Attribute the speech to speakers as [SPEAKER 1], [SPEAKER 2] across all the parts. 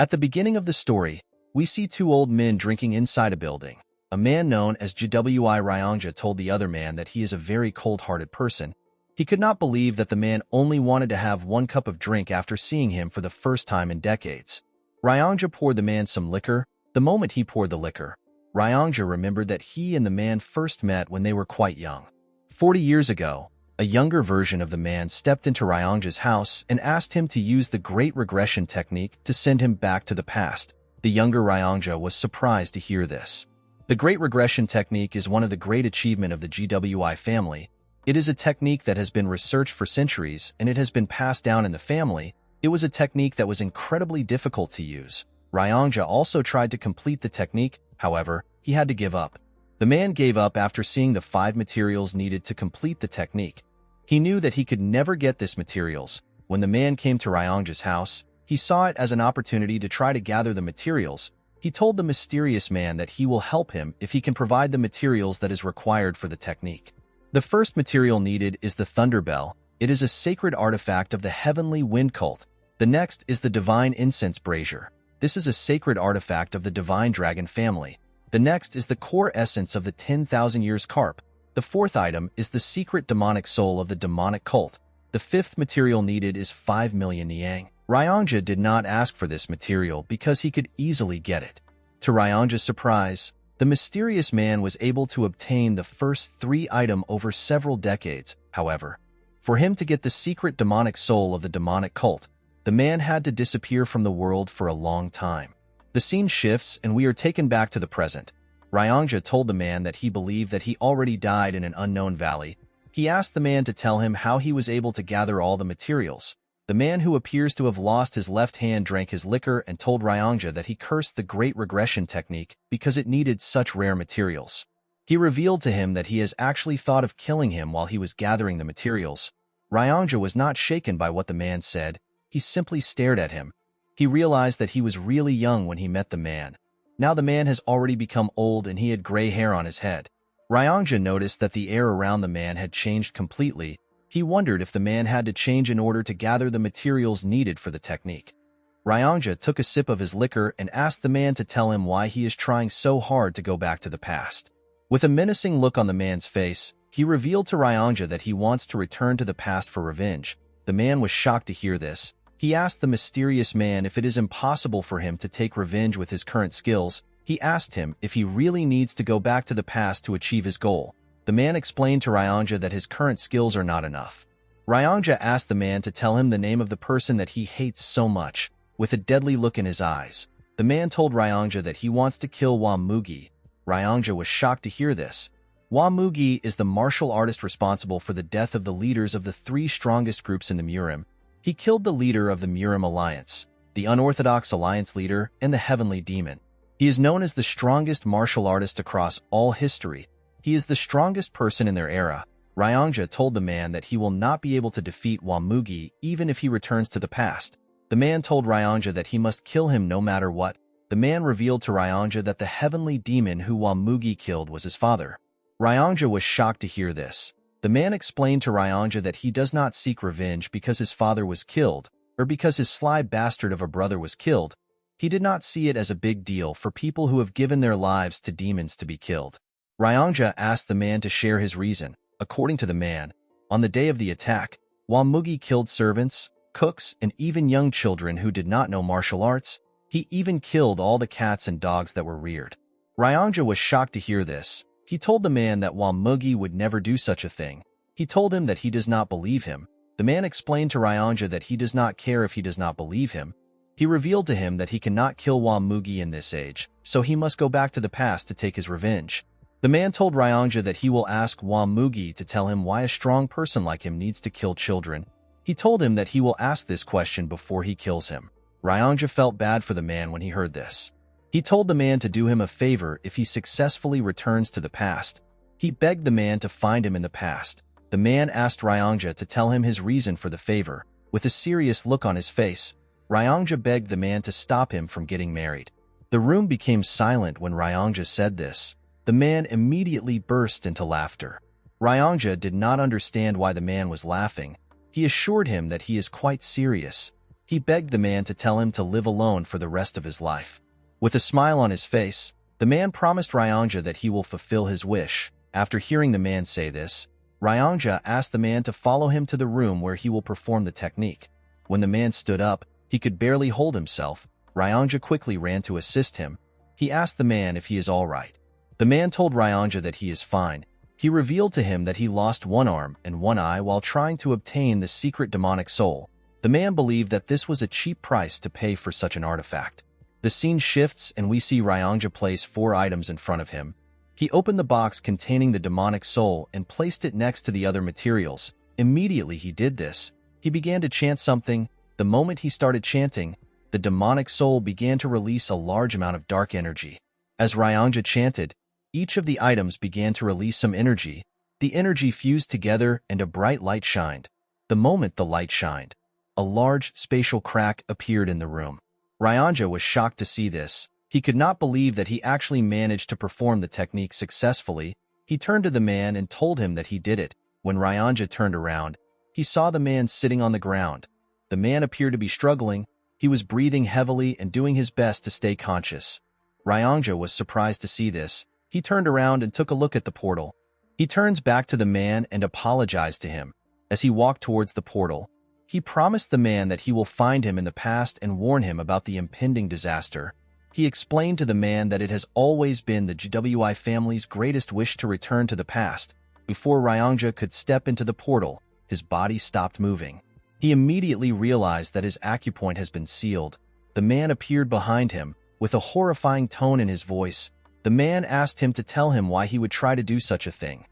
[SPEAKER 1] At the beginning of the story, we see two old men drinking inside a building. A man known as Gwi Ryongja told the other man that he is a very cold-hearted person. He could not believe that the man only wanted to have one cup of drink after seeing him for the first time in decades. Ryongja poured the man some liquor. The moment he poured the liquor, Ryongja remembered that he and the man first met when they were quite young. 40 years ago, a younger version of the man stepped into Ryongja's house and asked him to use the Great Regression Technique to send him back to the past. The younger Ryongja was surprised to hear this. The Great Regression Technique is one of the great achievements of the GWI family. It is a technique that has been researched for centuries, and it has been passed down in the family. It was a technique that was incredibly difficult to use. Ryongja also tried to complete the technique, however, he had to give up. The man gave up after seeing the 5 materials needed to complete the technique. He knew that he could never get these materials. When the man came to Ryongja's house, he saw it as an opportunity to try to gather the materials. He told the mysterious man that he will help him if he can provide the materials that is required for the technique. The first material needed is the Thunder Bell. It is a sacred artifact of the Heavenly Wind Cult. The next is the Divine Incense Brazier. This is a sacred artifact of the Divine Dragon family. The next is the core essence of the 10,000 Years Carp. The fourth item is the secret demonic soul of the demonic cult. The fifth material needed is 5 million Niang. Ryongja did not ask for this material because he could easily get it. To Ryongja's surprise, the mysterious man was able to obtain the first 3 items over several decades. However, for him to get the secret demonic soul of the demonic cult, the man had to disappear from the world for a long time. The scene shifts and we are taken back to the present. Ryongja told the man that he believed that he already died in an unknown valley. He asked the man to tell him how he was able to gather all the materials. The man, who appears to have lost his left hand, drank his liquor and told Ryongja that he cursed the Great Regression Technique because it needed such rare materials. He revealed to him that he has actually thought of killing him while he was gathering the materials. Ryongja was not shaken by what the man said. He simply stared at him. He realized that he was really young when he met the man. Now the man has already become old and he had gray hair on his head. Ryongja noticed that the air around the man had changed completely. He wondered if the man had to change in order to gather the materials needed for the technique. Ryongja took a sip of his liquor and asked the man to tell him why he is trying so hard to go back to the past. With a menacing look on the man's face, he revealed to Ryongja that he wants to return to the past for revenge. The man was shocked to hear this. He asked the mysterious man if it is impossible for him to take revenge with his current skills. He asked him if he really needs to go back to the past to achieve his goal. The man explained to Ryongja that his current skills are not enough. Ryongja asked the man to tell him the name of the person that he hates so much. With a deadly look in his eyes, the man told Ryongja that he wants to kill Wamugi. Ryongja was shocked to hear this. Wamugi is the martial artist responsible for the death of the leaders of the 3 strongest groups in the Murim. He killed the leader of the Murim Alliance, the Unorthodox Alliance leader, and the Heavenly Demon. He is known as the strongest martial artist across all history. He is the strongest person in their era. Ryongja told the man that he will not be able to defeat Wamugi even if he returns to the past. The man told Ryongja that he must kill him no matter what. The man revealed to Ryongja that the Heavenly Demon who Wamugi killed was his father. Ryongja was shocked to hear this. The man explained to Ryongja that he does not seek revenge because his father was killed, or because his sly bastard of a brother was killed. He did not see it as a big deal for people who have given their lives to demons to be killed. Ryongja asked the man to share his reason. According to the man, on the day of the attack, Wamugi killed servants, cooks, and even young children who did not know martial arts. He even killed all the cats and dogs that were reared. Ryongja was shocked to hear this. He told the man that Wamugi would never do such a thing. He told him that he does not believe him. The man explained to Ryongja that he does not care if he does not believe him. He revealed to him that he cannot kill Wamugi in this age, so he must go back to the past to take his revenge. The man told Ryongja that he will ask Wamugi to tell him why a strong person like him needs to kill children. He told him that he will ask this question before he kills him. Ryongja felt bad for the man when he heard this. He told the man to do him a favor if he successfully returns to the past. He begged the man to find him in the past. The man asked Ryongja to tell him his reason for the favor. With a serious look on his face, Ryongja begged the man to stop him from getting married. The room became silent when Ryongja said this. The man immediately burst into laughter. Ryongja did not understand why the man was laughing. He assured him that he is quite serious. He begged the man to tell him to live alone for the rest of his life. With a smile on his face, the man promised Ryongja that he will fulfill his wish. After hearing the man say this, Ryongja asked the man to follow him to the room where he will perform the technique. When the man stood up, he could barely hold himself. Ryongja quickly ran to assist him. He asked the man if he is all right. The man told Ryongja that he is fine. He revealed to him that he lost one arm and one eye while trying to obtain the secret demonic soul. The man believed that this was a cheap price to pay for such an artifact. The scene shifts and we see Ryongja place 4 items in front of him. He opened the box containing the demonic soul and placed it next to the other materials. Immediately he did this, he began to chant something. The moment he started chanting, the demonic soul began to release a large amount of dark energy. As Ryongja chanted, each of the items began to release some energy. The energy fused together and a bright light shined. The moment the light shined, a large spatial crack appeared in the room. Ryongja was shocked to see this. He could not believe that he actually managed to perform the technique successfully. He turned to the man and told him that he did it. When Ryongja turned around, he saw the man sitting on the ground. The man appeared to be struggling. He was breathing heavily and doing his best to stay conscious. Ryongja was surprised to see this. He turned around and took a look at the portal. He turns back to the man and apologized to him. As he walked towards the portal, he promised the man that he will find him in the past and warn him about the impending disaster. He explained to the man that it has always been the GWI family's greatest wish to return to the past. Before Ryongja could step into the portal, his body stopped moving. He immediately realized that his acupoint has been sealed. The man appeared behind him. With a horrifying tone in his voice, the man asked him to tell him why he would try to do such a thing.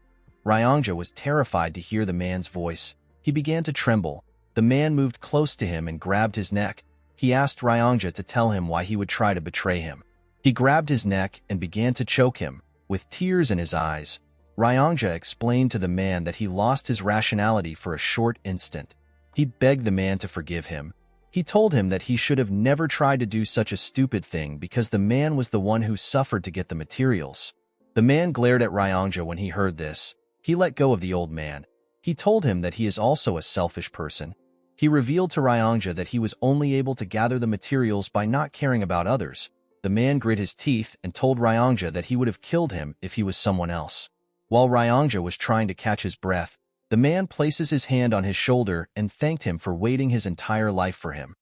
[SPEAKER 1] Ryongja was terrified to hear the man's voice. He began to tremble. The man moved close to him and grabbed his neck. He asked Ryongja to tell him why he would try to betray him. He grabbed his neck and began to choke him. With tears in his eyes, Ryongja explained to the man that he lost his rationality for a short instant. He begged the man to forgive him. He told him that he should have never tried to do such a stupid thing because the man was the one who suffered to get the materials. The man glared at Ryongja when he heard this. He let go of the old man. He told him that he is also a selfish person. He revealed to Ryongja that he was only able to gather the materials by not caring about others. The man grit his teeth and told Ryongja that he would have killed him if he was someone else. While Ryongja was trying to catch his breath, the man places his hand on his shoulder and thanked him for waiting his entire life for him.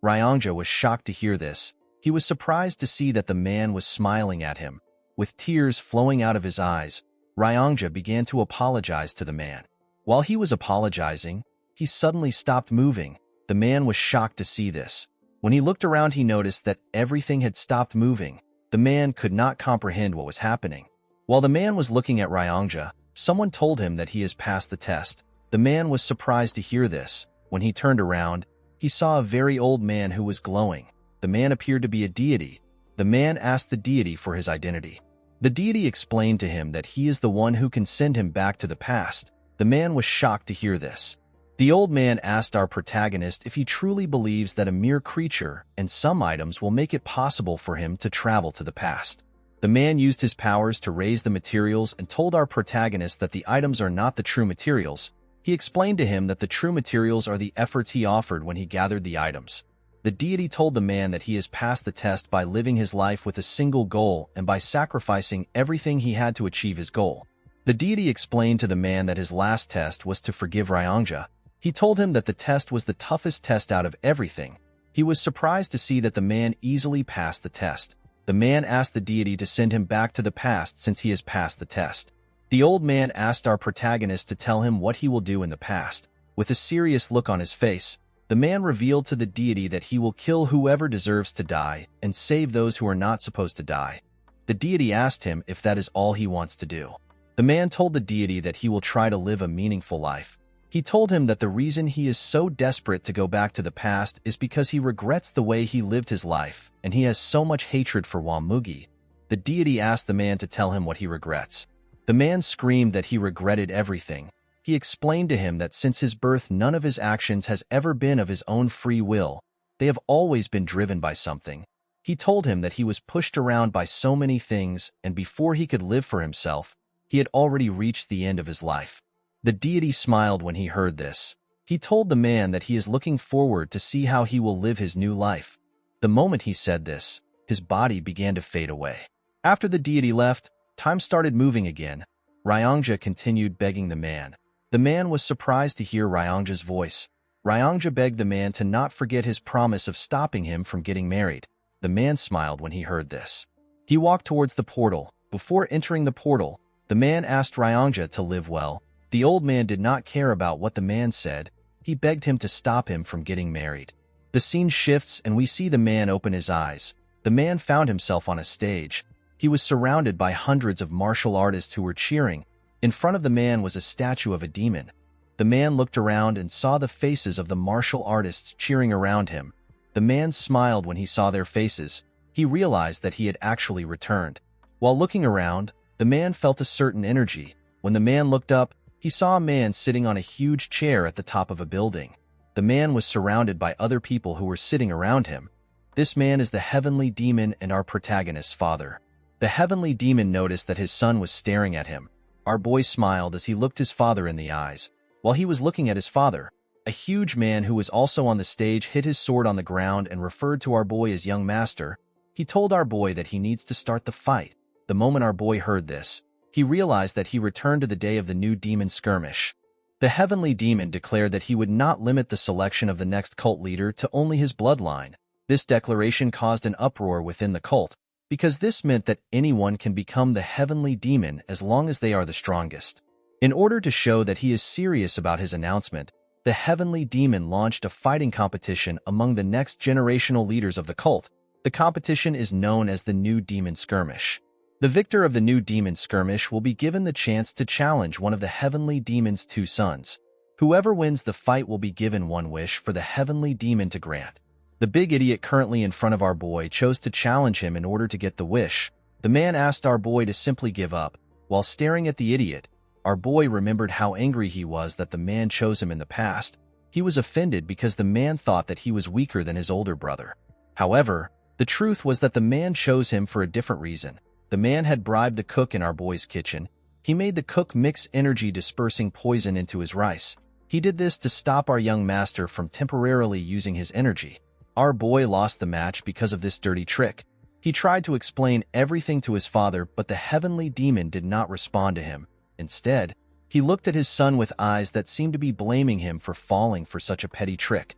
[SPEAKER 1] Ryongja was shocked to hear this. He was surprised to see that the man was smiling at him. With tears flowing out of his eyes, Ryongja began to apologize to the man. While he was apologizing, he suddenly stopped moving. The man was shocked to see this. When he looked around, he noticed that everything had stopped moving. The man could not comprehend what was happening. While the man was looking at Ryongja, someone told him that he has passed the test. The man was surprised to hear this. When he turned around, he saw a very old man who was glowing. The man appeared to be a deity. The man asked the deity for his identity. The deity explained to him that he is the one who can send him back to the past. The man was shocked to hear this. The old man asked our protagonist if he truly believes that a mere creature and some items will make it possible for him to travel to the past. The man used his powers to raise the materials and told our protagonist that the items are not the true materials. He explained to him that the true materials are the efforts he offered when he gathered the items. The deity told the man that he has passed the test by living his life with a single goal and by sacrificing everything he had to achieve his goal. The deity explained to the man that his last test was to forgive Ryongja. He told him that the test was the toughest test out of everything. He was surprised to see that the man easily passed the test. The man asked the deity to send him back to the past since he has passed the test. The old man asked our protagonist to tell him what he will do in the past. With a serious look on his face, the man revealed to the deity that he will kill whoever deserves to die and save those who are not supposed to die. The deity asked him if that is all he wants to do. The man told the deity that he will try to live a meaningful life. He told him that the reason he is so desperate to go back to the past is because he regrets the way he lived his life, and he has so much hatred for Wamugi. The deity asked the man to tell him what he regrets. The man screamed that he regretted everything. He explained to him that since his birth, none of his actions has ever been of his own free will. They have always been driven by something. He told him that he was pushed around by so many things, and before he could live for himself, he had already reached the end of his life. The deity smiled when he heard this. He told the man that he is looking forward to see how he will live his new life. The moment he said this, his body began to fade away. After the deity left, time started moving again. Ryongja continued begging the man. The man was surprised to hear Ryongja's voice. Ryongja begged the man to not forget his promise of stopping him from getting married. The man smiled when he heard this. He walked towards the portal. Before entering the portal, the man asked Ryongja to live well. The old man did not care about what the man said. He begged him to stop him from getting married. The scene shifts and we see the man open his eyes. The man found himself on a stage. He was surrounded by hundreds of martial artists who were cheering. In front of the man was a statue of a demon. The man looked around and saw the faces of the martial artists cheering around him. The man smiled when he saw their faces. He realized that he had actually returned. While looking around, the man felt a certain energy. When the man looked up, he saw a man sitting on a huge chair at the top of a building. The man was surrounded by other people who were sitting around him. This man is the heavenly demon and our protagonist's father. The heavenly demon noticed that his son was staring at him. Our boy smiled as he looked his father in the eyes. While he was looking at his father, a huge man who was also on the stage hit his sword on the ground and referred to our boy as young master. He told our boy that he needs to start the fight. The moment our boy heard this, he realized that he returned to the day of the new demon skirmish. The heavenly demon declared that he would not limit the selection of the next cult leader to only his bloodline. This declaration caused an uproar within the cult, because this meant that anyone can become the heavenly demon as long as they are the strongest. In order to show that he is serious about his announcement, the heavenly demon launched a fighting competition among the next generational leaders of the cult. The competition is known as the New Demon Skirmish. The victor of the New Demon Skirmish will be given the chance to challenge one of the heavenly demon's two sons. Whoever wins the fight will be given one wish for the heavenly demon to grant. The big idiot currently in front of our boy chose to challenge him in order to get the wish. The man asked our boy to simply give up. While staring at the idiot, our boy remembered how angry he was that the man chose him in the past. He was offended because the man thought that he was weaker than his older brother. However, the truth was that the man chose him for a different reason. The man had bribed the cook in our boy's kitchen. He made the cook mix energy-dispersing poison into his rice. He did this to stop our young master from temporarily using his energy. Our boy lost the match because of this dirty trick. He tried to explain everything to his father, but the heavenly demon did not respond to him. Instead, he looked at his son with eyes that seemed to be blaming him for falling for such a petty trick.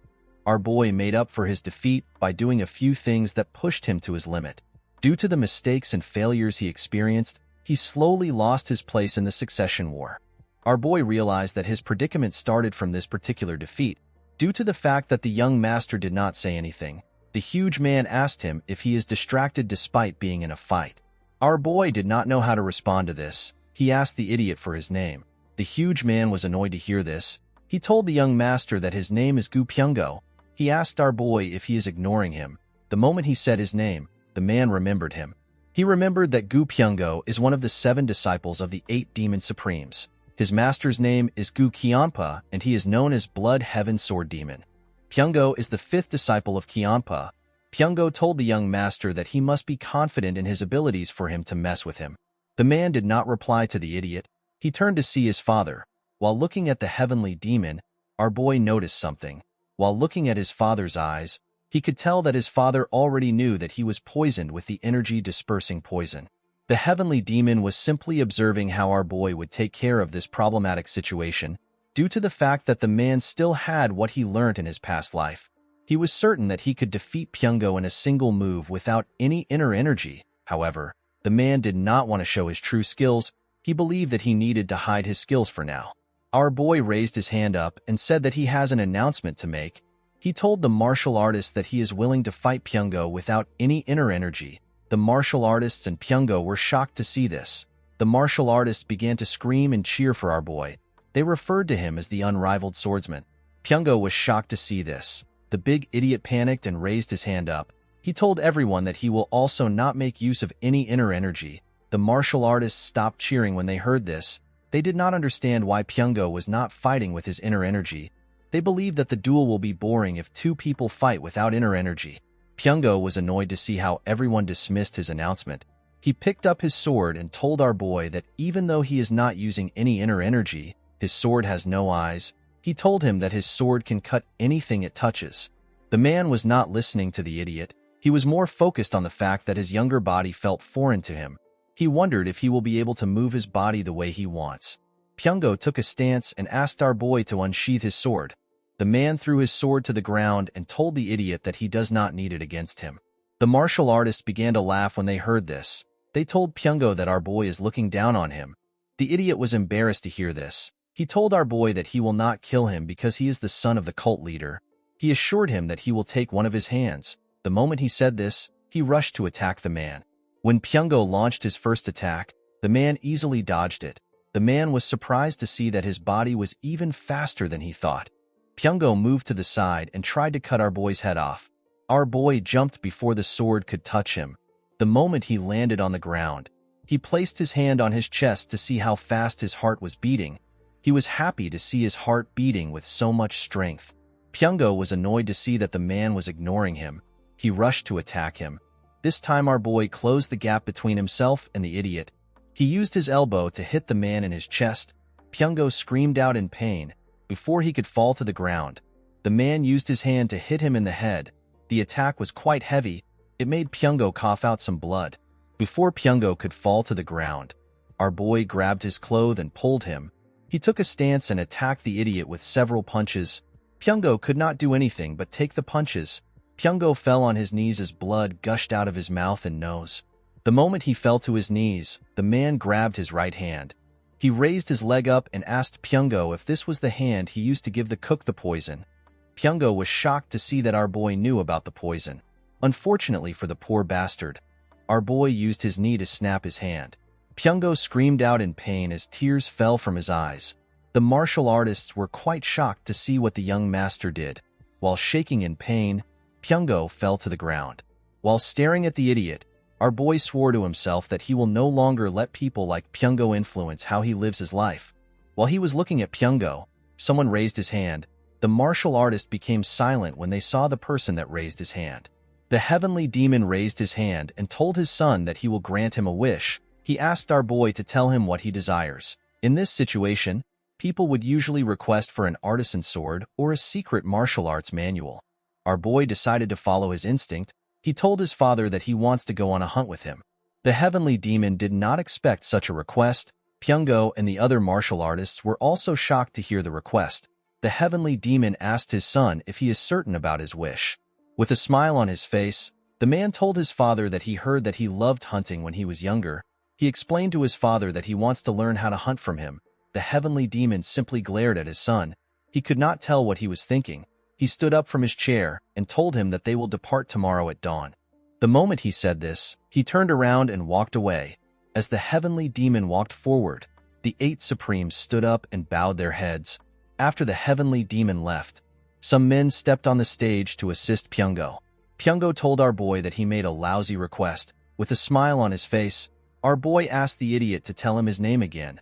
[SPEAKER 1] Our boy made up for his defeat by doing a few things that pushed him to his limit. Due to the mistakes and failures he experienced, he slowly lost his place in the succession war. Our boy realized that his predicament started from this particular defeat. Due to the fact that the young master did not say anything, the huge man asked him if he is distracted despite being in a fight. Our boy did not know how to respond to this. He asked the idiot for his name. The huge man was annoyed to hear this. He told the young master that his name is Gu Pyungo. He asked our boy if he is ignoring him. The moment he said his name, the man remembered him. He remembered that Gu Pyungo is one of the 7 disciples of the 8 demon supremes. His master's name is Gu Qianpa, and he is known as Blood Heaven Sword Demon. Pyungo is the 5th disciple of Qianpa. Pyungo told the young master that he must be confident in his abilities for him to mess with him. The man did not reply to the idiot. He turned to see his father. While looking at the heavenly demon, our boy noticed something. While looking at his father's eyes, he could tell that his father already knew that he was poisoned with the energy-dispersing poison. The heavenly demon was simply observing how our boy would take care of this problematic situation. Due to the fact that the man still had what he learned in his past life, he was certain that he could defeat Pyungo in a single move without any inner energy. However, the man did not want to show his true skills. He believed that he needed to hide his skills for now. Our boy raised his hand up and said that he has an announcement to make. He told the martial artist that he is willing to fight Pyungo without any inner energy. The martial artists and Pyungo were shocked to see this. The martial artists began to scream and cheer for our boy. They referred to him as the Unrivaled Swordsman. Pyungo was shocked to see this. The big idiot panicked and raised his hand up. He told everyone that he will also not make use of any inner energy. The martial artists stopped cheering when they heard this. They did not understand why Pyungo was not fighting with his inner energy. They believed that the duel will be boring if 2 people fight without inner energy. Pyungo was annoyed to see how everyone dismissed his announcement. He picked up his sword and told our boy that even though he is not using any inner energy, his sword has no eyes. He told him that his sword can cut anything it touches. The man was not listening to the idiot. He was more focused on the fact that his younger body felt foreign to him. He wondered if he will be able to move his body the way he wants. Pyongo took a stance and asked our boy to unsheath his sword. The man threw his sword to the ground and told the idiot that he does not need it against him. The martial artists began to laugh when they heard this. They told Pyongo that our boy is looking down on him. The idiot was embarrassed to hear this. He told our boy that he will not kill him because he is the son of the cult leader. He assured him that he will take one of his hands. The moment he said this, he rushed to attack the man. When Pyongo launched his first attack, the man easily dodged it. The man was surprised to see that his body was even faster than he thought. Pyongo moved to the side and tried to cut our boy's head off. Our boy jumped before the sword could touch him. The moment he landed on the ground, he placed his hand on his chest to see how fast his heart was beating. He was happy to see his heart beating with so much strength. Pyongo was annoyed to see that the man was ignoring him. He rushed to attack him. This time our boy closed the gap between himself and the idiot. He used his elbow to hit the man in his chest. Pyongo screamed out in pain. Before he could fall to the ground, the man used his hand to hit him in the head. The attack was quite heavy. It made Pyongo cough out some blood. Before Pyongo could fall to the ground, our boy grabbed his clothes and pulled him. He took a stance and attacked the idiot with several punches. Pyongo could not do anything but take the punches. Pyongo fell on his knees as blood gushed out of his mouth and nose. The moment he fell to his knees, the man grabbed his right hand. He raised his leg up and asked Pyongo if this was the hand he used to give the cook the poison. Pyongo was shocked to see that our boy knew about the poison. Unfortunately for the poor bastard, our boy used his knee to snap his hand. Pyongo screamed out in pain as tears fell from his eyes. The martial artists were quite shocked to see what the young master did. While shaking in pain, Pyongo fell to the ground. While staring at the idiot, our boy swore to himself that he will no longer let people like Pyongo influence how he lives his life. While he was looking at Pyongo, someone raised his hand. The martial artist became silent when they saw the person that raised his hand. The heavenly demon raised his hand and told his son that he will grant him a wish. He asked our boy to tell him what he desires. In this situation, people would usually request for an artisan sword or a secret martial arts manual. Our boy decided to follow his instinct. He told his father that he wants to go on a hunt with him. The heavenly demon did not expect such a request. Pyongo and the other martial artists were also shocked to hear the request. The heavenly demon asked his son if he is certain about his wish. With a smile on his face, the man told his father that he heard that he loved hunting when he was younger. He explained to his father that he wants to learn how to hunt from him. The heavenly demon simply glared at his son. He could not tell what he was thinking. He stood up from his chair and told him that they will depart tomorrow at dawn. The moment he said this, he turned around and walked away. As the heavenly demon walked forward, the 8 supremes stood up and bowed their heads. After the heavenly demon left, some men stepped on the stage to assist Pyongo. Pyongo told our boy that he made a lousy request. With a smile on his face, our boy asked the idiot to tell him his name again.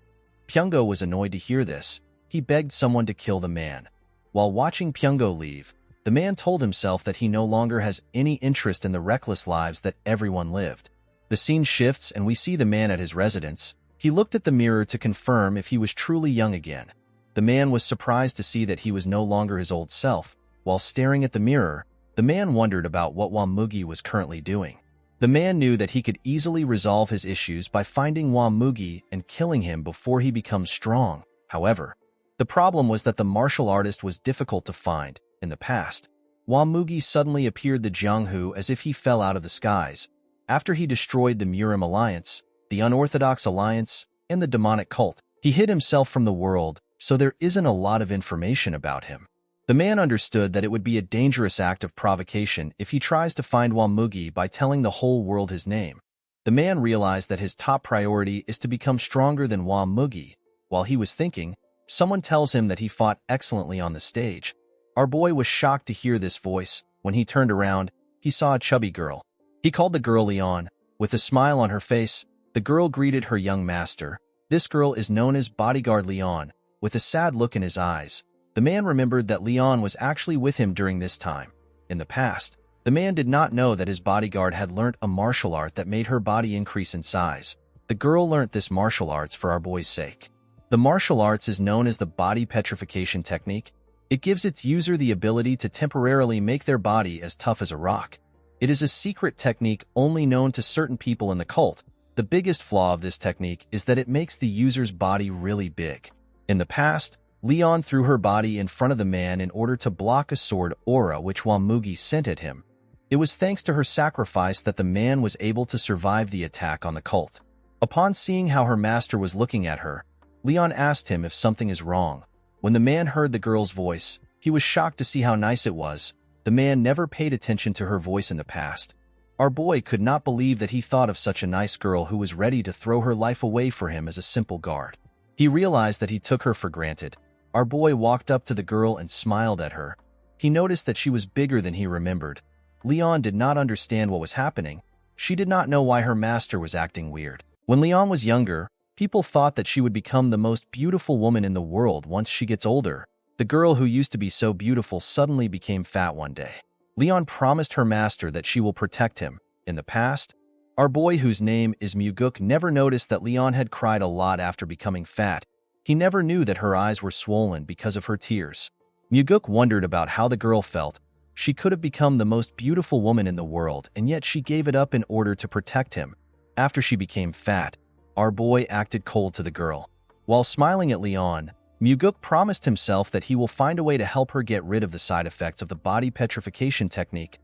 [SPEAKER 1] Pyongo was annoyed to hear this. He begged someone to kill the man. While watching Pyongo leave, the man told himself that he no longer has any interest in the reckless lives that everyone lived. The scene shifts and we see the man at his residence. He looked at the mirror to confirm if he was truly young again. The man was surprised to see that he was no longer his old self. While staring at the mirror, the man wondered about what Wamugi was currently doing. The man knew that he could easily resolve his issues by finding Wamugi and killing him before he becomes strong. However, the problem was that the martial artist was difficult to find. In the past, Wamugi suddenly appeared the Jianghu as if he fell out of the skies. After he destroyed the Murim Alliance, the Unorthodox Alliance, and the demonic cult, he hid himself from the world, so there isn't a lot of information about him. The man understood that it would be a dangerous act of provocation if he tries to find Wamugi by telling the whole world his name. The man realized that his top priority is to become stronger than Wamugi. While he was thinking, someone tells him that he fought excellently on the stage. Our boy was shocked to hear this voice. When he turned around, he saw a chubby girl. He called the girl Leon. With a smile on her face, the girl greeted her young master. This girl is known as Bodyguard Leon. With a sad look in his eyes, the man remembered that Leon was actually with him during this time. In the past, the man did not know that his bodyguard had learnt a martial art that made her body increase in size. The girl learnt this martial arts for our boy's sake. The martial arts is known as the body petrification technique. It gives its user the ability to temporarily make their body as tough as a rock. It is a secret technique only known to certain people in the cult. The biggest flaw of this technique is that it makes the user's body really big. In the past, Leon threw her body in front of the man in order to block a sword aura which Mugi sent at him. It was thanks to her sacrifice that the man was able to survive the attack on the cult. Upon seeing how her master was looking at her, Leon asked him if something is wrong. When the man heard the girl's voice, he was shocked to see how nice it was. The man never paid attention to her voice in the past. Our boy could not believe that he thought of such a nice girl who was ready to throw her life away for him as a simple guard. He realized that he took her for granted. Our boy walked up to the girl and smiled at her. He noticed that she was bigger than he remembered. Leon did not understand what was happening. She did not know why her master was acting weird. When Leon was younger, people thought that she would become the most beautiful woman in the world once she gets older. The girl who used to be so beautiful suddenly became fat one day. Leon promised her master that she will protect him. In the past, our boy, whose name is Muguk, never noticed that Leon had cried a lot after becoming fat. He never knew that her eyes were swollen because of her tears. Muguk wondered about how the girl felt. She could have become the most beautiful woman in the world, and yet she gave it up in order to protect him. After she became fat, our boy acted cold to the girl. While smiling at Leon, Muguk promised himself that he will find a way to help her get rid of the side effects of the body petrification technique.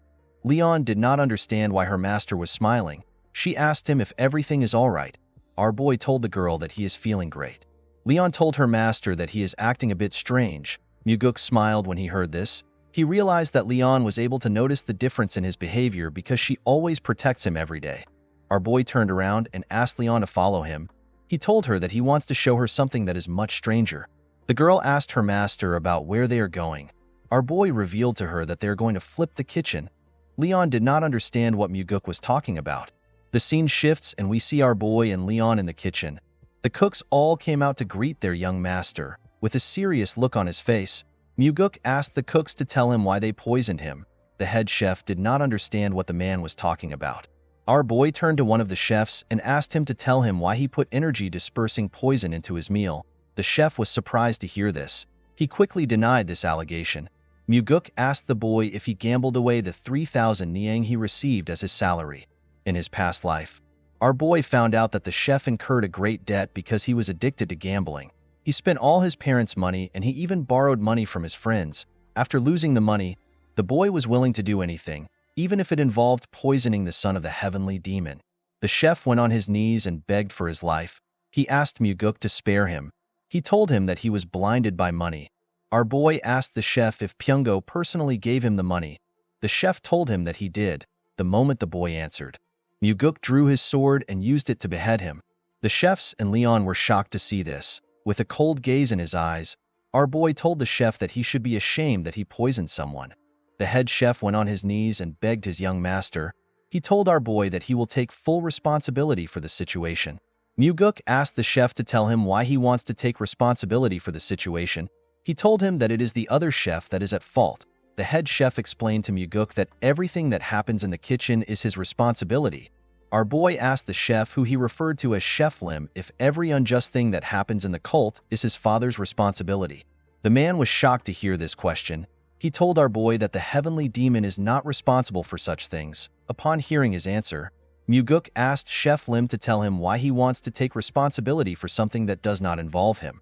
[SPEAKER 1] Leon did not understand why her master was smiling. She asked him if everything is all right. Our boy told the girl that he is feeling great. Leon told her master that he is acting a bit strange. Muguk smiled when he heard this. He realized that Leon was able to notice the difference in his behavior because she always protects him every day. Our boy turned around and asked Leon to follow him. He told her that he wants to show her something that is much stranger. The girl asked her master about where they are going. Our boy revealed to her that they are going to flip the kitchen. Leon did not understand what Muguk was talking about. The scene shifts and we see our boy and Leon in the kitchen. The cooks all came out to greet their young master. With a serious look on his face, Muguk asked the cooks to tell him why they poisoned him. The head chef did not understand what the man was talking about. Our boy turned to one of the chefs and asked him to tell him why he put energy-dispersing poison into his meal. The chef was surprised to hear this. He quickly denied this allegation. Muguk asked the boy if he gambled away the 3,000 niang he received as his salary. In his past life, our boy found out that the chef incurred a great debt because he was addicted to gambling. He spent all his parents' money and he even borrowed money from his friends. After losing the money, the boy was willing to do anything, even if it involved poisoning the son of the heavenly demon. The chef went on his knees and begged for his life. He asked Muguk to spare him. He told him that he was blinded by money. Our boy asked the chef if Pyungo personally gave him the money. The chef told him that he did, the moment the boy answered. Muguk drew his sword and used it to behead him. The chefs and Leon were shocked to see this. With a cold gaze in his eyes, our boy told the chef that he should be ashamed that he poisoned someone. The head chef went on his knees and begged his young master. He told our boy that he will take full responsibility for the situation. Muguk asked the chef to tell him why he wants to take responsibility for the situation. He told him that it is the other chef that is at fault. The head chef explained to Muguk that everything that happens in the kitchen is his responsibility. Our boy asked the chef, who he referred to as Chef Lim, if every unjust thing that happens in the cult is his father's responsibility. The man was shocked to hear this question. He told our boy that the heavenly demon is not responsible for such things. Upon hearing his answer, Muguk asked Chef Lim to tell him why he wants to take responsibility for something that does not involve him.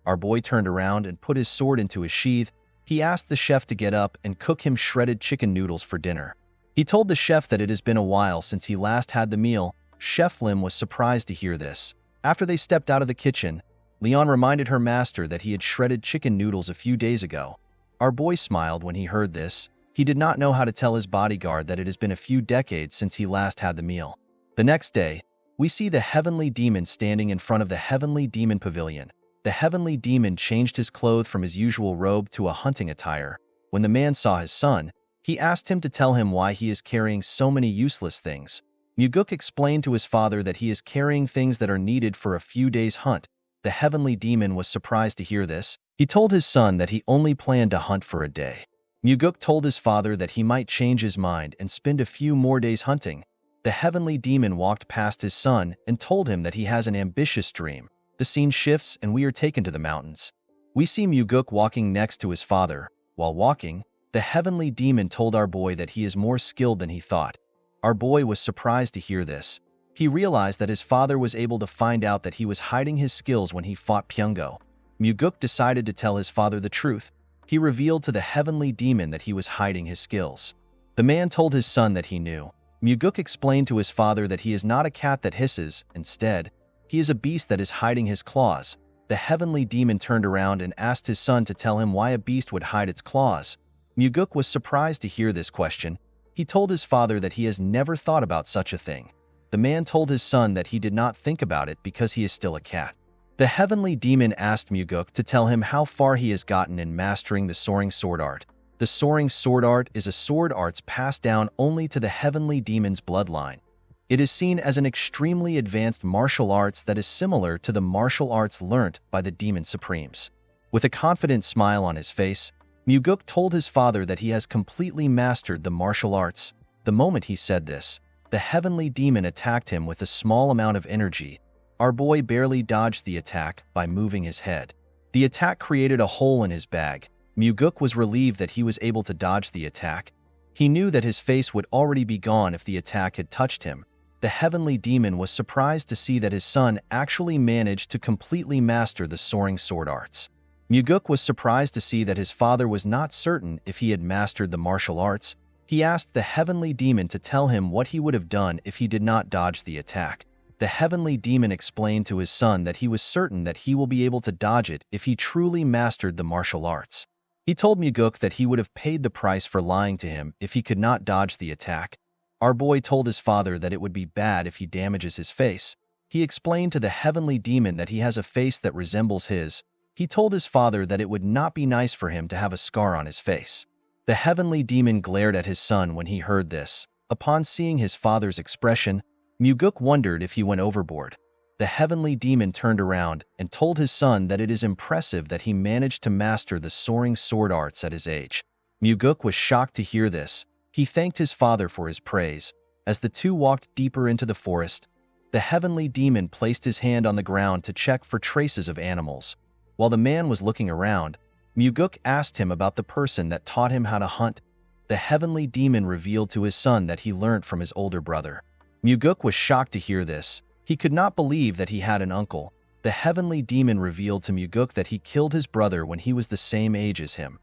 [SPEAKER 1] Our boy turned around and put his sword into his sheath. He asked the chef to get up and cook him shredded chicken noodles for dinner. He told the chef that it has been a while since he last had the meal. Chef Lim was surprised to hear this. After they stepped out of the kitchen, Leon reminded her master that he had shredded chicken noodles a few days ago. Our boy smiled when he heard this. He did not know how to tell his bodyguard that it has been a few decades since he last had the meal. The next day, we see the heavenly demon standing in front of the heavenly demon pavilion. The heavenly demon changed his clothes from his usual robe to a hunting attire. When the man saw his son, he asked him to tell him why he is carrying so many useless things. Muguk explained to his father that he is carrying things that are needed for a few days' hunt. The heavenly demon was surprised to hear this. He told his son that he only planned to hunt for a day. Muguk told his father that he might change his mind and spend a few more days hunting. The heavenly demon walked past his son and told him that he has an ambitious dream. The scene shifts and we are taken to the mountains. We see Muguk walking next to his father. While walking, the heavenly demon told our boy that he is more skilled than he thought. Our boy was surprised to hear this. He realized that his father was able to find out that he was hiding his skills when he fought Pyungo. Muguk decided to tell his father the truth. He revealed to the heavenly demon that he was hiding his skills. The man told his son that he knew. Muguk explained to his father that he is not a cat that hisses. Instead, he is a beast that is hiding his claws. The heavenly demon turned around and asked his son to tell him why a beast would hide its claws. Muguk was surprised to hear this question. He told his father that he has never thought about such a thing. The man told his son that he did not think about it because he is still a cat. The heavenly demon asked Muguk to tell him how far he has gotten in mastering the soaring sword art. The soaring sword art is a sword arts passed down only to the heavenly demon's bloodline. It is seen as an extremely advanced martial arts that is similar to the martial arts learnt by the demon supremes. With a confident smile on his face, Muguk told his father that he has completely mastered the martial arts. The moment he said this, the heavenly demon attacked him with a small amount of energy. Our boy barely dodged the attack by moving his head. The attack created a hole in his bag. Muguk was relieved that he was able to dodge the attack. He knew that his face would already be gone if the attack had touched him. The heavenly demon was surprised to see that his son actually managed to completely master the soaring sword arts. Muguk was surprised to see that his father was not certain if he had mastered the martial arts. He asked the heavenly demon to tell him what he would have done if he did not dodge the attack. The heavenly demon explained to his son that he was certain that he will be able to dodge it if he truly mastered the martial arts. He told Muguk that he would have paid the price for lying to him if he could not dodge the attack. Our boy told his father that it would be bad if he damages his face. He explained to the heavenly demon that he has a face that resembles his. He told his father that it would not be nice for him to have a scar on his face. The heavenly demon glared at his son when he heard this. Upon seeing his father's expression, Muguk wondered if he went overboard. The heavenly demon turned around and told his son that it is impressive that he managed to master the soaring sword arts at his age. Muguk was shocked to hear this. He thanked his father for his praise. As the two walked deeper into the forest, the heavenly demon placed his hand on the ground to check for traces of animals. While the man was looking around, Muguk asked him about the person that taught him how to hunt. The heavenly demon revealed to his son that he learned from his older brother. Muguk was shocked to hear this. He could not believe that he had an uncle. The heavenly demon revealed to Muguk that he killed his brother when he was the same age as him.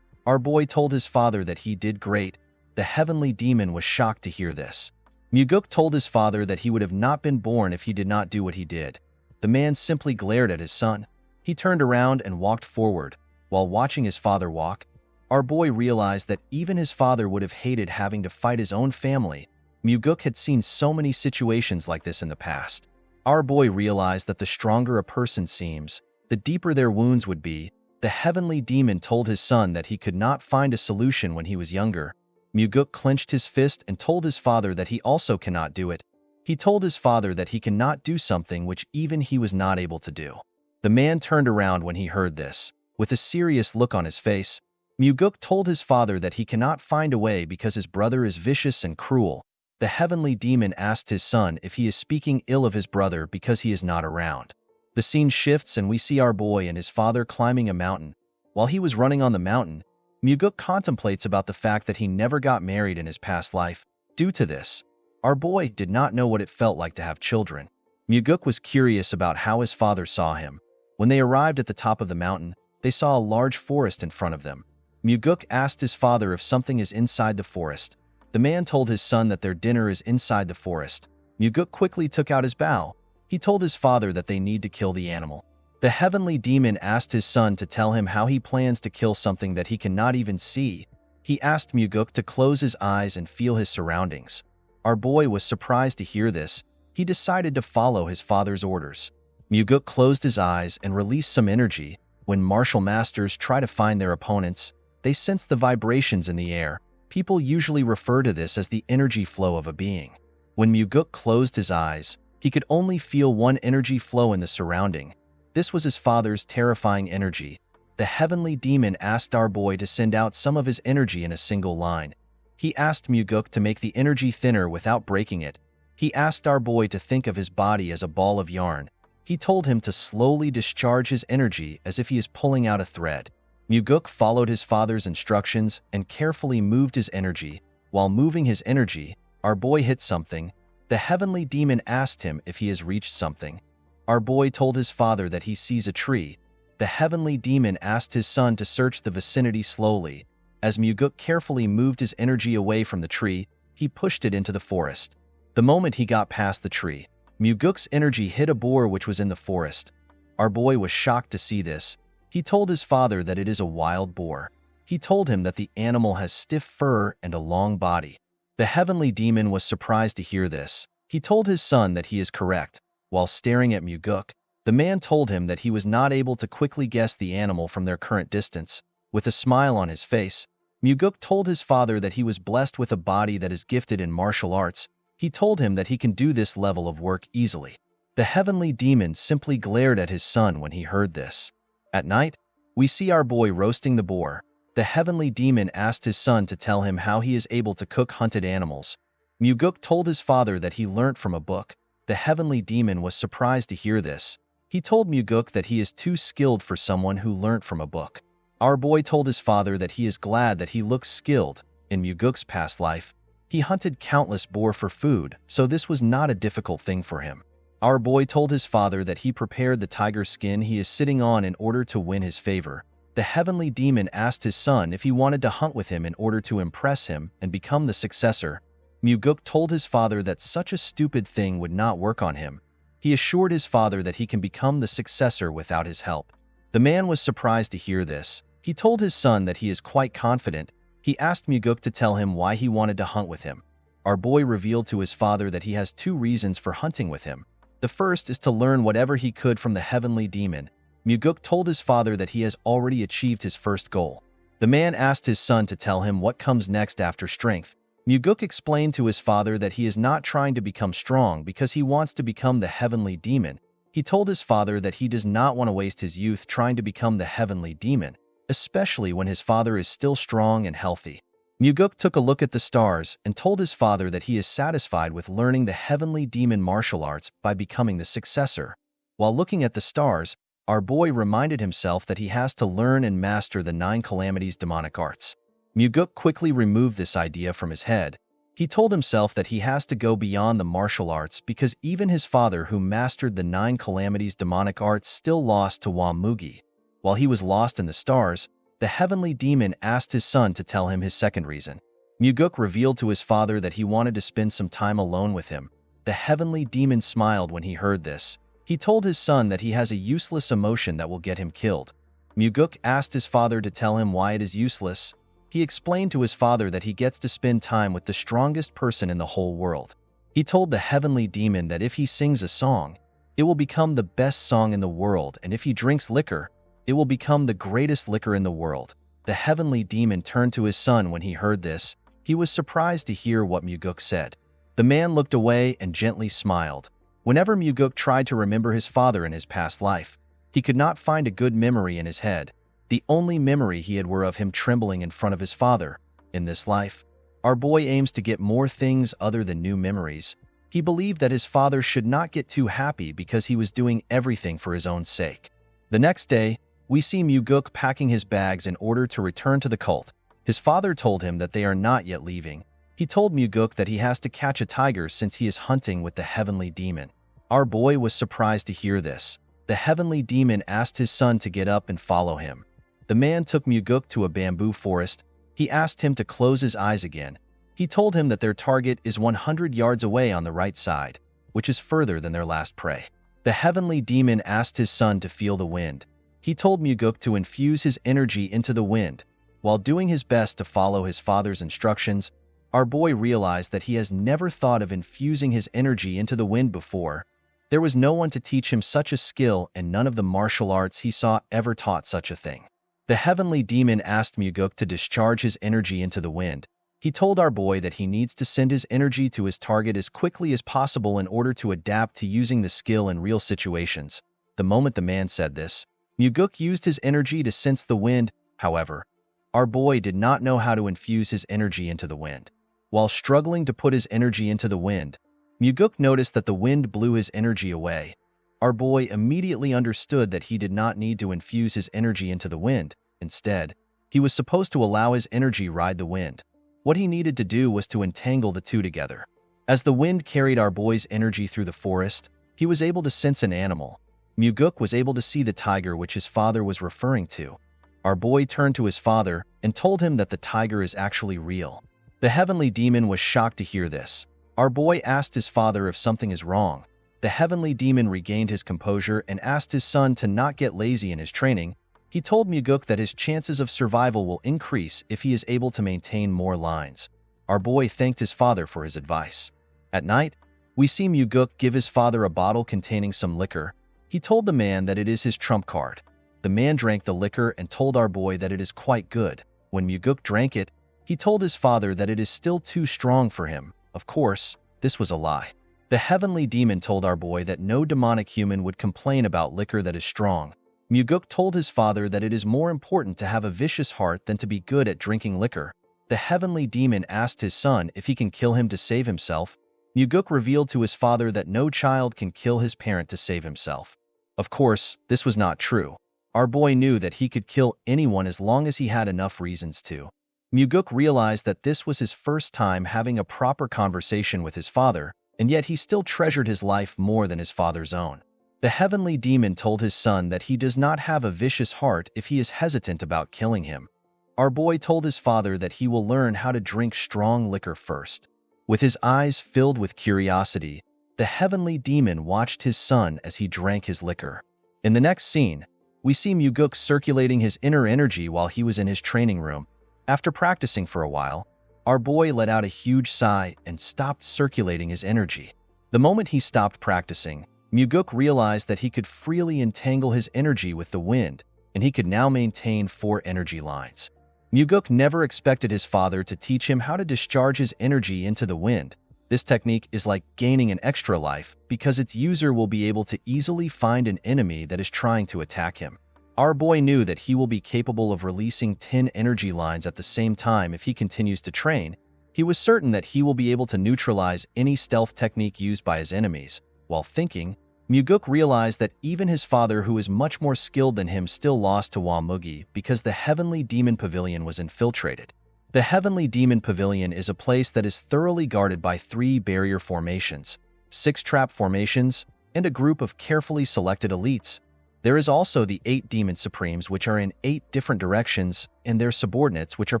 [SPEAKER 1] Our boy told his father that he did great. The heavenly demon was shocked to hear this. Muguk told his father that he would have not been born if he did not do what he did. The man simply glared at his son. He turned around and walked forward. While watching his father walk, our boy realized that even his father would have hated having to fight his own family. Muguk had seen so many situations like this in the past. Our boy realized that the stronger a person seems, the deeper their wounds would be. The heavenly demon told his son that he could not find a solution when he was younger. Muguk clenched his fist and told his father that he also cannot do it. He told his father that he cannot do something which even he was not able to do. The man turned around when he heard this. With a serious look on his face, Muguk told his father that he cannot find a way because his brother is vicious and cruel. The heavenly demon asked his son if he is speaking ill of his brother because he is not around. The scene shifts and we see our boy and his father climbing a mountain. While he was running on the mountain, Muguk contemplates about the fact that he never got married in his past life. Due to this, our boy did not know what it felt like to have children. Muguk was curious about how his father saw him. When they arrived at the top of the mountain, they saw a large forest in front of them. Muguk asked his father if something is inside the forest. The man told his son that their dinner is inside the forest. Muguk quickly took out his bow. He told his father that they need to kill the animal. The heavenly demon asked his son to tell him how he plans to kill something that he cannot even see. He asked Muguk to close his eyes and feel his surroundings. Our boy was surprised to hear this. He decided to follow his father's orders. Muguk closed his eyes and released some energy. When martial masters try to find their opponents, they sense the vibrations in the air. People usually refer to this as the energy flow of a being. When Muguk closed his eyes, he could only feel one energy flow in the surrounding. This was his father's terrifying energy. The heavenly demon asked our boy to send out some of his energy in a single line. He asked Muguk to make the energy thinner without breaking it. He asked our boy to think of his body as a ball of yarn. He told him to slowly discharge his energy as if he is pulling out a thread. Muguk followed his father's instructions and carefully moved his energy. While moving his energy, our boy hit something. The heavenly demon asked him if he has reached something. Our boy told his father that he sees a tree. The heavenly demon asked his son to search the vicinity slowly. As Muguk carefully moved his energy away from the tree, he pushed it into the forest. The moment he got past the tree, Muguk's energy hit a boar which was in the forest. Our boy was shocked to see this. He told his father that it is a wild boar. He told him that the animal has stiff fur and a long body. The heavenly demon was surprised to hear this. He told his son that he is correct. While staring at Muguk, the man told him that he was not able to quickly guess the animal from their current distance. With a smile on his face, Muguk told his father that he was blessed with a body that is gifted in martial arts. He told him that he can do this level of work easily. The heavenly demon simply glared at his son when he heard this. At night, we see our boy roasting the boar. The heavenly demon asked his son to tell him how he is able to cook hunted animals. Muguk told his father that he learnt from a book. The heavenly demon was surprised to hear this. He told Muguk that he is too skilled for someone who learnt from a book. Our boy told his father that he is glad that he looks skilled. In Muguk's past life, he hunted countless boar for food, so this was not a difficult thing for him. Our boy told his father that he prepared the tiger skin he is sitting on in order to win his favor. The heavenly demon asked his son if he wanted to hunt with him in order to impress him and become the successor. Muguk told his father that such a stupid thing would not work on him. He assured his father that he can become the successor without his help. The man was surprised to hear this. He told his son that he is quite confident. He asked Muguk to tell him why he wanted to hunt with him. Our boy revealed to his father that he has two reasons for hunting with him. The first is to learn whatever he could from the heavenly demon. Muguk told his father that he has already achieved his first goal. The man asked his son to tell him what comes next after strength. Muguk explained to his father that he is not trying to become strong because he wants to become the heavenly demon. He told his father that he does not want to waste his youth trying to become the heavenly demon, especially when his father is still strong and healthy. Muguk took a look at the stars and told his father that he is satisfied with learning the heavenly demon martial arts by becoming the successor. While looking at the stars, our boy reminded himself that he has to learn and master the 9 calamities demonic arts. Muguk quickly removed this idea from his head. He told himself that he has to go beyond the martial arts because even his father who mastered the 9 calamities demonic arts still lost to Wamugi. While he was lost in the stars, the heavenly demon asked his son to tell him his second reason. Muguk revealed to his father that he wanted to spend some time alone with him. The heavenly demon smiled when he heard this. He told his son that he has a useless emotion that will get him killed. Muguk asked his father to tell him why it is useless. He explained to his father that he gets to spend time with the strongest person in the whole world. He told the heavenly demon that if he sings a song, it will become the best song in the world, and if he drinks liquor, it will become the greatest liquor in the world. The heavenly demon turned to his son when he heard this. He was surprised to hear what Muguk said. The man looked away and gently smiled. Whenever Muguk tried to remember his father in his past life, he could not find a good memory in his head. The only memory he had were of him trembling in front of his father. In this life, our boy aims to get more things other than new memories. He believed that his father should not get too happy because he was doing everything for his own sake. The next day, we see Muguk packing his bags in order to return to the cult. His father told him that they are not yet leaving. He told Muguk that he has to catch a tiger since he is hunting with the heavenly demon. Our boy was surprised to hear this. The heavenly demon asked his son to get up and follow him. The man took Muguk to a bamboo forest. He asked him to close his eyes again. He told him that their target is 100 yards away on the right side, which is further than their last prey. The heavenly demon asked his son to feel the wind. He told Muguk to infuse his energy into the wind. While doing his best to follow his father's instructions, our boy realized that he has never thought of infusing his energy into the wind before. There was no one to teach him such a skill, and none of the martial arts he saw ever taught such a thing. The heavenly demon asked Muguk to discharge his energy into the wind. He told our boy that he needs to send his energy to his target as quickly as possible in order to adapt to using the skill in real situations. The moment the man said this, Muguk used his energy to sense the wind. However, our boy did not know how to infuse his energy into the wind. While struggling to put his energy into the wind, Muguk noticed that the wind blew his energy away. Our boy immediately understood that he did not need to infuse his energy into the wind. Instead, he was supposed to allow his energy ride the wind. What he needed to do was to entangle the two together. As the wind carried our boy's energy through the forest, he was able to sense an animal. Muguk was able to see the tiger which his father was referring to. Our boy turned to his father and told him that the tiger is actually real. The heavenly demon was shocked to hear this. Our boy asked his father if something is wrong. The heavenly demon regained his composure and asked his son to not get lazy in his training. He told Muguk that his chances of survival will increase if he is able to maintain more lines. Our boy thanked his father for his advice. At night, we see Muguk give his father a bottle containing some liquor. He told the man that it is his trump card. The man drank the liquor and told our boy that it is quite good. When Muguk drank it, he told his father that it is still too strong for him. Of course, this was a lie. The heavenly demon told our boy that no demonic human would complain about liquor that is strong. Muguk told his father that it is more important to have a vicious heart than to be good at drinking liquor. The heavenly demon asked his son if he can kill him to save himself. Muguk revealed to his father that no child can kill his parent to save himself. Of course, this was not true. Our boy knew that he could kill anyone as long as he had enough reasons to. Muguk realized that this was his first time having a proper conversation with his father, and yet he still treasured his life more than his father's own. The heavenly demon told his son that he does not have a vicious heart if he is hesitant about killing him. Our boy told his father that he will learn how to drink strong liquor first. With his eyes filled with curiosity, the heavenly demon watched his son as he drank his liquor. In the next scene, we see Muguk circulating his inner energy while he was in his training room. After practicing for a while, our boy let out a huge sigh and stopped circulating his energy. The moment he stopped practicing, Muguk realized that he could freely entangle his energy with the wind, and he could now maintain 4 energy lines. Muguk never expected his father to teach him how to discharge his energy into the wind. This technique is like gaining an extra life because its user will be able to easily find an enemy that is trying to attack him. Our boy knew that he will be capable of releasing 10 energy lines at the same time if he continues to train. He was certain that he will be able to neutralize any stealth technique used by his enemies. While thinking, Muguk realized that even his father, who is much more skilled than him, still lost to Wamugi because the Heavenly Demon Pavilion was infiltrated. The Heavenly Demon Pavilion is a place that is thoroughly guarded by 3 barrier formations, 6 trap formations, and a group of carefully selected elites. There is also the 8 Demon Supremes, which are in 8 different directions, and their subordinates, which are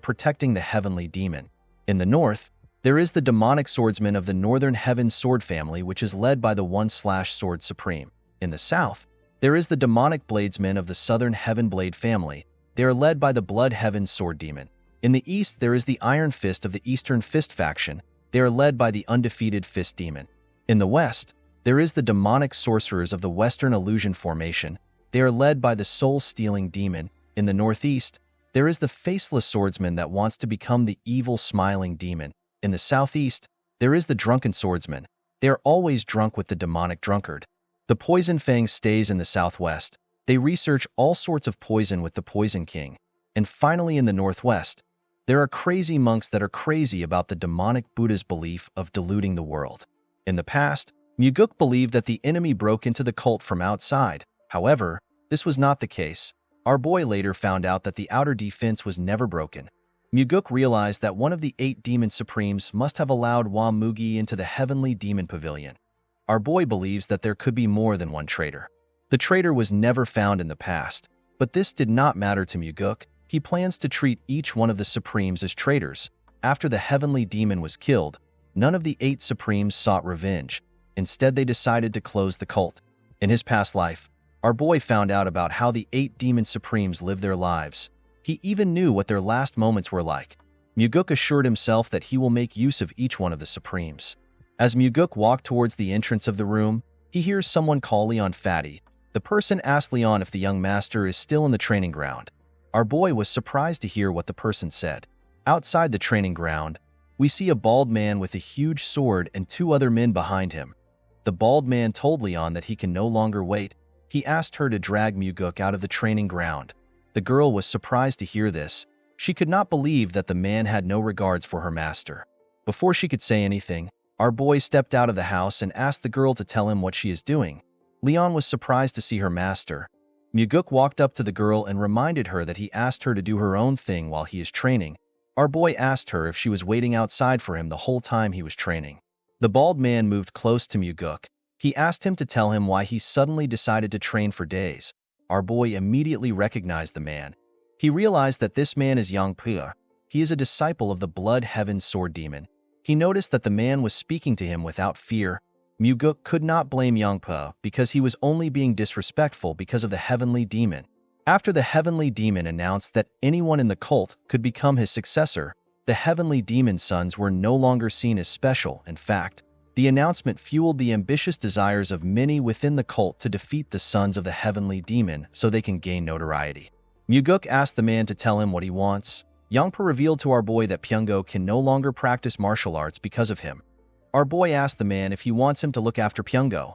[SPEAKER 1] protecting the Heavenly Demon. In the north, there is the Demonic Swordsman of the Northern Heaven Sword family, which is led by the 1/Sword Supreme. In the south, there is the Demonic Bladesmen of the Southern Heaven Blade family. They are led by the Blood Heaven Sword Demon. In the east, there is the Iron Fist of the Eastern Fist faction. They are led by the Undefeated Fist Demon. In the west, there is the Demonic Sorcerers of the Western Illusion formation. They are led by the Soul-Stealing Demon. In the northeast, there is the Faceless Swordsman that wants to become the Evil Smiling Demon. In the southeast, there is the Drunken Swordsman. They are always drunk with the Demonic Drunkard. The Poison Fang stays in the southwest. They research all sorts of poison with the Poison King. And finally, in the northwest, there are crazy monks that are crazy about the demonic Buddha's belief of deluding the world. In the past, Muguk believed that the enemy broke into the cult from outside. However, this was not the case. Our boy later found out that the outer defense was never broken. Muguk realized that one of the 8 Demon Supremes must have allowed Wamugi into the Heavenly Demon Pavilion. Our boy believes that there could be more than one traitor. The traitor was never found in the past, but this did not matter to Muguk. He plans to treat each one of the Supremes as traitors. After the Heavenly Demon was killed, none of the 8 Supremes sought revenge. Instead, they decided to close the cult. In his past life, our boy found out about how the 8 Demon Supremes lived their lives. He even knew what their last moments were like. Muguk assured himself that he will make use of each one of the Supremes. As Muguk walked towards the entrance of the room, he hears someone call Leon Fatty. The person asks Leon if the young master is still in the training ground. Our boy was surprised to hear what the person said. Outside the training ground, we see a bald man with a huge sword and 2 other men behind him. The bald man told Leon that he can no longer wait. He asked her to drag Muguk out of the training ground. The girl was surprised to hear this. She could not believe that the man had no regards for her master. Before she could say anything, our boy stepped out of the house and asked the girl to tell him what she is doing. Leon was surprised to see her master. Muguk walked up to the girl and reminded her that he asked her to do her own thing while he is training. Our boy asked her if she was waiting outside for him the whole time he was training. The bald man moved close to Muguk. He asked him to tell him why he suddenly decided to train for days. Our boy immediately recognized the man. He realized that this man is Yang Pua. He is a disciple of the Blood Heaven Sword Demon. He noticed that the man was speaking to him without fear. Muguk could not blame Yangpa because he was only being disrespectful because of the Heavenly Demon. After the Heavenly Demon announced that anyone in the cult could become his successor, the Heavenly Demon's sons were no longer seen as special. In fact, the announcement fueled the ambitious desires of many within the cult to defeat the sons of the Heavenly Demon so they can gain notoriety. Muguk asked the man to tell him what he wants. Yangpa revealed to our boy that Pyungo can no longer practice martial arts because of him. Our boy asked the man if he wants him to look after Pyungo.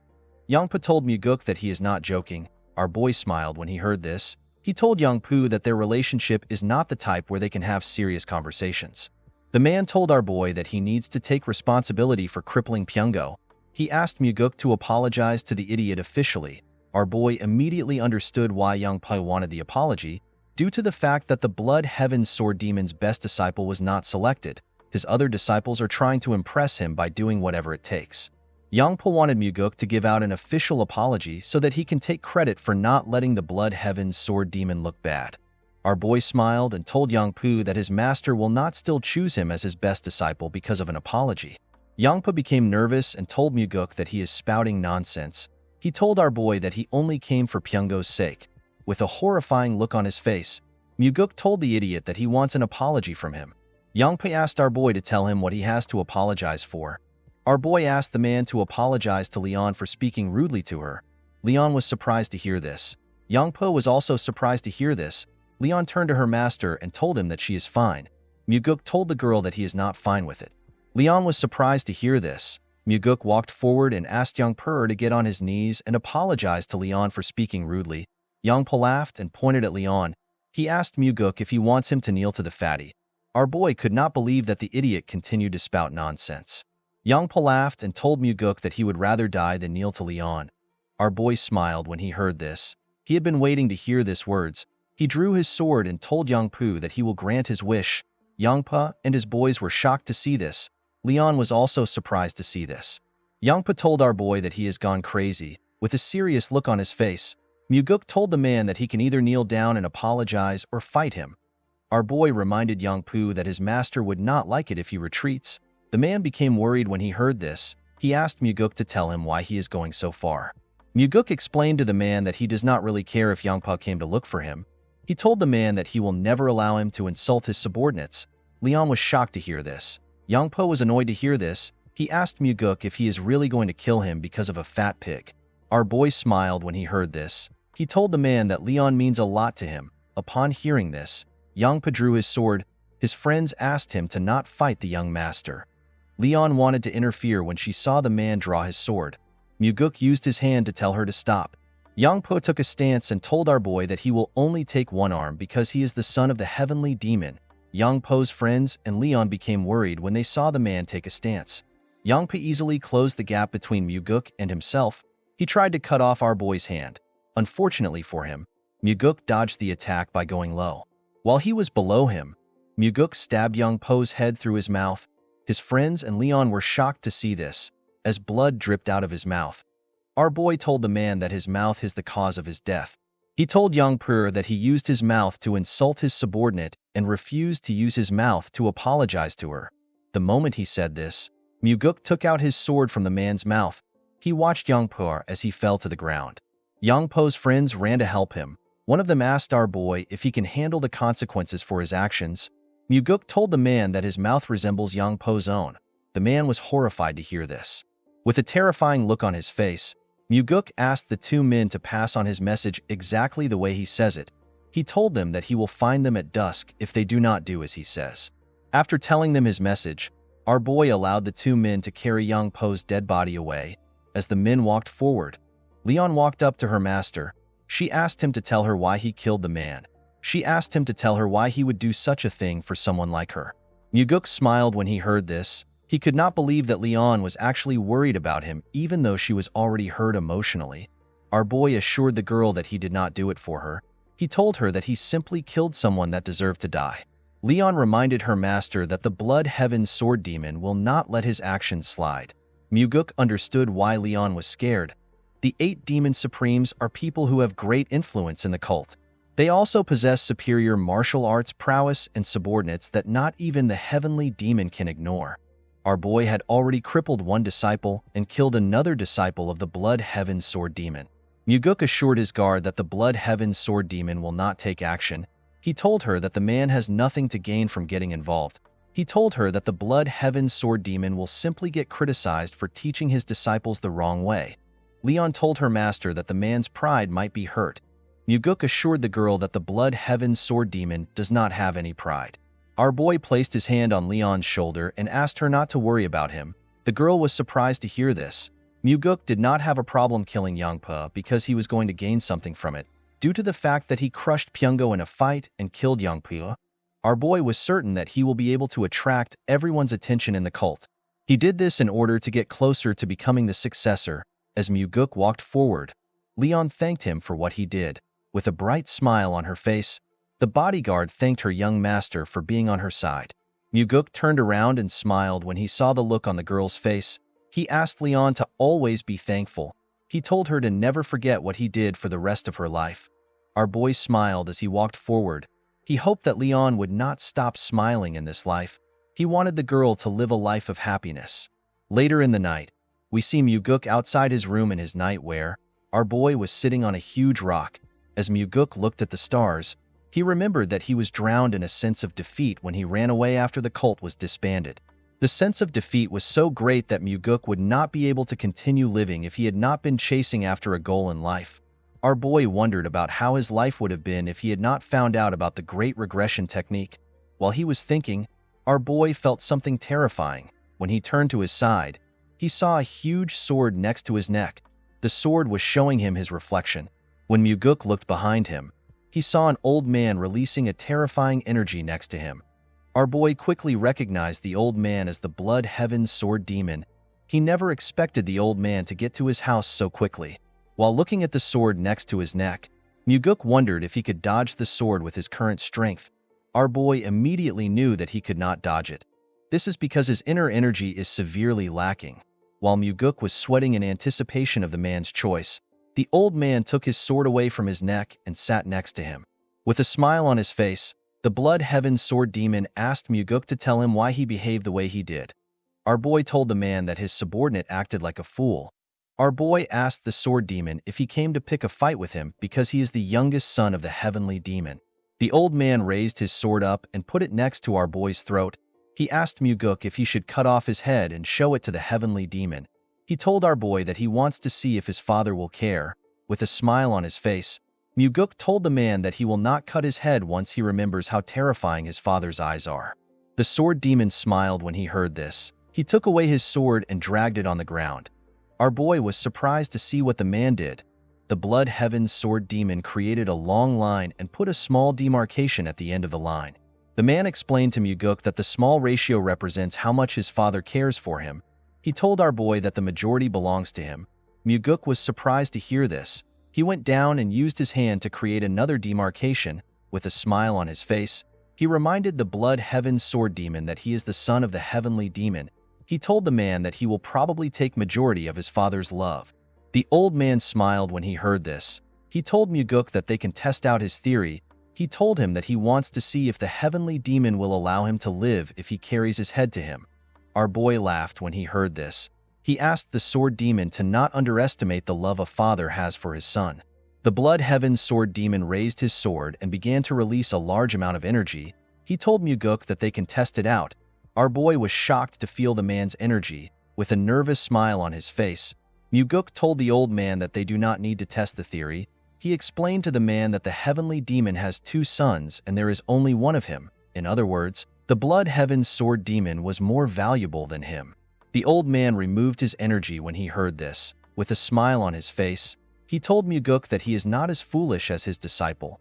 [SPEAKER 1] Yangpa told Muguk that he is not joking. Our boy smiled when he heard this. He told Yangpu that their relationship is not the type where they can have serious conversations. The man told our boy that he needs to take responsibility for crippling Pyungo. He asked Muguk to apologize to the idiot officially. Our boy immediately understood why Yangpu wanted the apology, due to the fact that the Blood Heaven Sword Demon's best disciple was not selected. His other disciples are trying to impress him by doing whatever it takes. Yangpa wanted Muguk to give out an official apology so that he can take credit for not letting the Blood Heaven Sword Demon look bad. Our boy smiled and told Yangpu that his master will not still choose him as his best disciple because of an apology. Yangpa became nervous and told Muguk that he is spouting nonsense. He told our boy that he only came for Pyungo's sake. With a horrifying look on his face, Muguk told the idiot that he wants an apology from him. Yangpa asked our boy to tell him what he has to apologize for. Our boy asked the man to apologize to Leon for speaking rudely to her. Leon was surprised to hear this. Yangpa was also surprised to hear this. Leon turned to her master and told him that she is fine. Muguk told the girl that he is not fine with it. Leon was surprised to hear this. Muguk walked forward and asked Yangpa to get on his knees and apologize to Leon for speaking rudely. Yangpa laughed and pointed at Leon. He asked Muguk if he wants him to kneel to the fatty. Our boy could not believe that the idiot continued to spout nonsense. Yangpa laughed and told Muguk that he would rather die than kneel to Leon. Our boy smiled when he heard this. He had been waiting to hear these words. He drew his sword and told Yangpu that he will grant his wish. Yangpa and his boys were shocked to see this. Leon was also surprised to see this. Yangpa told our boy that he has gone crazy. With a serious look on his face, Muguk told the man that he can either kneel down and apologize or fight him. Our boy reminded Yangpu that his master would not like it if he retreats. The man became worried when he heard this. He asked Muguk to tell him why he is going so far. Muguk explained to the man that he does not really care if Yangpa came to look for him. He told the man that he will never allow him to insult his subordinates. Leon was shocked to hear this. Yangpa was annoyed to hear this. He asked Muguk if he is really going to kill him because of a fat pig. Our boy smiled when he heard this. He told the man that Leon means a lot to him. Upon hearing this, Yangpa drew his sword. His friends asked him to not fight the young master. Leon wanted to interfere when she saw the man draw his sword. Muguk used his hand to tell her to stop. Yangpo took a stance and told our boy that he will only take one arm because he is the son of the Heavenly Demon. Yangpo's friends and Leon became worried when they saw the man take a stance. Yangpo easily closed the gap between Muguk and himself. He tried to cut off our boy's hand. Unfortunately for him, Muguk dodged the attack by going low. While he was below him, Muguk stabbed Yangpo's head through his mouth. His friends and Leon were shocked to see this, as blood dripped out of his mouth. Our boy told the man that his mouth is the cause of his death. He told Yangpu that he used his mouth to insult his subordinate and refused to use his mouth to apologize to her. The moment he said this, Muguk took out his sword from the man's mouth. He watched Yangpu as he fell to the ground. Yangpo's friends ran to help him. One of them asked our boy if he can handle the consequences for his actions. Muguk told the man that his mouth resembles Yangpo's own. The man was horrified to hear this. With a terrifying look on his face, Muguk asked the two men to pass on his message exactly the way he says it. He told them that he will find them at dusk if they do not do as he says. After telling them his message, our boy allowed the two men to carry Yangpo's dead body away. As the men walked forward, Leon walked up to her master. She asked him to tell her why he killed the man. She asked him to tell her why he would do such a thing for someone like her. Muguk smiled when he heard this. He could not believe that Leon was actually worried about him even though she was already hurt emotionally. Our boy assured the girl that he did not do it for her. He told her that he simply killed someone that deserved to die. Leon reminded her master that the Blood Heaven Sword Demon will not let his actions slide. Muguk understood why Leon was scared. The 8 Demon Supremes are people who have great influence in the cult. They also possess superior martial arts prowess and subordinates that not even the Heavenly Demon can ignore. Our boy had already crippled one disciple and killed another disciple of the Blood Heaven Sword Demon. Muguk assured his guard that the Blood Heaven Sword Demon will not take action. He told her that the man has nothing to gain from getting involved. He told her that the Blood Heaven Sword Demon will simply get criticized for teaching his disciples the wrong way. Leon told her master that the man's pride might be hurt. Muguk assured the girl that the Blood Heaven Sword Demon does not have any pride. Our boy placed his hand on Leon's shoulder and asked her not to worry about him. The girl was surprised to hear this. Muguk did not have a problem killing Yangpa because he was going to gain something from it. Due to the fact that he crushed Pyungo in a fight and killed Yangpa, our boy was certain that he will be able to attract everyone's attention in the cult. He did this in order to get closer to becoming the successor. As Muguk walked forward, Leon thanked him for what he did. With a bright smile on her face, the bodyguard thanked her young master for being on her side. Muguk turned around and smiled when he saw the look on the girl's face. He asked Leon to always be thankful. He told her to never forget what he did for the rest of her life. Our boy smiled as he walked forward. He hoped that Leon would not stop smiling in this life. He wanted the girl to live a life of happiness. Later in the night, we see Muguk outside his room in his nightwear. Our boy was sitting on a huge rock. As Muguk looked at the stars, he remembered that he was drowned in a sense of defeat when he ran away after the cult was disbanded. The sense of defeat was so great that Muguk would not be able to continue living if he had not been chasing after a goal in life. Our boy wondered about how his life would have been if he had not found out about the great regression technique. While he was thinking, our boy felt something terrifying. When he turned to his side, he saw a huge sword next to his neck. The sword was showing him his reflection. When Muguk looked behind him, he saw an old man releasing a terrifying energy next to him. Our boy quickly recognized the old man as the Blood Heaven Sword Demon. He never expected the old man to get to his house so quickly. While looking at the sword next to his neck, Muguk wondered if he could dodge the sword with his current strength. Our boy immediately knew that he could not dodge it. This is because his inner energy is severely lacking. While Muguk was sweating in anticipation of the man's choice, the old man took his sword away from his neck and sat next to him. With a smile on his face, the Blood Heaven Sword Demon asked Muguk to tell him why he behaved the way he did. Our boy told the man that his subordinate acted like a fool. Our boy asked the Sword Demon if he came to pick a fight with him because he is the youngest son of the Heavenly Demon. The old man raised his sword up and put it next to our boy's throat. He asked Muguk if he should cut off his head and show it to the Heavenly Demon. He told our boy that he wants to see if his father will care. With a smile on his face, Muguk told the man that he will not cut his head once he remembers how terrifying his father's eyes are. The Sword Demon smiled when he heard this. He took away his sword and dragged it on the ground. Our boy was surprised to see what the man did. The Blood Heaven Sword Demon created a long line and put a small demarcation at the end of the line. The man explained to Muguk that the small ratio represents how much his father cares for him. He told our boy that the majority belongs to him. Muguk was surprised to hear this. He went down and used his hand to create another demarcation. With a smile on his face, he reminded the Blood Heaven Sword Demon that he is the son of the Heavenly Demon. He told the man that he will probably take majority of his father's love. The old man smiled when he heard this. He told Muguk that they can test out his theory. He told him that he wants to see if the Heavenly Demon will allow him to live if he carries his head to him. Our boy laughed when he heard this. He asked the Sword Demon to not underestimate the love a father has for his son. The Blood Heaven Sword Demon raised his sword and began to release a large amount of energy. He told Muguk that they can test it out. Our boy was shocked to feel the man's energy. With a nervous smile on his face, Muguk told the old man that they do not need to test the theory. He explained to the man that the Heavenly Demon has 2 sons and there is only one of him. In other words, the Blood Heaven Sword Demon was more valuable than him. The old man removed his energy when he heard this. With a smile on his face, he told Muguk that he is not as foolish as his disciple.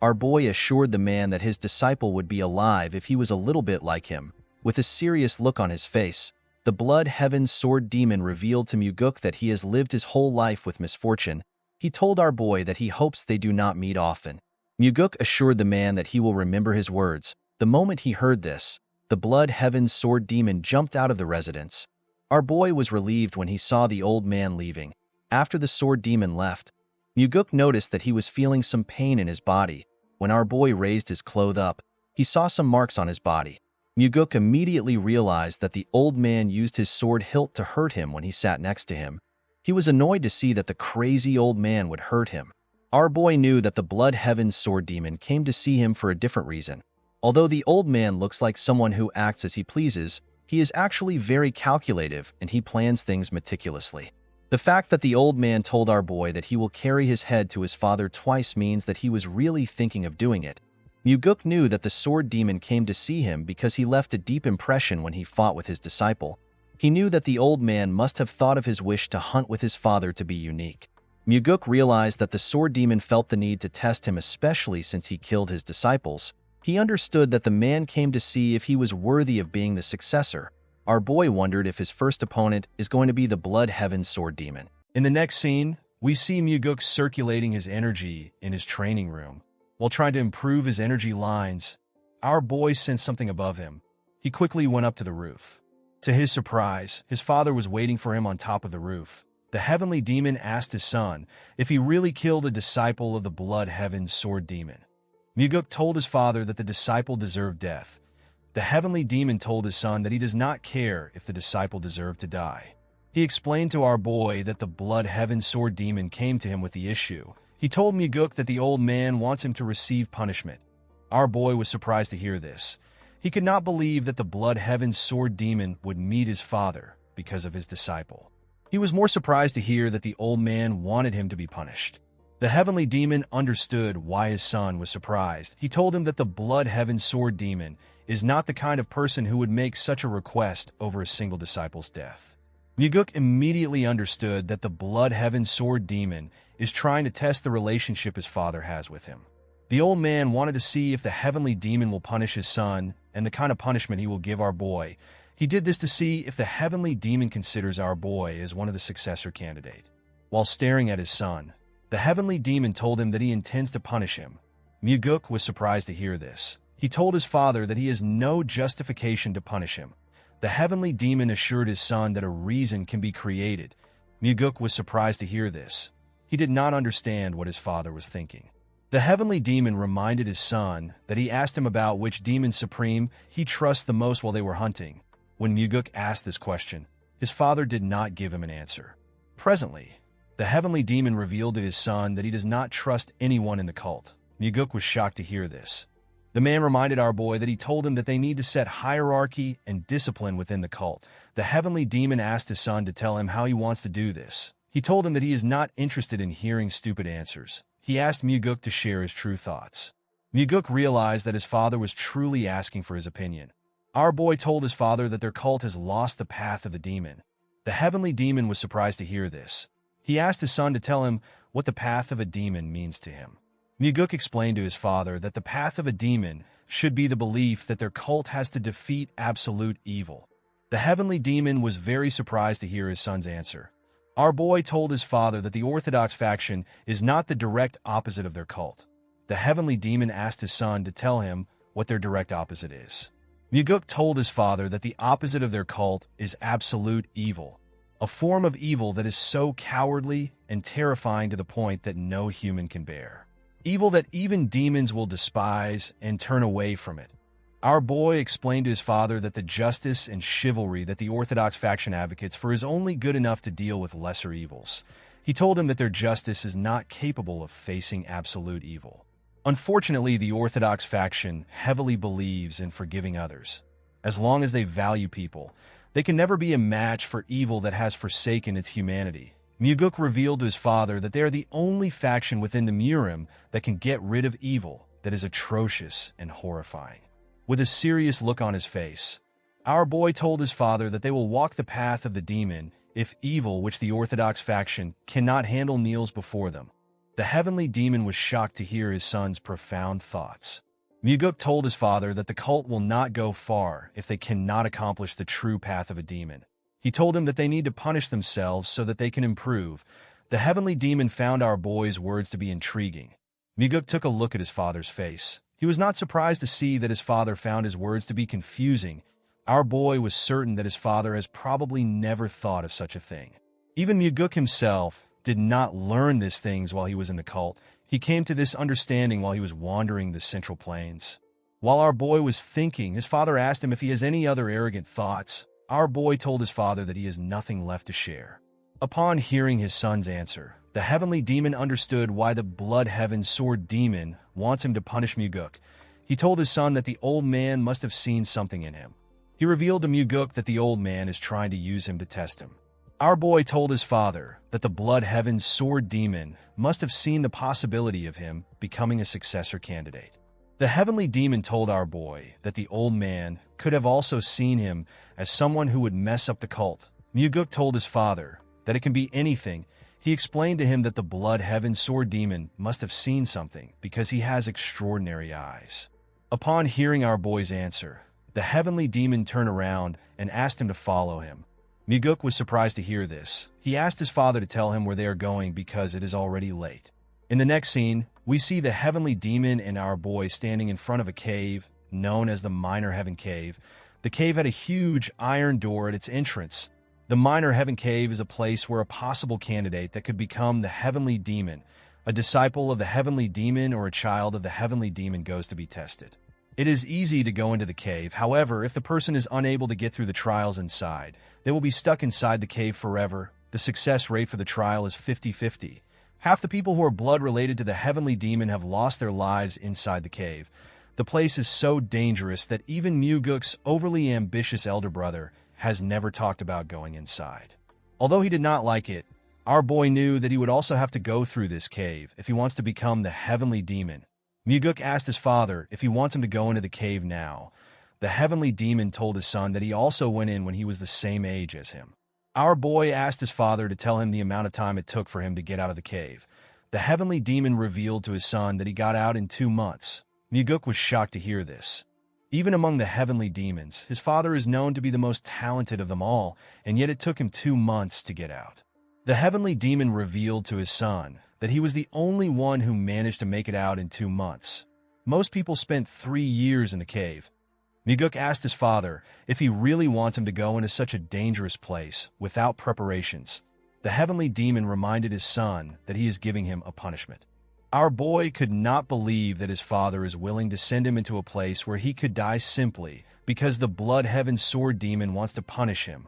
[SPEAKER 1] Our boy assured the man that his disciple would be alive if he was a little bit like him. With a serious look on his face, the Blood Heaven Sword Demon revealed to Muguk that he has lived his whole life with misfortune. He told our boy that he hopes they do not meet often. Muguk assured the man that he will remember his words. The moment he heard this, the Blood Heaven Sword Demon jumped out of the residence. Our boy was relieved when he saw the old man leaving. After the Sword Demon left, Muguk noticed that he was feeling some pain in his body. When our boy raised his clothes up, he saw some marks on his body. Muguk immediately realized that the old man used his sword hilt to hurt him when he sat next to him. He was annoyed to see that the crazy old man would hurt him. Our boy knew that the Blood Heaven Sword Demon came to see him for a different reason. Although the old man looks like someone who acts as he pleases, he is actually very calculative and he plans things meticulously. The fact that the old man told our boy that he will carry his head to his father twice means that he was really thinking of doing it. Muguk knew that the sword demon came to see him because he left a deep impression when he fought with his disciple. He knew that the old man must have thought of his wish to hunt with his father to be unique. Muguk realized that the sword demon felt the need to test him, especially since he killed his disciples. He understood that the man came to see if he was worthy of being the successor. Our boy wondered if his first opponent is going to be the Blood Heaven Sword Demon. In the next scene, we see Muguk circulating his energy in his training room. While trying to improve his energy lines, our boy sensed something above him. He quickly went up to the roof. To his surprise, his father was waiting for him on top of the roof. The heavenly demon asked his son if he really killed a disciple of the Blood Heaven Sword Demon. Muguk told his father that the disciple deserved death. The heavenly demon told his son that he does not care if the disciple deserved to die. He explained to our boy that the Blood Heaven Sword Demon came to him with the issue. He told Muguk that the old man wants him to receive punishment. Our boy was surprised to hear this. He could not believe that the Blood Heaven Sword Demon would meet his father because of his disciple. He was more surprised to hear that the old man wanted him to be punished. The heavenly demon understood why his son was surprised. He told him that the Blood Heaven Sword Demon is not the kind of person who would make such a request over a single disciple's death. Muguk immediately understood that the Blood Heaven Sword Demon is trying to test the relationship his father has with him. The old man wanted to see if the heavenly demon will punish his son and the kind of punishment he will give our boy. He did this to see if the heavenly demon considers our boy as one of the successor candidate. While staring at his son, the heavenly demon told him that he intends to punish him. Muguk was surprised to hear this. He told his father that he has no justification to punish him. The heavenly demon assured his son that a reason can be created. Muguk was surprised to hear this. He did not understand what his father was thinking. The heavenly demon reminded his son that he asked him about which demon supreme he trusts the most while they were hunting. When Muguk asked this question, his father did not give him an answer. Presently, the heavenly demon revealed to his son that he does not trust anyone in the cult. Muguk was shocked to hear this. The man reminded our boy that he told him that they need to set hierarchy and discipline within the cult. The heavenly demon asked his son to tell him how he wants to do this. He told him that he is not interested in hearing stupid answers. He asked Muguk to share his true thoughts. Muguk realized that his father was truly asking for his opinion. Our boy told his father that their cult has lost the path of the demon. The heavenly demon was surprised to hear this. He asked his son to tell him what the path of a demon means to him. Muguk explained to his father that the path of a demon should be the belief that their cult has to defeat absolute evil. The heavenly demon was very surprised to hear his son's answer. Our boy told his father that the Orthodox faction is not the direct opposite of their cult. The heavenly demon asked his son to tell him what their direct opposite is. Muguk told his father that the opposite of their cult is absolute evil, a form of evil that is so cowardly and terrifying to the point that no human can bear. Evil that even demons will despise and turn away from it. Our boy explained to his father that the justice and chivalry that the Orthodox faction advocates for is only good enough to deal with lesser evils. He told him that their justice is not capable of facing absolute evil. Unfortunately, the Orthodox faction heavily believes in forgiving others. As long as they value people, they can never be a match for evil that has forsaken its humanity. Muguk revealed to his father that they are the only faction within the Murim that can get rid of evil that is atrocious and horrifying. With a serious look on his face, our boy told his father that they will walk the path of the demon if evil, which the Orthodox faction cannot handle, kneels before them. The heavenly demon was shocked to hear his son's profound thoughts. Muguk told his father that the cult will not go far if they cannot accomplish the true path of a demon. He told him that they need to punish themselves so that they can improve. The heavenly demon found our boy's words to be intriguing. Miguk took a look at his father's face. He was not surprised to see that his father found his words to be confusing. Our boy was certain that his father has probably never thought of such a thing. Even Miguk himself did not learn these things while he was in the cult. He came to this understanding while he was wandering the Central Plains. While our boy was thinking, his father asked him if he has any other arrogant thoughts. Our boy told his father that he has nothing left to share. Upon hearing his son's answer, the heavenly demon understood why the Blood Heaven Sword Demon wants him to punish Miguk. He told his son that the old man must have seen something in him. He revealed to Miguk that the old man is trying to use him to test him. Our boy told his father that the Blood Heaven Sword Demon must have seen the possibility of him becoming a successor candidate. The heavenly demon told our boy that the old man could have also seen him as someone who would mess up the cult. Miguk told his father that it can be anything. He explained to him that the Blood Heaven Sword Demon must have seen something because he has extraordinary eyes. Upon hearing our boy's answer, the heavenly demon turned around and asked him to follow him. Miguk was surprised to hear this. He asked his father to tell him where they are going because it is already late. In the next scene, we see the heavenly demon and our boy standing in front of a cave known as the Minor Heaven Cave. The cave had a huge iron door at its entrance. The Minor Heaven Cave is a place where a possible candidate that could become the heavenly demon, a disciple of the heavenly demon or a child of the heavenly demon, goes to be tested. It is easy to go into the cave. However, if the person is unable to get through the trials inside, they will be stuck inside the cave forever. The success rate for the trial is 50-50. Half the people who are blood related to the heavenly demon have lost their lives inside the cave. The place is so dangerous that even Miguk's overly ambitious elder brother has never talked about going inside. Although he did not like it, our boy knew that he would also have to go through this cave if he wants to become the heavenly demon. Miguk asked his father if he wants him to go into the cave now. The heavenly demon told his son that he also went in when he was the same age as him. Our boy asked his father to tell him the amount of time it took for him to get out of the cave. The heavenly demon revealed to his son that he got out in 2 months. Miguk was shocked to hear this. Even among the heavenly demons, his father is known to be the most talented of them all, and yet it took him 2 months to get out. The heavenly demon revealed to his son that he was the only one who managed to make it out in 2 months. Most people spent 3 years in the cave. Miguk asked his father if he really wants him to go into such a dangerous place without preparations. The heavenly demon reminded his son that he is giving him a punishment. Our boy could not believe that his father is willing to send him into a place where he could die simply because the Blood Heaven Sword Demon wants to punish him.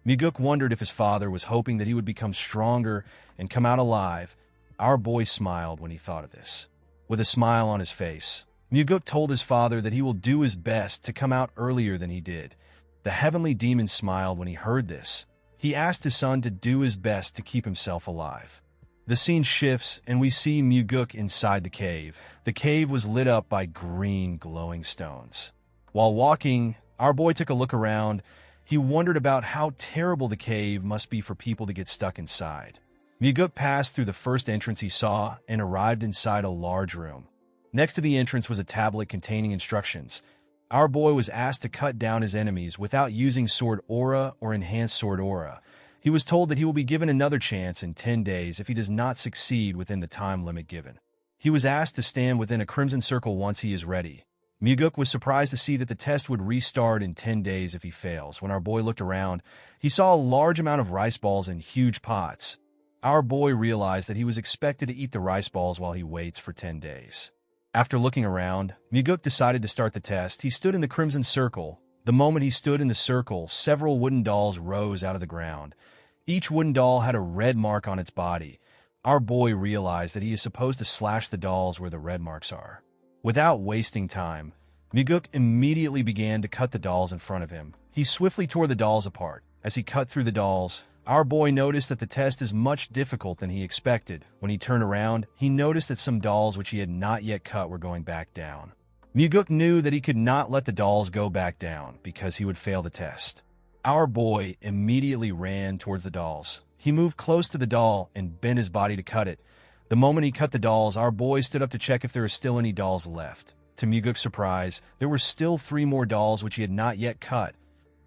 [SPEAKER 1] Miguk wondered if his father was hoping that he would become stronger and come out alive. Our boy smiled when he thought of this. With a smile on his face, Miguk told his father that he will do his best to come out earlier than he did. The heavenly demon smiled when he heard this. He asked his son to do his best to keep himself alive. The scene shifts and we see Miguk inside the cave. The cave was lit up by green glowing stones. While walking, our boy took a look around. He wondered about how terrible the cave must be for people to get stuck inside. Miguk passed through the first entrance he saw and arrived inside a large room. Next to the entrance was a tablet containing instructions. Our boy was asked to cut down his enemies without using sword aura or enhanced sword aura. He was told that he will be given another chance in 10 days if he does not succeed within the time limit given. He was asked to stand within a crimson circle once he is ready. Miguk was surprised to see that the test would restart in 10 days if he fails. When our boy looked around, he saw a large amount of rice balls in huge pots. Our boy realized that he was expected to eat the rice balls while he waits for 10 days. After looking around, Miguk decided to start the test. He stood in the crimson circle. The moment he stood in the circle, several wooden dolls rose out of the ground. Each wooden doll had a red mark on its body. Our boy realized that he is supposed to slash the dolls where the red marks are. Without wasting time, Miguk immediately began to cut the dolls in front of him. He swiftly tore the dolls apart. As he cut through the dolls, our boy noticed that the test is much difficult than he expected. When he turned around, he noticed that some dolls which he had not yet cut were going back down. Miguk knew that he could not let the dolls go back down because he would fail the test. Our boy immediately ran towards the dolls. He moved close to the doll and bent his body to cut it. The moment he cut the dolls, our boy stood up to check if there are still any dolls left. To Miguk's surprise, there were still 3 more dolls which he had not yet cut.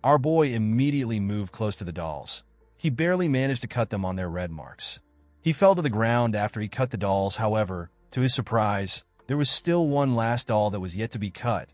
[SPEAKER 1] Our boy immediately moved close to the dolls. He barely managed to cut them on their red marks. He fell to the ground after he cut the dolls. However, to his surprise, there was still one last doll that was yet to be cut.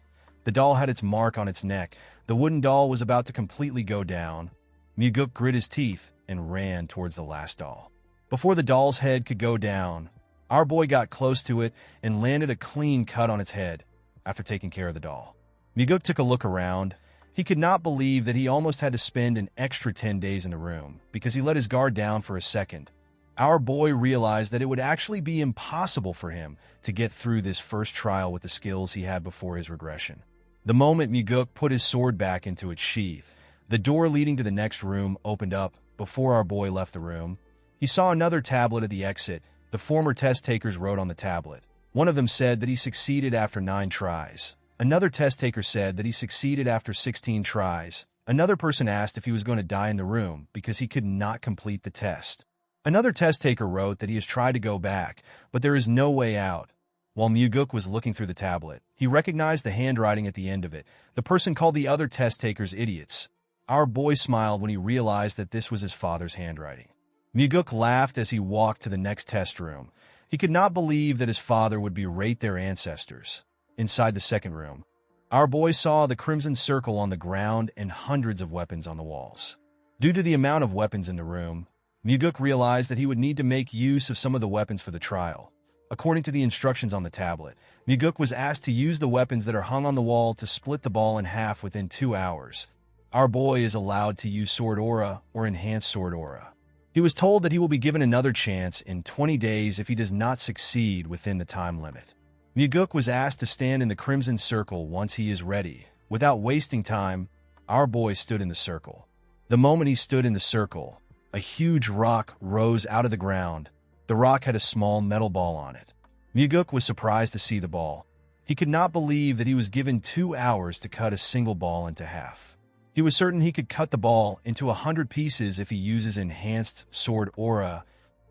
[SPEAKER 1] The doll had its mark on its neck. The wooden doll was about to completely go down. Myuguk grit his teeth and ran towards the last doll. Before the doll's head could go down, our boy got close to it and landed a clean cut on its head after taking care of the doll. Myuguk took a look around. He could not believe that he almost had to spend an extra 10 days in the room because he let his guard down for a second. Our boy realized that it would actually be impossible for him to get through this first trial with the skills he had before his regression. The moment Myuguk put his sword back into its sheath, the door leading to the next room opened up. Before our boy left the room, he saw another tablet at the exit. The former test takers wrote on the tablet. One of them said that he succeeded after 9 tries. Another test taker said that he succeeded after 16 tries. Another person asked if he was going to die in the room because he could not complete the test. Another test taker wrote that he has tried to go back, but there is no way out. While Myuguk was looking through the tablet, he recognized the handwriting at the end of it. The person called the other test takers idiots. Our boy smiled when he realized that this was his father's handwriting. Myuguk laughed as he walked to the next test room. He could not believe that his father would berate their ancestors. Inside the second room, our boy saw the crimson circle on the ground and hundreds of weapons on the walls. Due to the amount of weapons in the room, Myuguk realized that he would need to make use of some of the weapons for the trial. According to the instructions on the tablet, Myuguk was asked to use the weapons that are hung on the wall to split the ball in half within 2 hours. Our boy is allowed to use sword aura or enhanced sword aura. He was told that he will be given another chance in 20 days if he does not succeed within the time limit. Myuguk was asked to stand in the crimson circle once he is ready. Without wasting time, our boy stood in the circle. The moment he stood in the circle, a huge rock rose out of the ground. The rock had a small metal ball on it. Myuguk was surprised to see the ball. He could not believe that he was given 2 hours to cut a single ball into half. He was certain he could cut the ball into 100 pieces if he uses enhanced sword aura.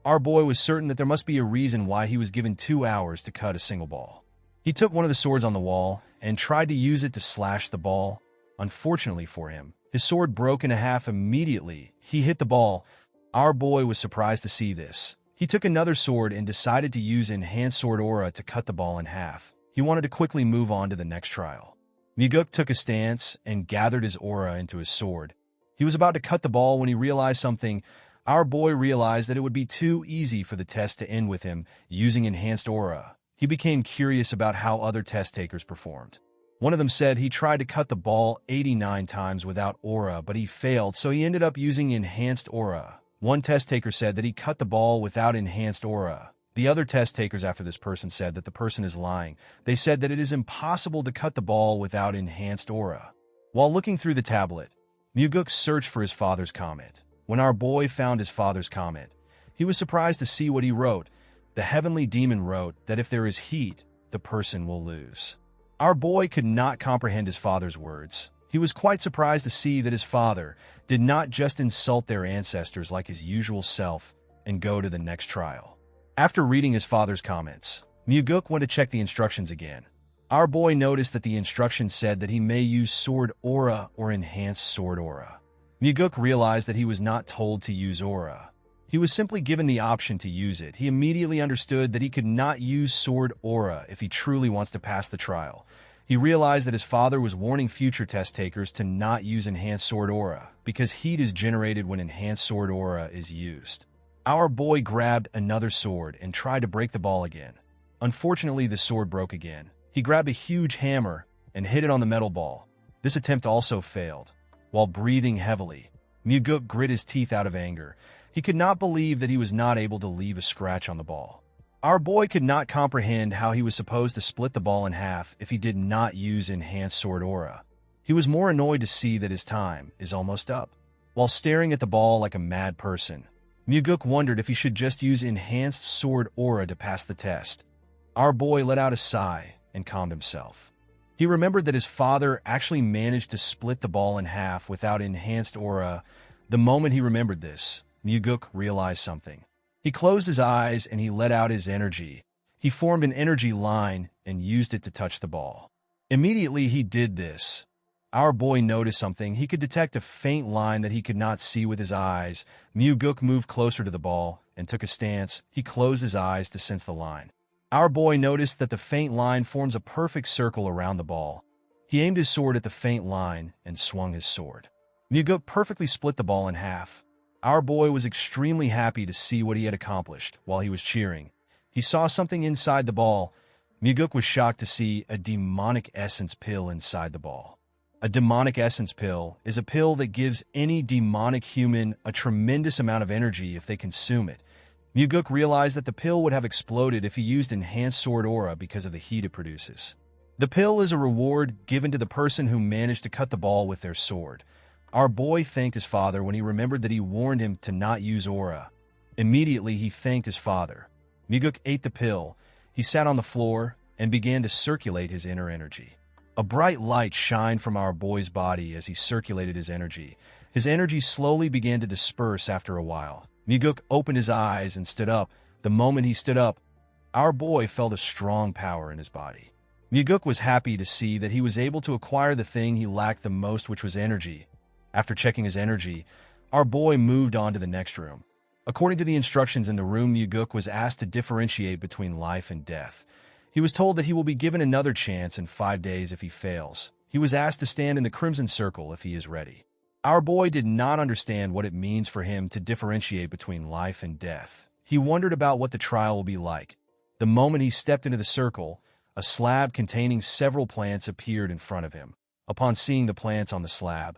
[SPEAKER 1] Our boy was certain that there must be a reason why he was given 2 hours to cut a single ball. He took one of the swords on the wall and tried to use it to slash the ball. Unfortunately for him, his sword broke in half immediately. He hit the ball. Our boy was surprised to see this. He took another sword and decided to use enhanced sword aura to cut the ball in half. He wanted to quickly move on to the next trial. Myuguk took a stance and gathered his aura into his sword. He was about to cut the ball when he realized something. Our boy realized that it would be too easy for the test to end with him using enhanced aura. He became curious about how other test takers performed. One of them said he tried to cut the ball 89 times without aura, but he failed, so he ended up using enhanced aura. One test taker said that he cut the ball without enhanced aura. The other test takers after this person said that the person is lying. They said that it is impossible to cut the ball without enhanced aura. While looking through the tablet, Myuguk searched for his father's comment. When our boy found his father's comment, he was surprised to see what he wrote. The heavenly demon wrote that if there is heat, the person will lose. Our boy could not comprehend his father's words. He was quite surprised to see that his father did not just insult their ancestors like his usual self and go to the next trial. After reading his father's comments, Myuguk went to check the instructions again. Our boy noticed that the instructions said that he may use sword aura or enhanced sword aura. Myuguk realized that he was not told to use aura. He was simply given the option to use it. He immediately understood that he could not use sword aura if he truly wants to pass the trial. He realized that his father was warning future test takers to not use enhanced sword aura because heat is generated when enhanced sword aura is used. Our boy grabbed another sword and tried to break the ball again. Unfortunately, the sword broke again. He grabbed a huge hammer and hit it on the metal ball. This attempt also failed. While breathing heavily, Myuguk grit his teeth out of anger. He could not believe that he was not able to leave a scratch on the ball. Our boy could not comprehend how he was supposed to split the ball in half if he did not use enhanced sword aura. He was more annoyed to see that his time is almost up. While staring at the ball like a mad person, Myuguk wondered if he should just use enhanced sword aura to pass the test. Our boy let out a sigh and calmed himself. He remembered that his father actually managed to split the ball in half without enhanced aura. The moment he remembered this, Myuguk realized something. He closed his eyes and he let out his energy. He formed an energy line and used it to touch the ball. Immediately he did this. Our boy noticed something. He could detect a faint line that he could not see with his eyes. Myuguk moved closer to the ball and took a stance. He closed his eyes to sense the line. Our boy noticed that the faint line forms a perfect circle around the ball. He aimed his sword at the faint line and swung his sword. Myuguk perfectly split the ball in half. Our boy was extremely happy to see what he had accomplished. While he was cheering, he saw something inside the ball. Myuguk was shocked to see a demonic essence pill inside the ball. A demonic essence pill is a pill that gives any demonic human a tremendous amount of energy if they consume it. Myuguk realized that the pill would have exploded if he used enhanced sword aura because of the heat it produces. The pill is a reward given to the person who managed to cut the ball with their sword. Our boy thanked his father when he remembered that he warned him to not use aura. Immediately, he thanked his father. Myuguk ate the pill. He sat on the floor and began to circulate his inner energy. A bright light shined from our boy's body as he circulated his energy. His energy slowly began to disperse after a while. Myuguk opened his eyes and stood up. The moment he stood up, our boy felt a strong power in his body. Myuguk was happy to see that he was able to acquire the thing he lacked the most, which was energy. After checking his energy, our boy moved on to the next room. According to the instructions in the room, Myuguk was asked to differentiate between life and death. He was told that he will be given another chance in 5 days if he fails. He was asked to stand in the Crimson Circle if he is ready. Our boy did not understand what it means for him to differentiate between life and death. He wondered about what the trial will be like. The moment he stepped into the circle, a slab containing several plants appeared in front of him. Upon seeing the plants on the slab,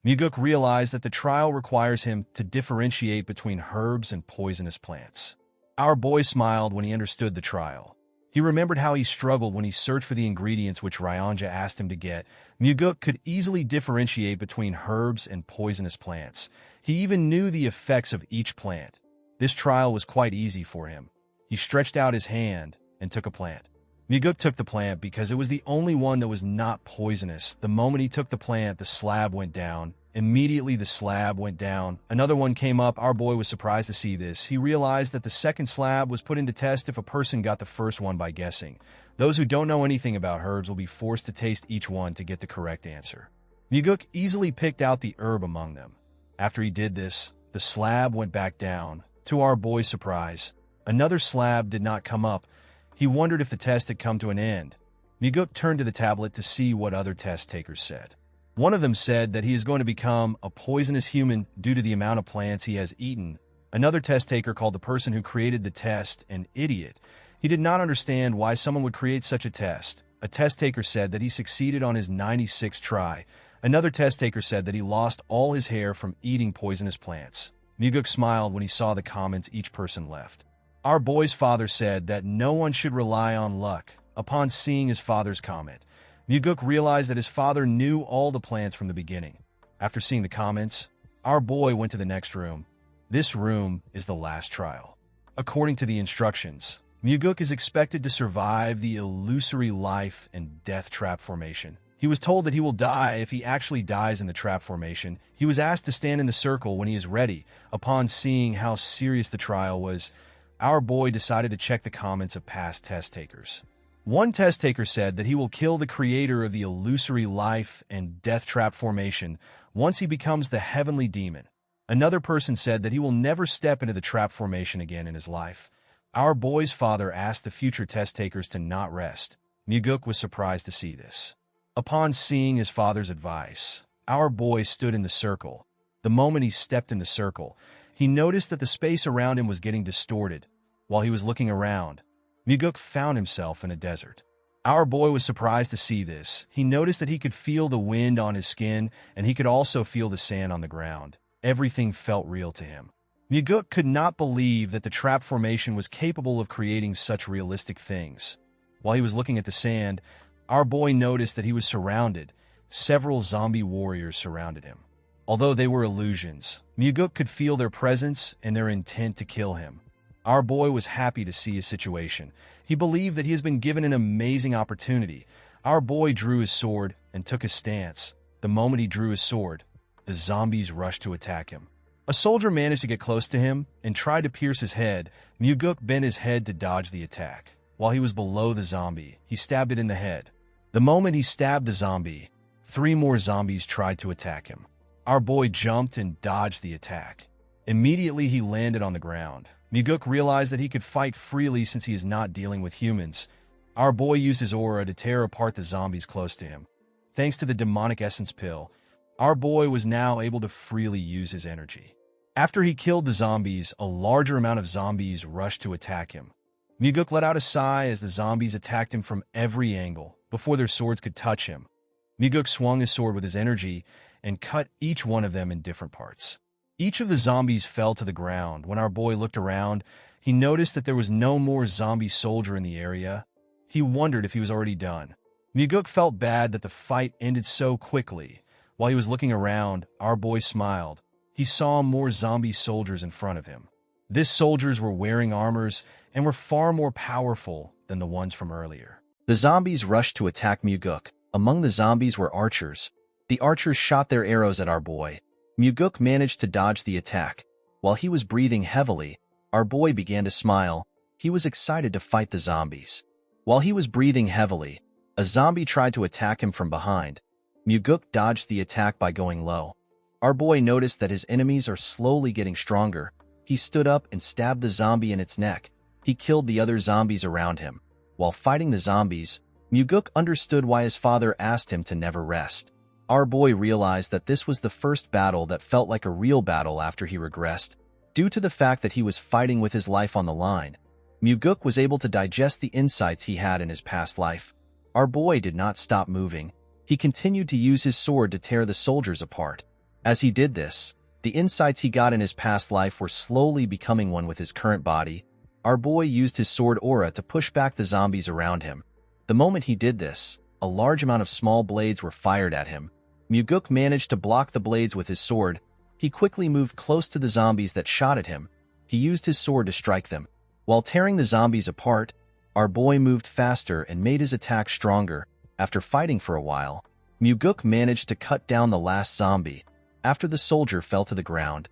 [SPEAKER 1] Myuguk realized that the trial requires him to differentiate between herbs and poisonous plants. Our boy smiled when he understood the trial. He remembered how he struggled when he searched for the ingredients which Ryanja asked him to get. Myuguk could easily differentiate between herbs and poisonous plants. He even knew the effects of each plant. This trial was quite easy for him. He stretched out his hand and took a plant. Myuguk took the plant because it was the only one that was not poisonous. The moment he took the plant, the slab went down. Immediately, the slab went down. Another one came up. Our boy was surprised to see this. He realized that the second slab was put into test if a person got the first one by guessing. Those who don't know anything about herbs will be forced to taste each one to get the correct answer. Myuguk easily picked out the herb among them. After he did this, the slab went back down. To our boy's surprise, another slab did not come up. He wondered if the test had come to an end. Myuguk turned to the tablet to see what other test takers said. One of them said that he is going to become a poisonous human due to the amount of plants he has eaten. Another test taker called the person who created the test an idiot. He did not understand why someone would create such a test. A test taker said that he succeeded on his 96th try. Another test taker said that he lost all his hair from eating poisonous plants. Myuguk smiled when he saw the comments each person left. Our boy's father said that no one should rely on luck. Upon seeing his father's comment, Myuguk realized that his father knew all the plants from the beginning. After seeing the comments, our boy went to the next room. This room is the last trial. According to the instructions, Myuguk is expected to survive the illusory life and death trap formation. He was told that he will die if he actually dies in the trap formation. He was asked to stand in the circle when he is ready. Upon seeing how serious the trial was, our boy decided to check the comments of past test takers. One test taker said that he will kill the creator of the illusory life and death trap formation once he becomes the heavenly demon. Another person said that he will never step into the trap formation again in his life. Our boy's father asked the future test takers to not rest. Myuguk was surprised to see this. Upon seeing his father's advice, our boy stood in the circle. The moment he stepped in the circle, he noticed that the space around him was getting distorted. While he was looking around, Myuguk found himself in a desert. Our boy was surprised to see this. He noticed that he could feel the wind on his skin, and he could also feel the sand on the ground. Everything felt real to him. Myuguk could not believe that the trap formation was capable of creating such realistic things. While he was looking at the sand, our boy noticed that he was surrounded. Several zombie warriors surrounded him. Although they were illusions, Myuguk could feel their presence and their intent to kill him. Our boy was happy to see his situation. He believed that he has been given an amazing opportunity. Our boy drew his sword and took a stance. The moment he drew his sword, the zombies rushed to attack him. A soldier managed to get close to him and tried to pierce his head. Myuguk bent his head to dodge the attack. While he was below the zombie, he stabbed it in the head. The moment he stabbed the zombie, 3 more zombies tried to attack him. Our boy jumped and dodged the attack. Immediately, he landed on the ground. Muguk realized that he could fight freely since he is not dealing with humans. Our boy used his aura to tear apart the zombies close to him. Thanks to the demonic essence pill, our boy was now able to freely use his energy. After he killed the zombies, a larger amount of zombies rushed to attack him. Muguk let out a sigh as the zombies attacked him from every angle before their swords could touch him. Muguk swung his sword with his energy and cut each one of them in different parts. Each of the zombies fell to the ground. When our boy looked around, he noticed that there was no more zombie soldier in the area. He wondered if he was already done. Muguk felt bad that the fight ended so quickly. While he was looking around, our boy smiled. He saw more zombie soldiers in front of him. These soldiers were wearing armors and were far more powerful than the ones from earlier. The zombies rushed to attack Muguk. Among the zombies were archers. The archers shot their arrows at our boy. Muguk managed to dodge the attack. While he was breathing heavily, our boy began to smile. He was excited to fight the zombies. While he was breathing heavily, a zombie tried to attack him from behind. Muguk dodged the attack by going low. Our boy noticed that his enemies are slowly getting stronger. He stood up and stabbed the zombie in its neck. He killed the other zombies around him. While fighting the zombies, Muguk understood why his father asked him to never rest. Our boy realized that this was the first battle that felt like a real battle after he regressed. Due to the fact that he was fighting with his life on the line, Muguk was able to digest the insights he had in his past life. Our boy did not stop moving. He continued to use his sword to tear the soldiers apart. As he did this, the insights he got in his past life were slowly becoming one with his current body. Our boy used his sword aura to push back the zombies around him. The moment he did this, a large amount of small blades were fired at him. Muguk managed to block the blades with his sword. He quickly moved close to the zombies that shot at him. He used his sword to strike them. While tearing the zombies apart, our boy moved faster and made his attack stronger. After fighting for a while, Muguk managed to cut down the last zombie. After the soldier fell to the ground,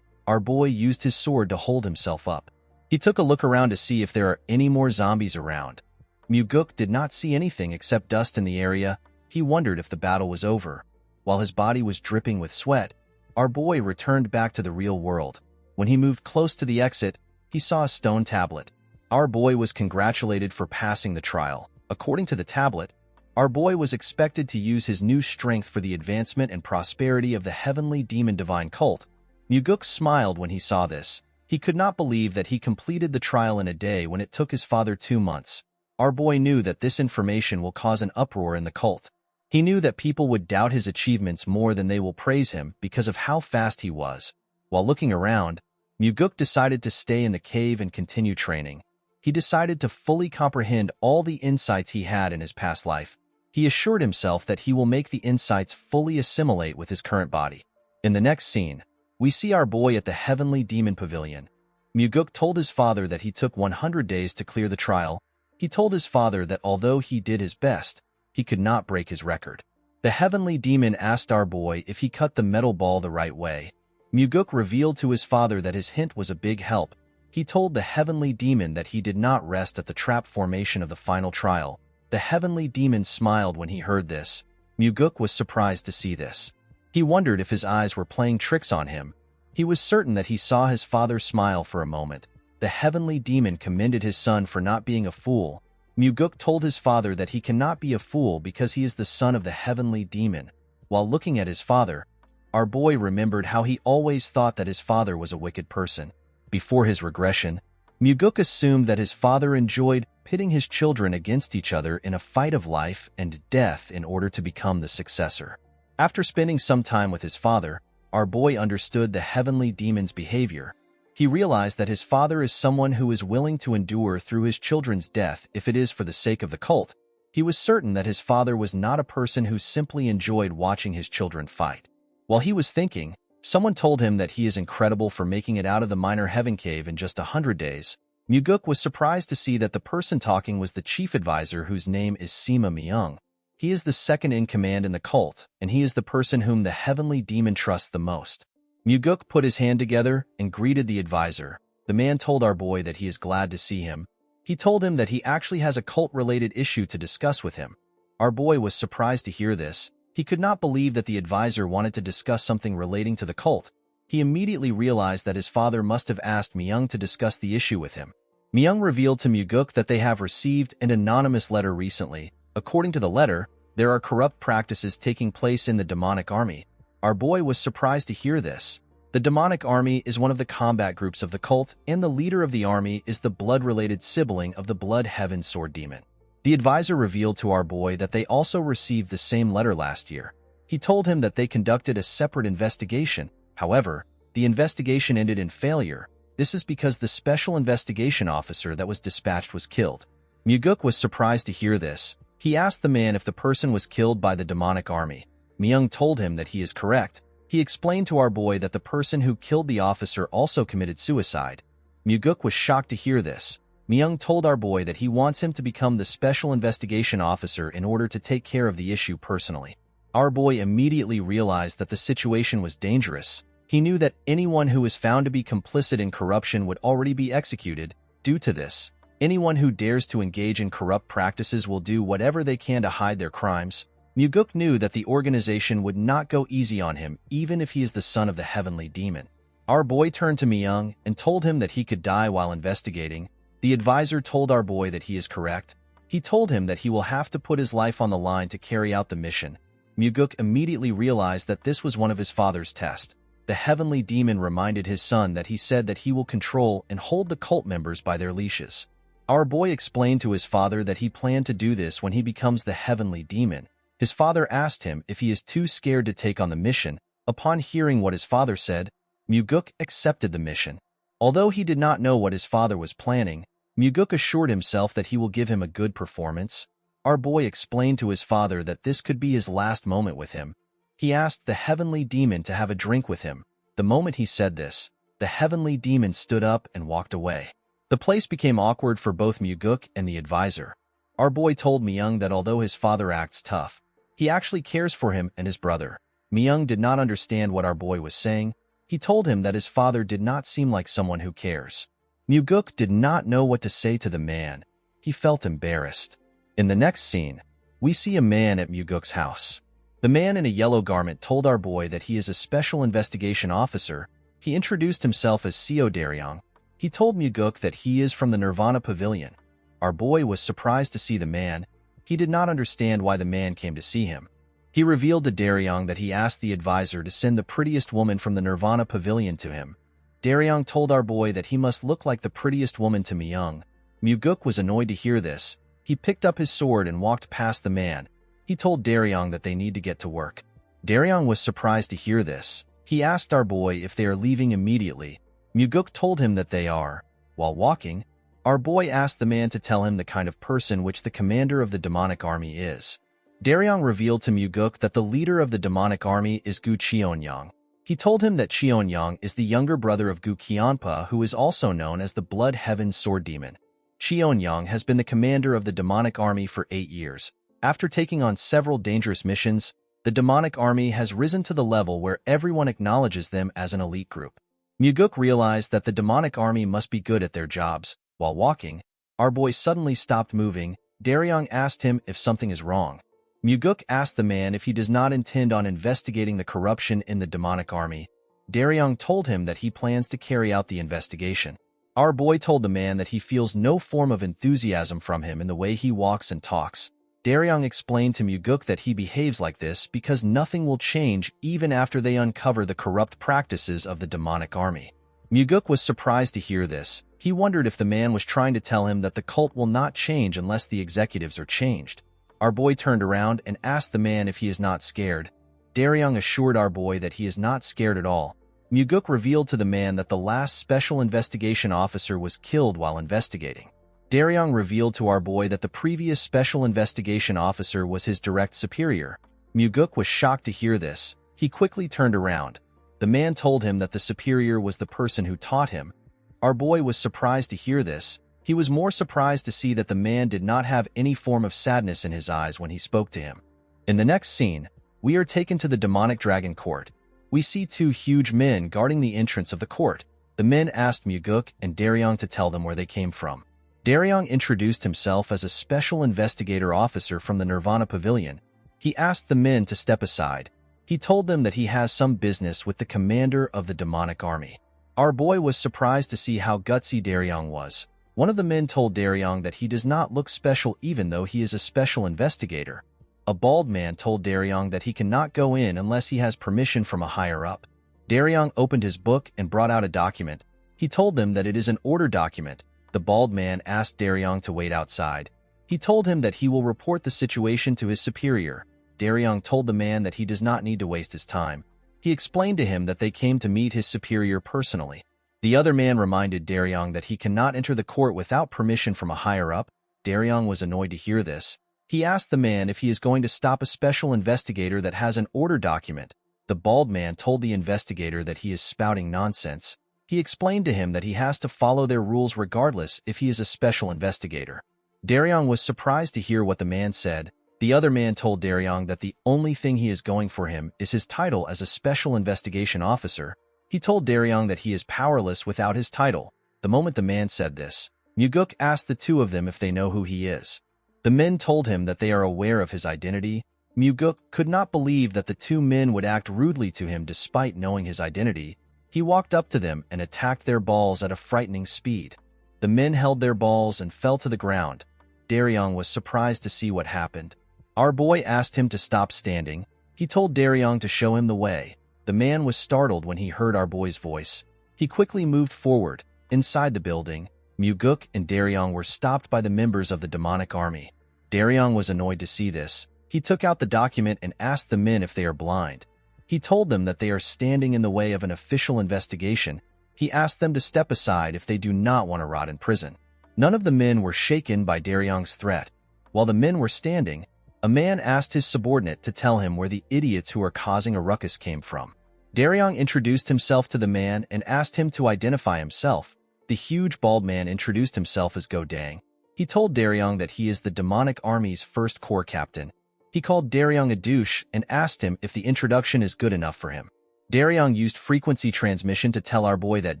[SPEAKER 1] our boy used his sword to hold himself up. He took a look around to see if there are any more zombies around. Muguk did not see anything except dust in the area. He wondered if the battle was over. While his body was dripping with sweat, our boy returned back to the real world. When he moved close to the exit, he saw a stone tablet. Our boy was congratulated for passing the trial. According to the tablet, our boy was expected to use his new strength for the advancement and prosperity of the heavenly demon divine cult. Muguk smiled when he saw this. He could not believe that he completed the trial in a day when it took his father 2 months. Our boy knew that this information will cause an uproar in the cult. He knew that people would doubt his achievements more than they will praise him because of how fast he was. While looking around, Muguk decided to stay in the cave and continue training. He decided to fully comprehend all the insights he had in his past life. He assured himself that he will make the insights fully assimilate with his current body. In the next scene, we see our boy at the Heavenly Demon Pavilion. Muguk told his father that he took 100 days to clear the trial. He told his father that although he did his best, he could not break his record. The Heavenly Demon asked our boy if he cut the metal ball the right way. Muguk revealed to his father that his hint was a big help. He told the Heavenly Demon that he did not rest at the trap formation of the final trial. The Heavenly Demon smiled when he heard this. Muguk was surprised to see this. He wondered if his eyes were playing tricks on him. He was certain that he saw his father smile for a moment. The Heavenly Demon commended his son for not being a fool. Muguk told his father that he cannot be a fool because he is the son of the Heavenly Demon. While looking at his father, our boy remembered how he always thought that his father was a wicked person. Before his regression, Muguk assumed that his father enjoyed pitting his children against each other in a fight of life and death in order to become the successor. After spending some time with his father, our boy understood the Heavenly Demon's behavior. He realized that his father is someone who is willing to endure through his children's death if it is for the sake of the cult. He was certain that his father was not a person who simply enjoyed watching his children fight. While he was thinking, someone told him that he is incredible for making it out of the minor heaven cave in just 100 days. Muguk was surprised to see that the person talking was the chief advisor whose name is Sima Myung. He is the second in command in the cult, and he is the person whom the Heavenly Demon trusts the most. Muguk put his hand together and greeted the advisor. The man told our boy that he is glad to see him. He told him that he actually has a cult-related issue to discuss with him. Our boy was surprised to hear this. He could not believe that the advisor wanted to discuss something relating to the cult. He immediately realized that his father must have asked Myung to discuss the issue with him. Myung revealed to Muguk that they have received an anonymous letter recently. According to the letter, there are corrupt practices taking place in the demonic army. Our boy was surprised to hear this. The demonic army is one of the combat groups of the cult, and the leader of the army is the blood-related sibling of the Blood Heaven Sword Demon. The advisor revealed to our boy that they also received the same letter last year. He told him that they conducted a separate investigation. However, the investigation ended in failure. This is because the special investigation officer that was dispatched was killed. Muguk was surprised to hear this. He asked the man if the person was killed by the demonic army. Myung told him that he is correct. He explained to our boy that the person who killed the officer also committed suicide. Muguk was shocked to hear this. Myung told our boy that he wants him to become the special investigation officer in order to take care of the issue personally. Our boy immediately realized that the situation was dangerous. He knew that anyone who was found to be complicit in corruption would already be executed. Due to this, anyone who dares to engage in corrupt practices will do whatever they can to hide their crimes. Muguk knew that the organization would not go easy on him even if he is the son of the heavenly demon. Our boy turned to Myung and told him that he could die while investigating. The advisor told our boy that he is correct. He told him that he will have to put his life on the line to carry out the mission. Muguk immediately realized that this was one of his father's tests. The heavenly demon reminded his son that he said that he will control and hold the cult members by their leashes. Our boy explained to his father that he planned to do this when he becomes the heavenly demon. His father asked him if he is too scared to take on the mission. Upon hearing what his father said, Muguk accepted the mission. Although he did not know what his father was planning, Muguk assured himself that he will give him a good performance. Our boy explained to his father that this could be his last moment with him. He asked the heavenly demon to have a drink with him. The moment he said this, the heavenly demon stood up and walked away. The place became awkward for both Muguk and the advisor. Our boy told Myung that although his father acts tough, he actually cares for him and his brother. Myung did not understand what our boy was saying. He told him that his father did not seem like someone who cares. Muguk did not know what to say to the man. He felt embarrassed. In the next scene, we see a man at Muguk's house. The man in a yellow garment told our boy that he is a special investigation officer. He introduced himself as Seo Daryong. He told Muguk that he is from the Nirvana Pavilion. Our boy was surprised to see the man. He did not understand why the man came to see him. He revealed to Daryong that he asked the advisor to send the prettiest woman from the Nirvana Pavilion to him. Daryong told our boy that he must look like the prettiest woman to Myung. Muguk was annoyed to hear this. He picked up his sword and walked past the man. He told Daryong that they need to get to work. Daryong was surprised to hear this. He asked our boy if they are leaving immediately. Muguk told him that they are. While walking, our boy asked the man to tell him the kind of person which the commander of the demonic army is. Daryong revealed to Muguk that the leader of the demonic army is Gu Cheonyang. He told him that Cheonyang is the younger brother of Gu Qianpa, who is also known as the Blood Heaven Sword Demon. Cheonyang has been the commander of the demonic army for 8 years. After taking on several dangerous missions, the demonic army has risen to the level where everyone acknowledges them as an elite group. Muguk realized that the demonic army must be good at their jobs. While walking, our boy suddenly stopped moving. Daryong asked him if something is wrong. Muguk asked the man if he does not intend on investigating the corruption in the demonic army. Daryong told him that he plans to carry out the investigation. Our boy told the man that he feels no form of enthusiasm from him in the way he walks and talks. Daryong explained to Muguk that he behaves like this because nothing will change even after they uncover the corrupt practices of the demonic army. Muguk was surprised to hear this. He wondered if the man was trying to tell him that the cult will not change unless the executives are changed. Our boy turned around and asked the man if he is not scared. Daryong assured our boy that he is not scared at all. Muguk revealed to the man that the last special investigation officer was killed while investigating. Daryong revealed to our boy that the previous special investigation officer was his direct superior. Muguk was shocked to hear this. He quickly turned around. The man told him that the superior was the person who taught him. Our boy was surprised to hear this. He was more surprised to see that the man did not have any form of sadness in his eyes when he spoke to him. In the next scene, we are taken to the demonic dragon court. We see 2 huge men guarding the entrance of the court. The men asked Muguk and Daryong to tell them where they came from. Daryong introduced himself as a special investigator officer from the Nirvana Pavilion. He asked the men to step aside. He told them that he has some business with the commander of the demonic army. Our boy was surprised to see how gutsy Daryong was. One of the men told Daryong that he does not look special even though he is a special investigator. A bald man told Daryong that he cannot go in unless he has permission from a higher-up. Daryong opened his book and brought out a document. He told them that it is an order document. The bald man asked Daryong to wait outside. He told him that he will report the situation to his superior. Daryong told the man that he does not need to waste his time. He explained to him that they came to meet his superior personally. The other man reminded Daryong that he cannot enter the court without permission from a higher-up. Daryong was annoyed to hear this. He asked the man if he is going to stop a special investigator that has an order document. The bald man told the investigator that he is spouting nonsense. He explained to him that he has to follow their rules regardless if he is a special investigator. Daryong was surprised to hear what the man said. The other man told Daryong that the only thing he is going for him is his title as a special investigation officer. He told Daryong that he is powerless without his title. The moment the man said this, Muguk asked the two of them if they know who he is. The men told him that they are aware of his identity. Muguk could not believe that the two men would act rudely to him despite knowing his identity. He walked up to them and attacked their balls at a frightening speed. The men held their balls and fell to the ground. Daryong was surprised to see what happened. Our boy asked him to stop standing. He told Daryong to show him the way. The man was startled when he heard our boy's voice. He quickly moved forward. Inside the building, Muguk and Daryong were stopped by the members of the demonic army. Daryong was annoyed to see this. He took out the document and asked the men if they are blind. He told them that they are standing in the way of an official investigation. He asked them to step aside if they do not want to rot in prison. None of the men were shaken by Daryong's threat. While the men were standing, a man asked his subordinate to tell him where the idiots who are causing a ruckus came from. Daryong introduced himself to the man and asked him to identify himself. The huge bald man introduced himself as Go Dang. He told Daryong that he is the demonic army's first corps captain. He called Daryong a douche and asked him if the introduction is good enough for him. Daryong used frequency transmission to tell our boy that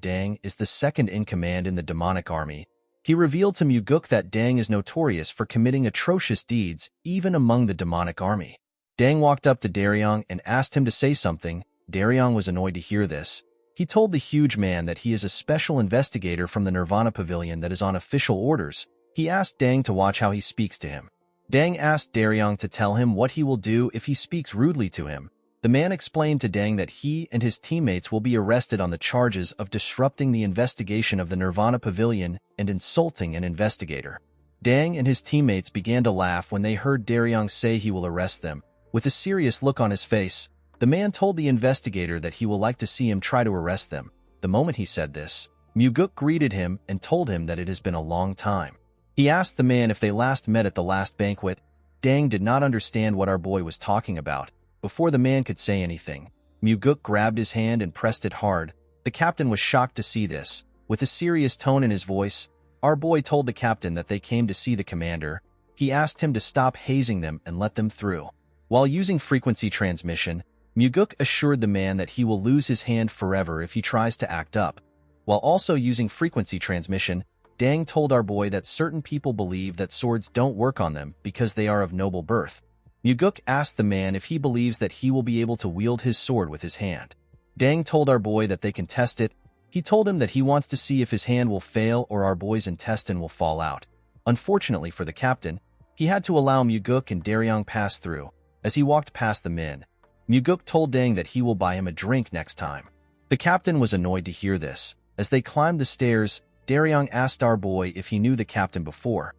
[SPEAKER 1] Dang is the second in command in the demonic army. He revealed to Muguk that Dang is notorious for committing atrocious deeds, even among the demonic army. Dang walked up to Daryong and asked him to say something. Daryong was annoyed to hear this. He told the huge man that he is a special investigator from the Nirvana Pavilion that is on official orders. He asked Dang to watch how he speaks to him. Dang asked Daryong to tell him what he will do if he speaks rudely to him. The man explained to Dang that he and his teammates will be arrested on the charges of disrupting the investigation of the Nirvana Pavilion and insulting an investigator. Dang and his teammates began to laugh when they heard Daryong say he will arrest them. With a serious look on his face, the man told the investigator that he will like to see him try to arrest them. The moment he said this, Muguk greeted him and told him that it has been a long time. He asked the man if they last met at the last banquet. Dang did not understand what our boy was talking about. Before the man could say anything, Muguk grabbed his hand and pressed it hard. The captain was shocked to see this. With a serious tone in his voice, our boy told the captain that they came to see the commander. He asked him to stop hazing them and let them through. While using frequency transmission, Muguk assured the man that he will lose his hand forever if he tries to act up. While also using frequency transmission, Dang told our boy that certain people believe that swords don't work on them because they are of noble birth. Muguk asked the man if he believes that he will be able to wield his sword with his hand. Dang told our boy that they can test it. He told him that he wants to see if his hand will fail or our boy's intestine will fall out. Unfortunately for the captain, he had to allow Muguk and Daryong pass through. As he walked past the men, Muguk told Dang that he will buy him a drink next time. The captain was annoyed to hear this. As they climbed the stairs, Daryong asked our boy if he knew the captain before.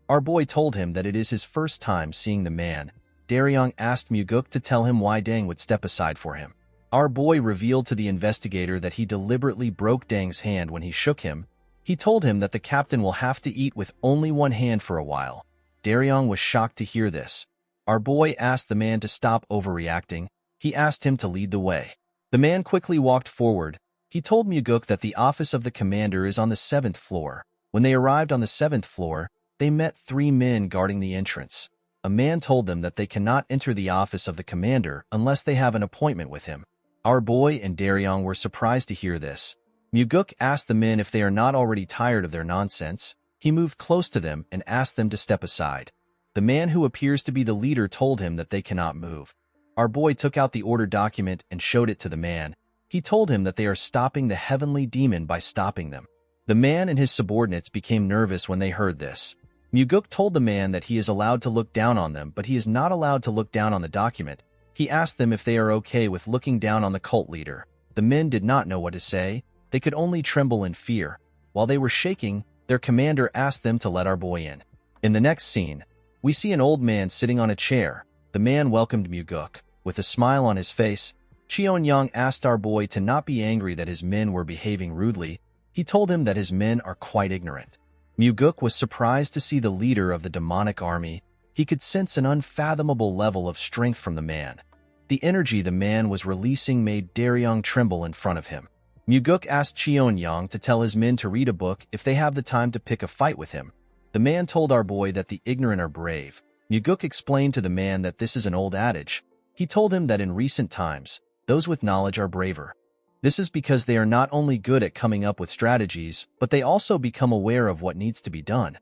[SPEAKER 1] Our boy told him that it is his first time seeing the man. Daryong asked Muguk to tell him why Dang would step aside for him. Our boy revealed to the investigator that he deliberately broke Dang's hand when he shook him. He told him that the captain will have to eat with only one hand for a while. Daryong was shocked to hear this. Our boy asked the man to stop overreacting. He asked him to lead the way. The man quickly walked forward. He told Muguk that the office of the commander is on the 7th floor. When they arrived on the 7th floor, they met 3 men guarding the entrance. A man told them that they cannot enter the office of the commander unless they have an appointment with him. Our boy and Daryong were surprised to hear this. Muguk asked the men if they are not already tired of their nonsense. He moved close to them and asked them to step aside. The man who appears to be the leader told him that they cannot move. Our boy took out the order document and showed it to the man. He told him that they are stopping the heavenly demon by stopping them. The man and his subordinates became nervous when they heard this. Muguk told the man that he is allowed to look down on them, but he is not allowed to look down on the document. He asked them if they are okay with looking down on the cult leader. The men did not know what to say. They could only tremble in fear. While they were shaking, their commander asked them to let our boy in. In the next scene, we see an old man sitting on a chair. The man welcomed Muguk. With a smile on his face, Cheon-young asked our boy to not be angry that his men were behaving rudely. He told him that his men are quite ignorant. Muguk was surprised to see the leader of the demonic army. He could sense an unfathomable level of strength from the man. The energy the man was releasing made Daryong tremble in front of him. Muguk asked Cheon-young to tell his men to read a book if they have the time to pick a fight with him. The man told our boy that the ignorant are brave. Muguk explained to the man that this is an old adage. He told him that in recent times, those with knowledge are braver. This is because they are not only good at coming up with strategies, but they also become aware of what needs to be done.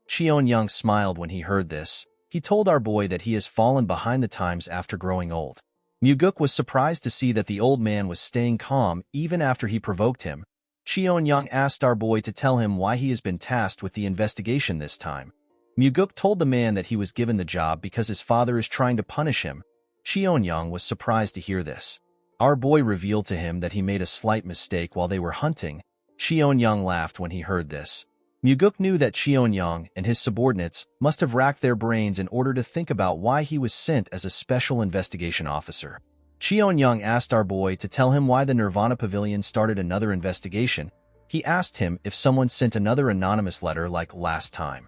[SPEAKER 1] Cheon-young smiled when he heard this. He told our boy that he has fallen behind the times after growing old. Muguk was surprised to see that the old man was staying calm even after he provoked him. Cheon-young asked our boy to tell him why he has been tasked with the investigation this time. Muguk told the man that he was given the job because his father is trying to punish him. Cheon-young was surprised to hear this. Our boy revealed to him that he made a slight mistake while they were hunting. Cheon-young laughed when he heard this. Muguk knew that Cheon-young and his subordinates must have racked their brains in order to think about why he was sent as a special investigation officer. Cheon-young asked our boy to tell him why the Nirvana Pavilion started another investigation. He asked him if someone sent another anonymous letter like last time.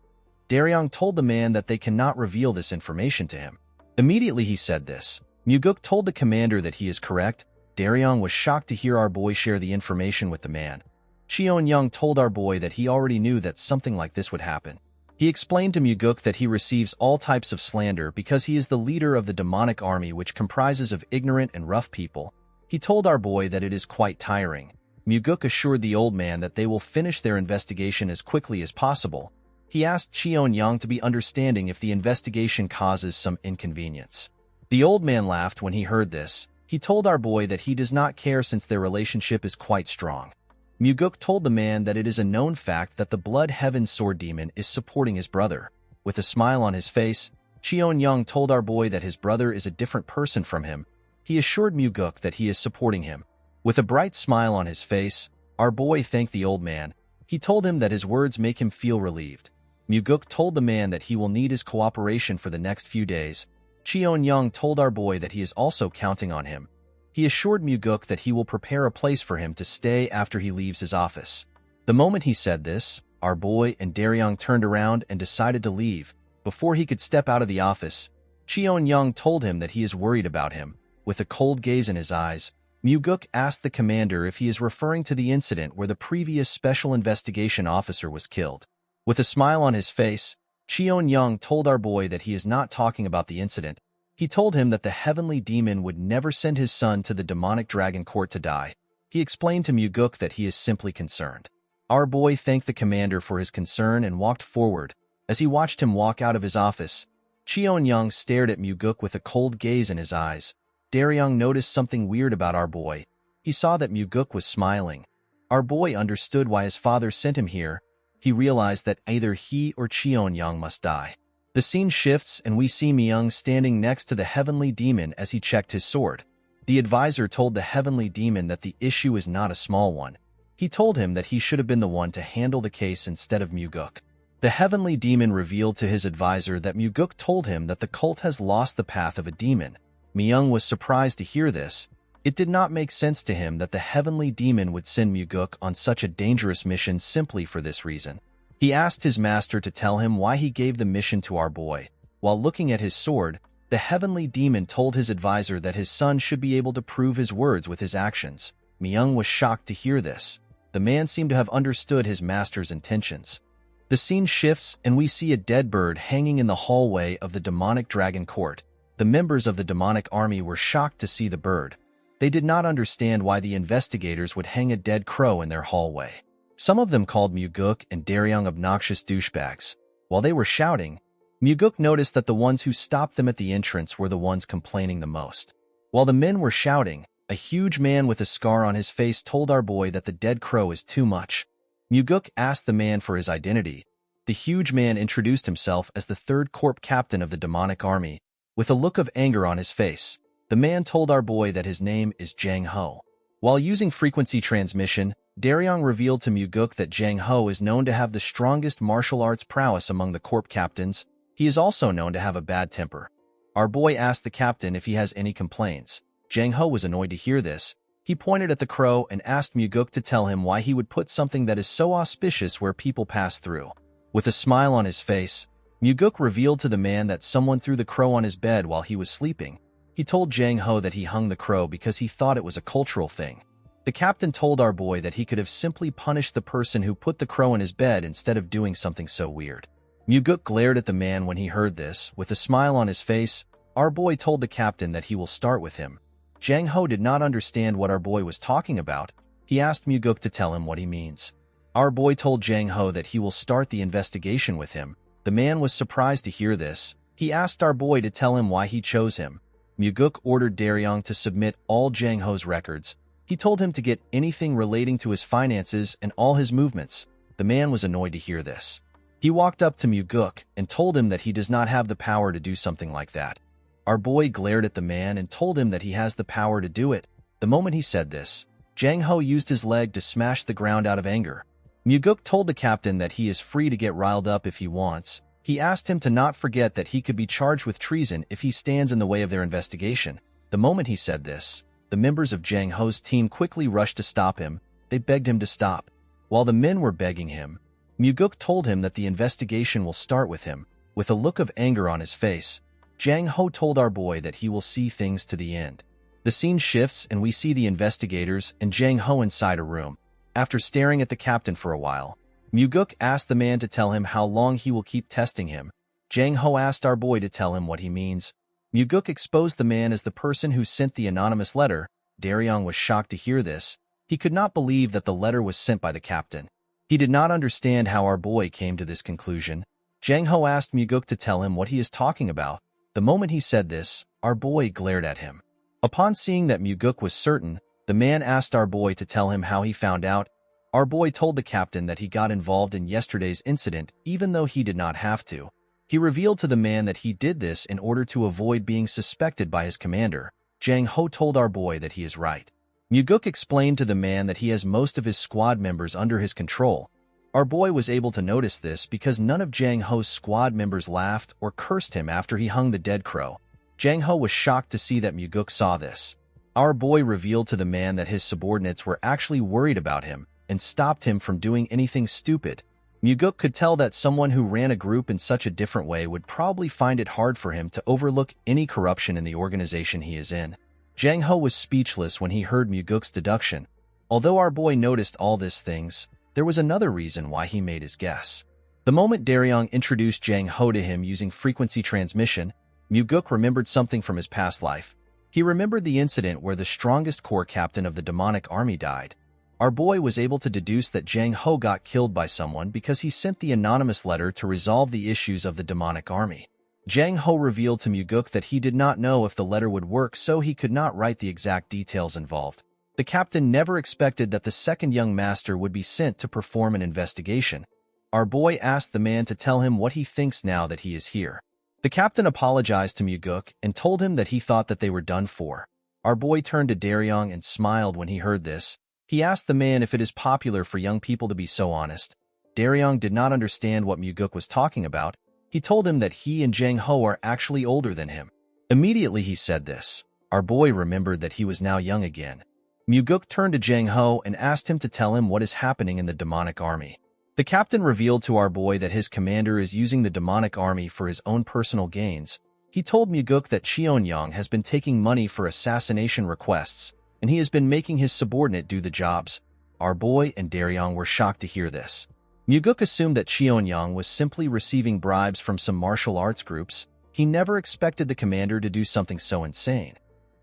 [SPEAKER 1] Daryong told the man that they cannot reveal this information to him. Immediately he said this. Muguk told the commander that he is correct. Daryong was shocked to hear our boy share the information with the man. Cheon-young told our boy that he already knew that something like this would happen. He explained to Muguk that he receives all types of slander because he is the leader of the demonic army, which comprises of ignorant and rough people. He told our boy that it is quite tiring. Muguk assured the old man that they will finish their investigation as quickly as possible. He asked Cheon-young to be understanding if the investigation causes some inconvenience. The old man laughed when he heard this. He told our boy that he does not care since their relationship is quite strong. Muguk told the man that it is a known fact that the Blood Heaven Sword Demon is supporting his brother. With a smile on his face, Cheon-young told our boy that his brother is a different person from him. He assured Muguk that he is supporting him. With a bright smile on his face, our boy thanked the old man. He told him that his words make him feel relieved. Muguk told the man that he will need his cooperation for the next few days. Cheon-young told our boy that he is also counting on him. He assured Muguk that he will prepare a place for him to stay after he leaves his office. The moment he said this, our boy and Daryong turned around and decided to leave. Before he could step out of the office, Cheon-young told him that he is worried about him. With a cold gaze in his eyes, Muguk asked the commander if he is referring to the incident where the previous special investigation officer was killed. With a smile on his face, Cheon-young told our boy that he is not talking about the incident. He told him that the heavenly demon would never send his son to the demonic dragon court to die. He explained to Muguk that he is simply concerned. Our boy thanked the commander for his concern and walked forward. As he watched him walk out of his office, Cheon-young stared at Muguk with a cold gaze in his eyes. Daryong noticed something weird about our boy. He saw that Muguk was smiling. Our boy understood why his father sent him here. He realized that either he or Cheon-young must die. The scene shifts and we see Myung standing next to the heavenly demon as he checked his sword. The advisor told the heavenly demon that the issue is not a small one. He told him that he should have been the one to handle the case instead of Muguk. The heavenly demon revealed to his advisor that Muguk told him that the cult has lost the path of a demon. Myung was surprised to hear this. It did not make sense to him that the heavenly demon would send Muguk on such a dangerous mission simply for this reason. He asked his master to tell him why he gave the mission to our boy. While looking at his sword, the heavenly demon told his advisor that his son should be able to prove his words with his actions. Myung was shocked to hear this. The man seemed to have understood his master's intentions. The scene shifts and we see a dead bird hanging in the hallway of the demonic dragon court. The members of the demonic army were shocked to see the bird. They did not understand why the investigators would hang a dead crow in their hallway. Some of them called Muguk and Daryong obnoxious douchebags. While they were shouting, Muguk noticed that the ones who stopped them at the entrance were the ones complaining the most. While the men were shouting, a huge man with a scar on his face told our boy that the dead crow is too much. Muguk asked the man for his identity. The huge man introduced himself as the third corps captain of the demonic army. With a look of anger on his face, the man told our boy that his name is Jang Ho. While using frequency transmission, Daryong revealed to Muguk that Jang Ho is known to have the strongest martial arts prowess among the corps captains. He is also known to have a bad temper. Our boy asked the captain if he has any complaints. Jang Ho was annoyed to hear this. He pointed at the crow and asked Muguk to tell him why he would put something that is so auspicious where people pass through. With a smile on his face, Muguk revealed to the man that someone threw the crow on his bed while he was sleeping. He told Jang Ho that he hung the crow because he thought it was a cultural thing. The captain told our boy that he could have simply punished the person who put the crow in his bed instead of doing something so weird. Muguk glared at the man when he heard this. With a smile on his face, our boy told the captain that he will start with him. Jang Ho did not understand what our boy was talking about. He asked Muguk to tell him what he means. Our boy told Jang Ho that he will start the investigation with him. The man was surprised to hear this. He asked our boy to tell him why he chose him. Muguk ordered Daryong to submit all Jang Ho's records. He told him to get anything relating to his finances and all his movements. The man was annoyed to hear this. He walked up to Muguk and told him that he does not have the power to do something like that. Our boy glared at the man and told him that he has the power to do it. The moment he said this, Jang Ho used his leg to smash the ground out of anger. Muguk told the captain that he is free to get riled up if he wants. He asked him to not forget that he could be charged with treason if he stands in the way of their investigation. The moment he said this, the members of Jang Ho's team quickly rushed to stop him. They begged him to stop. While the men were begging him, Muguk told him that the investigation will start with him. With a look of anger on his face, Jang Ho told our boy that he will see things to the end. The scene shifts and we see the investigators and Jang Ho inside a room. After staring at the captain for a while, Muguk asked the man to tell him how long he will keep testing him. Jang Ho asked our boy to tell him what he means. Muguk exposed the man as the person who sent the anonymous letter. Daryong was shocked to hear this. He could not believe that the letter was sent by the captain. He did not understand how our boy came to this conclusion. Jang Ho asked Muguk to tell him what he is talking about. The moment he said this, our boy glared at him. Upon seeing that Muguk was certain, the man asked our boy to tell him how he found out. Our boy told the captain that he got involved in yesterday's incident even though he did not have to. He revealed to the man that he did this in order to avoid being suspected by his commander. Jang Ho told our boy that he is right. Muguk explained to the man that he has most of his squad members under his control. Our boy was able to notice this because none of Jang Ho's squad members laughed or cursed him after he hung the dead crow. Jang Ho was shocked to see that Muguk saw this. Our boy revealed to the man that his subordinates were actually worried about him and stopped him from doing anything stupid. Muguk could tell that someone who ran a group in such a different way would probably find it hard for him to overlook any corruption in the organization he is in. Jang Ho was speechless when he heard Muguk's deduction. Although our boy noticed all these things, there was another reason why he made his guess. The moment Daryong introduced Jang Ho to him using frequency transmission, Muguk remembered something from his past life. He remembered the incident where the strongest corps captain of the demonic army died. Our boy was able to deduce that Jang Ho got killed by someone because he sent the anonymous letter to resolve the issues of the demonic army. Jang Ho revealed to Muguk that he did not know if the letter would work, so he could not write the exact details involved. The captain never expected that the second young master would be sent to perform an investigation. Our boy asked the man to tell him what he thinks now that he is here. The captain apologized to Muguk and told him that he thought that they were done for. Our boy turned to Daryong and smiled when he heard this. He asked the man if it is popular for young people to be so honest. Daryong did not understand what Muguk was talking about. He told him that he and Jang Ho are actually older than him. Immediately he said this, our boy remembered that he was now young again. Muguk turned to Jang Ho and asked him to tell him what is happening in the demonic army. The captain revealed to our boy that his commander is using the demonic army for his own personal gains. He told Muguk that Cheonyang has been taking money for assassination requests, and he has been making his subordinate do the jobs. Our boy and Daryong were shocked to hear this. Muguk assumed that Cheonyang was simply receiving bribes from some martial arts groups. He never expected the commander to do something so insane.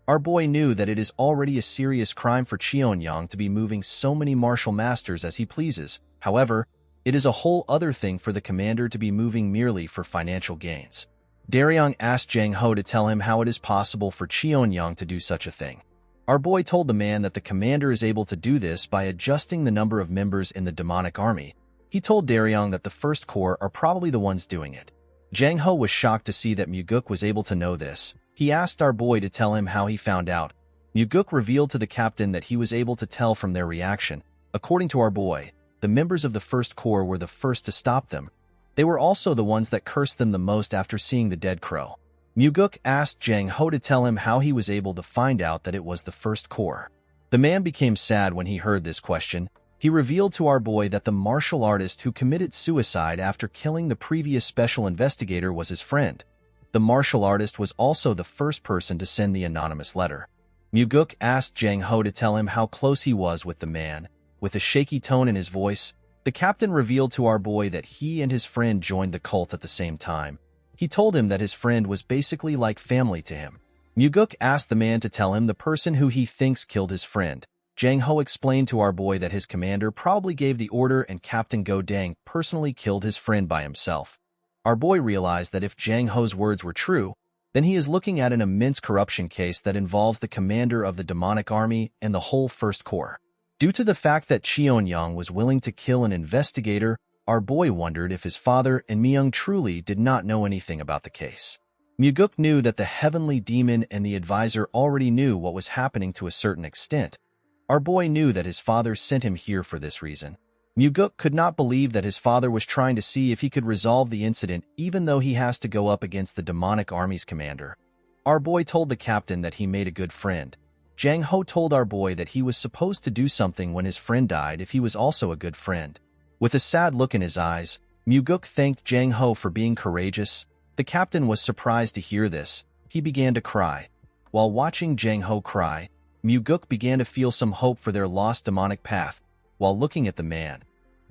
[SPEAKER 1] Our boy knew that it is already a serious crime for Cheonyang to be moving so many martial masters as he pleases. However, It is a whole other thing for the commander to be moving merely for financial gains. Daryong asked Jang Ho to tell him how it is possible for Cheon-young to do such a thing. Our boy told the man that the commander is able to do this by adjusting the number of members in the demonic army. He told Daryong that the First Corps are probably the ones doing it. Jang Ho was shocked to see that Muguk was able to know this. He asked our boy to tell him how he found out. Muguk revealed to the captain that he was able to tell from their reaction. According to our boy, the members of the First Corps were the first to stop them. They were also the ones that cursed them the most after seeing the dead crow. Muguk asked Jang Ho to tell him how he was able to find out that it was the First Corps. The man became sad when he heard this question. He revealed to our boy that the martial artist who committed suicide after killing the previous special investigator was his friend. The martial artist was also the first person to send the anonymous letter. Muguk asked Jang Ho to tell him how close he was with the man. With a shaky tone in his voice, the captain revealed to our boy that he and his friend joined the cult at the same time. He told him that his friend was basically like family to him. Muguk asked the man to tell him the person who he thinks killed his friend. Jang Ho explained to our boy that his commander probably gave the order and Captain Go Dang personally killed his friend by himself. Our boy realized that if Jang Ho's words were true, then he is looking at an immense corruption case that involves the commander of the demonic army and the whole First Corps. Due to the fact that Cheon-young was willing to kill an investigator, our boy wondered if his father and Myung truly did not know anything about the case. Muguk knew that the heavenly demon and the advisor already knew what was happening to a certain extent. Our boy knew that his father sent him here for this reason. Muguk could not believe that his father was trying to see if he could resolve the incident even though he has to go up against the demonic army's commander. Our boy told the captain that he made a good friend. Jang Ho told our boy that he was supposed to do something when his friend died if he was also a good friend. With a sad look in his eyes, Muguk thanked Jang Ho for being courageous. The captain was surprised to hear this. He began to cry. While watching Jang Ho cry, Muguk began to feel some hope for their lost demonic path. While looking at the man,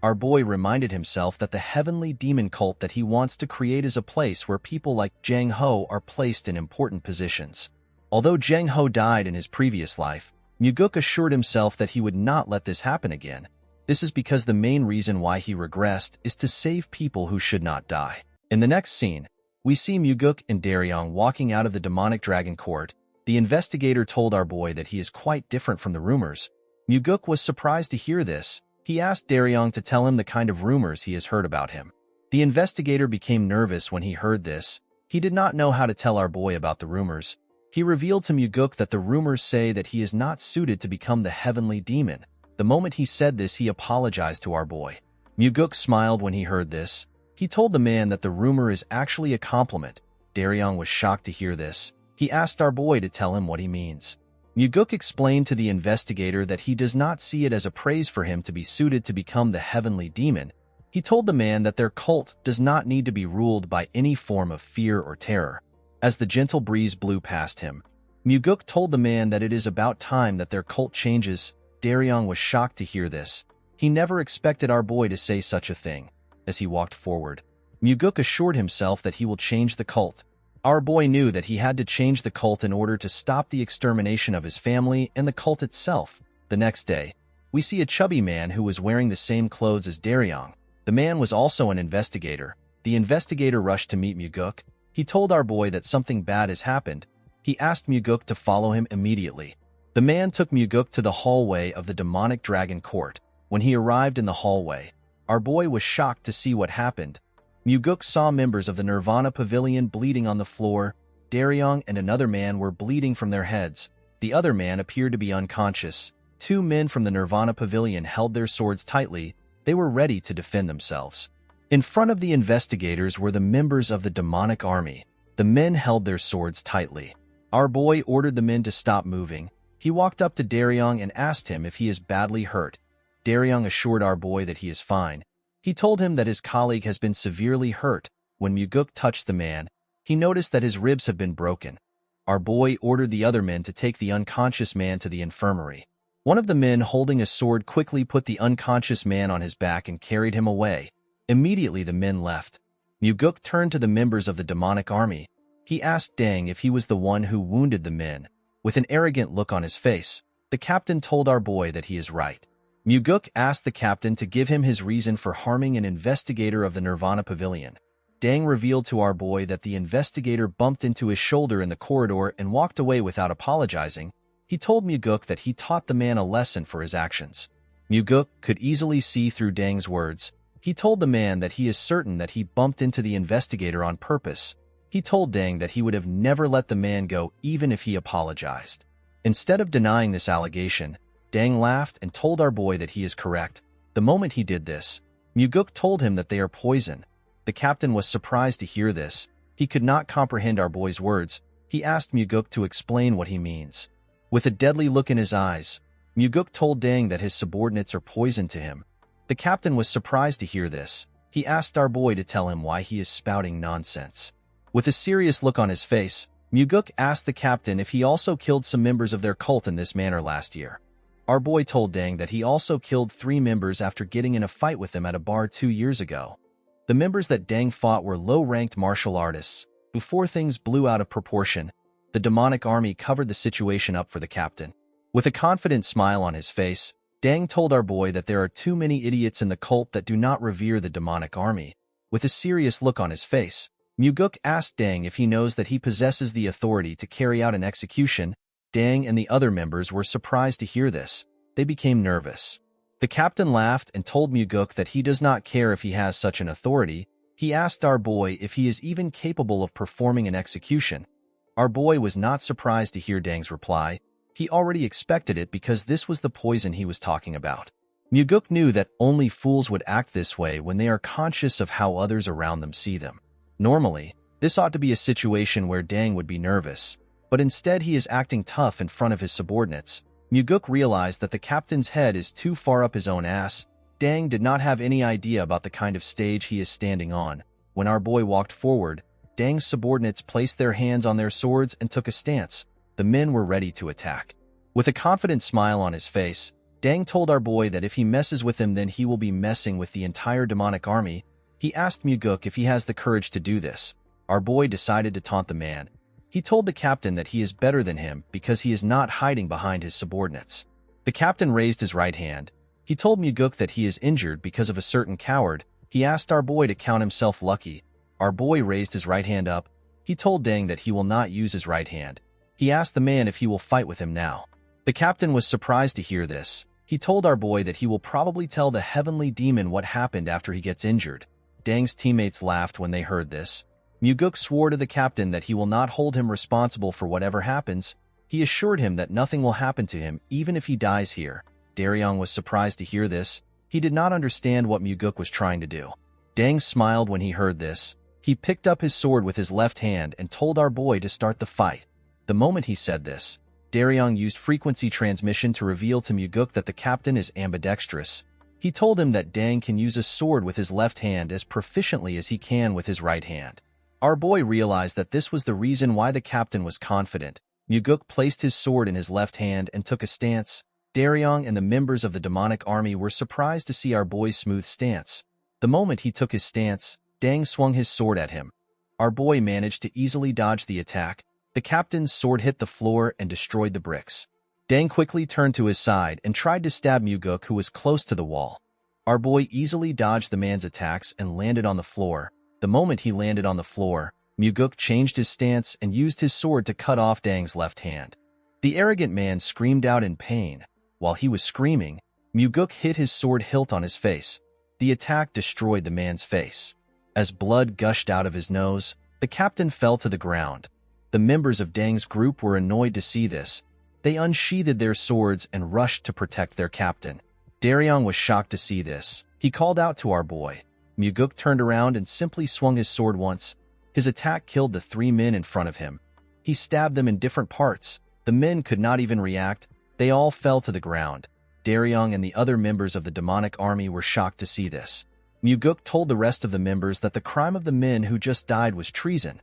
[SPEAKER 1] our boy reminded himself that the heavenly demon cult that he wants to create is a place where people like Jang Ho are placed in important positions. Although Jang Ho died in his previous life, Muguk assured himself that he would not let this happen again. This is because the main reason why he regressed is to save people who should not die. In the next scene, we see Muguk and Daryong walking out of the demonic dragon court. The investigator told our boy that he is quite different from the rumors. Muguk was surprised to hear this. He asked Daryong to tell him the kind of rumors he has heard about him. The investigator became nervous when he heard this. He did not know how to tell our boy about the rumors. He revealed to Muguk that the rumors say that he is not suited to become the heavenly demon. The moment he said this, he apologized to our boy. Muguk smiled when he heard this. He told the man that the rumor is actually a compliment. Daryong was shocked to hear this. He asked our boy to tell him what he means. Muguk explained to the investigator that he does not see it as a praise for him to be suited to become the heavenly demon. He told the man that their cult does not need to be ruled by any form of fear or terror. As the gentle breeze blew past him, Muguk told the man that it is about time that their cult changes. Daryong was shocked to hear this. He never expected our boy to say such a thing. As he walked forward, Muguk assured himself that he will change the cult. Our boy knew that he had to change the cult in order to stop the extermination of his family and the cult itself. The next day, we see a chubby man who was wearing the same clothes as Daryong. The man was also an investigator. The investigator rushed to meet Muguk. He told our boy that something bad has happened. He asked Muguk to follow him immediately. The man took Muguk to the hallway of the demonic dragon court. When he arrived in the hallway, our boy was shocked to see what happened. Muguk saw members of the Nirvana Pavilion bleeding on the floor. Daryong and another man were bleeding from their heads. The other man appeared to be unconscious. Two men from the Nirvana Pavilion held their swords tightly. They were ready to defend themselves. In front of the investigators were the members of the demonic army. The men held their swords tightly. Our boy ordered the men to stop moving. He walked up to Daryong and asked him if he is badly hurt. Daryong assured our boy that he is fine. He told him that his colleague has been severely hurt. When Muguk touched the man, he noticed that his ribs have been broken. Our boy ordered the other men to take the unconscious man to the infirmary. One of the men holding a sword quickly put the unconscious man on his back and carried him away. Immediately the men left. Muguk turned to the members of the demonic army. He asked Dang if he was the one who wounded the men. With an arrogant look on his face, the captain told our boy that he is right. Muguk asked the captain to give him his reason for harming an investigator of the Nirvana Pavilion. Dang revealed to our boy that the investigator bumped into his shoulder in the corridor and walked away without apologizing. He told Muguk that he taught the man a lesson for his actions. Muguk could easily see through Dang's words. He told the man that he is certain that he bumped into the investigator on purpose. He told Dang that he would have never let the man go even if he apologized. Instead of denying this allegation, Dang laughed and told our boy that he is correct. The moment he did this, Muguk told him that they are poison. The captain was surprised to hear this. He could not comprehend our boy's words. He asked Muguk to explain what he means. With a deadly look in his eyes, Muguk told Dang that his subordinates are poison to him. The captain was surprised to hear this. He asked our boy to tell him why he is spouting nonsense. With a serious look on his face, Muguk asked the captain if he also killed some members of their cult in this manner last year. Our boy told Dang that he also killed 3 members after getting in a fight with them at a bar 2 years ago. The members that Dang fought were low-ranked martial artists. Before things blew out of proportion, the demonic army covered the situation up for the captain. With a confident smile on his face, Dang told our boy that there are too many idiots in the cult that do not revere the demonic army. With a serious look on his face, Muguk asked Dang if he knows that he possesses the authority to carry out an execution. Dang and the other members were surprised to hear this. They became nervous. The captain laughed and told Muguk that he does not care if he has such an authority. He asked our boy if he is even capable of performing an execution. Our boy was not surprised to hear Dang's reply. He already expected it because this was the poison he was talking about. Muguk knew that only fools would act this way when they are conscious of how others around them see them. Normally, this ought to be a situation where Dang would be nervous, but instead he is acting tough in front of his subordinates. Muguk realized that the captain's head is too far up his own ass. Dang did not have any idea about the kind of stage he is standing on. When our boy walked forward, Dang's subordinates placed their hands on their swords and took a stance. The men were ready to attack. With a confident smile on his face, Dang told our boy that if he messes with him, then he will be messing with the entire demonic army. He asked Muguk if he has the courage to do this. Our boy decided to taunt the man. He told the captain that he is better than him because he is not hiding behind his subordinates. The captain raised his right hand. He told Muguk that he is injured because of a certain coward. He asked our boy to count himself lucky. Our boy raised his right hand up. He told Dang that he will not use his right hand. He asked the man if he will fight with him now. The captain was surprised to hear this. He told our boy that he will probably tell the heavenly demon what happened after he gets injured. Dang's teammates laughed when they heard this. Muguk swore to the captain that he will not hold him responsible for whatever happens. He assured him that nothing will happen to him even if he dies here. Daryong was surprised to hear this. He did not understand what Muguk was trying to do. Dang smiled when he heard this. He picked up his sword with his left hand and told our boy to start the fight. The moment he said this, Daryong used frequency transmission to reveal to Muguk that the captain is ambidextrous. He told him that Dang can use a sword with his left hand as proficiently as he can with his right hand. Our boy realized that this was the reason why the captain was confident. Muguk placed his sword in his left hand and took a stance. Daryong and the members of the demonic army were surprised to see our boy's smooth stance. The moment he took his stance, Dang swung his sword at him. Our boy managed to easily dodge the attack. The captain's sword hit the floor and destroyed the bricks. Dang quickly turned to his side and tried to stab Muguk, who was close to the wall. Our boy easily dodged the man's attacks and landed on the floor. The moment he landed on the floor, Muguk changed his stance and used his sword to cut off Dang's left hand. The arrogant man screamed out in pain. While he was screaming, Muguk hit his sword hilt on his face. The attack destroyed the man's face. As blood gushed out of his nose, the captain fell to the ground. The members of Dang's group were annoyed to see this. They unsheathed their swords and rushed to protect their captain. Daryong was shocked to see this. He called out to our boy. Muguk turned around and simply swung his sword once. His attack killed the 3 men in front of him. He stabbed them in different parts. The men could not even react. They all fell to the ground. Daryong and the other members of the demonic army were shocked to see this. Muguk told the rest of the members that the crime of the men who just died was treason.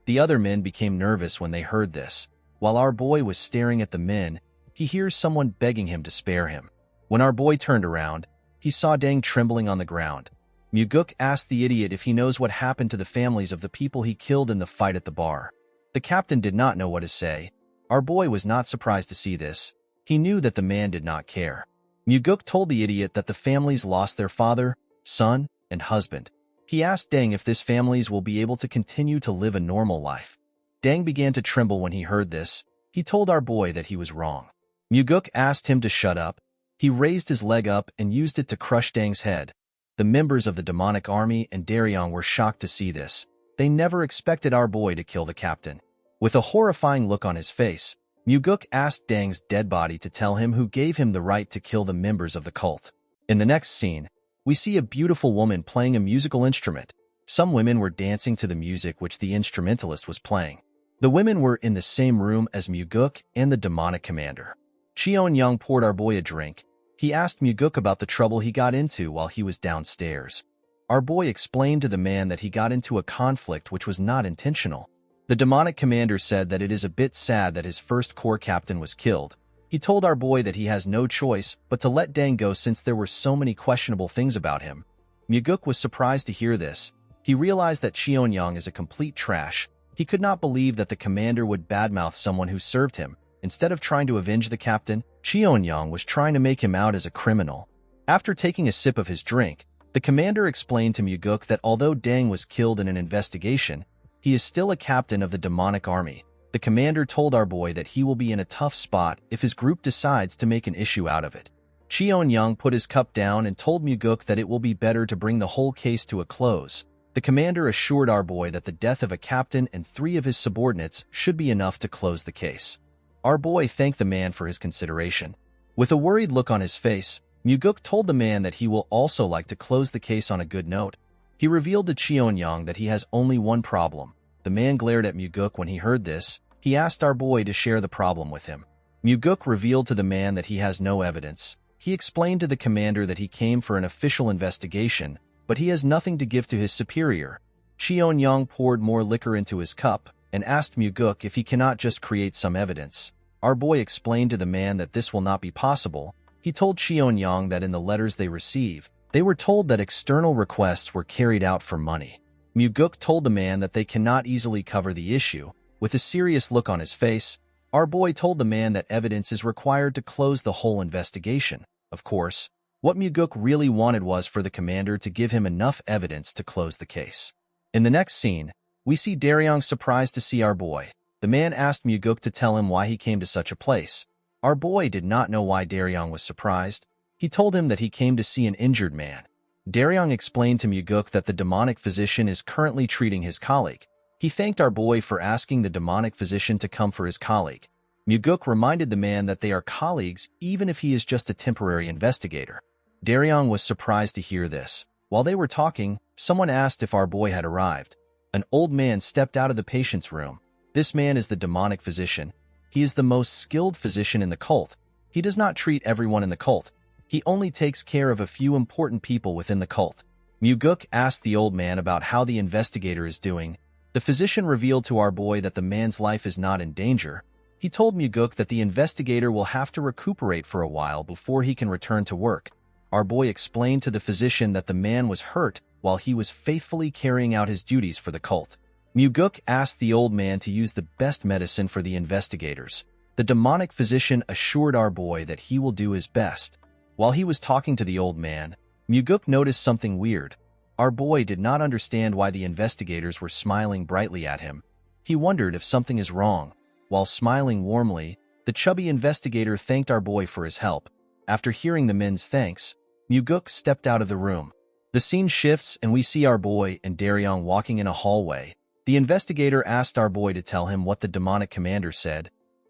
[SPEAKER 1] The other men became nervous when they heard this. While our boy was staring at the men, he hears someone begging him to spare him. When our boy turned around, he saw Dang trembling on the ground. Muguk asked the idiot if he knows what happened to the families of the people he killed in the fight at the bar. The captain did not know what to say. Our boy was not surprised to see this. He knew that the man did not care. Muguk told the idiot that the families lost their father, son, and husband. He asked Deng if this families will be able to continue to live a normal life. Deng began to tremble when he heard this. He told our boy that he was wrong. Muguk asked him to shut up. He raised his leg up and used it to crush Deng's head. The members of the demonic army and Daryong were shocked to see this. They never expected our boy to kill the captain. With a horrifying look on his face, Muguk asked Deng's dead body to tell him who gave him the right to kill the members of the cult. In the next scene, we see a beautiful woman playing a musical instrument. Some women were dancing to the music which the instrumentalist was playing. The women were in the same room as Muguk and the demonic commander. Cheon-young poured our boy a drink. He asked Muguk about the trouble he got into while he was downstairs. Our boy explained to the man that he got into a conflict which was not intentional. The demonic commander said that it is a bit sad that his first corps captain was killed. He told our boy that he has no choice but to let Deng go since there were so many questionable things about him. Muguk was surprised to hear this. He realized that Cheon-young is a complete trash. He could not believe that the commander would badmouth someone who served him. Instead of trying to avenge the captain, Cheon-young was trying to make him out as a criminal. After taking a sip of his drink, the commander explained to Muguk that although Deng was killed in an investigation, he is still a captain of the demonic army. The commander told our boy that he will be in a tough spot if his group decides to make an issue out of it. Cheon-young put his cup down and told Muguk that it will be better to bring the whole case to a close. The commander assured our boy that the death of a captain and 3 of his subordinates should be enough to close the case. Our boy thanked the man for his consideration. With a worried look on his face, Muguk told the man that he will also like to close the case on a good note. He revealed to Cheon-young that he has only one problem. The man glared at Muguk when he heard this. He asked our boy to share the problem with him. Muguk revealed to the man that he has no evidence. He explained to the commander that he came for an official investigation, but he has nothing to give to his superior. Cheon-young poured more liquor into his cup and asked Muguk if he cannot just create some evidence. Our boy explained to the man that this will not be possible. He told Cheon-young that in the letters they receive, they were told that external requests were carried out for money. Muguk told the man that they cannot easily cover the issue. With a serious look on his face, our boy told the man that evidence is required to close the whole investigation. Of course, what Muguk really wanted was for the commander to give him enough evidence to close the case. In the next scene, we see Daryong surprised to see our boy. The man asked Muguk to tell him why he came to such a place. Our boy did not know why Daryong was surprised. He told him that he came to see an injured man. Daryong explained to Muguk that the demonic physician is currently treating his colleague. He thanked our boy for asking the demonic physician to come for his colleague. Muguk reminded the man that they are colleagues even if he is just a temporary investigator. Daryong was surprised to hear this. While they were talking, someone asked if our boy had arrived. An old man stepped out of the patient's room. This man is the demonic physician. He is the most skilled physician in the cult. He does not treat everyone in the cult. He only takes care of a few important people within the cult. Muguk asked the old man about how the investigator is doing. The physician revealed to our boy that the man's life is not in danger. He told Muguk that the investigator will have to recuperate for a while before he can return to work. Our boy explained to the physician that the man was hurt while he was faithfully carrying out his duties for the cult. Muguk asked the old man to use the best medicine for the investigators. The demonic physician assured our boy that he will do his best. While he was talking to the old man, Muguk noticed something weird. Our boy did not understand why the investigators were smiling brightly at him. He wondered if something is wrong. While smiling warmly, the chubby investigator thanked our boy for his help. After hearing the men's thanks, Muguk stepped out of the room. The scene shifts and we see our boy and Daryong walking in a hallway. The investigator asked our boy to tell him what the demonic commander said.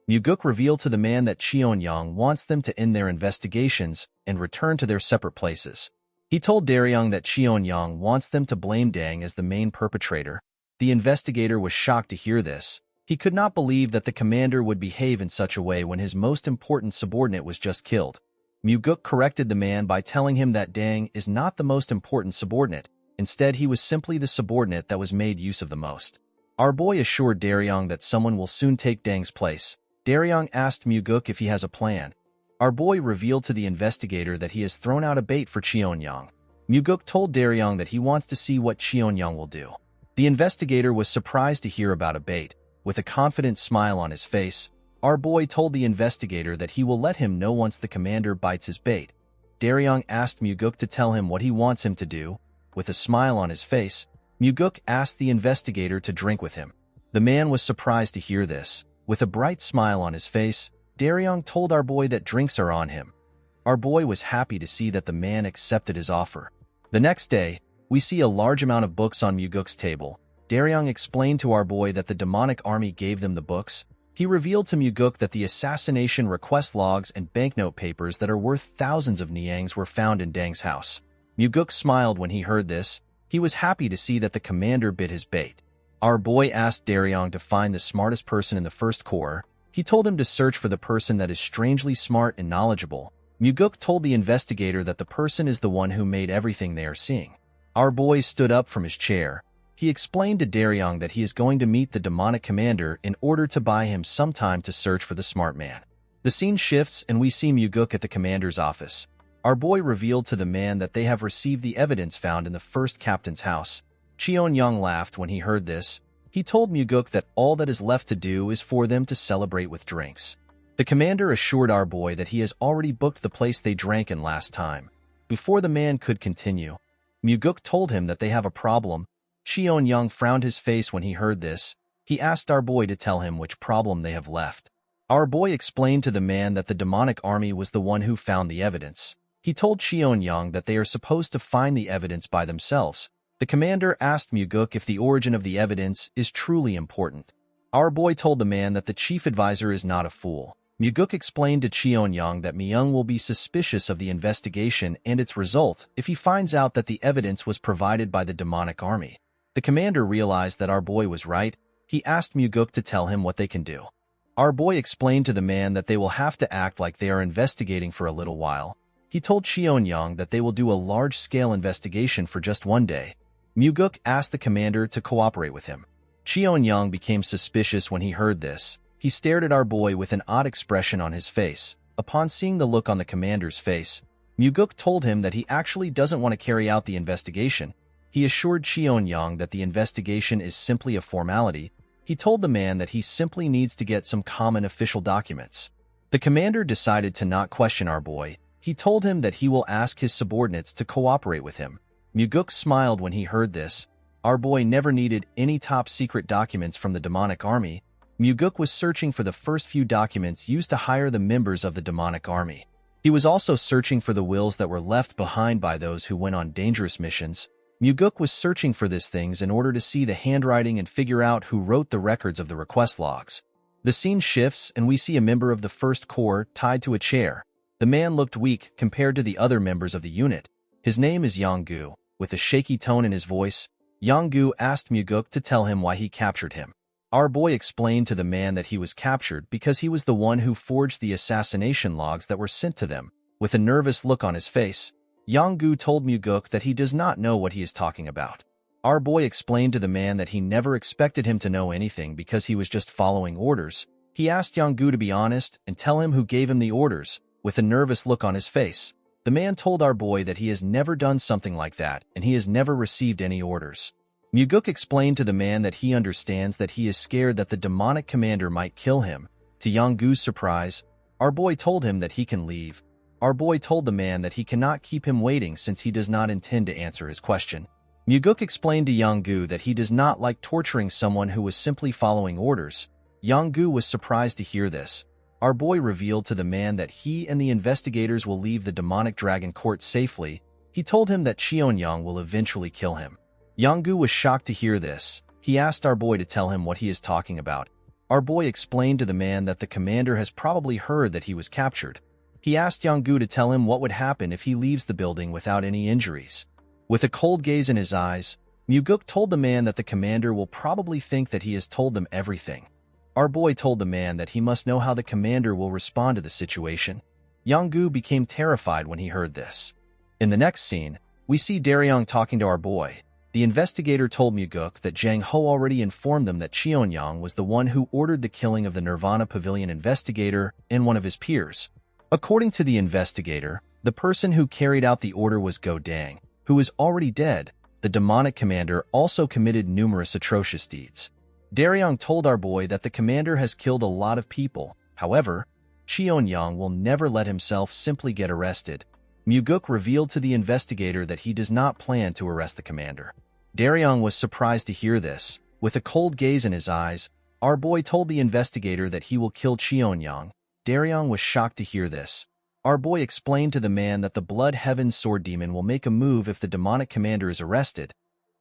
[SPEAKER 1] Muguk revealed to the man that Cheon-young wants them to end their investigations and return to their separate places. He told Daryong that Cheon-young wants them to blame Deng as the main perpetrator. The investigator was shocked to hear this. He could not believe that the commander would behave in such a way when his most important subordinate was just killed. Muguk corrected the man by telling him that Deng is not the most important subordinate. Instead, he was simply the subordinate that was made use of the most. Our boy assured Daryong that someone will soon take Deng's place. Daryong asked Muguk if he has a plan. Our boy revealed to the investigator that he has thrown out a bait for Cheon-young. Muguk told Daryong that he wants to see what Cheon-young will do. The investigator was surprised to hear about a bait. With a confident smile on his face, our boy told the investigator that he will let him know once the commander bites his bait. Daryong asked Muguk to tell him what he wants him to do. With a smile on his face, Muguk asked the investigator to drink with him. The man was surprised to hear this. With a bright smile on his face, Daryong told our boy that drinks are on him. Our boy was happy to see that the man accepted his offer. The next day, we see a large amount of books on Muguk's table. Daryong explained to our boy that the demonic army gave them the books. He revealed to Muguk that the assassination request logs and banknote papers that are worth thousands of niangs were found in Dang's house. Muguk smiled when he heard this. He was happy to see that the commander bit his bait. Our boy asked Daryong to find the smartest person in the first corps. He told him to search for the person that is strangely smart and knowledgeable. Muguk told the investigator that the person is the one who made everything they are seeing. Our boy stood up from his chair. He explained to Daryong that he is going to meet the demonic commander in order to buy him some time to search for the smart man. The scene shifts and we see Muguk at the commander's office. Our boy revealed to the man that they have received the evidence found in the first captain's house. Cheon-young laughed when he heard this. He told Muguk that all that is left to do is for them to celebrate with drinks. The commander assured our boy that he has already booked the place they drank in last time. Before the man could continue, Muguk told him that they have a problem. Cheon-young frowned his face when he heard this. He asked our boy to tell him which problem they have left. Our boy explained to the man that the demonic army was the one who found the evidence. He told Cheon-young that they are supposed to find the evidence by themselves. The commander asked Muguk if the origin of the evidence is truly important. Our boy told the man that the chief advisor is not a fool. Muguk explained to Cheon-young that Myung will be suspicious of the investigation and its result if he finds out that the evidence was provided by the demonic army. The commander realized that our boy was right. He asked Muguk to tell him what they can do. Our boy explained to the man that they will have to act like they are investigating for a little while. He told Cheon-young that they will do a large-scale investigation for just one day. Muguk asked the commander to cooperate with him. Cheon-young became suspicious when he heard this. He stared at our boy with an odd expression on his face. Upon seeing the look on the commander's face, Muguk told him that he actually doesn't want to carry out the investigation. He assured Cheon-young that the investigation is simply a formality. He told the man that he simply needs to get some common official documents. The commander decided to not question our boy. He told him that he will ask his subordinates to cooperate with him. Muguk smiled when he heard this. Our boy never needed any top-secret documents from the demonic army. Muguk was searching for the first few documents used to hire the members of the demonic army. He was also searching for the wills that were left behind by those who went on dangerous missions. Muguk was searching for these things in order to see the handwriting and figure out who wrote the records of the request logs. The scene shifts and we see a member of the First Corps tied to a chair. The man looked weak compared to the other members of the unit. His name is Yang-gu. With a shaky tone in his voice, Yang-gu asked Muguk to tell him why he captured him. Our boy explained to the man that he was captured because he was the one who forged the assassination logs that were sent to them. With a nervous look on his face, Yang-gu told Muguk that he does not know what he is talking about. Our boy explained to the man that he never expected him to know anything because he was just following orders. He asked Yang-gu to be honest and tell him who gave him the orders. With a nervous look on his face, the man told our boy that he has never done something like that and he has never received any orders. Muguk explained to the man that he understands that he is scared that the demonic commander might kill him. To Yang-gu's surprise, our boy told him that he can leave. Our boy told the man that he cannot keep him waiting since he does not intend to answer his question. Muguk explained to Yang-gu that he does not like torturing someone who was simply following orders. Yang-gu was surprised to hear this. Our boy revealed to the man that he and the investigators will leave the demonic dragon court safely. He told him that Cheon-young will eventually kill him. Yang-gu was shocked to hear this. He asked our boy to tell him what he is talking about. Our boy explained to the man that the commander has probably heard that he was captured. He asked Yang-gu to tell him what would happen if he leaves the building without any injuries. With a cold gaze in his eyes, Muguk told the man that the commander will probably think that he has told them everything. Our boy told the man that he must know how the commander will respond to the situation. Yang-gu became terrified when he heard this. In the next scene, we see Daryong talking to our boy. The investigator told Muguk that Jang Ho already informed them that Cheon-young was the one who ordered the killing of the Nirvana Pavilion investigator and one of his peers. According to the investigator, the person who carried out the order was Go Dang, who is already dead. The demonic commander also committed numerous atrocious deeds. Daryong told our boy that the commander has killed a lot of people. However, Cheon-young will never let himself simply get arrested. Muguk revealed to the investigator that he does not plan to arrest the commander. Daryong was surprised to hear this. With a cold gaze in his eyes, our boy told the investigator that he will kill Cheonyang. Daryong was shocked to hear this. Our boy explained to the man that the Blood Heaven Sword Demon will make a move if the demonic commander is arrested.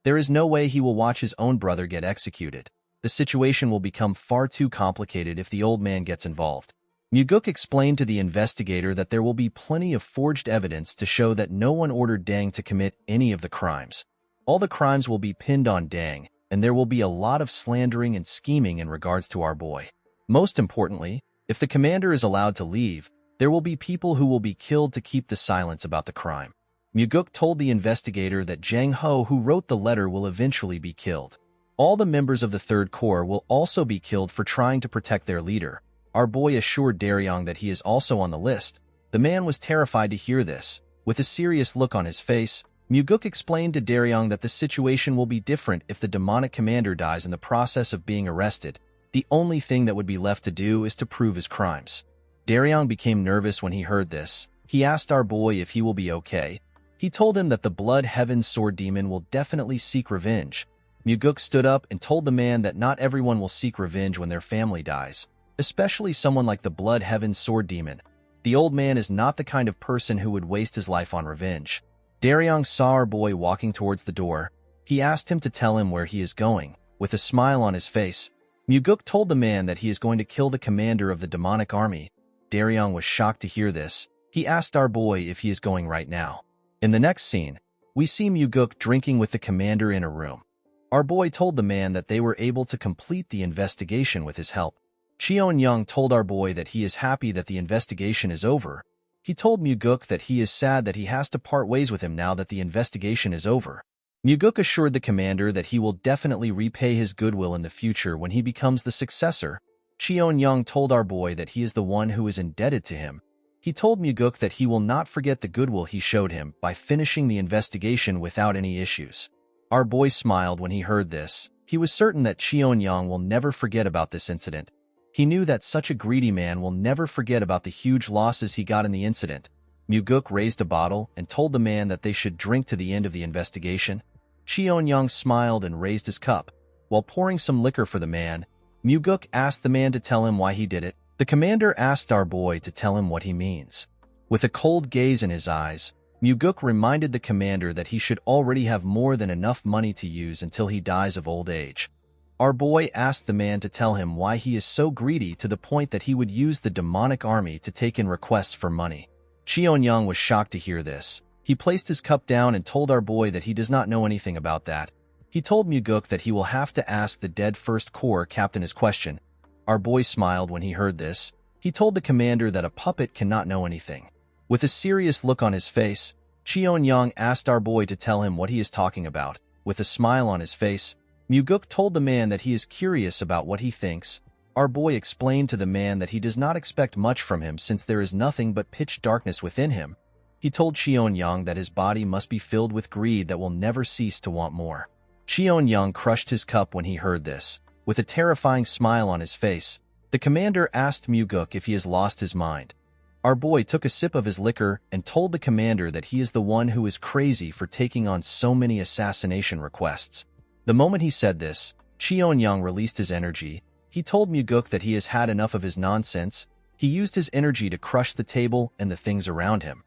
[SPEAKER 1] There is no way he will watch his own brother get executed. The situation will become far too complicated if the old man gets involved. Muguk explained to the investigator that there will be plenty of forged evidence to show that no one ordered Dang to commit any of the crimes. All the crimes will be pinned on Dang, and there will be a lot of slandering and scheming in regards to our boy. Most importantly, if the commander is allowed to leave, there will be people who will be killed to keep the silence about the crime. Muguk told the investigator that Jang Ho, who wrote the letter, will eventually be killed. All the members of the Third Corps will also be killed for trying to protect their leader. Our boy assured Daryong that he is also on the list. The man was terrified to hear this. With a serious look on his face, Muguk explained to Daryong that the situation will be different if the demonic commander dies in the process of being arrested. The only thing that would be left to do is to prove his crimes. Daryong became nervous when he heard this. He asked our boy if he will be okay. He told him that the Blood Heaven Sword Demon will definitely seek revenge. Muguk stood up and told the man that not everyone will seek revenge when their family dies, especially someone like the Blood Heaven Sword Demon. The old man is not the kind of person who would waste his life on revenge. Daryong saw our boy walking towards the door. He asked him to tell him where he is going. With a smile on his face, Muguk told the man that he is going to kill the commander of the demonic army. Daryong was shocked to hear this. He asked our boy if he is going right now. In the next scene, we see Muguk drinking with the commander in a room. Our boy told the man that they were able to complete the investigation with his help. Cheonyang told our boy that he is happy that the investigation is over. He told Muguk that he is sad that he has to part ways with him now that the investigation is over. Muguk assured the commander that he will definitely repay his goodwill in the future when he becomes the successor. Cheonyang told our boy that he is the one who is indebted to him. He told Muguk that he will not forget the goodwill he showed him by finishing the investigation without any issues. Our boy smiled when he heard this. He was certain that Cheonyang will never forget about this incident. He knew that such a greedy man will never forget about the huge losses he got in the incident. Muguk raised a bottle and told the man that they should drink to the end of the investigation. Cheonyang smiled and raised his cup. While pouring some liquor for the man, Muguk asked the man to tell him why he did it. The commander asked our boy to tell him what he means. With a cold gaze in his eyes, Muguk reminded the commander that he should already have more than enough money to use until he dies of old age. Our boy asked the man to tell him why he is so greedy to the point that he would use the demonic army to take in requests for money. Cheonyang was shocked to hear this. He placed his cup down and told our boy that he does not know anything about that. He told Muguk that he will have to ask the dead First Corps captain his question. Our boy smiled when he heard this. He told the commander that a puppet cannot know anything. With a serious look on his face, Cheonyang asked our boy to tell him what he is talking about. With a smile on his face, Muguk told the man that he is curious about what he thinks. Our boy explained to the man that he does not expect much from him since there is nothing but pitch darkness within him. He told Cheonyang that his body must be filled with greed that will never cease to want more. Cheonyang crushed his cup when he heard this. With a terrifying smile on his face, the commander asked Muguk if he has lost his mind. Our boy took a sip of his liquor and told the commander that he is the one who is crazy for taking on so many assassination requests. The moment he said this, Cheonyang released his energy. He told Muguk that he has had enough of his nonsense. He used his energy to crush the table and the things around him.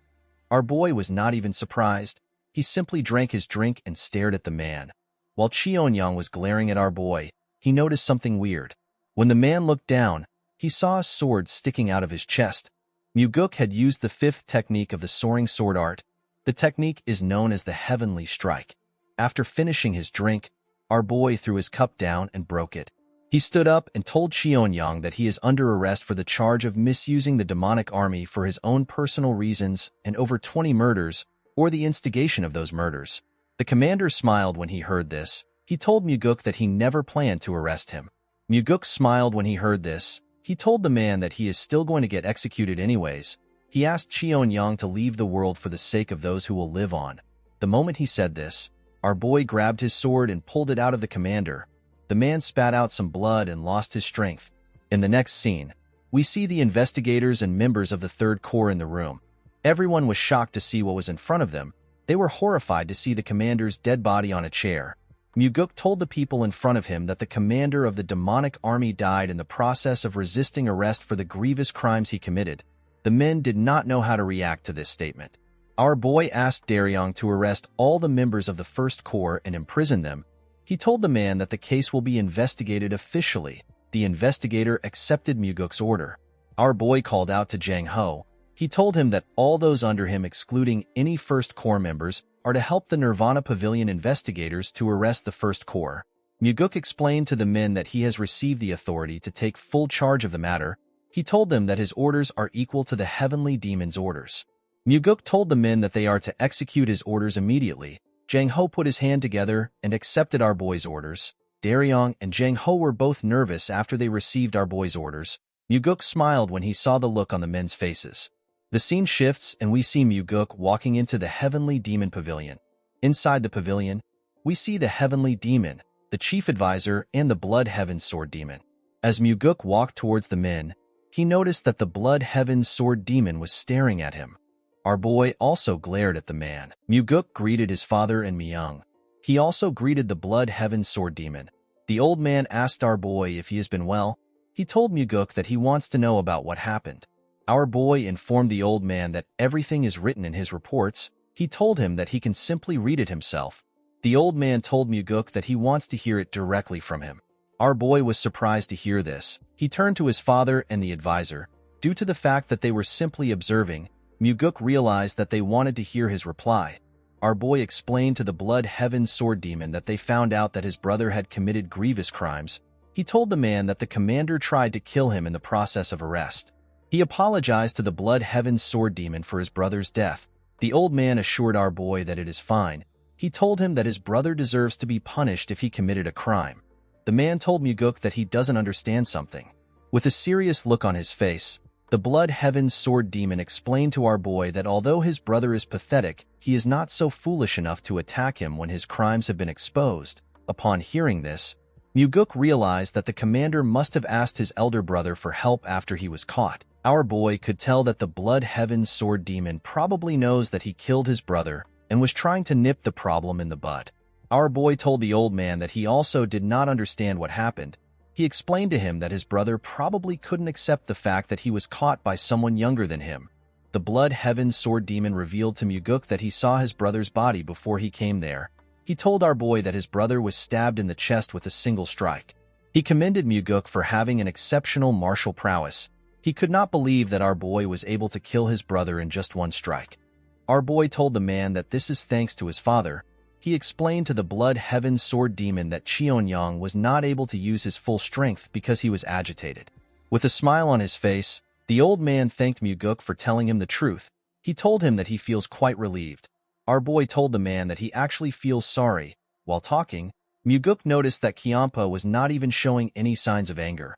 [SPEAKER 1] Our boy was not even surprised. He simply drank his drink and stared at the man. While Cheonyang was glaring at our boy, he noticed something weird. When the man looked down, he saw a sword sticking out of his chest. Muguk had used the fifth technique of the soaring sword art. The technique is known as the Heavenly Strike. After finishing his drink, our boy threw his cup down and broke it. He stood up and told Cheonyang that he is under arrest for the charge of misusing the demonic army for his own personal reasons and over 20 murders, or the instigation of those murders. The commander smiled when he heard this. He told Muguk that he never planned to arrest him. Muguk smiled when he heard this. He told the man that he is still going to get executed anyways. He asked Cheonyang to leave the world for the sake of those who will live on. The moment he said this, our boy grabbed his sword and pulled it out of the commander. The man spat out some blood and lost his strength. In the next scene, we see the investigators and members of the Third Corps in the room. Everyone was shocked to see what was in front of them. They were horrified to see the commander's dead body on a chair. Muguk told the people in front of him that the commander of the demonic army died in the process of resisting arrest for the grievous crimes he committed. The men did not know how to react to this statement. Our boy asked Daryong to arrest all the members of the First Corps and imprison them. He told the man that the case will be investigated officially. The investigator accepted Muguk's order. Our boy called out to Jang Ho. He told him that all those under him, excluding any First Corps members, are to help the Nirvana Pavilion investigators to arrest the First Corps. Muguk explained to the men that he has received the authority to take full charge of the matter. He told them that his orders are equal to the heavenly demon's orders. Muguk told the men that they are to execute his orders immediately. Jang Ho put his hand together and accepted our boy's orders. Daryong and Jang Ho were both nervous after they received our boy's orders. Muguk smiled when he saw the look on the men's faces. The scene shifts and we see Muguk walking into the Heavenly Demon Pavilion. Inside the pavilion, we see the Heavenly Demon, the Chief Advisor, and the Blood Heaven Sword Demon. As Muguk walked towards the men, he noticed that the Blood Heaven Sword Demon was staring at him. Our boy also glared at the man. Muguk greeted his father and Myung. He also greeted the Blood Heaven Sword Demon. The old man asked our boy if he has been well. He told Muguk that he wants to know about what happened. Our boy informed the old man that everything is written in his reports. He told him that he can simply read it himself. The old man told Muguk that he wants to hear it directly from him. Our boy was surprised to hear this. He turned to his father and the advisor. Due to the fact that they were simply observing, Muguk realized that they wanted to hear his reply. Our boy explained to the Blood Heaven Sword Demon that they found out that his brother had committed grievous crimes. He told the man that the commander tried to kill him in the process of arrest. He apologized to the Blood Heaven Sword Demon for his brother's death. The old man assured our boy that it is fine. He told him that his brother deserves to be punished if he committed a crime. The man told Muguk that he doesn't understand something. With a serious look on his face, the Blood Heaven Sword Demon explained to our boy that although his brother is pathetic, he is not so foolish enough to attack him when his crimes have been exposed. Upon hearing this, Muguk realized that the commander must have asked his elder brother for help after he was caught. Our boy could tell that the Blood Heaven Sword Demon probably knows that he killed his brother and was trying to nip the problem in the bud. Our boy told the old man that he also did not understand what happened. He explained to him that his brother probably couldn't accept the fact that he was caught by someone younger than him. The Blood Heaven Sword Demon revealed to Muguk that he saw his brother's body before he came there. He told our boy that his brother was stabbed in the chest with a single strike. He commended Muguk for having an exceptional martial prowess. He could not believe that our boy was able to kill his brother in just one strike. Our boy told the man that this is thanks to his father. He explained to the Blood Heaven Sword Demon that Cheonyang was not able to use his full strength because he was agitated. With a smile on his face, the old man thanked Muguk for telling him the truth. He told him that he feels quite relieved. Our boy told the man that he actually feels sorry. While talking, Muguk noticed that Kyampa was not even showing any signs of anger.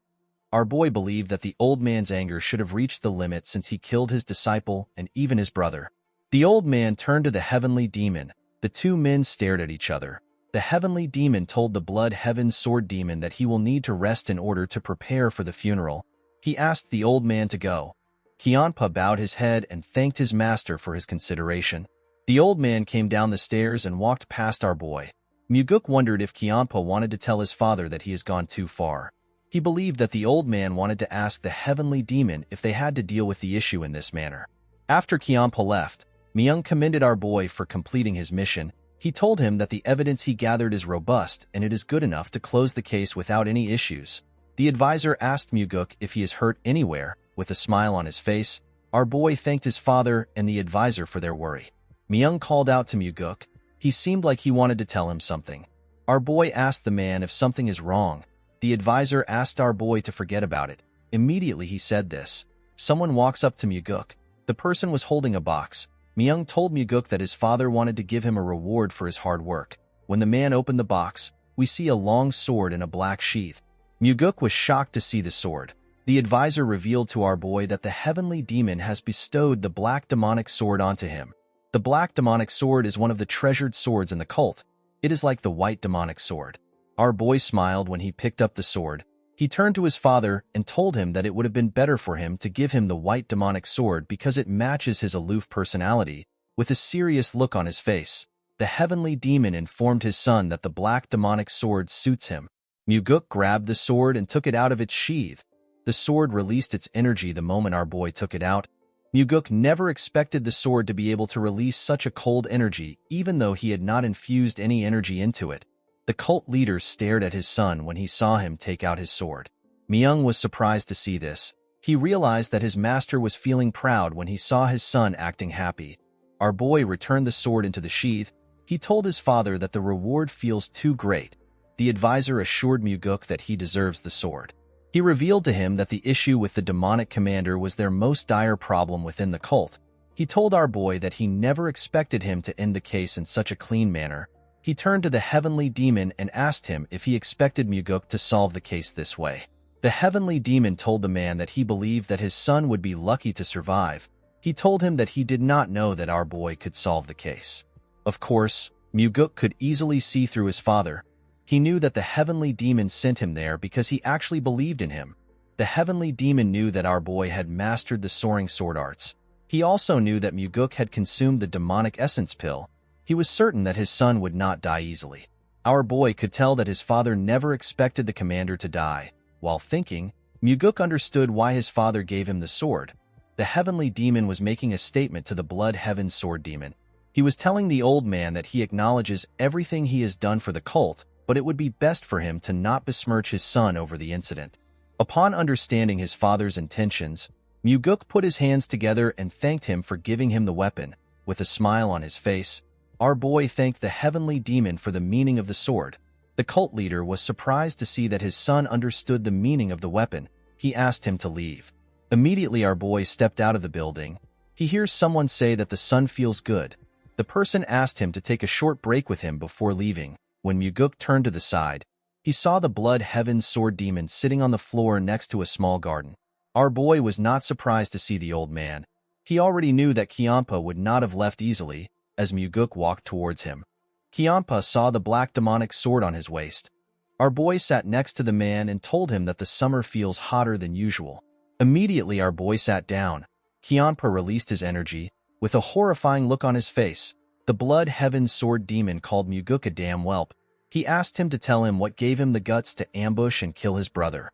[SPEAKER 1] Our boy believed that the old man's anger should have reached the limit since he killed his disciple and even his brother. The old man turned to the Heavenly Demon. The two men stared at each other. The Heavenly Demon told the Blood Heaven Sword Demon that he will need to rest in order to prepare for the funeral. He asked the old man to go. Kyampa bowed his head and thanked his master for his consideration. The old man came down the stairs and walked past our boy. Muguk wondered if Kyampa wanted to tell his father that he has gone too far. He believed that the old man wanted to ask the Heavenly Demon if they had to deal with the issue in this manner. After Kyampa left, Myung commended our boy for completing his mission. He told him that the evidence he gathered is robust and it is good enough to close the case without any issues. The advisor asked Muguk if he is hurt anywhere. With a smile on his face, our boy thanked his father and the advisor for their worry. Myung called out to Muguk. He seemed like he wanted to tell him something. Our boy asked the man if something is wrong. The advisor asked our boy to forget about it. Immediately he said this. Someone walks up to Muguk. The person was holding a box. Myung told Muguk that his father wanted to give him a reward for his hard work. When the man opened the box, we see a long sword in a black sheath. Muguk was shocked to see the sword. The advisor revealed to our boy that the Heavenly Demon has bestowed the black demonic sword onto him. The black demonic sword is one of the treasured swords in the cult. It is like the white demonic sword. Our boy smiled when he picked up the sword. He turned to his father and told him that it would have been better for him to give him the white demonic sword because it matches his aloof personality. With a serious look on his face, the heavenly demon informed his son that the black demonic sword suits him. Muguk grabbed the sword and took it out of its sheath. The sword released its energy the moment our boy took it out. Muguk never expected the sword to be able to release such a cold energy, even though he had not infused any energy into it. The cult leader stared at his son when he saw him take out his sword. Myung was surprised to see this. He realized that his master was feeling proud when he saw his son acting happy. Our boy returned the sword into the sheath. He told his father that the reward feels too great. The advisor assured Muguk that he deserves the sword. He revealed to him that the issue with the demonic commander was their most dire problem within the cult. He told our boy that he never expected him to end the case in such a clean manner. He turned to the heavenly demon and asked him if he expected Muguk to solve the case this way. The heavenly demon told the man that he believed that his son would be lucky to survive. He told him that he did not know that our boy could solve the case. Of course, Muguk could easily see through his father. He knew that the heavenly demon sent him there because he actually believed in him. The heavenly demon knew that our boy had mastered the soaring sword arts. He also knew that Muguk had consumed the demonic essence pill. He was certain that his son would not die easily. Our boy could tell that his father never expected the commander to die. While thinking, Muguk understood why his father gave him the sword. The heavenly demon was making a statement to the blood heaven sword demon. He was telling the old man that he acknowledges everything he has done for the cult, but it would be best for him to not besmirch his son over the incident. Upon understanding his father's intentions, Muguk put his hands together and thanked him for giving him the weapon. With a smile on his face, our boy thanked the heavenly demon for the meaning of the sword. The cult leader was surprised to see that his son understood the meaning of the weapon. He asked him to leave. Immediately our boy stepped out of the building. He hears someone say that the son feels good. The person asked him to take a short break with him before leaving. When Muguk turned to the side, he saw the blood heaven sword demon sitting on the floor next to a small garden. Our boy was not surprised to see the old man. He already knew that Kyampa would not have left easily as Muguk walked towards him. Kyampa saw the black demonic sword on his waist. Our boy sat next to the man and told him that the summer feels hotter than usual. Immediately our boy sat down. Kyampa released his energy. With a horrifying look on his face, the blood heaven sword demon called Muguk a damn whelp. He asked him to tell him what gave him the guts to ambush and kill his brother.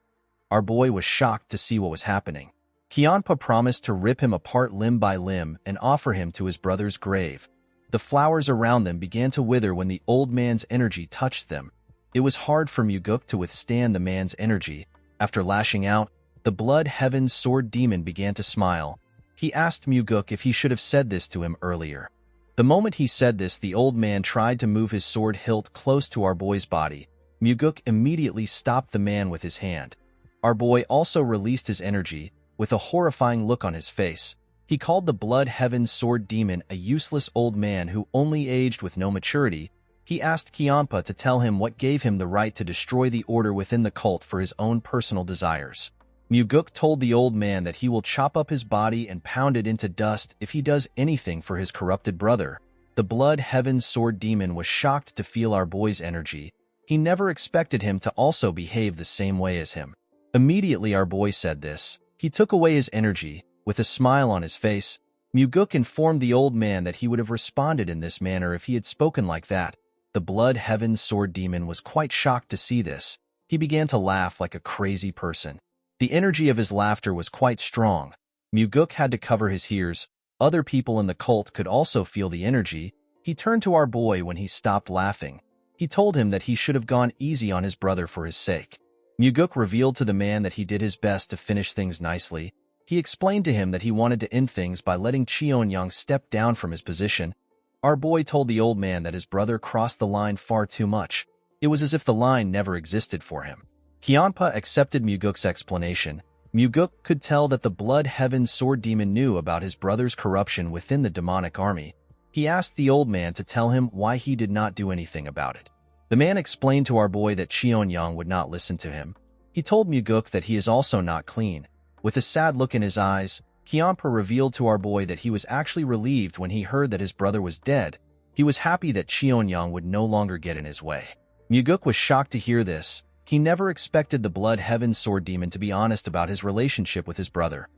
[SPEAKER 1] Our boy was shocked to see what was happening. Kyampa promised to rip him apart limb by limb and offer him to his brother's grave. The flowers around them began to wither when the old man's energy touched them. It was hard for Muguk to withstand the man's energy. After lashing out, the blood heaven sword demon began to smile. He asked Muguk if he should have said this to him earlier. The moment he said this, the old man tried to move his sword hilt close to our boy's body. Muguk immediately stopped the man with his hand. Our boy also released his energy. With a horrifying look on his face, he called the blood heaven sword demon a useless old man who only aged with no maturity. He asked Kyampa to tell him what gave him the right to destroy the order within the cult for his own personal desires. Muguk told the old man that he will chop up his body and pound it into dust if he does anything for his corrupted brother. The blood heaven sword demon was shocked to feel our boy's energy. He never expected him to also behave the same way as him. Immediately our boy said this. He took away his energy. With a smile on his face, Muguk informed the old man that he would have responded in this manner if he had spoken like that. The blood heaven sword demon was quite shocked to see this. He began to laugh like a crazy person. The energy of his laughter was quite strong. Muguk had to cover his ears. Other people in the cult could also feel the energy. He turned to our boy when he stopped laughing. He told him that he should have gone easy on his brother for his sake. Muguk revealed to the man that he did his best to finish things nicely. He explained to him that he wanted to end things by letting Cheon-young step down from his position. Our boy told the old man that his brother crossed the line far too much. It was as if the line never existed for him. Kyampa accepted Muguk's explanation. Muguk could tell that the blood heaven sword demon knew about his brother's corruption within the demonic army. He asked the old man to tell him why he did not do anything about it. The man explained to our boy that Cheon-young would not listen to him. He told Muguk that he is also not clean. With a sad look in his eyes, Kyampa revealed to our boy that he was actually relieved when he heard that his brother was dead. He was happy that Cheon-young would no longer get in his way. Muguk was shocked to hear this. He never expected the Blood Heaven Sword Demon to be honest about his relationship with his brother.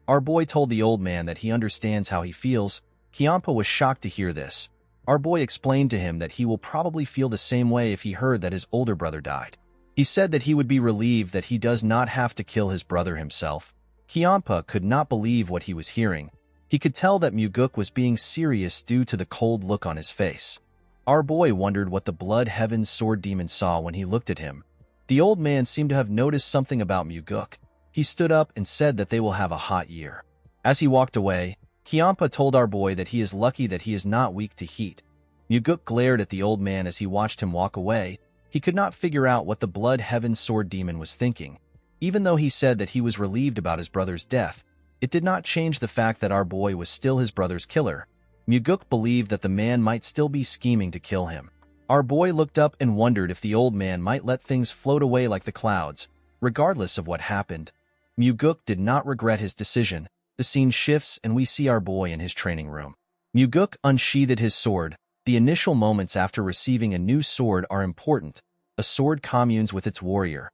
[SPEAKER 1] Our boy told the old man that he understands how he feels. Kiampa was shocked to hear this. Our boy explained to him that he will probably feel the same way if he heard that his older brother died. He said that he would be relieved that he does not have to kill his brother himself. Kiampa could not believe what he was hearing. He could tell that Muguk was being serious due to the cold look on his face. Our boy wondered what the Blood Heaven Sword Demon saw when he looked at him. The old man seemed to have noticed something about Muguk. He stood up and said that they will have a hot year. As he walked away, Kiampa told our boy that he is lucky that he is not weak to heat. Muguk glared at the old man as he watched him walk away. He could not figure out what the Blood Heaven Sword Demon was thinking. Even though he said that he was relieved about his brother's death, it did not change the fact that our boy was still his brother's killer. Muguk believed that the man might still be scheming to kill him. Our boy looked up and wondered if the old man might let things float away like the clouds. Regardless of what happened, Muguk did not regret his decision. The scene shifts and we see our boy in his training room. Muguk unsheathed his sword. The initial moments after receiving a new sword are important. A sword communes with its warrior.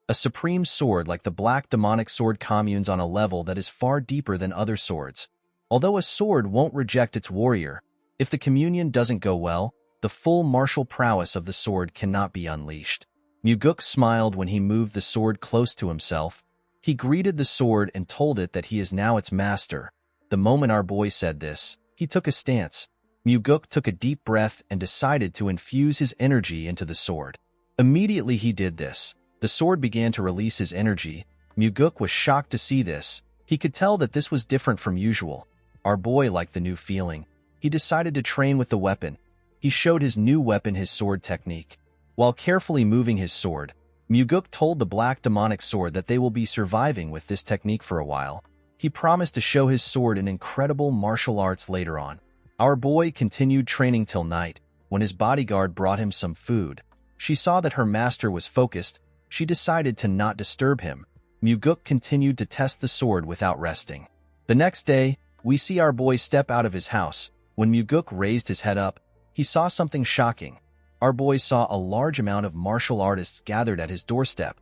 [SPEAKER 1] A supreme sword like the black demonic sword communes on a level that is far deeper than other swords. Although a sword won't reject its warrior, if the communion doesn't go well, the full martial prowess of the sword cannot be unleashed. Muguk smiled when he moved the sword close to himself. He greeted the sword and told it that he is now its master. The moment our boy said this, he took a stance. Muguk took a deep breath and decided to infuse his energy into the sword. Immediately he did this. The sword began to release his energy. Muguk was shocked to see this. He could tell that this was different from usual. Our boy liked the new feeling. He decided to train with the weapon. He showed his new weapon his sword technique. While carefully moving his sword, Muguk told the black demonic sword that they will be surviving with this technique for a while. He promised to show his sword in incredible martial arts later on. Our boy continued training till night, when his bodyguard brought him some food. She saw that her master was focused. She decided to not disturb him. Muguk continued to test the sword without resting. The next day, we see our boy step out of his house. When Muguk raised his head up, he saw something shocking. Our boy saw a large amount of martial artists gathered at his doorstep.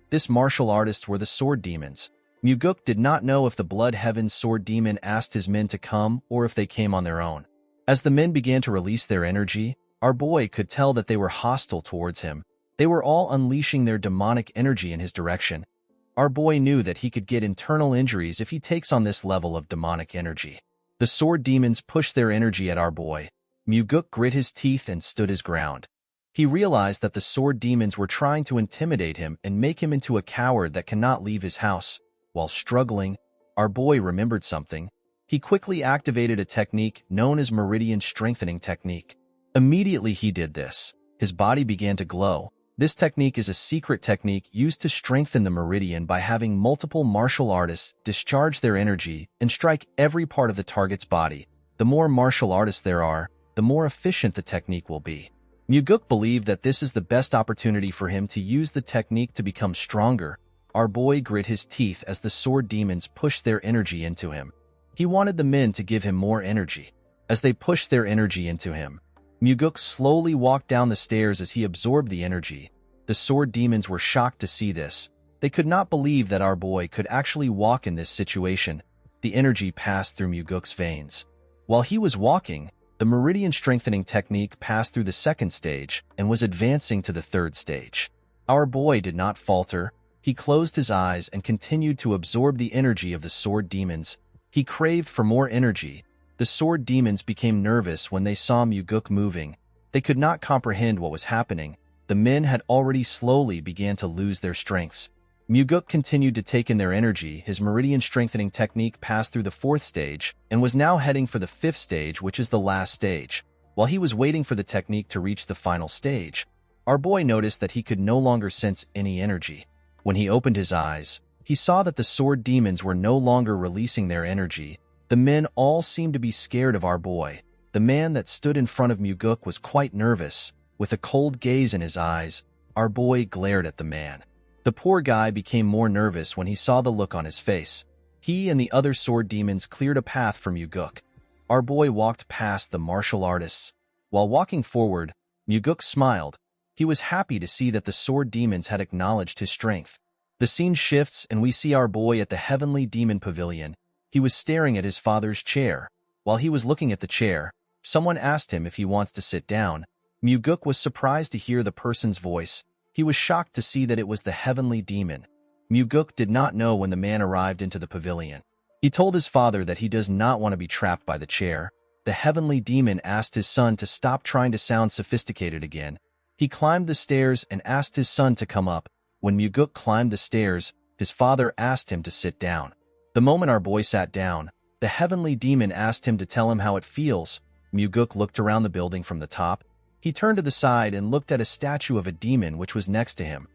[SPEAKER 1] This martial artists were the sword demons. Muguk did not know if the Blood Heaven Sword Demon asked his men to come or if they came on their own. As the men began to release their energy, our boy could tell that they were hostile towards him. They were all unleashing their demonic energy in his direction. Our boy knew that he could get internal injuries if he takes on this level of demonic energy. The sword demons pushed their energy at our boy. Muguk grit his teeth and stood his ground. He realized that the sword demons were trying to intimidate him and make him into a coward that cannot leave his house. While struggling, our boy remembered something. He quickly activated a technique known as Meridian Strengthening Technique. Immediately he did this, his body began to glow. This technique is a secret technique used to strengthen the meridian by having multiple martial artists discharge their energy and strike every part of the target's body. The more martial artists there are, the more efficient the technique will be. Muguk believed that this is the best opportunity for him to use the technique to become stronger. Our boy grit his teeth as the sword demons pushed their energy into him. He wanted the men to give him more energy. As they pushed their energy into him, Muguk slowly walked down the stairs as he absorbed the energy. The sword demons were shocked to see this. They could not believe that our boy could actually walk in this situation. The energy passed through Muguk's veins. While he was walking, the Meridian Strengthening Technique passed through the second stage and was advancing to the third stage. Our boy did not falter. He closed his eyes and continued to absorb the energy of the sword demons. He craved for more energy. The sword demons became nervous when they saw Muguk moving. They could not comprehend what was happening. The men had already slowly began to lose their strengths. Muguk continued to take in their energy. His Meridian Strengthening Technique passed through the fourth stage and was now heading for the fifth stage, which is the last stage. While he was waiting for the technique to reach the final stage, our boy noticed that he could no longer sense any energy. When he opened his eyes, he saw that the sword demons were no longer releasing their energy. The men all seemed to be scared of our boy. The man that stood in front of Muguk was quite nervous. With a cold gaze in his eyes, our boy glared at the man. The poor guy became more nervous when he saw the look on his face. He and the other sword demons cleared a path for Muguk. Our boy walked past the martial artists. While walking forward, Muguk smiled. He was happy to see that the sword demons had acknowledged his strength. The scene shifts and we see our boy at the Heavenly Demon Pavilion. He was staring at his father's chair. While he was looking at the chair, someone asked him if he wants to sit down. Muguk was surprised to hear the person's voice. He was shocked to see that it was the Heavenly Demon. Muguk did not know when the man arrived into the pavilion. He told his father that he does not want to be trapped by the chair. The Heavenly Demon asked his son to stop trying to sound sophisticated again. He climbed the stairs and asked his son to come up. When Muguk climbed the stairs, his father asked him to sit down. The moment our boy sat down, the Heavenly Demon asked him to tell him how it feels. Muguk looked around the building from the top. He turned to the side and looked at a statue of a demon which was next to him.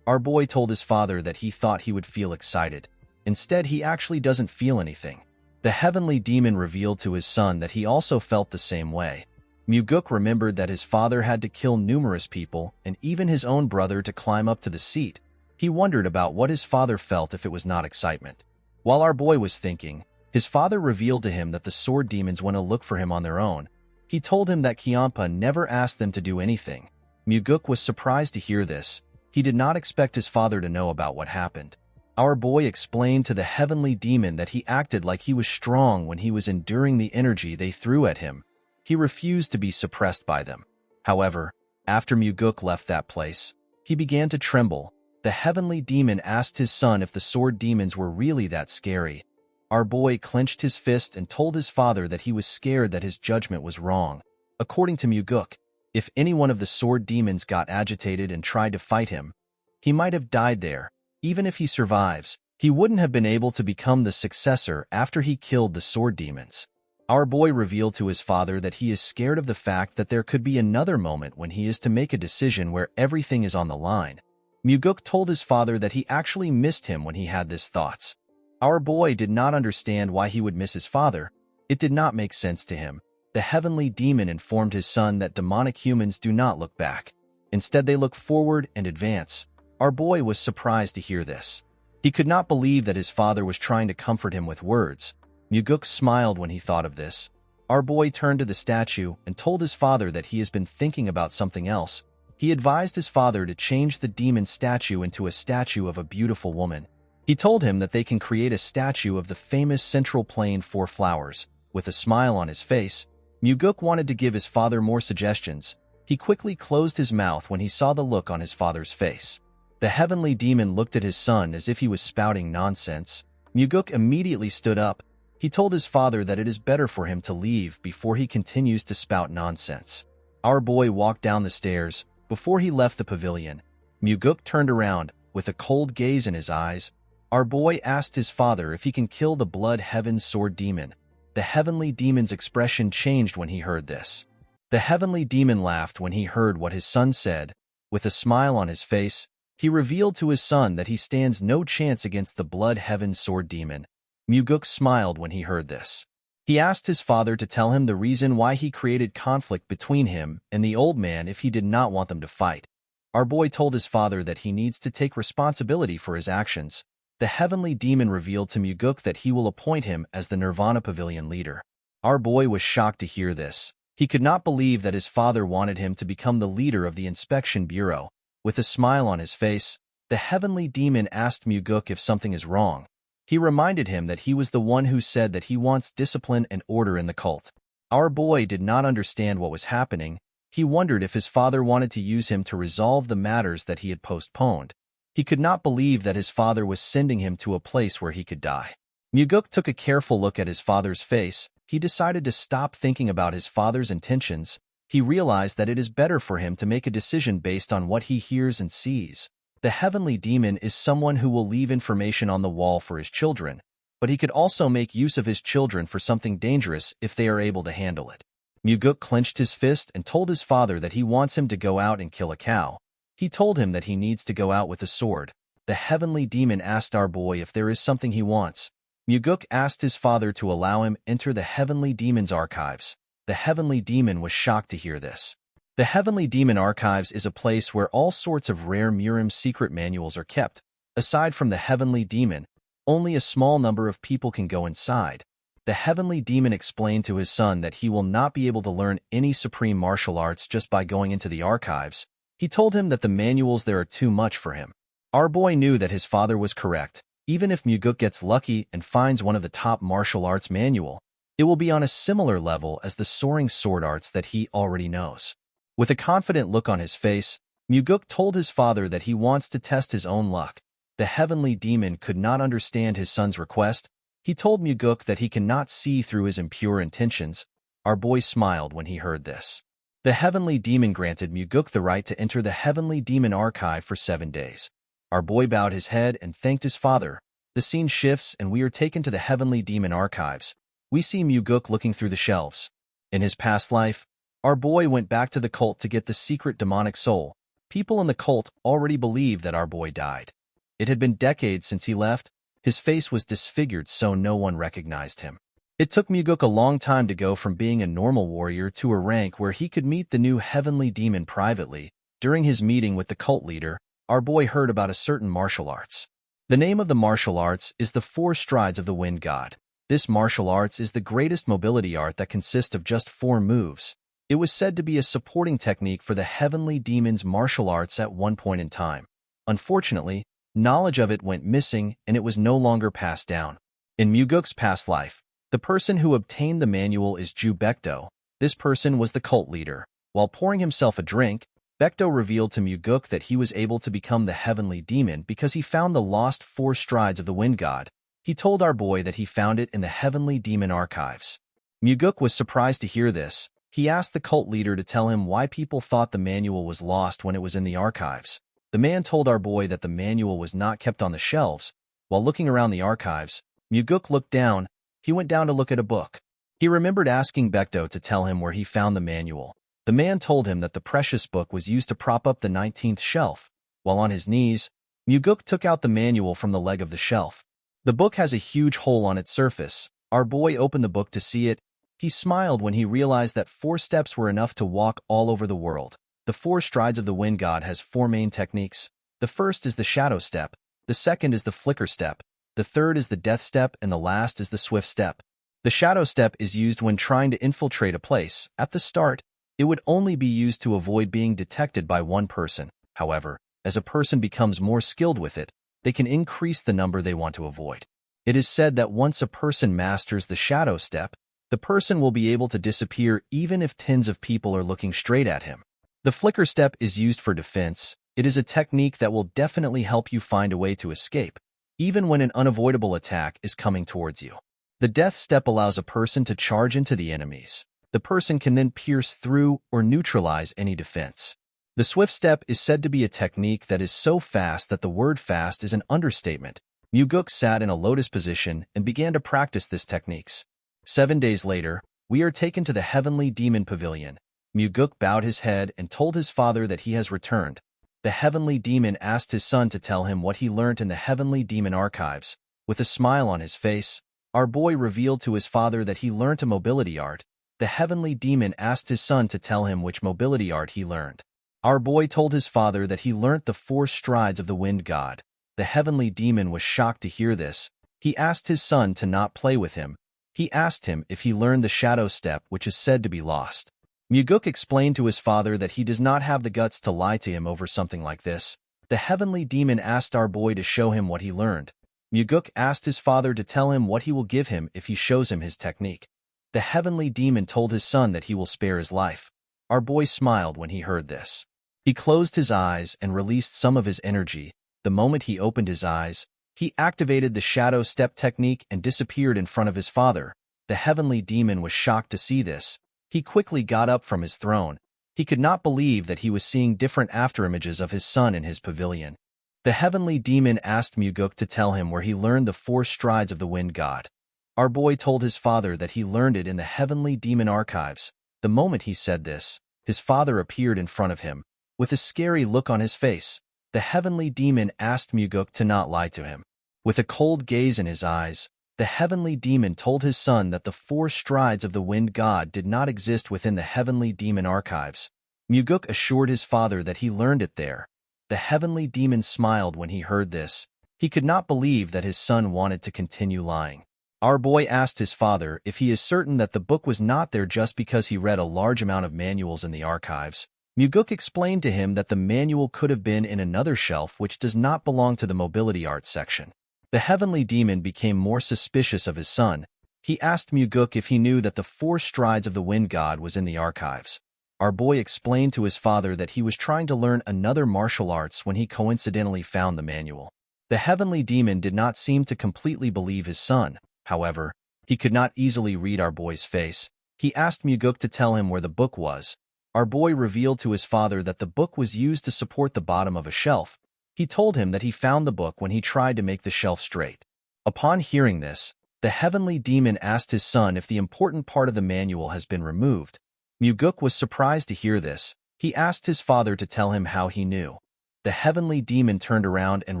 [SPEAKER 1] Our boy told his father that he thought he would feel excited. Instead, he actually doesn't feel anything. The Heavenly Demon revealed to his son that he also felt the same way. Muguk remembered that his father had to kill numerous people and even his own brother to climb up to the seat. He wondered about what his father felt if it was not excitement. While our boy was thinking, his father revealed to him that the sword demons went to look for him on their own. He told him that Kyampa never asked them to do anything. Muguk was surprised to hear this. He did not expect his father to know about what happened. Our boy explained to the Heavenly Demon that he acted like he was strong when he was enduring the energy they threw at him. He refused to be suppressed by them. However, after Muguk left that place, he began to tremble. The Heavenly Demon asked his son if the sword demons were really that scary. Our boy clenched his fist and told his father that he was scared that his judgment was wrong. According to Muguk, if any one of the sword demons got agitated and tried to fight him, he might have died there. Even if he survives, he wouldn't have been able to become the successor after he killed the sword demons. Our boy revealed to his father that he is scared of the fact that there could be another moment when he is to make a decision where everything is on the line. Muguk told his father that he actually missed him when he had these thoughts. Our boy did not understand why he would miss his father. It did not make sense to him. The Heavenly Demon informed his son that demonic humans do not look back. Instead, they look forward and advance. Our boy was surprised to hear this. He could not believe that his father was trying to comfort him with words. Muguk smiled when he thought of this. Our boy turned to the statue and told his father that he has been thinking about something else. He advised his father to change the demon statue into a statue of a beautiful woman. He told him that they can create a statue of the famous Central Plain Four Flowers. With a smile on his face, Muguk wanted to give his father more suggestions. He quickly closed his mouth when he saw the look on his father's face. The Heavenly Demon looked at his son as if he was spouting nonsense. Muguk immediately stood up. He told his father that it is better for him to leave before he continues to spout nonsense. Our boy walked down the stairs. Before he left the pavilion, Muguk turned around. With a cold gaze in his eyes, our boy asked his father if he can kill the Blood Heaven Sword Demon. The Heavenly Demon's expression changed when he heard this. The Heavenly Demon laughed when he heard what his son said. With a smile on his face, he revealed to his son that he stands no chance against the Blood Heaven Sword Demon. Muguk smiled when he heard this. He asked his father to tell him the reason why he created conflict between him and the old man if he did not want them to fight. Our boy told his father that he needs to take responsibility for his actions. The Heavenly Demon revealed to Muguk that he will appoint him as the Nirvana Pavilion leader. Our boy was shocked to hear this. He could not believe that his father wanted him to become the leader of the Inspection Bureau. With a smile on his face, the Heavenly Demon asked Muguk if something is wrong. He reminded him that he was the one who said that he wants discipline and order in the cult. Our boy did not understand what was happening. He wondered if his father wanted to use him to resolve the matters that he had postponed. He could not believe that his father was sending him to a place where he could die. Muguk took a careful look at his father's face. He decided to stop thinking about his father's intentions. He realized that it is better for him to make a decision based on what he hears and sees. The Heavenly Demon is someone who will leave information on the wall for his children, but he could also make use of his children for something dangerous if they are able to handle it. Muguk clenched his fist and told his father that he wants him to go out and kill a cow. He told him that he needs to go out with a sword. The Heavenly Demon asked our boy if there is something he wants. Muguk asked his father to allow him enter the Heavenly Demon's archives. The Heavenly Demon was shocked to hear this. The Heavenly Demon Archives is a place where all sorts of rare Murim secret manuals are kept. Aside from the Heavenly Demon, only a small number of people can go inside. The Heavenly Demon explained to his son that he will not be able to learn any supreme martial arts just by going into the archives. He told him that the manuals there are too much for him. Our boy knew that his father was correct. Even if Muguk gets lucky and finds one of the top martial arts manual, it will be on a similar level as the soaring sword arts that he already knows. With a confident look on his face, Muguk told his father that he wants to test his own luck. The heavenly demon could not understand his son's request. He told Muguk that he cannot see through his impure intentions. Our boy smiled when he heard this. The heavenly demon granted Muguk the right to enter the heavenly demon archive for 7 days. Our boy bowed his head and thanked his father. The scene shifts and we are taken to the heavenly demon archives. We see Muguk looking through the shelves. In his past life, our boy went back to the cult to get the secret demonic soul. People in the cult already believed that our boy died. It had been decades since he left. His face was disfigured so no one recognized him. It took Muguk a long time to go from being a normal warrior to a rank where he could meet the new heavenly demon privately. During his meeting with the cult leader, our boy heard about a certain martial arts. The name of the martial arts is the 4 strides of the wind god. This martial arts is the greatest mobility art that consists of just 4 moves. It was said to be a supporting technique for the heavenly demon's martial arts at one point in time. Unfortunately, knowledge of it went missing and it was no longer passed down. In Muguk's past life, the person who obtained the manual is Ju Baekdo. This person was the cult leader. While pouring himself a drink, Baekdo revealed to Muguk that he was able to become the heavenly demon because he found the lost 4 strides of the wind god. He told our boy that he found it in the heavenly demon archives. Muguk was surprised to hear this. He asked the cult leader to tell him why people thought the manual was lost when it was in the archives. The man told our boy that the manual was not kept on the shelves. While looking around the archives, Muguk looked down. He went down to look at a book. He remembered asking Baekdo to tell him where he found the manual. The man told him that the precious book was used to prop up the 19th shelf. While on his knees, Muguk took out the manual from the leg of the shelf. The book has a huge hole on its surface. Our boy opened the book to see it. He smiled when he realized that 4 steps were enough to walk all over the world. The 4 strides of the wind god has 4 main techniques. The first is the shadow step. The second is the flicker step. The third is the death step, and the last is the swift step. The shadow step is used when trying to infiltrate a place. At the start, it would only be used to avoid being detected by one person. However, as a person becomes more skilled with it, they can increase the number they want to avoid. It is said that once a person masters the shadow step, the person will be able to disappear even if tens of people are looking straight at him. The flicker step is used for defense. It is a technique that will definitely help you find a way to escape, even when an unavoidable attack is coming towards you. The death step allows a person to charge into the enemies. The person can then pierce through or neutralize any defense. The swift step is said to be a technique that is so fast that the word fast is an understatement. Muguk sat in a lotus position and began to practice this techniques. 7 days later, we are taken to the heavenly demon pavilion. Muguk bowed his head and told his father that he has returned. The heavenly demon asked his son to tell him what he learnt in the heavenly demon archives. With a smile on his face, our boy revealed to his father that he learnt a mobility art. The heavenly demon asked his son to tell him which mobility art he learned. Our boy told his father that he learnt the 4 strides of the wind god. The heavenly demon was shocked to hear this. He asked his son to not play with him. He asked him if he learned the shadow step, which is said to be lost. Muguk explained to his father that he does not have the guts to lie to him over something like this. The heavenly demon asked our boy to show him what he learned. Muguk asked his father to tell him what he will give him if he shows him his technique. The heavenly demon told his son that he will spare his life. Our boy smiled when he heard this. He closed his eyes and released some of his energy. The moment he opened his eyes, he activated the shadow step technique and disappeared in front of his father. The heavenly demon was shocked to see this. He quickly got up from his throne. He could not believe that he was seeing different afterimages of his son in his pavilion. The heavenly demon asked Muguk to tell him where he learned the 4 strides of the wind god. Our boy told his father that he learned it in the heavenly demon archives. The moment he said this, his father appeared in front of him. With a scary look on his face, the heavenly demon asked Muguk to not lie to him. With a cold gaze in his eyes, the heavenly demon told his son that the 4 strides of the wind god did not exist within the heavenly demon archives. Muguk assured his father that he learned it there. The heavenly demon smiled when he heard this. He could not believe that his son wanted to continue lying. Our boy asked his father if he is certain that the book was not there just because he read a large amount of manuals in the archives. Muguk explained to him that the manual could have been in another shelf which does not belong to the mobility arts section. The heavenly demon became more suspicious of his son. He asked Muguk if he knew that the 4 strides of the wind god was in the archives. Our boy explained to his father that he was trying to learn another martial arts when he coincidentally found the manual. The heavenly demon did not seem to completely believe his son. However, he could not easily read our boy's face. He asked Muguk to tell him where the book was. Our boy revealed to his father that the book was used to support the bottom of a shelf. He told him that he found the book when he tried to make the shelf straight. Upon hearing this, the heavenly demon asked his son if the important part of the manual has been removed. Muguk was surprised to hear this. He asked his father to tell him how he knew. The heavenly demon turned around and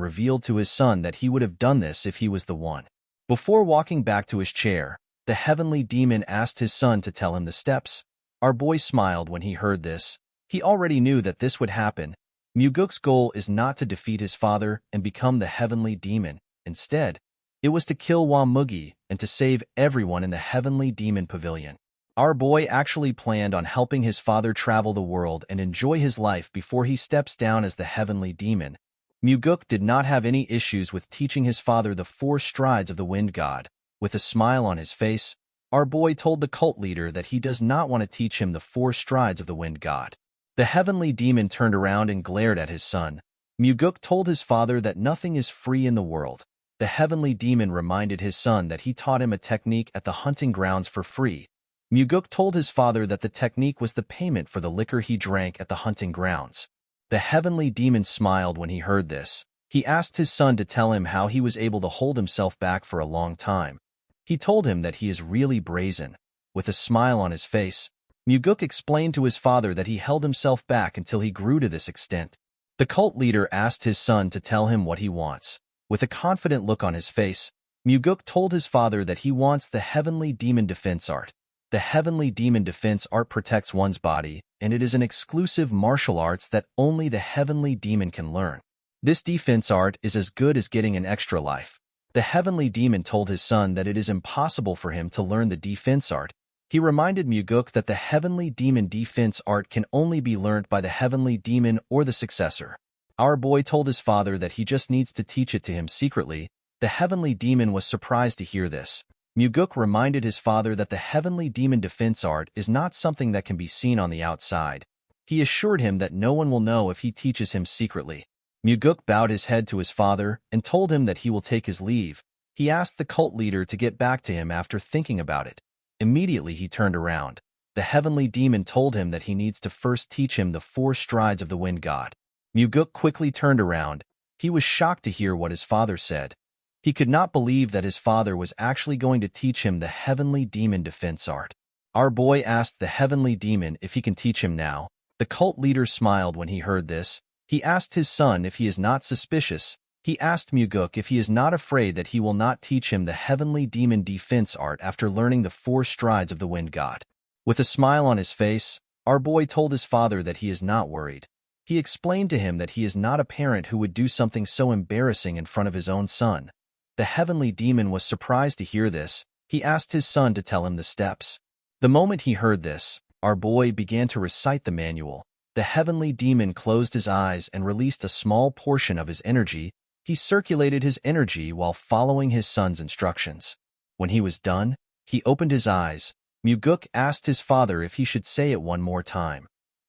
[SPEAKER 1] revealed to his son that he would have done this if he was the one. Before walking back to his chair, the heavenly demon asked his son to tell him the steps. Our boy smiled when he heard this. He already knew that this would happen. Muguk's goal is not to defeat his father and become the heavenly demon. Instead, it was to kill Wamugi and to save everyone in the heavenly demon pavilion. Our boy actually planned on helping his father travel the world and enjoy his life before he steps down as the heavenly demon. Muguk did not have any issues with teaching his father the 4 strides of the wind god. With a smile on his face, our boy told the cult leader that he does not want to teach him the 4 strides of the wind god. The heavenly demon turned around and glared at his son. Muguk told his father that nothing is free in the world. The heavenly demon reminded his son that he taught him a technique at the hunting grounds for free. Muguk told his father that the technique was the payment for the liquor he drank at the hunting grounds. The heavenly demon smiled when he heard this. He asked his son to tell him how he was able to hold himself back for a long time. He told him that he is really brazen. With a smile on his face, Muguk explained to his father that he held himself back until he grew to this extent. The cult leader asked his son to tell him what he wants. With a confident look on his face, Muguk told his father that he wants the heavenly demon defense art. The heavenly demon defense art protects one's body, and it is an exclusive martial arts that only the heavenly demon can learn. This defense art is as good as getting an extra life. The heavenly demon told his son that it is impossible for him to learn the defense art. He reminded Muguk that the heavenly demon defense art can only be learned by the heavenly demon or the successor. Our boy told his father that he just needs to teach it to him secretly. The heavenly demon was surprised to hear this. Muguk reminded his father that the heavenly demon defense art is not something that can be seen on the outside. He assured him that no one will know if he teaches him secretly. Muguk bowed his head to his father and told him that he will take his leave. He asked the cult leader to get back to him after thinking about it. Immediately he turned around. The heavenly demon told him that he needs to first teach him the 4 strides of the wind god. Muguk quickly turned around. He was shocked to hear what his father said. He could not believe that his father was actually going to teach him the heavenly demon defense art. Our boy asked the heavenly demon if he can teach him now. The cult leader smiled when he heard this. He asked his son if he is not suspicious. He asked Muguk if he is not afraid that he will not teach him the heavenly demon defense art after learning the 4 strides of the wind god. With a smile on his face, our boy told his father that he is not worried. He explained to him that he is not a parent who would do something so embarrassing in front of his own son. The heavenly demon was surprised to hear this. He asked his son to tell him the steps. The moment he heard this, our boy began to recite the manual. The heavenly demon closed his eyes and released a small portion of his energy. He circulated his energy while following his son's instructions. When he was done, he opened his eyes. Muguk asked his father if he should say it one more time.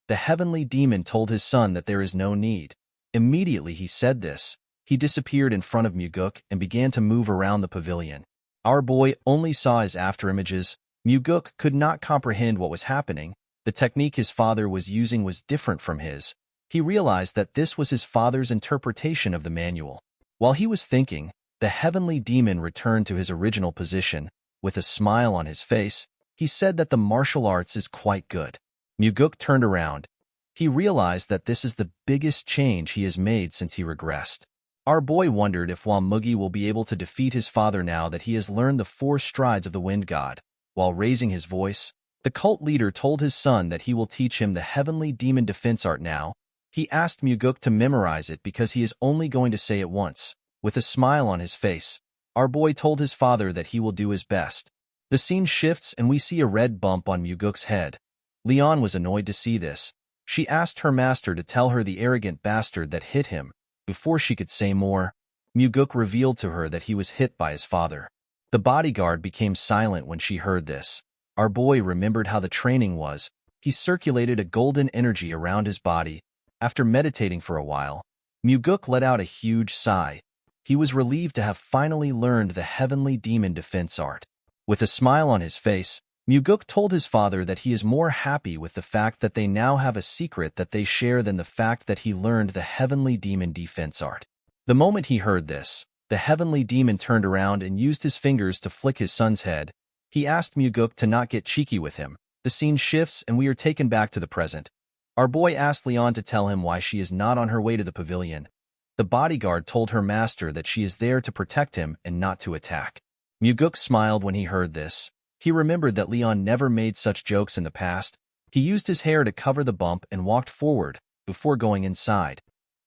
[SPEAKER 1] The heavenly demon told his son that there is no need. Immediately he said this. He disappeared in front of Muguk and began to move around the pavilion. Our boy only saw his afterimages. Muguk could not comprehend what was happening. The technique his father was using was different from his. He realized that this was his father's interpretation of the manual. While he was thinking, the heavenly demon returned to his original position. With a smile on his face, he said that the martial arts is quite good. Muguk turned around. He realized that this is the biggest change he has made since he regressed. Our boy wondered if Wamugi will be able to defeat his father now that he has learned the 4 strides of the wind god. While raising his voice, the cult leader told his son that he will teach him the heavenly demon defense art now. He asked Muguk to memorize it because he is only going to say it once. With a smile on his face, our boy told his father that he will do his best. The scene shifts and we see a red bump on Muguk's head. Leon was annoyed to see this. She asked her master to tell her the arrogant bastard that hit him. Before she could say more, Muguk revealed to her that he was hit by his father. The bodyguard became silent when she heard this. Our boy remembered how the training was. He circulated a golden energy around his body. After meditating for a while, Muguk let out a huge sigh. He was relieved to have finally learned the heavenly demon defense art. With a smile on his face, Muguk told his father that he is more happy with the fact that they now have a secret that they share than the fact that he learned the heavenly demon defense art. The moment he heard this, the heavenly demon turned around and used his fingers to flick his son's head. He asked Muguk to not get cheeky with him. The scene shifts and we are taken back to the present. Our boy asked Leon to tell him why she is not on her way to the pavilion. The bodyguard told her master that she is there to protect him and not to attack. Muguk smiled when he heard this. He remembered that Leon never made such jokes in the past. He used his hair to cover the bump and walked forward, before going inside.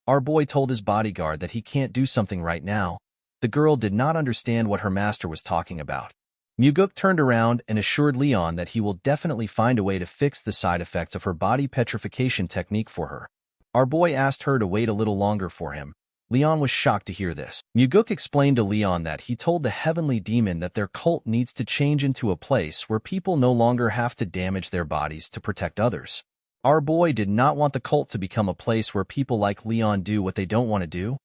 [SPEAKER 1] Our boy told his bodyguard that he can't do something right now. The girl did not understand what her master was talking about. Muguk turned around and assured Leon that he will definitely find a way to fix the side effects of her body petrification technique for her. Our boy asked her to wait a little longer for him. Leon was shocked to hear this. Muguk explained to Leon that he told the heavenly demon that their cult needs to change into a place where people no longer have to damage their bodies to protect others. Our boy did not want the cult to become a place where people like Leon do what they don't want to do.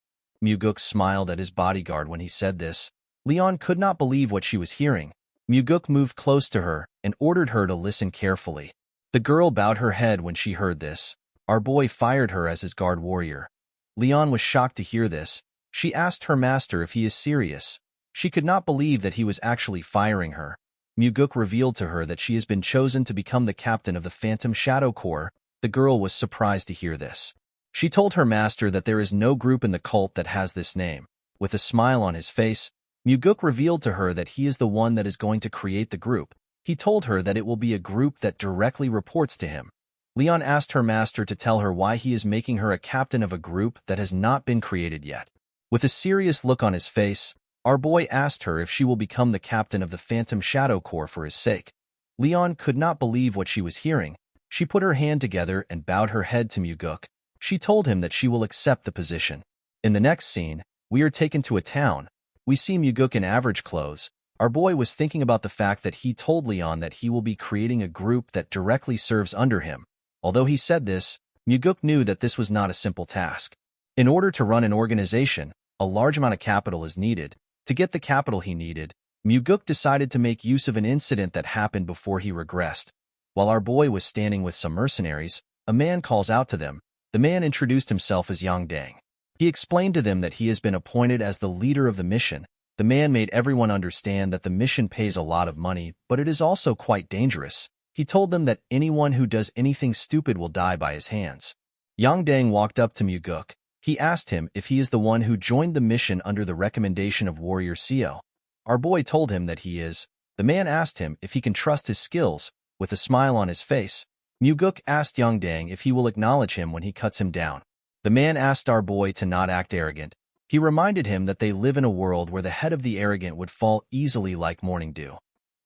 [SPEAKER 1] Muguk smiled at his bodyguard when he said this. Leon could not believe what she was hearing. Muguk moved close to her and ordered her to listen carefully. The girl bowed her head when she heard this. Our boy fired her as his guard warrior. Leon was shocked to hear this. She asked her master if he is serious. She could not believe that he was actually firing her. Muguk revealed to her that she has been chosen to become the captain of the Phantom Shadow Corps. The girl was surprised to hear this. She told her master that there is no group in the cult that has this name. With a smile on his face, Muguk revealed to her that he is the one that is going to create the group. He told her that it will be a group that directly reports to him. Leon asked her master to tell her why he is making her a captain of a group that has not been created yet. With a serious look on his face, our boy asked her if she will become the captain of the Phantom Shadow Corps for his sake. Leon could not believe what she was hearing. She put her hand together and bowed her head to Muguk. She told him that she will accept the position. In the next scene, we are taken to a town. We see Muguk in average clothes. Our boy was thinking about the fact that he told Leon that he will be creating a group that directly serves under him. Although he said this, Muguk knew that this was not a simple task. In order to run an organization, a large amount of capital is needed. To get the capital he needed, Muguk decided to make use of an incident that happened before he regressed. While our boy was standing with some mercenaries, a man calls out to them. The man introduced himself as Yang Dang. He explained to them that he has been appointed as the leader of the mission. The man made everyone understand that the mission pays a lot of money, but it is also quite dangerous. He told them that anyone who does anything stupid will die by his hands. Yang Dang walked up to Muguk. He asked him if he is the one who joined the mission under the recommendation of Warrior Seo. Our boy told him that he is. The man asked him if he can trust his skills. With a smile on his face, Muguk asked Yang Dang if he will acknowledge him when he cuts him down. The man asked our boy to not act arrogant. He reminded him that they live in a world where the head of the arrogant would fall easily like morning dew.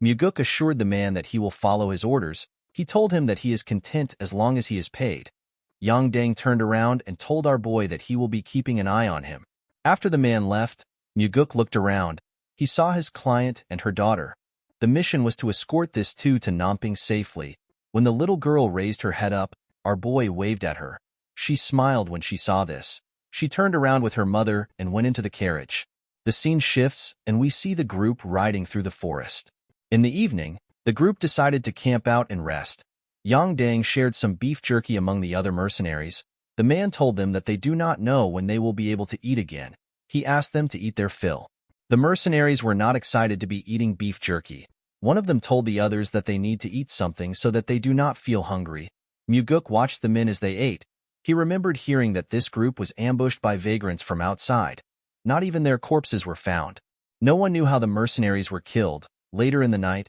[SPEAKER 1] Muguk assured the man that he will follow his orders. He told him that he is content as long as he is paid. Yang Dang turned around and told our boy that he will be keeping an eye on him. After the man left, Muguk looked around. He saw his client and her daughter. The mission was to escort this two to Namping safely. When the little girl raised her head up, our boy waved at her. She smiled when she saw this. She turned around with her mother and went into the carriage. The scene shifts and we see the group riding through the forest. In the evening, the group decided to camp out and rest. Yang Dang shared some beef jerky among the other mercenaries. The man told them that they do not know when they will be able to eat again. He asked them to eat their fill. The mercenaries were not excited to be eating beef jerky. One of them told the others that they need to eat something so that they do not feel hungry. Muguk watched the men as they ate. He remembered hearing that this group was ambushed by vagrants from outside. Not even their corpses were found. No one knew how the mercenaries were killed. Later in the night,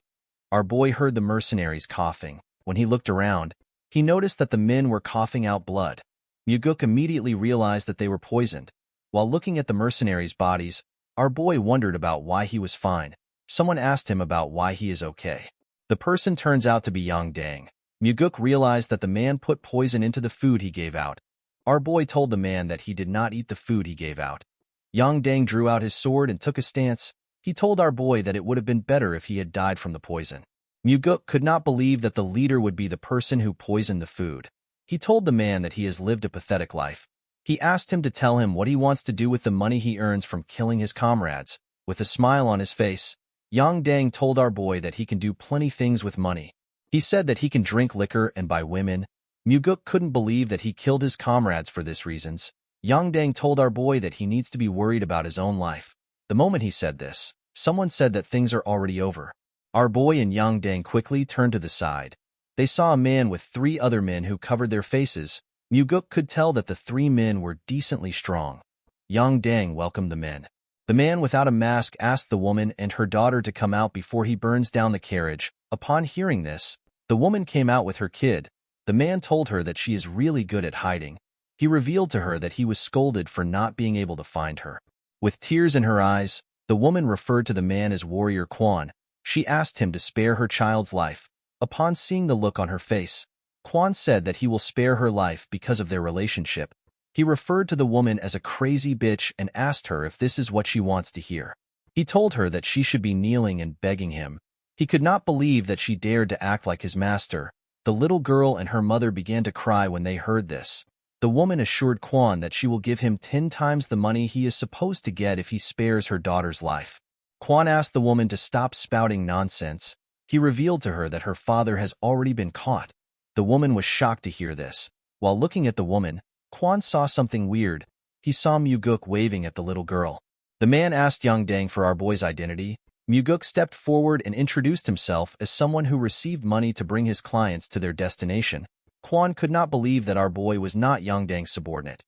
[SPEAKER 1] our boy heard the mercenaries coughing. When he looked around, he noticed that the men were coughing out blood. Muguk immediately realized that they were poisoned. While looking at the mercenaries' bodies, our boy wondered about why he was fine. Someone asked him about why he is okay. The person turns out to be Yang Dang. Muguk realized that the man put poison into the food he gave out. Our boy told the man that he did not eat the food he gave out. Yang Dang drew out his sword and took a stance. He told our boy that it would have been better if he had died from the poison. Muguk could not believe that the leader would be the person who poisoned the food. He told the man that he has lived a pathetic life. He asked him to tell him what he wants to do with the money he earns from killing his comrades. With a smile on his face, Yang Dang told our boy that he can do plenty things with money. He said that he can drink liquor and buy women. Muguk couldn't believe that he killed his comrades for these reasons. Yang Dang told our boy that he needs to be worried about his own life. The moment he said this, someone said that things are already over. Our boy and Yang Dang quickly turned to the side. They saw a man with 3 other men who covered their faces. Muguk could tell that the 3 men were decently strong. Yang Dang welcomed the men. The man without a mask asked the woman and her daughter to come out before he burns down the carriage. Upon hearing this, the woman came out with her kid. The man told her that she is really good at hiding. He revealed to her that he was scolded for not being able to find her. With tears in her eyes, the woman referred to the man as Warrior Quan. She asked him to spare her child's life. Upon seeing the look on her face, Quan said that he will spare her life because of their relationship. He referred to the woman as a crazy bitch and asked her if this is what she wants to hear. He told her that she should be kneeling and begging him. He could not believe that she dared to act like his master. The little girl and her mother began to cry when they heard this. The woman assured Quan that she will give him 10 times the money he is supposed to get if he spares her daughter's life. Quan asked the woman to stop spouting nonsense. He revealed to her that her father has already been caught. The woman was shocked to hear this. While looking at the woman, Quan saw something weird. He saw Muguk waving at the little girl. The man asked Yang Dang for our boy's identity. Muguk stepped forward and introduced himself as someone who received money to bring his clients to their destination. Quan could not believe that our boy was not Yang Dang's subordinate.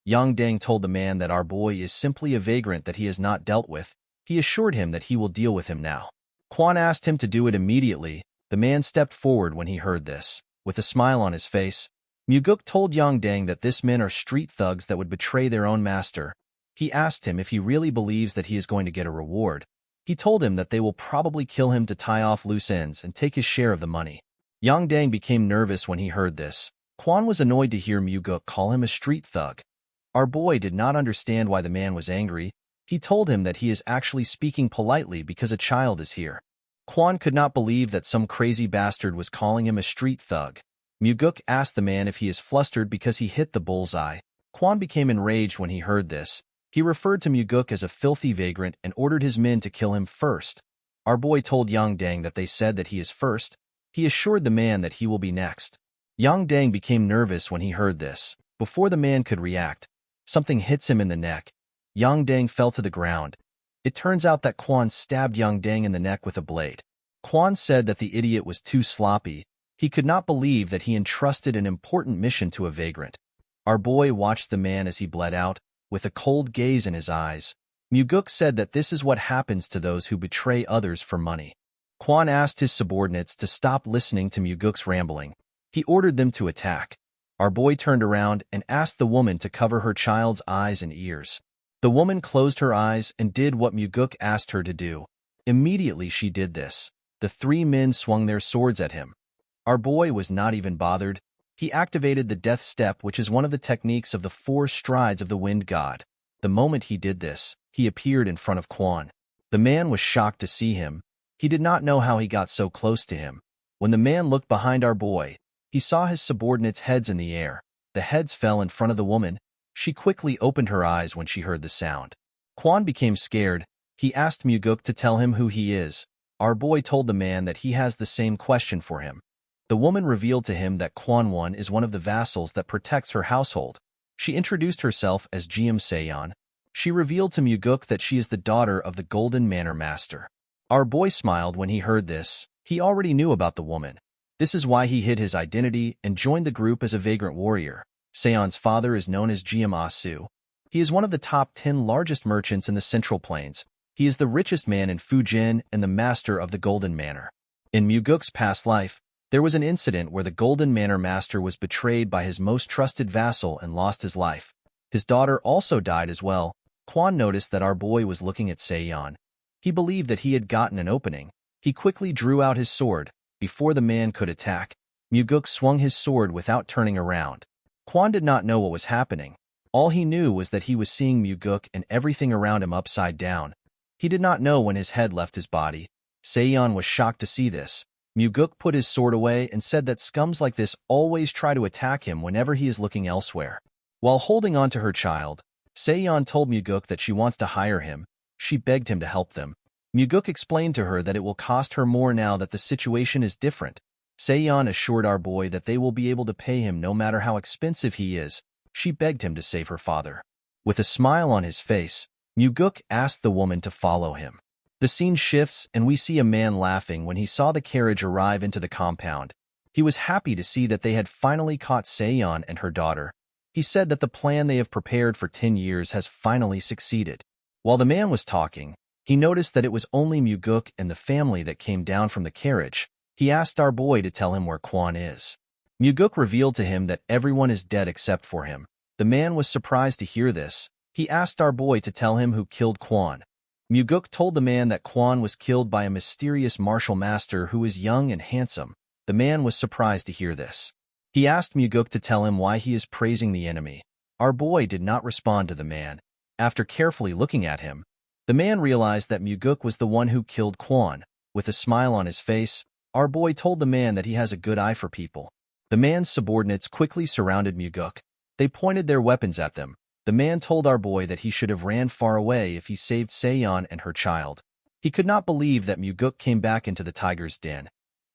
[SPEAKER 1] Yang Dang told the man that our boy is simply a vagrant that he has not dealt with. He assured him that he will deal with him now. Quan asked him to do it immediately. The man stepped forward when he heard this. With a smile on his face, Muguk told Yang Dang that these men are street thugs that would betray their own master. He asked him if he really believes that he is going to get a reward. He told him that they will probably kill him to tie off loose ends and take his share of the money. Yang Dang became nervous when he heard this. Quan was annoyed to hear Muguk call him a street thug. Our boy did not understand why the man was angry. He told him that he is actually speaking politely because a child is here. Quan could not believe that some crazy bastard was calling him a street thug. Muguk asked the man if he is flustered because he hit the bullseye. Quan became enraged when he heard this. He referred to Muguk as a filthy vagrant and ordered his men to kill him first. Our boy told Yang Dang that they said that he is first. He assured the man that he will be next. Yang Dang became nervous when he heard this. Before the man could react, something hits him in the neck. Yang Dang fell to the ground. It turns out that Quan stabbed Yang Dang in the neck with a blade. Quan said that the idiot was too sloppy. He could not believe that he entrusted an important mission to a vagrant. Our boy watched the man as he bled out, with a cold gaze in his eyes. Muguk said that this is what happens to those who betray others for money. Quan asked his subordinates to stop listening to Muguk's rambling. He ordered them to attack. Our boy turned around and asked the woman to cover her child's eyes and ears. The woman closed her eyes and did what Muguk asked her to do. Immediately she did this. The 3 men swung their swords at him. Our boy was not even bothered. He activated the death step, which is one of the techniques of the 4 strides of the wind god. The moment he did this, he appeared in front of Quan. The man was shocked to see him. He did not know how he got so close to him. When the man looked behind our boy, he saw his subordinates' heads in the air. The heads fell in front of the woman. She quickly opened her eyes when she heard the sound. Quan became scared. He asked Muguk to tell him who he is. Our boy told the man that he has the same question for him. The woman revealed to him that Quan Wan is one of the vassals that protects her household. She introduced herself as Jiam Seon. She revealed to Muguk that she is the daughter of the Golden Manor Master. Our boy smiled when he heard this. He already knew about the woman. This is why he hid his identity and joined the group as a vagrant warrior. Seon's father is known as Jiam Asu. He is one of the top 10 largest merchants in the Central Plains. He is the richest man in Fujin and the master of the Golden Manor. In Muguk's past life, there was an incident where the Golden Manor Master was betrayed by his most trusted vassal and lost his life. His daughter also died as well. Quan noticed that our boy was looking at Seon. He believed that he had gotten an opening. He quickly drew out his sword. Before the man could attack, Muguk swung his sword without turning around. Kwon did not know what was happening. All he knew was that he was seeing Muguk and everything around him upside down. He did not know when his head left his body. Seon was shocked to see this. Muguk put his sword away and said that scums like this always try to attack him whenever he is looking elsewhere. While holding on to her child, Seon told Muguk that she wants to hire him. She begged him to help them. Muguk explained to her that it will cost her more now that the situation is different. Seon assured our boy that they will be able to pay him no matter how expensive he is. She begged him to save her father. With a smile on his face, Muguk asked the woman to follow him. The scene shifts and we see a man laughing when he saw the carriage arrive into the compound. He was happy to see that they had finally caught Seon and her daughter. He said that the plan they have prepared for 10 years has finally succeeded. While the man was talking, he noticed that it was only Muguk and the family that came down from the carriage. He asked our boy to tell him where Kwon is. Muguk revealed to him that everyone is dead except for him. The man was surprised to hear this. He asked our boy to tell him who killed Kwon. Muguk told the man that Kwon was killed by a mysterious martial master who is young and handsome. The man was surprised to hear this. He asked Muguk to tell him why he is praising the enemy. Our boy did not respond to the man. After carefully looking at him, the man realized that Muguk was the one who killed Kwon. With a smile on his face, our boy told the man that he has a good eye for people. The man's subordinates quickly surrounded Muguk. They pointed their weapons at them. The man told our boy that he should have ran far away if he saved Seon and her child. He could not believe that Muguk came back into the tiger's den.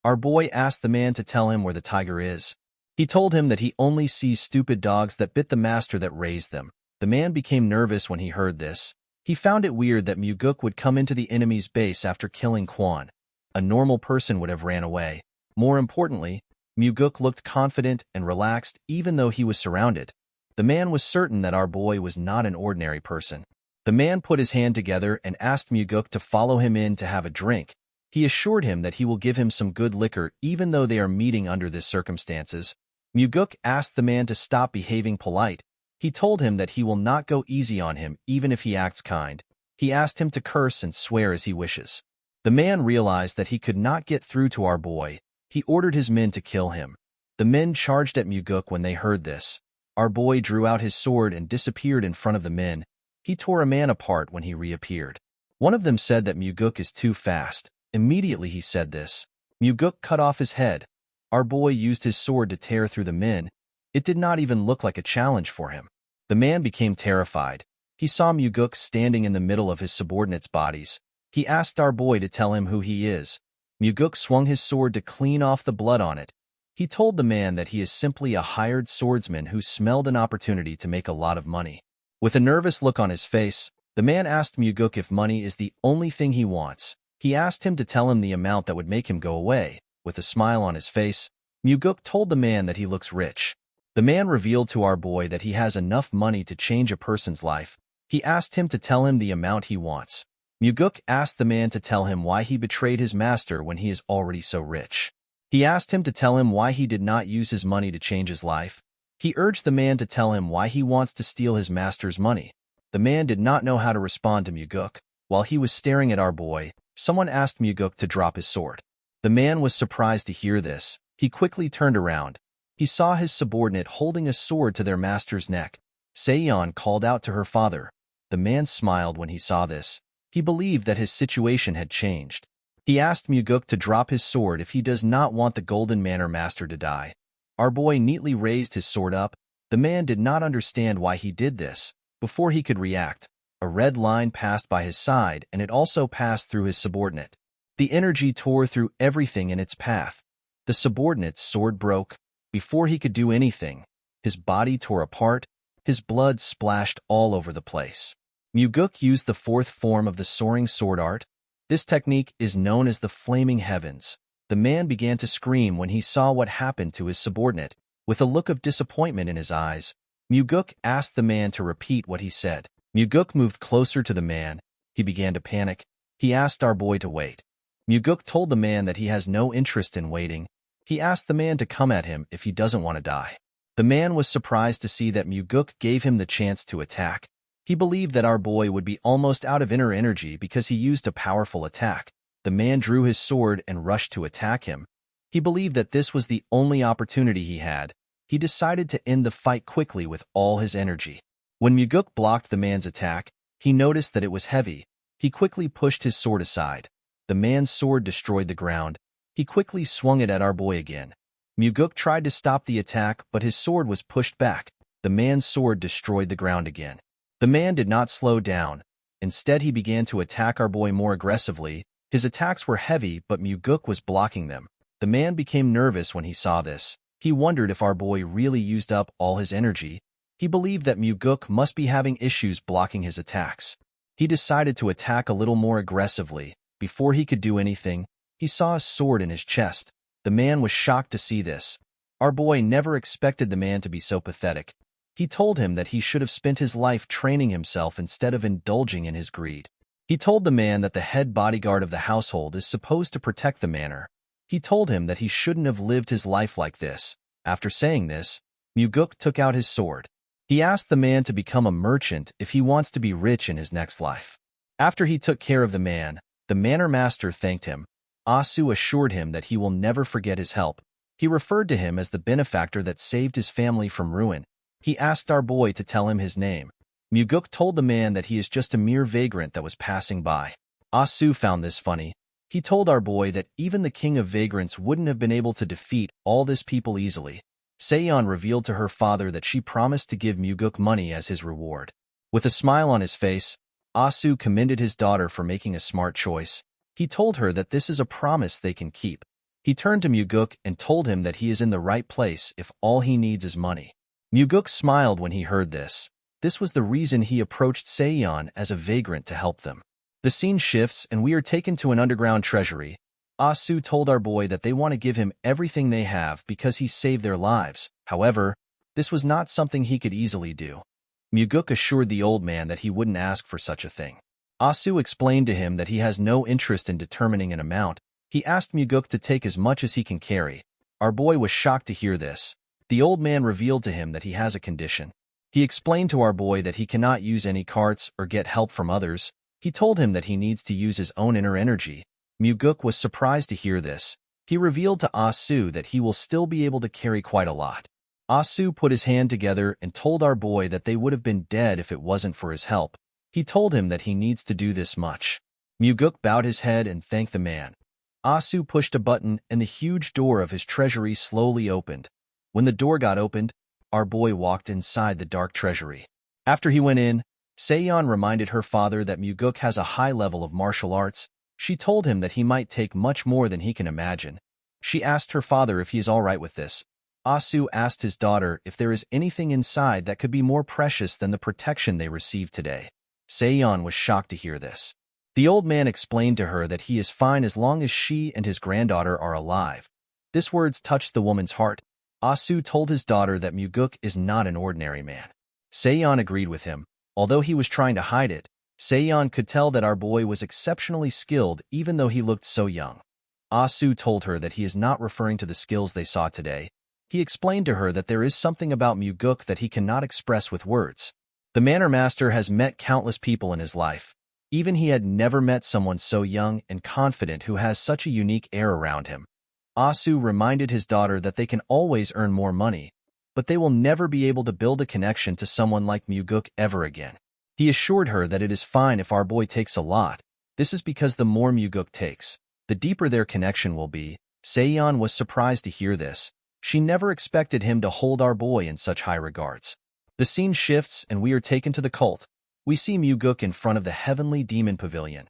[SPEAKER 1] Our boy asked the man to tell him where the tiger is. He told him that he only sees stupid dogs that bit the master that raised them. The man became nervous when he heard this. He found it weird that Muguk would come into the enemy's base after killing Kwon. A normal person would have ran away. More importantly, Muguk looked confident and relaxed even though he was surrounded. The man was certain that our boy was not an ordinary person. The man put his hand together and asked Muguk to follow him in to have a drink. He assured him that he will give him some good liquor even though they are meeting under these circumstances. Muguk asked the man to stop behaving polite. He told him that he will not go easy on him even if he acts kind. He asked him to curse and swear as he wishes. The man realized that he could not get through to our boy. He ordered his men to kill him. The men charged at Muguk when they heard this. Our boy drew out his sword and disappeared in front of the men. He tore a man apart when he reappeared. One of them said that Muguk is too fast. Immediately he said this. Muguk cut off his head. Our boy used his sword to tear through the men. It did not even look like a challenge for him. The man became terrified. He saw Muguk standing in the middle of his subordinates' bodies. He asked our boy to tell him who he is. Muguk swung his sword to clean off the blood on it. He told the man that he is simply a hired swordsman who smelled an opportunity to make a lot of money. With a nervous look on his face, the man asked Muguk if money is the only thing he wants. He asked him to tell him the amount that would make him go away. With a smile on his face, Muguk told the man that he looks rich. The man revealed to our boy that he has enough money to change a person's life. He asked him to tell him the amount he wants. Muguk asked the man to tell him why he betrayed his master when he is already so rich. He asked him to tell him why he did not use his money to change his life. He urged the man to tell him why he wants to steal his master's money. The man did not know how to respond to Muguk. While he was staring at our boy, someone asked Muguk to drop his sword. The man was surprised to hear this. He quickly turned around. He saw his subordinate holding a sword to their master's neck. Seon called out to her father. The man smiled when he saw this. He believed that his situation had changed. He asked Muguk to drop his sword if he does not want the Golden Manor Master to die. Our boy neatly raised his sword up. The man did not understand why he did this. Before he could react, a red line passed by his side and it also passed through his subordinate. The energy tore through everything in its path. The subordinate's sword broke. Before he could do anything, his body tore apart. His blood splashed all over the place. Muguk used the fourth form of the soaring sword art. This technique is known as the Flaming Heavens. The man began to scream when he saw what happened to his subordinate. With a look of disappointment in his eyes, Muguk asked the man to repeat what he said. Muguk moved closer to the man. He began to panic. He asked our boy to wait. Muguk told the man that he has no interest in waiting. He asked the man to come at him if he doesn't want to die. The man was surprised to see that Muguk gave him the chance to attack. He believed that our boy would be almost out of inner energy because he used a powerful attack. The man drew his sword and rushed to attack him. He believed that this was the only opportunity he had. He decided to end the fight quickly with all his energy. When Muguk blocked the man's attack, he noticed that it was heavy. He quickly pushed his sword aside. The man's sword destroyed the ground. He quickly swung it at our boy again. Muguk tried to stop the attack, but his sword was pushed back. The man's sword destroyed the ground again. The man did not slow down. Instead, he began to attack our boy more aggressively. His attacks were heavy, but Muguk was blocking them. The man became nervous when he saw this. He wondered if our boy really used up all his energy. He believed that Muguk must be having issues blocking his attacks. He decided to attack a little more aggressively. Before he could do anything, he saw a sword in his chest. The man was shocked to see this. Our boy never expected the man to be so pathetic. He told him that he should have spent his life training himself instead of indulging in his greed. He told the man that the head bodyguard of the household is supposed to protect the manor. He told him that he shouldn't have lived his life like this. After saying this, Muguk took out his sword. He asked the man to become a merchant if he wants to be rich in his next life. After he took care of the man, the manor master thanked him. Asu assured him that he will never forget his help. He referred to him as the benefactor that saved his family from ruin. He asked our boy to tell him his name. Muguk told the man that he is just a mere vagrant that was passing by. Asu found this funny. He told our boy that even the king of vagrants wouldn't have been able to defeat all this people easily. Seon revealed to her father that she promised to give Muguk money as his reward. With a smile on his face, Asu commended his daughter for making a smart choice. He told her that this is a promise they can keep. He turned to Muguk and told him that he is in the right place if all he needs is money. Muguk smiled when he heard this. This was the reason he approached Seon as a vagrant to help them. The scene shifts and we are taken to an underground treasury. Asu told our boy that they want to give him everything they have because he saved their lives. However, this was not something he could easily do. Muguk assured the old man that he wouldn't ask for such a thing. Asu explained to him that he has no interest in determining an amount. He asked Muguk to take as much as he can carry. Our boy was shocked to hear this. The old man revealed to him that he has a condition. He explained to our boy that he cannot use any carts or get help from others. He told him that he needs to use his own inner energy. Muguk was surprised to hear this. He revealed to Asu that he will still be able to carry quite a lot. Asu put his hand together and told our boy that they would have been dead if it wasn't for his help. He told him that he needs to do this much. Muguk bowed his head and thanked the man. Asu pushed a button and the huge door of his treasury slowly opened. When the door got opened, our boy walked inside the dark treasury. After he went in, Seon reminded her father that Muguk has a high level of martial arts. She told him that he might take much more than he can imagine. She asked her father if he is all right with this. Asu asked his daughter if there is anything inside that could be more precious than the protection they received today. Seon was shocked to hear this. The old man explained to her that he is fine as long as she and his granddaughter are alive. This words touched the woman's heart. Asu told his daughter that Muguk is not an ordinary man. Seon agreed with him. Although he was trying to hide it, Seon could tell that our boy was exceptionally skilled even though he looked so young. Asu told her that he is not referring to the skills they saw today. He explained to her that there is something about Muguk that he cannot express with words. The manor master has met countless people in his life. Even he had never met someone so young and confident who has such a unique air around him. Asu reminded his daughter that they can always earn more money, but they will never be able to build a connection to someone like Muguk ever again. He assured her that it is fine if our boy takes a lot. This is because the more Muguk takes, the deeper their connection will be. Seon was surprised to hear this. She never expected him to hold our boy in such high regards. The scene shifts and we are taken to the cult. We see Muguk in front of the Heavenly Demon Pavilion.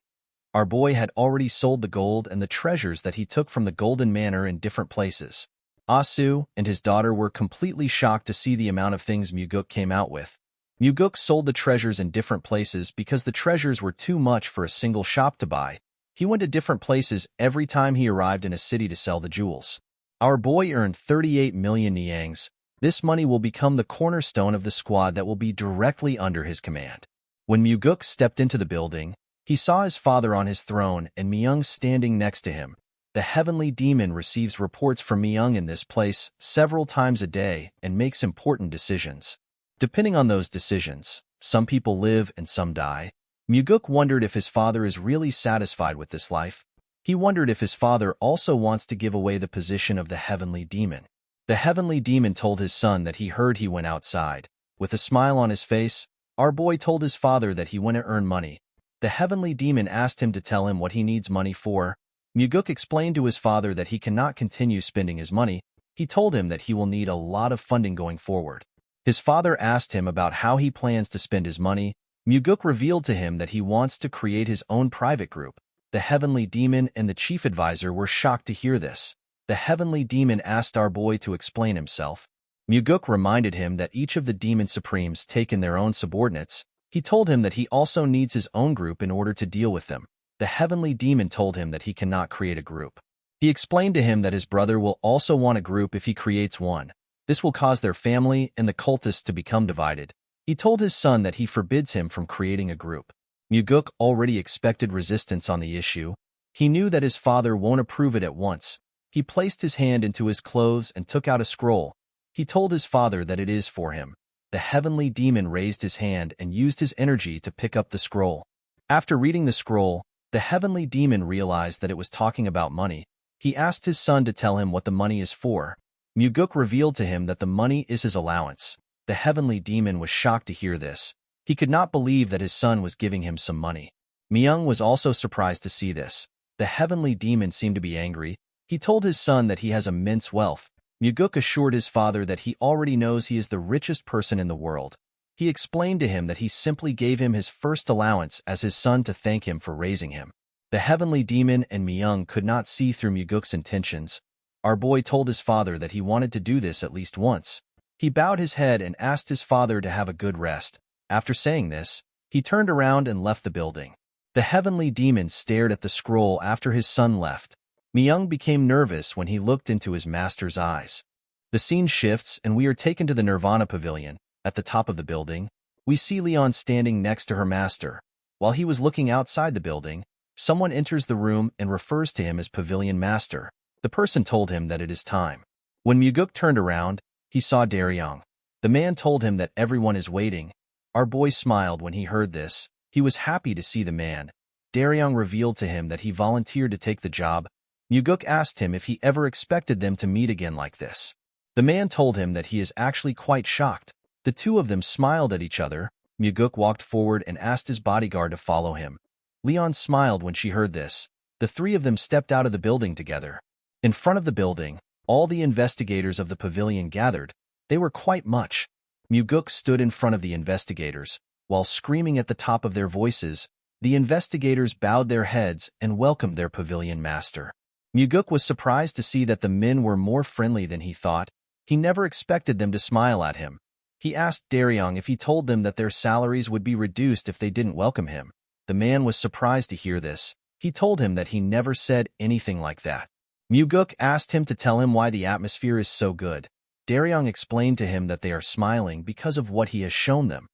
[SPEAKER 1] Our boy had already sold the gold and the treasures that he took from the Golden Manor in different places. Asu and his daughter were completely shocked to see the amount of things Muguk came out with. Muguk sold the treasures in different places because the treasures were too much for a single shop to buy. He went to different places every time he arrived in a city to sell the jewels. Our boy earned 38 million niangs. This money will become the cornerstone of the squad that will be directly under his command. When Muguk stepped into the building, he saw his father on his throne and Myung standing next to him. The heavenly demon receives reports from Myung in this place several times a day and makes important decisions. Depending on those decisions, some people live and some die. Muguk wondered if his father is really satisfied with this life. He wondered if his father also wants to give away the position of the heavenly demon. The heavenly demon told his son that he heard he went outside. With a smile on his face, our boy told his father that he went to earn money. The heavenly demon asked him to tell him what he needs money for. Muguk explained to his father that he cannot continue spending his money. He told him that he will need a lot of funding going forward. His father asked him about how he plans to spend his money. Muguk revealed to him that he wants to create his own private group. The heavenly demon and the chief advisor were shocked to hear this. The heavenly demon asked our boy to explain himself. Muguk reminded him that each of the demon supremes take in their own subordinates. He told him that he also needs his own group in order to deal with them. The heavenly demon told him that he cannot create a group. He explained to him that his brother will also want a group if he creates one. This will cause their family and the cultists to become divided. He told his son that he forbids him from creating a group. Muguk already expected resistance on the issue. He knew that his father won't approve it at once. He placed his hand into his clothes and took out a scroll. He told his father that it is for him. The heavenly demon raised his hand and used his energy to pick up the scroll. After reading the scroll, the heavenly demon realized that it was talking about money. He asked his son to tell him what the money is for. Muguk revealed to him that the money is his allowance. The heavenly demon was shocked to hear this. He could not believe that his son was giving him some money. Myung was also surprised to see this. The heavenly demon seemed to be angry. He told his son that he has immense wealth. Muguk assured his father that he already knows he is the richest person in the world. He explained to him that he simply gave him his first allowance as his son to thank him for raising him. The heavenly demon and Myung could not see through Muguk's intentions. Our boy told his father that he wanted to do this at least once. He bowed his head and asked his father to have a good rest. After saying this, he turned around and left the building. The heavenly demon stared at the scroll after his son left. Myung became nervous when he looked into his master's eyes. The scene shifts and we are taken to the Nirvana Pavilion. At the top of the building, we see Leon standing next to her master. While he was looking outside the building, someone enters the room and refers to him as Pavilion Master. The person told him that it is time. When Muguk turned around, he saw Daryong. The man told him that everyone is waiting. Our boy smiled when he heard this. He was happy to see the man. Daryong revealed to him that he volunteered to take the job. Muguk asked him if he ever expected them to meet again like this. The man told him that he is actually quite shocked. The two of them smiled at each other. Muguk walked forward and asked his bodyguard to follow him. Leon smiled when she heard this. The three of them stepped out of the building together. In front of the building, all the investigators of the pavilion gathered. They were quite much. Muguk stood in front of the investigators. While screaming at the top of their voices, the investigators bowed their heads and welcomed their pavilion master. Muguk was surprised to see that the men were more friendly than he thought. He never expected them to smile at him. He asked Daryong if he told them that their salaries would be reduced if they didn't welcome him. The man was surprised to hear this. He told him that he never said anything like that. Muguk asked him to tell him why the atmosphere is so good. Daryong explained to him that they are smiling because of what he has shown them.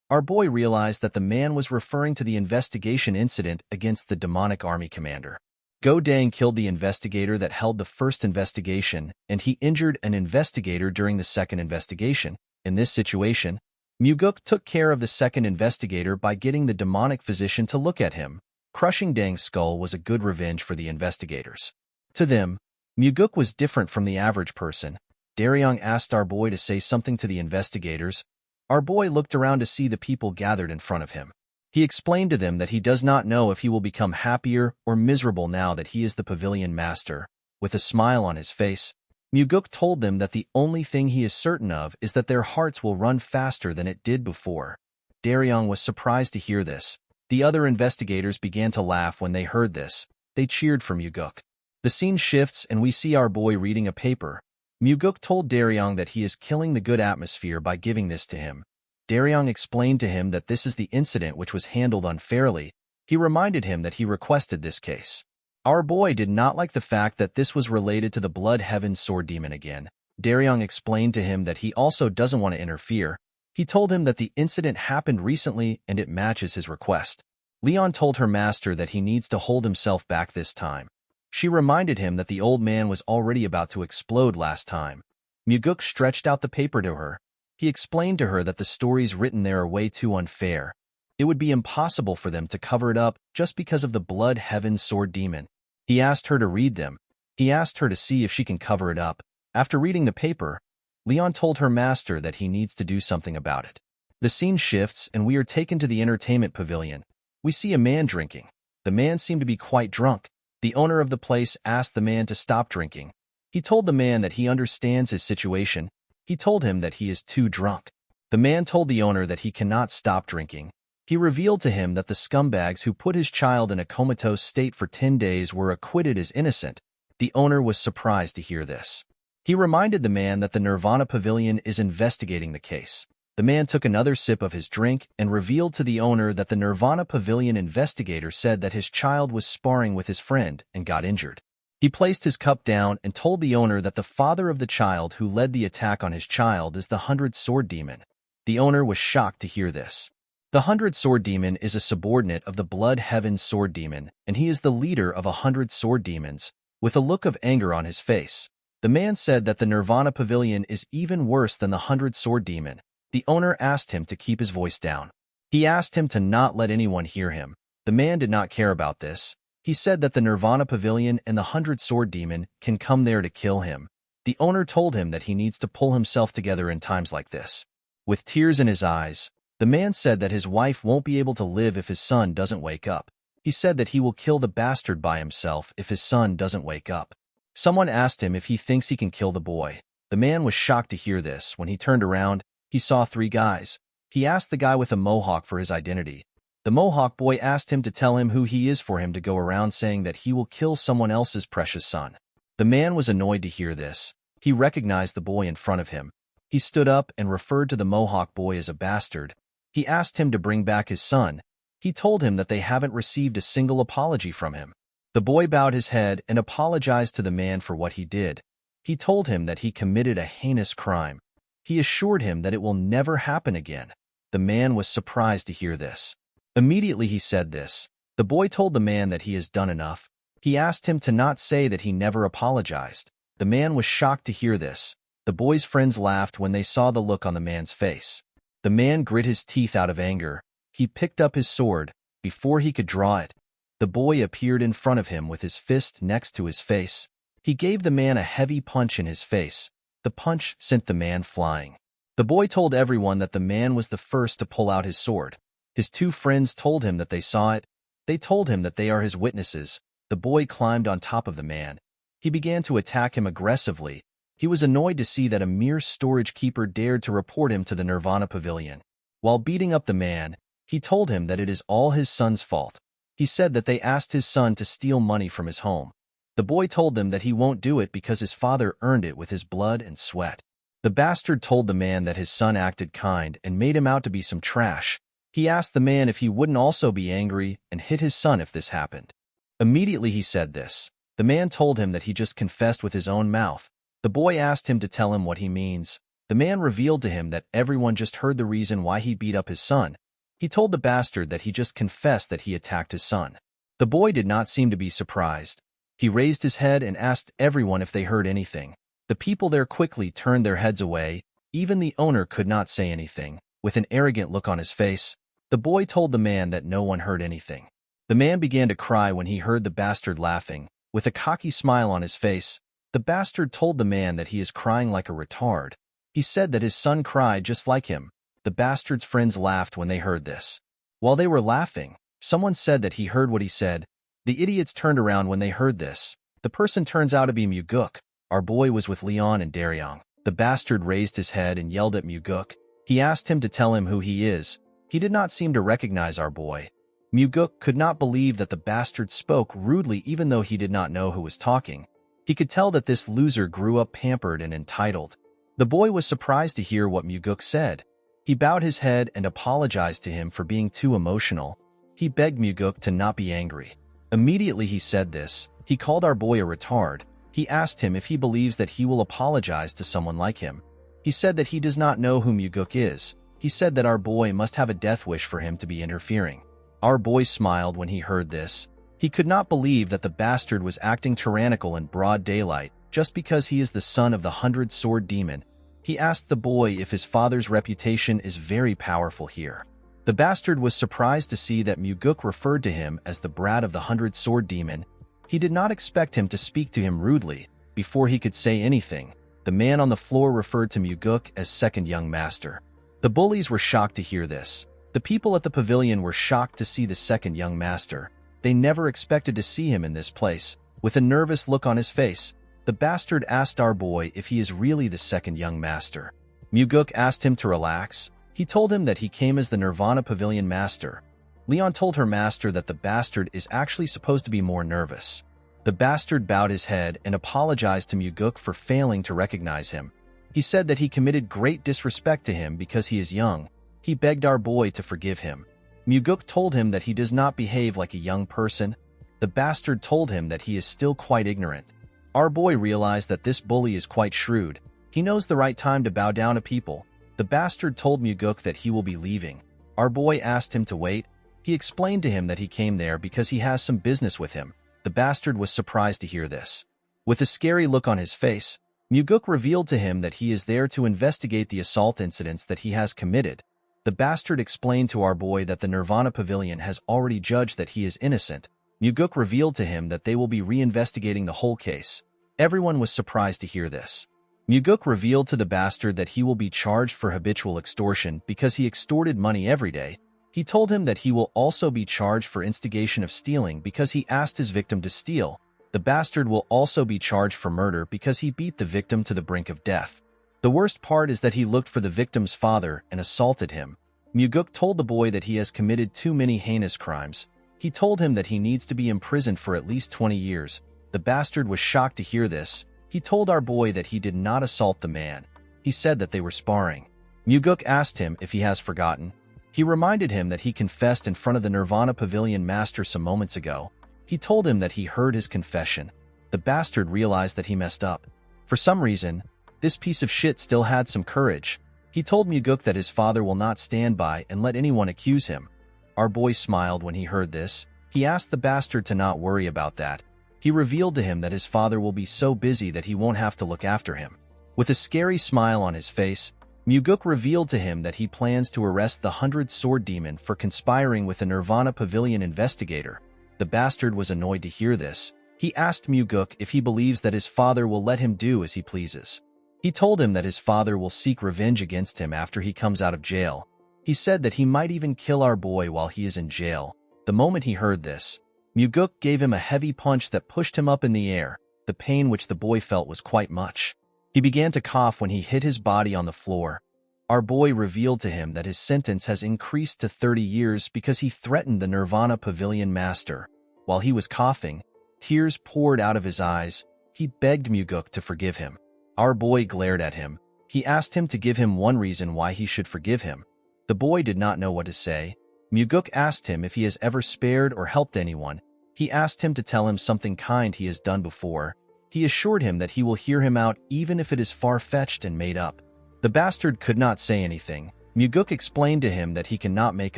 [SPEAKER 1] Our boy realized that the man was referring to the investigation incident against the demonic army commander. Go Dang killed the investigator that held the first investigation, and he injured an investigator during the second investigation. In this situation, Muguk took care of the second investigator by getting the demonic physician to look at him. Crushing Dang's skull was a good revenge for the investigators. To them, Muguk was different from the average person. Daryong asked our boy to say something to the investigators. Our boy looked around to see the people gathered in front of him. He explained to them that he does not know if he will become happier or miserable now that he is the pavilion master. With a smile on his face, Muguk told them that the only thing he is certain of is that their hearts will run faster than it did before. Daryong was surprised to hear this. The other investigators began to laugh when they heard this. They cheered for Muguk. The scene shifts and we see our boy reading a paper. Muguk told Daryong that he is killing the good atmosphere by giving this to him. Daryong explained to him that this is the incident which was handled unfairly. He reminded him that he requested this case. Our boy did not like the fact that this was related to the Blood Heaven Sword Demon again. Daryong explained to him that he also doesn't want to interfere. He told him that the incident happened recently and it matches his request. Leon told her master that he needs to hold himself back this time. She reminded him that the old man was already about to explode last time. Muguk stretched out the paper to her. He explained to her that the stories written there are way too unfair. It would be impossible for them to cover it up just because of the Blood Heaven Sword Demon. He asked her to read them. He asked her to see if she can cover it up. After reading the paper, Leon told her master that he needs to do something about it. The scene shifts and we are taken to the entertainment pavilion. We see a man drinking. The man seemed to be quite drunk. The owner of the place asked the man to stop drinking. He told the man that he understands his situation. He told him that he is too drunk. The man told the owner that he cannot stop drinking. He revealed to him that the scumbags who put his child in a comatose state for 10 days were acquitted as innocent. The owner was surprised to hear this. He reminded the man that the Nirvana Pavilion is investigating the case. The man took another sip of his drink and revealed to the owner that the Nirvana Pavilion investigator said that his child was sparring with his friend and got injured. He placed his cup down and told the owner that the father of the child who led the attack on his child is the 100 Sword Demon. The owner was shocked to hear this. The 100 Sword Demon is a subordinate of the Blood Heaven Sword Demon, and he is the leader of 100 Sword Demons, with a look of anger on his face. The man said that the Nirvana Pavilion is even worse than the 100 Sword Demon. The owner asked him to keep his voice down. He asked him to not let anyone hear him. The man did not care about this. He said that the Nirvana Pavilion and the 100 Sword Demon can come there to kill him. The owner told him that he needs to pull himself together in times like this. With tears in his eyes, the man said that his wife won't be able to live if his son doesn't wake up. He said that he will kill the bastard by himself if his son doesn't wake up. Someone asked him if he thinks he can kill the boy. The man was shocked to hear this. When he turned around, he saw 3 guys. He asked the guy with a mohawk for his identity. The mohawk boy asked him to tell him who he is for him to go around saying that he will kill someone else's precious son. The man was annoyed to hear this. He recognized the boy in front of him. He stood up and referred to the mohawk boy as a bastard. He asked him to bring back his son. He told him that they haven't received a single apology from him. The boy bowed his head and apologized to the man for what he did. He told him that he committed a heinous crime. He assured him that it will never happen again. The man was surprised to hear this. Immediately he said this. The boy told the man that he has done enough. He asked him to not say that he never apologized. The man was shocked to hear this. The boy's friends laughed when they saw the look on the man's face. The man grit his teeth out of anger. He picked up his sword. Before he could draw it, the boy appeared in front of him with his fist next to his face. He gave the man a heavy punch in his face. The punch sent the man flying. The boy told everyone that the man was the first to pull out his sword. His 2 friends told him that they saw it. They told him that they are his witnesses. The boy climbed on top of the man. He began to attack him aggressively. He was annoyed to see that a mere storage keeper dared to report him to the Nirvana Pavilion. While beating up the man, he told him that it is all his son's fault. He said that they asked his son to steal money from his home. The boy told them that he won't do it because his father earned it with his blood and sweat. The bastard told the man that his son acted kind and made him out to be some trash. He asked the man if he wouldn't also be angry and hit his son if this happened. Immediately he said this. The man told him that he just confessed with his own mouth. The boy asked him to tell him what he means. The man revealed to him that everyone just heard the reason why he beat up his son. He told the bastard that he just confessed that he attacked his son. The boy did not seem to be surprised. He raised his head and asked everyone if they heard anything. The people there quickly turned their heads away. Even the owner could not say anything. With an arrogant look on his face, the boy told the man that no one heard anything. The man began to cry when he heard the bastard laughing. With a cocky smile on his face, the bastard told the man that he is crying like a retard. He said that his son cried just like him. The bastard's friends laughed when they heard this. While they were laughing, someone said that he heard what he said. The idiots turned around when they heard this. The person turns out to be Muguk. Our boy was with Leon and Daryong. The bastard raised his head and yelled at Muguk. He asked him to tell him who he is. He did not seem to recognize our boy. Muguk could not believe that the bastard spoke rudely even though he did not know who was talking. He could tell that this loser grew up pampered and entitled. The boy was surprised to hear what Muguk said. He bowed his head and apologized to him for being too emotional. He begged Muguk to not be angry. Immediately he said this. He called our boy a retard. He asked him if he believes that he will apologize to someone like him. He said that he does not know who Muguk is. He said that our boy must have a death wish for him to be interfering. Our boy smiled when he heard this. He could not believe that the bastard was acting tyrannical in broad daylight just because he is the son of the 100 Sword Demon. He asked the boy if his father's reputation is very powerful here. The bastard was surprised to see that Muguk referred to him as the brat of the 100 Sword Demon. He did not expect him to speak to him rudely. Before he could say anything, the man on the floor referred to Muguk as second young master. The bullies were shocked to hear this. The people at the pavilion were shocked to see the second young master. They never expected to see him in this place. With a nervous look on his face, the bastard asked our boy if he is really the second young master. Muguk asked him to relax. He told him that he came as the Nirvana Pavilion master. Leon told her master that the bastard is actually supposed to be more nervous. The bastard bowed his head and apologized to Muguk for failing to recognize him. He said that he committed great disrespect to him because he is young. He begged our boy to forgive him. Muguk told him that he does not behave like a young person. The bastard told him that he is still quite ignorant. Our boy realized that this bully is quite shrewd. He knows the right time to bow down to people. The bastard told Muguk that he will be leaving. Our boy asked him to wait. He explained to him that he came there because he has some business with him. The bastard was surprised to hear this. With a scary look on his face, Muguk revealed to him that he is there to investigate the assault incidents that he has committed. The bastard explained to our boy that the Nirvana Pavilion has already judged that he is innocent. Muguk revealed to him that they will be reinvestigating the whole case. Everyone was surprised to hear this. Muguk revealed to the bastard that he will be charged for habitual extortion because he extorted money every day. He told him that he will also be charged for instigation of stealing because he asked his victim to steal. The bastard will also be charged for murder because he beat the victim to the brink of death. The worst part is that he looked for the victim's father and assaulted him. Muguk told the boy that he has committed too many heinous crimes. He told him that he needs to be imprisoned for at least 20 years. The bastard was shocked to hear this. He told our boy that he did not assault the man. He said that they were sparring. Muguk asked him if he has forgotten. He reminded him that he confessed in front of the Nirvana Pavilion master some moments ago. He told him that he heard his confession. The bastard realized that he messed up. For some reason, this piece of shit still had some courage. He told Muguk that his father will not stand by and let anyone accuse him. Our boy smiled when he heard this. He asked the bastard to not worry about that. He revealed to him that his father will be so busy that he won't have to look after him. With a scary smile on his face, Muguk revealed to him that he plans to arrest the 100-sword demon for conspiring with the Nirvana Pavilion investigator. The bastard was annoyed to hear this. He asked Muguk if he believes that his father will let him do as he pleases. He told him that his father will seek revenge against him after he comes out of jail. He said that he might even kill our boy while he is in jail. The moment he heard this, Muguk gave him a heavy punch that pushed him up in the air. The pain which the boy felt was quite much. He began to cough when he hit his body on the floor. Our boy revealed to him that his sentence has increased to 30 years because he threatened the Nirvana Pavilion master. While he was coughing, tears poured out of his eyes. He begged Muguk to forgive him. Our boy glared at him. He asked him to give him one reason why he should forgive him. The boy did not know what to say. Muguk asked him if he has ever spared or helped anyone. He asked him to tell him something kind he has done before. He assured him that he will hear him out even if it is far-fetched and made up. The bastard could not say anything. Muguk explained to him that he cannot make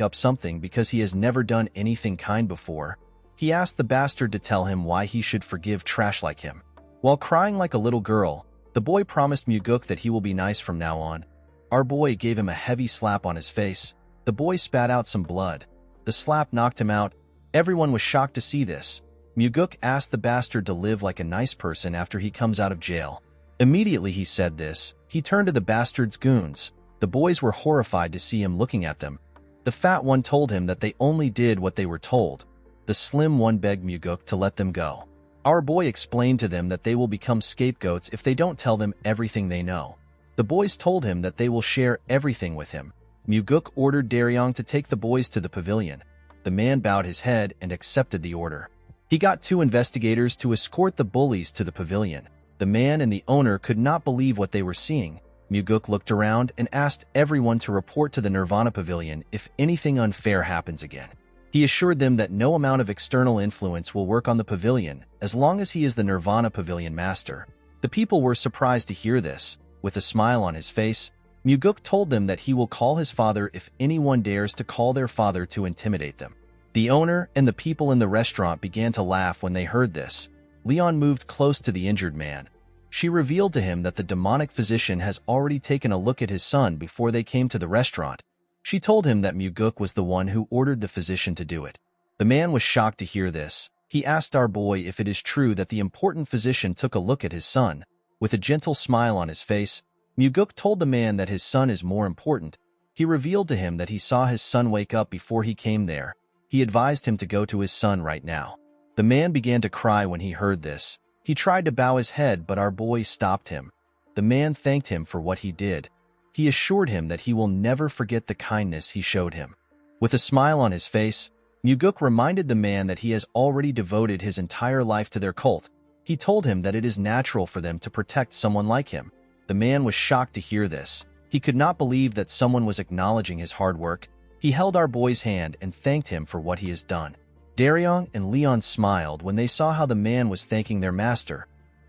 [SPEAKER 1] up something because he has never done anything kind before. He asked the bastard to tell him why he should forgive trash like him. While crying like a little girl, the boy promised Muguk that he will be nice from now on. Our boy gave him a heavy slap on his face. The boy spat out some blood. The slap knocked him out. Everyone was shocked to see this. Muguk asked the bastard to live like a nice person after he comes out of jail. Immediately he said this, he turned to the bastard's goons. The boys were horrified to see him looking at them. The fat one told him that they only did what they were told. The slim one begged Muguk to let them go. Our boy explained to them that they will become scapegoats if they don't tell them everything they know. The boys told him that they will share everything with him. Muguk ordered Daryong to take the boys to the pavilion. The man bowed his head and accepted the order. He got 2 investigators to escort the bullies to the pavilion. The man and the owner could not believe what they were seeing. Muguk looked around and asked everyone to report to the Nirvana Pavilion if anything unfair happens again. He assured them that no amount of external influence will work on the pavilion as long as he is the Nirvana Pavilion master. The people were surprised to hear this. With a smile on his face, Muguk told them that he will call his father if anyone dares to call their father to intimidate them. The owner and the people in the restaurant began to laugh when they heard this. Leon moved close to the injured man. She revealed to him that the demonic physician has already taken a look at his son before they came to the restaurant. She told him that Muguk was the one who ordered the physician to do it. The man was shocked to hear this. He asked our boy if it is true that the important physician took a look at his son. With a gentle smile on his face, Muguk told the man that his son is more important. He revealed to him that he saw his son wake up before he came there. He advised him to go to his son right now. The man began to cry when he heard this. He tried to bow his head, but our boy stopped him. The man thanked him for what he did. He assured him that he will never forget the kindness he showed him. With a smile on his face, Muguk reminded the man that he has already devoted his entire life to their cult. He told him that it is natural for them to protect someone like him. The man was shocked to hear this. He could not believe that someone was acknowledging his hard work. He held our boy's hand and thanked him for what he has done. Daryong and Leon smiled when they saw how the man was thanking their master.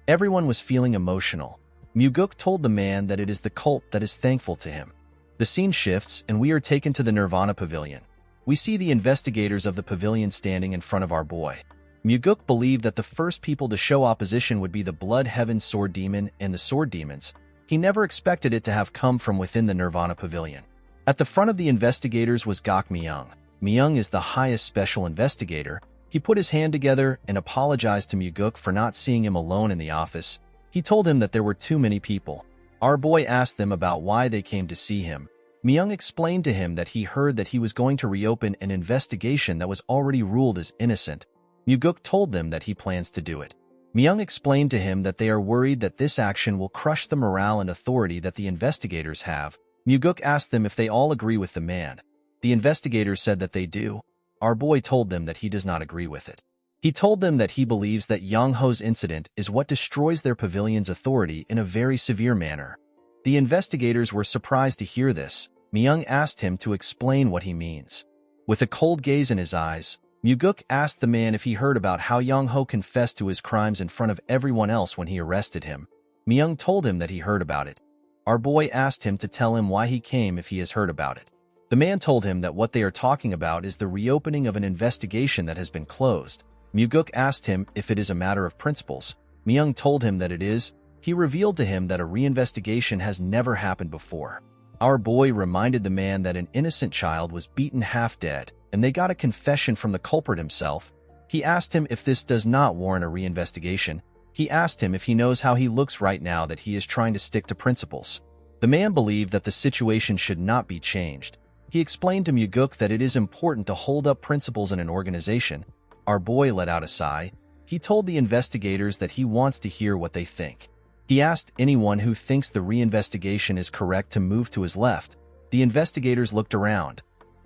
[SPEAKER 1] Everyone was feeling emotional. Muguk told the man that it is the cult that is thankful to him. The scene shifts and we are taken to the Nirvana Pavilion. We see the investigators of the pavilion standing in front of our boy. Muguk believed that the first people to show opposition would be the Blood Heaven Sword Demon and the Sword Demons. He never expected it to have come from within the Nirvana Pavilion. At the front of the investigators was Gok Myung. Myung is the highest special investigator. He put his hand together and apologized to Muguk for not seeing him alone in the office. He told him that there were too many people. Our boy asked them about why they came to see him. Myung explained to him that he heard that he was going to reopen an investigation that was already ruled as innocent. Muguk told them that he plans to do it. Myung explained to him that they are worried that this action will crush the morale and authority that the investigators have. Muguk asked them if they all agree with the man. The investigators said that they do. Our boy told them that he does not agree with it. He told them that he believes that Yang Ho's incident is what destroys their pavilion's authority in a very severe manner. The investigators were surprised to hear this. Myung asked him to explain what he means. With a cold gaze in his eyes, Muguk asked the man if he heard about how Yang Ho confessed to his crimes in front of everyone else when he arrested him. Myung told him that he heard about it. Our boy asked him to tell him why he came if he has heard about it. The man told him that what they are talking about is the reopening of an investigation that has been closed. Muguk asked him if it is a matter of principles. Myung told him that it is. He revealed to him that a reinvestigation has never happened before. Our boy reminded the man that an innocent child was beaten half dead, and they got a confession from the culprit himself. He asked him if this does not warrant a reinvestigation. He asked him if he knows how he looks right now that he is trying to stick to principles. The man believed that the situation should not be changed. He explained to Muguk that it is important to hold up principles in an organization. Our boy let out a sigh. He told the investigators that he wants to hear what they think. He asked anyone who thinks the reinvestigation is correct to move to his left. The investigators looked around.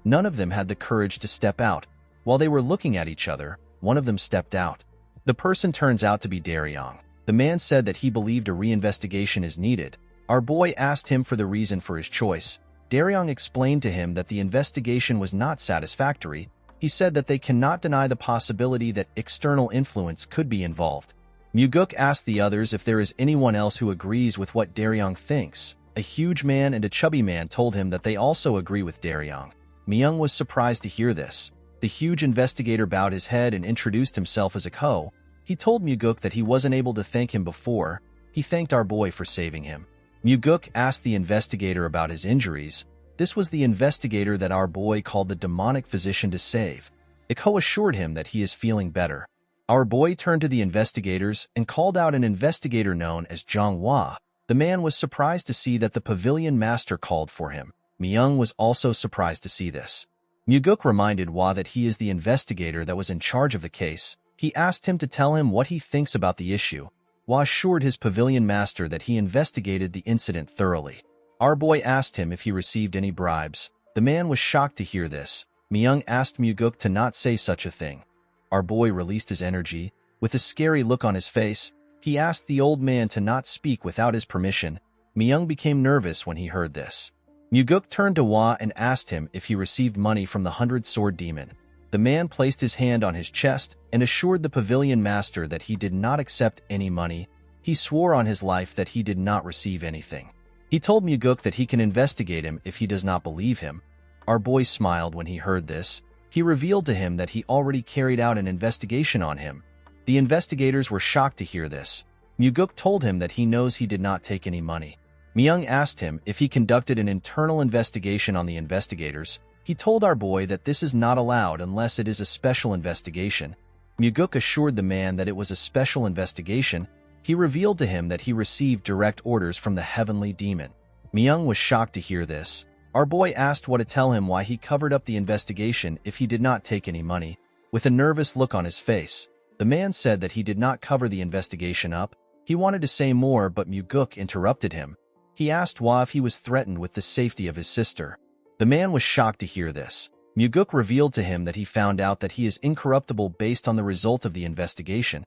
[SPEAKER 1] None of them had the courage to step out. While they were looking at each other, one of them stepped out. The person turns out to be Daryong. The man said that he believed a reinvestigation is needed. Our boy asked him for the reason for his choice. Daryong explained to him that the investigation was not satisfactory. He said that they cannot deny the possibility that external influence could be involved. Muguk asked the others if there is anyone else who agrees with what Daryong thinks. A huge man and a chubby man told him that they also agree with Daryong. Myung was surprised to hear this. The huge investigator bowed his head and introduced himself as a Ko. He told Muguk that he wasn't able to thank him before. He thanked our boy for saving him. Muguk asked the investigator about his injuries. This was the investigator that our boy called the demonic physician to save. Iko assured him that he is feeling better. Our boy turned to the investigators and called out an investigator known as Zhang Hua. The man was surprised to see that the pavilion master called for him. Myung was also surprised to see this. Muguk reminded Hua that he is the investigator that was in charge of the case. He asked him to tell him what he thinks about the issue. Hua assured his pavilion master that he investigated the incident thoroughly. Our boy asked him if he received any bribes. The man was shocked to hear this. Myung asked Muguk to not say such a thing. Our boy released his energy. With a scary look on his face, he asked the old man to not speak without his permission. Myung became nervous when he heard this. Muguk turned to Hua and asked him if he received money from the 100-sword demon. The man placed his hand on his chest and assured the pavilion master that he did not accept any money. He swore on his life that he did not receive anything. He told Muguk that he can investigate him if he does not believe him. Our boy smiled when he heard this. He revealed to him that he already carried out an investigation on him. The investigators were shocked to hear this. Muguk told him that he knows he did not take any money. Myung asked him if he conducted an internal investigation on the investigators. He told our boy that this is not allowed unless it is a special investigation. Muguk assured the man that it was a special investigation. He revealed to him that he received direct orders from the heavenly demon. Myung was shocked to hear this. Our boy asked Hwa to tell him why he covered up the investigation if he did not take any money. With a nervous look on his face, the man said that he did not cover the investigation up. He wanted to say more, but Muguk interrupted him. He asked Hwa if he was threatened with the safety of his sister. The man was shocked to hear this. Muguk revealed to him that he found out that he is incorruptible based on the result of the investigation.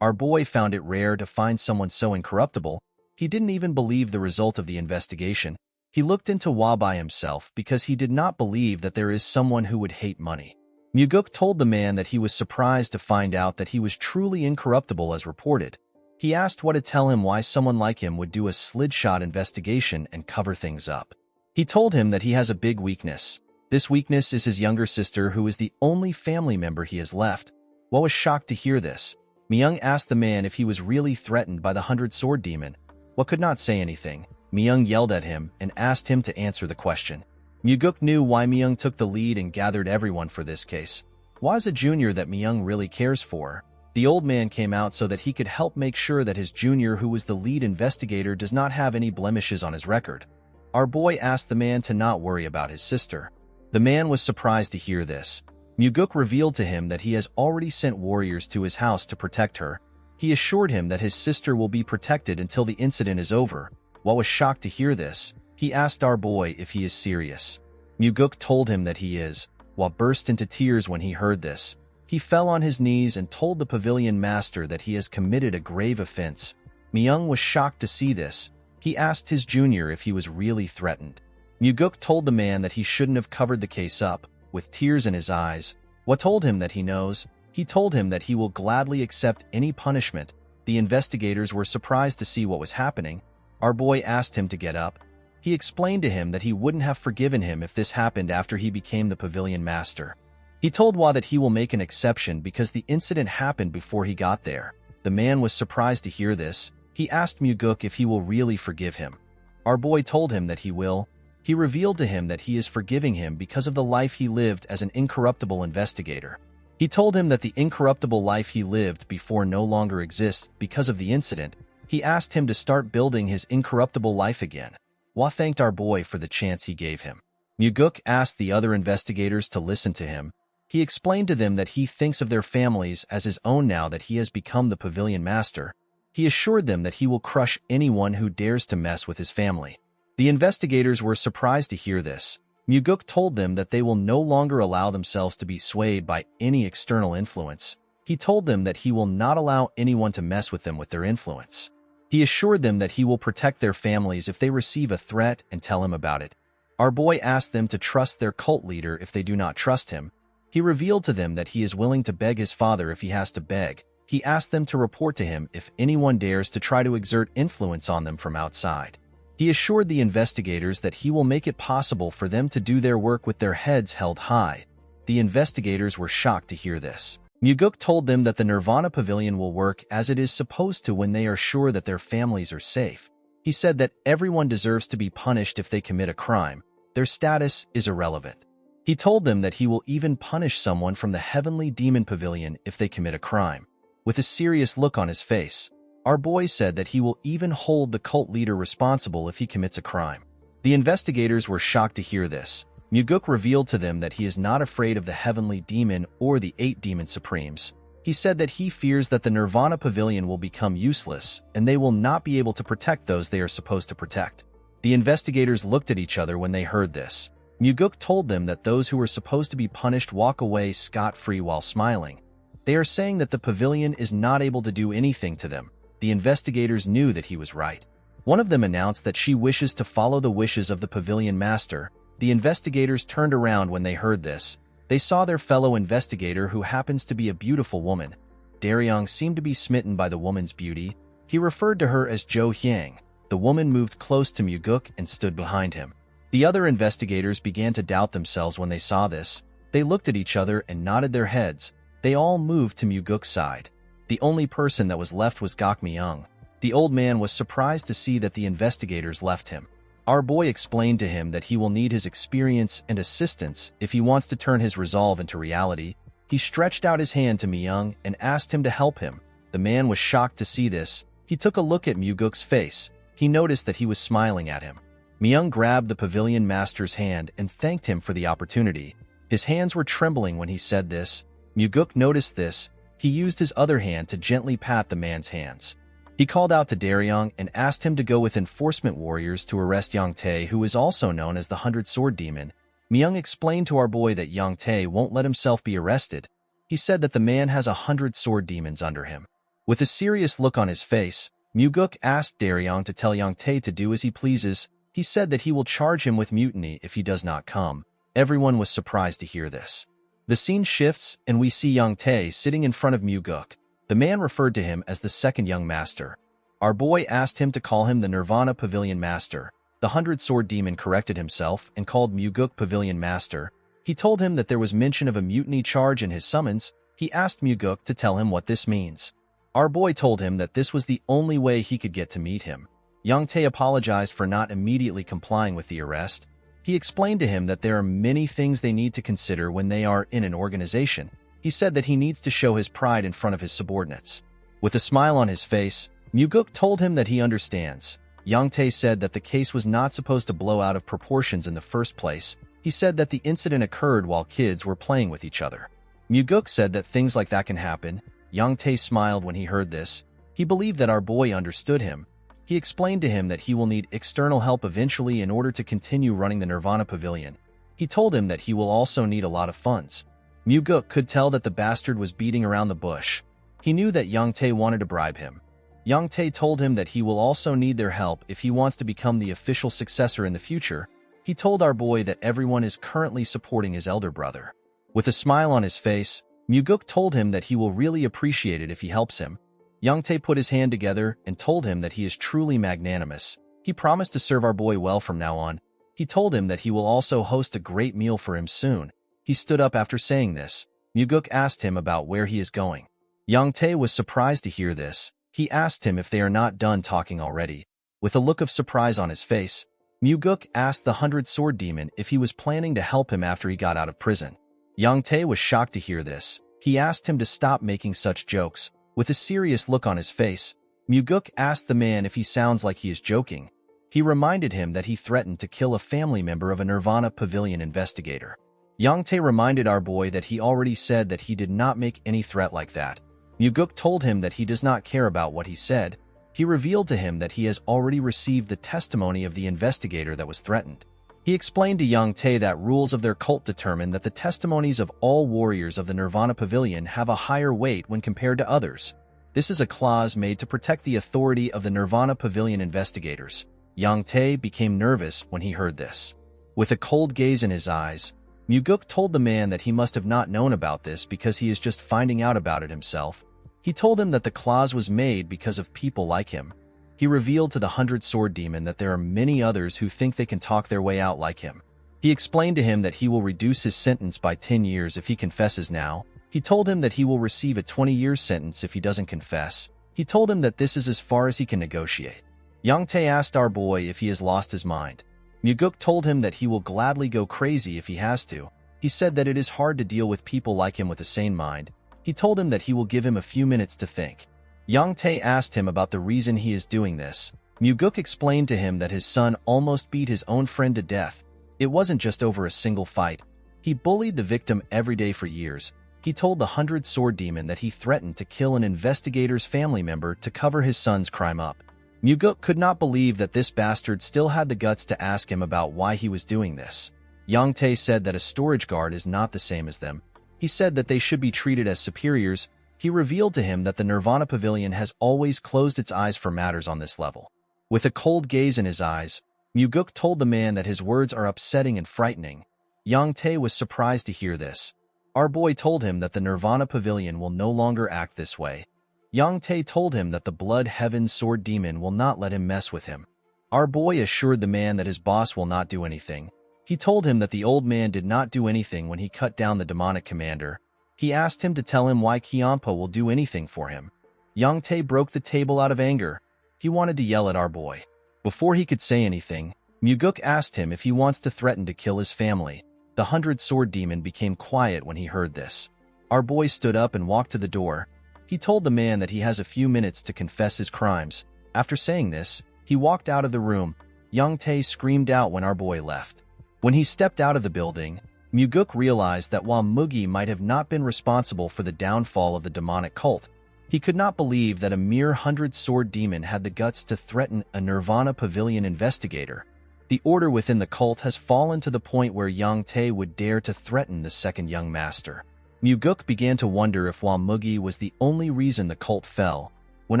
[SPEAKER 1] Our boy found it rare to find someone so incorruptible. He didn't even believe the result of the investigation. He looked into Hwa by himself because he did not believe that there is someone who would hate money. Muguk told the man that he was surprised to find out that he was truly incorruptible as reported. He asked Hwa to tell him why someone like him would do a slidshot investigation and cover things up. He told him that he has a big weakness. This weakness is his younger sister, who is the only family member he has left. Hwa was shocked to hear this. Myung asked the man if he was really threatened by the 100-sword demon. Hwa could not say anything. Myung yelled at him and asked him to answer the question. Muguk knew why Myung took the lead and gathered everyone for this case. Hwa is a junior that Myung really cares for. The old man came out so that he could help make sure that his junior, who was the lead investigator, does not have any blemishes on his record. Our boy asked the man to not worry about his sister. The man was surprised to hear this. Muguk revealed to him that he has already sent warriors to his house to protect her. He assured him that his sister will be protected until the incident is over. Hwa was shocked to hear this. He asked our boy if he is serious. Muguk told him that he is. Hwa burst into tears when he heard this. He fell on his knees and told the pavilion master that he has committed a grave offense. Myung was shocked to see this. He asked his junior if he was really threatened. Muguk told the man that he shouldn't have covered the case up. With tears in his eyes, Hwa told him that he knows. He told him that he will gladly accept any punishment. The investigators were surprised to see what was happening. Our boy asked him to get up. He explained to him that he wouldn't have forgiven him if this happened after he became the pavilion master. He told Hwa that he will make an exception because the incident happened before he got there. The man was surprised to hear this. He asked Muguk if he will really forgive him. Our boy told him that he will. He revealed to him that he is forgiving him because of the life he lived as an incorruptible investigator. He told him that the incorruptible life he lived before no longer exists because of the incident. He asked him to start building his incorruptible life again. Hwa thanked our boy for the chance he gave him. Muguk asked the other investigators to listen to him. He explained to them that he thinks of their families as his own now that he has become the pavilion master. He assured them that he will crush anyone who dares to mess with his family. The investigators were surprised to hear this. Muguk told them that they will no longer allow themselves to be swayed by any external influence. He told them that he will not allow anyone to mess with them with their influence. He assured them that he will protect their families if they receive a threat and tell him about it. Our boy asked them to trust their cult leader if they do not trust him. He revealed to them that he is willing to beg his father if he has to beg. He asked them to report to him if anyone dares to try to exert influence on them from outside. He assured the investigators that he will make it possible for them to do their work with their heads held high. The investigators were shocked to hear this. Muguk told them that the Nirvana Pavilion will work as it is supposed to when they are sure that their families are safe. He said that everyone deserves to be punished if they commit a crime. Their status is irrelevant. He told them that he will even punish someone from the Heavenly Demon Pavilion if they commit a crime. With a serious look on his face, our boy said that he will even hold the cult leader responsible if he commits a crime. The investigators were shocked to hear this. Muguk revealed to them that he is not afraid of the Heavenly Demon or the 8 Demon Supremes. He said that he fears that the Nirvana Pavilion will become useless and they will not be able to protect those they are supposed to protect. The investigators looked at each other when they heard this. Muguk told them that those who were supposed to be punished walk away scot-free while smiling. They are saying that the pavilion is not able to do anything to them. The investigators knew that he was right. One of them announced that she wishes to follow the wishes of the pavilion master. The investigators turned around when they heard this. They saw their fellow investigator, who happens to be a beautiful woman. Daryong seemed to be smitten by the woman's beauty. He referred to her as Jo Hyang. The woman moved close to Muguk and stood behind him. The other investigators began to doubt themselves when they saw this. They looked at each other and nodded their heads. They all moved to Muguk's side. The only person that was left was Gok Myung. The old man was surprised to see that the investigators left him. Our boy explained to him that he will need his experience and assistance if he wants to turn his resolve into reality. He stretched out his hand to Myung and asked him to help him. The man was shocked to see this. He took a look at Myuguk's face. He noticed that he was smiling at him. Myung grabbed the pavilion master's hand and thanked him for the opportunity. His hands were trembling when he said this. Myuguk noticed this. He used his other hand to gently pat the man's hands. He called out to Daryong and asked him to go with enforcement warriors to arrest Yang Tae, who is also known as the 100-Sword Demon. Myung explained to our boy that Yang Tae won't let himself be arrested. He said that the man has 100 sword demons under him. With a serious look on his face, Myuguk asked Daryong to tell Yang Tae to do as he pleases. He said that he will charge him with mutiny if he does not come. Everyone was surprised to hear this. The scene shifts, and we see Yang Tae sitting in front of Myuguk. The man referred to him as the second young master. Our boy asked him to call him the Nirvana Pavilion Master. The 100-Sword Demon corrected himself and called Myuguk Pavilion Master. He told him that there was mention of a mutiny charge in his summons. He asked Myuguk to tell him what this means. Our boy told him that this was the only way he could get to meet him. Yang Tae apologized for not immediately complying with the arrest. He explained to him that there are many things they need to consider when they are in an organization. He said that he needs to show his pride in front of his subordinates. With a smile on his face, Myuguk told him that he understands. Yang Tae said that the case was not supposed to blow out of proportions in the first place. He said that the incident occurred while kids were playing with each other. Myuguk said that things like that can happen. Yang Tae smiled when he heard this. He believed that our boy understood him. He explained to him that he will need external help eventually in order to continue running the Nirvana Pavilion. He told him that he will also need a lot of funds. Myuguk could tell that the bastard was beating around the bush. He knew that Yang Tae wanted to bribe him. Yang Tae told him that he will also need their help if he wants to become the official successor in the future. He told our boy that everyone is currently supporting his elder brother. With a smile on his face, Myuguk told him that he will really appreciate it if he helps him. Yang Tae put his hand together and told him that he is truly magnanimous. He promised to serve our boy well from now on. He told him that he will also host a great meal for him soon. He stood up after saying this. Myuguk asked him about where he is going. Yang Tae was surprised to hear this. He asked him if they are not done talking already. With a look of surprise on his face, Myuguk asked the 100-Sword Demon if he was planning to help him after he got out of prison. Yang Tae was shocked to hear this. He asked him to stop making such jokes. With a serious look on his face, Myuguk asked the man if he sounds like he is joking. He reminded him that he threatened to kill a family member of a Nirvana Pavilion investigator. Yang Tae reminded our boy that he already said that he did not make any threat like that. Myuguk told him that he does not care about what he said. He revealed to him that he has already received the testimony of the investigator that was threatened. He explained to Yang Tae that rules of their cult determine that the testimonies of all warriors of the Nirvana Pavilion have a higher weight when compared to others. This is a clause made to protect the authority of the Nirvana Pavilion investigators. Yang Tae became nervous when he heard this. With a cold gaze in his eyes, Myuguk told the man that he must have not known about this because he is just finding out about it himself. He told him that the clause was made because of people like him. He revealed to the 100-Sword Demon that there are many others who think they can talk their way out like him. He explained to him that he will reduce his sentence by 10 years if he confesses now. He told him that he will receive a 20-year sentence if he doesn't confess. He told him that this is as far as he can negotiate. Yang Tae asked our boy if he has lost his mind. Myuguk told him that he will gladly go crazy if he has to. He said that it is hard to deal with people like him with a sane mind. He told him that he will give him a few minutes to think. Yang Tae asked him about the reason he is doing this. Myuguk explained to him that his son almost beat his own friend to death. It wasn't just over a single fight. He bullied the victim every day for years. He told the 100-Sword Demon that he threatened to kill an investigator's family member to cover his son's crime up. Myuguk could not believe that this bastard still had the guts to ask him about why he was doing this. Yang Tae said that a storage guard is not the same as them. He said that they should be treated as superiors. He revealed to him that the Nirvana Pavilion has always closed its eyes for matters on this level. With a cold gaze in his eyes, Myuguk told the man that his words are upsetting and frightening. Yang Tae was surprised to hear this. Our boy told him that the Nirvana Pavilion will no longer act this way. Yang Tae told him that the Blood Heaven Sword Demon will not let him mess with him. Our boy assured the man that his boss will not do anything. He told him that the old man did not do anything when he cut down the demonic commander. He asked him to tell him why Kyampa will do anything for him. Yang Tae broke the table out of anger. He wanted to yell at our boy. Before he could say anything, Myuguk asked him if he wants to threaten to kill his family. The 100-Sword Demon became quiet when he heard this. Our boy stood up and walked to the door. He told the man that he has a few minutes to confess his crimes. After saying this, he walked out of the room. Yang Tae screamed out when our boy left. When he stepped out of the building, Muguk realized that while Mugi might have not been responsible for the downfall of the demonic cult, he could not believe that a mere 100-sword demon had the guts to threaten a Nirvana Pavilion investigator. The order within the cult has fallen to the point where Yang Tae would dare to threaten the second young master. Muguk began to wonder if while Mugi was the only reason the cult fell. When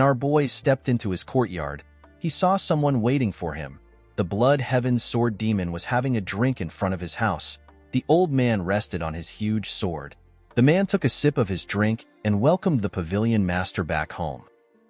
[SPEAKER 1] our boy stepped into his courtyard, he saw someone waiting for him. The Blood Heaven Sword Demon was having a drink in front of his house. The old man rested on his huge sword. The man took a sip of his drink and welcomed the pavilion master back home.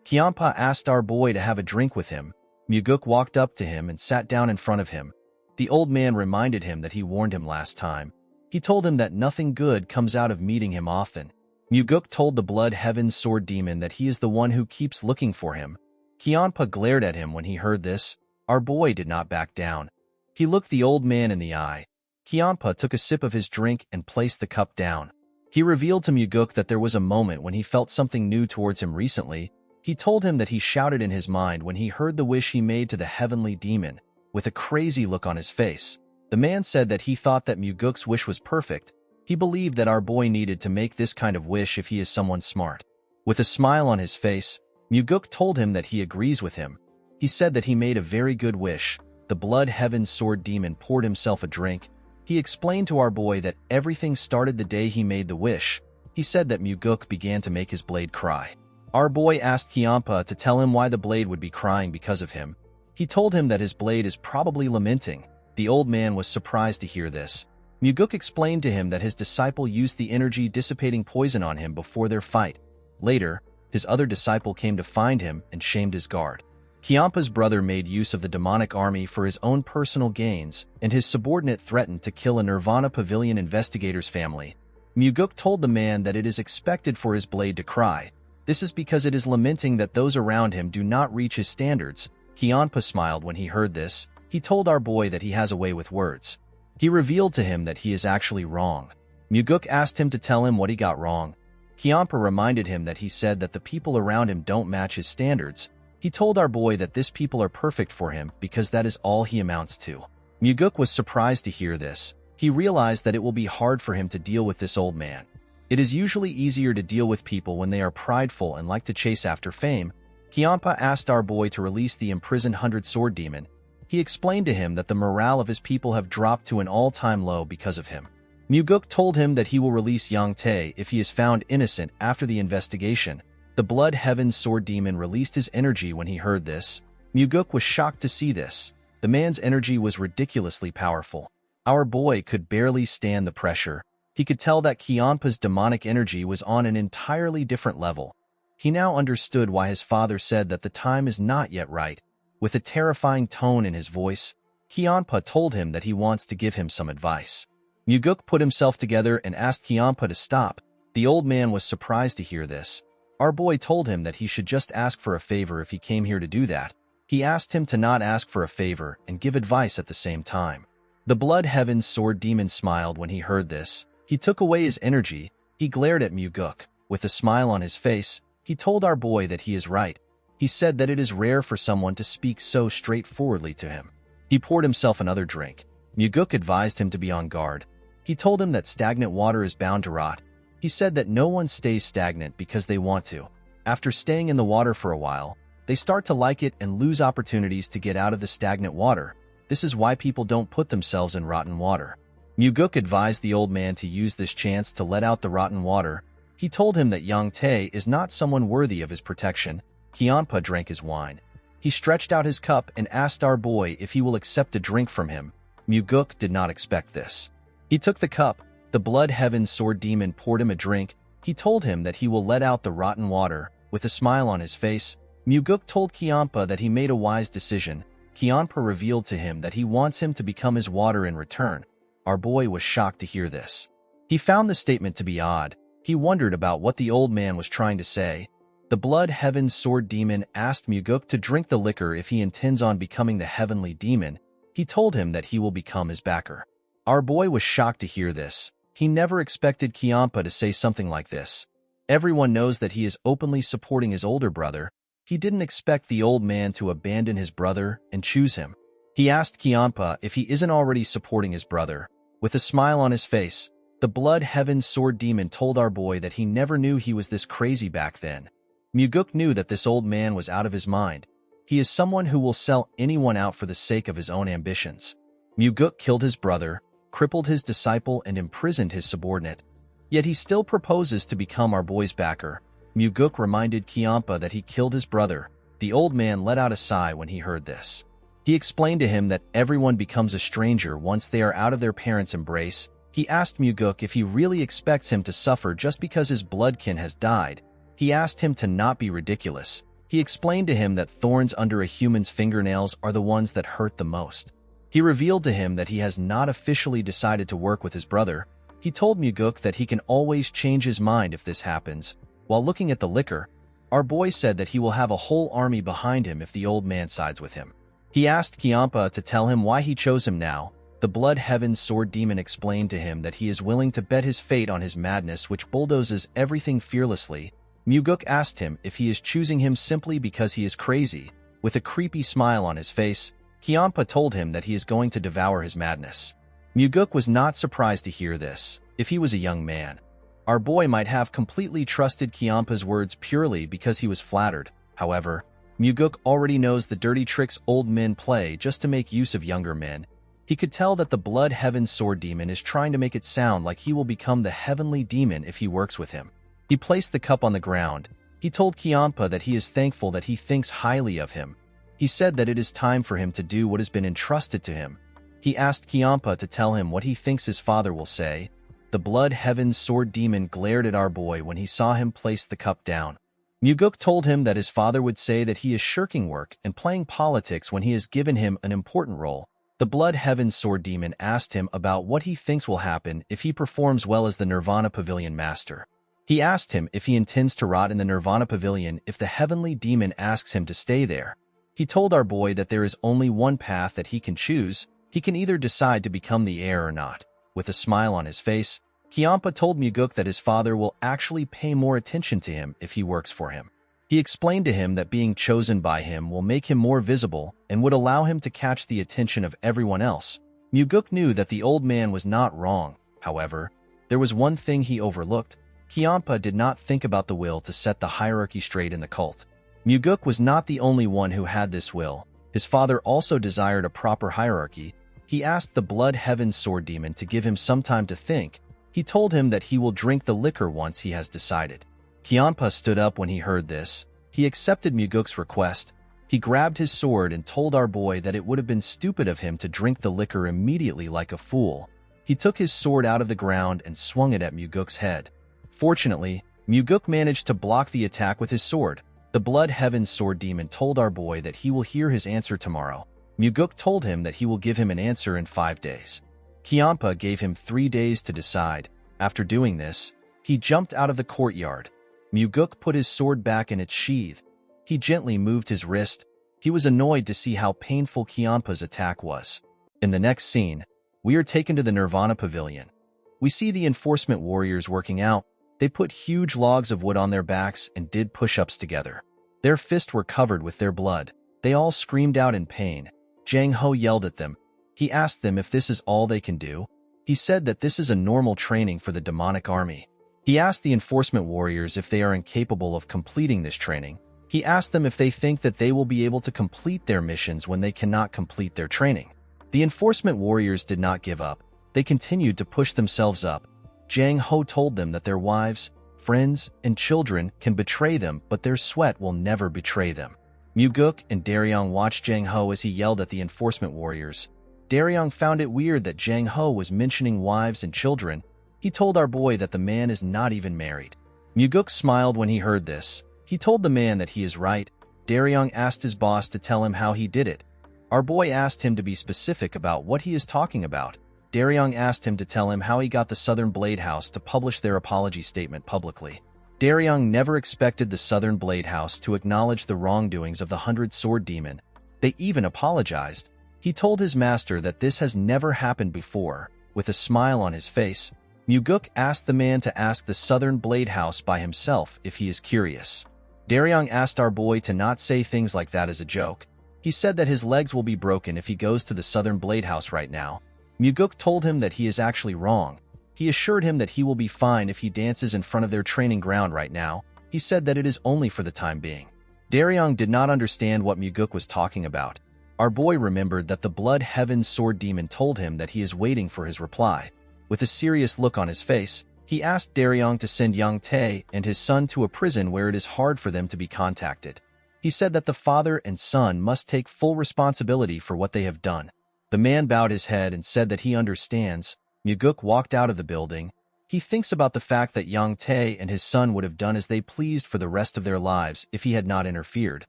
[SPEAKER 1] Kiampa asked our boy to have a drink with him. Muguk walked up to him and sat down in front of him. The old man reminded him that he warned him last time. He told him that nothing good comes out of meeting him often. Muguk told the Blood Heaven Sword Demon that he is the one who keeps looking for him. Kiampa glared at him when he heard this. Our boy did not back down. He looked the old man in the eye. Kiampa took a sip of his drink and placed the cup down. He revealed to Muguk that there was a moment when he felt something new towards him recently. He told him that he shouted in his mind when he heard the wish he made to the heavenly demon, with a crazy look on his face. The man said that he thought that Muguk's wish was perfect. He believed that our boy needed to make this kind of wish if he is someone smart. With a smile on his face, Muguk told him that he agrees with him. He said that he made a very good wish. The Blood Heaven Sword Demon poured himself a drink. He explained to our boy that everything started the day he made the wish. He said that Muguk began to make his blade cry. Our boy asked Kiampa to tell him why the blade would be crying because of him. He told him that his blade is probably lamenting. The old man was surprised to hear this. Muguk explained to him that his disciple used the energy-dissipating poison on him before their fight. Later, his other disciple came to find him and shamed his guard. Kiampa's brother made use of the demonic army for his own personal gains, and his subordinate threatened to kill a Nirvana Pavilion investigator's family. Muguk told the man that it is expected for his blade to cry. This is because it is lamenting that those around him do not reach his standards. Kiampa smiled when he heard this. He told our boy that he has a way with words. He revealed to him that he is actually wrong. Muguk asked him to tell him what he got wrong. Kiampa reminded him that he said that the people around him don't match his standards. He told our boy that this people are perfect for him because that is all he amounts to. Muguk was surprised to hear this. He realized that it will be hard for him to deal with this old man. It is usually easier to deal with people when they are prideful and like to chase after fame. Kiampa asked our boy to release the imprisoned 100-sword demon. He explained to him that the morale of his people have dropped to an all-time low because of him. Muguk told him that he will release Yang Tae if he is found innocent after the investigation. The Blood Heaven Sword Demon released his energy when he heard this. Muguk was shocked to see this. The man's energy was ridiculously powerful. Our boy could barely stand the pressure. He could tell that Kiampa's demonic energy was on an entirely different level. He now understood why his father said that the time is not yet right. With a terrifying tone in his voice, Kiampa told him that he wants to give him some advice. Muguk put himself together and asked Kiampa to stop. The old man was surprised to hear this. Our boy told him that he should just ask for a favor if he came here to do that. He asked him to not ask for a favor and give advice at the same time. The Blood Heaven Sword Demon smiled when he heard this. He took away his energy. He glared at Muguk. With a smile on his face, he told our boy that he is right. He said that it is rare for someone to speak so straightforwardly to him. He poured himself another drink. Muguk advised him to be on guard. He told him that stagnant water is bound to rot. He said that no one stays stagnant because they want to. After staying in the water for a while, they start to like it and lose opportunities to get out of the stagnant water. This is why people don't put themselves in rotten water. Muguk advised the old man to use this chance to let out the rotten water. He told him that Yang Tae is not someone worthy of his protection. Kiampa drank his wine. He stretched out his cup and asked our boy if he will accept a drink from him. Muguk did not expect this. He took the cup. The Blood Heaven Sword Demon poured him a drink. He told him that he will let out the rotten water. With a smile on his face, Muguk told Kiampa that he made a wise decision. Kiampa revealed to him that he wants him to become his water in return. Our boy was shocked to hear this. He found the statement to be odd. He wondered about what the old man was trying to say. The Blood Heaven Sword Demon asked Muguk to drink the liquor if he intends on becoming the heavenly demon. He told him that he will become his backer. Our boy was shocked to hear this. He never expected Kiampa to say something like this. Everyone knows that he is openly supporting his older brother. He didn't expect the old man to abandon his brother and choose him. He asked Kiampa if he isn't already supporting his brother. With a smile on his face, the Blood Heaven Sword Demon told our boy that he never knew he was this crazy back then. Muguk knew that this old man was out of his mind. He is someone who will sell anyone out for the sake of his own ambitions. Muguk killed his brother, crippled his disciple, and imprisoned his subordinate. Yet he still proposes to become our boy's backer. Muguk reminded Kiampa that he killed his brother. The old man let out a sigh when he heard this. He explained to him that everyone becomes a stranger once they are out of their parents' embrace. He asked Muguk if he really expects him to suffer just because his bloodkin has died. He asked him to not be ridiculous. He explained to him that thorns under a human's fingernails are the ones that hurt the most. He revealed to him that he has not officially decided to work with his brother. He told Muguk that he can always change his mind if this happens. While looking at the liquor, our boy said that he will have a whole army behind him if the old man sides with him. He asked Kiampa to tell him why he chose him now. The Blood Heaven Sword Demon explained to him that he is willing to bet his fate on his madness, which bulldozes everything fearlessly. Muguk asked him if he is choosing him simply because he is crazy. With a creepy smile on his face, Kiampa told him that he is going to devour his madness. Muguk was not surprised to hear this. If he was a young man, our boy might have completely trusted Kiampa's words purely because he was flattered. However, Muguk already knows the dirty tricks old men play just to make use of younger men. He could tell that the Blood Heaven Sword Demon is trying to make it sound like he will become the heavenly demon if he works with him. He placed the cup on the ground. He told Kiampa that he is thankful that he thinks highly of him. He said that it is time for him to do what has been entrusted to him. He asked Kiampa to tell him what he thinks his father will say. The Blood Heaven Sword Demon glared at our boy when he saw him place the cup down. Muguk told him that his father would say that he is shirking work and playing politics when he has given him an important role. The Blood Heaven Sword Demon asked him about what he thinks will happen if he performs well as the Nirvana Pavilion Master. He asked him if he intends to rot in the Nirvana Pavilion if the Heavenly Demon asks him to stay there. He told our boy that there is only one path that he can choose. He can either decide to become the heir or not. With a smile on his face, Kiampa told Muguk that his father will actually pay more attention to him if he works for him. He explained to him that being chosen by him will make him more visible and would allow him to catch the attention of everyone else. Muguk knew that the old man was not wrong. However, there was one thing he overlooked. Kiampa did not think about the will to set the hierarchy straight in the cult. Muguk was not the only one who had this will. His father also desired a proper hierarchy. He asked the Blood Heaven Sword Demon to give him some time to think. He told him that he will drink the liquor once he has decided. Kiampa stood up when he heard this. He accepted Muguk's request. He grabbed his sword and told our boy that it would have been stupid of him to drink the liquor immediately like a fool. He took his sword out of the ground and swung it at Muguk's head. Fortunately, Muguk managed to block the attack with his sword. The Blood Heaven Sword Demon told our boy that he will hear his answer tomorrow. Muguk told him that he will give him an answer in 5 days. Kiampa gave him 3 days to decide. After doing this, he jumped out of the courtyard. Muguk put his sword back in its sheath. He gently moved his wrist. He was annoyed to see how painful Kiampa's attack was. In the next scene, we are taken to the Nirvana Pavilion. We see the enforcement warriors working out. They put huge logs of wood on their backs and did push-ups together. Their fists were covered with their blood. They all screamed out in pain. Jang Ho yelled at them. He asked them if this is all they can do. He said that this is a normal training for the demonic army. He asked the enforcement warriors if they are incapable of completing this training. He asked them if they think that they will be able to complete their missions when they cannot complete their training. The enforcement warriors did not give up. They continued to push themselves up. Jang Ho told them that their wives, friends, and children can betray them, but their sweat will never betray them. Muguk and Daryong watched Jang Ho as he yelled at the enforcement warriors. Daryong found it weird that Jang Ho was mentioning wives and children. He told our boy that the man is not even married. Muguk smiled when he heard this. He told the man that he is right. Daryong asked his boss to tell him how he did it. Our boy asked him to be specific about what he is talking about. Daryong asked him to tell him how he got the Southern Blade House to publish their apology statement publicly. Daryong never expected the Southern Blade House to acknowledge the wrongdoings of the 100 Sword Demon. They even apologized. He told his master that this has never happened before. With a smile on his face, Muguk asked the man to ask the Southern Blade House by himself if he is curious. Daryong asked our boy to not say things like that as a joke. He said that his legs will be broken if he goes to the Southern Blade House right now. Muguk told him that he is actually wrong. He assured him that he will be fine if he dances in front of their training ground right now. He said that it is only for the time being. Daryong did not understand what Muguk was talking about. Our boy remembered that the Blood Heaven Sword Demon told him that he is waiting for his reply. With a serious look on his face, he asked Daryong to send Yang Tae and his son to a prison where it is hard for them to be contacted. He said that the father and son must take full responsibility for what they have done. The man bowed his head and said that he understands. Muguk walked out of the building. He thinks about the fact that Yang Tae and his son would have done as they pleased for the rest of their lives if he had not interfered.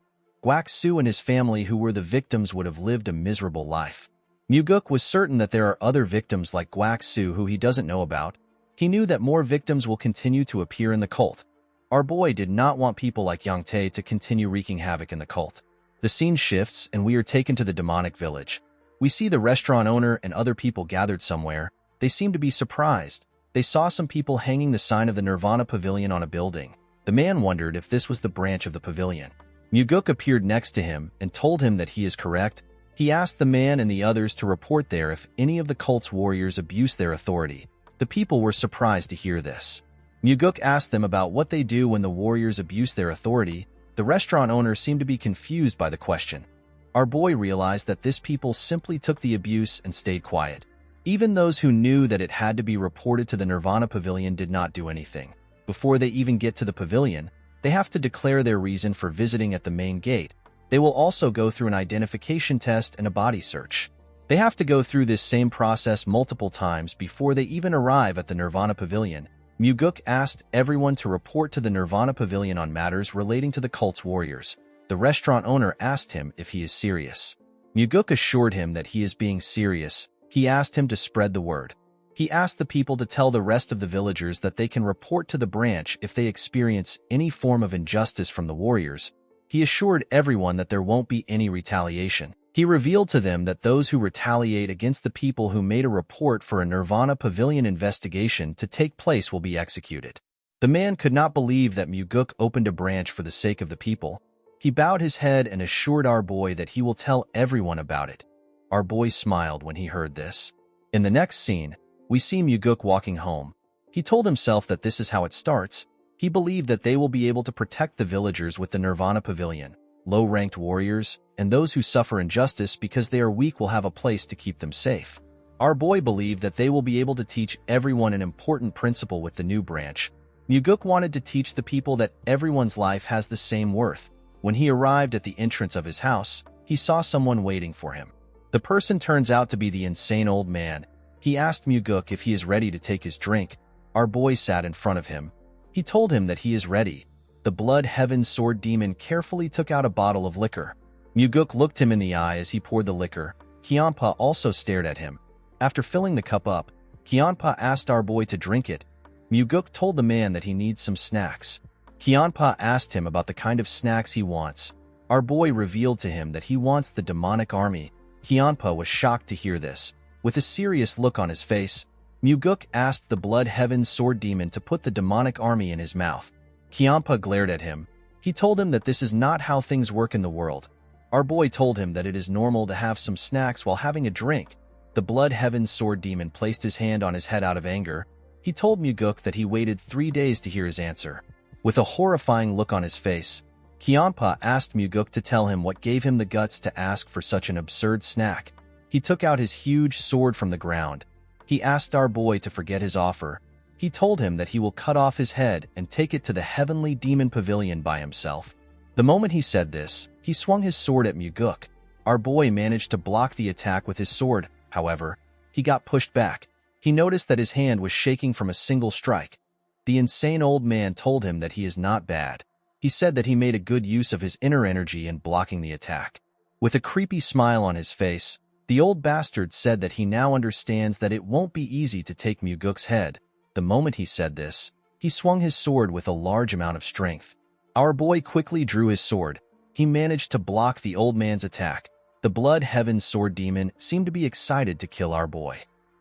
[SPEAKER 1] Guak Su and his family who were the victims would have lived a miserable life. Muguk was certain that there are other victims like Guak Su who he doesn't know about. He knew that more victims will continue to appear in the cult. Our boy did not want people like Yang Tae to continue wreaking havoc in the cult. The scene shifts and we are taken to the demonic village. We see the restaurant owner and other people gathered somewhere. They seem to be surprised. They saw some people hanging the sign of the Nirvana Pavilion on a building. The man wondered if this was the branch of the pavilion. Muguk appeared next to him and told him that he is correct. He asked the man and the others to report there if any of the cult's warriors abused their authority. The people were surprised to hear this. Muguk asked them about what they do when the warriors abuse their authority. The restaurant owner seemed to be confused by the question. Our boy realized that this people simply took the abuse and stayed quiet. Even those who knew that it had to be reported to the Nirvana Pavilion did not do anything. Before they even get to the pavilion, they have to declare their reason for visiting at the main gate. They will also go through an identification test and a body search. They have to go through this same process multiple times before they even arrive at the Nirvana Pavilion. Muguk asked everyone to report to the Nirvana Pavilion on matters relating to the cult's warriors. The restaurant owner asked him if he is serious. Muguk assured him that he is being serious. He asked him to spread the word. He asked the people to tell the rest of the villagers that they can report to the branch if they experience any form of injustice from the warriors. He assured everyone that there won't be any retaliation. He revealed to them that those who retaliate against the people who made a report for a Nirvana Pavilion investigation to take place will be executed. The man could not believe that Muguk opened a branch for the sake of the people. He bowed his head and assured our boy that he will tell everyone about it. Our boy smiled when he heard this. In the next scene, we see Muguk walking home. He told himself that this is how it starts. He believed that they will be able to protect the villagers with the Nirvana Pavilion. Low-ranked warriors, and those who suffer injustice because they are weak will have a place to keep them safe. Our boy believed that they will be able to teach everyone an important principle with the new branch. Muguk wanted to teach the people that everyone's life has the same worth. When he arrived at the entrance of his house, he saw someone waiting for him. The person turns out to be the insane old man. He asked Muguk if he is ready to take his drink. Our boy sat in front of him. He told him that he is ready. The Blood Heaven Sword Demon carefully took out a bottle of liquor. Muguk looked him in the eye as he poured the liquor. Kyanpa also stared at him. After filling the cup up, Kyanpa asked our boy to drink it. Muguk told the man that he needs some snacks. Kyanpa asked him about the kind of snacks he wants. Our boy revealed to him that he wants the demonic army. Kyanpa was shocked to hear this. With a serious look on his face, Muguk asked the Blood Heaven Sword Demon to put the demonic army in his mouth. Kyanpa glared at him. He told him that this is not how things work in the world. Our boy told him that it is normal to have some snacks while having a drink. The Blood Heaven Sword Demon placed his hand on his head out of anger. He told Muguk that he waited 3 days to hear his answer. With a horrifying look on his face, Kyanpa asked Muguk to tell him what gave him the guts to ask for such an absurd snack. He took out his huge sword from the ground. He asked our boy to forget his offer. He told him that he will cut off his head and take it to the Heavenly Demon Pavilion by himself. The moment he said this, he swung his sword at Muguk. Our boy managed to block the attack with his sword. However, he got pushed back. He noticed that his hand was shaking from a single strike. The insane old man told him that he is not bad. He said that he made a good use of his inner energy in blocking the attack. With a creepy smile on his face, the old bastard said that he now understands that it won't be easy to take Muguk's head. The moment he said this, he swung his sword with a large amount of strength. Our boy quickly drew his sword. He managed to block the old man's attack. The Blood Heaven Sword Demon seemed to be excited to kill our boy.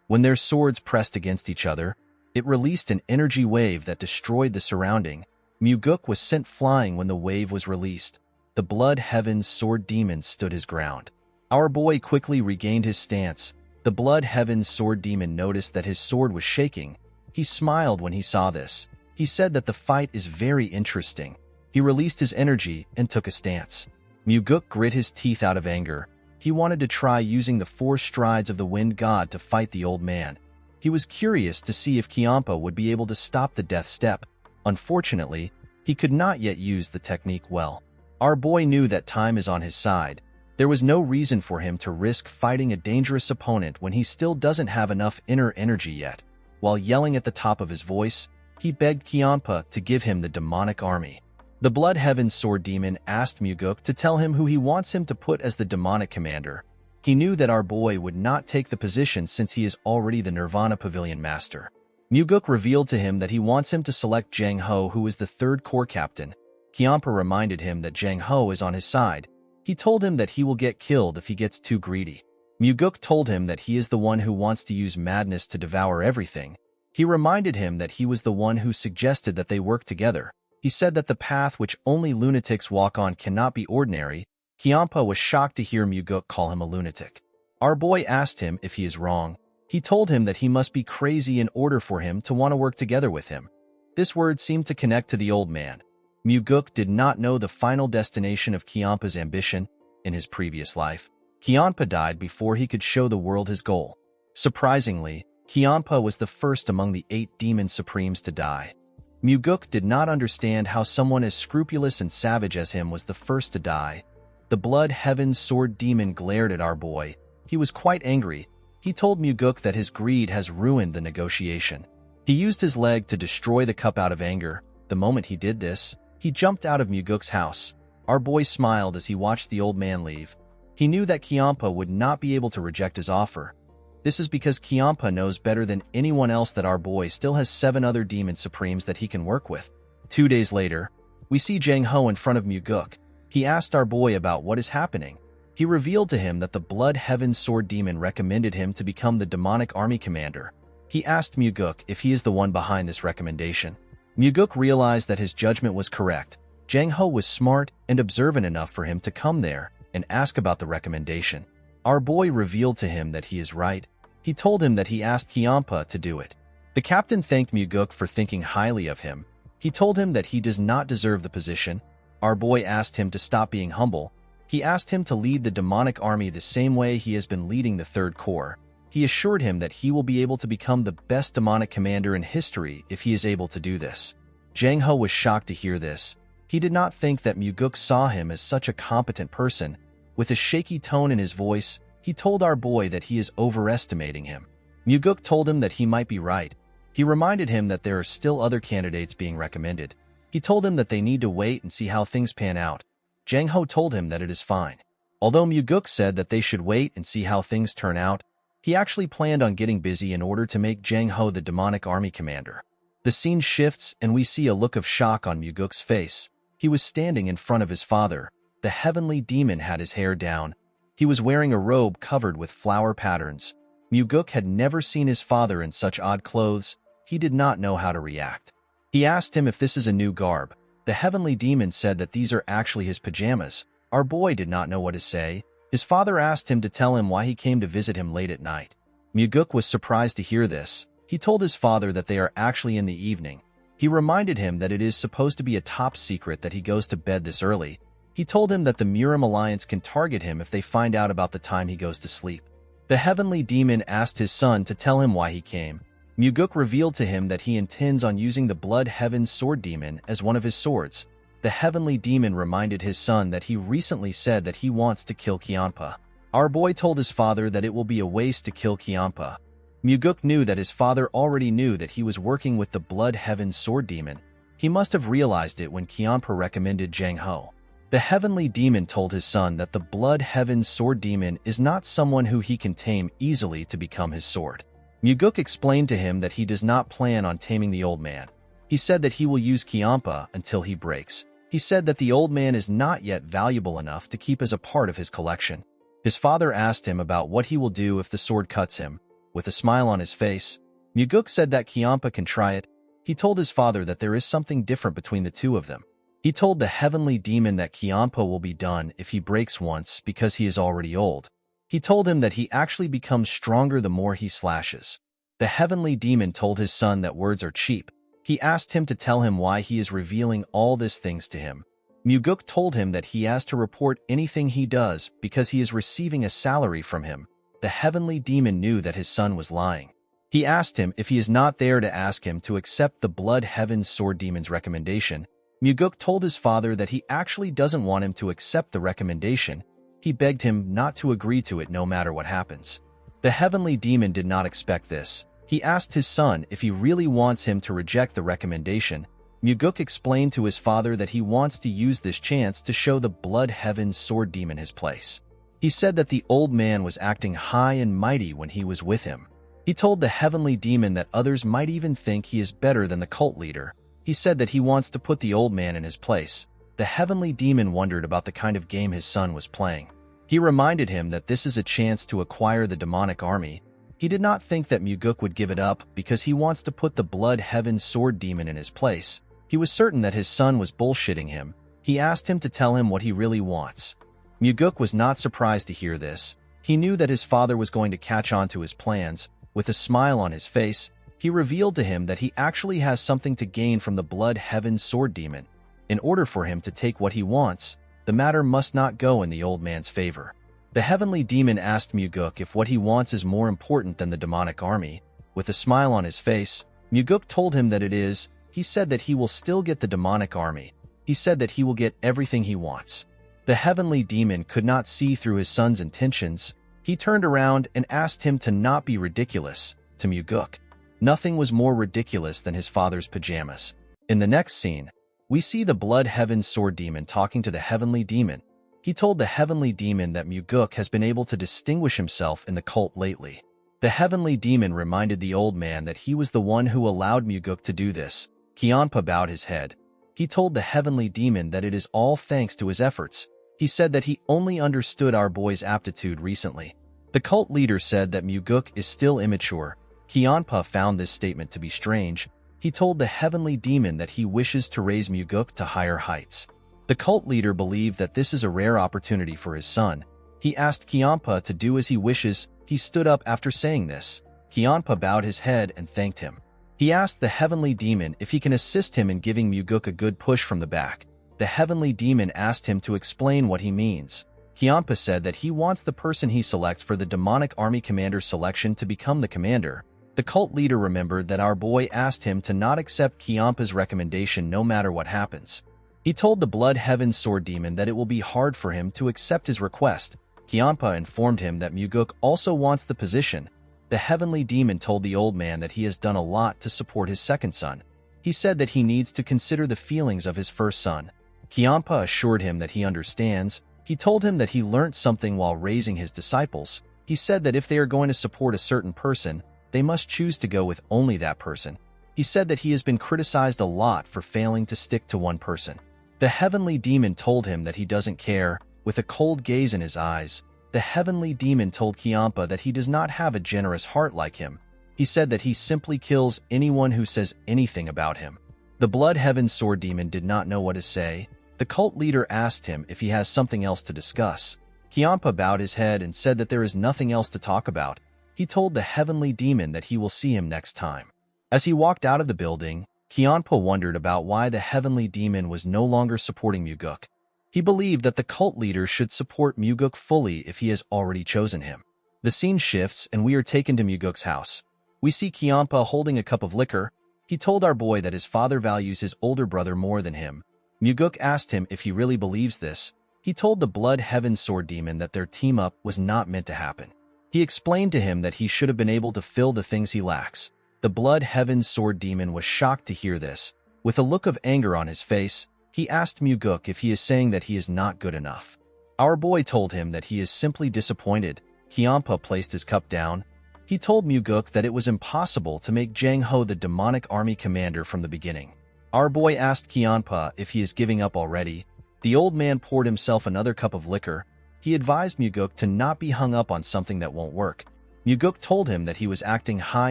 [SPEAKER 1] When their swords pressed against each other, It released an energy wave that destroyed the surrounding. Muguk was sent flying when the wave was released. The Blood Heaven's Sword Demon stood his ground. Our boy quickly regained his stance. The Blood Heaven's Sword Demon noticed that his sword was shaking. He smiled when he saw this. He said that the fight is very interesting. He released his energy and took a stance. Muguk grit his teeth out of anger. He wanted to try using the 4 strides of the Wind God to fight the old man. He was curious to see if Kiampa would be able to stop the death step. Unfortunately, he could not yet use the technique well. Our boy knew that time is on his side. There was no reason for him to risk fighting a dangerous opponent when he still doesn't have enough inner energy yet. While yelling at the top of his voice, he begged Kiampa to give him the demonic army. The Blood Heaven's Sword Demon asked Muguk to tell him who he wants him to put as the demonic commander. He knew that our boy would not take the position since he is already the Nirvana Pavilion Master. Muguk revealed to him that he wants him to select Jang Ho, who is the 3rd Corps Captain. Kiampa reminded him that Jang Ho is on his side. He told him that he will get killed if he gets too greedy. Muguk told him that he is the one who wants to use madness to devour everything. He reminded him that he was the one who suggested that they work together. He said that the path which only lunatics walk on cannot be ordinary. Kiampa was shocked to hear Muguk call him a lunatic. Our boy asked him if he is wrong. He told him that he must be crazy in order for him to want to work together with him. This word seemed to connect to the old man. Muguk did not know the final destination of Kiampa's ambition. In his previous life, Kiampa died before he could show the world his goal. Surprisingly, Kiampa was the first among the 8 demon supremes to die. Muguk did not understand how someone as scrupulous and savage as him was the first to die. The Blood Heaven's Sword Demon glared at our boy. He was quite angry. He told Muguk that his greed has ruined the negotiation. He used his leg to destroy the cup out of anger. The moment he did this, he jumped out of Muguk's house. Our boy smiled as he watched the old man leave. He knew that Kiampa would not be able to reject his offer. This is because Kiampa knows better than anyone else that our boy still has 7 other demon supremes that he can work with. 2 days later, we see Jang Ho in front of Muguk. He asked our boy about what is happening. He revealed to him that the Blood Heaven's Sword Demon recommended him to become the demonic army commander. He asked Muguk if he is the one behind this recommendation. Muguk realized that his judgment was correct. Jang Ho was smart and observant enough for him to come there and ask about the recommendation. Our boy revealed to him that he is right. He told him that he asked Kiampa to do it. The captain thanked Muguk for thinking highly of him. He told him that he does not deserve the position. Our boy asked him to stop being humble. He asked him to lead the demonic army the same way he has been leading the 3rd Corps. He assured him that he will be able to become the best demonic commander in history if he is able to do this. Jang Ho was shocked to hear this. He did not think that Muguk saw him as such a competent person. With a shaky tone in his voice, he told our boy that he is overestimating him. Muguk told him that he might be right. He reminded him that there are still other candidates being recommended. He told him that they need to wait and see how things pan out. Jang Ho told him that it is fine. Although Muguk said that they should wait and see how things turn out, he actually planned on getting busy in order to make Jang Ho the demonic army commander. The scene shifts and we see a look of shock on Muguk's face. He was standing in front of his father. The heavenly demon had his hair down. He was wearing a robe covered with flower patterns. Muguk had never seen his father in such odd clothes. He did not know how to react. He asked him if this is a new garb. The heavenly demon said that these are actually his pajamas. Our boy did not know what to say. His father asked him to tell him why he came to visit him late at night. Muguk was surprised to hear this. He told his father that they are actually in the evening. He reminded him that it is supposed to be a top secret that he goes to bed this early. He told him that the Murim Alliance can target him if they find out about the time he goes to sleep. The heavenly demon asked his son to tell him why he came. Muguk revealed to him that he intends on using the Blood Heaven's Sword Demon as one of his swords. The heavenly demon reminded his son that he recently said that he wants to kill Kiampa. Our boy told his father that it will be a waste to kill Kiampa. Muguk knew that his father already knew that he was working with the Blood Heaven's Sword Demon. He must have realized it when Kiampa recommended Jang Ho. The heavenly demon told his son that the Blood Heaven's Sword Demon is not someone who he can tame easily to become his sword. Muguk explained to him that he does not plan on taming the old man. He said that he will use Kiampa until he breaks. He said that the old man is not yet valuable enough to keep as a part of his collection. His father asked him about what he will do if the sword cuts him. With a smile on his face, Muguk said that Kiampa can try it. He told his father that there is something different between the two of them. He told the heavenly demon that Kiampa will be done if he breaks once because he is already old. He told him that he actually becomes stronger the more he slashes. The heavenly demon told his son that words are cheap. He asked him to tell him why he is revealing all these things to him. Muguk told him that he has to report anything he does because he is receiving a salary from him. The heavenly demon knew that his son was lying. He asked him if he is not there to ask him to accept the Blood Heaven Sword Demon's recommendation. Muguk told his father that he actually doesn't want him to accept the recommendation. He begged him not to agree to it no matter what happens. The heavenly demon did not expect this. He asked his son if he really wants him to reject the recommendation. Muguk explained to his father that he wants to use this chance to show the Blood Heaven Sword Demon his place. He said that the old man was acting high and mighty when he was with him. He told the heavenly demon that others might even think he is better than the cult leader. He said that he wants to put the old man in his place. The heavenly demon wondered about the kind of game his son was playing. He reminded him that this is a chance to acquire the demonic army. He did not think that Muguk would give it up because he wants to put the Blood Heaven Sword Demon in his place. He was certain that his son was bullshitting him. He asked him to tell him what he really wants. Muguk was not surprised to hear this. He knew that his father was going to catch on to his plans. With a smile on his face, he revealed to him that he actually has something to gain from the Blood Heaven Sword Demon. In order for him to take what he wants, the matter must not go in the old man's favor. The heavenly demon asked Muguk if what he wants is more important than the demonic army. With a smile on his face, Muguk told him that it is. He said that he will still get the demonic army. He said that he will get everything he wants. The heavenly demon could not see through his son's intentions. He turned around and asked him to not be ridiculous. To Muguk, nothing was more ridiculous than his father's pajamas. In the next scene, we see the Blood Heaven Sword Demon talking to the heavenly demon. He told the heavenly demon that Muguk has been able to distinguish himself in the cult lately. The heavenly demon reminded the old man that he was the one who allowed Muguk to do this. Kiampa bowed his head. He told the heavenly demon that it is all thanks to his efforts. He said that he only understood our boy's aptitude recently. The cult leader said that Muguk is still immature. Kiampa found this statement to be strange. He told the heavenly demon that he wishes to raise Muguk to higher heights. The cult leader believed that this is a rare opportunity for his son. He asked Kiampa to do as he wishes. He stood up after saying this. Kiampa bowed his head and thanked him. He asked the heavenly demon if he can assist him in giving Muguk a good push from the back. The heavenly demon asked him to explain what he means. Kiampa said that he wants the person he selects for the demonic army commander selection to become the commander. The cult leader remembered that our boy asked him to not accept Kiampa's recommendation no matter what happens. He told the Blood Heaven Sword Demon that it will be hard for him to accept his request. Kiampa informed him that Muguk also wants the position. The heavenly demon told the old man that he has done a lot to support his second son. He said that he needs to consider the feelings of his first son. Kiampa assured him that he understands. He told him that he learnt something while raising his disciples. He said that if they are going to support a certain person, they must choose to go with only that person. He said that he has been criticized a lot for failing to stick to one person. The heavenly demon told him that he doesn't care. With a cold gaze in his eyes, the heavenly demon told Kiampa that he does not have a generous heart like him. He said that he simply kills anyone who says anything about him. The Blood Heaven Sword Demon did not know what to say. The cult leader asked him if he has something else to discuss. Kiampa bowed his head and said that there is nothing else to talk about. He told the heavenly demon that he will see him next time. As he walked out of the building, Kiampa wondered about why the heavenly demon was no longer supporting Muguk. He believed that the cult leader should support Muguk fully if he has already chosen him. The scene shifts and we are taken to Muguk's house. We see Kiampa holding a cup of liquor. He told our boy that his father values his older brother more than him. Muguk asked him if he really believes this. He told the Blood Heaven Sword Demon that their team-up was not meant to happen. He explained to him that he should have been able to fill the things he lacks. The Blood Heaven Sword Demon was shocked to hear this. With a look of anger on his face, he asked Muguk if he is saying that he is not good enough. Our boy told him that he is simply disappointed. Kiampa placed his cup down. He told Muguk that it was impossible to make Jang Ho the demonic army commander from the beginning. Our boy asked Kiampa if he is giving up already. The old man poured himself another cup of liquor. He advised Muguk to not be hung up on something that won't work. Muguk told him that he was acting high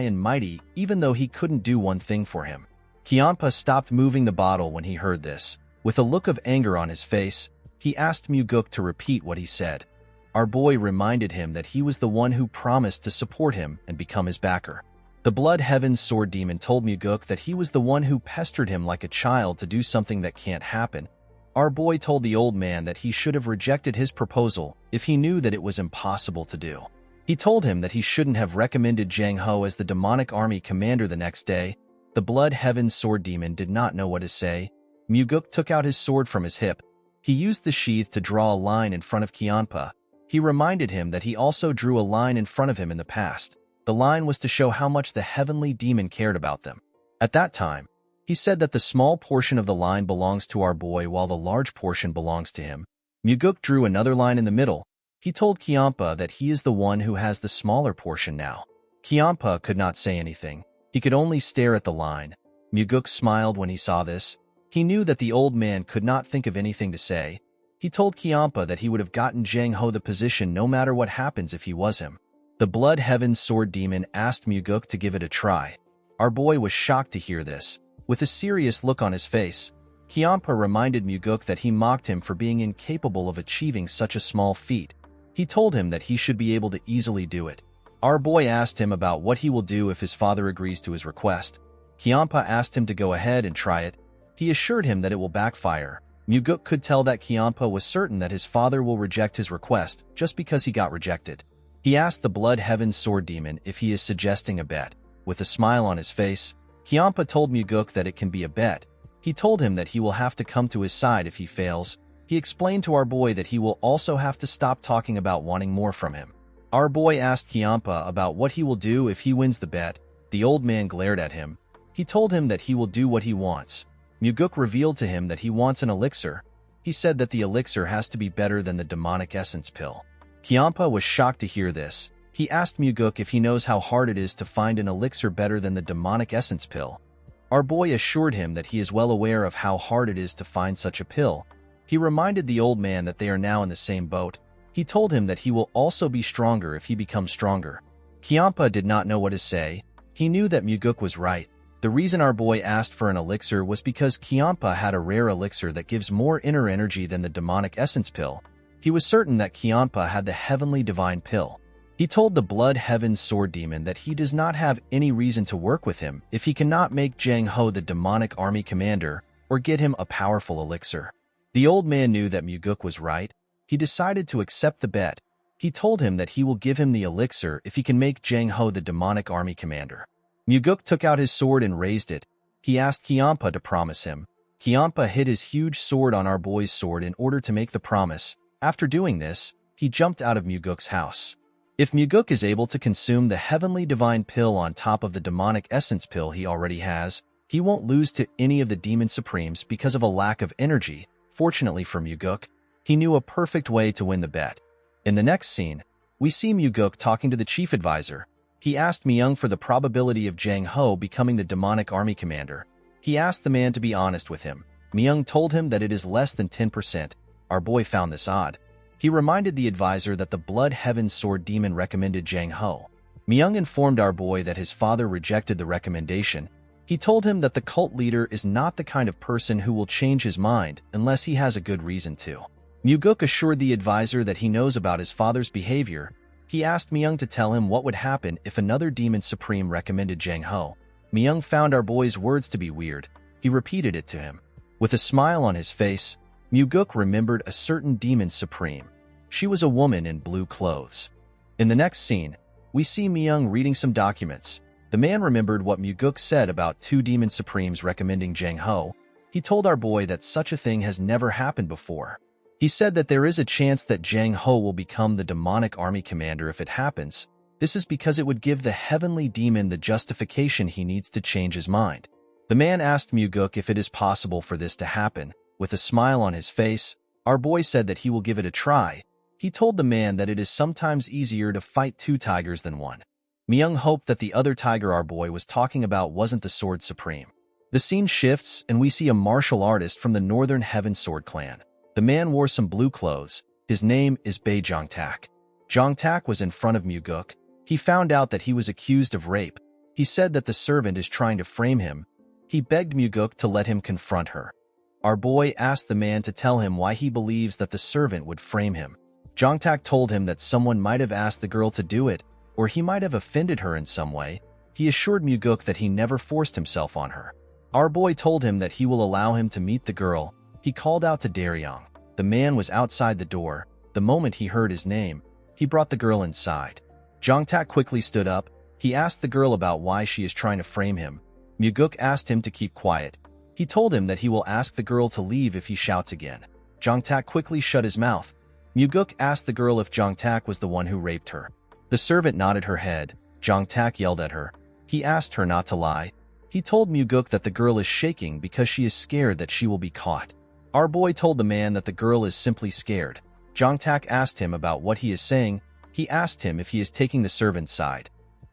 [SPEAKER 1] and mighty even though he couldn't do one thing for him. Kianpa stopped moving the bottle when he heard this. With a look of anger on his face, he asked Muguk to repeat what he said. Our boy reminded him that he was the one who promised to support him and become his backer. The Blood Heaven Sword Demon told Muguk that he was the one who pestered him like a child to do something that can't happen. Our boy told the old man that he should have rejected his proposal if he knew that it was impossible to do. He told him that he shouldn't have recommended Jang Ho as the demonic army commander the next day. The Blood Heaven Sword Demon did not know what to say. Muguk took out his sword from his hip. He used the sheath to draw a line in front of Kianpa. He reminded him that he also drew a line in front of him in the past. The line was to show how much the heavenly demon cared about them. At that time, he said that the small portion of the line belongs to our boy while the large portion belongs to him. Muguk drew another line in the middle. He told Kianpa that he is the one who has the smaller portion now. Kianpa could not say anything. He could only stare at the line. Muguk smiled when he saw this. He knew that the old man could not think of anything to say. He told Kianpa that he would have gotten Jang Ho the position no matter what happens if he was him. The Blood Heaven Sword Demon asked Muguk to give it a try. Our boy was shocked to hear this. With a serious look on his face, Kianpa reminded Muguk that he mocked him for being incapable of achieving such a small feat. He told him that he should be able to easily do it. Our boy asked him about what he will do if his father agrees to his request. Kianpa asked him to go ahead and try it. He assured him that it will backfire. Muguk could tell that Kianpa was certain that his father will reject his request just because he got rejected. He asked the Blood Heaven Sword Demon if he is suggesting a bet. With a smile on his face, Kianpa told Muguk that it can be a bet. He told him that he will have to come to his side if he fails. He explained to our boy that he will also have to stop talking about wanting more from him. Our boy asked Kianpa about what he will do if he wins the bet. The old man glared at him. He told him that he will do what he wants. Muguk revealed to him that he wants an elixir. He said that the elixir has to be better than the demonic essence pill. Kianpa was shocked to hear this. He asked Muguk if he knows how hard it is to find an elixir better than the demonic essence pill. Our boy assured him that he is well aware of how hard it is to find such a pill. He reminded the old man that they are now in the same boat. He told him that he will also be stronger if he becomes stronger. Kianpa did not know what to say. He knew that Muguk was right. The reason our boy asked for an elixir was because Kianpa had a rare elixir that gives more inner energy than the demonic essence pill. He was certain that Kianpa had the heavenly divine pill. He told the Blood Heaven Sword Demon that he does not have any reason to work with him if he cannot make Jang Ho the demonic army commander or get him a powerful elixir. The old man knew that Muguk was right. He decided to accept the bet. He told him that he will give him the elixir if he can make Jang Ho the demonic army commander. Muguk took out his sword and raised it. He asked Kianpa to promise him. Kianpa hid his huge sword on our boy's sword in order to make the promise. After doing this, he jumped out of Muguk's house. If Muguk is able to consume the heavenly divine pill on top of the demonic essence pill he already has, he won't lose to any of the demon supremes because of a lack of energy. Fortunately for Muguk, he knew a perfect way to win the bet. In the next scene, we see Muguk talking to the chief advisor. He asked Myung for the probability of Jang Ho becoming the demonic army commander. He asked the man to be honest with him. Myung told him that it is less than 10%. Our boy found this odd. He reminded the advisor that the Blood Heaven Sword Demon recommended Jang Ho. Myung informed our boy that his father rejected the recommendation. He told him that the cult leader is not the kind of person who will change his mind unless he has a good reason to. Muguk assured the advisor that he knows about his father's behavior. He asked Myung to tell him what would happen if another demon supreme recommended Jang Ho. Myung found our boy's words to be weird. He repeated it to him. With a smile on his face, Muguk remembered a certain demon supreme. She was a woman in blue clothes. In the next scene, we see Myung reading some documents. The man remembered what Muguk said about two demon supremes recommending Jang Ho. He told our boy that such a thing has never happened before. He said that there is a chance that Jang Ho will become the demonic army commander if it happens. This is because it would give the heavenly demon the justification he needs to change his mind. The man asked Muguk if it is possible for this to happen. With a smile on his face, our boy said that he will give it a try. He told the man that it is sometimes easier to fight two tigers than one. Myung hoped that the other tiger our boy was talking about wasn't the Sword Supreme. The scene shifts and we see a martial artist from the Northern Heaven Sword clan. The man wore some blue clothes. His name is Bae Jongtak. Jongtak was in front of Muguk. He found out that he was accused of rape. He said that the servant is trying to frame him. He begged Muguk to let him confront her. Our boy asked the man to tell him why he believes that the servant would frame him. Jongtak told him that someone might have asked the girl to do it, or he might have offended her in some way. He assured Muguk that he never forced himself on her. Our boy told him that he will allow him to meet the girl. He called out to Daryong. The man was outside the door. The moment he heard his name, he brought the girl inside. Jongtak quickly stood up. He asked the girl about why she is trying to frame him. Muguk asked him to keep quiet. He told him that he will ask the girl to leave if he shouts again. Jongtak quickly shut his mouth. Muguk asked the girl if Jongtak was the one who raped her. The servant nodded her head. Jongtak yelled at her. He asked her not to lie. He told Muguk that the girl is shaking because she is scared that she will be caught. Our boy told the man that the girl is simply scared. Jongtak asked him about what he is saying. He asked him if he is taking the servant's side.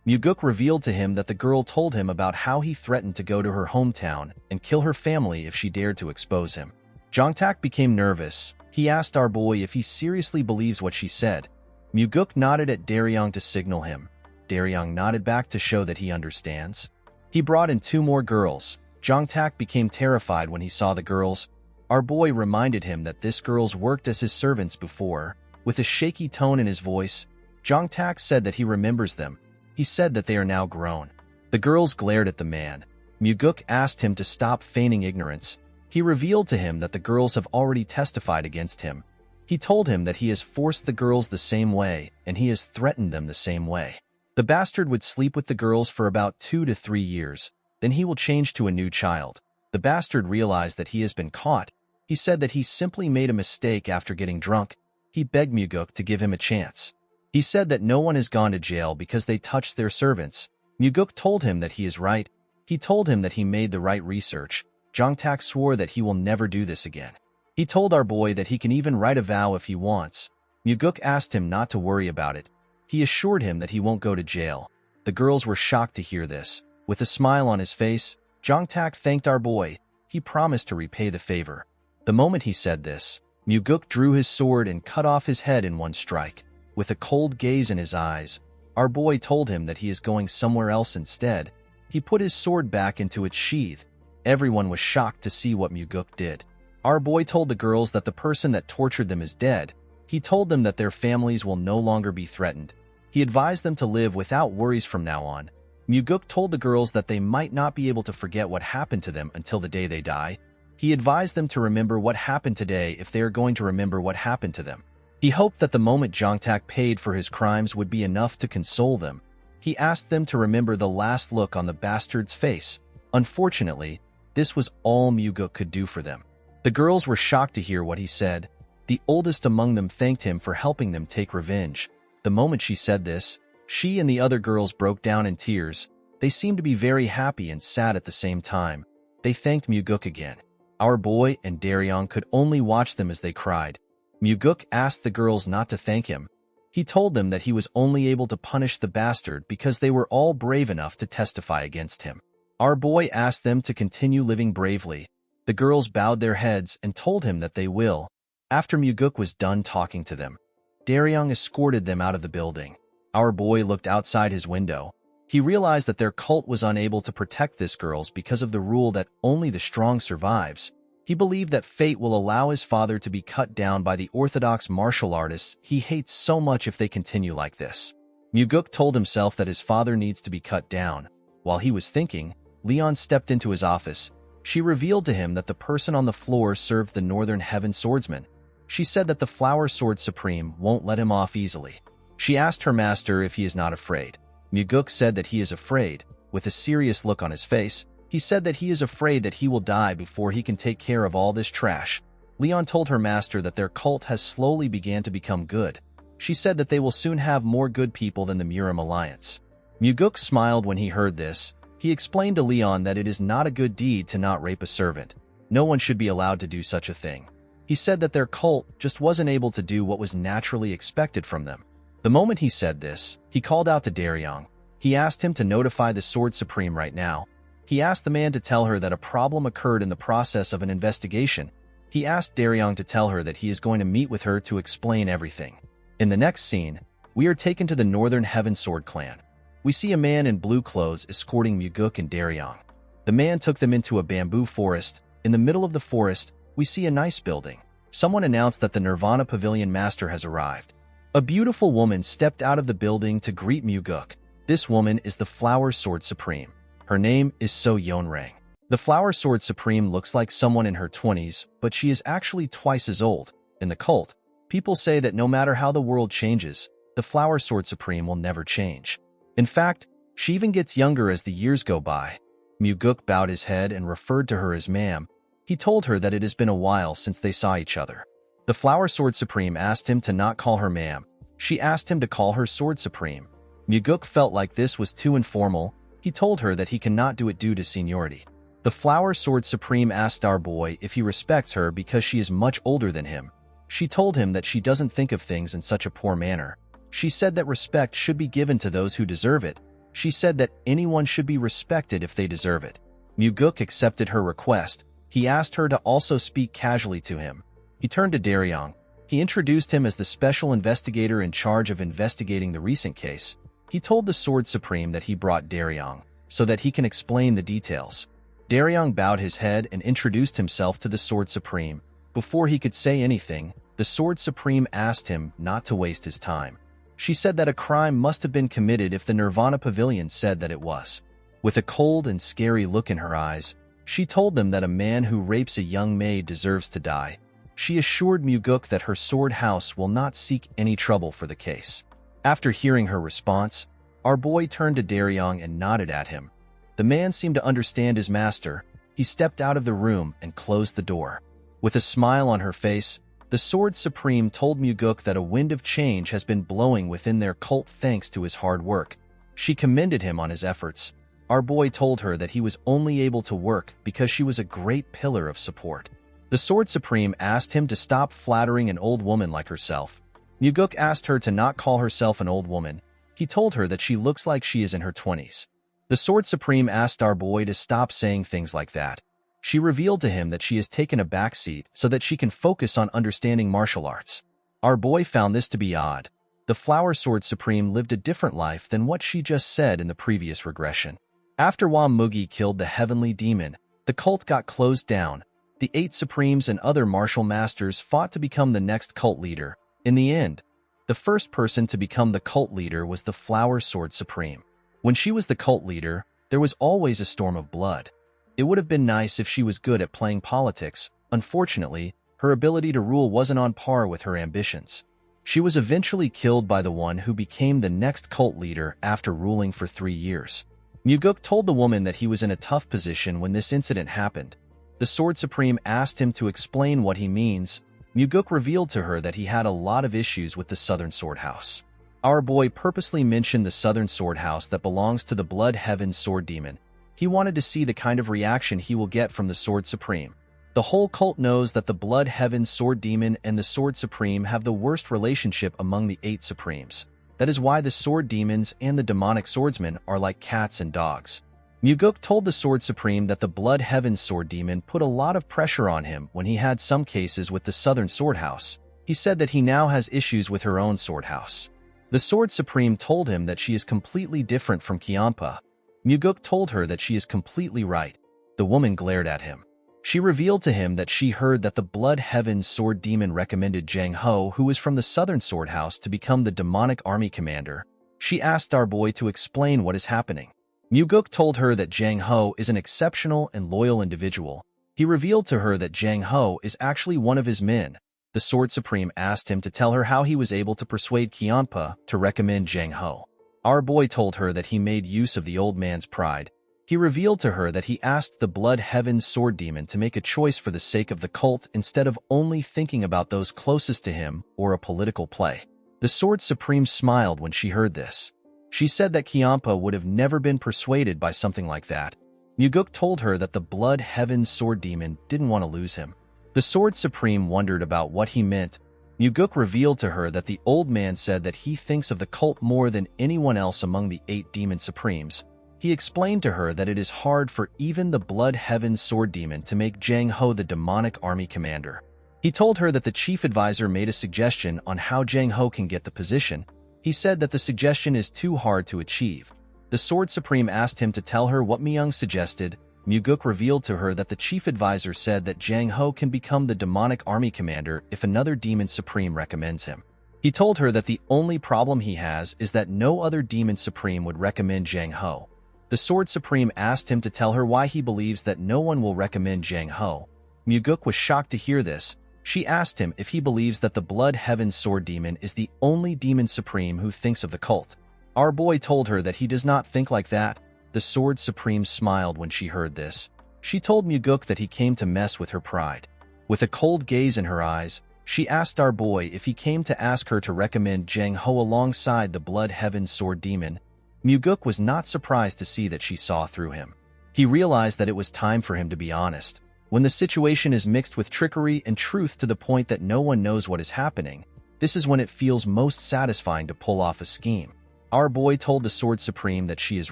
[SPEAKER 1] Muguk revealed to him that the girl told him about how he threatened to go to her hometown and kill her family if she dared to expose him. Jongtak became nervous. He asked our boy if he seriously believes what she said. Muguk nodded at Daryong to signal him. Daryong nodded back to show that he understands. He brought in 2 more girls. Jongtak became terrified when he saw the girls. Our boy reminded him that this girls worked as his servants before. With a shaky tone in his voice, Jongtak said that he remembers them. He said that they are now grown. The girls glared at the man. Muguk asked him to stop feigning ignorance. He revealed to him that the girls have already testified against him. He told him that he has forced the girls the same way, and he has threatened them the same way. The bastard would sleep with the girls for about 2 to 3 years. Then he will change to a new child. The bastard realized that he has been caught. He said that he simply made a mistake after getting drunk. He begged Muguk to give him a chance. He said that no one has gone to jail because they touched their servants. Muguk told him that he is right. He told him that he made the right research. Jongtak swore that he will never do this again. He told our boy that he can even write a vow if he wants. Muguk asked him not to worry about it. He assured him that he won't go to jail. The girls were shocked to hear this. With a smile on his face, Jongtak thanked our boy. He promised to repay the favor. The moment he said this, Muguk drew his sword and cut off his head in one strike. With a cold gaze in his eyes, our boy told him that he is going somewhere else instead. He put his sword back into its sheath. Everyone was shocked to see what Muguk did. Our boy told the girls that the person that tortured them is dead. He told them that their families will no longer be threatened. He advised them to live without worries from now on. Muguk told the girls that they might not be able to forget what happened to them until the day they die. He advised them to remember what happened today if they are going to remember what happened to them. He hoped that the moment Jongtak paid for his crimes would be enough to console them. He asked them to remember the last look on the bastard's face. Unfortunately, this was all Muguk could do for them. The girls were shocked to hear what he said. The oldest among them thanked him for helping them take revenge. The moment she said this, she and the other girls broke down in tears. They seemed to be very happy and sad at the same time. They thanked Muguk again. Our boy and Daryong could only watch them as they cried. Muguk asked the girls not to thank him. He told them that he was only able to punish the bastard because they were all brave enough to testify against him. Our boy asked them to continue living bravely. The girls bowed their heads and told him that they will. After Muguk was done talking to them, Daryong escorted them out of the building. Our boy looked outside his window. He realized that their cult was unable to protect this girls because of the rule that only the strong survives. He believed that fate will allow his father to be cut down by the orthodox martial artists he hates so much if they continue like this. Muguk told himself that his father needs to be cut down. While he was thinking, Leon stepped into his office. She revealed to him that the person on the floor served the Northern Heaven Swordsman. She said that the Flower Sword Supreme won't let him off easily. She asked her master if he is not afraid. Muguk said that he is afraid. With a serious look on his face, he said that he is afraid that he will die before he can take care of all this trash. Leon told her master that their cult has slowly began to become good. She said that they will soon have more good people than the Murim Alliance. Muguk smiled when he heard this. He explained to Leon that it is not a good deed to not rape a servant. No one should be allowed to do such a thing. He said that their cult just wasn't able to do what was naturally expected from them. The moment he said this, he called out to Daryong. He asked him to notify the Sword Supreme right now. He asked the man to tell her that a problem occurred in the process of an investigation. He asked Daryong to tell her that he is going to meet with her to explain everything. In the next scene, We are taken to the Northern Heaven Sword clan. We see a man in blue clothes escorting Muguk and Daryong. The man took them into a bamboo forest. In the middle of the forest, we see a nice building. Someone announced that the Nirvana Pavilion Master has arrived. A beautiful woman stepped out of the building to greet Muguk. This woman is the Flower Sword Supreme. Her name is So Yeonrang. The Flower Sword Supreme looks like someone in her 20s, but she is actually twice as old. In the cult, people say that no matter how the world changes, the Flower Sword Supreme will never change. In fact, she even gets younger as the years go by. Muguk bowed his head and referred to her as ma'am. He told her that it has been a while since they saw each other. The Flower Sword Supreme asked him to not call her ma'am. She asked him to call her Sword Supreme. Muguk felt like this was too informal. He told her that he cannot do it due to seniority. The Flower Sword Supreme asked our boy if he respects her because she is much older than him. She told him that she doesn't think of things in such a poor manner. She said that respect should be given to those who deserve it. She said that anyone should be respected if they deserve it. Muguk accepted her request. He asked her to also speak casually to him. He turned to Daryong. He introduced him as the special investigator in charge of investigating the recent case. He told the Sword Supreme that he brought Daryong so that he can explain the details. Daryong bowed his head and introduced himself to the Sword Supreme. Before he could say anything, the Sword Supreme asked him not to waste his time. She said that a crime must have been committed if the Nirvana Pavilion said that it was. With a cold and scary look in her eyes, she told them that a man who rapes a young maid deserves to die. She assured Muguk that her sword house will not seek any trouble for the case. After hearing her response, our boy turned to Daryong and nodded at him. The man seemed to understand his master. He stepped out of the room and closed the door. With a smile on her face, the Sword Supreme told Muguk that a wind of change has been blowing within their cult thanks to his hard work. She commended him on his efforts. Our boy told her that he was only able to work because she was a great pillar of support. The Sword Supreme asked him to stop flattering an old woman like herself. Muguk asked her to not call herself an old woman. He told her that she looks like she is in her 20s. The Sword Supreme asked our boy to stop saying things like that. She revealed to him that she has taken a backseat so that she can focus on understanding martial arts. Our boy found this to be odd. The Flower Sword Supreme lived a different life than what she just said in the previous regression. After Wam Mugi killed the heavenly demon, the cult got closed down. The 8 Supremes and other martial masters fought to become the next cult leader. In the end, the first person to become the cult leader was the Flower Sword Supreme. When she was the cult leader, there was always a storm of blood. It would have been nice if she was good at playing politics. Unfortunately, her ability to rule wasn't on par with her ambitions. She was eventually killed by the one who became the next cult leader after ruling for 3 years. Muguk told the woman that he was in a tough position when this incident happened. The Sword Supreme asked him to explain what he means. Muguk revealed to her that he had a lot of issues with the Southern Sword House. Our boy purposely mentioned the Southern Sword House that belongs to the Blood Heaven Sword Demon. He wanted to see the kind of reaction he will get from the Sword Supreme. The whole cult knows that the Blood Heaven Sword Demon and the Sword Supreme have the worst relationship among the 8 Supremes. That is why the Sword Demons and the Demonic Swordsmen are like cats and dogs. Muguk told the Sword Supreme that the Blood Heaven Sword Demon put a lot of pressure on him when he had some cases with the Southern Sword House. He said that he now has issues with her own sword house. The Sword Supreme told him that she is completely different from Kiampa. Muguk told her that she is completely right. The woman glared at him. She revealed to him that she heard that the Blood Heaven Sword Demon recommended Jang Ho, who is from the Southern Sword House, to become the demonic army commander. She asked our boy to explain what is happening. Muguk told her that Jang Ho is an exceptional and loyal individual. He revealed to her that Jang Ho is actually one of his men. The Sword Supreme asked him to tell her how he was able to persuade Kiampa to recommend Jang Ho. Our boy told her that he made use of the old man's pride. He revealed to her that he asked the Blood Heaven Sword Demon to make a choice for the sake of the cult instead of only thinking about those closest to him or a political play. The Sword Supreme smiled when she heard this. She said that Kiampa would have never been persuaded by something like that. Muguk told her that the Blood Heaven Sword Demon didn't want to lose him. The Sword Supreme wondered about what he meant. Muguk revealed to her that the old man said that he thinks of the cult more than anyone else among the 8 Demon Supremes. He explained to her that it is hard for even the Blood Heaven Sword Demon to make Jang Ho the demonic army commander. He told her that the chief advisor made a suggestion on how Jang Ho can get the position. He said that the suggestion is too hard to achieve. The Sword Supreme asked him to tell her what Myung suggested. Muguk revealed to her that the chief advisor said that Jang Ho can become the demonic army commander if another demon supreme recommends him. He told her that the only problem he has is that no other demon supreme would recommend Jang Ho. The Sword Supreme asked him to tell her why he believes that no one will recommend Jang Ho. Muguk was shocked to hear this. She asked him if he believes that the Blood Heaven Sword Demon is the only demon supreme who thinks of the cult. Our boy told her that he does not think like that. The Sword Supreme smiled when she heard this. She told Muguk that he came to mess with her pride. With a cold gaze in her eyes, she asked our boy if he came to ask her to recommend Jang Ho alongside the Blood Heaven Sword Demon. Muguk was not surprised to see that she saw through him. He realized that it was time for him to be honest. When the situation is mixed with trickery and truth to the point that no one knows what is happening, this is when it feels most satisfying to pull off a scheme. Our boy told the Sword Supreme that she is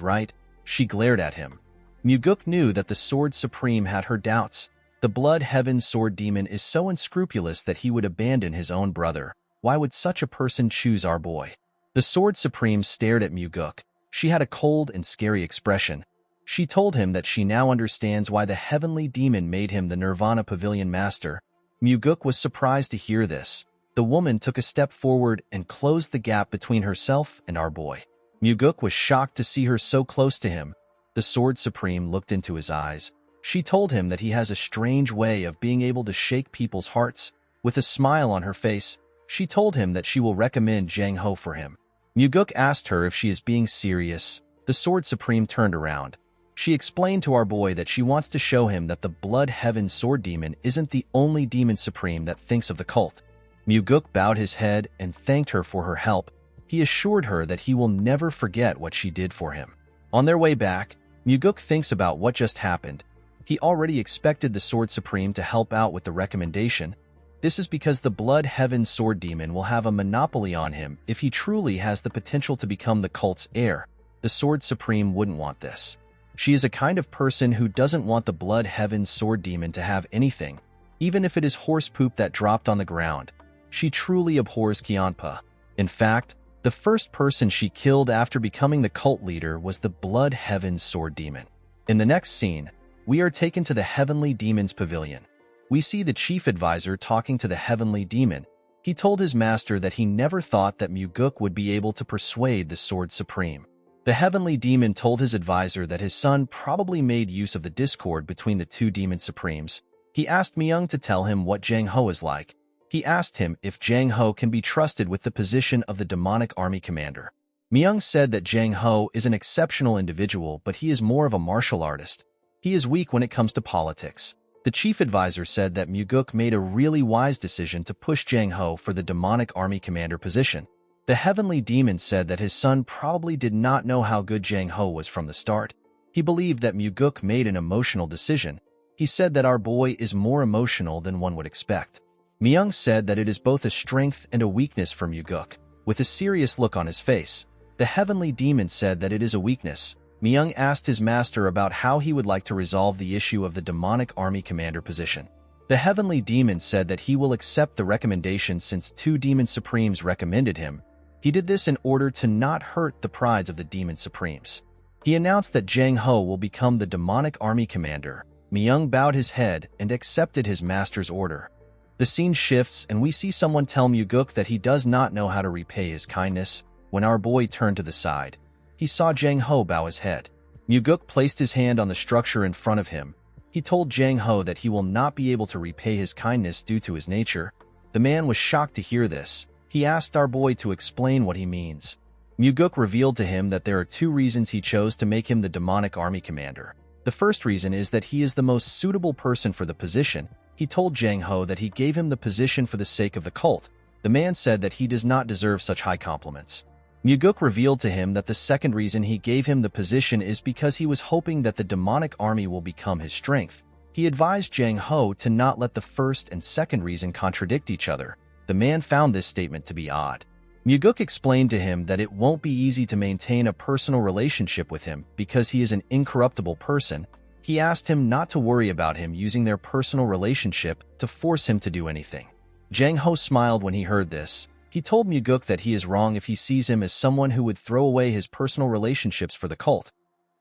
[SPEAKER 1] right. She glared at him. Muguk knew that the Sword Supreme had her doubts. The Blood Heaven Sword Demon is so unscrupulous that he would abandon his own brother. Why would such a person choose our boy? The Sword Supreme stared at Muguk. She had a cold and scary expression. She told him that she now understands why the Heavenly Demon made him the Nirvana Pavilion Master. Muguk was surprised to hear this. The woman took a step forward and closed the gap between herself and our boy. Muguk was shocked to see her so close to him. The Sword Supreme looked into his eyes. She told him that he has a strange way of being able to shake people's hearts. With a smile on her face, she told him that she will recommend Jang Ho for him. Muguk asked her if she is being serious. The Sword Supreme turned around. She explained to our boy that she wants to show him that the Blood Heaven Sword Demon isn't the only demon supreme that thinks of the cult. Muguk bowed his head and thanked her for her help. He assured her that he will never forget what she did for him. On their way back, Muguk thinks about what just happened. He already expected the Sword Supreme to help out with the recommendation. This is because the Blood Heaven Sword Demon will have a monopoly on him if he truly has the potential to become the cult's heir. The Sword Supreme wouldn't want this. She is a kind of person who doesn't want the Blood Heaven Sword Demon to have anything, even if it is horse poop that dropped on the ground. She truly abhors Kianpa. In fact, the first person she killed after becoming the cult leader was the Blood Heaven Sword Demon. In the next scene, we are taken to the Heavenly Demon's pavilion. We see the chief advisor talking to the Heavenly Demon. He told his master that he never thought that Muguk would be able to persuade the Sword Supreme. The Heavenly Demon told his advisor that his son probably made use of the discord between the two demon supremes. He asked Myung to tell him what Jang Ho is like. He asked him if Jang Ho can be trusted with the position of the demonic army commander. Myung said that Jang Ho is an exceptional individual, but he is more of a martial artist. He is weak when it comes to politics. The chief advisor said that Muguk made a really wise decision to push Jang Ho for the demonic army commander position. The Heavenly Demon said that his son probably did not know how good Jang Ho was from the start. He believed that Muguk made an emotional decision. He said that our boy is more emotional than one would expect. Myung said that it is both a strength and a weakness for Muguk. With a serious look on his face, the Heavenly Demon said that it is a weakness. Myung asked his master about how he would like to resolve the issue of the demonic army commander position. The Heavenly Demon said that he will accept the recommendation since two demon supremes recommended him. He did this in order to not hurt the prides of the demon supremes. He announced that Jang Ho will become the demonic army commander. Myung bowed his head and accepted his master's order. The scene shifts and we see someone tell Muguk that he does not know how to repay his kindness. When our boy turned to the side, he saw Jang Ho bow his head. Muguk placed his hand on the structure in front of him. He told Jang Ho that he will not be able to repay his kindness due to his nature. The man was shocked to hear this. He asked our boy to explain what he means. Muguk revealed to him that there are two reasons he chose to make him the demonic army commander. The first reason is that he is the most suitable person for the position. He told Jang Ho that he gave him the position for the sake of the cult. The man said that he does not deserve such high compliments. Muguk revealed to him that the second reason he gave him the position is because he was hoping that the demonic army will become his strength. He advised Jang Ho to not let the first and second reason contradict each other. The man found this statement to be odd. Muguk explained to him that it won't be easy to maintain a personal relationship with him because he is an incorruptible person. He asked him not to worry about him using their personal relationship to force him to do anything. Jang Ho smiled when he heard this. He told Muguk that he is wrong if he sees him as someone who would throw away his personal relationships for the cult.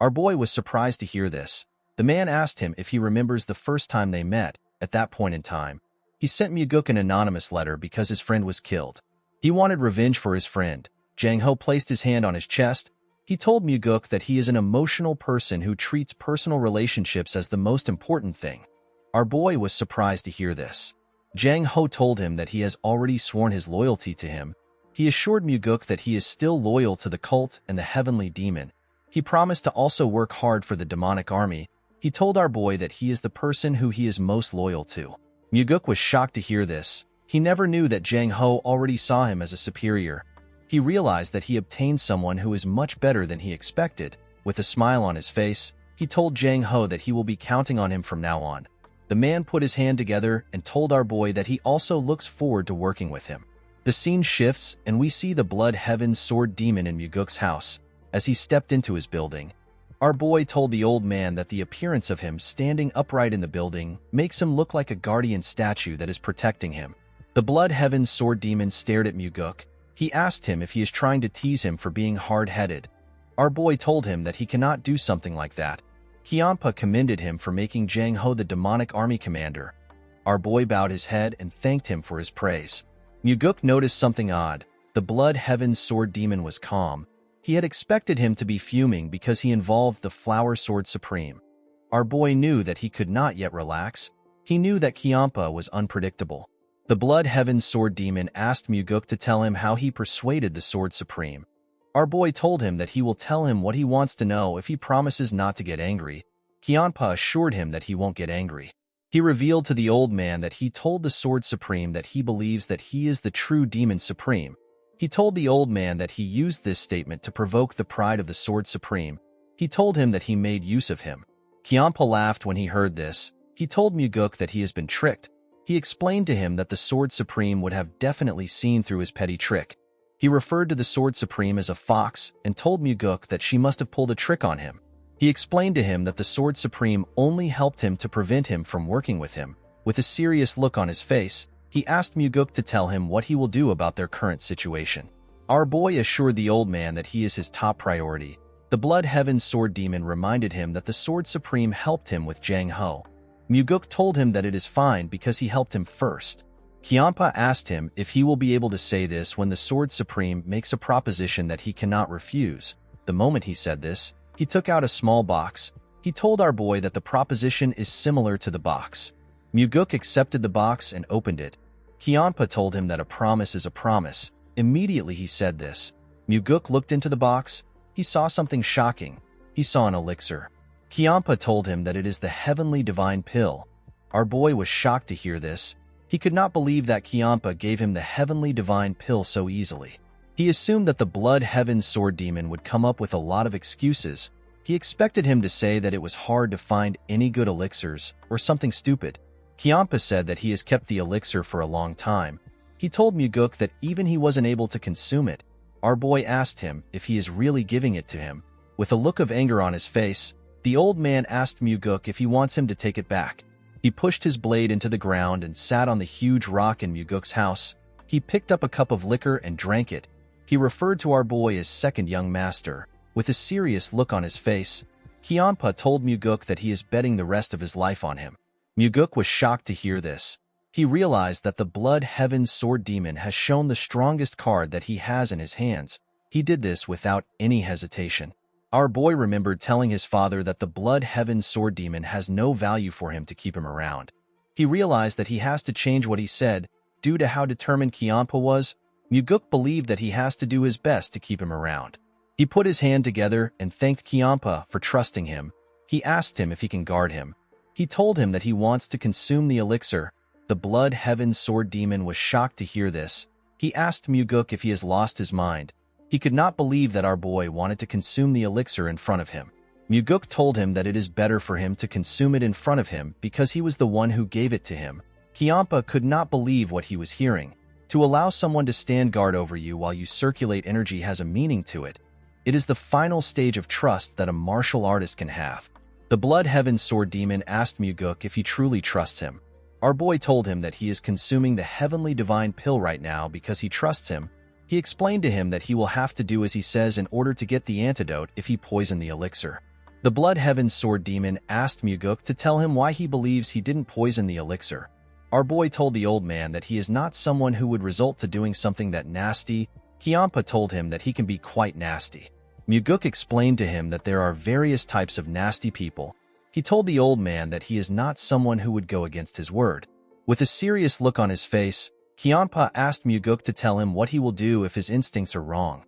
[SPEAKER 1] Our boy was surprised to hear this. The man asked him if he remembers the first time they met. At that point in time, he sent Muguk an anonymous letter because his friend was killed. He wanted revenge for his friend. Jang Ho placed his hand on his chest. He told Muguk that he is an emotional person who treats personal relationships as the most important thing. Our boy was surprised to hear this. Jang Ho told him that he has already sworn his loyalty to him. He assured Muguk that he is still loyal to the cult and the heavenly demon. He promised to also work hard for the demonic army. He told our boy that he is the person who he is most loyal to. Muguk was shocked to hear this. He never knew that Jang Ho already saw him as a superior. He realized that he obtained someone who is much better than he expected. With a smile on his face, he told Jang Ho that he will be counting on him from now on. The man put his hand together and told our boy that he also looks forward to working with him. The scene shifts and we see the Blood Heaven Sword Demon in Muguk's house. As he stepped into his building, our boy told the old man that the appearance of him standing upright in the building makes him look like a guardian statue that is protecting him. The Blood Heaven Sword Demon stared at Muguk. He asked him if he is trying to tease him for being hard-headed. Our boy told him that he cannot do something like that. Kianpa commended him for making Jang Ho the demonic army commander. Our boy bowed his head and thanked him for his praise. Muguk noticed something odd. The Blood Heaven Sword Demon was calm. He had expected him to be fuming because he involved the Flower Sword Supreme. Our boy knew that he could not yet relax. He knew that Kianpa was unpredictable. The Blood Heaven Sword Demon asked Muguk to tell him how he persuaded the Sword Supreme. Our boy told him that he will tell him what he wants to know if he promises not to get angry. Kianpa assured him that he won't get angry. He revealed to the old man that he told the Sword Supreme that he believes that he is the true Demon Supreme. He told the old man that he used this statement to provoke the pride of the Sword Supreme. He told him that he made use of him. Kianpa laughed when he heard this. He told Muguk that he has been tricked. He explained to him that the Sword Supreme would have definitely seen through his petty trick. He referred to the Sword Supreme as a fox and told Muguk that she must have pulled a trick on him. He explained to him that the Sword Supreme only helped him to prevent him from working with him. With a serious look on his face, he asked Muguk to tell him what he will do about their current situation. Our boy assured the old man that he is his top priority. The Blood Heaven Sword Demon reminded him that the Sword Supreme helped him with Jang Ho. Muguk told him that it is fine because he helped him first. Kianpa asked him if he will be able to say this when the Sword Supreme makes a proposition that he cannot refuse. The moment he said this, he took out a small box. He told our boy that the proposition is similar to the box. Muguk accepted the box and opened it. Kianpa told him that a promise is a promise. Immediately he said this. Muguk looked into the box. He saw something shocking. He saw an elixir. Kianpa told him that it is the Heavenly Divine Pill. Our boy was shocked to hear this. He could not believe that Kianpa gave him the Heavenly Divine Pill so easily. He assumed that the Blood Heaven Sword Demon would come up with a lot of excuses. He expected him to say that it was hard to find any good elixirs or something stupid. Kianpa said that he has kept the elixir for a long time. He told Muguk that even he wasn't able to consume it. Our boy asked him if he is really giving it to him. With a look of anger on his face, the old man asked Muguk if he wants him to take it back. He pushed his blade into the ground and sat on the huge rock in Muguk's house. He picked up a cup of liquor and drank it. He referred to our boy as second young master. With a serious look on his face, Kianpa told Muguk that he is betting the rest of his life on him. Muguk was shocked to hear this. He realized that the Blood Heaven Sword Demon has shown the strongest card that he has in his hands. He did this without any hesitation. Our boy remembered telling his father that the Blood Heaven Sword Demon has no value for him to keep him around. He realized that he has to change what he said. Due to how determined Kianpa was, Muguk believed that he has to do his best to keep him around. He put his hand together and thanked Kianpa for trusting him. He asked him if he can guard him. He told him that he wants to consume the elixir. The Blood Heaven Sword Demon was shocked to hear this. He asked Muguk if he has lost his mind. He could not believe that our boy wanted to consume the elixir in front of him. Muguk told him that it is better for him to consume it in front of him because he was the one who gave it to him. Kianpa could not believe what he was hearing. To allow someone to stand guard over you while you circulate energy has a meaning to it. It is the final stage of trust that a martial artist can have. The Blood Heaven Sword Demon asked Muguk if he truly trusts him. Our boy told him that he is consuming the heavenly divine pill right now because he trusts him. He explained to him that he will have to do as he says in order to get the antidote if he poisoned the elixir. The Blood Heaven Sword Demon asked Muguk to tell him why he believes he didn't poison the elixir. Our boy told the old man that he is not someone who would result to doing something that nasty. Kiampa told him that he can be quite nasty. Muguk explained to him that there are various types of nasty people. He told the old man that he is not someone who would go against his word. With a serious look on his face, Kiampa asked Muguk to tell him what he will do if his instincts are wrong.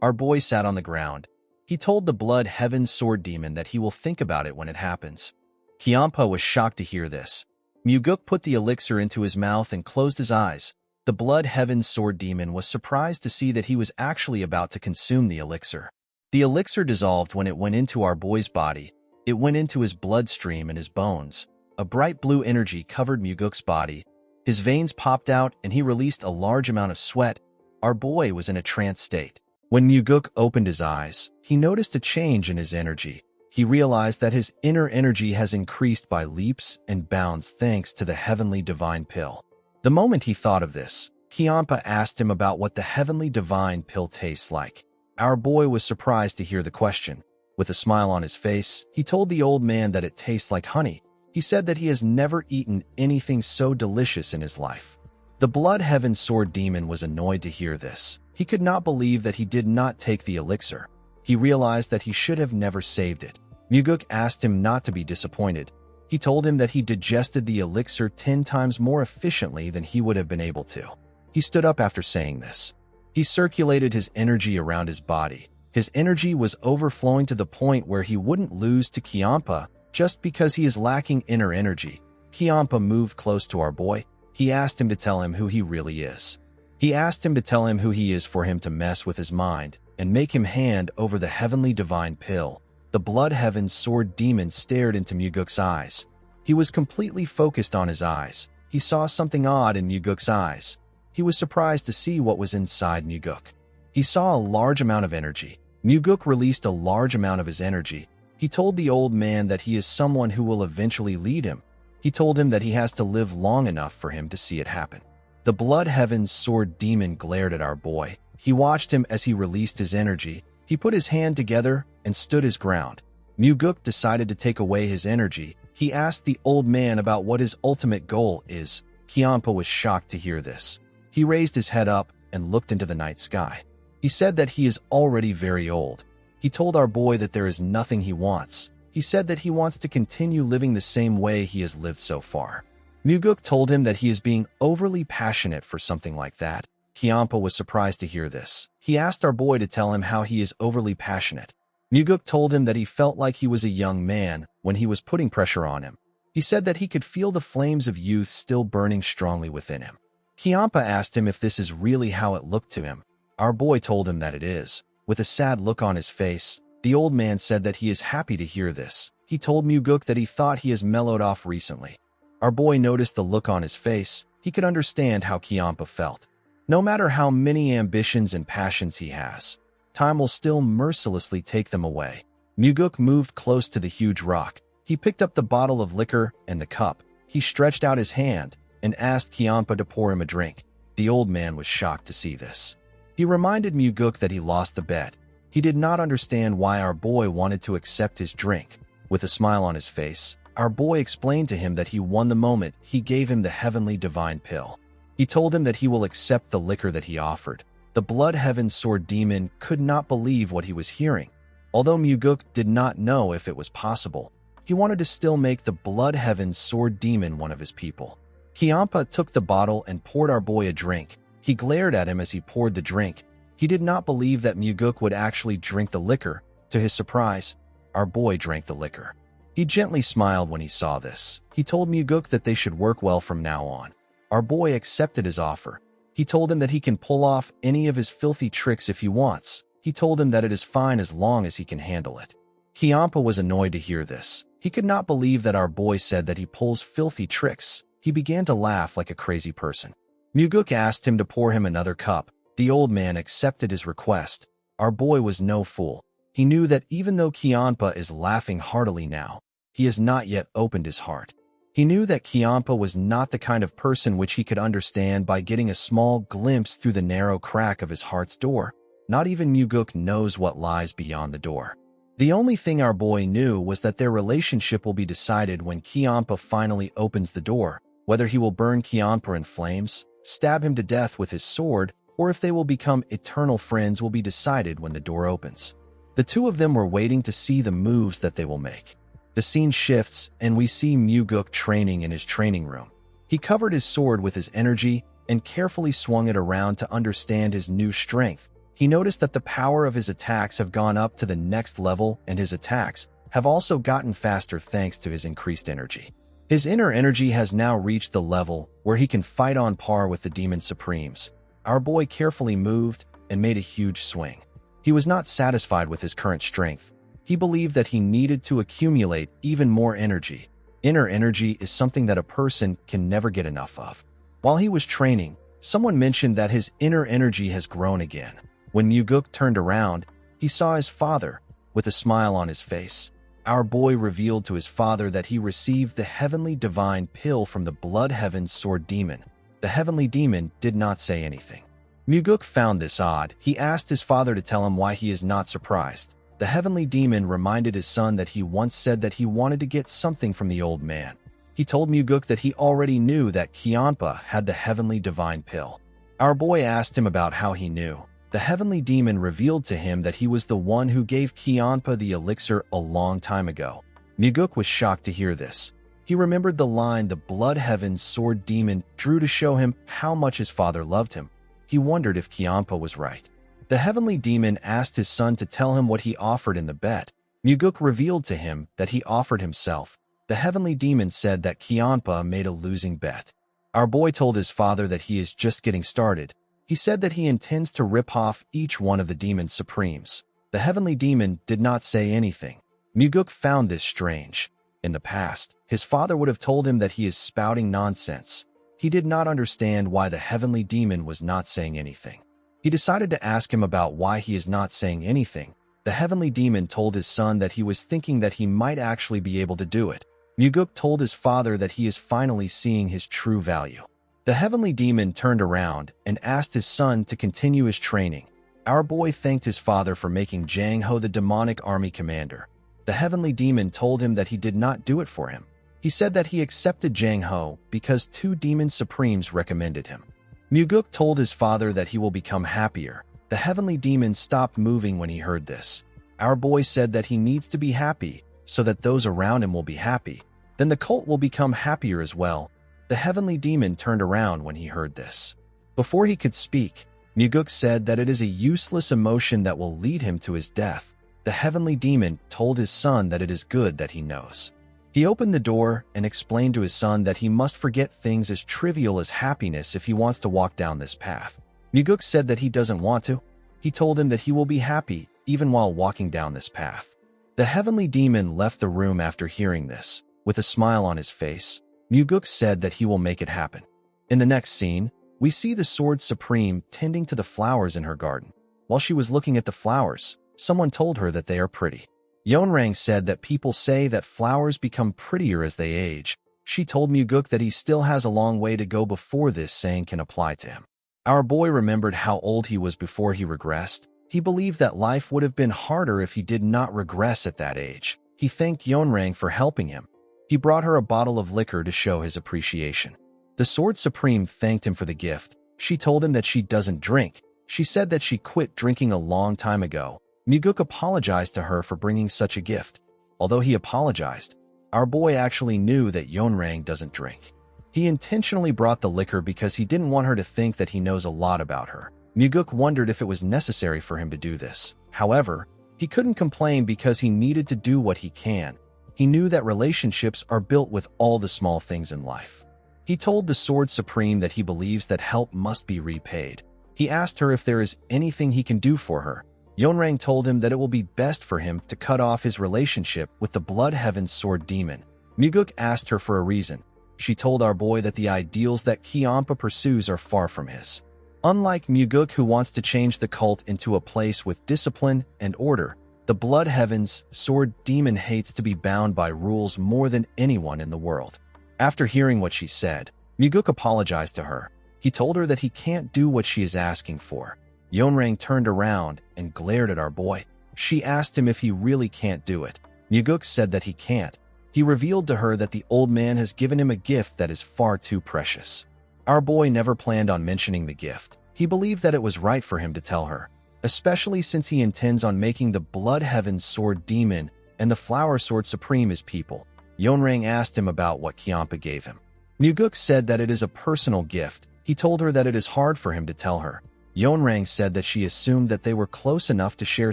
[SPEAKER 1] Our boy sat on the ground. He told the Blood Heaven Sword Demon that he will think about it when it happens. Kiampa was shocked to hear this. Muguk put the elixir into his mouth and closed his eyes. The Blood Heaven Sword Demon was surprised to see that he was actually about to consume the elixir. The elixir dissolved when it went into our boy's body. It went into his bloodstream and his bones. A bright blue energy covered Muguk's body. His veins popped out and he released a large amount of sweat. Our boy was in a trance state. When Muguk opened his eyes, he noticed a change in his energy. He realized that his inner energy has increased by leaps and bounds thanks to the heavenly divine pill. The moment he thought of this, Kiampa asked him about what the heavenly divine pill tastes like. Our boy was surprised to hear the question. With a smile on his face, he told the old man that it tastes like honey. He said that he has never eaten anything so delicious in his life. The Blood Heaven Sword Demon was annoyed to hear this. He could not believe that he did not take the elixir. He realized that he should have never saved it. Muguk asked him not to be disappointed. He told him that he digested the elixir 10 times more efficiently than he would have been able to. He stood up after saying this. He circulated his energy around his body. His energy was overflowing to the point where he wouldn't lose to Kiampa just because he is lacking inner energy. Kiampa moved close to our boy. He asked him to tell him who he really is. He asked him to tell him who he is for him to mess with his mind and make him hand over the heavenly divine pill. The Blood Heaven Sword Demon stared into Muguk's eyes. He was completely focused on his eyes. He saw something odd in Muguk's eyes. He was surprised to see what was inside Muguk. He saw a large amount of energy. Muguk released a large amount of his energy. He told the old man that he is someone who will eventually lead him. He told him that he has to live long enough for him to see it happen. The Blood Heaven Sword Demon glared at our boy. He watched him as he released his energy. He put his hand together and stood his ground. Muguk decided to take away his energy. He asked the old man about what his ultimate goal is. Kiampa was shocked to hear this. He raised his head up and looked into the night sky. He said that he is already very old. He told our boy that there is nothing he wants. He said that he wants to continue living the same way he has lived so far. Muguk told him that he is being overly passionate for something like that. Kiampa was surprised to hear this. He asked our boy to tell him how he is overly passionate. Muguk told him that he felt like he was a young man when he was putting pressure on him. He said that he could feel the flames of youth still burning strongly within him. Kiampa asked him if this is really how it looked to him. Our boy told him that it is. With a sad look on his face, the old man said that he is happy to hear this. He told Muguk that he thought he has mellowed off recently. Our boy noticed the look on his face. He could understand how Kiampa felt. No matter how many ambitions and passions he has, time will still mercilessly take them away. Muguk moved close to the huge rock. He picked up the bottle of liquor and the cup. He stretched out his hand and asked Kiampa to pour him a drink. The old man was shocked to see this. He reminded Muguk that he lost the bet. He did not understand why our boy wanted to accept his drink. With a smile on his face, our boy explained to him that he won the moment he gave him the heavenly divine pill. He told him that he will accept the liquor that he offered. The Blood Heaven Sword Demon could not believe what he was hearing. Although Muguk did not know if it was possible, he wanted to still make the Blood Heaven Sword Demon one of his people. Kiampa took the bottle and poured our boy a drink. He glared at him as he poured the drink. He did not believe that Muguk would actually drink the liquor. To his surprise, our boy drank the liquor. He gently smiled when he saw this. He told Muguk that they should work well from now on. Our boy accepted his offer. He told him that he can pull off any of his filthy tricks if he wants. He told him that it is fine as long as he can handle it. Kiampa was annoyed to hear this. He could not believe that our boy said that he pulls filthy tricks. He began to laugh like a crazy person. Muguk asked him to pour him another cup. The old man accepted his request. Our boy was no fool. He knew that even though Kiampa is laughing heartily now, he has not yet opened his heart. He knew that Kiampa was not the kind of person which he could understand by getting a small glimpse through the narrow crack of his heart's door. Not even Muguk knows what lies beyond the door. The only thing our boy knew was that their relationship will be decided when Kiampa finally opens the door, whether he will burn Kiampa in flames, stab him to death with his sword, or if they will become eternal friends will be decided when the door opens. The two of them were waiting to see the moves that they will make. The scene shifts, and we see Muguk training in his training room. He covered his sword with his energy and carefully swung it around to understand his new strength. He noticed that the power of his attacks have gone up to the next level, and his attacks have also gotten faster thanks to his increased energy. His inner energy has now reached the level where he can fight on par with the Demon Supremes. Our boy carefully moved and made a huge swing. He was not satisfied with his current strength. He believed that he needed to accumulate even more energy. Inner energy is something that a person can never get enough of. While he was training, someone mentioned that his inner energy has grown again. When Muguk turned around, he saw his father with a smile on his face. Our boy revealed to his father that he received the heavenly divine pill from the Blood Heaven's sword demon. The heavenly demon did not say anything. Muguk found this odd. He asked his father to tell him why he is not surprised. The heavenly demon reminded his son that he once said that he wanted to get something from the old man. He told Muguk that he already knew that Kiampa had the heavenly divine pill. Our boy asked him about how he knew. The heavenly demon revealed to him that he was the one who gave Kiampa the elixir a long time ago. Muguk was shocked to hear this. He remembered the line the Blood Heaven's sword demon drew to show him how much his father loved him. He wondered if Kiampa was right. The heavenly demon asked his son to tell him what he offered in the bet. Muguk revealed to him that he offered himself. The heavenly demon said that Kiampa made a losing bet. Our boy told his father that he is just getting started. He said that he intends to rip off each one of the Demon Supremes. The heavenly demon did not say anything. Muguk found this strange. In the past, his father would have told him that he is spouting nonsense. He did not understand why the heavenly demon was not saying anything. He decided to ask him about why he is not saying anything. The heavenly demon told his son that he was thinking that he might actually be able to do it. Muguk told his father that he is finally seeing his true value. The heavenly demon turned around and asked his son to continue his training. Our boy thanked his father for making Jang Ho the demonic army commander. The heavenly demon told him that he did not do it for him. He said that he accepted Jang Ho because 2 Demon Supremes recommended him. Muguk told his father that he will become happier. The heavenly demon stopped moving when he heard this. Our boy said that he needs to be happy so that those around him will be happy. Then the cult will become happier as well. The heavenly demon turned around when he heard this. Before he could speak, Muguk said that it is a useless emotion that will lead him to his death. The heavenly demon told his son that it is good that he knows. He opened the door and explained to his son that he must forget things as trivial as happiness if he wants to walk down this path. Muguk said that he doesn't want to. He told him that he will be happy even while walking down this path. The heavenly demon left the room after hearing this. With a smile on his face, Muguk said that he will make it happen. In the next scene, we see the Sword Supreme tending to the flowers in her garden. While she was looking at the flowers, someone told her that they are pretty. Yeonrang said that people say that flowers become prettier as they age. She told Muguk that he still has a long way to go before this saying can apply to him. Our boy remembered how old he was before he regressed. He believed that life would have been harder if he did not regress at that age. He thanked Yeonrang for helping him. He brought her a bottle of liquor to show his appreciation. The Sword Supreme thanked him for the gift. She told him that she doesn't drink. She said that she quit drinking a long time ago. Muguk apologized to her for bringing such a gift. Although he apologized, our boy actually knew that Yeonrang doesn't drink. He intentionally brought the liquor because he didn't want her to think that he knows a lot about her. Muguk wondered if it was necessary for him to do this. However, he couldn't complain because he needed to do what he can. He knew that relationships are built with all the small things in life. He told the Sword Supreme that he believes that help must be repaid. He asked her if there is anything he can do for her. Yeonrang told him that it will be best for him to cut off his relationship with the Blood Heaven's sword demon. Muguk asked her for a reason. She told our boy that the ideals that Kiampa pursues are far from his. Unlike Muguk, who wants to change the cult into a place with discipline and order, the Blood Heaven's sword demon hates to be bound by rules more than anyone in the world. After hearing what she said, Muguk apologized to her. He told her that he can't do what she is asking for. Yeonrang turned around and glared at our boy. She asked him if he really can't do it. Muguk said that he can't. He revealed to her that the old man has given him a gift that is far too precious. Our boy never planned on mentioning the gift. He believed that it was right for him to tell her, especially since he intends on making the Blood Heaven Sword Demon and the Flower Sword Supreme his people. Yeonrang asked him about what Kiampa gave him. Muguk said that it is a personal gift. He told her that it is hard for him to tell her. Yeonrang said that she assumed that they were close enough to share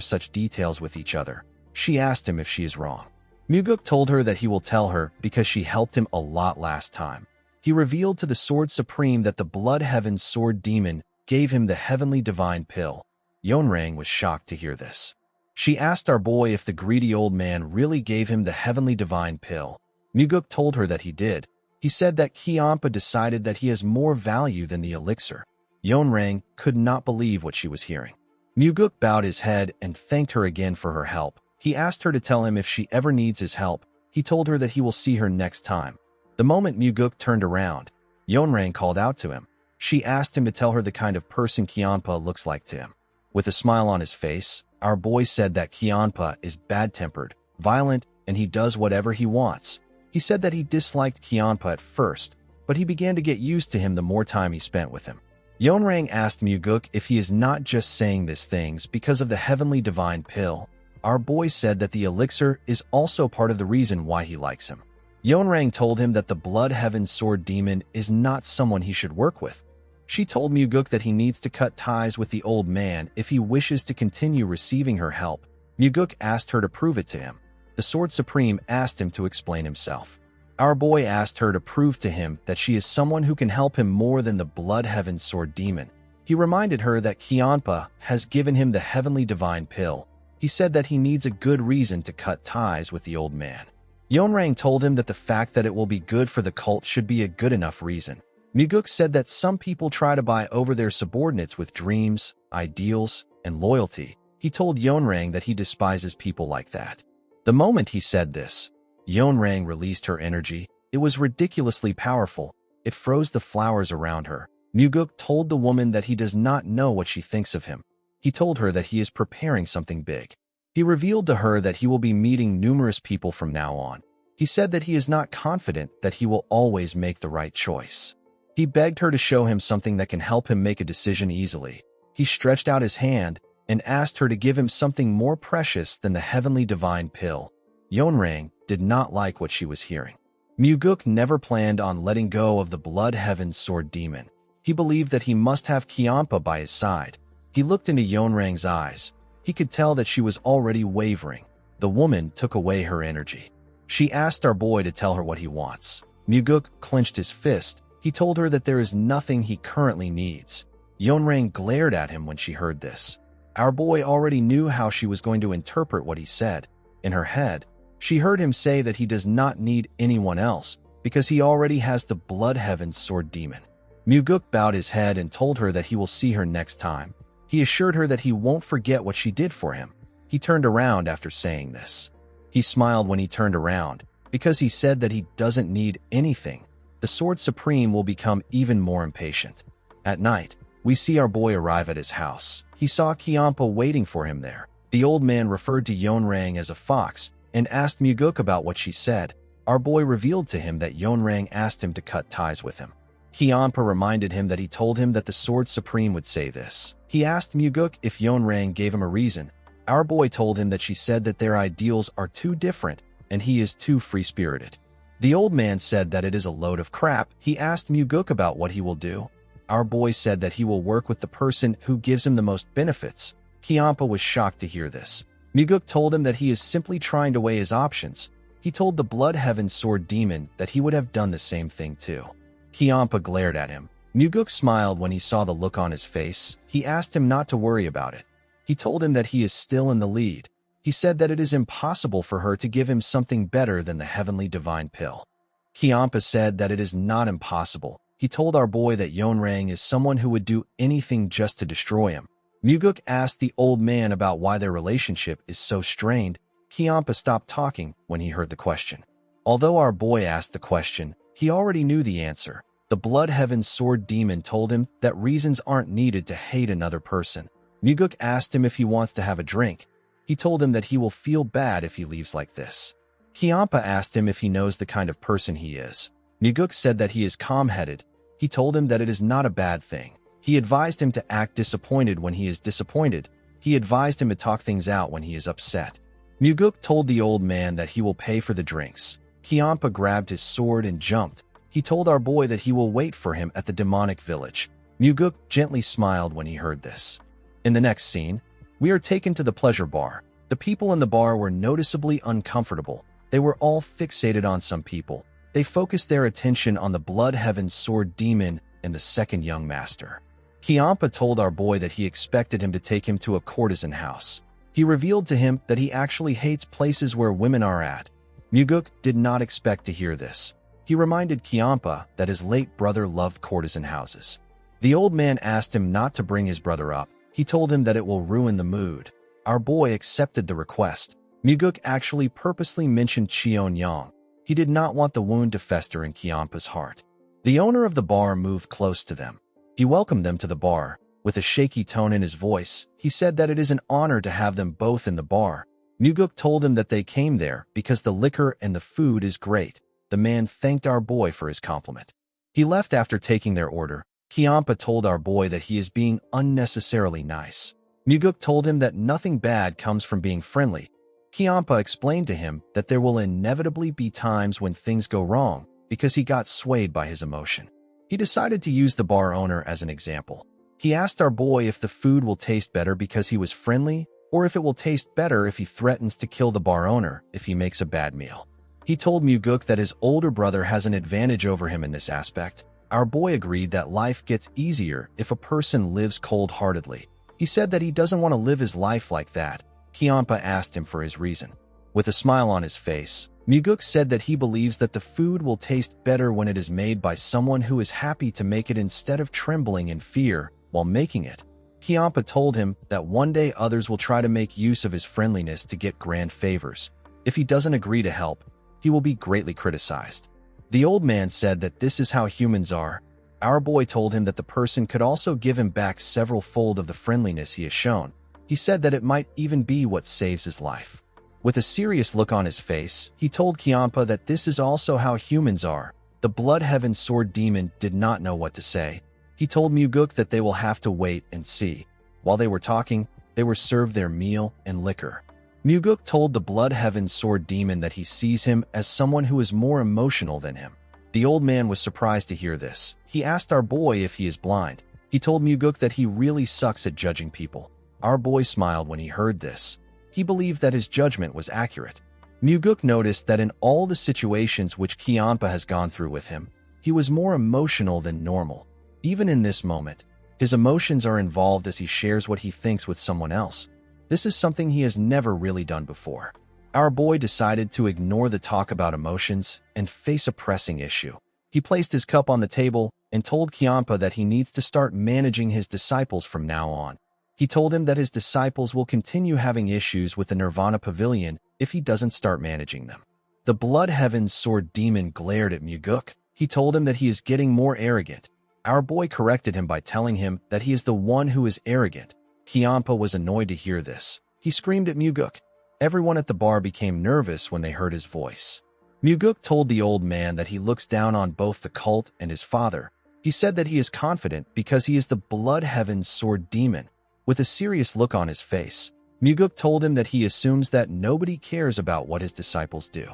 [SPEAKER 1] such details with each other. She asked him if she is wrong. Muguk told her that he will tell her because she helped him a lot last time. He revealed to the Sword Supreme that the Blood Heaven Sword Demon gave him the Heavenly Divine Pill. Yeonrang was shocked to hear this. She asked our boy if the greedy old man really gave him the Heavenly Divine Pill. Muguk told her that he did. He said that Kiampa decided that he has more value than the elixir. Yeonrang could not believe what she was hearing. Muguk bowed his head and thanked her again for her help. He asked her to tell him if she ever needs his help. He told her that he will see her next time. The moment Muguk turned around, Yeonrang called out to him. She asked him to tell her the kind of person Kiampa looks like to him. With a smile on his face, our boy said that Kiampa is bad-tempered, violent, and he does whatever he wants. He said that he disliked Kiampa at first, but he began to get used to him the more time he spent with him. Yeonrang asked Muguk if he is not just saying these things because of the Heavenly Divine Pill. Our boy said that the elixir is also part of the reason why he likes him. Yeonrang told him that the Blood Heaven Sword Demon is not someone he should work with. She told Muguk that he needs to cut ties with the old man if he wishes to continue receiving her help. Muguk asked her to prove it to him. The Sword Supreme asked him to explain himself. Our boy asked her to prove to him that she is someone who can help him more than the Blood Heaven Sword Demon. He reminded her that Kiampa has given him the Heavenly Divine Pill. He said that he needs a good reason to cut ties with the old man. Yeonrang told him that the fact that it will be good for the cult should be a good enough reason. Muguk said that some people try to buy over their subordinates with dreams, ideals, and loyalty. He told Yeonrang that he despises people like that. The moment he said this, Yeonrang released her energy. It was ridiculously powerful. It froze the flowers around her. Muguk told the woman that he does not know what she thinks of him. He told her that he is preparing something big. He revealed to her that he will be meeting numerous people from now on. He said that he is not confident that he will always make the right choice. He begged her to show him something that can help him make a decision easily. He stretched out his hand and asked her to give him something more precious than the Heavenly Divine Pill. Yeonrang did not like what she was hearing. Muguk never planned on letting go of the Blood Heaven Sword Demon. He believed that he must have Kiampa by his side. He looked into Yeonrang's eyes. He could tell that she was already wavering. The woman took away her energy. She asked our boy to tell her what he wants. Muguk clenched his fist. He told her that there is nothing he currently needs. Yeonrang glared at him when she heard this. Our boy already knew how she was going to interpret what he said. In her head, she heard him say that he does not need anyone else because he already has the Blood Heaven Sword Demon. Muguk bowed his head and told her that he will see her next time. He assured her that he won't forget what she did for him. He turned around after saying this. He smiled when he turned around because he said that he doesn't need anything. The Sword Supreme will become even more impatient. At night, we see our boy arrive at his house. He saw Kiampa waiting for him there. The old man referred to Yeonrang as a fox and asked Muguk about what she said. Our boy revealed to him that Yeonrang asked him to cut ties with him. Kiampa reminded him that he told him that the Sword Supreme would say this. He asked Muguk if Yeonrang gave him a reason. Our boy told him that she said that their ideals are too different and he is too free-spirited. The old man said that it is a load of crap. He asked Muguk about what he will do. Our boy said that he will work with the person who gives him the most benefits. Kiampa was shocked to hear this. Muguk told him that he is simply trying to weigh his options. He told the Blood Heaven Sword Demon that he would have done the same thing too. Kiampa glared at him. Muguk smiled when he saw the look on his face. He asked him not to worry about it. He told him that he is still in the lead. He said that it is impossible for her to give him something better than the Heavenly Divine Pill. Kiampa said that it is not impossible. He told our boy that Yeonrang is someone who would do anything just to destroy him. Muguk asked the old man about why their relationship is so strained. Kiampa stopped talking when he heard the question. Although our boy asked the question, He already knew the answer. The Blood Heaven's Sword Demon told him that reasons aren't needed to hate another person. Muguk asked him if he wants to have a drink. He told him that he will feel bad if he leaves like this. Kiampa asked him if he knows the kind of person he is. Muguk said that he is calm-headed. He told him that it is not a bad thing. He advised him to act disappointed when he is disappointed. He advised him to talk things out when he is upset. Muguk told the old man that he will pay for the drinks. Kiampa grabbed his sword and jumped. He told our boy that he will wait for him at the demonic village. Muguk gently smiled when he heard this. In the next scene, we are taken to the pleasure bar. The people in the bar were noticeably uncomfortable. They were all fixated on some people. They focused their attention on the Blood Heaven's Sword Demon and the second young master. Kiampa told our boy that he expected him to take him to a courtesan house. He revealed to him that he actually hates places where women are at. Muguk did not expect to hear this. He reminded Kiampa that his late brother loved courtesan houses. The old man asked him not to bring his brother up. He told him that it will ruin the mood. Our boy accepted the request. Muguk actually purposely mentioned Cheon-yang. He did not want the wound to fester in Kiampa's heart. The owner of the bar moved close to them. He welcomed them to the bar. With a shaky tone in his voice, he said that it is an honor to have them both in the bar. Muguk told him that they came there because the liquor and the food is great. The man thanked our boy for his compliment. He left after taking their order. Kiampa told our boy that he is being unnecessarily nice. Muguk told him that nothing bad comes from being friendly. Kiampa explained to him that there will inevitably be times when things go wrong because he got swayed by his emotion. He decided to use the bar owner as an example. He asked our boy if the food will taste better because he was friendly or if it will taste better if he threatens to kill the bar owner if he makes a bad meal. He told Muguk that his older brother has an advantage over him in this aspect. Our boy agreed that life gets easier if a person lives cold-heartedly. He said that he doesn't want to live his life like that. Kiampa asked him for his reason. With a smile on his face, Muguk said that he believes that the food will taste better when it is made by someone who is happy to make it instead of trembling in fear while making it. Kiampa told him that one day others will try to make use of his friendliness to get grand favors. If he doesn't agree to help, he will be greatly criticized. The old man said that this is how humans are. Our boy told him that the person could also give him back several-fold of the friendliness he has shown. He said that it might even be what saves his life. With a serious look on his face, he told Kiampa that this is also how humans are. The Blood Heaven's Sword Demon did not know what to say. He told Muguk that they will have to wait and see. While they were talking, they were served their meal and liquor. Muguk told the Blood Heaven's Sword Demon that he sees him as someone who is more emotional than him. The old man was surprised to hear this. He asked our boy if he is blind. He told Muguk that he really sucks at judging people. Our boy smiled when he heard this. He believed that his judgment was accurate. Muguk noticed that in all the situations which Kiampa has gone through with him, he was more emotional than normal. Even in this moment, his emotions are involved as he shares what he thinks with someone else. This is something he has never really done before. Our boy decided to ignore the talk about emotions and face a pressing issue. He placed his cup on the table and told Kiampa that he needs to start managing his disciples from now on. He told him that his disciples will continue having issues with the Nirvana Pavilion if he doesn't start managing them. The Blood Heaven's Sword Demon glared at Muguk. He told him that he is getting more arrogant. Our boy corrected him by telling him that he is the one who is arrogant. Kiampa was annoyed to hear this. He screamed at Muguk. Everyone at the bar became nervous when they heard his voice. Muguk told the old man that he looks down on both the cult and his father. He said that he is confident because he is the Blood Heaven's Sword Demon. With a serious look on his face, Muguk told him that he assumes that nobody cares about what his disciples do.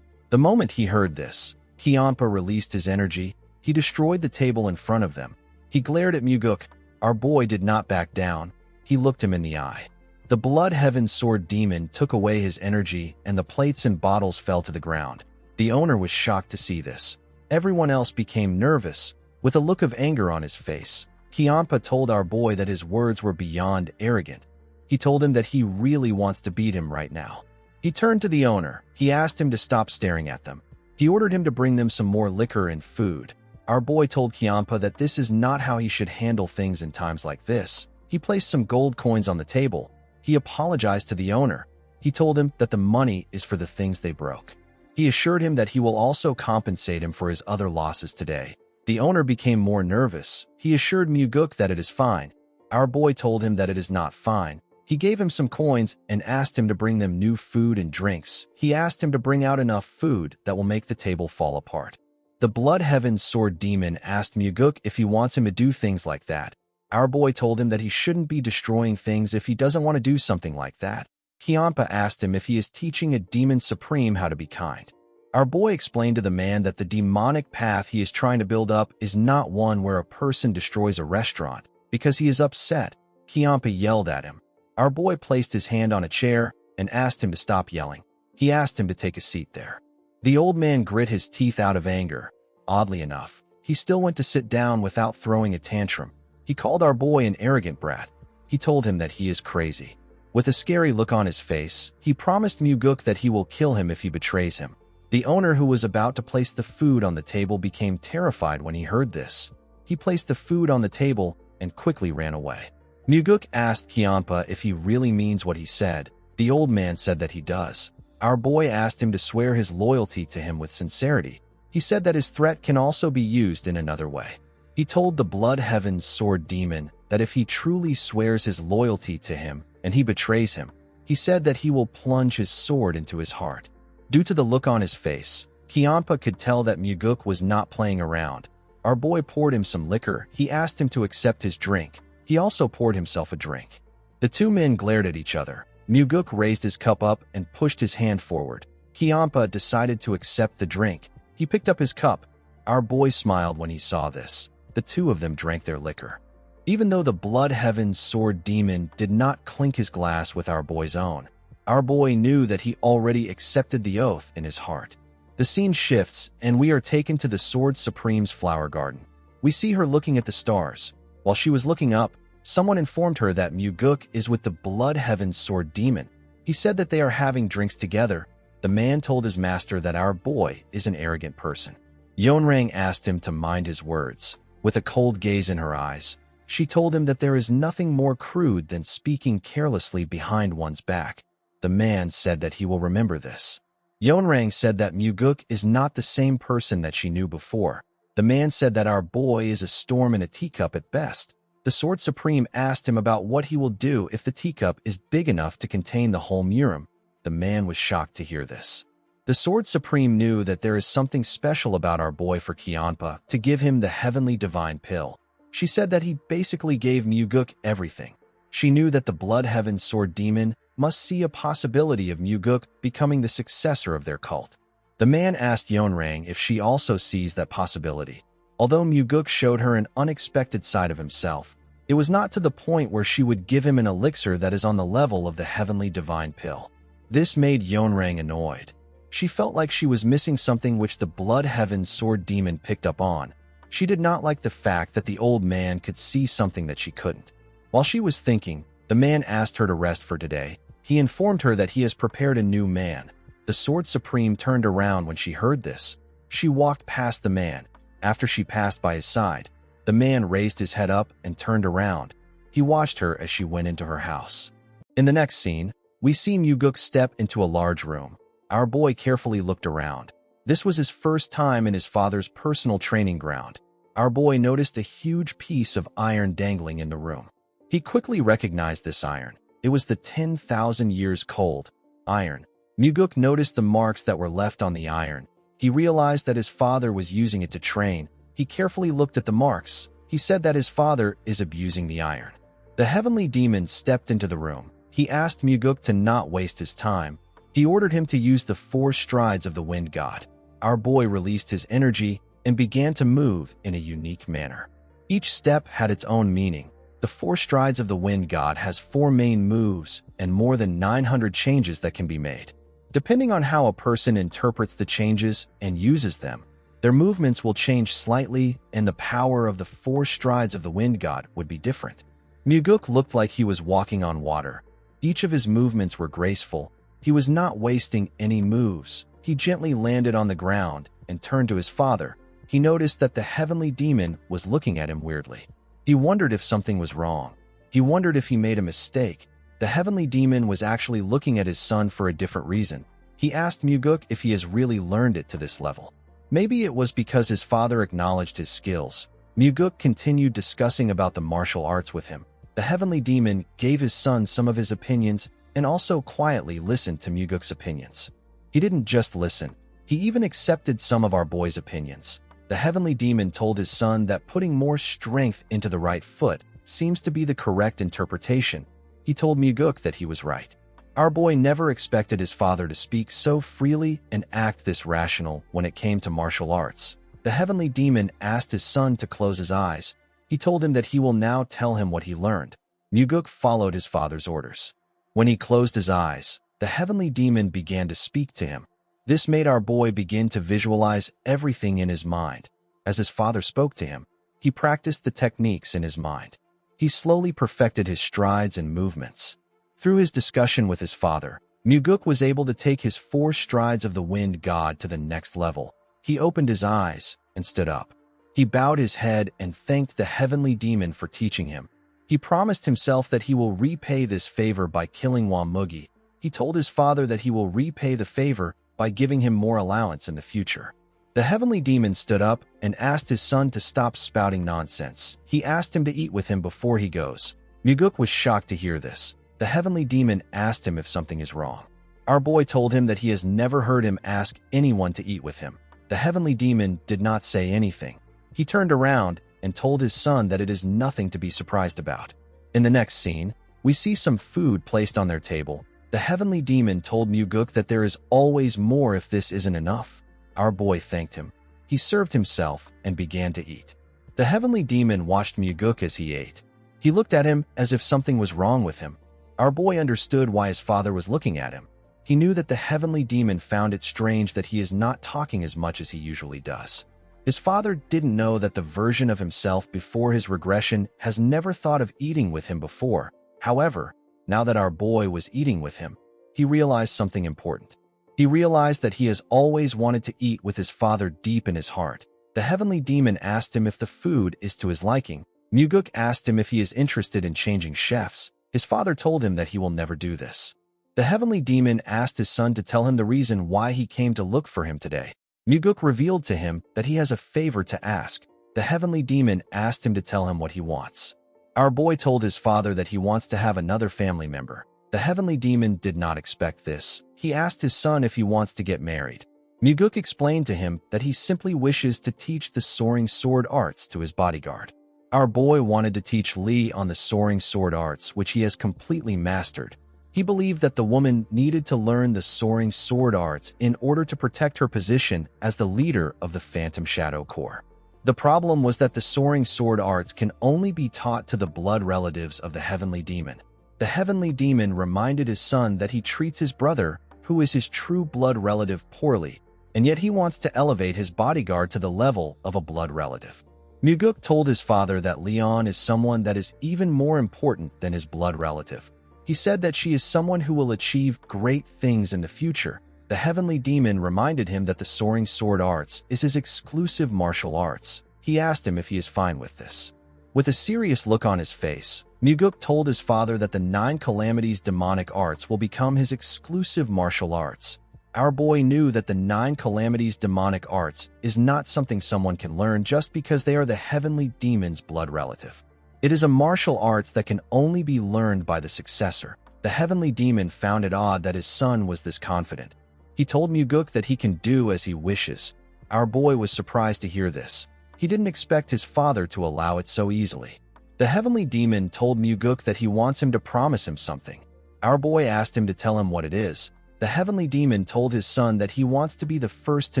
[SPEAKER 1] The moment he heard this, Kiampa released his energy. He destroyed the table in front of them. He glared at Muguk. Our boy did not back down. He looked him in the eye. The Blood Heaven's Sword Demon took away his energy and the plates and bottles fell to the ground. The owner was shocked to see this. Everyone else became nervous. With a look of anger on his face, Kiampa told our boy that his words were beyond arrogant. He told him that he really wants to beat him right now. He turned to the owner. He asked him to stop staring at them. He ordered him to bring them some more liquor and food. Our boy told Kiampa that this is not how he should handle things in times like this. He placed some gold coins on the table. He apologized to the owner. He told him that the money is for the things they broke. He assured him that he will also compensate him for his other losses today. The owner became more nervous. He assured Muguk that it is fine. Our boy told him that it is not fine. He gave him some coins and asked him to bring them new food and drinks. He asked him to bring out enough food that will make the table fall apart. The Blood Heaven Sword Demon asked Muguk if he wants him to do things like that. Our boy told him that he shouldn't be destroying things if he doesn't want to do something like that. Kianpa asked him if he is teaching a demon supreme how to be kind. Our boy explained to the man that the demonic path he is trying to build up is not one where a person destroys a restaurant. Because he is upset, Kianpa yelled at him. Our boy placed his hand on a chair and asked him to stop yelling. He asked him to take a seat there. The old man grit his teeth out of anger. Oddly enough, he still went to sit down without throwing a tantrum. He called our boy an arrogant brat. He told him that he is crazy. With a scary look on his face, he promised Muguk that he will kill him if he betrays him. The owner, who was about to place the food on the table, became terrified when he heard this. He placed the food on the table and quickly ran away. Muguk asked Kianpa if he really means what he said. The old man said that he does. Our boy asked him to swear his loyalty to him with sincerity. He said that his threat can also be used in another way. He told the Blood Heaven Sword Demon that if he truly swears his loyalty to him and he betrays him, he said that he will plunge his sword into his heart. Due to the look on his face, Kianpa could tell that Muguk was not playing around. Our boy poured him some liquor. He asked him to accept his drink. He also poured himself a drink. The two men glared at each other. Muguk raised his cup up and pushed his hand forward. Kianpa decided to accept the drink. He picked up his cup. Our boy smiled when he saw this. The two of them drank their liquor. Even though the Blood Heaven Sword Demon did not clink his glass with our boy's own, our boy knew that he already accepted the oath in his heart. The scene shifts, and we are taken to the Sword Supreme's flower garden. We see her looking at the stars. While she was looking up, someone informed her that Muguk is with the Blood Heaven Sword Demon. He said that they are having drinks together. The man told his master that our boy is an arrogant person. Yeonrang asked him to mind his words. With a cold gaze in her eyes, she told him that there is nothing more crude than speaking carelessly behind one's back. The man said that he will remember this. Yeonrang said that Muguk is not the same person that she knew before. The man said that our boy is a storm in a teacup at best. The Sword Supreme asked him about what he will do if the teacup is big enough to contain the whole Murim. The man was shocked to hear this. The Sword Supreme knew that there is something special about our boy for Kianpa to give him the heavenly divine pill. She said that he basically gave Muguk everything. She knew that the Blood Heaven Sword Demon must see a possibility of Muguk becoming the successor of their cult. The man asked Yeonrang if she also sees that possibility. Although Muguk showed her an unexpected side of himself, it was not to the point where she would give him an elixir that is on the level of the heavenly divine pill. This made Yeonrang annoyed. She felt like she was missing something which the Blood Heaven Sword Demon picked up on. She did not like the fact that the old man could see something that she couldn't. While she was thinking, the man asked her to rest for today. He informed her that he has prepared a new man. The Sword Supreme turned around when she heard this. She walked past the man. After she passed by his side, the man raised his head up and turned around. He watched her as she went into her house. In the next scene, we see Muguk step into a large room. Our boy carefully looked around. This was his first time in his father's personal training ground. Our boy noticed a huge piece of iron dangling in the room. He quickly recognized this iron. It was the 10,000 years cold iron. Muguk noticed the marks that were left on the iron. He realized that his father was using it to train. He carefully looked at the marks. He said that his father is abusing the iron. The heavenly demon stepped into the room. He asked Muguk to not waste his time. He ordered him to use the 4 strides of the wind god. Our boy released his energy and began to move in a unique manner. Each step had its own meaning. The 4 strides of the wind god has 4 main moves and more than 900 changes that can be made. Depending on how a person interprets the changes and uses them, their movements will change slightly and the power of the 4 strides of the wind god would be different. Muguk looked like he was walking on water. Each of his movements were graceful. He was not wasting any moves. He gently landed on the ground and turned to his father. He noticed that the heavenly demon was looking at him weirdly. He wondered if something was wrong. He wondered if he made a mistake. The heavenly demon was actually looking at his son for a different reason. He asked Muguk if he has really learned it to this level. Maybe it was because his father acknowledged his skills. Muguk continued discussing about the martial arts with him. The heavenly demon gave his son some of his opinions and also quietly listened to Muguk's opinions. He didn't just listen. He even accepted some of our boy's opinions. The heavenly demon told his son that putting more strength into the right foot seems to be the correct interpretation. He told Muguk that he was right. Our boy never expected his father to speak so freely and act this rational when it came to martial arts. The heavenly demon asked his son to close his eyes. He told him that he will now tell him what he learned. Muguk followed his father's orders. When he closed his eyes, the heavenly demon began to speak to him. This made our boy begin to visualize everything in his mind. As his father spoke to him, he practiced the techniques in his mind. He slowly perfected his strides and movements. Through his discussion with his father, Muguk was able to take his 4 strides of the wind god to the next level. He opened his eyes and stood up. He bowed his head and thanked the heavenly demon for teaching him. He promised himself that he will repay this favor by killing Wamugi. He told his father that he will repay the favor by giving him more allowance in the future. The heavenly demon stood up and asked his son to stop spouting nonsense. He asked him to eat with him before he goes. Muguk was shocked to hear this. The heavenly demon asked him if something is wrong. Our boy told him that he has never heard him ask anyone to eat with him. The heavenly demon did not say anything. He turned around and told his son that it is nothing to be surprised about. In the next scene, we see some food placed on their table. The heavenly demon told Muguk that there is always more if this isn't enough. Our boy thanked him. He served himself and began to eat. The heavenly demon watched Muguk as he ate. He looked at him as if something was wrong with him. Our boy understood why his father was looking at him. He knew that the heavenly demon found it strange that he is not talking as much as he usually does. His father didn't know that the version of himself before his regression has never thought of eating with him before. However, now that our boy was eating with him, he realized something important. He realized that he has always wanted to eat with his father deep in his heart. The heavenly demon asked him if the food is to his liking. Muguk asked him if he is interested in changing chefs. His father told him that he will never do this. The heavenly demon asked his son to tell him the reason why he came to look for him today. Muguk revealed to him that he has a favor to ask. The heavenly demon asked him to tell him what he wants. Our boy told his father that he wants to have another family member. The heavenly demon did not expect this. He asked his son if he wants to get married. Muguk explained to him that he simply wishes to teach the soaring sword arts to his bodyguard. Our boy wanted to teach Lee on the soaring sword arts, which he has completely mastered. He believed that the woman needed to learn the soaring sword arts in order to protect her position as the leader of the Phantom Shadow Corps. The problem was that the soaring sword arts can only be taught to the blood relatives of the heavenly demon. The heavenly demon reminded his son that he treats his brother, who is his true blood relative, poorly, and yet he wants to elevate his bodyguard to the level of a blood relative. Muguk told his father that Leon is someone that is even more important than his blood relative. He said that she is someone who will achieve great things in the future. The heavenly demon reminded him that the soaring sword arts is his exclusive martial arts. He asked him if he is fine with this. With a serious look on his face, Muguk told his father that the 9 calamities demonic arts will become his exclusive martial arts. Our boy knew that the 9 calamities demonic arts is not something someone can learn just because they are the heavenly demon's blood relative. It is a martial arts that can only be learned by the successor. The heavenly demon found it odd that his son was this confident. He told Muguk that he can do as he wishes. Our boy was surprised to hear this. He didn't expect his father to allow it so easily. The heavenly demon told Muguk that he wants him to promise him something. Our boy asked him to tell him what it is. The heavenly demon told his son that he wants to be the first to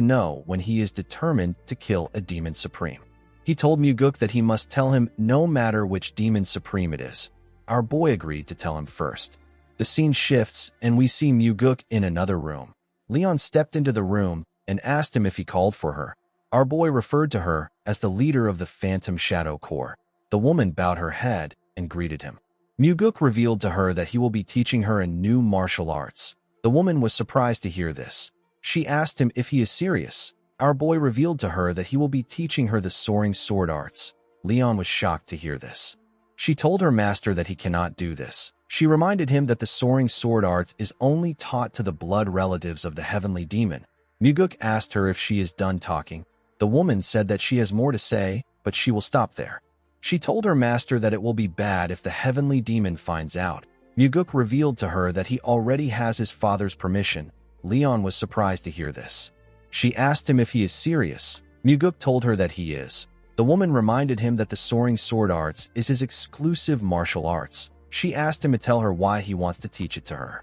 [SPEAKER 1] know when he is determined to kill a demon supreme. He told Muguk that he must tell him no matter which demon supreme it is. Our boy agreed to tell him first. The scene shifts and we see Muguk in another room. Leon stepped into the room and asked him if he called for her. Our boy referred to her as the leader of the Phantom Shadow Corps. The woman bowed her head and greeted him. Muguk revealed to her that he will be teaching her a new martial arts. The woman was surprised to hear this. She asked him if he is serious. Our boy revealed to her that he will be teaching her the soaring sword arts. Leon was shocked to hear this. She told her master that he cannot do this. She reminded him that the soaring sword arts is only taught to the blood relatives of the heavenly demon. Muguk asked her if she is done talking. The woman said that she has more to say, but she will stop there. She told her master that it will be bad if the heavenly demon finds out. Muguk revealed to her that he already has his father's permission. Leon was surprised to hear this. She asked him if he is serious. Muguk told her that he is. The woman reminded him that the soaring sword arts is his exclusive martial arts. She asked him to tell her why he wants to teach it to her.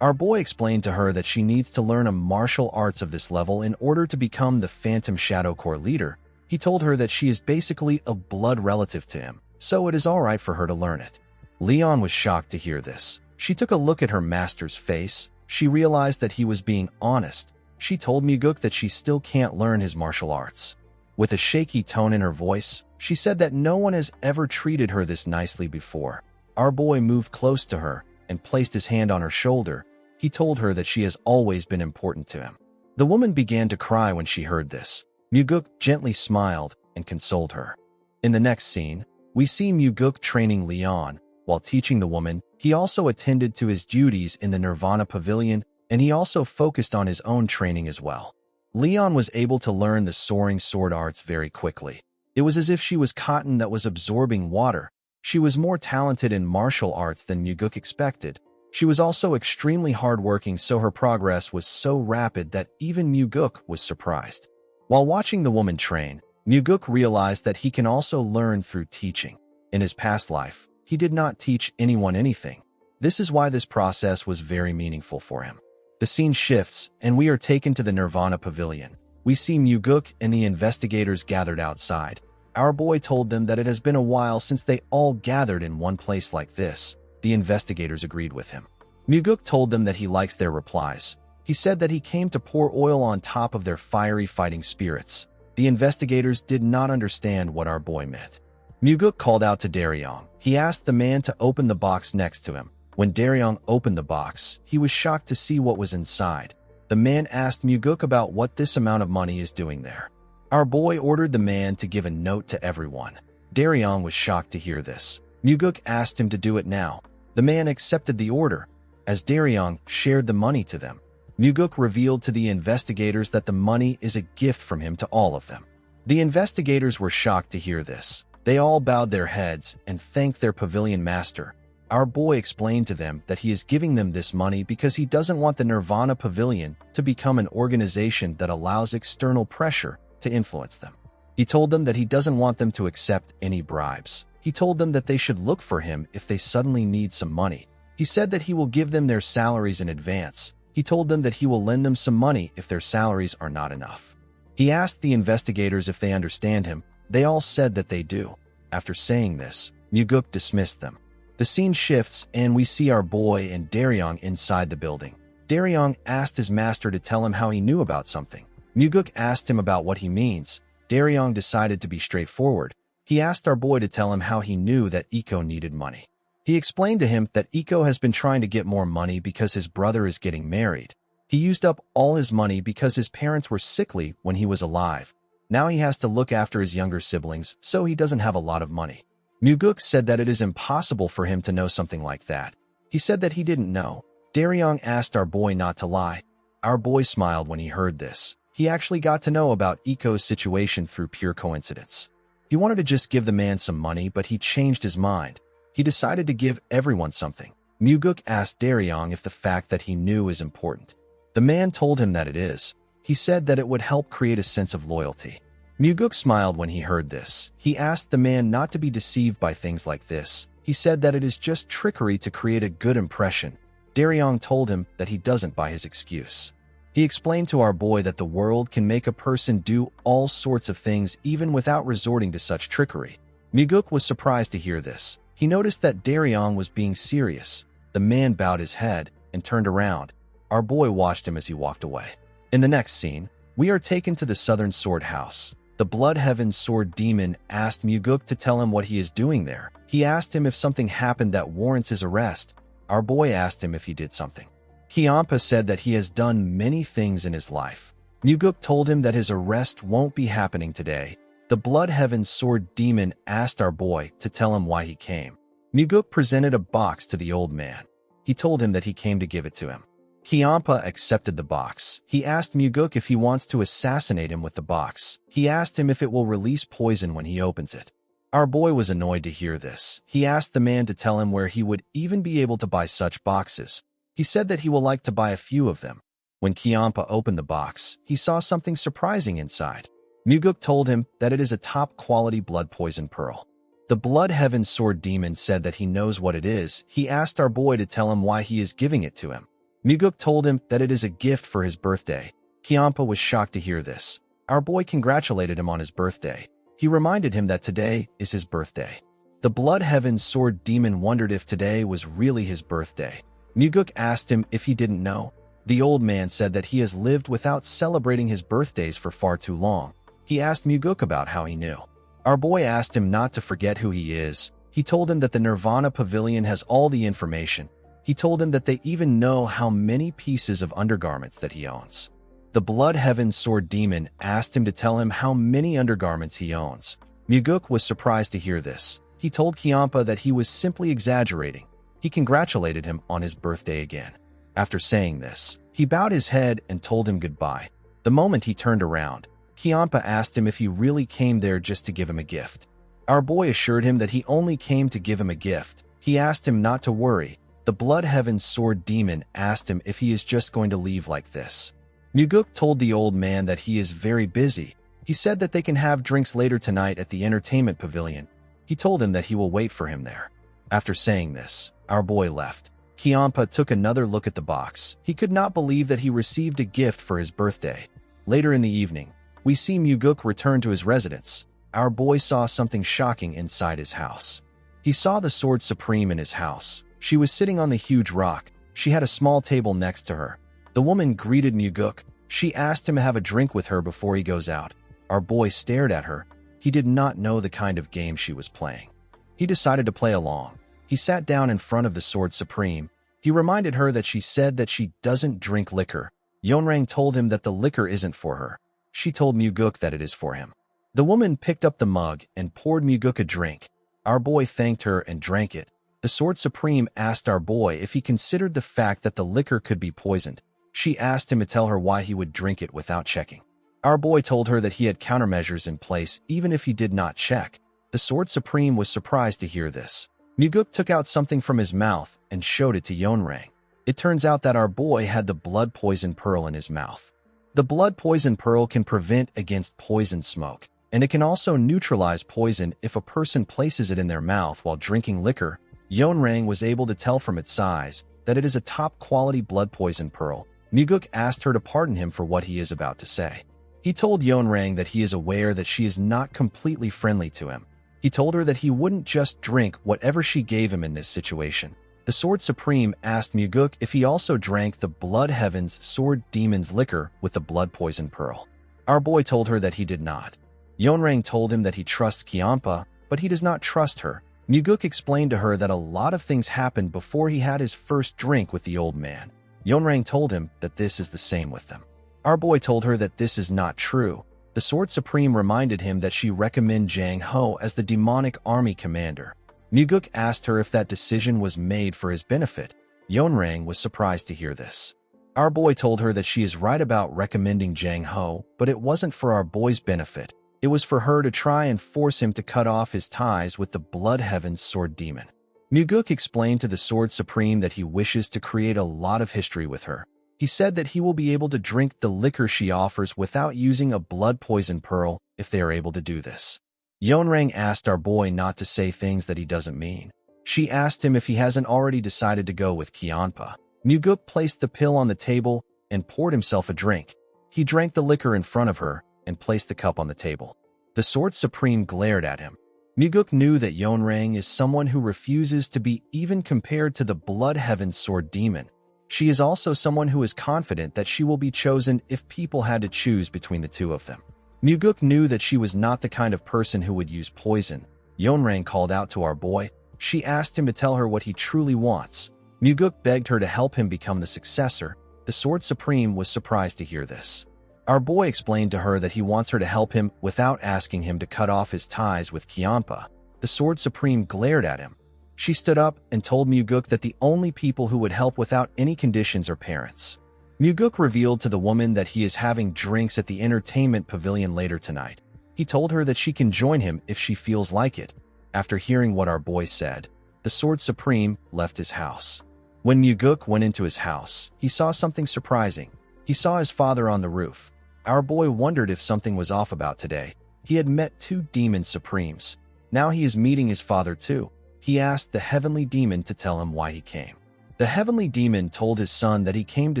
[SPEAKER 1] Our boy explained to her that she needs to learn a martial arts of this level in order to become the Phantom Shadow Corps leader. He told her that she is basically a blood relative to him, so it is alright for her to learn it. Leon was shocked to hear this. She took a look at her master's face. She realized that he was being honest. She told Muguk that she still can't learn his martial arts. With a shaky tone in her voice, she said that no one has ever treated her this nicely before. Our boy moved close to her and placed his hand on her shoulder. He told her that she has always been important to him. The woman began to cry when she heard this. Muguk gently smiled and consoled her. In the next scene, we see Muguk training Leon. While teaching the woman, he also attended to his duties in the Nirvana Pavilion, and he also focused on his own training as well. Leon was able to learn the soaring sword arts very quickly. It was as if she was cotton that was absorbing water. She was more talented in martial arts than Muguk expected. She was also extremely hardworking, so her progress was so rapid that even Muguk was surprised. While watching the woman train, Muguk realized that he can also learn through teaching. In his past life, he did not teach anyone anything. This is why this process was very meaningful for him. The scene shifts, and we are taken to the Nirvana Pavilion. We see Muguk and the investigators gathered outside. Our boy told them that it has been a while since they all gathered in one place like this. The investigators agreed with him. Muguk told them that he likes their replies. He said that he came to pour oil on top of their fiery fighting spirits. The investigators did not understand what our boy meant. Muguk called out to Daryong. He asked the man to open the box next to him. When Daryong opened the box, he was shocked to see what was inside. The man asked Muguk about what this amount of money is doing there. Our boy ordered the man to give a note to everyone. Daryong was shocked to hear this. Muguk asked him to do it now. The man accepted the order. As Daryong shared the money to them, Muguk revealed to the investigators that the money is a gift from him to all of them. The investigators were shocked to hear this. They all bowed their heads and thanked their pavilion master. Our boy explained to them that he is giving them this money because he doesn't want the Nirvana Pavilion to become an organization that allows external pressure to influence them. He told them that he doesn't want them to accept any bribes. He told them that they should look for him if they suddenly need some money. He said that he will give them their salaries in advance. He told them that he will lend them some money if their salaries are not enough. He asked the investigators if they understand him. They all said that they do. After saying this, Muguk dismissed them. The scene shifts, and we see our boy and Daryong inside the building. Daryong asked his master to tell him how he knew about something. Muguk asked him about what he means. Daryong decided to be straightforward. He asked our boy to tell him how he knew that Iko needed money. He explained to him that Iko has been trying to get more money because his brother is getting married. He used up all his money because his parents were sickly when he was alive. Now he has to look after his younger siblings, so he doesn't have a lot of money. Muguk said that it is impossible for him to know something like that. He said that he didn't know. Daryong asked our boy not to lie. Our boy smiled when he heard this. He actually got to know about Iko's situation through pure coincidence. He wanted to just give the man some money, but he changed his mind. He decided to give everyone something. Muguk asked Daryong if the fact that he knew is important. The man told him that it is. He said that it would help create a sense of loyalty. Muguk smiled when he heard this. He asked the man not to be deceived by things like this. He said that it is just trickery to create a good impression. Daryong told him that he doesn't buy his excuse. He explained to our boy that the world can make a person do all sorts of things even without resorting to such trickery. Muguk was surprised to hear this. He noticed that Daryong was being serious. The man bowed his head and turned around. Our boy watched him as he walked away. In the next scene, we are taken to the Southern Sword House. The Bloodheaven Sword Demon asked Muguk to tell him what he is doing there. He asked him if something happened that warrants his arrest. Our boy asked him if he did something. Kiampa said that he has done many things in his life. Muguk told him that his arrest won't be happening today. The Bloodheaven Sword Demon asked our boy to tell him why he came. Muguk presented a box to the old man. He told him that he came to give it to him. Kiampa accepted the box. He asked Muguk if he wants to assassinate him with the box. He asked him if it will release poison when he opens it. Our boy was annoyed to hear this. He asked the man to tell him where he would even be able to buy such boxes. He said that he will like to buy a few of them. When Kiampa opened the box, he saw something surprising inside. Muguk told him that it is a top-quality blood poison pearl. The Blood Heaven Sword Demon said that he knows what it is. He asked our boy to tell him why he is giving it to him. Muguk told him that it is a gift for his birthday. Kiampa was shocked to hear this. Our boy congratulated him on his birthday. He reminded him that today is his birthday. The Blood Heaven Sword Demon wondered if today was really his birthday. Muguk asked him if he didn't know. The old man said that he has lived without celebrating his birthdays for far too long. He asked Muguk about how he knew. Our boy asked him not to forget who he is. He told him that the Nirvana Pavilion has all the information. He told him that they even know how many pieces of undergarments that he owns. The Blood Heaven Sword Demon asked him to tell him how many undergarments he owns. Muguk was surprised to hear this. He told Kiampa that he was simply exaggerating. He congratulated him on his birthday again. After saying this, he bowed his head and told him goodbye. The moment he turned around, Kiampa asked him if he really came there just to give him a gift. Our boy assured him that he only came to give him a gift. He asked him not to worry. The Blood Heaven Sword Demon asked him if he is just going to leave like this. Muguk told the old man that he is very busy. He said that they can have drinks later tonight at the entertainment pavilion. He told him that he will wait for him there. After saying this, our boy left. Kiampa took another look at the box. He could not believe that he received a gift for his birthday. Later in the evening, we see Muguk return to his residence. Our boy saw something shocking inside his house. He saw the Sword Supreme in his house. She was sitting on the huge rock. She had a small table next to her. The woman greeted Muguk. She asked him to have a drink with her before he goes out. Our boy stared at her. He did not know the kind of game she was playing. He decided to play along. He sat down in front of the Sword Supreme. He reminded her that she said that she doesn't drink liquor. Yonrang told him that the liquor isn't for her. She told Muguk that it is for him. The woman picked up the mug and poured Muguk a drink. Our boy thanked her and drank it. The Sword Supreme asked our boy if he considered the fact that the liquor could be poisoned. She asked him to tell her why he would drink it without checking. Our boy told her that he had countermeasures in place even if he did not check. The Sword Supreme was surprised to hear this. Muguk took out something from his mouth and showed it to Yonrang. It turns out that our boy had the blood poison pearl in his mouth. The blood poison pearl can prevent against poison smoke, and it can also neutralize poison if a person places it in their mouth while drinking liquor. Yonrang was able to tell from its size that it is a top-quality blood poison pearl. Muguk asked her to pardon him for what he is about to say. He told Yonrang that he is aware that she is not completely friendly to him. He told her that he wouldn't just drink whatever she gave him in this situation. The Sword Supreme asked Muguk if he also drank the Blood Heaven's Sword Demon's liquor with the blood poison pearl. Our boy told her that he did not. Yonrang told him that he trusts Kiampa, but he does not trust her. Muguk explained to her that a lot of things happened before he had his first drink with the old man. Yonrang told him that this is the same with them. Our boy told her that this is not true. The Sword Supreme reminded him that she recommended Jang Ho as the demonic army commander. Muguk asked her if that decision was made for his benefit. Yonrang was surprised to hear this. Our boy told her that she is right about recommending Jang Ho, but it wasn't for our boy's benefit. It was for her to try and force him to cut off his ties with the Blood Heaven's Sword Demon. Muguk explained to the Sword Supreme that he wishes to create a lot of history with her. He said that he will be able to drink the liquor she offers without using a blood poison pearl if they are able to do this. Yonrang asked our boy not to say things that he doesn't mean. She asked him if he hasn't already decided to go with Kiampa. Muguk placed the pill on the table and poured himself a drink. He drank the liquor in front of her and placed the cup on the table. The Sword Supreme glared at him. Muguk knew that Yonrang is someone who refuses to be even compared to the Blood Heaven's Sword Demon. She is also someone who is confident that she will be chosen if people had to choose between the two of them. Muguk knew that she was not the kind of person who would use poison. Yonrang called out to our boy. She asked him to tell her what he truly wants. Muguk begged her to help him become the successor. The Sword Supreme was surprised to hear this. Our boy explained to her that he wants her to help him without asking him to cut off his ties with Kiampa. The Sword Supreme glared at him. She stood up and told Muguk that the only people who would help without any conditions are parents. Muguk revealed to the woman that he is having drinks at the entertainment pavilion later tonight. He told her that she can join him if she feels like it. After hearing what our boy said, the Sword Supreme left his house. When Muguk went into his house, he saw something surprising. He saw his father on the roof. Our boy wondered if something was off about today. He had met 2 demon supremes. Now he is meeting his father too. He asked the heavenly demon to tell him why he came. The heavenly demon told his son that he came to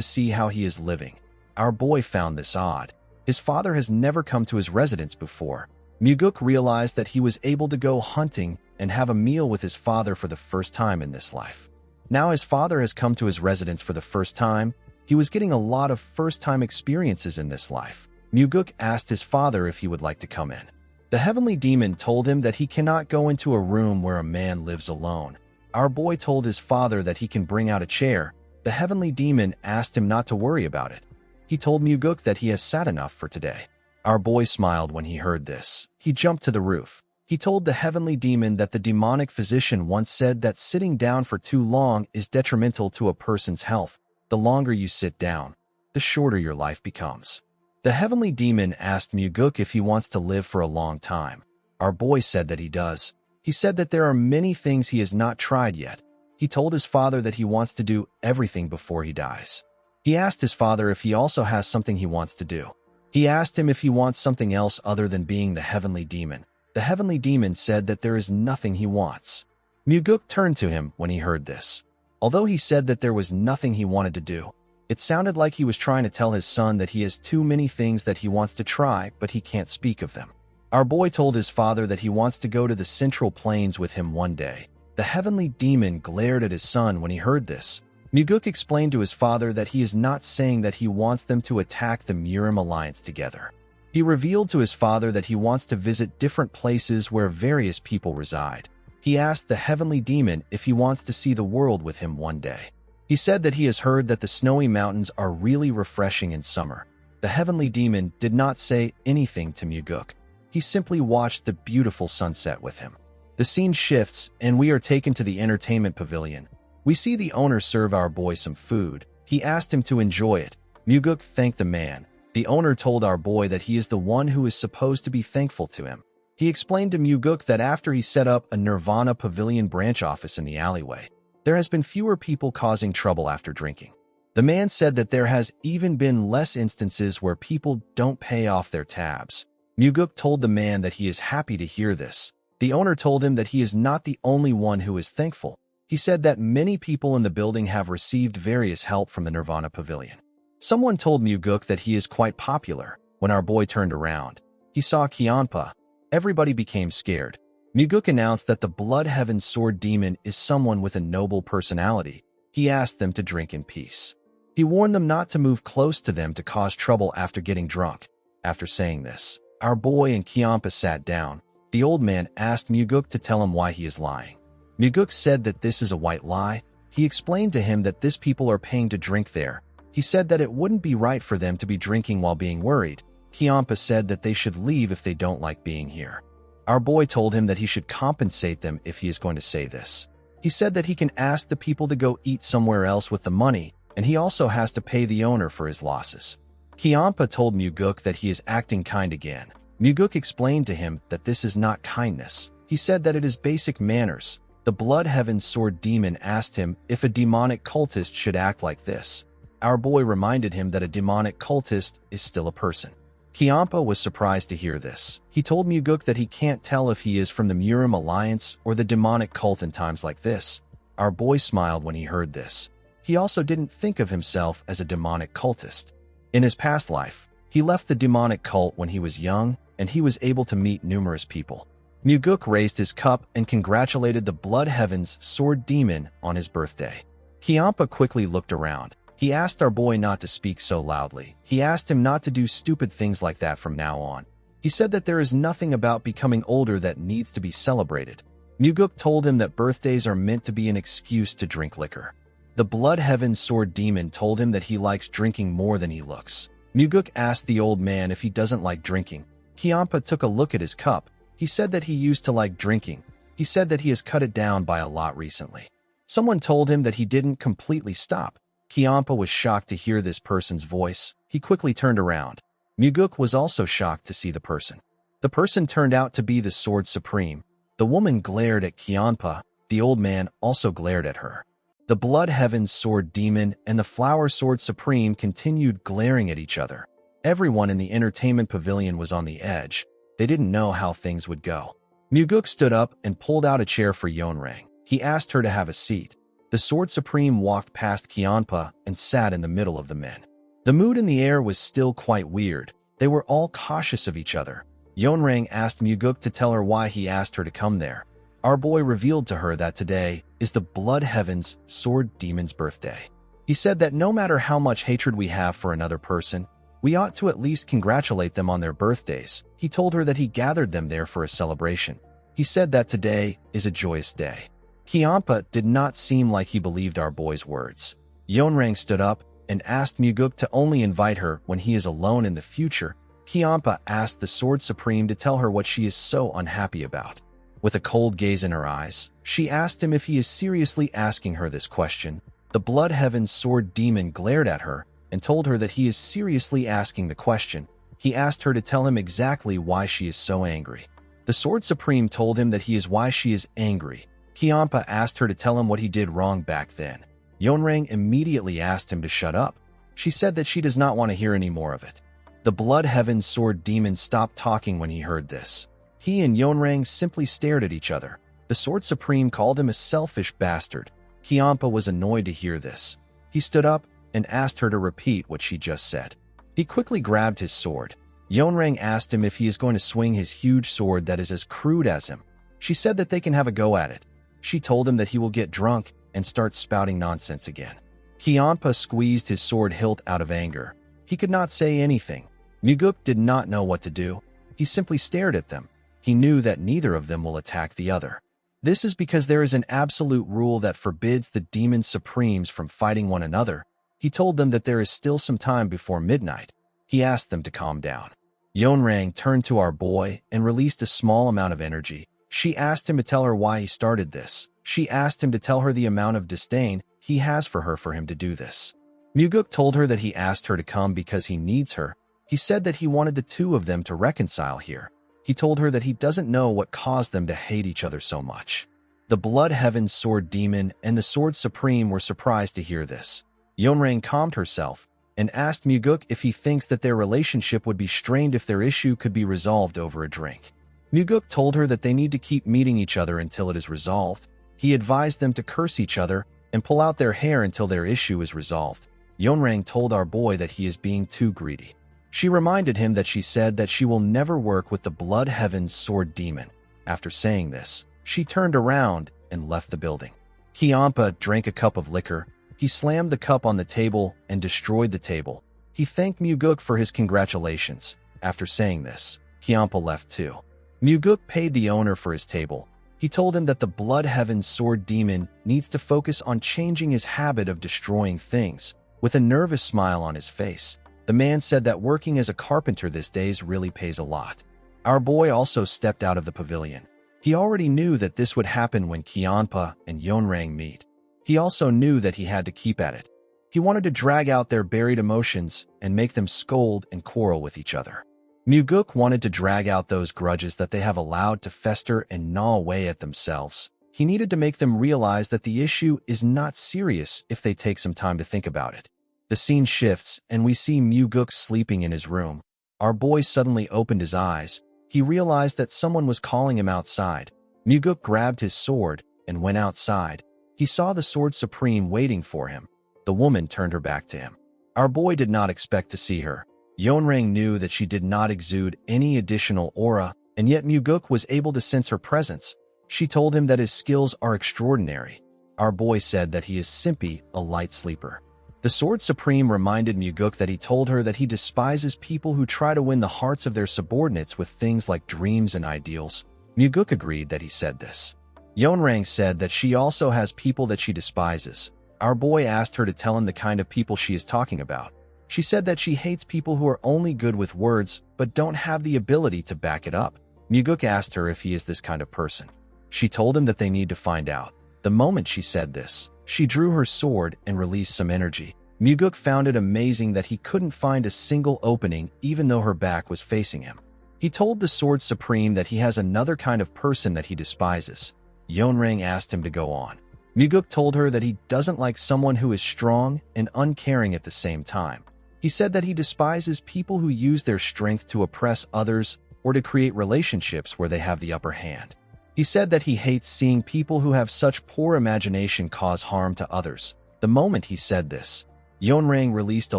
[SPEAKER 1] see how he is living. Our boy found this odd. His father has never come to his residence before. Muguk realized that he was able to go hunting and have a meal with his father for the first time in this life. Now his father has come to his residence for the first time. He was getting a lot of first-time experiences in this life. Muguk asked his father if he would like to come in. The heavenly demon told him that he cannot go into a room where a man lives alone. Our boy told his father that he can bring out a chair. The heavenly demon asked him not to worry about it. He told Muguk that he has sat enough for today. Our boy smiled when he heard this. He jumped to the roof. He told the heavenly demon that the demonic physician once said that sitting down for too long is detrimental to a person's health. The longer you sit down, the shorter your life becomes. The heavenly demon asked Muguk if he wants to live for a long time. Our boy said that he does. He said that there are many things he has not tried yet. He told his father that he wants to do everything before he dies. He asked his father if he also has something he wants to do. He asked him if he wants something else other than being the heavenly demon. The heavenly demon said that there is nothing he wants. Muguk turned to him when he heard this. Although he said that there was nothing he wanted to do, it sounded like he was trying to tell his son that he has too many things that he wants to try, but he can't speak of them. Our boy told his father that he wants to go to the Central Plains with him one day. The heavenly demon glared at his son when he heard this. Muguk explained to his father that he is not saying that he wants them to attack the Murim Alliance together. He revealed to his father that he wants to visit different places where various people reside. He asked the heavenly demon if he wants to see the world with him one day. He said that he has heard that the snowy mountains are really refreshing in summer. The heavenly demon did not say anything to Muguk. He simply watched the beautiful sunset with him. The scene shifts, and we are taken to the entertainment pavilion. We see the owner serve our boy some food. He asked him to enjoy it. Muguk thanked the man. The owner told our boy that he is the one who is supposed to be thankful to him. He explained to Muguk that after he set up a Nirvana Pavilion branch office in the alleyway, there has been fewer people causing trouble after drinking. The man said that there has even been less instances where people don't pay off their tabs. Muguk told the man that he is happy to hear this. The owner told him that he is not the only one who is thankful. He said that many people in the building have received various help from the Nirvana Pavilion. Someone told Muguk that he is quite popular. When our boy turned around, he saw Kianpa. Everybody became scared. Muguk announced that the Blood Heaven Sword Demon is someone with a noble personality. He asked them to drink in peace. He warned them not to move close to them to cause trouble after getting drunk. After saying this, our boy and Kianpa sat down. The old man asked Muguk to tell him why he is lying. Muguk said that this is a white lie. He explained to him that these people are paying to drink there. He said that it wouldn't be right for them to be drinking while being worried. Kianpa said that they should leave if they don't like being here. Our boy told him that he should compensate them if he is going to say this. He said that he can ask the people to go eat somewhere else with the money, and he also has to pay the owner for his losses. Kianpa told Muguk that he is acting kind again. Muguk explained to him that this is not kindness. He said that it is basic manners. The Blood Heaven Sword Demon asked him if a demonic cultist should act like this. Our boy reminded him that a demonic cultist is still a person. Kianpa was surprised to hear this. He told Muguk that he can't tell if he is from the Murim Alliance or the demonic cult in times like this. Our boy smiled when he heard this. He also didn't think of himself as a demonic cultist. In his past life, he left the demonic cult when he was young, and he was able to meet numerous people. Muguk raised his cup and congratulated the Blood Heaven's Sword Demon on his birthday. Kianpa quickly looked around. He asked our boy not to speak so loudly. He asked him not to do stupid things like that from now on. He said that there is nothing about becoming older that needs to be celebrated. Muguk told him that birthdays are meant to be an excuse to drink liquor. The Blood Heaven Sword Demon told him that he likes drinking more than he looks. Muguk asked the old man if he doesn't like drinking. Kianpa took a look at his cup. He said that he used to like drinking. He said that he has cut it down by a lot recently. Someone told him that he didn't completely stop. Kyampa was shocked to hear this person's voice. He quickly turned around. Muguk was also shocked to see the person. The person turned out to be the Sword Supreme. The woman glared at Kyampa. The old man also glared at her. The Blood Heaven's Sword Demon and the Flower Sword Supreme continued glaring at each other. Everyone in the entertainment pavilion was on the edge. They didn't know how things would go. Muguk stood up and pulled out a chair for Yeonrang. He asked her to have a seat. The Sword Supreme walked past Kyampa and sat in the middle of the men. The mood in the air was still quite weird. They were all cautious of each other. Yeonrang asked Muguk to tell her why he asked her to come there. Our boy revealed to her that today is the Blood Heaven's Sword Demon's birthday. He said that no matter how much hatred we have for another person, we ought to at least congratulate them on their birthdays. He told her that he gathered them there for a celebration. He said that today is a joyous day. Kyampa did not seem like he believed our boy's words. Yeonrang stood up and asked Muguk to only invite her when he is alone in the future. Kyampa asked the Sword Supreme to tell her what she is so unhappy about. With a cold gaze in her eyes, she asked him if he is seriously asking her this question. The Blood Heaven's Sword Demon glared at her and told her that he is seriously asking the question. He asked her to tell him exactly why she is so angry. The Sword Supreme told him that he is why she is angry. Kyampa asked her to tell him what he did wrong back then. Yeonrang immediately asked him to shut up. She said that she does not want to hear any more of it. The Blood Heaven's Sword Demon stopped talking when he heard this. He and Yeonrang simply stared at each other. The Sword Supreme called him a selfish bastard. Kyampa was annoyed to hear this. He stood up and asked her to repeat what she just said. He quickly grabbed his sword. Yeonrang asked him if he is going to swing his huge sword that is as crude as him. She said that they can have a go at it. She told him that he will get drunk and start spouting nonsense again. Kyampa squeezed his sword hilt out of anger. He could not say anything. Muguk did not know what to do. He simply stared at them. He knew that neither of them will attack the other. This is because there is an absolute rule that forbids the Demon Supremes from fighting one another. He told them that there is still some time before midnight. He asked them to calm down. Yeonrang turned to our boy and released a small amount of energy. She asked him to tell her why he started this. She asked him to tell her the amount of disdain he has for her for him to do this. Muguk told her that he asked her to come because he needs her. He said that he wanted the two of them to reconcile here. He told her that he doesn't know what caused them to hate each other so much. The Blood Heaven's Sword Demon and the Sword Supreme were surprised to hear this. Yeonrang calmed herself and asked Muguk if he thinks that their relationship would be strained if their issue could be resolved over a drink. Muguk told her that they need to keep meeting each other until it is resolved. He advised them to curse each other and pull out their hair until their issue is resolved. Yeonrang told our boy that he is being too greedy. She reminded him that she said that she will never work with the Blood Heaven's Sword Demon. After saying this, she turned around and left the building. Kyampa drank a cup of liquor. He slammed the cup on the table and destroyed the table. He thanked Muguk for his congratulations. After saying this, Kyampa left too. Muguk paid the owner for his table. He told him that the Blood Heaven's Sword Demon needs to focus on changing his habit of destroying things. With a nervous smile on his face, the man said that working as a carpenter these days really pays a lot. Our boy also stepped out of the pavilion. He already knew that this would happen when Kyampa and Yeonrang meet. He also knew that he had to keep at it. He wanted to drag out their buried emotions and make them scold and quarrel with each other. Muguk wanted to drag out those grudges that they have allowed to fester and gnaw away at themselves. He needed to make them realize that the issue is not serious if they take some time to think about it. The scene shifts and we see Muguk sleeping in his room. Our boy suddenly opened his eyes. He realized that someone was calling him outside. Muguk grabbed his sword and went outside. He saw the Sword Supreme waiting for him. The woman turned her back to him. Our boy did not expect to see her. Yeonrang knew that she did not exude any additional aura, and yet Muguk was able to sense her presence. She told him that his skills are extraordinary. Our boy said that he is simply a light sleeper. The Sword Supreme reminded Muguk that he told her that he despises people who try to win the hearts of their subordinates with things like dreams and ideals. Muguk agreed that he said this. Yeonrang said that she also has people that she despises. Our boy asked her to tell him the kind of people she is talking about. She said that she hates people who are only good with words but don't have the ability to back it up. Muguk asked her if he is this kind of person. She told him that they need to find out. The moment she said this, she drew her sword and released some energy. Muguk found it amazing that he couldn't find a single opening even though her back was facing him. He told the Sword Supreme that he has another kind of person that he despises. Yeonrang asked him to go on. Muguk told her that he doesn't like someone who is strong and uncaring at the same time. He said that he despises people who use their strength to oppress others or to create relationships where they have the upper hand. He said that he hates seeing people who have such poor imagination cause harm to others. The moment he said this, Yeonrang released a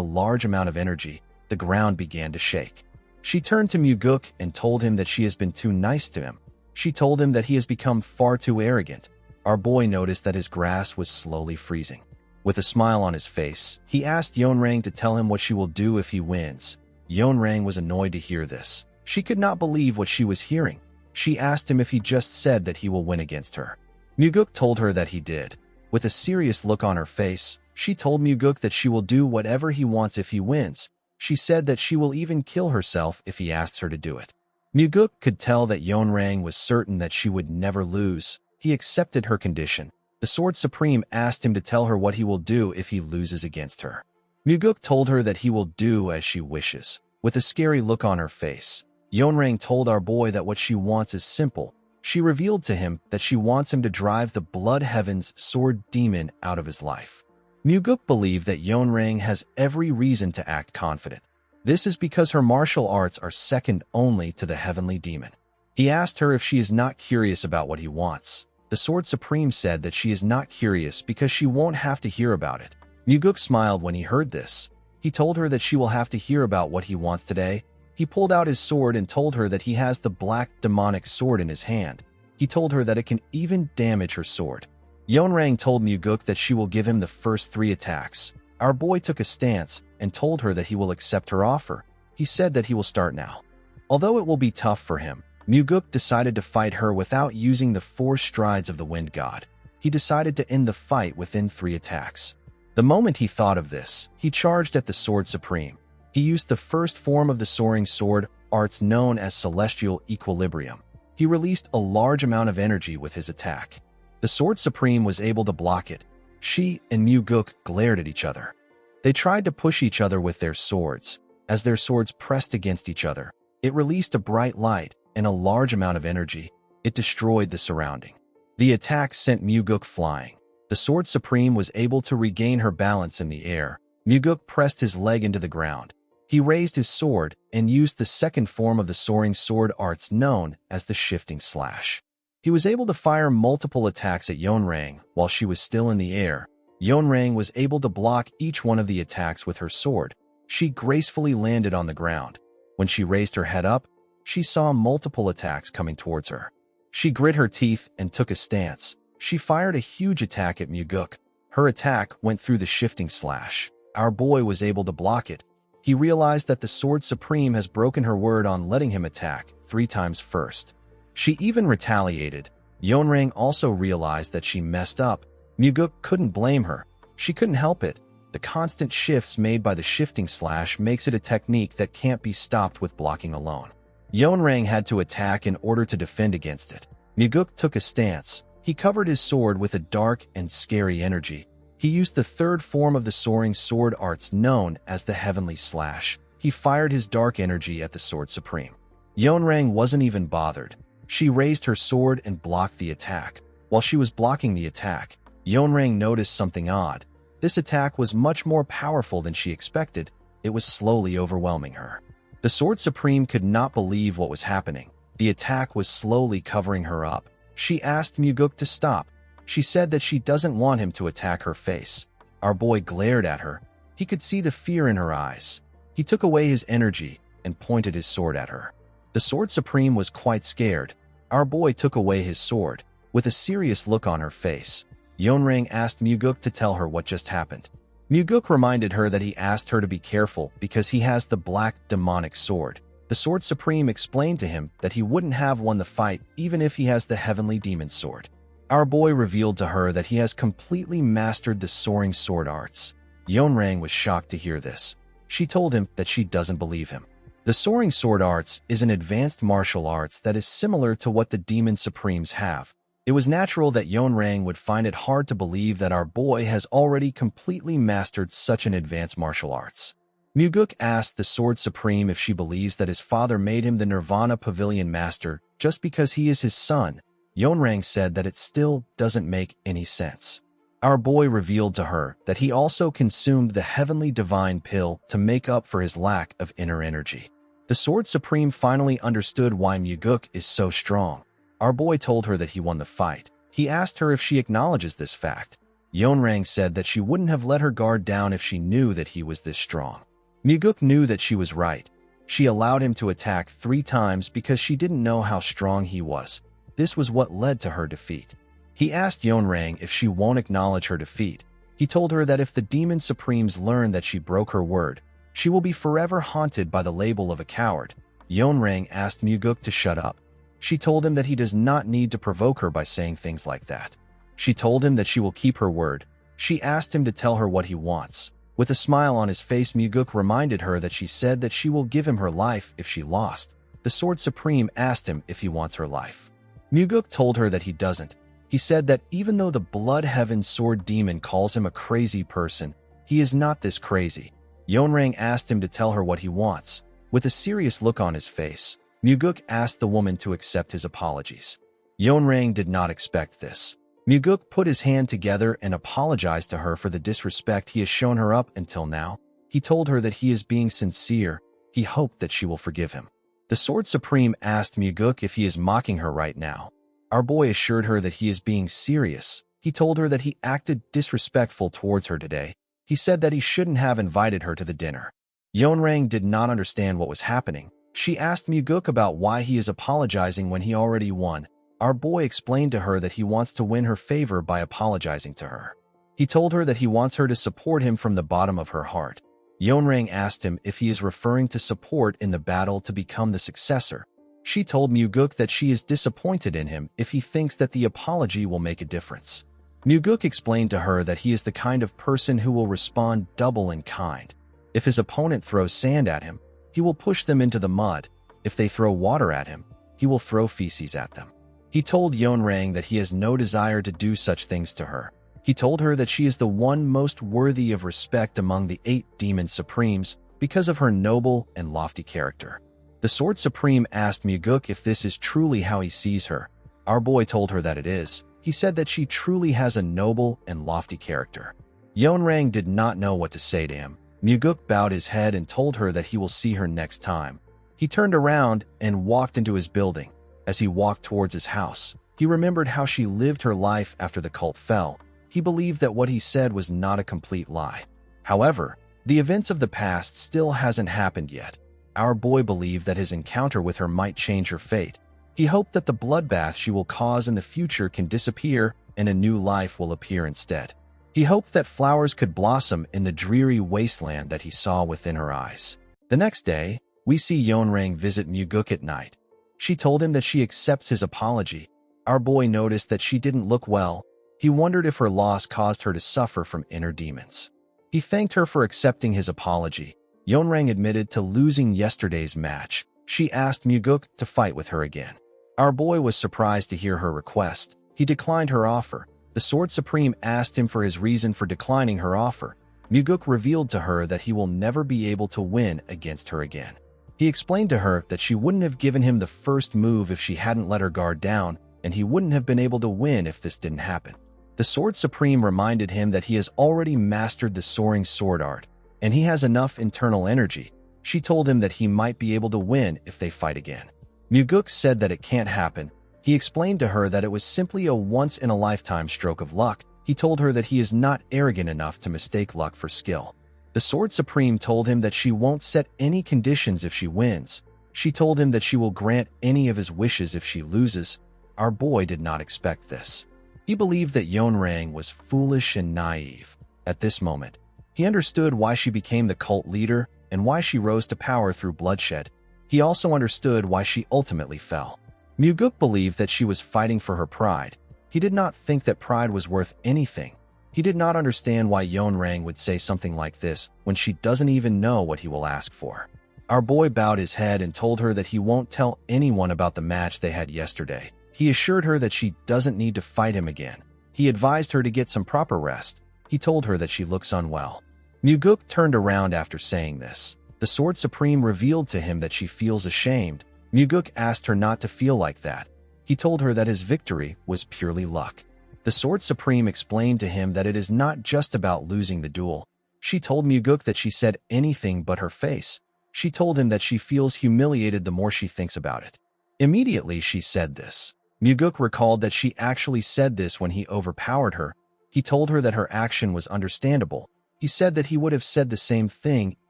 [SPEAKER 1] large amount of energy. The ground began to shake. She turned to Muguk and told him that she has been too nice to him. She told him that he has become far too arrogant. Our boy noticed that his grass was slowly freezing. With a smile on his face, he asked Yeonrang to tell him what she will do if he wins. Yeonrang was annoyed to hear this. She could not believe what she was hearing. She asked him if he just said that he will win against her. Muguk told her that he did. With a serious look on her face, she told Muguk that she will do whatever he wants if he wins. She said that she will even kill herself if he asks her to do it. Muguk could tell that Yeonrang was certain that she would never lose. He accepted her condition. The Sword Supreme asked him to tell her what he will do if he loses against her. Muguk told her that he will do as she wishes. With a scary look on her face, Yeonrang told our boy that what she wants is simple. She revealed to him that she wants him to drive the Blood Heaven's sword demon out of his life. Muguk believed that Yeonrang has every reason to act confident. This is because her martial arts are second only to the heavenly demon. He asked her if she is not curious about what he wants. The Sword Supreme said that she is not curious because she won't have to hear about it. Muguk smiled when he heard this. He told her that she will have to hear about what he wants today. He pulled out his sword and told her that he has the black demonic sword in his hand. He told her that it can even damage her sword. Yeonrang told Muguk that she will give him the first 3 attacks. Our boy took a stance and told her that he will accept her offer. He said that he will start now. Although it will be tough for him, Muguk decided to fight her without using the 4 strides of the Wind God. He decided to end the fight within 3 attacks. The moment he thought of this, he charged at the Sword Supreme. He used the first form of the soaring sword arts known as Celestial Equilibrium. He released a large amount of energy with his attack. The Sword Supreme was able to block it. She and Muguk glared at each other. They tried to push each other with their swords. As their swords pressed against each other, it released a bright light and a large amount of energy. It destroyed the surrounding. The attack sent Muguk flying. The Sword Supreme was able to regain her balance in the air. Muguk pressed his leg into the ground. He raised his sword and used the second form of the soaring sword arts known as the Shifting Slash. He was able to fire multiple attacks at Yeonrang while she was still in the air. Yeonrang was able to block each one of the attacks with her sword. She gracefully landed on the ground. When she raised her head up, she saw multiple attacks coming towards her. She grit her teeth and took a stance. She fired a huge attack at Muguk. Her attack went through the Shifting Slash. Our boy was able to block it. He realized that the Sword Supreme has broken her word on letting him attack 3 times first. She even retaliated. Yeonrang also realized that she messed up. Muguk couldn't blame her. She couldn't help it. The constant shifts made by the Shifting Slash makes it a technique that can't be stopped with blocking alone. Yeonrang had to attack in order to defend against it. Muguk took a stance. He covered his sword with a dark and scary energy. He used the third form of the soaring sword arts known as the Heavenly Slash. He fired his dark energy at the Sword Supreme. Yeonrang wasn't even bothered. She raised her sword and blocked the attack. While she was blocking the attack, Yeonrang noticed something odd. This attack was much more powerful than she expected. It was slowly overwhelming her. The Sword Supreme could not believe what was happening. The attack was slowly covering her up. She asked Muguk to stop. She said that she doesn't want him to attack her face. Our boy glared at her. He could see the fear in her eyes. He took away his energy and pointed his sword at her. The Sword Supreme was quite scared. Our boy took away his sword. With a serious look on her face, Yeonrang asked Muguk to tell her what just happened. Muguk reminded her that he asked her to be careful because he has the black demonic sword. The Sword Supreme explained to him that he wouldn't have won the fight even if he has the heavenly demon sword. Our boy revealed to her that he has completely mastered the soaring sword arts. Yeonrang was shocked to hear this. She told him that she doesn't believe him. The soaring sword arts is an advanced martial arts that is similar to what the demon supremes have. It was natural that Yeonrang would find it hard to believe that our boy has already completely mastered such an advanced martial arts. Muguk asked the Sword Supreme if she believes that his father made him the Nirvana Pavilion Master just because he is his son. Yeonrang said that it still doesn't make any sense. Our boy revealed to her that he also consumed the Heavenly Divine Pill to make up for his lack of inner energy. The Sword Supreme finally understood why Muguk is so strong. Our boy told her that he won the fight. He asked her if she acknowledges this fact. Yeonrang said that she wouldn't have let her guard down if she knew that he was this strong. Muguk knew that she was right. She allowed him to attack 3 times because she didn't know how strong he was. This was what led to her defeat. He asked Yeonrang if she won't acknowledge her defeat. He told her that if the Demon Supremes learn that she broke her word, she will be forever haunted by the label of a coward. Yeonrang asked Muguk to shut up. She told him that he does not need to provoke her by saying things like that. She told him that she will keep her word. She asked him to tell her what he wants. With a smile on his face, Muguk reminded her that she said that she will give him her life if she lost. The Sword Supreme asked him if he wants her life. Muguk told her that he doesn't. He said that even though the Blood Heaven Sword Demon calls him a crazy person, he is not this crazy. Yeonrang asked him to tell her what he wants. With a serious look on his face, Muguk asked the woman to accept his apologies. Yeonrang did not expect this. Muguk put his hand together and apologized to her for the disrespect he has shown her up until now. He told her that he is being sincere. He hoped that she will forgive him. The Sword Supreme asked Muguk if he is mocking her right now. Our boy assured her that he is being serious. He told her that he acted disrespectful towards her today. He said that he shouldn't have invited her to the dinner. Yeonrang did not understand what was happening. She asked Muguk about why he is apologizing when he already won. Our boy explained to her that he wants to win her favor by apologizing to her. He told her that he wants her to support him from the bottom of her heart. Yeonrang asked him if he is referring to support in the battle to become the successor. She told Muguk that she is disappointed in him if he thinks that the apology will make a difference. Muguk explained to her that he is the kind of person who will respond double in kind. If his opponent throws sand at him, he will push them into the mud. If they throw water at him, he will throw feces at them. He told Yeonrang that he has no desire to do such things to her. He told her that she is the one most worthy of respect among the 8 Demon Supremes because of her noble and lofty character. The Sword Supreme asked Muguk if this is truly how he sees her. Our boy told her that it is. He said that she truly has a noble and lofty character. Yeonrang did not know what to say to him. Muguk bowed his head and told her that he will see her next time. He turned around and walked into his building. As he walked towards his house, he remembered how she lived her life after the cult fell. He believed that what he said was not a complete lie. However, the events of the past still hasn't happened yet. Our boy believed that his encounter with her might change her fate. He hoped that the bloodbath she will cause in the future can disappear and a new life will appear instead. He hoped that flowers could blossom in the dreary wasteland that he saw within her eyes. The next day, we see Yeonrang visit Muguk at night. She told him that she accepts his apology. Our boy noticed that she didn't look well. He wondered if her loss caused her to suffer from inner demons. He thanked her for accepting his apology. Yeonrang admitted to losing yesterday's match. She asked Muguk to fight with her again. Our boy was surprised to hear her request. He declined her offer. The Sword Supreme asked him for his reason for declining her offer. Muguk revealed to her that he will never be able to win against her again. He explained to her that she wouldn't have given him the first move if she hadn't let her guard down, and he wouldn't have been able to win if this didn't happen. The Sword Supreme reminded him that he has already mastered the soaring sword art, and he has enough internal energy. She told him that he might be able to win if they fight again. Muguk said that it can't happen. He explained to her that it was simply a once-in-a-lifetime stroke of luck. He told her that he is not arrogant enough to mistake luck for skill. The Sword Supreme told him that she won't set any conditions if she wins. She told him that she will grant any of his wishes if she loses. Our boy did not expect this. He believed that Yeonrang was foolish and naive. At this moment, he understood why she became the cult leader and why she rose to power through bloodshed. He also understood why she ultimately fell. Muguk believed that she was fighting for her pride. He did not think that pride was worth anything. He did not understand why Yeonrang would say something like this when she doesn't even know what he will ask for. Our boy bowed his head and told her that he won't tell anyone about the match they had yesterday. He assured her that she doesn't need to fight him again. He advised her to get some proper rest. He told her that she looks unwell. Muguk turned around after saying this. The Sword Supreme revealed to him that she feels ashamed. Muguk asked her not to feel like that. He told her that his victory was purely luck. The Sword Supreme explained to him that it is not just about losing the duel. She told Muguk that she said anything but her face. She told him that she feels humiliated the more she thinks about it. Immediately she said this. Muguk recalled that she actually said this when he overpowered her. He told her that her action was understandable. He said that he would have said the same thing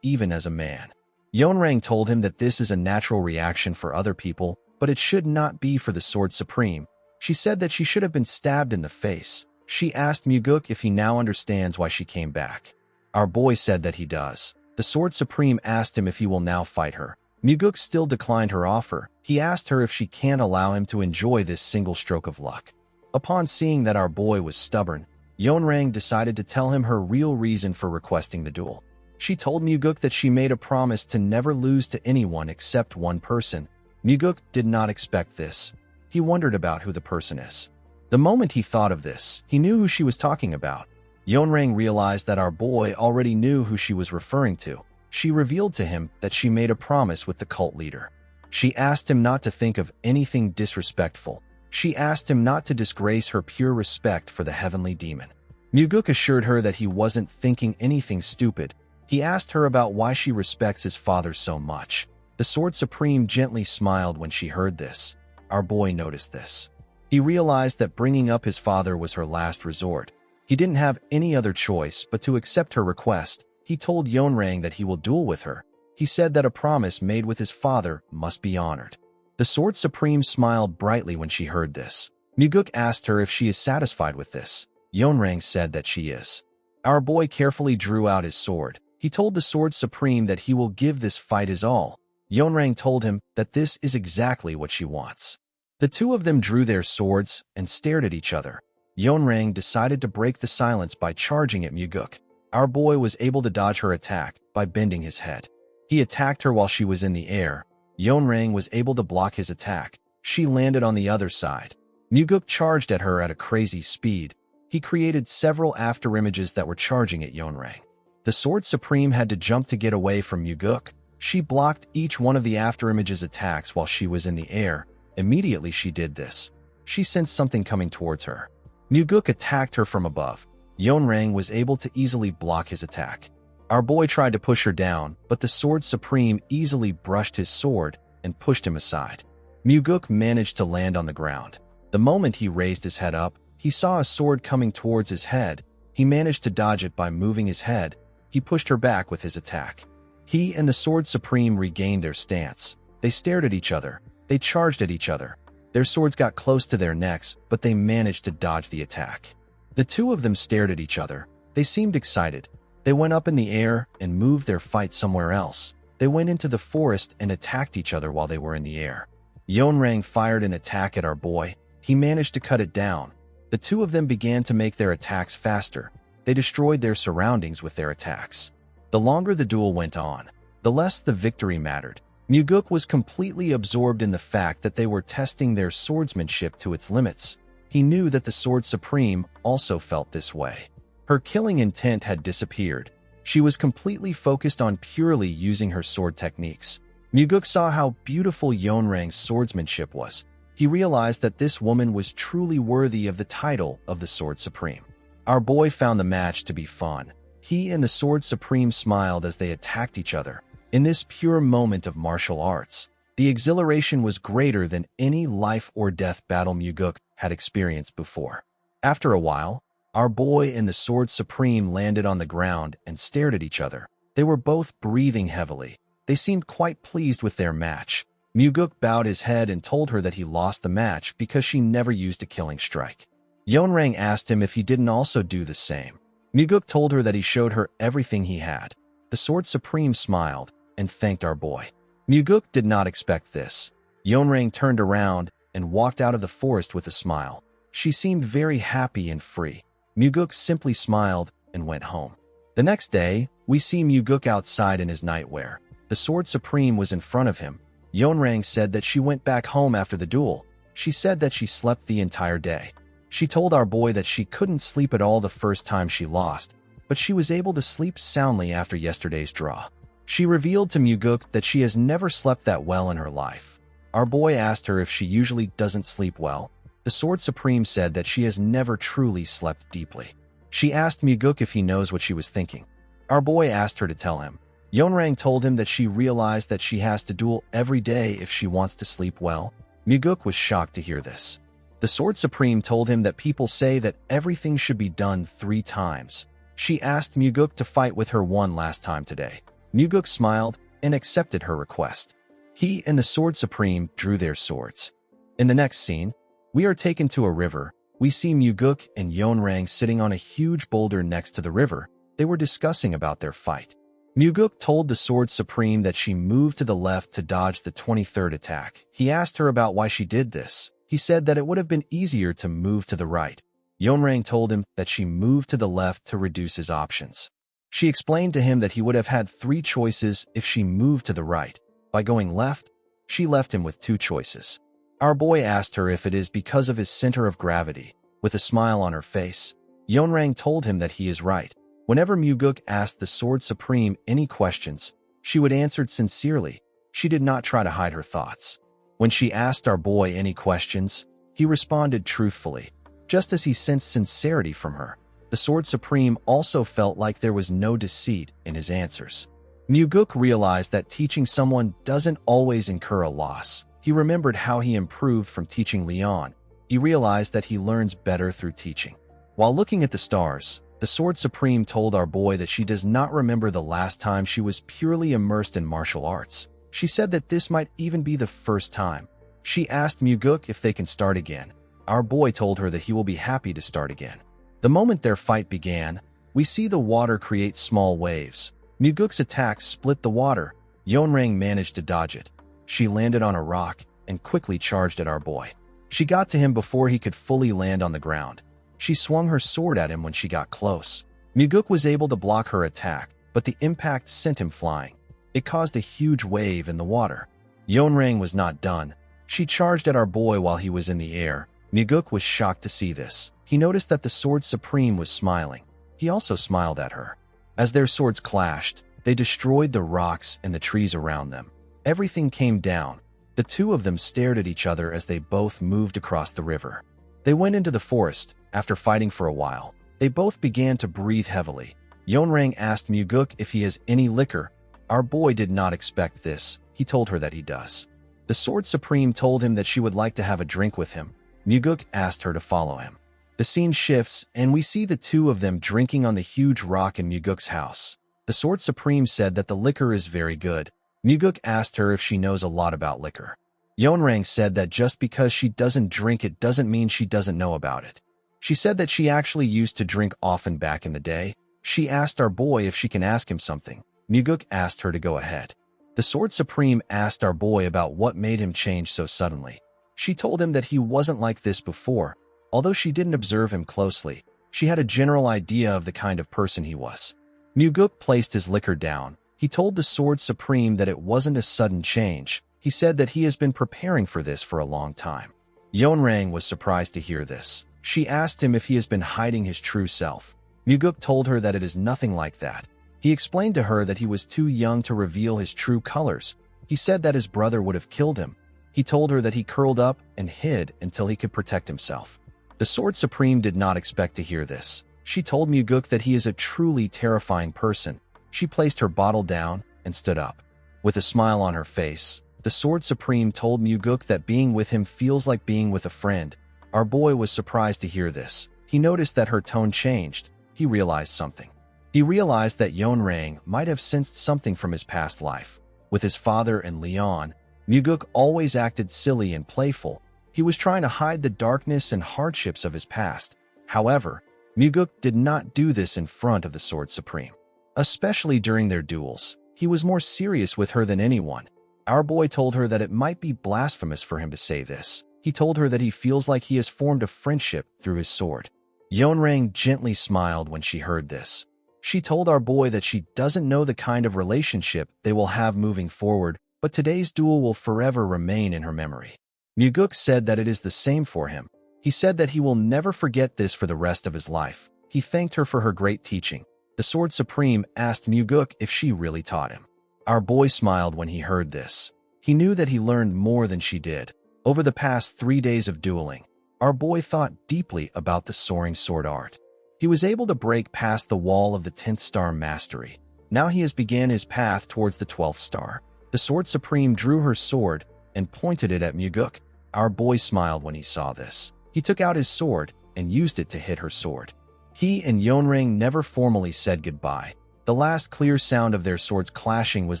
[SPEAKER 1] even as a man. Yeonrang told him that this is a natural reaction for other people, but it should not be for the Sword Supreme. She said that she should have been stabbed in the face. She asked Muguk if he now understands why she came back. Our boy said that he does. The Sword Supreme asked him if he will now fight her. Muguk still declined her offer. He asked her if she can't allow him to enjoy this single stroke of luck. Upon seeing that our boy was stubborn, Yeonrang decided to tell him her real reason for requesting the duel. She told Muguk that she made a promise to never lose to anyone except one person. Muguk did not expect this. He wondered about who the person is. The moment he thought of this, he knew who she was talking about. Yeonrang realized that our boy already knew who she was referring to. She revealed to him that she made a promise with the cult leader. She asked him not to think of anything disrespectful. She asked him not to disgrace her pure respect for the heavenly demon. Muguk assured her that he wasn't thinking anything stupid. He asked her about why she respects his father so much. The Sword Supreme gently smiled when she heard this. Our boy noticed this. He realized that bringing up his father was her last resort. He didn't have any other choice but to accept her request. He told Yeonrang that he will duel with her. He said that a promise made with his father must be honored. The Sword Supreme smiled brightly when she heard this. Muguk asked her if she is satisfied with this. Yeonrang said that she is. Our boy carefully drew out his sword. He told the Sword Supreme that he will give this fight his all. Yeonrang told him that this is exactly what she wants. The two of them drew their swords and stared at each other. Yeonrang decided to break the silence by charging at Muguk. Our boy was able to dodge her attack by bending his head. He attacked her while she was in the air. Yeonrang was able to block his attack. She landed on the other side. Muguk charged at her at a crazy speed. He created several afterimages that were charging at Yeonrang. The Sword Supreme had to jump to get away from Muguk. She blocked each one of the afterimages' attacks while she was in the air. Immediately she did this. She sensed something coming towards her. Muguk attacked her from above. Yeonrang was able to easily block his attack. Our boy tried to push her down, but the Sword Supreme easily brushed his sword and pushed him aside. Muguk managed to land on the ground. The moment he raised his head up, he saw a sword coming towards his head. He managed to dodge it by moving his head. He pushed her back with his attack. He and the Sword Supreme regained their stance. They stared at each other. They charged at each other. Their swords got close to their necks, but they managed to dodge the attack. The two of them stared at each other. They seemed excited. They went up in the air and moved their fight somewhere else. They went into the forest and attacked each other while they were in the air. Yeonrang fired an attack at our boy. He managed to cut it down. The two of them began to make their attacks faster. They destroyed their surroundings with their attacks. The longer the duel went on, the less the victory mattered. Muguk was completely absorbed in the fact that they were testing their swordsmanship to its limits. He knew that the Sword Supreme also felt this way. Her killing intent had disappeared. She was completely focused on purely using her sword techniques. Muguk saw how beautiful Yeonrang's swordsmanship was. He realized that this woman was truly worthy of the title of the Sword Supreme. Our boy found the match to be fun. He and the Sword Supreme smiled as they attacked each other. In this pure moment of martial arts, the exhilaration was greater than any life-or-death battle Muguk had experienced before. After a while, our boy and the Sword Supreme landed on the ground and stared at each other. They were both breathing heavily. They seemed quite pleased with their match. Muguk bowed his head and told her that he lost the match because she never used a killing strike. Yeonrang asked him if he didn't also do the same. Muguk told her that he showed her everything he had. The Sword Supreme smiled and thanked our boy. Muguk did not expect this. Yeonrang turned around and walked out of the forest with a smile. She seemed very happy and free. Muguk simply smiled and went home. The next day, we see Muguk outside in his nightwear. The Sword Supreme was in front of him. Yeonrang said that she went back home after the duel. She said that she slept the entire day. She told our boy that she couldn't sleep at all the first time she lost, but she was able to sleep soundly after yesterday's draw. She revealed to Muguk that she has never slept that well in her life. Our boy asked her if she usually doesn't sleep well. The Sword Supreme said that she has never truly slept deeply. She asked Muguk if he knows what she was thinking. Our boy asked her to tell him. Yeonrang told him that she realized that she has to duel every day if she wants to sleep well. Muguk was shocked to hear this. The Sword Supreme told him that people say that everything should be done 3 times. She asked Muguk to fight with her one last time today. Muguk smiled and accepted her request. He and the Sword Supreme drew their swords. In the next scene, we are taken to a river. We see Muguk and Yeonrang sitting on a huge boulder next to the river. They were discussing about their fight. Muguk told the Sword Supreme that she moved to the left to dodge the 23rd attack. He asked her about why she did this. He said that it would have been easier to move to the right. Yeonrang told him that she moved to the left to reduce his options. She explained to him that he would have had 3 choices if she moved to the right. By going left, she left him with 2 choices. Our boy asked her if it is because of his center of gravity. With a smile on her face, Yeonrang told him that he is right. Whenever Muguk asked the Sword Supreme any questions, she would answer sincerely. She did not try to hide her thoughts. When she asked our boy any questions, he responded truthfully, just as he sensed sincerity from her. The Sword Supreme also felt like there was no deceit in his answers. Muguk realized that teaching someone doesn't always incur a loss. He remembered how he improved from teaching Leon. He realized that he learns better through teaching. While looking at the stars, the Sword Supreme told our boy that she does not remember the last time she was purely immersed in martial arts. She said that this might even be the first time. She asked Muguk if they can start again. Our boy told her that he will be happy to start again. The moment their fight began, we see the water create small waves. Muguk's attack split the water. Yeonrang managed to dodge it. She landed on a rock and quickly charged at our boy. She got to him before he could fully land on the ground. She swung her sword at him when she got close. Muguk was able to block her attack, but the impact sent him flying. It caused a huge wave in the water. Yeonrang was not done. She charged at our boy while he was in the air. Muguk was shocked to see this. He noticed that the Sword Supreme was smiling. He also smiled at her. As their swords clashed, they destroyed the rocks and the trees around them. Everything came down. The 2 of them stared at each other as they both moved across the river. They went into the forest. After fighting for a while, they both began to breathe heavily. Yeonrang asked Muguk if he has any liquor. Our boy did not expect this. He told her that he does. The Sword Supreme told him that she would like to have a drink with him. Muguk asked her to follow him. The scene shifts, and we see the 2 of them drinking on the huge rock in Muguk's house. The Sword Supreme said that the liquor is very good. Muguk asked her if she knows a lot about liquor. Yeonrang said that just because she doesn't drink it doesn't mean she doesn't know about it. She said that she actually used to drink often back in the day. She asked our boy if she can ask him something. Muguk asked her to go ahead. The Sword Supreme asked our boy about what made him change so suddenly. She told him that he wasn't like this before. Although she didn't observe him closely, she had a general idea of the kind of person he was. Muguk placed his liquor down. He told the Sword Supreme that it wasn't a sudden change. He said that he has been preparing for this for a long time. Yeonrang was surprised to hear this. She asked him if he has been hiding his true self. Muguk told her that it is nothing like that. He explained to her that he was too young to reveal his true colors. He said that his brother would have killed him. He told her that he curled up and hid until he could protect himself. The Sword Supreme did not expect to hear this. She told Muguk that he is a truly terrifying person. She placed her bottle down and stood up. With a smile on her face, the Sword Supreme told Muguk that being with him feels like being with a friend. Our boy was surprised to hear this. He noticed that her tone changed. He realized something. He realized that Yeonrang might have sensed something from his past life. With his father and Leon, Muguk always acted silly and playful. He was trying to hide the darkness and hardships of his past. However, Muguk did not do this in front of the Sword Supreme. Especially during their duels, he was more serious with her than anyone. Our boy told her that it might be blasphemous for him to say this. He told her that he feels like he has formed a friendship through his sword. Yeonrang gently smiled when she heard this. She told our boy that she doesn't know the kind of relationship they will have moving forward, but today's duel will forever remain in her memory. Muguk said that it is the same for him. He said that he will never forget this for the rest of his life. He thanked her for her great teaching. The Sword Supreme asked Muguk if she really taught him. Our boy smiled when he heard this. He knew that he learned more than she did. Over the past 3 days of dueling, our boy thought deeply about the soaring sword art. He was able to break past the wall of the 10th star mastery. Now he has began his path towards the 12th star. The Sword Supreme drew her sword and pointed it at Muguk. Our boy smiled when he saw this. He took out his sword and used it to hit her sword. He and Yeonrang never formally said goodbye. The last clear sound of their swords clashing was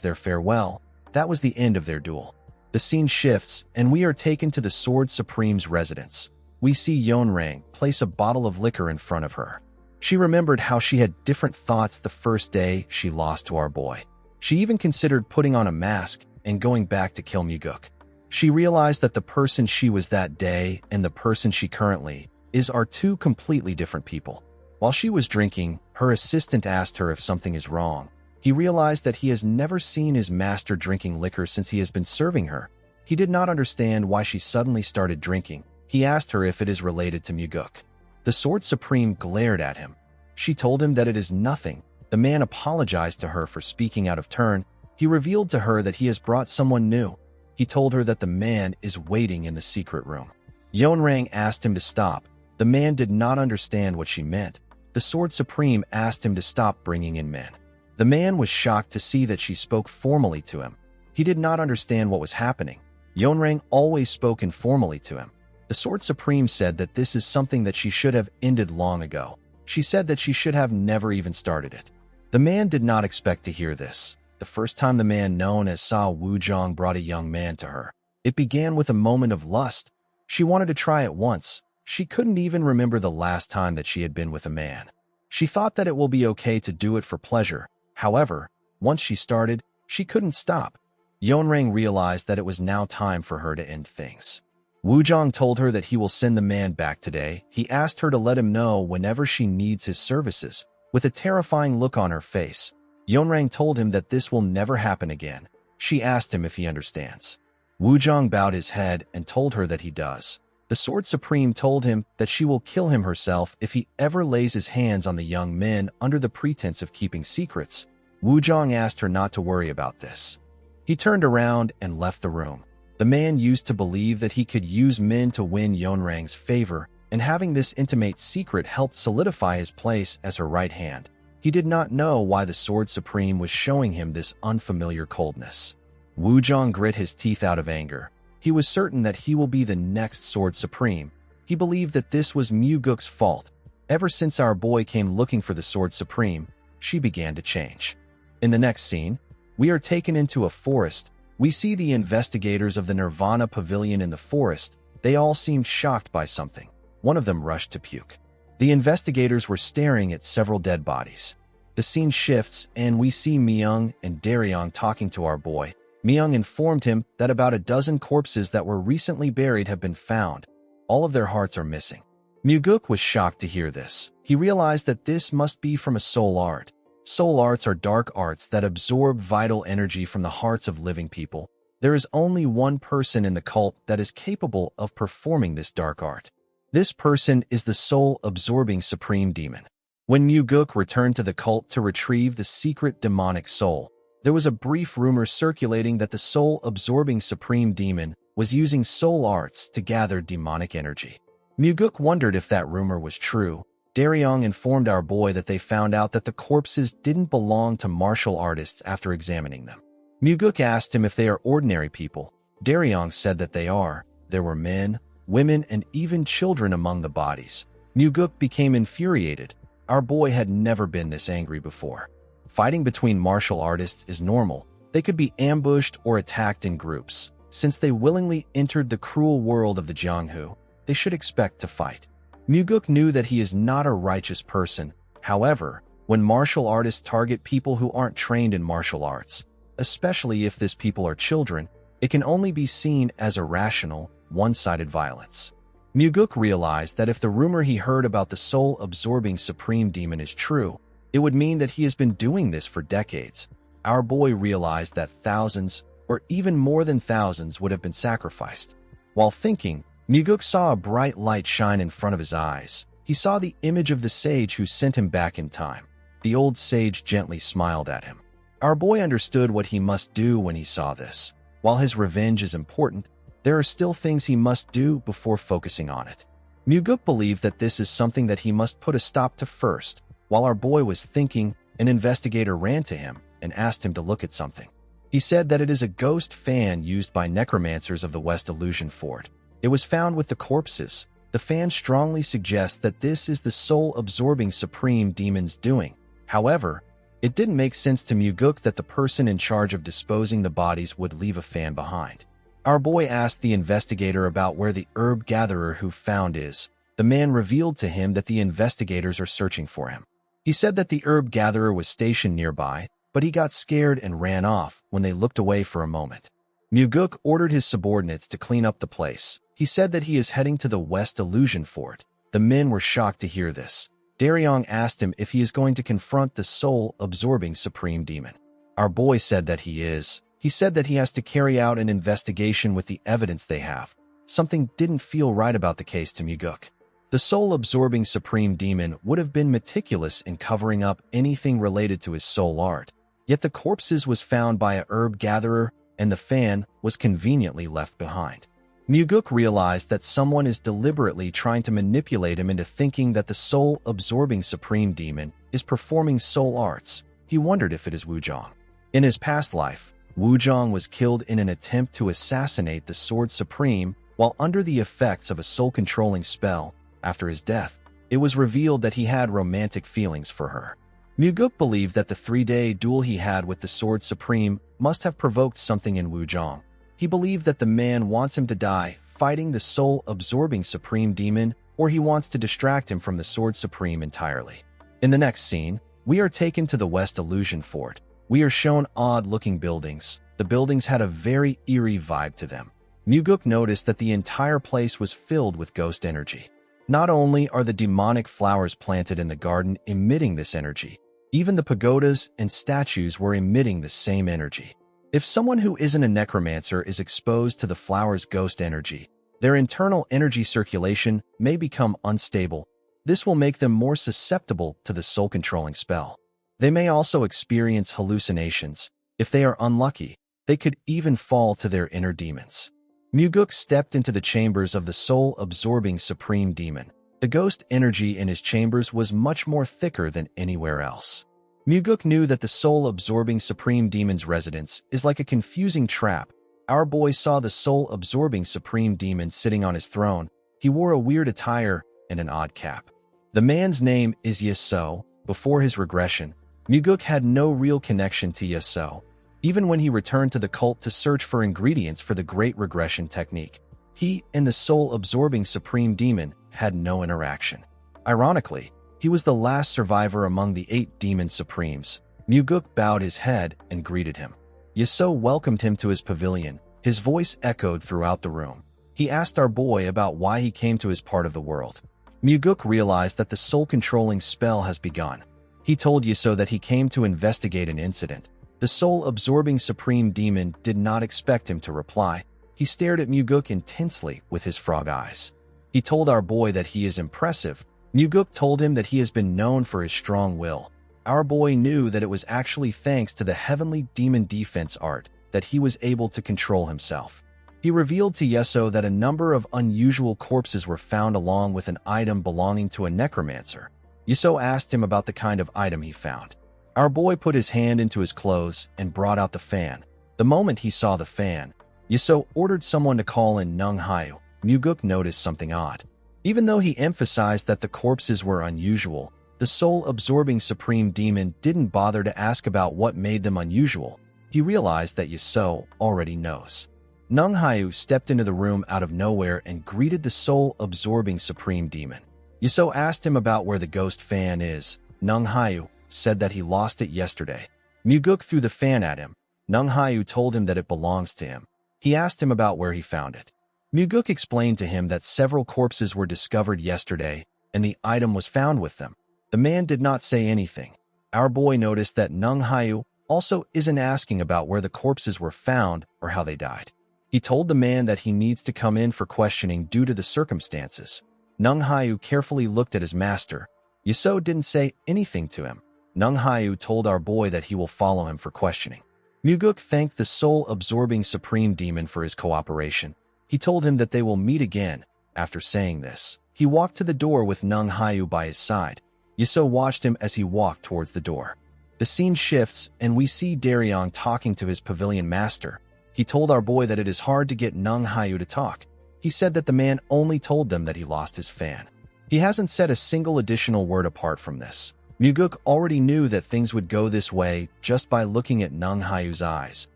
[SPEAKER 1] their farewell. That was the end of their duel. The scene shifts, and we are taken to the Sword Supreme's residence. We see Yeonrang place a bottle of liquor in front of her. She remembered how she had different thoughts the first day she lost to our boy. She even considered putting on a mask and going back to kill Muguk. She realized that the person she was that day and the person she currently is are two completely different people. While she was drinking, her assistant asked her if something is wrong. He realized that he has never seen his master drinking liquor since he has been serving her. He did not understand why she suddenly started drinking. He asked her if it is related to Muguk. The Sword Supreme glared at him. She told him that it is nothing. The man apologized to her for speaking out of turn. He revealed to her that he has brought someone new. He told her that the man is waiting in the secret room. Yeonrang asked him to stop. The man did not understand what she meant. The Sword Supreme asked him to stop bringing in men. The man was shocked to see that she spoke formally to him. He did not understand what was happening. Yeonrang always spoke informally to him. The Sword Supreme said that this is something that she should have ended long ago. She said that she should have never even started it. The man did not expect to hear this. The first time the man known as Sa Wuzhong brought a young man to her, it began with a moment of lust. She wanted to try it once. She couldn't even remember the last time that she had been with a man. She thought that it will be okay to do it for pleasure. However, once she started, she couldn't stop. Yeonrang realized that it was now time for her to end things. Wuzhong told her that he will send the man back today. He asked her to let him know whenever she needs his services. With a terrifying look on her face, Yeonrang told him that this will never happen again. She asked him if he understands. Wuzhong bowed his head and told her that he does. The Sword Supreme told him that she will kill him herself if he ever lays his hands on the young men under the pretense of keeping secrets. Wuzhong asked her not to worry about this. He turned around and left the room. The man used to believe that he could use men to win Yeonrang's favor, and having this intimate secret helped solidify his place as her right hand. He did not know why the Sword Supreme was showing him this unfamiliar coldness. Wuzhong grit his teeth out of anger. He was certain that he will be the next Sword Supreme. He believed that this was Muguk's fault. Ever since our boy came looking for the Sword Supreme, she began to change. In the next scene, we are taken into a forest. We see the investigators of the Nirvana Pavilion in the forest. They all seemed shocked by something. One of them rushed to puke. The investigators were staring at several dead bodies. The scene shifts, and we see Myung and Daryong talking to our boy. Myung informed him that about a dozen corpses that were recently buried have been found. All of their hearts are missing. Muguk was shocked to hear this. He realized that this must be from a soul art. Soul arts are dark arts that absorb vital energy from the hearts of living people. There is only one person in the cult that is capable of performing this dark art. This person is the soul-absorbing supreme demon. When Muguk returned to the cult to retrieve the secret demonic soul, there was a brief rumor circulating that the soul-absorbing supreme demon was using soul arts to gather demonic energy. Muguk wondered if that rumor was true. Daryong informed our boy that they found out that the corpses didn't belong to martial artists after examining them. Muguk asked him if they are ordinary people. Daryong said that they are. There were men, women, and even children among the bodies. Muguk became infuriated. Our boy had never been this angry before. Fighting between martial artists is normal. They could be ambushed or attacked in groups. Since they willingly entered the cruel world of the Jianghu, they should expect to fight. Muguk knew that he is not a righteous person. However, when martial artists target people who aren't trained in martial arts, especially if these people are children, it can only be seen as irrational, one-sided violence. Muguk realized that if the rumor he heard about the soul-absorbing supreme demon is true, it would mean that he has been doing this for decades. Our boy realized that thousands, or even more than thousands, would have been sacrificed. While thinking, Muguk saw a bright light shine in front of his eyes. He saw the image of the sage who sent him back in time. The old sage gently smiled at him. Our boy understood what he must do when he saw this. While his revenge is important, there are still things he must do before focusing on it. Muguk believed that this is something that he must put a stop to first. While our boy was thinking, an investigator ran to him and asked him to look at something. He said that it is a ghost fan used by necromancers of the West Illusion Fort. It was found with the corpses. The fan strongly suggests that this is the soul-absorbing supreme demon's doing. However, it didn't make sense to Muguk that the person in charge of disposing the bodies would leave a fan behind. Our boy asked the investigator about where the herb gatherer who found is. The man revealed to him that the investigators are searching for him. He said that the herb gatherer was stationed nearby, but he got scared and ran off when they looked away for a moment. Muguk ordered his subordinates to clean up the place. He said that he is heading to the West Illusion Fort. The men were shocked to hear this. Daryong asked him if he is going to confront the soul-absorbing supreme demon. Our boy said that he is. He said that he has to carry out an investigation with the evidence they have. Something didn't feel right about the case to Muguk. The soul-absorbing supreme demon would have been meticulous in covering up anything related to his soul art. Yet the corpses was found by a herb gatherer, and the fan was conveniently left behind. Muguk realized that someone is deliberately trying to manipulate him into thinking that the soul-absorbing supreme demon is performing soul arts. He wondered if it is Wuzhong. In his past life, Wuzhong was killed in an attempt to assassinate the Sword Supreme while under the effects of a soul-controlling spell. After his death, it was revealed that he had romantic feelings for her. Muguk believed that the 3-day duel he had with the Sword Supreme must have provoked something in Wuzhong. He believed that the man wants him to die fighting the soul-absorbing supreme demon, or he wants to distract him from the Sword Supreme entirely. In the next scene, we are taken to the West Illusion Fort. We are shown odd-looking buildings. The buildings had a very eerie vibe to them. Muguk noticed that the entire place was filled with ghost energy. Not only are the demonic flowers planted in the garden emitting this energy, even the pagodas and statues were emitting the same energy. If someone who isn't a necromancer is exposed to the flower's ghost energy, their internal energy circulation may become unstable. This will make them more susceptible to the soul-controlling spell. They may also experience hallucinations. If they are unlucky, they could even fall to their inner demons. Muguk stepped into the chambers of the soul-absorbing supreme demon. The ghost energy in his chambers was much more thicker than anywhere else. Muguk knew that the soul-absorbing supreme demon's residence is like a confusing trap. Our boy saw the soul-absorbing supreme demon sitting on his throne. He wore a weird attire and an odd cap. The man's name is Yasuo. Before his regression, Muguk had no real connection to Yasuo. Even when he returned to the cult to search for ingredients for the Great Regression Technique, he and the soul-absorbing supreme demon had no interaction. Ironically, he was the last survivor among the 8 demon supremes. Muguk bowed his head and greeted him. Yasuo welcomed him to his pavilion. His voice echoed throughout the room. He asked our boy about why he came to his part of the world. Muguk realized that the soul-controlling spell has begun. He told Yasuo that he came to investigate an incident. The soul-absorbing supreme demon did not expect him to reply. He stared at Muguk intensely with his frog eyes. He told our boy that he is impressive. Muguk told him that he has been known for his strong will. Our boy knew that it was actually thanks to the heavenly demon defense art that he was able to control himself. He revealed to Yasuo that a number of unusual corpses were found along with an item belonging to a necromancer. Yasuo asked him about the kind of item he found. Our boy put his hand into his clothes and brought out the fan. The moment he saw the fan, Yasuo ordered someone to call in Nung Hayu. Muguk noticed something odd. Even though he emphasized that the corpses were unusual, the soul-absorbing supreme demon didn't bother to ask about what made them unusual. He realized that Yasuo already knows. Nung Hayu stepped into the room out of nowhere and greeted the soul-absorbing supreme demon. Yasuo asked him about where the ghost fan is. Nung Hayu said that he lost it yesterday. Muguk threw the fan at him. Nung Hayu told him that it belongs to him. He asked him about where he found it. Muguk explained to him that several corpses were discovered yesterday, and the item was found with them. The man did not say anything. Our boy noticed that Nung Hayu also isn't asking about where the corpses were found or how they died. He told the man that he needs to come in for questioning due to the circumstances. Nung Hayu carefully looked at his master. Yiso didn't say anything to him. Nung Hayu told our boy that he will follow him for questioning. Muguk thanked the soul-absorbing supreme demon for his cooperation. He told him that they will meet again. After saying this, he walked to the door with Nung Hayu by his side. Yiso watched him as he walked towards the door. The scene shifts, and we see Daryong talking to his pavilion master. He told our boy that it is hard to get Nung Hayu to talk. He said that the man only told them that he lost his fan. He hasn't said a single additional word apart from this. Muguk already knew that things would go this way just by looking at Nung Hayu's eyes.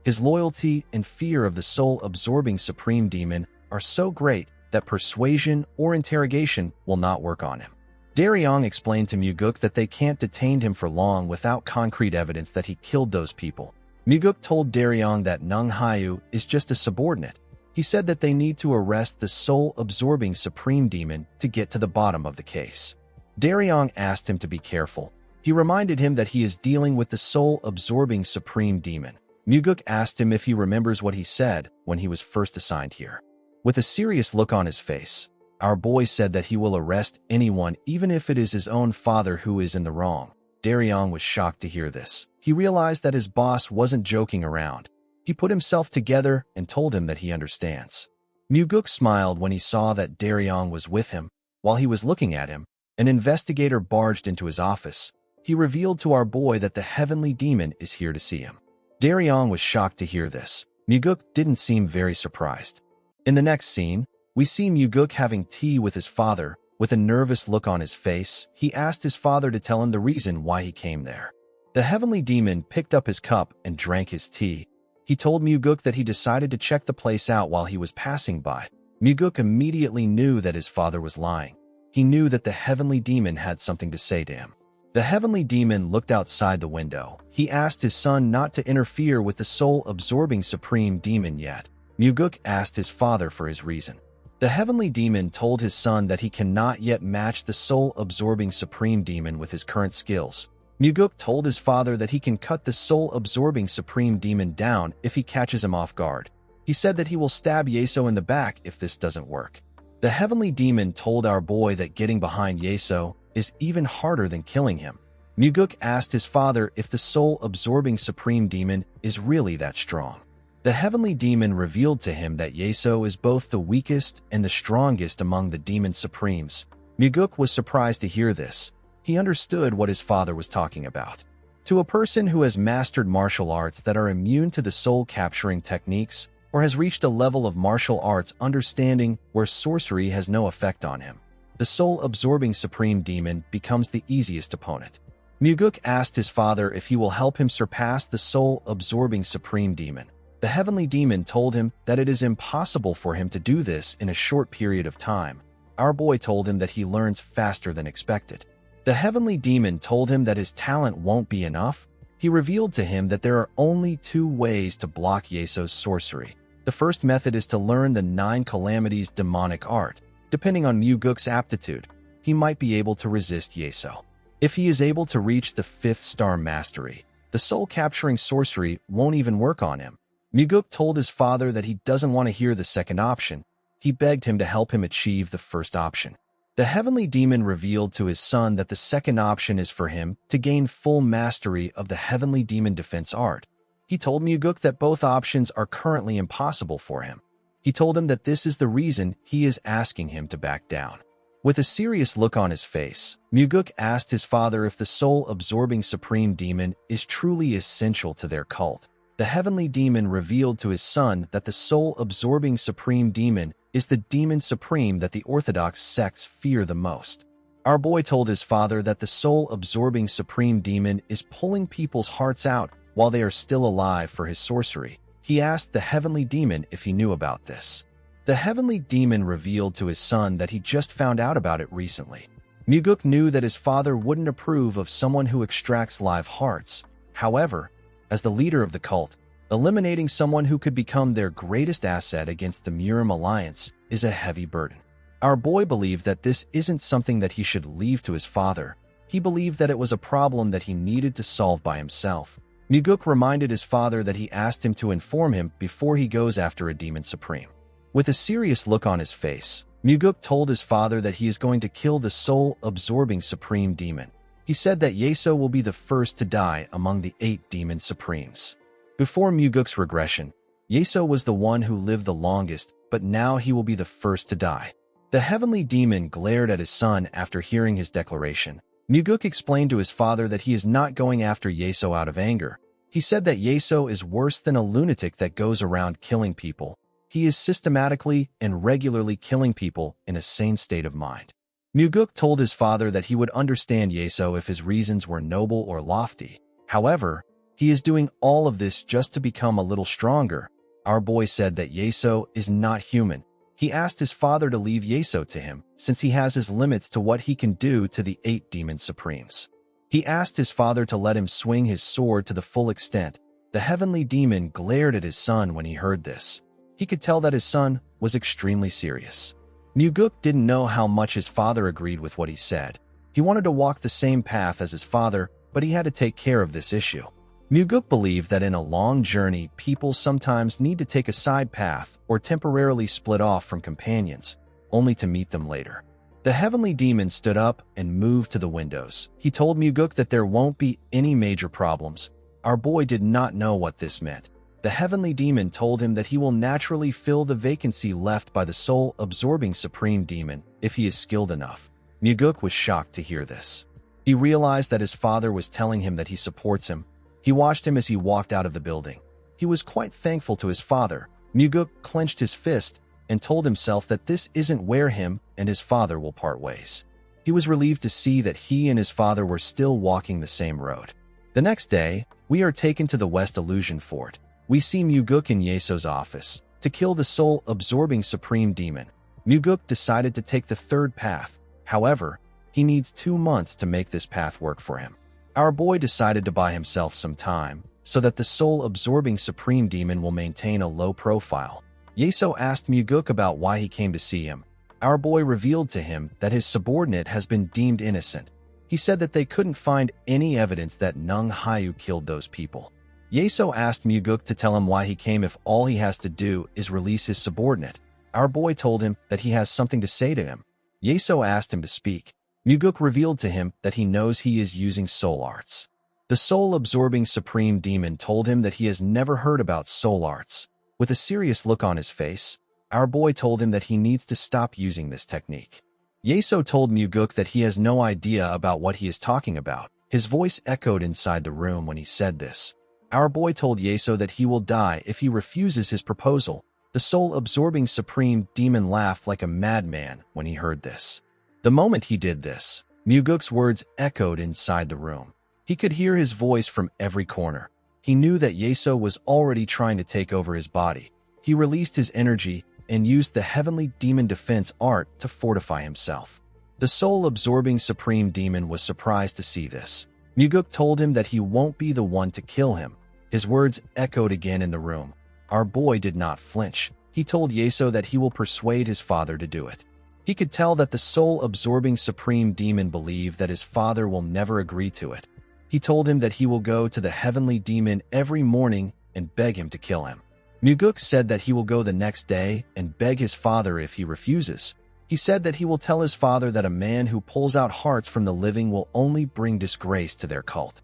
[SPEAKER 1] His loyalty and fear of the soul-absorbing supreme demon are so great that persuasion or interrogation will not work on him. Daryong explained to Muguk that they can't detain him for long without concrete evidence that he killed those people. Muguk told Daryong that Nung Hayu is just a subordinate. He said that they need to arrest the soul-absorbing supreme demon to get to the bottom of the case. Daryong asked him to be careful. He reminded him that he is dealing with the soul-absorbing supreme demon. Muguk asked him if he remembers what he said when he was first assigned here. With a serious look on his face, our boy said that he will arrest anyone even if it is his own father who is in the wrong. Daryong was shocked to hear this. He realized that his boss wasn't joking around. He put himself together and told him that he understands. Muguk smiled when he saw that Daryong was with him. While he was looking at him, an investigator barged into his office. He revealed to our boy that the heavenly demon is here to see him. Daryong was shocked to hear this. Muguk didn't seem very surprised. In the next scene, we see Muguk having tea with his father. With a nervous look on his face, he asked his father to tell him the reason why he came there. The heavenly demon picked up his cup and drank his tea. He told Muguk that he decided to check the place out while he was passing by. Muguk immediately knew that his father was lying. He knew that the heavenly demon had something to say to him. The heavenly demon looked outside the window. He asked his son not to interfere with the soul-absorbing supreme demon yet. Muguk asked his father for his reason. The heavenly demon told his son that he cannot yet match the soul-absorbing supreme demon with his current skills. Muguk told his father that he can cut the soul-absorbing supreme demon down if he catches him off guard. He said that he will stab Yeso in the back if this doesn't work. The heavenly demon told our boy that getting behind Yeso is even harder than killing him. Muguk asked his father if the soul-absorbing supreme demon is really that strong. The heavenly demon revealed to him that Yeso is both the weakest and the strongest among the demon supremes. Muguk was surprised to hear this. He understood what his father was talking about. To a person who has mastered martial arts that are immune to the soul-capturing techniques, or has reached a level of martial arts understanding where sorcery has no effect on him, the soul-absorbing supreme demon becomes the easiest opponent. Muguk asked his father if he will help him surpass the soul-absorbing supreme demon. The heavenly demon told him that it is impossible for him to do this in a short period of time. Our boy told him that he learns faster than expected. The heavenly demon told him that his talent won't be enough. He revealed to him that there are only 2 ways to block Yeso's sorcery. The first method is to learn the 9 calamities demonic art. Depending on Muguk's aptitude, he might be able to resist Yeso. If he is able to reach the 5th star mastery, the soul-capturing sorcery won't even work on him. Muguk told his father that he doesn't want to hear the second option. He begged him to help him achieve the first option. The heavenly demon revealed to his son that the second option is for him to gain full mastery of the heavenly demon defense art. He told Muguk that both options are currently impossible for him. He told him that this is the reason he is asking him to back down. With a serious look on his face, Muguk asked his father if the soul-absorbing supreme demon is truly essential to their cult. The heavenly demon revealed to his son that the soul-absorbing supreme demon is the demon supreme that the orthodox sects fear the most. Our boy told his father that the soul-absorbing supreme demon is pulling people's hearts out while they are still alive for his sorcery. He asked the heavenly demon if he knew about this. The heavenly demon revealed to his son that he just found out about it recently. Muguk knew that his father wouldn't approve of someone who extracts live hearts. However, as the leader of the cult, eliminating someone who could become their greatest asset against the Murim Alliance is a heavy burden. Our boy believed that this isn't something that he should leave to his father. He believed that it was a problem that he needed to solve by himself. Muguk reminded his father that he asked him to inform him before he goes after a demon supreme. With a serious look on his face, Muguk told his father that he is going to kill the soul-absorbing supreme demon. He said that Yeso will be the first to die among the 8 demon supremes. Before Muguk's regression, Yeso was the one who lived the longest, but now he will be the first to die. The heavenly demon glared at his son after hearing his declaration. Muguk explained to his father that he is not going after Yeso out of anger. He said that Yeso is worse than a lunatic that goes around killing people. He is systematically and regularly killing people in a sane state of mind. Muguk told his father that he would understand Yeso if his reasons were noble or lofty. However, he is doing all of this just to become a little stronger. Our boy said that Yeso is not human. He asked his father to leave Yeso to him, since he has his limits to what he can do to the 8 demon supremes. He asked his father to let him swing his sword to the full extent. The heavenly demon glared at his son when he heard this. He could tell that his son was extremely serious. Muguk didn't know how much his father agreed with what he said. He wanted to walk the same path as his father, but he had to take care of this issue. Muguk believed that in a long journey, people sometimes need to take a side path or temporarily split off from companions, only to meet them later. The heavenly demon stood up and moved to the windows. He told Muguk that there won't be any major problems. Our boy did not know what this meant. The heavenly demon told him that he will naturally fill the vacancy left by the soul-absorbing supreme demon if he is skilled enough. Muguk was shocked to hear this. He realized that his father was telling him that he supports him. He watched him as he walked out of the building. He was quite thankful to his father. Muguk clenched his fist and told himself that this isn't where him and his father will part ways. He was relieved to see that he and his father were still walking the same road. The next day, we are taken to the West Illusion Fort. We see Muguk in Yeso's office. To kill the soul-absorbing supreme demon, Muguk decided to take the third path. However, he needs 2 months to make this path work for him. Our boy decided to buy himself some time, so that the soul-absorbing supreme demon will maintain a low profile. Yeso asked Muguk about why he came to see him. Our boy revealed to him that his subordinate has been deemed innocent. He said that they couldn't find any evidence that Nung Hayu killed those people. Yeso asked Muguk to tell him why he came if all he has to do is release his subordinate. Our boy told him that he has something to say to him. Yeso asked him to speak. Muguk revealed to him that he knows he is using soul arts. The soul-absorbing supreme demon told him that he has never heard about soul arts. With a serious look on his face, our boy told him that he needs to stop using this technique. Yeso told Muguk that he has no idea about what he is talking about. His voice echoed inside the room when he said this. Our boy told Yeso that he will die if he refuses his proposal. The soul-absorbing supreme demon laughed like a madman when he heard this. The moment he did this, Muguk's words echoed inside the room. He could hear his voice from every corner. He knew that Yeso was already trying to take over his body. He released his energy and used the heavenly demon defense art to fortify himself. The soul-absorbing supreme demon was surprised to see this. Muguk told him that he won't be the one to kill him. His words echoed again in the room. Our boy did not flinch. He told Yeso that he will persuade his father to do it. He could tell that the soul-absorbing supreme demon believed that his father will never agree to it. He told him that he will go to the heavenly demon every morning and beg him to kill him. Muguk said that he will go the next day and beg his father if he refuses. He said that he will tell his father that a man who pulls out hearts from the living will only bring disgrace to their cult.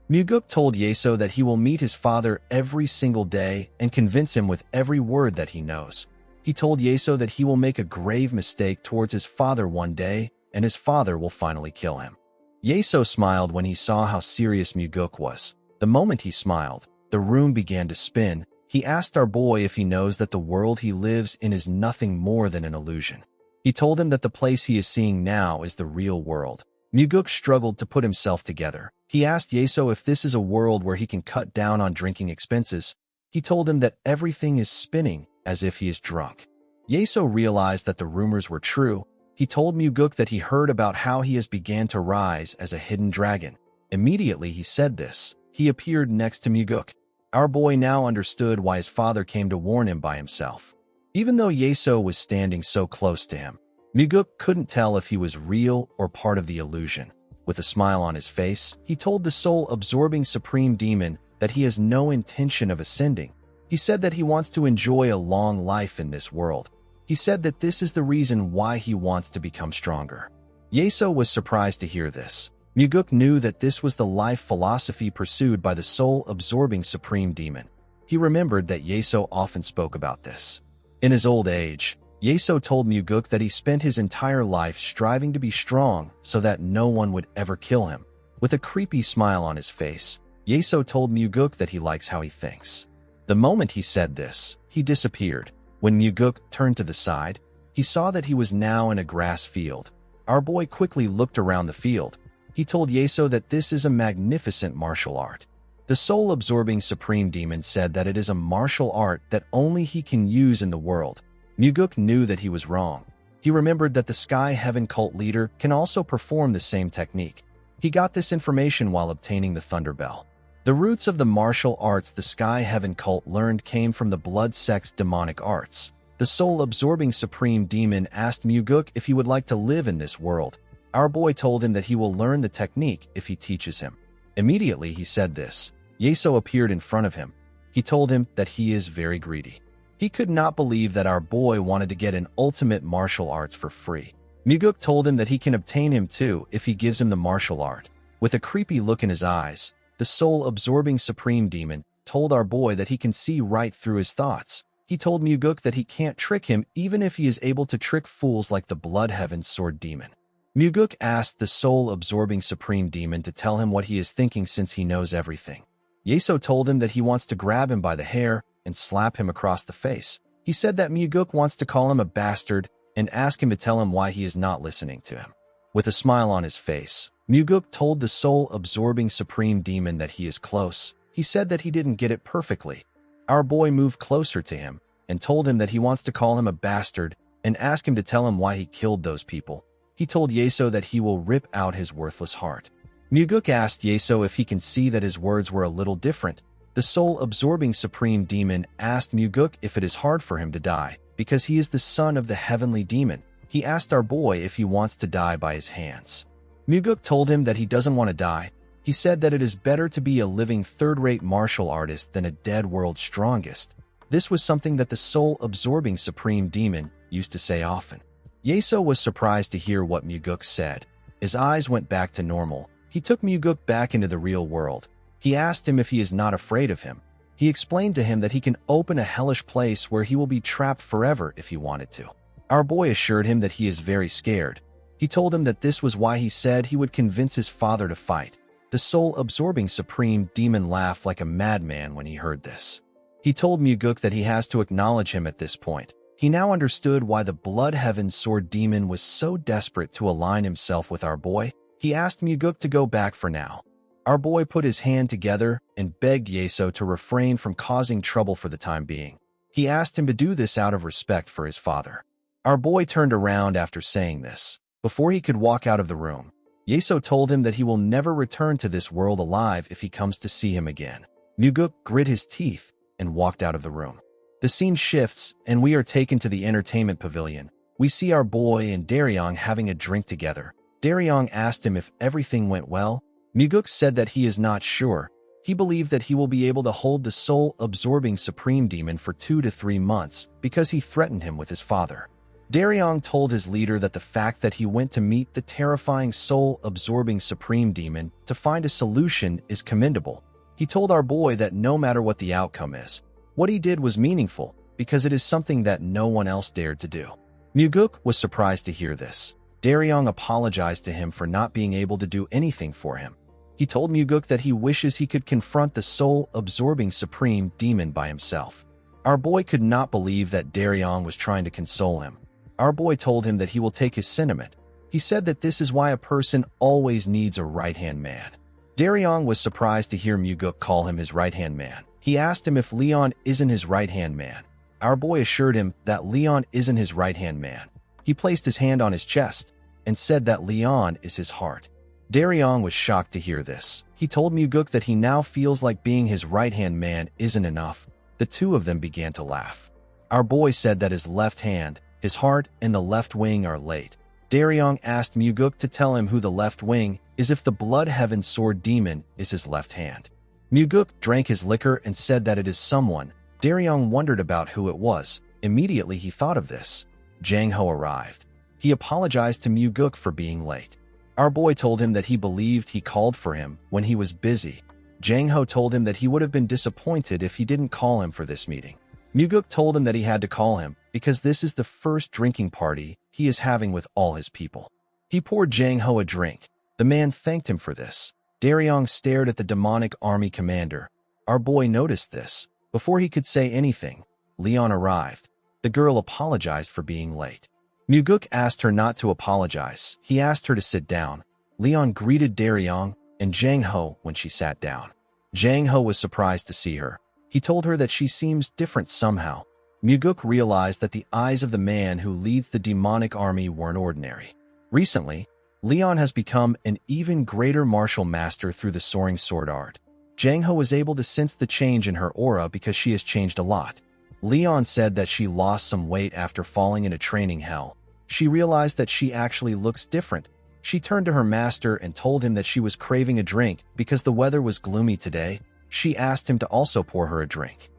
[SPEAKER 1] Muguk told Yeso that he will meet his father every single day and convince him with every word that he knows. He told Yeso that he will make a grave mistake towards his father one day, and his father will finally kill him. Yeso smiled when he saw how serious Muguk was. The moment he smiled, the room began to spin. He asked our boy if he knows that the world he lives in is nothing more than an illusion. He told him that the place he is seeing now is the real world. Muguk struggled to put himself together. He asked Yeso if this is a world where he can cut down on drinking expenses. He told him that everything is spinning, as if he is drunk. Yeso realized that the rumors were true. He told Muguk that he heard about how he has began to rise as a hidden dragon. Immediately he said this, he appeared next to Muguk. Our boy now understood why his father came to warn him by himself. Even though Yeso was standing so close to him, Muguk couldn't tell if he was real or part of the illusion. With a smile on his face, he told the soul-absorbing supreme demon that he has no intention of ascending. He said that he wants to enjoy a long life in this world. He said that this is the reason why he wants to become stronger. Yeso was surprised to hear this. Muguk knew that this was the life philosophy pursued by the soul-absorbing supreme demon. He remembered that Yeso often spoke about this. In his old age, Yeso told Muguk that he spent his entire life striving to be strong so that no one would ever kill him. With a creepy smile on his face, Yeso told Muguk that he likes how he thinks. The moment he said this, he disappeared. When Muguk turned to the side, he saw that he was now in a grass field. Our boy quickly looked around the field. He told Yeso that this is a magnificent martial art. The soul-absorbing supreme demon said that it is a martial art that only he can use in the world. Muguk knew that he was wrong. He remembered that the Sky Heaven cult leader can also perform the same technique. He got this information while obtaining the Thunder Bell. The roots of the martial arts the Sky Heaven cult learned came from the blood sex demonic arts. The soul-absorbing supreme demon asked Muguk if he would like to live in this world. Our boy told him that he will learn the technique if he teaches him. Immediately he said this, Yeso appeared in front of him. He told him that he is very greedy. He could not believe that our boy wanted to get an ultimate martial arts for free. Muguk told him that he can obtain him too if he gives him the martial art. With a creepy look in his eyes, the soul-absorbing supreme demon told our boy that he can see right through his thoughts. He told Muguk that he can't trick him even if he is able to trick fools like the Blood Heaven Sword Demon. Muguk asked the soul-absorbing supreme demon to tell him what he is thinking since he knows everything. Yeso told him that he wants to grab him by the hair and slap him across the face. He said that Muguk wants to call him a bastard and ask him to tell him why he is not listening to him. With a smile on his face, Muguk told the soul-absorbing supreme demon that he is close. He said that he didn't get it perfectly. Our boy moved closer to him and told him that he wants to call him a bastard and ask him to tell him why he killed those people. He told Yeso that he will rip out his worthless heart. Muguk asked Yeso if he can see that his words were a little different. The soul-absorbing supreme demon asked Muguk if it is hard for him to die, because he is the son of the heavenly demon. He asked our boy if he wants to die by his hands. Muguk told him that he doesn't want to die. He said that it is better to be a living third-rate martial artist than a dead world's strongest. This was something that the soul-absorbing supreme demon used to say often. Yeso was surprised to hear what Muguk said. His eyes went back to normal. He took Muguk back into the real world. He asked him if he is not afraid of him. He explained to him that he can open a hellish place where he will be trapped forever if he wanted to. Our boy assured him that he is very scared. He told him that this was why he said he would convince his father to fight. The soul-absorbing supreme demon laughed like a madman when he heard this. He told Muguk that he has to acknowledge him at this point. He now understood why the Blood Heaven Sword Demon was so desperate to align himself with our boy. He asked Muguk to go back for now. Our boy put his hand together and begged Yeso to refrain from causing trouble for the time being. He asked him to do this out of respect for his father. Our boy turned around after saying this. Before he could walk out of the room, Yeso told him that he will never return to this world alive if he comes to see him again. Muguk grit his teeth and walked out of the room. The scene shifts, and we are taken to the entertainment pavilion. We see our boy and Daryong having a drink together. Daryong asked him if everything went well. Muguk said that he is not sure. He believed that he will be able to hold the soul-absorbing supreme demon for 2 to 3 months because he threatened him with his father. Daryong told his leader that the fact that he went to meet the terrifying soul-absorbing supreme demon to find a solution is commendable. He told our boy that no matter what the outcome is, what he did was meaningful because it is something that no one else dared to do. Muguk was surprised to hear this. Daryong apologized to him for not being able to do anything for him. He told Muguk that he wishes he could confront the soul-absorbing supreme demon by himself. Our boy could not believe that Daryong was trying to console him. Our boy told him that he will take his sentiment. He said that this is why a person always needs a right-hand man. Daryong was surprised to hear Muguk call him his right-hand man. He asked him if Leon isn't his right-hand man. Our boy assured him that Leon isn't his right-hand man. He placed his hand on his chest and said that Leon is his heart. Daryong was shocked to hear this. He told Muguk that he now feels like being his right-hand man isn't enough. The two of them began to laugh. Our boy said that his left hand, his heart, and the left wing are late. Daryong asked Muguk to tell him who the left wing is if the Blood Heaven Sword Demon is his left hand. Muguk drank his liquor and said that it is someone. Daryong wondered about who it was. Immediately he thought of this. Jang Ho arrived. He apologized to Muguk for being late. Our boy told him that he believed he called for him when he was busy. Jang Ho told him that he would have been disappointed if he didn't call him for this meeting. Muguk told him that he had to call him because this is the first drinking party he is having with all his people. He poured Jang Ho a drink. The man thanked him for this. Daryong stared at the demonic army commander. Our boy noticed this. Before he could say anything, Leon arrived. The girl apologized for being late. Muguk asked her not to apologize. He asked her to sit down. Leon greeted Daryong and Jang Ho when she sat down. Jang Ho was surprised to see her. He told her that she seems different somehow. Muguk realized that the eyes of the man who leads the demonic army weren't ordinary. Recently, Leon has become an even greater martial master through the soaring sword art. Jang Ho was able to sense the change in her aura because she has changed a lot. Leon said that she lost some weight after falling into training hell. She realized that she actually looks different. She turned to her master and told him that she was craving a drink because the weather was gloomy today. She asked him to also pour her a drink.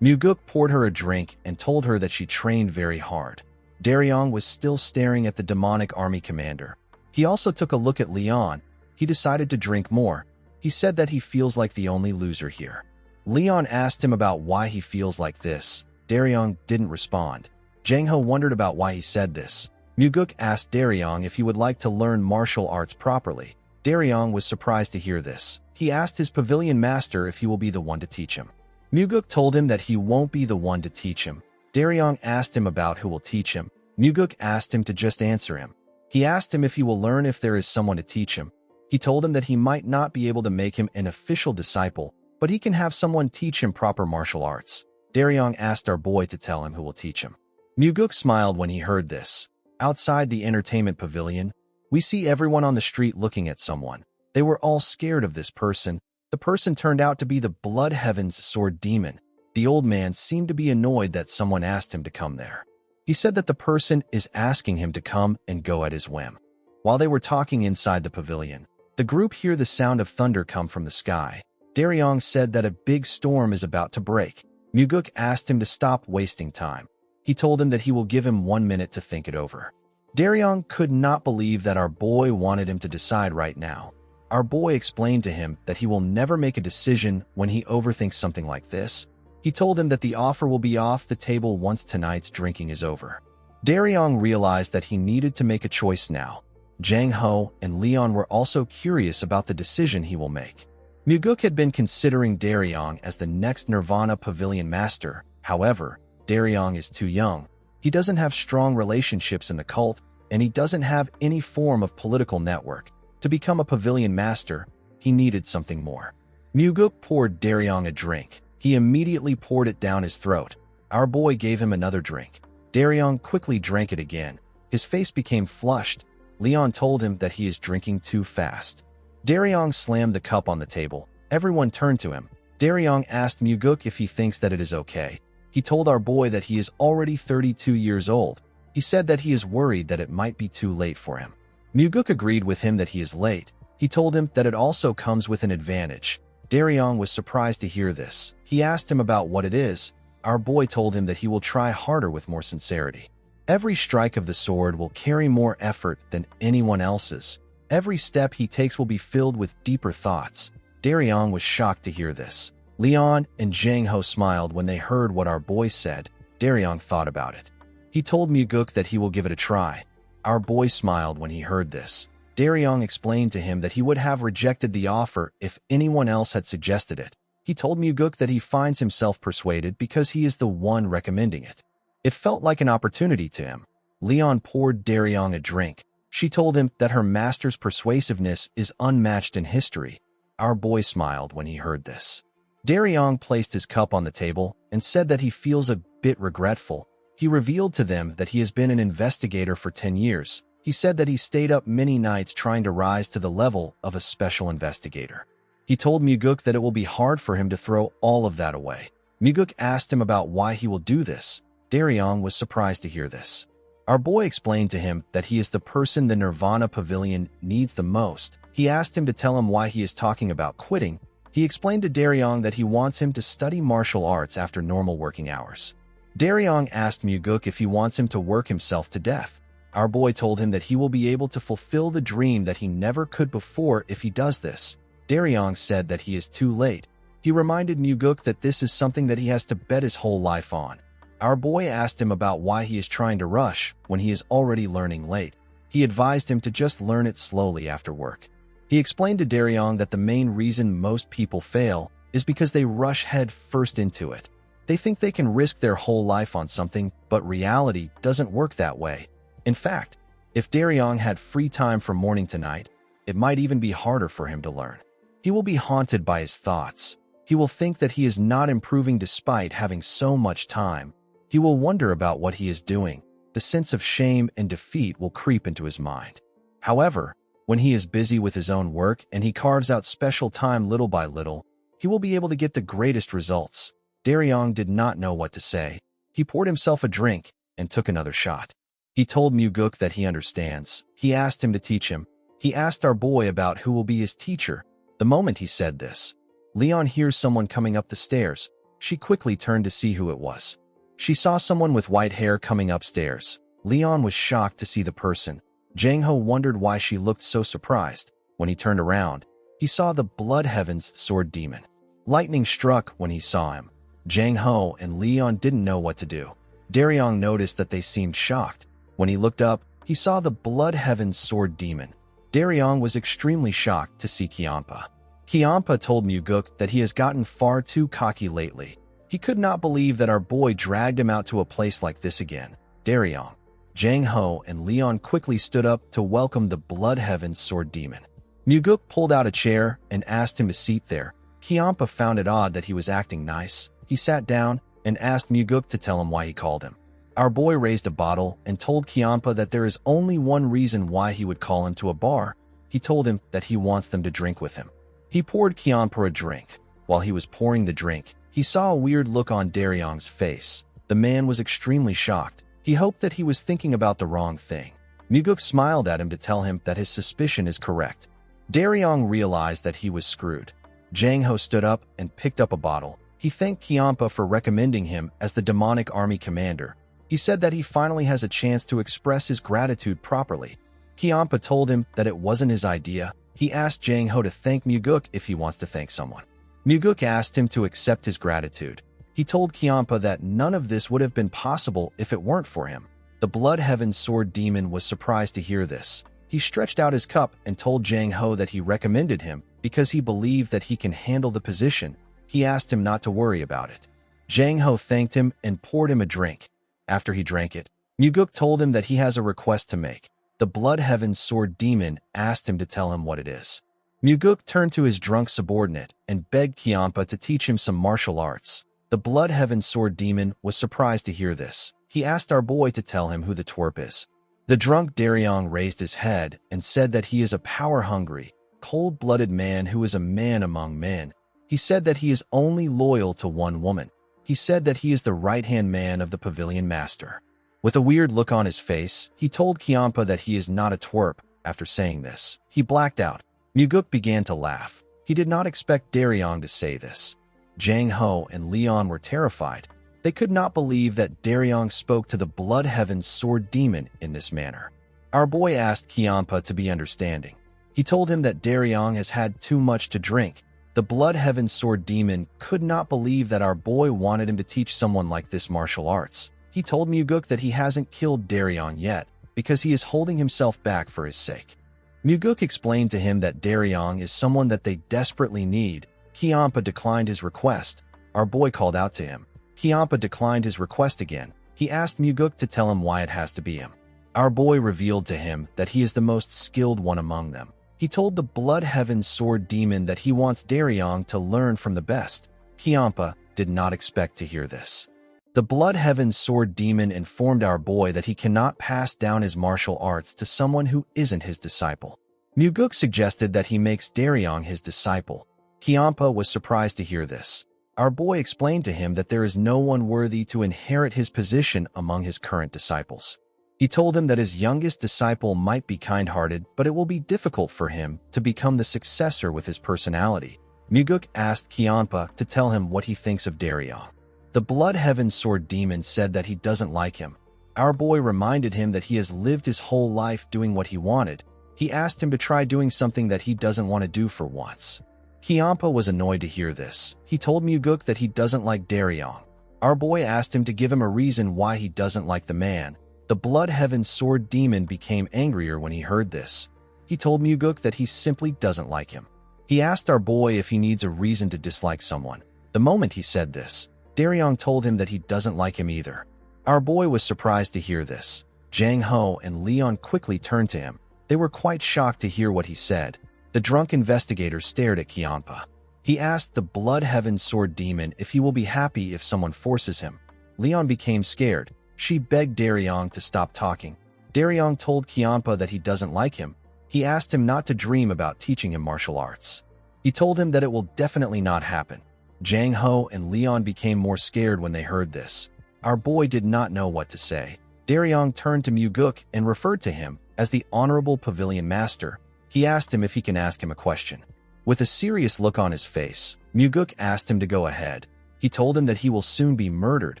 [SPEAKER 1] Muguk poured her a drink and told her that she trained very hard. Daryong was still staring at the demonic army commander. He also took a look at Leon. He decided to drink more. He said that he feels like the only loser here. Leon asked him about why he feels like this. Daryong didn't respond. Jang Ho wondered about why he said this. Muguk asked Daryong if he would like to learn martial arts properly. Daryong was surprised to hear this. He asked his pavilion master if he will be the one to teach him. Muguk told him that he won't be the one to teach him. Daryong asked him about who will teach him. Muguk asked him to just answer him. He asked him if he will learn if there is someone to teach him. He told him that he might not be able to make him an official disciple, but he can have someone teach him proper martial arts. Daryong asked our boy to tell him who will teach him. Muguk smiled when he heard this. Outside the entertainment pavilion, we see everyone on the street looking at someone. They were all scared of this person. The person turned out to be the Blood Heaven's sword demon. The old man seemed to be annoyed that someone asked him to come there. He said that the person is asking him to come and go at his whim. While they were talking inside the pavilion, the group hear the sound of thunder come from the sky. Daryong said that a big storm is about to break. Muguk asked him to stop wasting time. He told him that he will give him 1 minute to think it over. Daryong could not believe that our boy wanted him to decide right now. Our boy explained to him that he will never make a decision when he overthinks something like this. He told him that the offer will be off the table once tonight's drinking is over. Daryong realized that he needed to make a choice now. Jang Ho and Leon were also curious about the decision he will make. Muguk had been considering Daryong as the next Nirvana Pavilion Master. However, Daryong is too young. He doesn't have strong relationships in the cult, and he doesn't have any form of political network. To become a Pavilion Master, he needed something more. Muguk poured Daryong a drink. He immediately poured it down his throat. Our boy gave him another drink. Daryong quickly drank it again. His face became flushed. Leon told him that he is drinking too fast. Daryong slammed the cup on the table. Everyone turned to him. Daryong asked Muguk if he thinks that it is okay. He told our boy that he is already 32 years old. He said that he is worried that it might be too late for him. Muguk agreed with him that he is late. He told him that it also comes with an advantage. Daryong was surprised to hear this. He asked him about what it is. Our boy told him that he will try harder with more sincerity. Every strike of the sword will carry more effort than anyone else's. Every step he takes will be filled with deeper thoughts. Daryong was shocked to hear this. Leon and Jang Ho smiled when they heard what our boy said. Daryong thought about it. He told Muguk that he will give it a try. Our boy smiled when he heard this. Daryong explained to him that he would have rejected the offer if anyone else had suggested it. He told Muguk that he finds himself persuaded because he is the one recommending it. It felt like an opportunity to him. Leon poured Daryong a drink. She told him that her master's persuasiveness is unmatched in history. Our boy smiled when he heard this. Daryong placed his cup on the table and said that he feels a bit regretful. He revealed to them that he has been an investigator for 10 years. He said that he stayed up many nights trying to rise to the level of a special investigator. He told Muguk that it will be hard for him to throw all of that away. Muguk asked him about why he will do this. Daryong was surprised to hear this. Our boy explained to him that he is the person the Nirvana Pavilion needs the most. He asked him to tell him why he is talking about quitting. He explained to Daryong that he wants him to study martial arts after normal working hours. Daryong asked Muguk if he wants him to work himself to death. Our boy told him that he will be able to fulfill the dream that he never could before if he does this. Daryong said that he is too late. He reminded Muguk that this is something that he has to bet his whole life on. Our boy asked him about why he is trying to rush when he is already learning late. He advised him to just learn it slowly after work. He explained to Daryong that the main reason most people fail is because they rush head first into it. They think they can risk their whole life on something, but reality doesn't work that way. In fact, if Daryong had free time from morning to night, it might even be harder for him to learn. He will be haunted by his thoughts. He will think that he is not improving despite having so much time. He will wonder about what he is doing. The sense of shame and defeat will creep into his mind. However, when he is busy with his own work and he carves out special time little by little, he will be able to get the greatest results. Daryong did not know what to say. He poured himself a drink and took another shot. He told Muguk that he understands. He asked him to teach him. He asked our boy about who will be his teacher. The moment he said this, Leon hears someone coming up the stairs. She quickly turned to see who it was. She saw someone with white hair coming upstairs. Leon was shocked to see the person. Jang Ho wondered why she looked so surprised. When he turned around, he saw the Blood Heaven's Sword Demon. Lightning struck when he saw him. Jang Ho and Leon didn't know what to do. Daryong noticed that they seemed shocked. When he looked up, he saw the Blood Heaven's Sword Demon. Daryong was extremely shocked to see Kiampa. Kiampa told Muguk that he has gotten far too cocky lately. He could not believe that our boy dragged him out to a place like this again. Daryong, Jang Ho, and Leon quickly stood up to welcome the Blood Heaven's Sword Demon. Muguk pulled out a chair and asked him to seat there. Kiampa found it odd that he was acting nice. He sat down and asked Muguk to tell him why he called him. Our boy raised a bottle and told Kiampa that there is only one reason why he would call him to a bar. He told him that he wants them to drink with him. He poured Kiampa a drink. While he was pouring the drink, he saw a weird look on Daryong's face. The man was extremely shocked. He hoped that he was thinking about the wrong thing. Muguk smiled at him to tell him that his suspicion is correct. Daryong realized that he was screwed. Jang Ho stood up and picked up a bottle. He thanked Kiampa for recommending him as the demonic army commander. He said that he finally has a chance to express his gratitude properly. Kiampa told him that it wasn't his idea. He asked Jang Ho to thank Muguk if he wants to thank someone. Muguk asked him to accept his gratitude. He told Kiampa that none of this would have been possible if it weren't for him. The Blood Heaven's Sword Demon was surprised to hear this. He stretched out his cup and told Jang Ho that he recommended him because he believed that he can handle the position. He asked him not to worry about it. Jang Ho thanked him and poured him a drink. After he drank it, Muguk told him that he has a request to make. The Blood Heaven's Sword Demon asked him to tell him what it is. Muguk turned to his drunk subordinate and begged Kiampa to teach him some martial arts. The Blood Heaven's Sword Demon was surprised to hear this. He asked our boy to tell him who the twerp is. The drunk Daryong raised his head and said that he is a power-hungry, cold-blooded man who is a man among men. He said that he is only loyal to one woman. He said that he is the right-hand man of the pavilion master. With a weird look on his face, he told Kiampa that he is not a twerp. After saying this, he blacked out. Muguk began to laugh. He did not expect Daryong to say this. Jang Ho and Leon were terrified. They could not believe that Daryong spoke to the Blood Heaven's Sword Demon in this manner. Our boy asked Kiampa to be understanding. He told him that Daryong has had too much to drink. The Blood Heaven's Sword Demon could not believe that our boy wanted him to teach someone like this martial arts. He told Muguk that he hasn't killed Daryong yet because he is holding himself back for his sake. Muguk explained to him that Daryong is someone that they desperately need. Kiampa declined his request. Our boy called out to him. Kiampa declined his request again. He asked Muguk to tell him why it has to be him. Our boy revealed to him that he is the most skilled one among them. He told the Blood Heaven's Sword Demon that he wants Daryong to learn from the best. Kiampa did not expect to hear this. The Blood Heaven's Sword Demon informed our boy that he cannot pass down his martial arts to someone who isn't his disciple. Muguk suggested that he makes Daryong his disciple. Kiampa was surprised to hear this. Our boy explained to him that there is no one worthy to inherit his position among his current disciples. He told him that his youngest disciple might be kind-hearted, but it will be difficult for him to become the successor with his personality. Muguk asked Kianpa to tell him what he thinks of Daryong. The Blood Heaven Sword Demon said that he doesn't like him. Our boy reminded him that he has lived his whole life doing what he wanted. He asked him to try doing something that he doesn't want to do for once. Kianpa was annoyed to hear this. He told Muguk that he doesn't like Daryong. Our boy asked him to give him a reason why he doesn't like the man. The Blood Heaven Sword Demon became angrier when he heard this. He told Muguk that he simply doesn't like him. He asked our boy if he needs a reason to dislike someone. The moment he said this, Daryong told him that he doesn't like him either. Our boy was surprised to hear this. Jang Ho and Leon quickly turned to him. They were quite shocked to hear what he said. The drunk investigator stared at Kianpa. He asked the Blood Heaven Sword Demon if he will be happy if someone forces him. Leon became scared. She begged Daryong to stop talking. Daryong told Kianpa that he doesn't like him. He asked him not to dream about teaching him martial arts. He told him that it will definitely not happen. Jang Ho and Leon became more scared when they heard this. Our boy did not know what to say. Daryong turned to Muguk and referred to him as the Honorable Pavilion Master. He asked him if he can ask him a question. With a serious look on his face, Muguk asked him to go ahead. He told him that he will soon be murdered.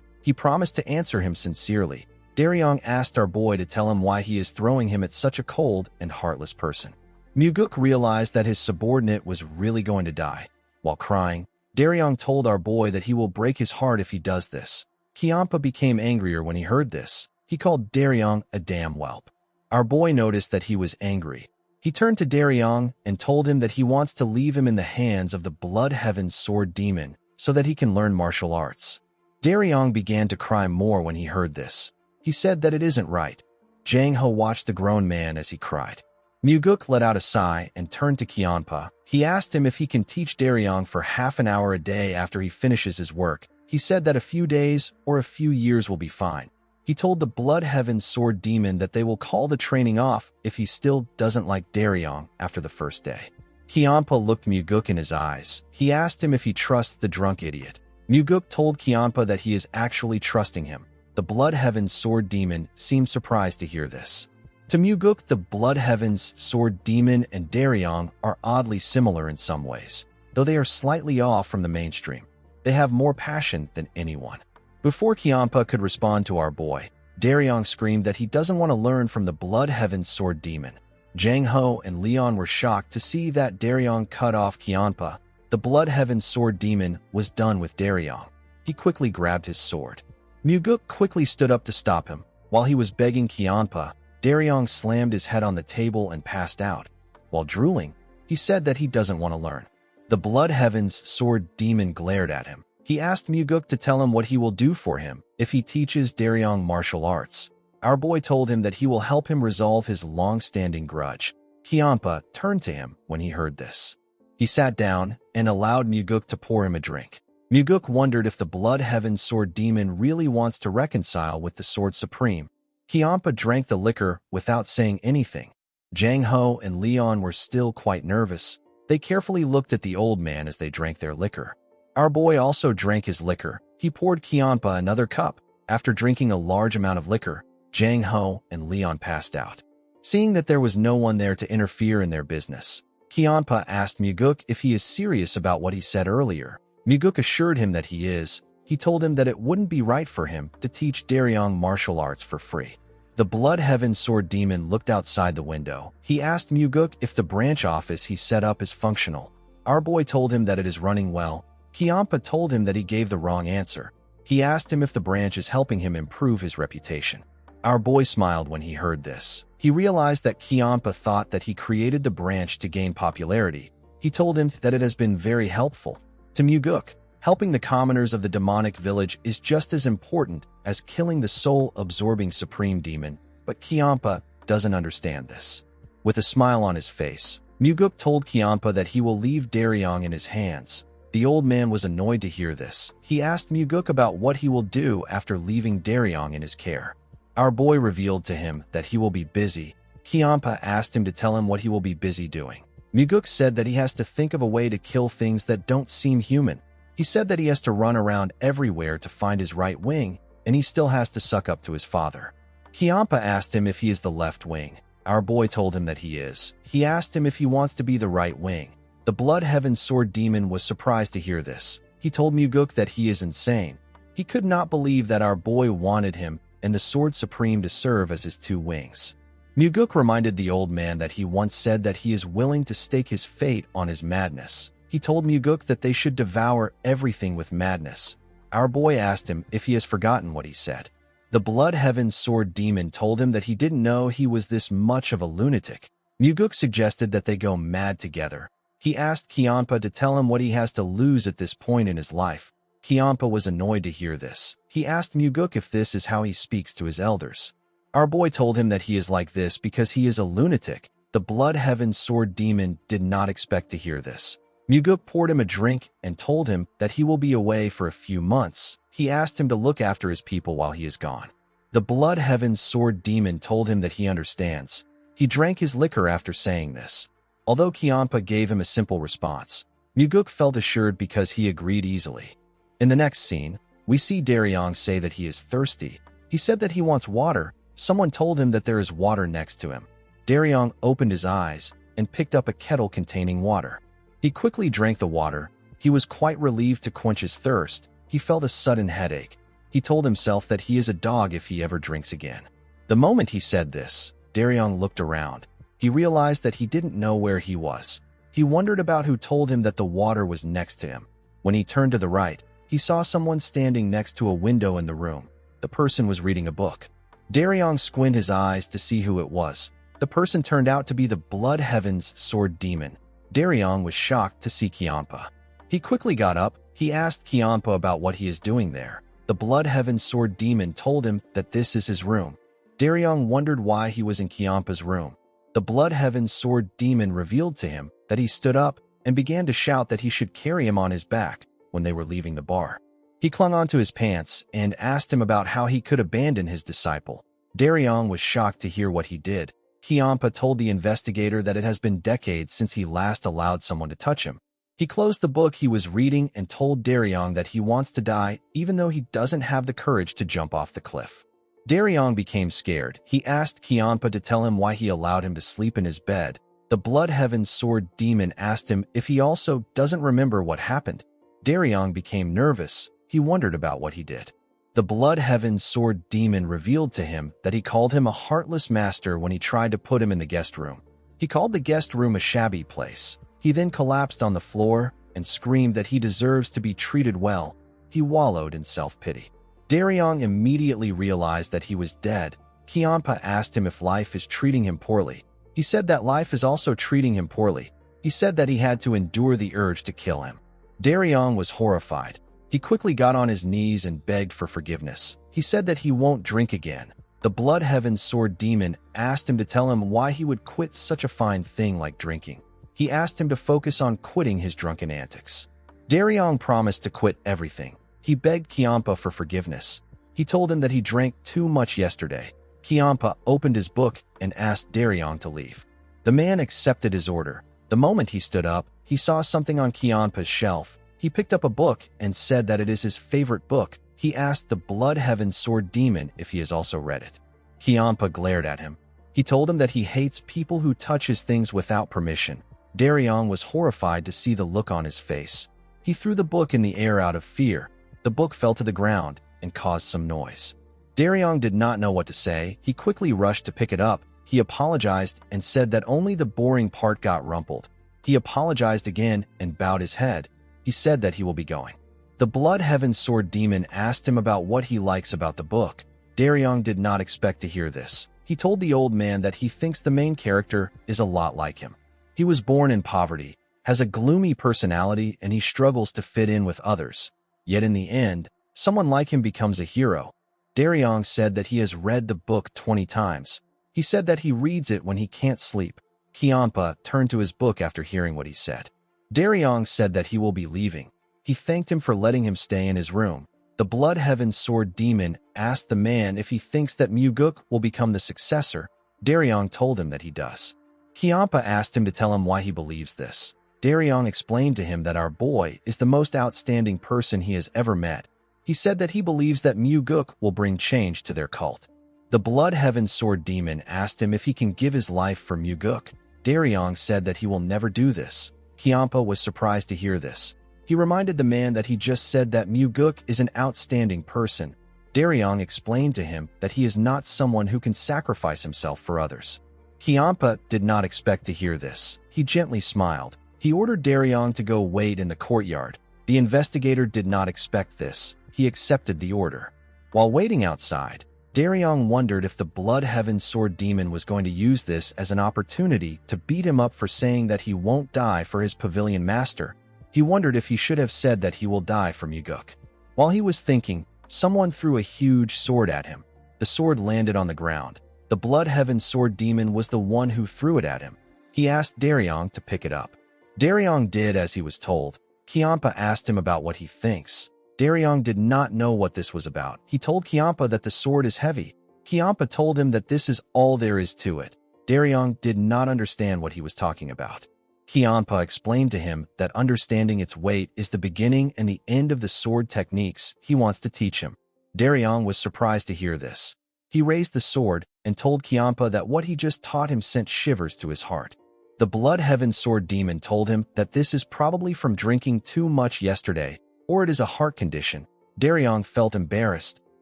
[SPEAKER 1] He promised to answer him sincerely. Daryong asked our boy to tell him why he is throwing him at such a cold and heartless person. Muguk realized that his subordinate was really going to die. While crying, Daryong told our boy that he will break his heart if he does this. Kianpa became angrier when he heard this. He called Daryong a damn whelp. Our boy noticed that he was angry. He turned to Daryong and told him that he wants to leave him in the hands of the Blood Heaven Sword Demon so that he can learn martial arts. Daryong began to cry more when he heard this. He said that it isn't right. Jang Ho watched the grown man as he cried. Muguk let out a sigh and turned to Kianpa. He asked him if he can teach Daryong for half an hour a day after he finishes his work. He said that a few days or a few years will be fine. He told the Blood Heaven Sword Demon that they will call the training off if he still doesn't like Daryong after the first day. Kianpa looked Muguk in his eyes. He asked him if he trusts the drunk idiot. Muguk told Kianpa that he is actually trusting him. The Blood Heaven Sword Demon seemed surprised to hear this. To Muguk, the Blood Heaven's Sword Demon and Daryong are oddly similar in some ways, though they are slightly off from the mainstream. They have more passion than anyone. Before Kianpa could respond to our boy, Daryong screamed that he doesn't want to learn from the Blood Heaven Sword Demon. Jang Ho and Leon were shocked to see that Daryong cut off Kianpa. The Blood Heaven Sword Demon was done with Daryong. He quickly grabbed his sword. Muguk quickly stood up to stop him. While he was begging Kianpa, Daryong slammed his head on the table and passed out. While drooling, he said that he doesn't want to learn. The Blood Heaven's Sword Demon glared at him. He asked Muguk to tell him what he will do for him if he teaches Daryong martial arts. Our boy told him that he will help him resolve his long-standing grudge. Kianpa turned to him when he heard this. He sat down and allowed Muguk to pour him a drink. Muguk wondered if the Blood Heaven Sword Demon really wants to reconcile with the Sword Supreme. Kianpa drank the liquor without saying anything. Jang Ho and Leon were still quite nervous. They carefully looked at the old man as they drank their liquor. Our boy also drank his liquor. He poured Kianpa another cup. After drinking a large amount of liquor, Jang Ho and Leon passed out. Seeing that there was no one there to interfere in their business, Kianpa asked Muguk if he is serious about what he said earlier. Muguk assured him that he is. He told him that it wouldn't be right for him to teach Daryong martial arts for free. The Blood Heaven Sword Demon looked outside the window. He asked Muguk if the branch office he set up is functional. Our boy told him that it is running well. Kianpa told him that he gave the wrong answer. He asked him if the branch is helping him improve his reputation. Our boy smiled when he heard this. He realized that Kianpa thought that he created the branch to gain popularity. He told him that it has been very helpful. To Muguk, helping the commoners of the demonic village is just as important as killing the soul-absorbing supreme demon, but Kianpa doesn't understand this. With a smile on his face, Muguk told Kianpa that he will leave Daryong in his hands. The old man was annoyed to hear this. He asked Muguk about what he will do after leaving Daryong in his care. Our boy revealed to him that he will be busy. Kianpa asked him to tell him what he will be busy doing. Muguk said that he has to think of a way to kill things that don't seem human. He said that he has to run around everywhere to find his right wing, and he still has to suck up to his father. Kianpa asked him if he is the left wing. Our boy told him that he is. He asked him if he wants to be the right wing. The Blood Heaven Sword Demon was surprised to hear this. He told Muguk that he is insane. He could not believe that our boy wanted him and the Sword Supreme to serve as his two wings. Muguk reminded the old man that he once said that he is willing to stake his fate on his madness. He told Muguk that they should devour everything with madness. Our boy asked him if he has forgotten what he said. The Blood Heaven Sword Demon told him that he didn't know he was this much of a lunatic. Muguk suggested that they go mad together. He asked Kianpa to tell him what he has to lose at this point in his life. Kianpa was annoyed to hear this. He asked Muguk if this is how he speaks to his elders. Our boy told him that he is like this because he is a lunatic. The Blood Heaven Sword Demon did not expect to hear this. Muguk poured him a drink and told him that he will be away for a few months. He asked him to look after his people while he is gone. The Blood Heaven Sword Demon told him that he understands. He drank his liquor after saying this. Although Kianpa gave him a simple response, Muguk felt assured because he agreed easily. In the next scene, we see Daryong say that he is thirsty. He said that he wants water. Someone told him that there is water next to him. Daryong opened his eyes and picked up a kettle containing water. He quickly drank the water. He was quite relieved to quench his thirst. He felt a sudden headache. He told himself that he is a dog if he ever drinks again. The moment he said this, Daryong looked around. He realized that he didn't know where he was. He wondered about who told him that the water was next to him. When he turned to the right, he saw someone standing next to a window in the room. The person was reading a book. Daryong squinted his eyes to see who it was. The person turned out to be the Blood Heaven's Sword Demon. Daryong was shocked to see Kianpa. He quickly got up. He asked Kianpa about what he is doing there. The Blood Heaven Sword Demon told him that this is his room. Daryong wondered why he was in Kianpa's room. The Blood Heaven Sword Demon revealed to him that he stood up and began to shout that he should carry him on his back when they were leaving the bar. He clung onto his pants and asked him about how he could abandon his disciple. Daryong was shocked to hear what he did. Kianpa told the investigator that it has been decades since he last allowed someone to touch him. He closed the book he was reading and told Daryong that he wants to die even though he doesn't have the courage to jump off the cliff. Daryong became scared. He asked Kianpa to tell him why he allowed him to sleep in his bed. The Blood Heaven Sword Demon asked him if he also doesn't remember what happened. Daryong became nervous. He wondered about what he did. The Blood Heaven Sword Demon revealed to him that he called him a heartless master when he tried to put him in the guest room. He called the guest room a shabby place. He then collapsed on the floor and screamed that he deserves to be treated well. He wallowed in self-pity. Daryong immediately realized that he was dead. Kianpa asked him if life is treating him poorly. He said that life is also treating him poorly. He said that he had to endure the urge to kill him. Daryong was horrified. He quickly got on his knees and begged for forgiveness. He said that he won't drink again. The Blood Heaven Sword Demon asked him to tell him why he would quit such a fine thing like drinking. He asked him to focus on quitting his drunken antics. Daryong promised to quit everything. He begged Kianpa for forgiveness. He told him that he drank too much yesterday. Kianpa opened his book and asked Daryong to leave. The man accepted his order. The moment he stood up, he saw something on Kianpa's shelf. He picked up a book and said that it is his favorite book. He asked the Blood Heaven Sword Demon if he has also read it. Kianpa glared at him. He told him that he hates people who touch his things without permission. Daryong was horrified to see the look on his face. He threw the book in the air out of fear. The book fell to the ground and caused some noise. Daryong did not know what to say. He quickly rushed to pick it up. He apologized and said that only the boring part got rumpled. He apologized again and bowed his head. He said that he will be going. The Blood Heaven Sword Demon asked him about what he likes about the book. Daryong did not expect to hear this. He told the old man that he thinks the main character is a lot like him. He was born in poverty, has a gloomy personality, and he struggles to fit in with others. Yet in the end, someone like him becomes a hero. Daryong said that he has read the book 20 times. He said that he reads it when he can't sleep. Kianpa turned to his book after hearing what he said. Daryong said that he will be leaving. He thanked him for letting him stay in his room. The Blood Heaven Sword Demon asked the man if he thinks that Muguk will become the successor. Daryong told him that he does. Kianpa asked him to tell him why he believes this. Daryong explained to him that our boy is the most outstanding person he has ever met. He said that he believes that Muguk will bring change to their cult. The Blood Heaven Sword Demon asked him if he can give his life for Muguk. Daryong said that he will never do this. Kiampa was surprised to hear this. He reminded the man that he just said that Muguk is an outstanding person. Daryong explained to him that he is not someone who can sacrifice himself for others. Kiampa did not expect to hear this. He gently smiled. He ordered Daryong to go wait in the courtyard. The investigator did not expect this. He accepted the order. While waiting outside, Daryong wondered if the Blood Heaven Sword Demon was going to use this as an opportunity to beat him up for saying that he won't die for his pavilion master. He wondered if he should have said that he will die for Muguk. While he was thinking, someone threw a huge sword at him. The sword landed on the ground. The Blood Heaven Sword Demon was the one who threw it at him. He asked Daryong to pick it up. Daryong did as he was told. Kiampa asked him about what he thinks. Daryong did not know what this was about. He told Kiampa that the sword is heavy. Kiampa told him that this is all there is to it. Daryong did not understand what he was talking about. Kiampa explained to him that understanding its weight is the beginning and the end of the sword techniques he wants to teach him. Daryong was surprised to hear this. He raised the sword and told Kiampa that what he just taught him sent shivers to his heart. The Blood Heaven Sword Demon told him that this is probably from drinking too much yesterday, or it is a heart condition. Daryong felt embarrassed.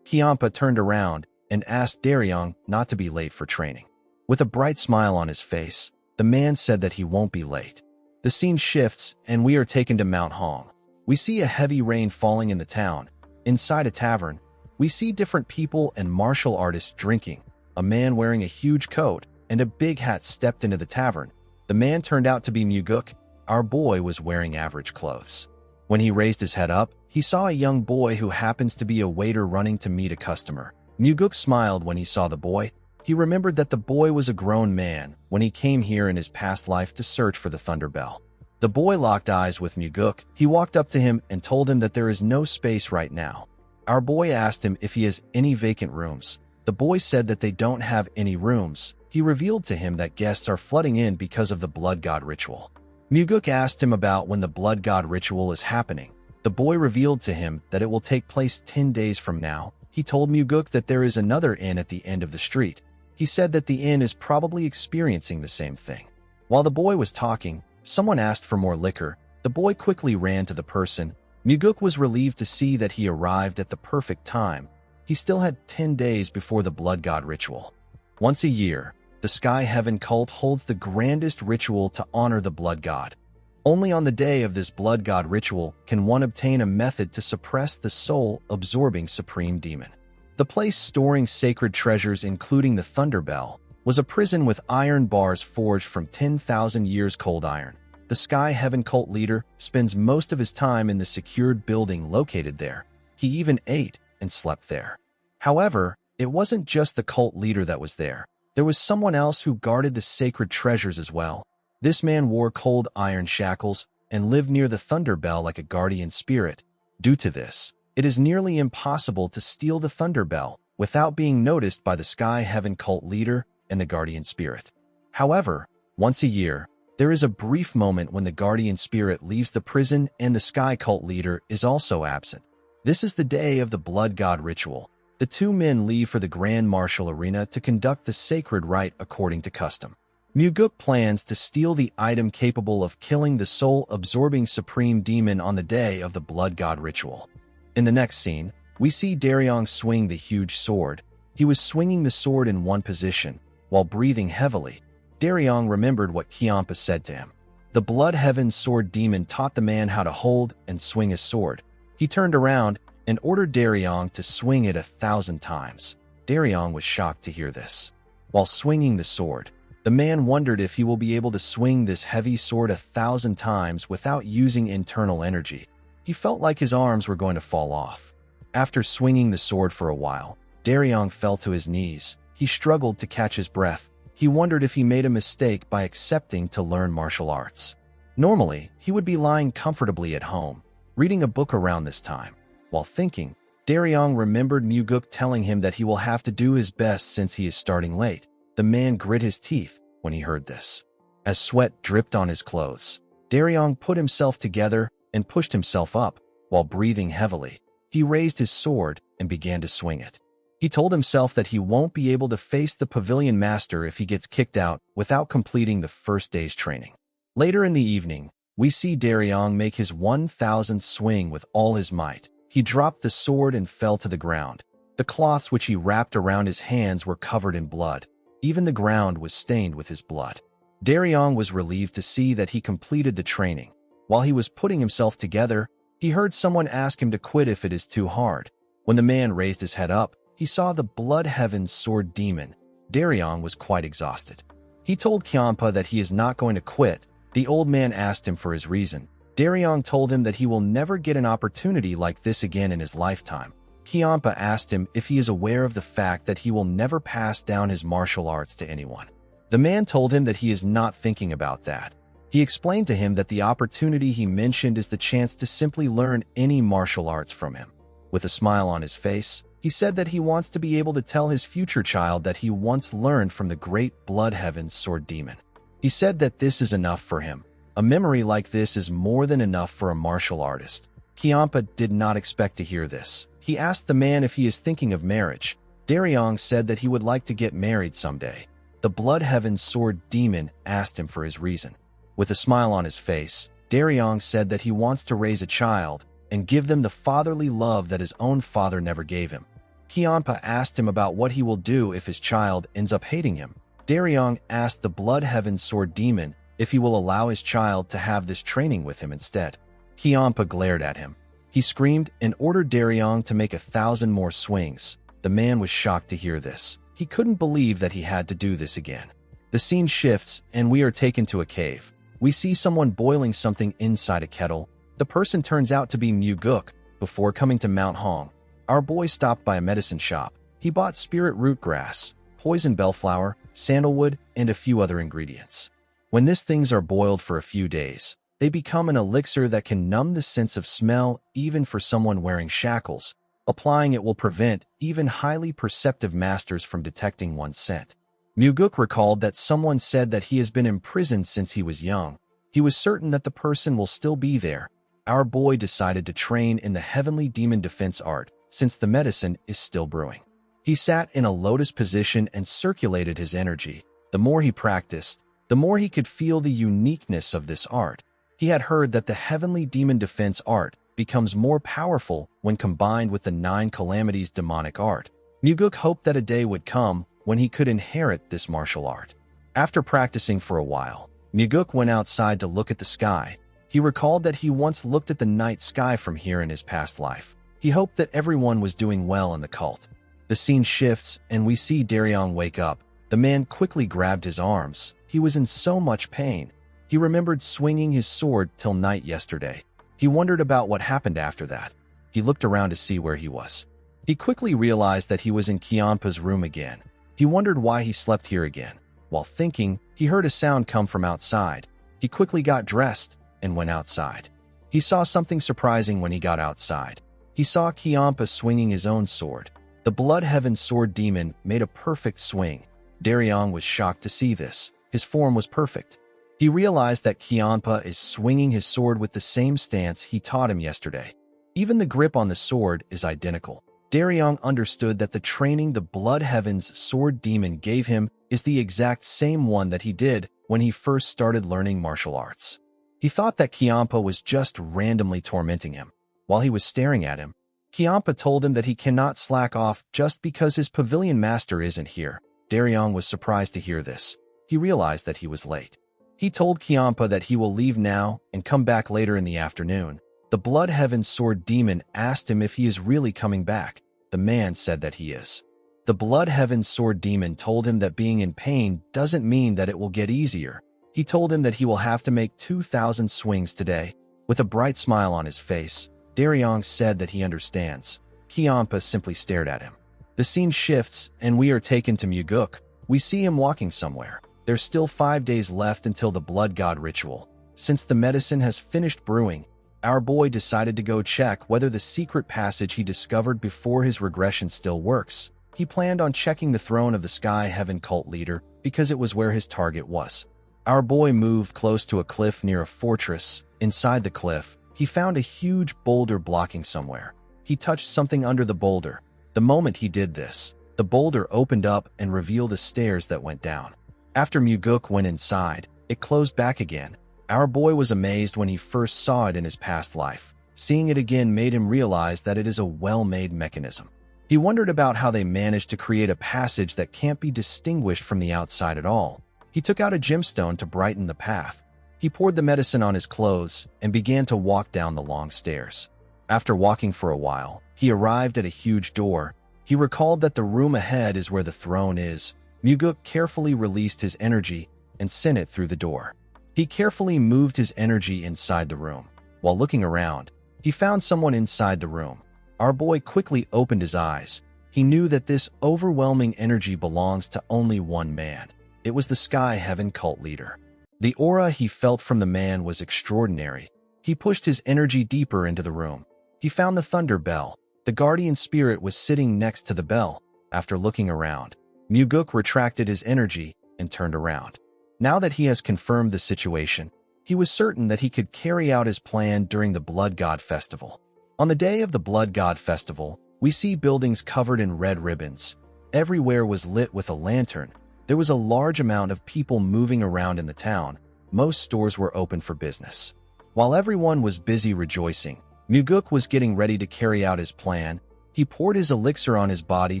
[SPEAKER 1] Kiampa turned around and asked Daryong not to be late for training. With a bright smile on his face, the man said that he won't be late. The scene shifts and we are taken to Mount Hong. We see a heavy rain falling in the town. Inside a tavern, we see different people and martial artists drinking. A man wearing a huge coat and a big hat stepped into the tavern. The man turned out to be Muguk. Our boy was wearing average clothes. When he raised his head up, he saw a young boy who happens to be a waiter running to meet a customer. Muguk smiled when he saw the boy. He remembered that the boy was a grown man when he came here in his past life to search for the Thunder Bell. The boy locked eyes with Muguk. He walked up to him and told him that there is no space right now. Our boy asked him if he has any vacant rooms. The boy said that they don't have any rooms. He revealed to him that guests are flooding in because of the Blood God ritual. Muguk asked him about when the Blood God ritual is happening. The boy revealed to him that it will take place 10 days from now. He told Muguk that there is another inn at the end of the street. He said that the inn is probably experiencing the same thing. While the boy was talking, someone asked for more liquor. The boy quickly ran to the person. Muguk was relieved to see that he arrived at the perfect time. He still had 10 days before the Blood God ritual. Once a year, the Sky Heaven cult holds the grandest ritual to honor the Blood God. Only on the day of this Blood God ritual can one obtain a method to suppress the soul-absorbing supreme demon. The place storing sacred treasures including the Thunder Bell was a prison with iron bars forged from 10,000 years cold iron. The Sky Heaven cult leader spends most of his time in the secured building located there. He even ate and slept there. However, it wasn't just the cult leader that was there. There was someone else who guarded the sacred treasures as well. This man wore cold iron shackles and lived near the Thunder Bell like a guardian spirit. Due to this, it is nearly impossible to steal the Thunder Bell without being noticed by the Sky Heaven cult leader and the guardian spirit. However, once a year, there is a brief moment when the guardian spirit leaves the prison and the Sky cult leader is also absent. This is the day of the Blood God ritual. The two men leave for the Grand Martial Arena to conduct the sacred rite according to custom. Muguk plans to steal the item capable of killing the soul-absorbing supreme demon on the day of the Blood God ritual. In the next scene, we see Daryong swing the huge sword. He was swinging the sword in one position, while breathing heavily. Daryong remembered what Kiampa said to him. The Blood Heaven Sword Demon taught the man how to hold and swing a sword. He turned around and ordered Daryong to swing it 1,000 times. Daryong was shocked to hear this. While swinging the sword, the man wondered if he will be able to swing this heavy sword 1,000 times without using internal energy. He felt like his arms were going to fall off. After swinging the sword for a while, Daryong fell to his knees. He struggled to catch his breath. He wondered if he made a mistake by accepting to learn martial arts. Normally, he would be lying comfortably at home, reading a book around this time. While thinking, Daryong remembered Muguk telling him that he will have to do his best since he is starting late. The man grit his teeth when he heard this. As sweat dripped on his clothes, Daryong put himself together and pushed himself up. While breathing heavily, he raised his sword and began to swing it. He told himself that he won't be able to face the pavilion master if he gets kicked out without completing the first day's training. Later in the evening, we see Daryong make his 1,000th swing with all his might. He dropped the sword and fell to the ground. The cloths which he wrapped around his hands were covered in blood. Even the ground was stained with his blood. Daryong was relieved to see that he completed the training. While he was putting himself together, he heard someone ask him to quit if it is too hard. When the man raised his head up, he saw the Blood Heaven's sword demon. Daryong was quite exhausted. He told Kiampa that he is not going to quit. The old man asked him for his reason. Daryong told him that he will never get an opportunity like this again in his lifetime. Kiampa asked him if he is aware of the fact that he will never pass down his martial arts to anyone. The man told him that he is not thinking about that. He explained to him that the opportunity he mentioned is the chance to simply learn any martial arts from him. With a smile on his face, he said that he wants to be able to tell his future child that he once learned from the great Blood Heaven's sword demon. He said that this is enough for him. A memory like this is more than enough for a martial artist. Kiampa did not expect to hear this. He asked the man if he is thinking of marriage. Daryong said that he would like to get married someday. The Blood Heaven's sword demon asked him for his reason. With a smile on his face, Daryong said that he wants to raise a child and give them the fatherly love that his own father never gave him. Kiampa asked him about what he will do if his child ends up hating him. Daryong asked the Blood Heaven's sword demon if he will allow his child to have this training with him instead. Kiampa glared at him. He screamed and ordered Daryong to make 1,000 more swings. The man was shocked to hear this. He couldn't believe that he had to do this again. The scene shifts and we are taken to a cave. We see someone boiling something inside a kettle. The person turns out to be Muguk. Before coming to Mount Hong, our boy stopped by a medicine shop. He bought spirit root grass, poison bellflower, sandalwood, and a few other ingredients. When these things are boiled for a few days, they become an elixir that can numb the sense of smell even for someone wearing shackles. Applying it will prevent even highly perceptive masters from detecting one's scent. Muguk recalled that someone said that he has been imprisoned since he was young. He was certain that the person will still be there. Our boy decided to train in the heavenly demon defense art, since the medicine is still brewing. He sat in a lotus position and circulated his energy. The more he practiced, the more he could feel the uniqueness of this art. He had heard that the heavenly demon defense art becomes more powerful when combined with the 9 calamities demonic art. Muguk hoped that a day would come when he could inherit this martial art. After practicing for a while, Muguk went outside to look at the sky. He recalled that he once looked at the night sky from here in his past life. He hoped that everyone was doing well in the cult. The scene shifts and we see Daryong wake up. The man quickly grabbed his arms. He was in so much pain. He remembered swinging his sword till night yesterday. He wondered about what happened after that. He looked around to see where he was. He quickly realized that he was in Kiampa's room again. He wondered why he slept here again. While thinking, he heard a sound come from outside. He quickly got dressed and went outside. He saw something surprising when he got outside. He saw Kiampa swinging his own sword. The Blood Heaven sword demon made a perfect swing. Daryong was shocked to see this. His form was perfect. He realized that Kiampa is swinging his sword with the same stance he taught him yesterday. Even the grip on the sword is identical. Daryong understood that the training the Blood Heaven's sword demon gave him is the exact same one that he did when he first started learning martial arts. He thought that Kiampa was just randomly tormenting him. While he was staring at him, Kiampa told him that he cannot slack off just because his pavilion master isn't here. Daryong was surprised to hear this. He realized that he was late. He told Kiampa that he will leave now and come back later in the afternoon. The Blood Heaven sword demon asked him if he is really coming back. The man said that he is. The Blood Heaven sword demon told him that being in pain doesn't mean that it will get easier. He told him that he will have to make 2,000 swings today. With a bright smile on his face, Daryong said that he understands. Kiampa simply stared at him. The scene shifts and we are taken to Muguk. We see him walking somewhere. There's still 5 days left until the blood god ritual. Since the medicine has finished brewing, our boy decided to go check whether the secret passage he discovered before his regression still works. He planned on checking the throne of the Sky Heaven cult leader because it was where his target was. Our boy moved close to a cliff near a fortress. Inside the cliff, he found a huge boulder blocking somewhere. He touched something under the boulder. The moment he did this, the boulder opened up and revealed a stairs that went down. After Muguk went inside, it closed back again. Our boy was amazed when he first saw it in his past life. Seeing it again made him realize that it is a well-made mechanism. He wondered about how they managed to create a passage that can't be distinguished from the outside at all. He took out a gemstone to brighten the path. He poured the medicine on his clothes and began to walk down the long stairs. After walking for a while, he arrived at a huge door. He recalled that the room ahead is where the throne is. Muguk carefully released his energy and sent it through the door. He carefully moved his energy inside the room. While looking around, he found someone inside the room. Our boy quickly opened his eyes. He knew that this overwhelming energy belongs to only one man. It was the Sky Heaven cult leader. The aura he felt from the man was extraordinary. He pushed his energy deeper into the room. He found the thunder bell. The guardian spirit was sitting next to the bell. After looking around, Muguk retracted his energy and turned around. Now that he has confirmed the situation, he was certain that he could carry out his plan during the Blood God Festival. On the day of the Blood God Festival, we see buildings covered in red ribbons. Everywhere was lit with a lantern. There was a large amount of people moving around in the town. Most stores were open for business. While everyone was busy rejoicing, Muguk was getting ready to carry out his plan. He poured his elixir on his body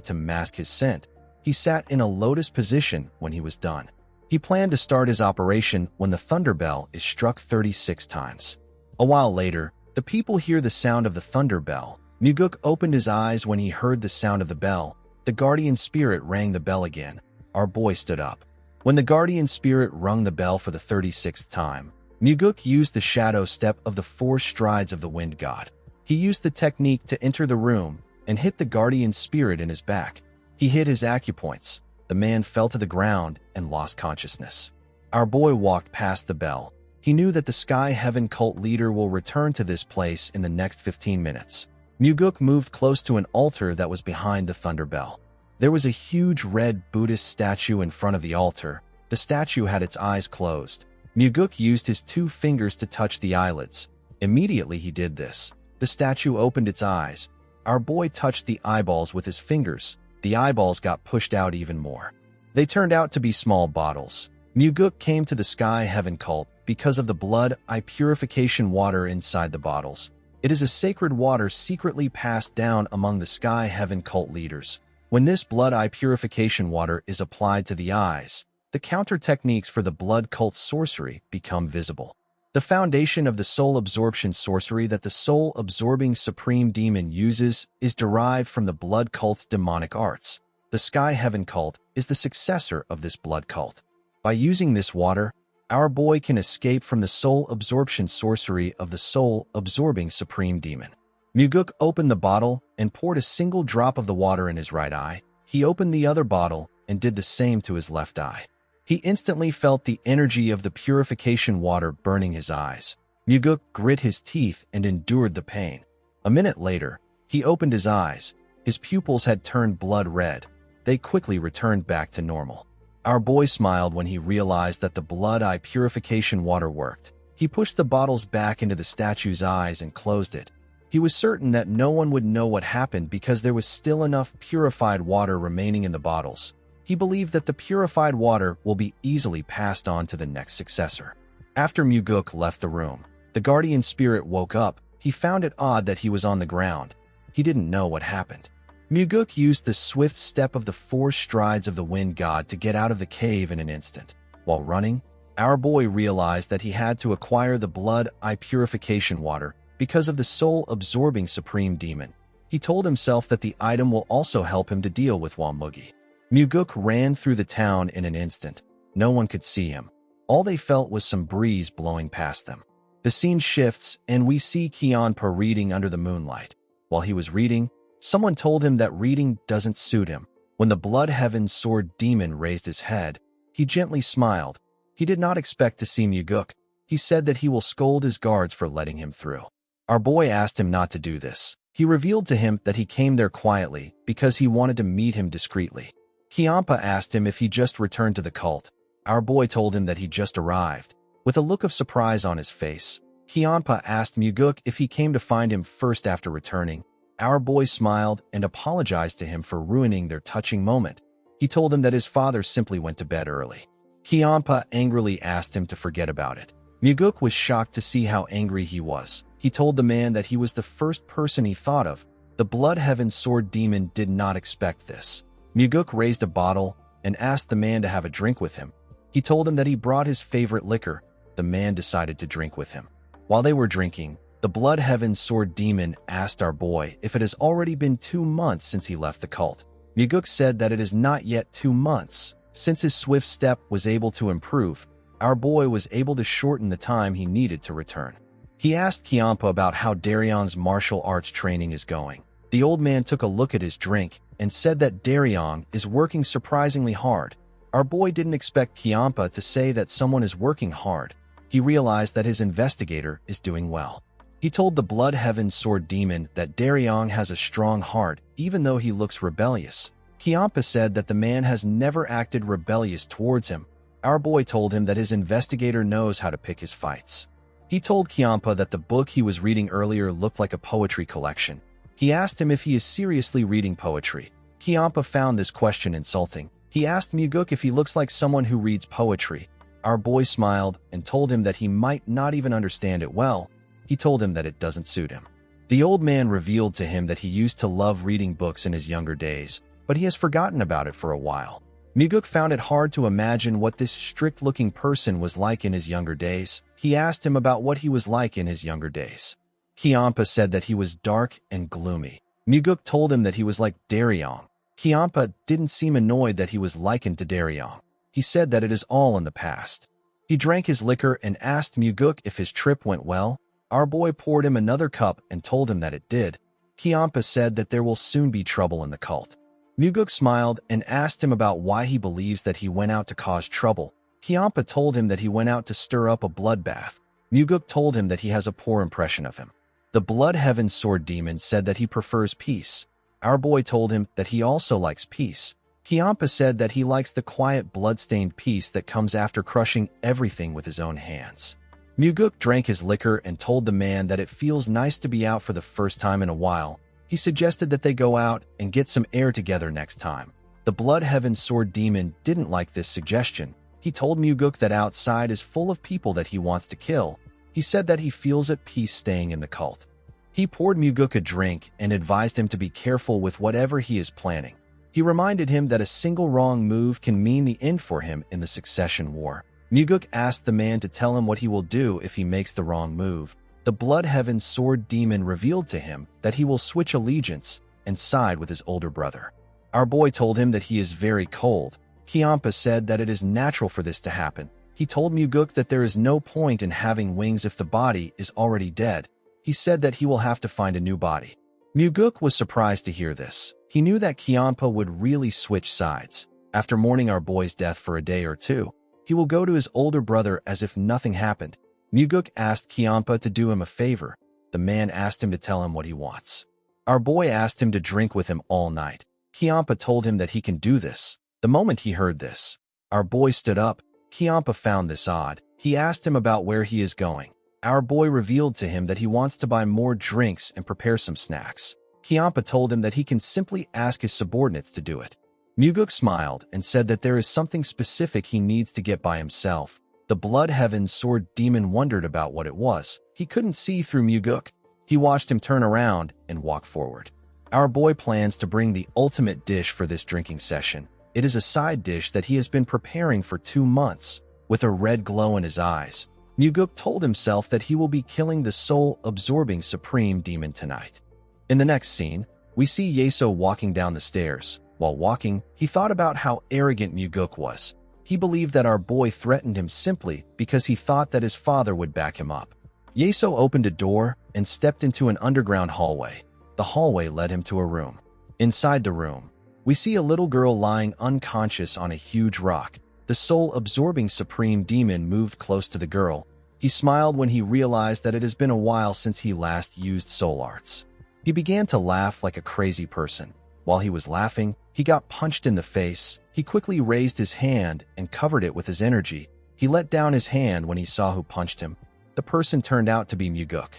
[SPEAKER 1] to mask his scent. He sat in a lotus position when he was done. He planned to start his operation when the thunder bell is struck 36 times. A while later, the people hear the sound of the thunder bell. Muguk opened his eyes when he heard the sound of the bell. The guardian spirit rang the bell again. Our boy stood up. When the guardian spirit rung the bell for the 36th time, Muguk used the shadow step of the 4 strides of the wind god. He used the technique to enter the room and hit the guardian spirit in his back. He hit his acupoints. The man fell to the ground and lost consciousness. Our boy walked past the bell. He knew that the Sky Heaven cult leader will return to this place in the next 15 minutes. Muguk moved close to an altar that was behind the thunder bell. There was a huge red Buddhist statue in front of the altar. The statue had its eyes closed. Muguk used his 2 fingers to touch the eyelids. Immediately he did this. The statue opened its eyes. Our boy touched the eyeballs with his fingers. The eyeballs got pushed out even more. They turned out to be small bottles. Muguk came to the Sky Heaven cult because of the blood eye purification water inside the bottles. It is a sacred water secretly passed down among the Sky Heaven cult leaders. When this blood eye purification water is applied to the eyes, the counter techniques for the blood cult sorcery become visible. The foundation of the soul absorption sorcery that the soul-absorbing supreme demon uses is derived from the blood cult's demonic arts. The Sky Heaven cult is the successor of this blood cult. By using this water, our boy can escape from the soul absorption sorcery of the soul-absorbing supreme demon. Muguk opened the bottle and poured a single drop of the water in his right eye. He opened the other bottle and did the same to his left eye. He instantly felt the energy of the purification water burning his eyes. Muguk grit his teeth and endured the pain. A minute later, he opened his eyes. His pupils had turned blood red. They quickly returned back to normal. Our boy smiled when he realized that the blood eye purification water worked. He pushed the bottles back into the statue's eyes and closed it. He was certain that no one would know what happened because there was still enough purified water remaining in the bottles. He believed that the purified water will be easily passed on to the next successor. After Muguk left the room, the guardian spirit woke up. He found it odd that he was on the ground. He didn't know what happened. Muguk used the swift step of the 4 strides of the wind god to get out of the cave in an instant. While running, our boy realized that he had to acquire the blood eye purification water because of the soul-absorbing supreme demon. He told himself that the item will also help him to deal with Wamugi. Muguk ran through the town in an instant. No one could see him. All they felt was some breeze blowing past them. The scene shifts, and we see Kianpa reading under the moonlight. While he was reading, someone told him that reading doesn't suit him. When the Blood Heaven Sword Demon raised his head, he gently smiled. He did not expect to see Muguk. He said that he will scold his guards for letting him through. Our boy asked him not to do this. He revealed to him that he came there quietly because he wanted to meet him discreetly. Kianpa asked him if he just returned to the cult. Our boy told him that he just arrived. With a look of surprise on his face, Kianpa asked Muguk if he came to find him first after returning. Our boy smiled and apologized to him for ruining their touching moment. He told him that his father simply went to bed early. Kianpa angrily asked him to forget about it. Muguk was shocked to see how angry he was. He told the man that he was the first person he thought of. The Blood Heaven Sword Demon did not expect this. Muguk raised a bottle and asked the man to have a drink with him. He told him that he brought his favorite liquor. The man decided to drink with him. While they were drinking, the Blood Heaven Sword Demon asked our boy if it has already been 2 months since he left the cult. Muguk said that it is not yet 2 months. Since his swift step was able to improve, our boy was able to shorten the time he needed to return. He asked Kiampa about how Daryong's martial arts training is going. The old man took a look at his drink and said that Daryong is working surprisingly hard. Our boy didn't expect Kiampa to say that someone is working hard. He realized that his investigator is doing well. He told the Blood Heaven Sword Demon that Daryong has a strong heart, even though he looks rebellious. Kiampa said that the man has never acted rebellious towards him. Our boy told him that his investigator knows how to pick his fights. He told Kiampa that the book he was reading earlier looked like a poetry collection. He asked him if he is seriously reading poetry. Kiampa found this question insulting. He asked Muguk if he looks like someone who reads poetry. Our boy smiled and told him that he might not even understand it well. He told him that it doesn't suit him. The old man revealed to him that he used to love reading books in his younger days, but he has forgotten about it for a while. Muguk found it hard to imagine what this strict-looking person was like in his younger days. He asked him about what he was like in his younger days. Kiampa said that he was dark and gloomy. Muguk told him that he was like Daryong. Kiampa didn't seem annoyed that he was likened to Daryong. He said that it is all in the past. He drank his liquor and asked Muguk if his trip went well. Our boy poured him another cup and told him that it did. Kiampa said that there will soon be trouble in the cult. Muguk smiled and asked him about why he believes that he went out to cause trouble. Kiampa told him that he went out to stir up a bloodbath. Muguk told him that he has a poor impression of him. The Blood Heaven Sword Demon said that he prefers peace. Our boy told him that he also likes peace. Kiampa said that he likes the quiet, blood-stained peace that comes after crushing everything with his own hands. Muguk drank his liquor and told the man that it feels nice to be out for the first time in a while. He suggested that they go out and get some air together next time. The Blood Heaven Sword Demon didn't like this suggestion. He told Muguk that outside is full of people that he wants to kill. He said that he feels at peace staying in the cult. He poured Muguk a drink and advised him to be careful with whatever he is planning. He reminded him that a single wrong move can mean the end for him in the Succession War. Muguk asked the man to tell him what he will do if he makes the wrong move. The Blood Heaven Sword Demon revealed to him that he will switch allegiance and side with his older brother. Our boy told him that he is very cold. Kiampa said that it is natural for this to happen. He told Muguk that there is no point in having wings if the body is already dead. He said that he will have to find a new body. Muguk was surprised to hear this. He knew that Kiampa would really switch sides. After mourning our boy's death for a day or two, he will go to his older brother as if nothing happened. Muguk asked Kiampa to do him a favor. The man asked him to tell him what he wants. Our boy asked him to drink with him all night. Kiampa told him that he can do this. The moment he heard this, our boy stood up. Kiampa found this odd. He asked him about where he is going. Our boy revealed to him that he wants to buy more drinks and prepare some snacks. Kiampa told him that he can simply ask his subordinates to do it. Muguk smiled and said that there is something specific he needs to get by himself. The Blood Heaven Sword Demon wondered about what it was. He couldn't see through Muguk. He watched him turn around and walk forward. Our boy plans to bring the ultimate dish for this drinking session. It is a side dish that he has been preparing for 2 months. With a red glow in his eyes, Muguk told himself that he will be killing the soul-absorbing Supreme Demon tonight. In the next scene, we see Yeso walking down the stairs. While walking, he thought about how arrogant Muguk was. He believed that our boy threatened him simply because he thought that his father would back him up. Yeso opened a door and stepped into an underground hallway. The hallway led him to a room. Inside the room, we see a little girl lying unconscious on a huge rock. The soul-absorbing Supreme Demon moved close to the girl. He smiled when he realized that it has been a while since he last used soul arts. He began to laugh like a crazy person. While he was laughing, he got punched in the face. He quickly raised his hand and covered it with his energy. He let down his hand when he saw who punched him. The person turned out to be Muguk.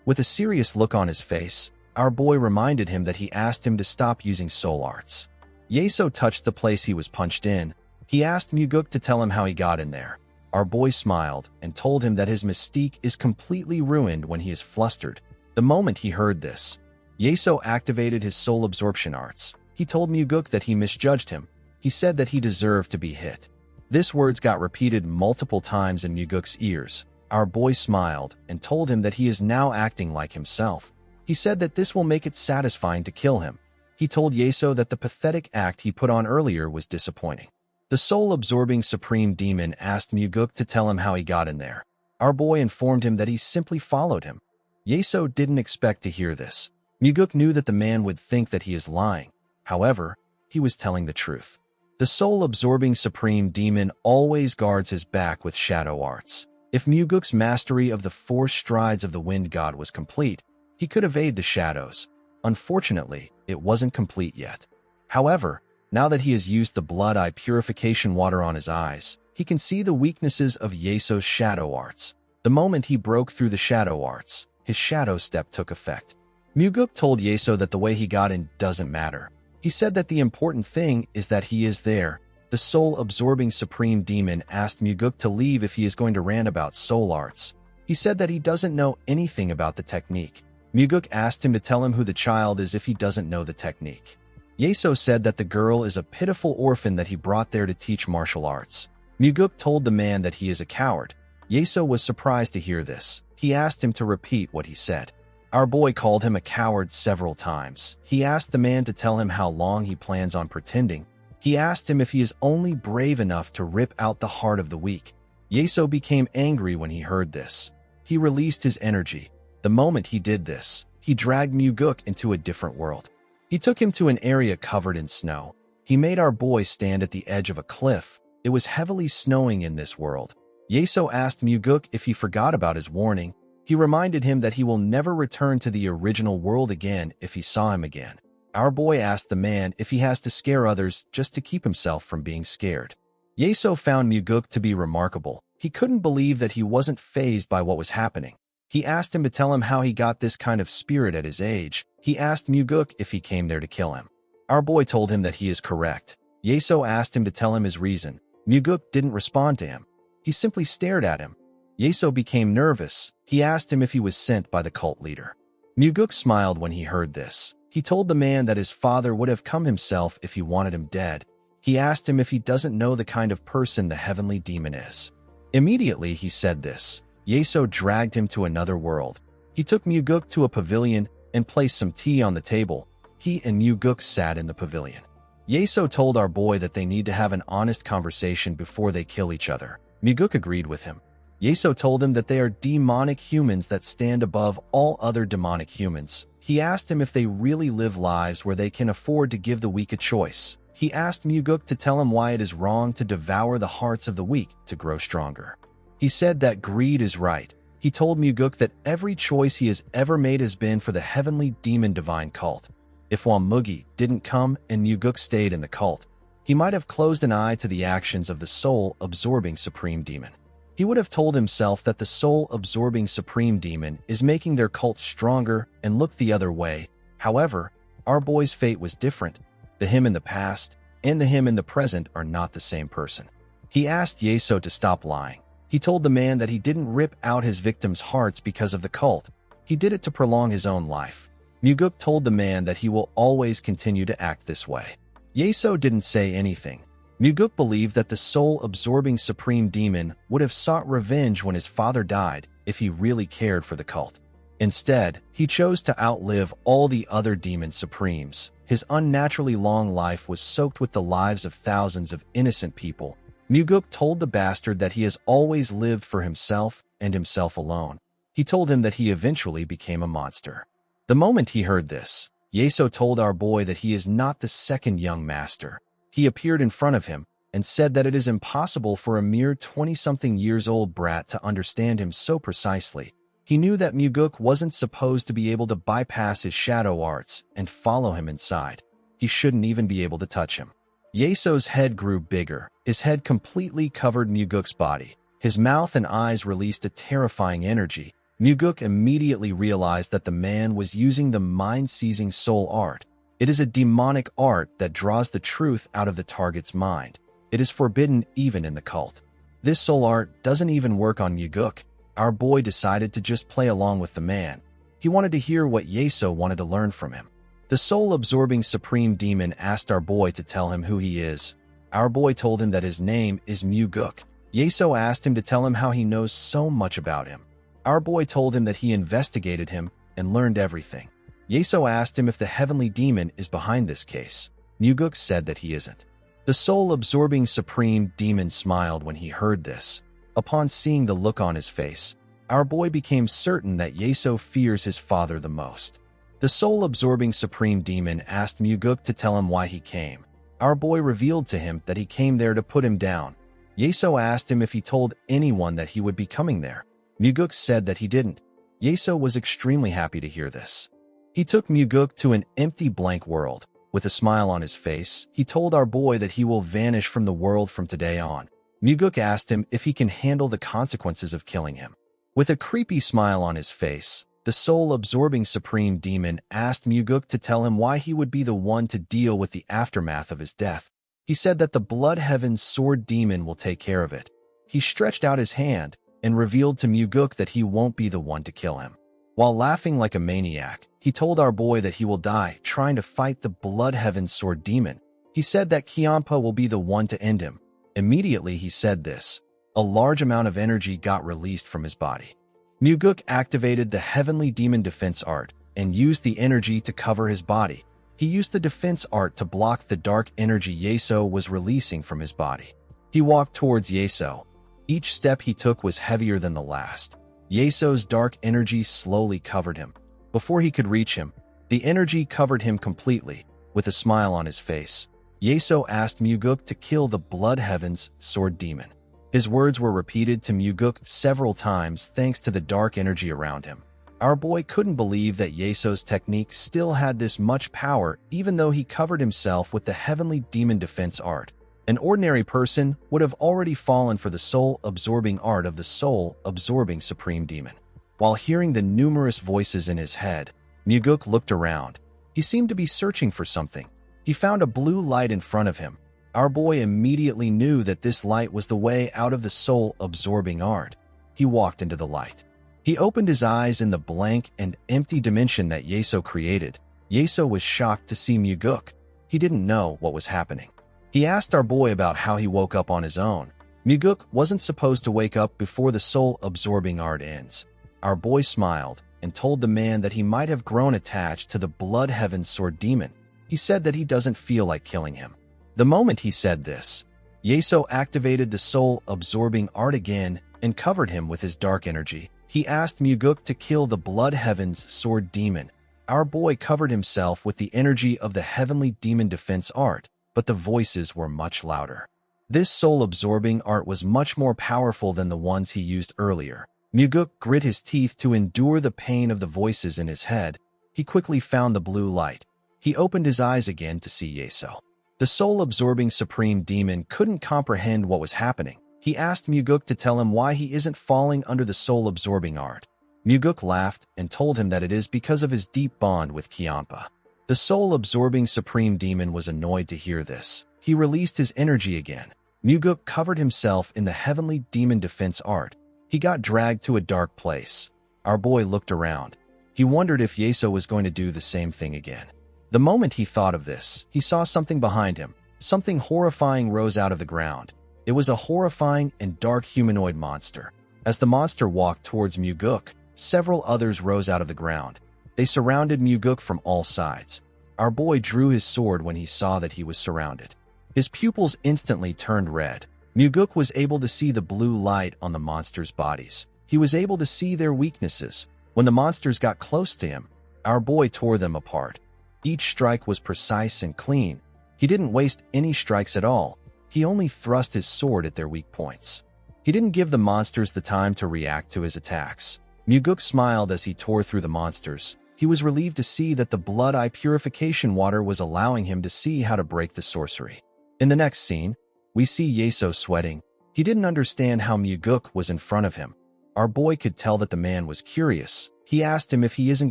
[SPEAKER 1] With a serious look on his face, our boy reminded him that he asked him to stop using soul arts. Yeso touched the place he was punched in. He asked Muguk to tell him how he got in there. Our boy smiled and told him that his mystique is completely ruined when he is flustered. The moment he heard this, Yeso activated his soul absorption arts. He told Muguk that he misjudged him. He said that he deserved to be hit. This words got repeated multiple times in Muguk's ears. Our boy smiled and told him that he is now acting like himself. He said that this will make it satisfying to kill him. He told Yeso that the pathetic act he put on earlier was disappointing. The soul-absorbing supreme demon asked Muguk to tell him how he got in there. Our boy informed him that he simply followed him. Yeso didn't expect to hear this. Muguk knew that the man would think that he is lying. However, he was telling the truth. The soul-absorbing supreme demon always guards his back with shadow arts. If Muguk's mastery of the 4 strides of the wind god was complete, he could evade the shadows. Unfortunately, it wasn't complete yet. However, now that he has used the blood eye purification water on his eyes, he can see the weaknesses of Yeso's shadow arts. The moment he broke through the shadow arts, his shadow step took effect. Muguk told Yeso that the way he got in doesn't matter. He said that the important thing is that he is there. The soul-absorbing supreme demon asked Muguk to leave if he is going to rant about soul arts. He said that he doesn't know anything about the technique. Muguk asked him to tell him who the child is if he doesn't know the technique. Yeso said that the girl is a pitiful orphan that he brought there to teach martial arts. Muguk told the man that he is a coward. Yeso was surprised to hear this. He asked him to repeat what he said. Our boy called him a coward several times. He asked the man to tell him how long he plans on pretending. He asked him if he is only brave enough to rip out the heart of the weak. Yeso became angry when he heard this. He released his energy. The moment he did this, he dragged Muguk into a different world. He took him to an area covered in snow. He made our boy stand at the edge of a cliff. It was heavily snowing in this world. Yeso asked Muguk if he forgot about his warning. He reminded him that he will never return to the original world again if he saw him again. Our boy asked the man if he has to scare others just to keep himself from being scared. Yeso found Muguk to be remarkable. He couldn't believe that he wasn't fazed by what was happening. He asked him to tell him how he got this kind of spirit at his age. He asked Muguk if he came there to kill him. Our boy told him that he is correct. Yeso asked him to tell him his reason. Muguk didn't respond to him. He simply stared at him. Yeso became nervous. He asked him if he was sent by the cult leader. Muguk smiled when he heard this. He told the man that his father would have come himself if he wanted him dead. He asked him if he doesn't know the kind of person the heavenly demon is. Immediately he said this. Yeso dragged him to another world. He took Muguk to a pavilion and placed some tea on the table. He and Muguk sat in the pavilion. Yeso told our boy that they need to have an honest conversation before they kill each other. Muguk agreed with him. Yeso told him that they are demonic humans that stand above all other demonic humans. He asked him if they really live lives where they can afford to give the weak a choice. He asked Muguk to tell him why it is wrong to devour the hearts of the weak to grow stronger. He said that greed is right. He told Muguk that every choice he has ever made has been for the heavenly demon divine cult. If Mugi didn't come and Muguk stayed in the cult, he might have closed an eye to the actions of the soul-absorbing supreme demon. He would have told himself that the soul-absorbing supreme demon is making their cult stronger and look the other way. However, our boy's fate was different. The him in the past and the him in the present are not the same person. He asked Yeso to stop lying. He told the man that he didn't rip out his victims' hearts because of the cult. He did it to prolong his own life. Muguk told the man that he will always continue to act this way. Yeso didn't say anything. Muguk believed that the soul-absorbing supreme demon would have sought revenge when his father died if he really cared for the cult. Instead, he chose to outlive all the other demon supremes. His unnaturally long life was soaked with the lives of thousands of innocent people. Muguk told the bastard that he has always lived for himself and himself alone. He told him that he eventually became a monster. The moment he heard this, Yeso told our boy that he is not the second young master. He appeared in front of him and said that it is impossible for a mere 20-something years old brat to understand him so precisely. He knew that Muguk wasn't supposed to be able to bypass his shadow arts and follow him inside. He shouldn't even be able to touch him. Yeso's head grew bigger. His head completely covered Muguk's body. His mouth and eyes released a terrifying energy. Muguk immediately realized that the man was using the mind-seizing soul art. It is a demonic art that draws the truth out of the target's mind. It is forbidden even in the cult. This soul art doesn't even work on Muguk. Our boy decided to just play along with the man. He wanted to hear what Yeso wanted to learn from him. The soul-absorbing supreme demon asked our boy to tell him who he is. Our boy told him that his name is Muguk. Yeso asked him to tell him how he knows so much about him. Our boy told him that he investigated him and learned everything. Yeso asked him if the heavenly demon is behind this case. Muguk said that he isn't. The soul-absorbing supreme demon smiled when he heard this. Upon seeing the look on his face, our boy became certain that Yeso fears his father the most. The soul-absorbing supreme demon asked Muguk to tell him why he came. Our boy revealed to him that he came there to put him down. Yeso asked him if he told anyone that he would be coming there. Muguk said that he didn't. Yeso was extremely happy to hear this. He took Muguk to an empty blank world. With a smile on his face, he told our boy that he will vanish from the world from today on. Muguk asked him if he can handle the consequences of killing him. With a creepy smile on his face, the soul-absorbing supreme demon asked Muguk to tell him why he would be the one to deal with the aftermath of his death. He said that the Blood Heaven's sword demon will take care of it. He stretched out his hand and revealed to Muguk that he won't be the one to kill him. While laughing like a maniac, he told our boy that he will die trying to fight the Blood Heaven's sword demon. He said that Kiampa will be the one to end him. Immediately he said this, a large amount of energy got released from his body. Muguk activated the Heavenly Demon Defense Art and used the energy to cover his body. He used the defense art to block the dark energy Yeso was releasing from his body. He walked towards Yeso. Each step he took was heavier than the last. Yeso's dark energy slowly covered him. Before he could reach him, the energy covered him completely. With a smile on his face, Yeso asked Muguk to kill the Blood Heaven's sword demon. His words were repeated to Muguk several times thanks to the dark energy around him. Our boy couldn't believe that Yeso's technique still had this much power even though he covered himself with the Heavenly Demon Defense Art. An ordinary person would have already fallen for the soul-absorbing art of the soul-absorbing supreme demon. While hearing the numerous voices in his head, Muguk looked around. He seemed to be searching for something. He found a blue light in front of him. Our boy immediately knew that this light was the way out of the soul-absorbing art. He walked into the light. He opened his eyes in the blank and empty dimension that Yeso created. Yeso was shocked to see Muguk. He didn't know what was happening. He asked our boy about how he woke up on his own. Muguk wasn't supposed to wake up before the soul-absorbing art ends. Our boy smiled and told the man that he might have grown attached to the Blood Heaven's sword demon. He said that he doesn't feel like killing him. The moment he said this, Yeso activated the soul-absorbing art again and covered him with his dark energy. He asked Muguk to kill the Blood Heaven's sword demon. Our boy covered himself with the energy of the Heavenly Demon Defense Art, but the voices were much louder. This soul-absorbing art was much more powerful than the ones he used earlier. Muguk grit his teeth to endure the pain of the voices in his head. He quickly found the blue light. He opened his eyes again to see Yeso. The soul-absorbing supreme demon couldn't comprehend what was happening. He asked Muguk to tell him why he isn't falling under the soul-absorbing art. Muguk laughed and told him that it is because of his deep bond with Kiampa. The soul-absorbing supreme demon was annoyed to hear this. He released his energy again. Muguk covered himself in the Heavenly Demon Defense Art. He got dragged to a dark place. Our boy looked around. He wondered if Yeso was going to do the same thing again. The moment he thought of this, he saw something behind him. Something horrifying rose out of the ground. It was a horrifying and dark humanoid monster. As the monster walked towards Muguk, several others rose out of the ground. They surrounded Muguk from all sides. Our boy drew his sword when he saw that he was surrounded. His pupils instantly turned red. Muguk was able to see the blue light on the monsters' bodies. He was able to see their weaknesses. When the monsters got close to him, our boy tore them apart. Each strike was precise and clean. He didn't waste any strikes at all. He only thrust his sword at their weak points. He didn't give the monsters the time to react to his attacks. Muguk smiled as he tore through the monsters. He was relieved to see that the blood eye purification water was allowing him to see how to break the sorcery. In the next scene, we see Yeso sweating. He didn't understand how Muguk was in front of him. Our boy could tell that the man was curious. He asked him if he isn't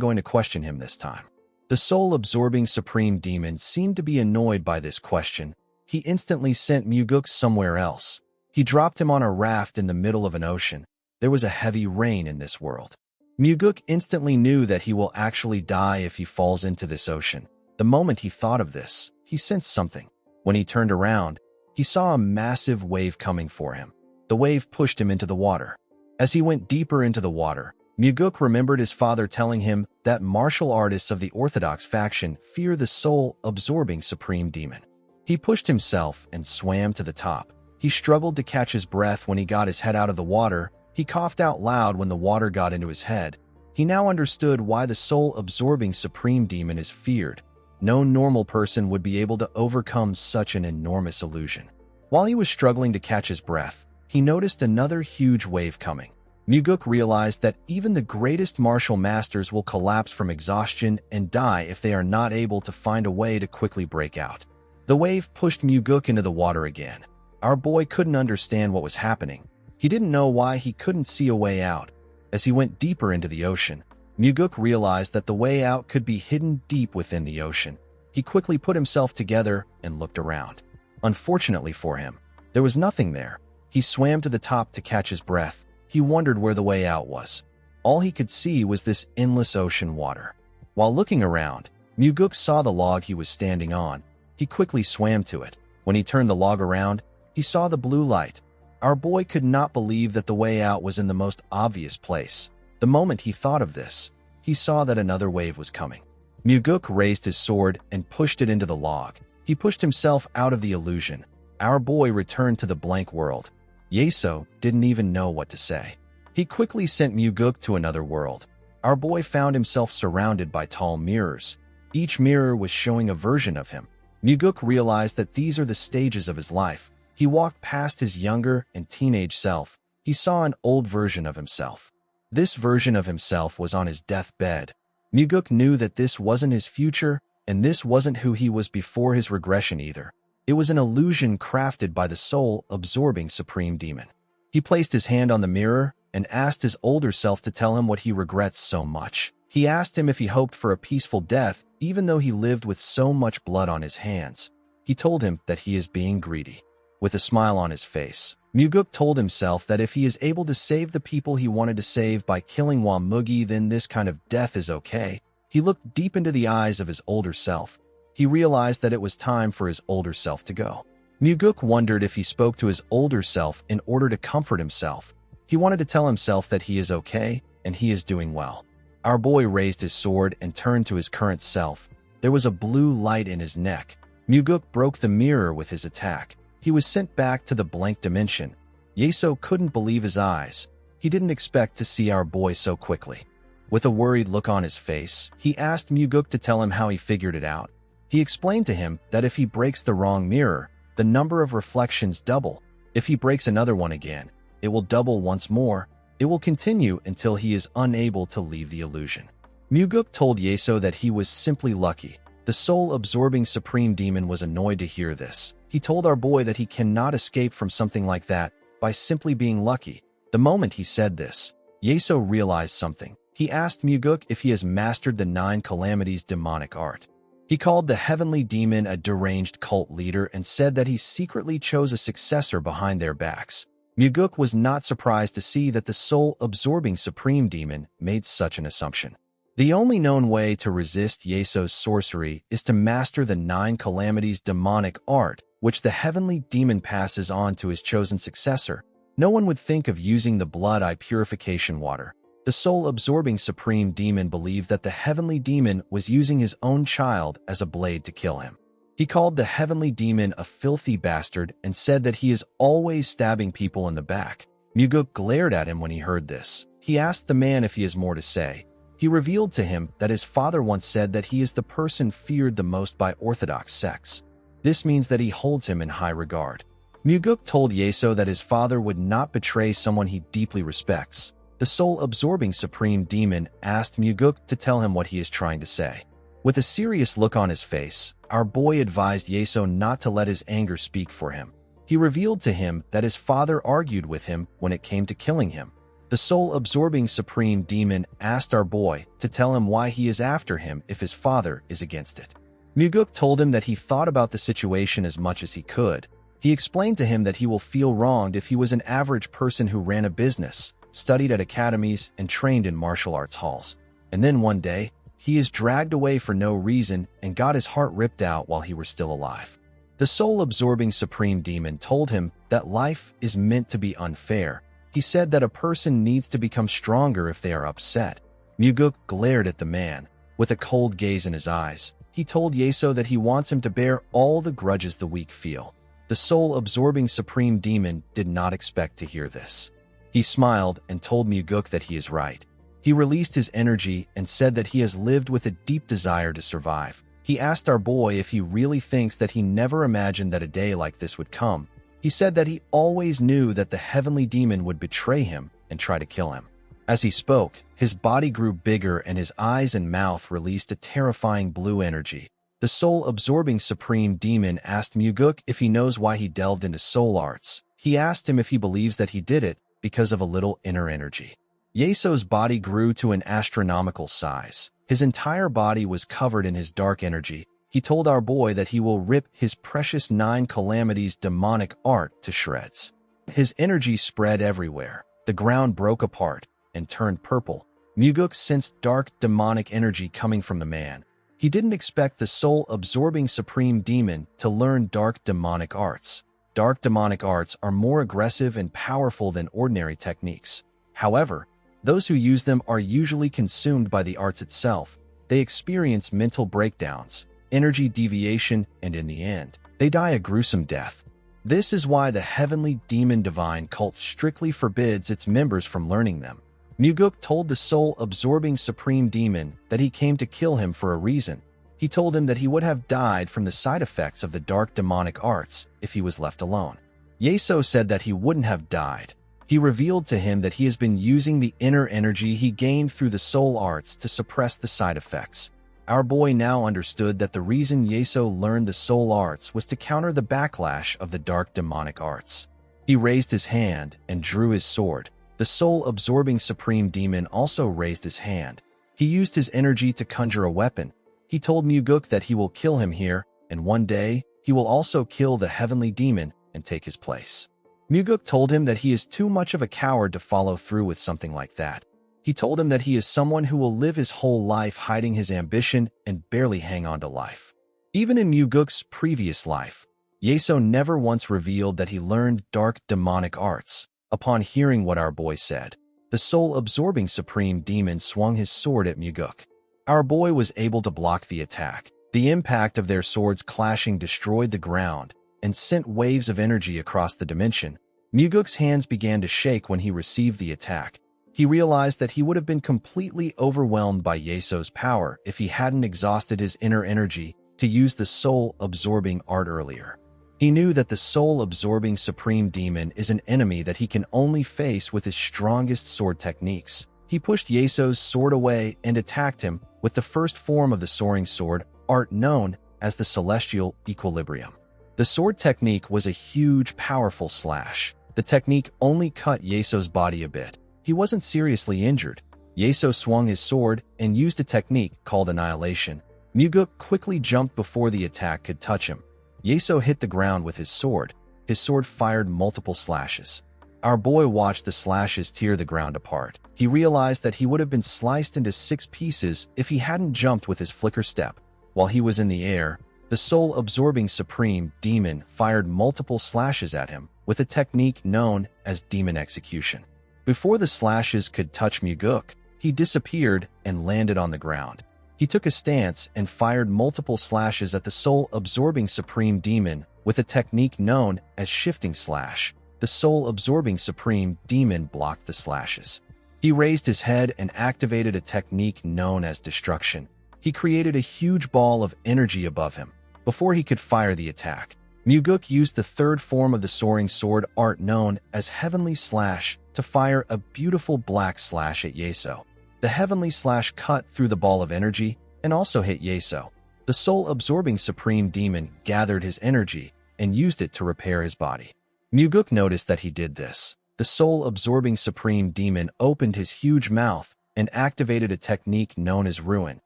[SPEAKER 1] going to question him this time. The soul-absorbing supreme demon seemed to be annoyed by this question. He instantly sent Muguk somewhere else. He dropped him on a raft in the middle of an ocean. There was a heavy rain in this world. Muguk instantly knew that he will actually die if he falls into this ocean. The moment he thought of this, he sensed something. When he turned around, he saw a massive wave coming for him. The wave pushed him into the water. As he went deeper into the water, Muguk remembered his father telling him that martial artists of the Orthodox faction fear the soul-absorbing supreme demon. He pushed himself and swam to the top. He struggled to catch his breath when he got his head out of the water. He coughed out loud when the water got into his head. He now understood why the soul-absorbing supreme demon is feared. No normal person would be able to overcome such an enormous illusion. While he was struggling to catch his breath, he noticed another huge wave coming. Muguk realized that even the greatest martial masters will collapse from exhaustion and die if they are not able to find a way to quickly break out. The wave pushed Muguk into the water again. Our boy couldn't understand what was happening. He didn't know why he couldn't see a way out. As he went deeper into the ocean, Muguk realized that the way out could be hidden deep within the ocean. He quickly put himself together and looked around. Unfortunately for him, there was nothing there. He swam to the top to catch his breath. He wondered where the way out was. All he could see was this endless ocean water. While looking around, Muguk saw the log he was standing on. He quickly swam to it. When he turned the log around, he saw the blue light. Our boy could not believe that the way out was in the most obvious place. The moment he thought of this, he saw that another wave was coming. Muguk raised his sword and pushed it into the log. He pushed himself out of the illusion. Our boy returned to the blank world. Yeso didn't even know what to say. He quickly sent Muguk to another world. Our boy found himself surrounded by tall mirrors. Each mirror was showing a version of him. Muguk realized that these are the stages of his life. He walked past his younger and teenage self. He saw an old version of himself. This version of himself was on his deathbed. Muguk knew that this wasn't his future, and this wasn't who he was before his regression either. It was an illusion crafted by the soul-absorbing supreme demon. He placed his hand on the mirror and asked his older self to tell him what he regrets so much. He asked him if he hoped for a peaceful death, even though he lived with so much blood on his hands. He told him that he is being greedy. With a smile on his face, Muguk told himself that if he is able to save the people he wanted to save by killing Wamugi, then this kind of death is okay. He looked deep into the eyes of his older self. He realized that it was time for his older self to go. Muguk wondered if he spoke to his older self in order to comfort himself. He wanted to tell himself that he is okay and he is doing well. Our boy raised his sword and turned to his current self. There was a blue light in his neck. Muguk broke the mirror with his attack. He was sent back to the blank dimension. Yeso couldn't believe his eyes. He didn't expect to see our boy so quickly. With a worried look on his face, he asked Muguk to tell him how he figured it out. He explained to him that if he breaks the wrong mirror, the number of reflections double. If he breaks another one again, it will double once more. It will continue until he is unable to leave the illusion. Muguk told Yeso that he was simply lucky. The soul-absorbing supreme demon was annoyed to hear this. He told our boy that he cannot escape from something like that by simply being lucky. The moment he said this, Yeso realized something. He asked Muguk if he has mastered the 9 calamities demonic art. He called the heavenly demon a deranged cult leader and said that he secretly chose a successor behind their backs. Muguk was not surprised to see that the soul-absorbing supreme demon made such an assumption. The only known way to resist Yeso's sorcery is to master the 9 calamities demonic art, which the heavenly demon passes on to his chosen successor. No one would think of using the blood-eye purification water. The soul-absorbing supreme demon believed that the heavenly demon was using his own child as a blade to kill him. He called the heavenly demon a filthy bastard and said that he is always stabbing people in the back. Muguk glared at him when he heard this. He asked the man if he has more to say. He revealed to him that his father once said that he is the person feared the most by Orthodox sects. This means that he holds him in high regard. Muguk told Yeso that his father would not betray someone he deeply respects. The soul-absorbing supreme demon asked Muguk to tell him what he is trying to say. With a serious look on his face, our boy advised Yeso not to let his anger speak for him. He revealed to him that his father argued with him when it came to killing him. The soul-absorbing supreme demon asked our boy to tell him why he is after him if his father is against it. Muguk told him that he thought about the situation as much as he could. He explained to him that he will feel wronged if he was an average person who ran a business, studied at academies, and trained in martial arts halls. And then one day, he is dragged away for no reason and got his heart ripped out while he was still alive. The soul-absorbing supreme demon told him that life is meant to be unfair. He said that a person needs to become stronger if they are upset. Muguk glared at the man. With a cold gaze in his eyes, he told Yeso that he wants him to bear all the grudges the weak feel. The soul-absorbing supreme demon did not expect to hear this. He smiled and told Muguk that he is right. He released his energy and said that he has lived with a deep desire to survive. He asked our boy if he really thinks that he never imagined that a day like this would come. He said that he always knew that the heavenly demon would betray him and try to kill him. As he spoke, his body grew bigger and his eyes and mouth released a terrifying blue energy. The soul-absorbing supreme demon asked Muguk if he knows why he delved into soul arts. He asked him if he believes that he did it because of a little inner energy. Yeso's body grew to an astronomical size. His entire body was covered in his dark energy. He told our boy that he will rip his precious 9 calamities demonic art to shreds. His energy spread everywhere. The ground broke apart and turned purple. Muguk sensed dark demonic energy coming from the man. He didn't expect the soul-absorbing supreme demon to learn dark demonic arts. Dark demonic arts are more aggressive and powerful than ordinary techniques. However, those who use them are usually consumed by the arts itself. They experience mental breakdowns, energy deviation, and in the end, they die a gruesome death. This is why the heavenly demon divine cult strictly forbids its members from learning them. Muguk told the soul-absorbing supreme demon that he came to kill him for a reason. He told him that he would have died from the side effects of the dark demonic arts if he was left alone. Yeso said that he wouldn't have died. He revealed to him that he has been using the inner energy he gained through the soul arts to suppress the side effects. Our boy now understood that the reason Yeso learned the soul arts was to counter the backlash of the dark demonic arts. He raised his hand and drew his sword. The soul-absorbing supreme demon also raised his hand. He used his energy to conjure a weapon. He told Muguk that he will kill him here, and one day, he will also kill the heavenly demon and take his place. Muguk told him that he is too much of a coward to follow through with something like that. He told him that he is someone who will live his whole life hiding his ambition and barely hang on to life. Even in Muguk's previous life, Yeso never once revealed that he learned dark demonic arts. Upon hearing what our boy said, the soul-absorbing supreme demon swung his sword at Muguk. Our boy was able to block the attack. The impact of their swords clashing destroyed the ground and sent waves of energy across the dimension. Muguk's hands began to shake when he received the attack. He realized that he would have been completely overwhelmed by Yeso's power if he hadn't exhausted his inner energy to use the soul-absorbing art earlier. He knew that the soul-absorbing supreme demon is an enemy that he can only face with his strongest sword techniques. He pushed Yeso's sword away and attacked him with the first form of the soaring sword art known as the celestial equilibrium. The sword technique was a huge, powerful slash. The technique only cut Yeso's body a bit. He wasn't seriously injured. Yeso swung his sword and used a technique called annihilation. Muguk quickly jumped before the attack could touch him. Yeso hit the ground with his sword. His sword fired multiple slashes. Our boy watched the slashes tear the ground apart. He realized that he would have been sliced into 6 pieces if he hadn't jumped with his flicker step. While he was in the air, the soul-absorbing supreme demon fired multiple slashes at him with a technique known as demon execution. Before the slashes could touch Muguk, he disappeared and landed on the ground. He took a stance and fired multiple slashes at the soul-absorbing supreme demon with a technique known as shifting slash. The soul-absorbing supreme demon blocked the slashes. He raised his head and activated a technique known as destruction. He created a huge ball of energy above him. Before he could fire the attack, Muguk used the third form of the soaring sword art known as Heavenly Slash to fire a beautiful black slash at Yeso. The Heavenly Slash cut through the ball of energy and also hit Yeso. The soul-absorbing supreme demon gathered his energy and used it to repair his body. Muguk noticed that he did this. The soul-absorbing supreme demon opened his huge mouth and activated a technique known as ruin.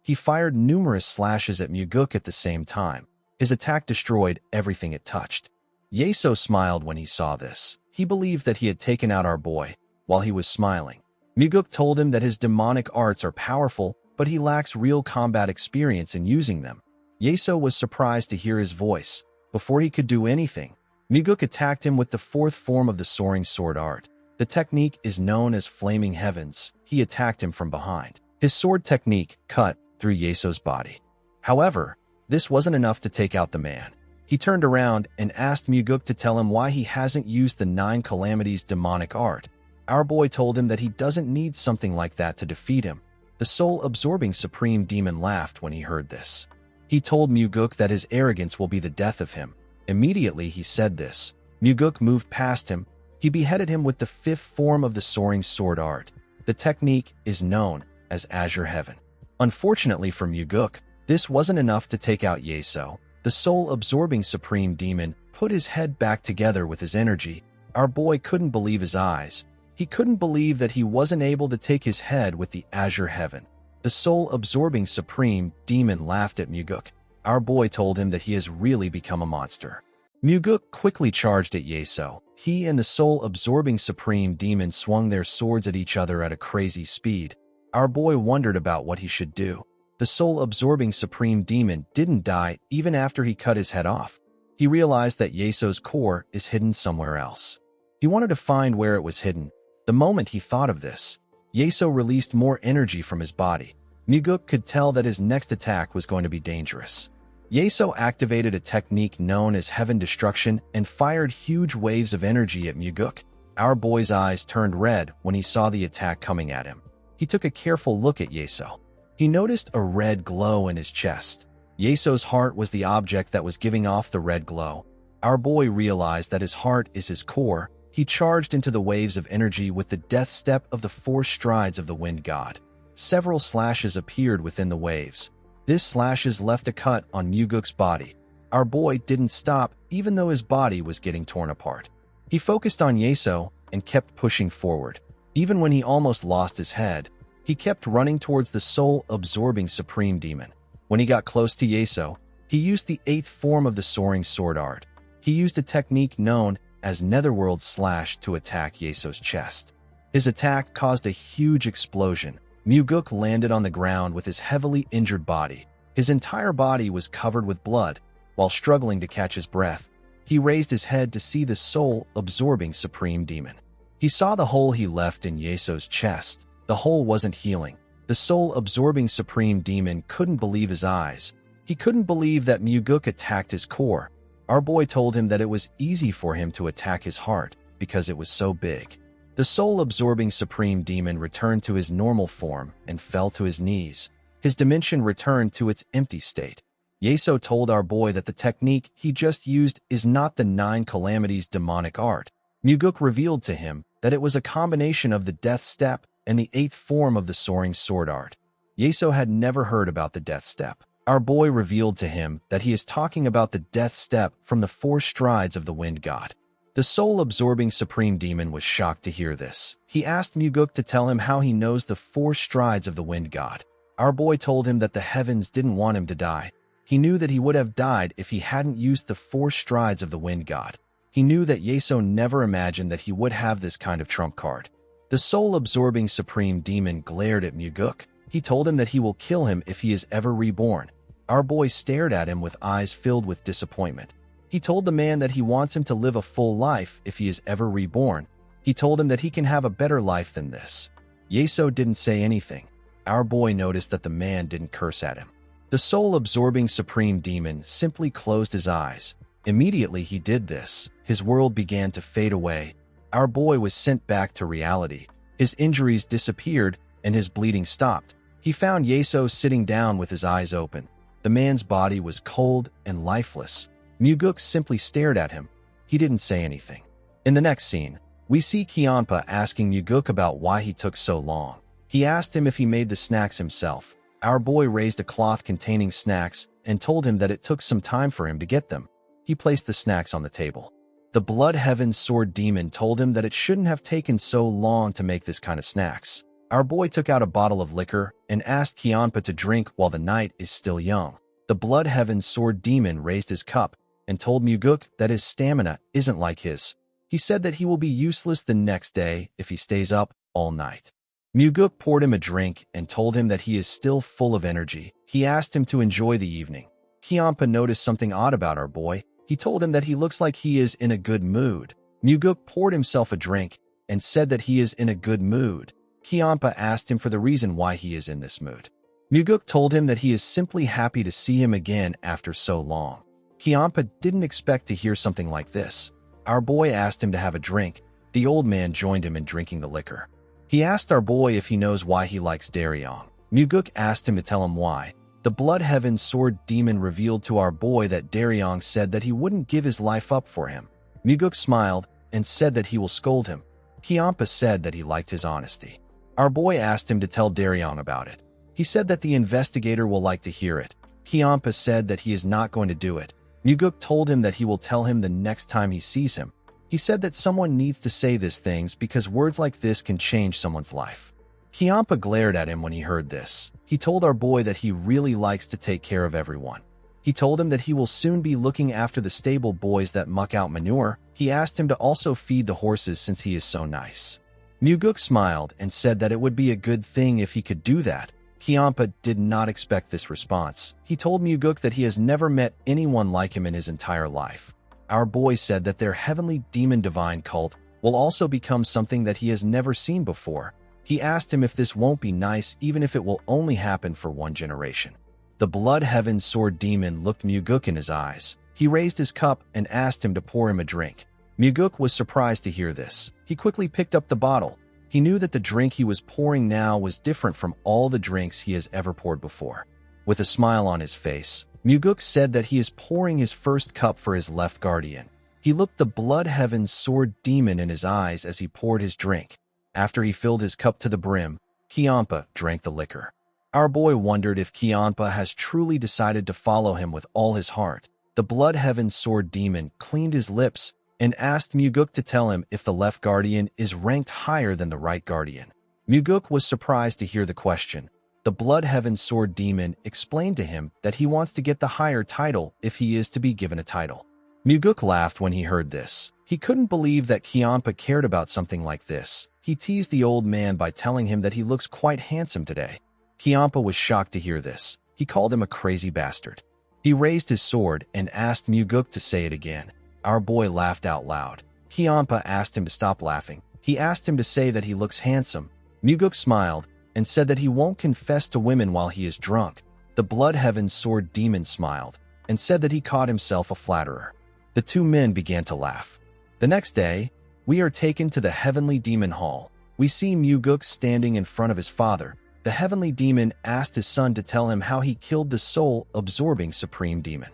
[SPEAKER 1] He fired numerous slashes at Muguk at the same time. His attack destroyed everything it touched. Yeso smiled when he saw this. He believed that he had taken out our boy. While he was smiling, Muguk told him that his demonic arts are powerful, but he lacks real combat experience in using them. Yeso was surprised to hear his voice. Before he could do anything, Muguk attacked him with the fourth form of the soaring sword art. The technique is known as Flaming Heavens. He attacked him from behind. His sword technique cut through Yeso's body. However, this wasn't enough to take out the man. He turned around and asked Muguk to tell him why he hasn't used the 9 Calamities demonic art. Our boy told him that he doesn't need something like that to defeat him. The soul-absorbing supreme demon laughed when he heard this. He told Muguk that his arrogance will be the death of him. Immediately he said this, Muguk moved past him. He beheaded him with the 5th form of the soaring sword art. The technique is known as Azure Heaven. Unfortunately for Muguk, this wasn't enough to take out Yeso. The soul-absorbing supreme demon put his head back together with his energy. Our boy couldn't believe his eyes. He couldn't believe that he wasn't able to take his head with the Azure Heaven. The soul-absorbing supreme demon laughed at Muguk. Our boy told him that he has really become a monster. Muguk quickly charged at Yeso. He and the soul-absorbing supreme demon swung their swords at each other at a crazy speed. Our boy wondered about what he should do. The soul-absorbing supreme demon didn't die even after he cut his head off. He realized that Yeso's core is hidden somewhere else. He wanted to find where it was hidden. The moment he thought of this, Yeso released more energy from his body. Muguk could tell that his next attack was going to be dangerous. Yeso activated a technique known as Heaven Destruction and fired huge waves of energy at Muguk. Our boy's eyes turned red when he saw the attack coming at him. He took a careful look at Yeso. He noticed a red glow in his chest. Yeso's heart was the object that was giving off the red glow. Our boy realized that his heart is his core. He charged into the waves of energy with the death step of the 4 strides of the wind god. Several slashes appeared within the waves. This slashes left a cut on Muguk's body. Our boy didn't stop even though his body was getting torn apart. He focused on Yeso and kept pushing forward. Even when he almost lost his head, he kept running towards the soul-absorbing supreme demon. When he got close to Yeso, he used the 8th form of the soaring sword art. He used a technique known as Netherworld Slash to attack Yeso's chest. His attack caused a huge explosion. Muguk landed on the ground with his heavily injured body. His entire body was covered with blood. While struggling to catch his breath, he raised his head to see the soul-absorbing supreme demon. He saw the hole he left in Yeso's chest. The hole wasn't healing. The soul-absorbing supreme demon couldn't believe his eyes. He couldn't believe that Muguk attacked his core. Our boy told him that it was easy for him to attack his heart because it was so big. The soul-absorbing supreme demon returned to his normal form and fell to his knees. His dimension returned to its empty state. Yeso told our boy that the technique he just used is not the 9 Calamities demonic art. Muguk revealed to him that it was a combination of the death step and the 8th form of the soaring sword art. Yeso had never heard about the death step. Our boy revealed to him that he is talking about the death step from the 4 strides of the wind god. The soul-absorbing supreme demon was shocked to hear this. He asked Muguk to tell him how he knows the 4 strides of the wind god. Our boy told him that the heavens didn't want him to die. He knew that he would have died if he hadn't used the 4 strides of the wind god. He knew that Yeso never imagined that he would have this kind of trump card. The soul-absorbing supreme demon glared at Muguk. He told him that he will kill him if he is ever reborn. Our boy stared at him with eyes filled with disappointment. He told the man that he wants him to live a full life if he is ever reborn. He told him that he can have a better life than this. Yeso didn't say anything. Our boy noticed that the man didn't curse at him. The soul-absorbing supreme demon simply closed his eyes. Immediately he did this, his world began to fade away. Our boy was sent back to reality. His injuries disappeared and his bleeding stopped. He found Yeso sitting down with his eyes open. The man's body was cold and lifeless. Muguk simply stared at him. He didn't say anything. In the next scene, we see Kianpa asking Muguk about why he took so long. He asked him if he made the snacks himself. Our boy raised a cloth containing snacks and told him that it took some time for him to get them. He placed the snacks on the table. The Blood Heaven Sword Demon told him that it shouldn't have taken so long to make this kind of snacks. Our boy took out a bottle of liquor and asked Kianpa to drink while the night is still young. The Blood Heaven Sword Demon raised his cup. and told Muguk that his stamina isn't like his. He said that he will be useless the next day if he stays up all night. Muguk poured him a drink and told him that he is still full of energy. He asked him to enjoy the evening. Kiampa noticed something odd about our boy. He told him that he looks like he is in a good mood. Muguk poured himself a drink and said that he is in a good mood. Kiampa asked him for the reason why he is in this mood. Muguk told him that he is simply happy to see him again after so long. Kiampa didn't expect to hear something like this. Our boy asked him to have a drink. The old man joined him in drinking the liquor. He asked our boy if he knows why he likes Daryong. Muguk asked him to tell him why. The Blood Heaven Sword Demon revealed to our boy that Daryong said that he wouldn't give his life up for him. Muguk smiled and said that he will scold him. Kiampa said that he liked his honesty. Our boy asked him to tell Daryong about it. He said that the investigator will like to hear it. Kiampa said that he is not going to do it. Muguk told him that he will tell him the next time he sees him. He said that someone needs to say these things because words like this can change someone's life. Kiampa glared at him when he heard this. He told our boy that he really likes to take care of everyone. He told him that he will soon be looking after the stable boys that muck out manure. He asked him to also feed the horses since he is so nice. Muguk smiled and said that it would be a good thing if he could do that. Kiampa did not expect this response. He told Muguk that he has never met anyone like him in his entire life. Our boy said that their heavenly demon divine cult will also become something that he has never seen before. He asked him if this won't be nice even if it will only happen for one generation. The Blood Heaven Sword Demon looked Muguk in his eyes. He raised his cup and asked him to pour him a drink. Muguk was surprised to hear this. He quickly picked up the bottle. He knew that the drink he was pouring now was different from all the drinks he has ever poured before. With a smile on his face, Muguk said that he is pouring his first cup for his left guardian. He looked the Blood Heaven Sword Demon in his eyes as he poured his drink. After he filled his cup to the brim, Kiampa drank the liquor. Our boy wondered if Kiampa has truly decided to follow him with all his heart. The Blood Heaven Sword Demon cleaned his lips and asked Muguk to tell him if the left guardian is ranked higher than the right guardian. Muguk was surprised to hear the question. The Blood Heaven Sword Demon explained to him that he wants to get the higher title if he is to be given a title. Muguk laughed when he heard this. He couldn't believe that Kiampa cared about something like this. He teased the old man by telling him that he looks quite handsome today. Kiampa was shocked to hear this. He called him a crazy bastard. He raised his sword and asked Muguk to say it again. Our boy laughed out loud. Kiampa asked him to stop laughing. He asked him to say that he looks handsome. Muguk smiled and said that he won't confess to women while he is drunk. The Blood Heaven Sword Demon smiled and said that he caught himself a flatterer. The two men began to laugh. The next day, we are taken to the Heavenly Demon Hall. We see Muguk standing in front of his father. The Heavenly Demon asked his son to tell him how he killed the soul-absorbing Supreme Demon.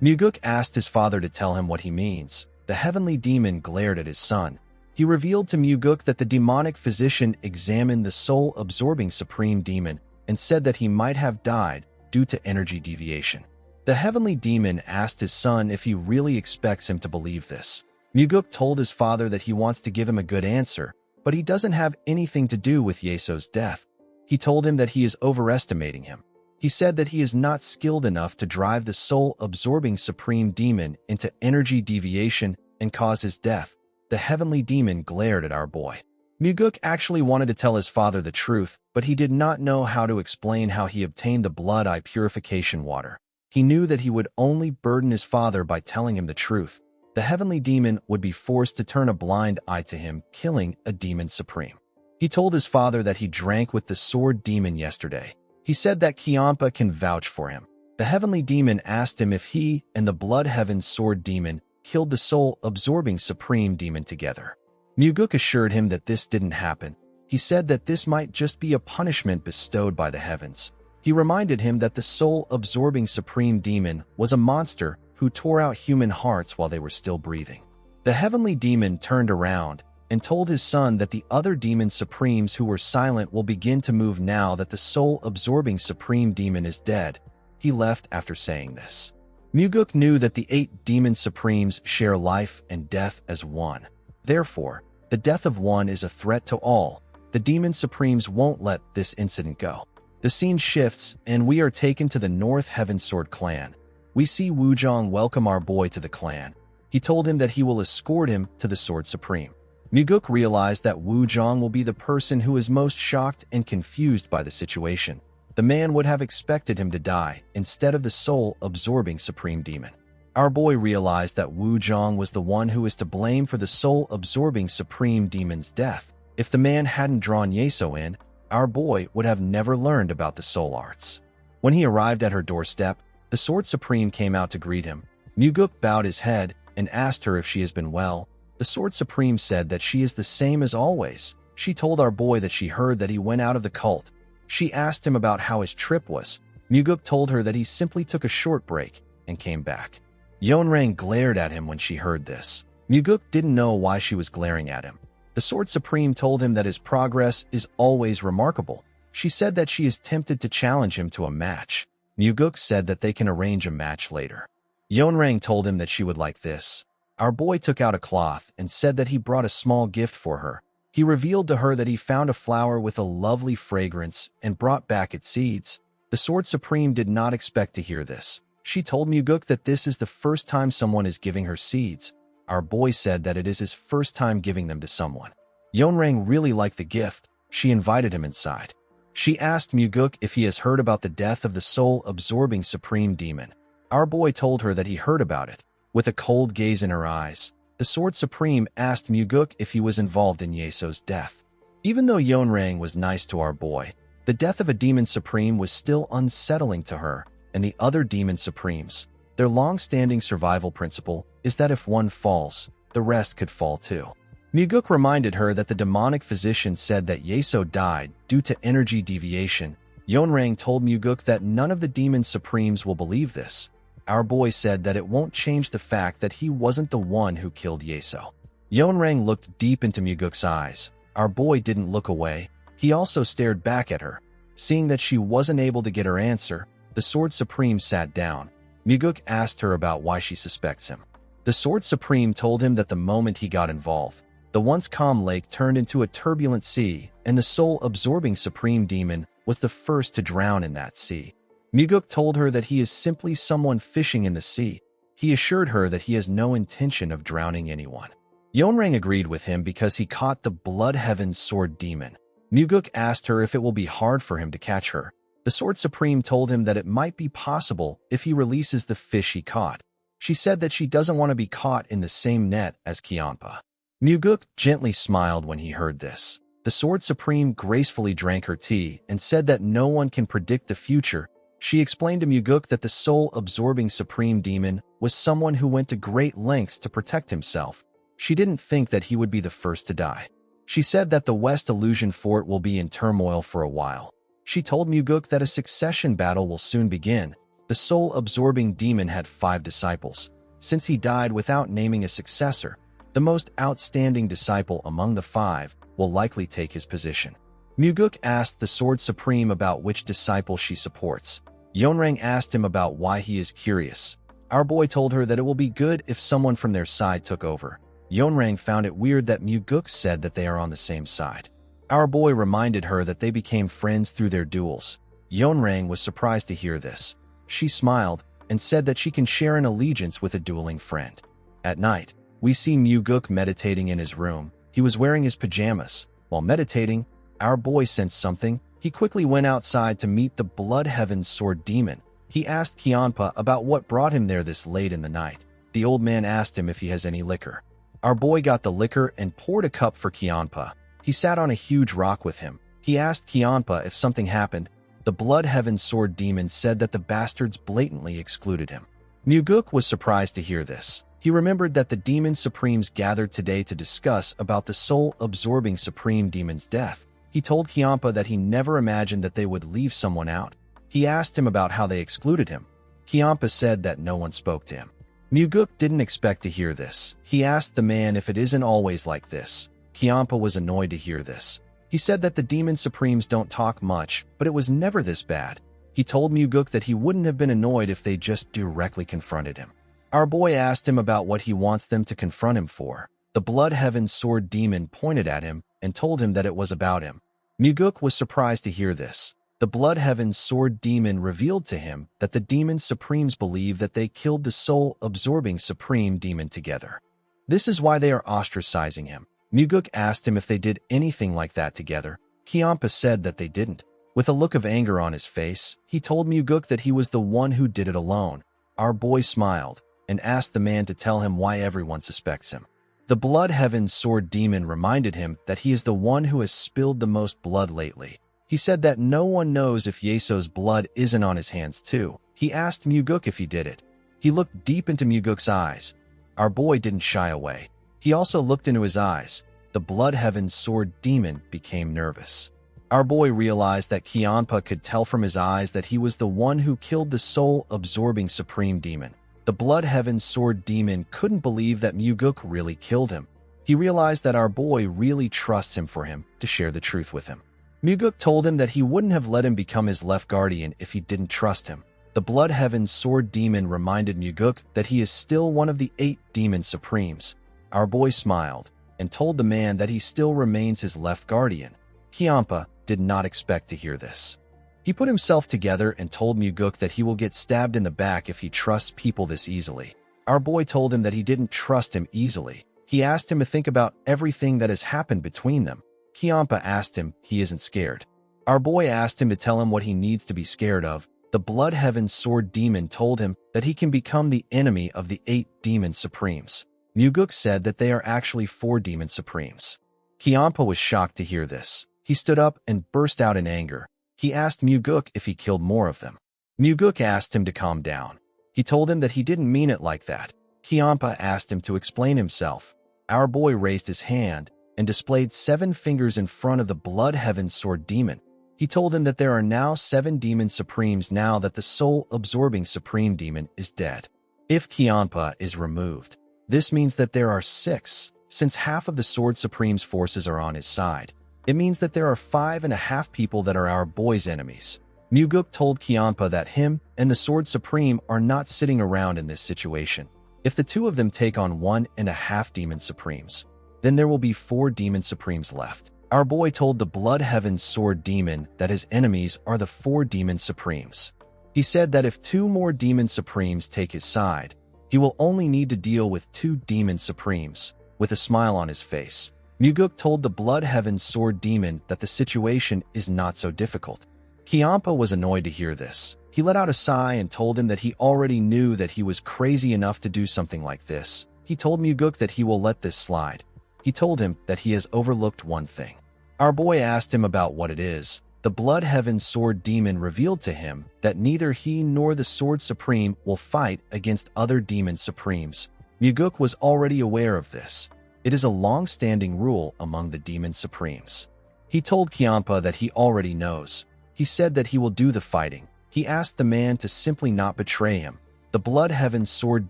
[SPEAKER 1] Muguk asked his father to tell him what he means. The Heavenly Demon glared at his son. He revealed to Muguk that the demonic physician examined the soul-absorbing Supreme Demon and said that he might have died due to energy deviation. The Heavenly Demon asked his son if he really expects him to believe this. Muguk told his father that he wants to give him a good answer, but he doesn't have anything to do with Yeso's death. He told him that he is overestimating him. He said that he is not skilled enough to drive the soul-absorbing Supreme Demon into energy deviation and cause his death. The Heavenly Demon glared at our boy. Muguk actually wanted to tell his father the truth, but he did not know how to explain how he obtained the blood eye purification water. He knew that he would only burden his father by telling him the truth. The Heavenly Demon would be forced to turn a blind eye to him, killing a Demon Supreme. He told his father that he drank with the Sword Demon yesterday. He said that Kiampa can vouch for him. The Heavenly Demon asked him if he and the Blood Heaven Sword Demon killed the soul-absorbing Supreme Demon together. Muguk assured him that this didn't happen. He said that this might just be a punishment bestowed by the heavens. He reminded him that the soul-absorbing Supreme Demon was a monster who tore out human hearts while they were still breathing. The Heavenly Demon turned around and told his son that the other Demon Supremes who were silent will begin to move now that the soul-absorbing Supreme Demon is dead. He left after saying this. Muguk knew that the 8 Demon Supremes share life and death as one. Therefore, the death of one is a threat to all. The Demon Supremes won't let this incident go. The scene shifts, and we are taken to the North Heavensword clan. we see Wuzhong welcome our boy to the clan. He told him that he will escort him to the Sword Supreme. Muguk realized that Wuzhong will be the person who is most shocked and confused by the situation. The man would have expected him to die instead of the soul-absorbing Supreme Demon. Our boy realized that Wuzhong was the one who is to blame for the soul-absorbing Supreme Demon's death. If the man hadn't drawn Yeso in, our boy would have never learned about the soul arts. When he arrived at her doorstep, the Sword Supreme came out to greet him. Muguk bowed his head and asked her if she has been well. The Sword Supreme said that she is the same as always. She told our boy that she heard that he went out of the cult. She asked him about how his trip was. Muguk told her that he simply took a short break and came back. Yeonrang glared at him when she heard this. Muguk didn't know why she was glaring at him. The Sword Supreme told him that his progress is always remarkable. She said that she is tempted to challenge him to a match. Muguk said that they can arrange a match later. Yeonrang told him that she would like this. Our boy took out a cloth and said that he brought a small gift for her. He revealed to her that he found a flower with a lovely fragrance and brought back its seeds. The Sword Supreme did not expect to hear this. She told Muguk that this is the first time someone is giving her seeds. Our boy said that it is his first time giving them to someone. Yeonrang really liked the gift. She invited him inside. She asked Muguk if he has heard about the death of the soul-absorbing Supreme Demon. Our boy told her that he heard about it. With a cold gaze in her eyes, the Sword Supreme asked Muguk if he was involved in Yeso's death. Even though Yeonrang was nice to our boy, the death of a Demon Supreme was still unsettling to her and the other Demon Supremes. Their long-standing survival principle is that if one falls, the rest could fall too. Muguk reminded her that the demonic physician said that Yeso died due to energy deviation. Yeonrang told Muguk that none of the Demon Supremes will believe this. Our boy said that it won't change the fact that he wasn't the one who killed Yeso. Yeonrang looked deep into Muguk's eyes. Our boy didn't look away. He also stared back at her. Seeing that she wasn't able to get her answer, the Sword Supreme sat down. Muguk asked her about why she suspects him. The Sword Supreme told him that the moment he got involved, the once calm lake turned into a turbulent sea, and the soul-absorbing Supreme Demon was the first to drown in that sea. Muguk told her that he is simply someone fishing in the sea. He assured her that he has no intention of drowning anyone. Yeonrang agreed with him because he caught the Blood Heaven Sword Demon. Muguk asked her if it will be hard for him to catch her. The Sword Supreme told him that it might be possible if he releases the fish he caught. She said that she doesn't want to be caught in the same net as Kianpa. Muguk gently smiled when he heard this. The Sword Supreme gracefully drank her tea and said that no one can predict the future. She explained to Muguk that the soul-absorbing Supreme Demon was someone who went to great lengths to protect himself. She didn't think that he would be the first to die. She said that the West Illusion Fort will be in turmoil for a while. She told Muguk that a succession battle will soon begin. The soul-absorbing demon had 5 disciples. Since he died without naming a successor, the most outstanding disciple among the 5 will likely take his position. Muguk asked the Sword Supreme about which disciple she supports. Yeonrang asked him about why he is curious. Our boy told her that it will be good if someone from their side took over. Yeonrang found it weird that Muguk said that they are on the same side. Our boy reminded her that they became friends through their duels. Yeonrang was surprised to hear this. She smiled and said that she can share an allegiance with a dueling friend. At night, we see Muguk meditating in his room. He was wearing his pajamas. While meditating, our boy sensed something. He quickly went outside to meet the Blood Heaven Sword Demon. He asked Kianpa about what brought him there this late in the night. The old man asked him if he has any liquor. Our boy got the liquor and poured a cup for Kianpa. He sat on a huge rock with him. He asked Kianpa if something happened. The Blood Heaven Sword Demon said that the bastards blatantly excluded him. Muguk was surprised to hear this. He remembered that the Demon Supremes gathered today to discuss about the soul-absorbing Supreme Demon's death. He told Kianpa that he never imagined that they would leave someone out. He asked him about how they excluded him. Kianpa said that no one spoke to him. Muguk didn't expect to hear this. He asked the man if it isn't always like this. Kianpa was annoyed to hear this. He said that the Demon Supremes don't talk much, but it was never this bad. He told Muguk that he wouldn't have been annoyed if they just directly confronted him. Our boy asked him about what he wants them to confront him for. The Blood Heaven Sword Demon pointed at him and told him that it was about him. Muguk was surprised to hear this. The Blood Heaven's Sword Demon revealed to him that the Demon Supremes believe that they killed the soul-absorbing Supreme Demon together. This is why they are ostracizing him. Muguk asked him if they did anything like that together. Kiampa said that they didn't. With a look of anger on his face, he told Muguk that he was the one who did it alone. Our boy smiled and asked the man to tell him why everyone suspects him. The Blood Heaven's Sword Demon reminded him that he is the one who has spilled the most blood lately. He said that no one knows if Yeso's blood isn't on his hands too. He asked Muguk if he did it. He looked deep into Muguk's eyes. Our boy didn't shy away. He also looked into his eyes. The Blood Heaven's Sword Demon became nervous. Our boy realized that Kiampa could tell from his eyes that he was the one who killed the soul-absorbing Supreme Demon. The Blood Heaven's Sword Demon couldn't believe that Muguk really killed him. He realized that our boy really trusts him for him to share the truth with him. Muguk told him that he wouldn't have let him become his left guardian if he didn't trust him. The Blood Heaven's Sword Demon reminded Muguk that he is still one of the 8 Demon Supremes. Our boy smiled and told the man that he still remains his left guardian. Kiampa did not expect to hear this. He put himself together and told Muguk that he will get stabbed in the back if he trusts people this easily. Our boy told him that he didn't trust him easily. He asked him to think about everything that has happened between them. Kiampa asked him he isn't scared. Our boy asked him to tell him what he needs to be scared of. The Blood Heaven's Sword Demon told him that he can become the enemy of the 8 Demon Supremes. Muguk said that they are actually 4 Demon Supremes. Kiampa was shocked to hear this. He stood up and burst out in anger. He asked Muguk if he killed more of them. Muguk asked him to calm down. He told him that he didn't mean it like that. Kiampa asked him to explain himself. Our boy raised his hand and displayed 7 fingers in front of the Blood Heaven's Sword Demon. He told him that there are now 7 Demon Supremes now that the soul-absorbing Supreme Demon is dead. If Kiampa is removed, this means that there are 6, since half of the Sword Supreme's forces are on his side. It means that there are 5.5 people that are our boy's enemies. Muguk told Kiampa that him and the Sword Supreme are not sitting around in this situation. If the 2 of them take on 1.5 Demon Supremes, then there will be 4 Demon Supremes left. Our boy told the Blood Heaven's Sword Demon that his enemies are the 4 Demon Supremes. He said that if 2 more Demon Supremes take his side, he will only need to deal with 2 Demon Supremes. With a smile on his face, Muguk told the Blood Heaven's Sword Demon that the situation is not so difficult. Kiampa was annoyed to hear this. He let out a sigh and told him that he already knew that he was crazy enough to do something like this. He told Muguk that he will let this slide. He told him that he has overlooked one thing. Our boy asked him about what it is. The Blood Heaven's Sword Demon revealed to him that neither he nor the Sword Supreme will fight against other Demon Supremes. Muguk was already aware of this. It is a long-standing rule among the Demon Supremes. He told Kiampa that he already knows. He said that he will do the fighting. He asked the man to simply not betray him. The Blood Heaven's Sword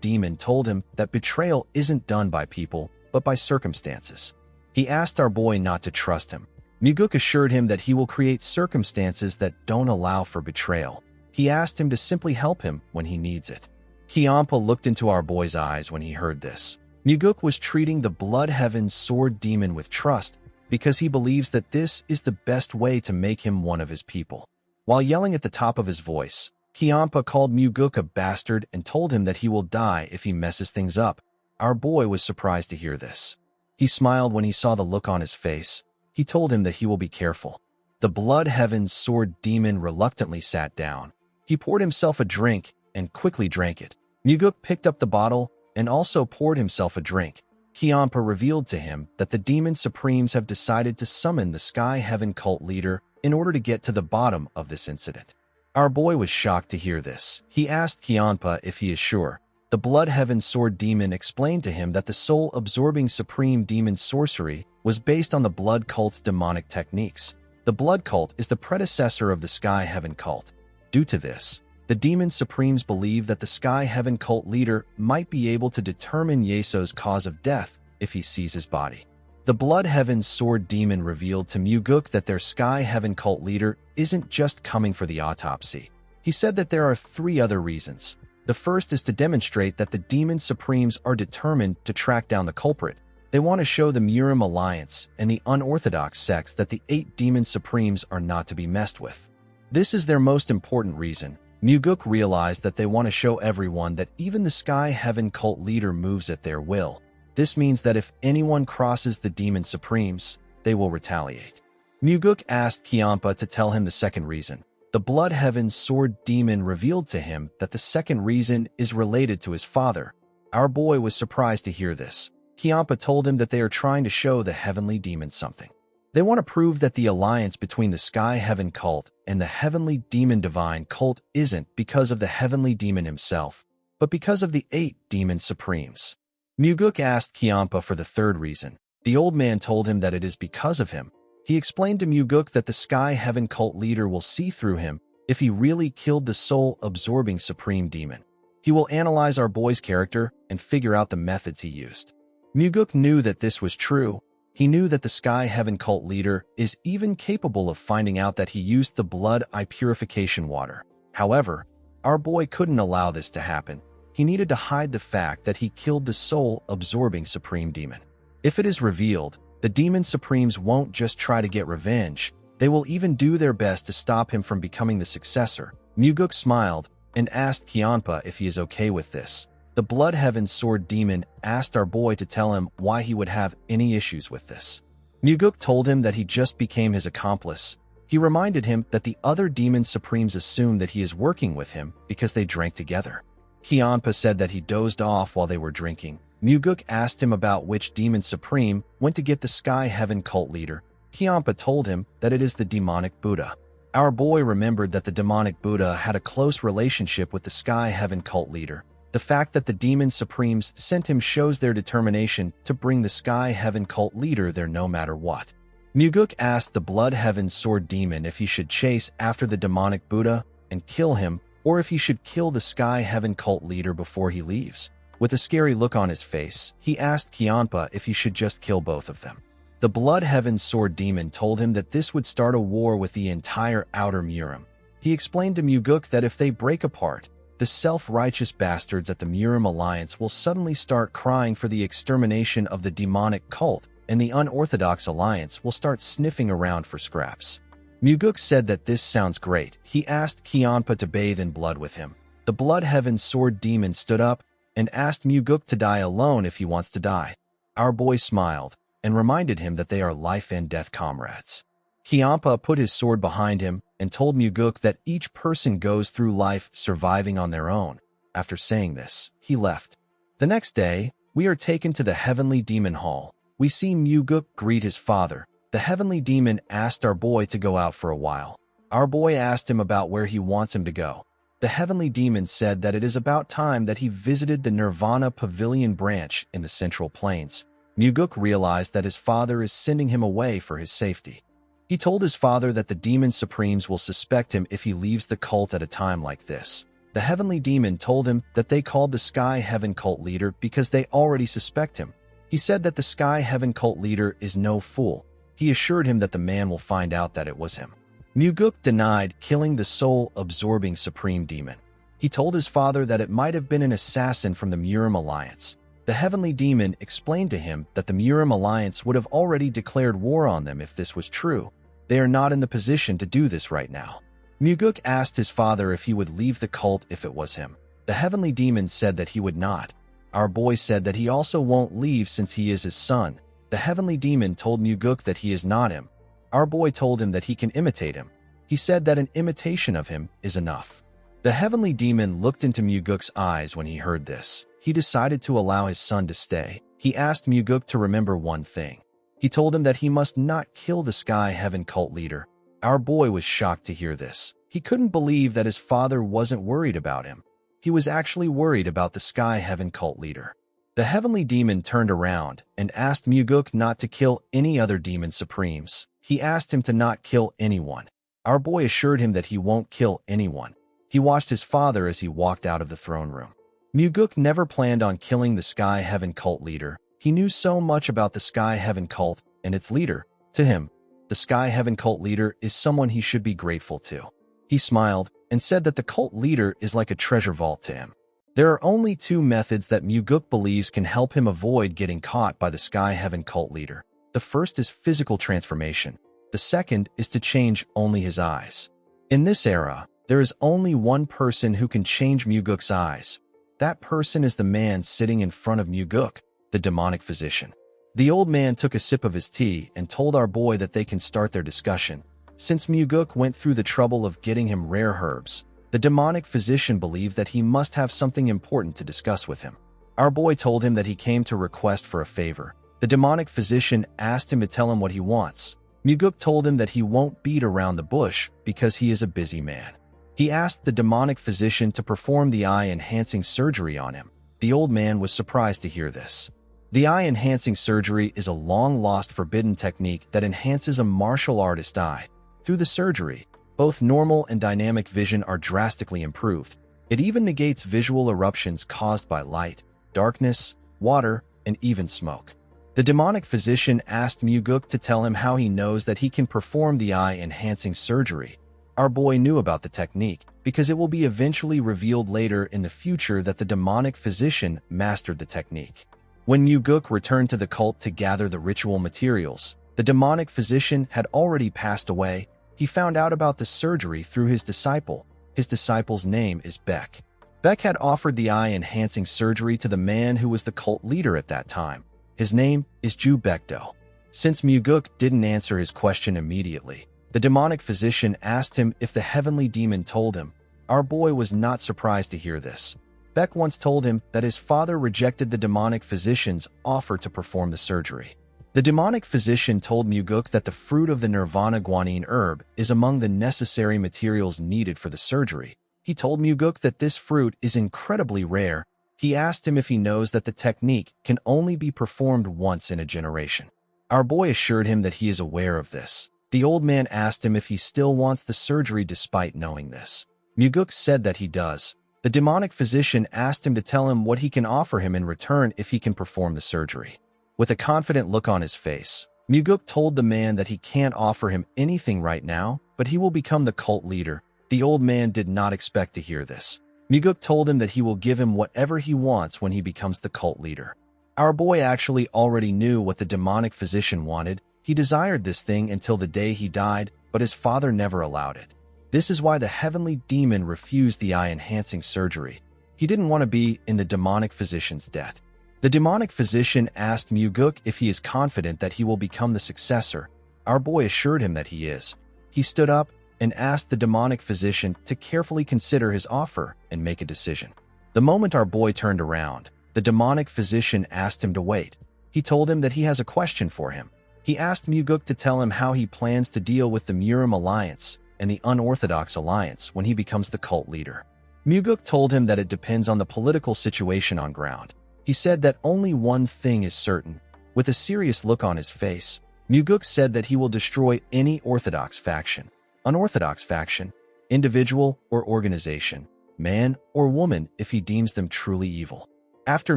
[SPEAKER 1] Demon told him that betrayal isn't done by people, but by circumstances. He asked our boy not to trust him. Muguk assured him that he will create circumstances that don't allow for betrayal. He asked him to simply help him when he needs it. Kiampa looked into our boy's eyes when he heard this. Muguk was treating the Blood Heaven's Sword Demon with trust because he believes that this is the best way to make him one of his people. While yelling at the top of his voice, Kiampa called Muguk a bastard and told him that he will die if he messes things up. Our boy was surprised to hear this. He smiled when he saw the look on his face. He told him that he will be careful. The Blood Heaven's Sword Demon reluctantly sat down. He poured himself a drink and quickly drank it. Muguk picked up the bottle and also poured himself a drink. Kiampa revealed to him that the Demon Supremes have decided to summon the Sky Heaven cult leader in order to get to the bottom of this incident. Our boy was shocked to hear this. He asked Kiampa if he is sure. The Blood Heaven Sword Demon explained to him that the soul-absorbing Supreme Demon sorcery was based on the Blood Cult's demonic techniques. The Blood Cult is the predecessor of the Sky Heaven cult. Due to this, the Demon Supremes believe that the Sky Heaven cult leader might be able to determine Yeso's cause of death if he sees his body. The Blood Heaven Sword Demon revealed to Muguk that their Sky Heaven cult leader isn't just coming for the autopsy. He said that there are 3 other reasons. The first is to demonstrate that the Demon Supremes are determined to track down the culprit. They want to show the Murim Alliance and the unorthodox sects that the 8 Demon Supremes are not to be messed with. This is their most important reason. Muguk realized that they want to show everyone that even the Sky Heaven cult leader moves at their will. This means that if anyone crosses the Demon Supremes, they will retaliate. Muguk asked Kiampa to tell him the second reason. The Blood Heaven Sword Demon revealed to him that the second reason is related to his father. Our boy was surprised to hear this. Kiampa told him that they are trying to show the Heavenly Demon something. They want to prove that the alliance between the Sky Heaven cult and the Heavenly Demon Divine cult isn't because of the Heavenly Demon himself, but because of the 8 Demon Supremes. Muguk asked Kiampa for the third reason. The old man told him that it is because of him. He explained to Muguk that the Sky Heaven cult leader will see through him if he really killed the soul-absorbing Supreme Demon. He will analyze our boy's character and figure out the methods he used. Muguk knew that this was true. He knew that the Sky Heaven cult leader is even capable of finding out that he used the blood eye purification water. However, our boy couldn't allow this to happen. He needed to hide the fact that he killed the soul-absorbing Supreme Demon. If it is revealed, the Demon Supremes won't just try to get revenge. They will even do their best to stop him from becoming the successor. Muguk smiled and asked Kiampa if he is okay with this. The Blood Heaven Sword Demon asked our boy to tell him why he would have any issues with this. Muguk told him that he just became his accomplice. He reminded him that the other Demon Supremes assume that he is working with him because they drank together. Kiampa said that he dozed off while they were drinking. Muguk asked him about which Demon Supreme went to get the Sky Heaven cult leader. Kiampa told him that it is the demonic Buddha. Our boy remembered that the demonic Buddha had a close relationship with the Sky Heaven cult leader. The fact that the Demon Supremes sent him shows their determination to bring the Sky Heaven cult leader there no matter what. Muguk asked the Blood Heaven Sword Demon if he should chase after the demonic Buddha and kill him, or if he should kill the Sky Heaven cult leader before he leaves. With a scary look on his face, he asked Kiampa if he should just kill both of them. The Blood Heaven Sword Demon told him that this would start a war with the entire Outer Murim. He explained to Muguk that if they break apart, the self-righteous bastards at the Murim Alliance will suddenly start crying for the extermination of the demonic cult, and the unorthodox alliance will start sniffing around for scraps. Muguk said that this sounds great. He asked Kiampa to bathe in blood with him. The Blood Heaven Sword Demon stood up and asked Muguk to die alone if he wants to die. Our boy smiled and reminded him that they are life and death comrades. Kiampa put his sword behind him and told Muguk that each person goes through life surviving on their own. After saying this, he left. The next day, we are taken to the Heavenly Demon Hall. We see Muguk greet his father. The Heavenly Demon asked our boy to go out for a while. Our boy asked him about where he wants him to go. The Heavenly Demon said that it is about time that he visited the Nirvana Pavilion branch in the Central Plains. Muguk realized that his father is sending him away for his safety. He told his father that the Demon Supremes will suspect him if he leaves the cult at a time like this. The Heavenly Demon told him that they called the Sky Heaven cult leader because they already suspect him. He said that the Sky Heaven cult leader is no fool. He assured him that the man will find out that it was him. Muguk denied killing the soul-absorbing Supreme Demon. He told his father that it might have been an assassin from the Murim Alliance. The Heavenly Demon explained to him that the Murim Alliance would have already declared war on them if this was true. They are not in the position to do this right now. Muguk asked his father if he would leave the cult if it was him. The Heavenly Demon said that he would not. Our boy said that he also won't leave since he is his son. The Heavenly Demon told Muguk that he is not him. Our boy told him that he can imitate him. He said that an imitation of him is enough. The Heavenly Demon looked into Muguk's eyes when he heard this. He decided to allow his son to stay. He asked Muguk to remember one thing. He told him that he must not kill the Sky Heaven cult leader. Our boy was shocked to hear this. He couldn't believe that his father wasn't worried about him. He was actually worried about the Sky Heaven cult leader. The Heavenly Demon turned around and asked Muguk not to kill any other Demon Supremes. He asked him to not kill anyone. Our boy assured him that he won't kill anyone. He watched his father as he walked out of the throne room. Muguk never planned on killing the Sky Heaven cult leader. He knew so much about the Sky Heaven cult and its leader. To him, the Sky Heaven cult leader is someone he should be grateful to. He smiled and said that the cult leader is like a treasure vault to him. There are only 2 methods that Muguk believes can help him avoid getting caught by the Sky Heaven cult leader. The first is physical transformation. The second is to change only his eyes. In this era, there is only one person who can change Muguk's eyes. That person is the man sitting in front of Muguk, the demonic physician. The old man took a sip of his tea and told our boy that they can start their discussion. Since Muguk went through the trouble of getting him rare herbs, the demonic physician believed that he must have something important to discuss with him. Our boy told him that he came to request for a favor. The demonic physician asked him to tell him what he wants. Muguk told him that he won't beat around the bush because he is a busy man. He asked the demonic physician to perform the eye-enhancing surgery on him. The old man was surprised to hear this. The eye-enhancing surgery is a long-lost forbidden technique that enhances a martial artist's eye. Through the surgery, both normal and dynamic vision are drastically improved. It even negates visual eruptions caused by light, darkness, water, and even smoke. The demonic physician asked Muguk to tell him how he knows that he can perform the eye-enhancing surgery. Our boy knew about the technique because it will be eventually revealed later in the future that the demonic physician mastered the technique. When Muguk returned to the cult to gather the ritual materials, the demonic physician had already passed away. He found out about the surgery through his disciple. His disciple's name is Beck. Beck had offered the eye-enhancing surgery to the man who was the cult leader at that time. His name is Ju Bekdo. Since Muguk didn't answer his question immediately, the demonic physician asked him if the heavenly demon told him. Our boy was not surprised to hear this. Beck once told him that his father rejected the demonic physician's offer to perform the surgery. The demonic physician told Muguk that the fruit of the nirvana guanine herb is among the necessary materials needed for the surgery. He told Muguk that this fruit is incredibly rare. He asked him if he knows that the technique can only be performed once in a generation. Our boy assured him that he is aware of this. The old man asked him if he still wants the surgery despite knowing this. Muguk said that he does. The demonic physician asked him to tell him what he can offer him in return if he can perform the surgery. With a confident look on his face, Muguk told the man that he can't offer him anything right now, but he will become the cult leader. The old man did not expect to hear this. Muguk told him that he will give him whatever he wants when he becomes the cult leader. Our boy actually already knew what the demonic physician wanted. He desired this thing until the day he died, but his father never allowed it. This is why the heavenly demon refused the eye-enhancing surgery. He didn't want to be in the demonic physician's debt. The demonic physician asked Muguk if he is confident that he will become the successor. Our boy assured him that he is. He stood up and asked the demonic physician to carefully consider his offer and make a decision. The moment our boy turned around, the demonic physician asked him to wait. He told him that he has a question for him. He asked Muguk to tell him how he plans to deal with the Murim Alliance and the Unorthodox Alliance when he becomes the cult leader. Muguk told him that it depends on the political situation on ground. He said that only one thing is certain. With a serious look on his face, Muguk said that he will destroy any Orthodox faction, unorthodox faction, individual or organization, man or woman if he deems them truly evil. After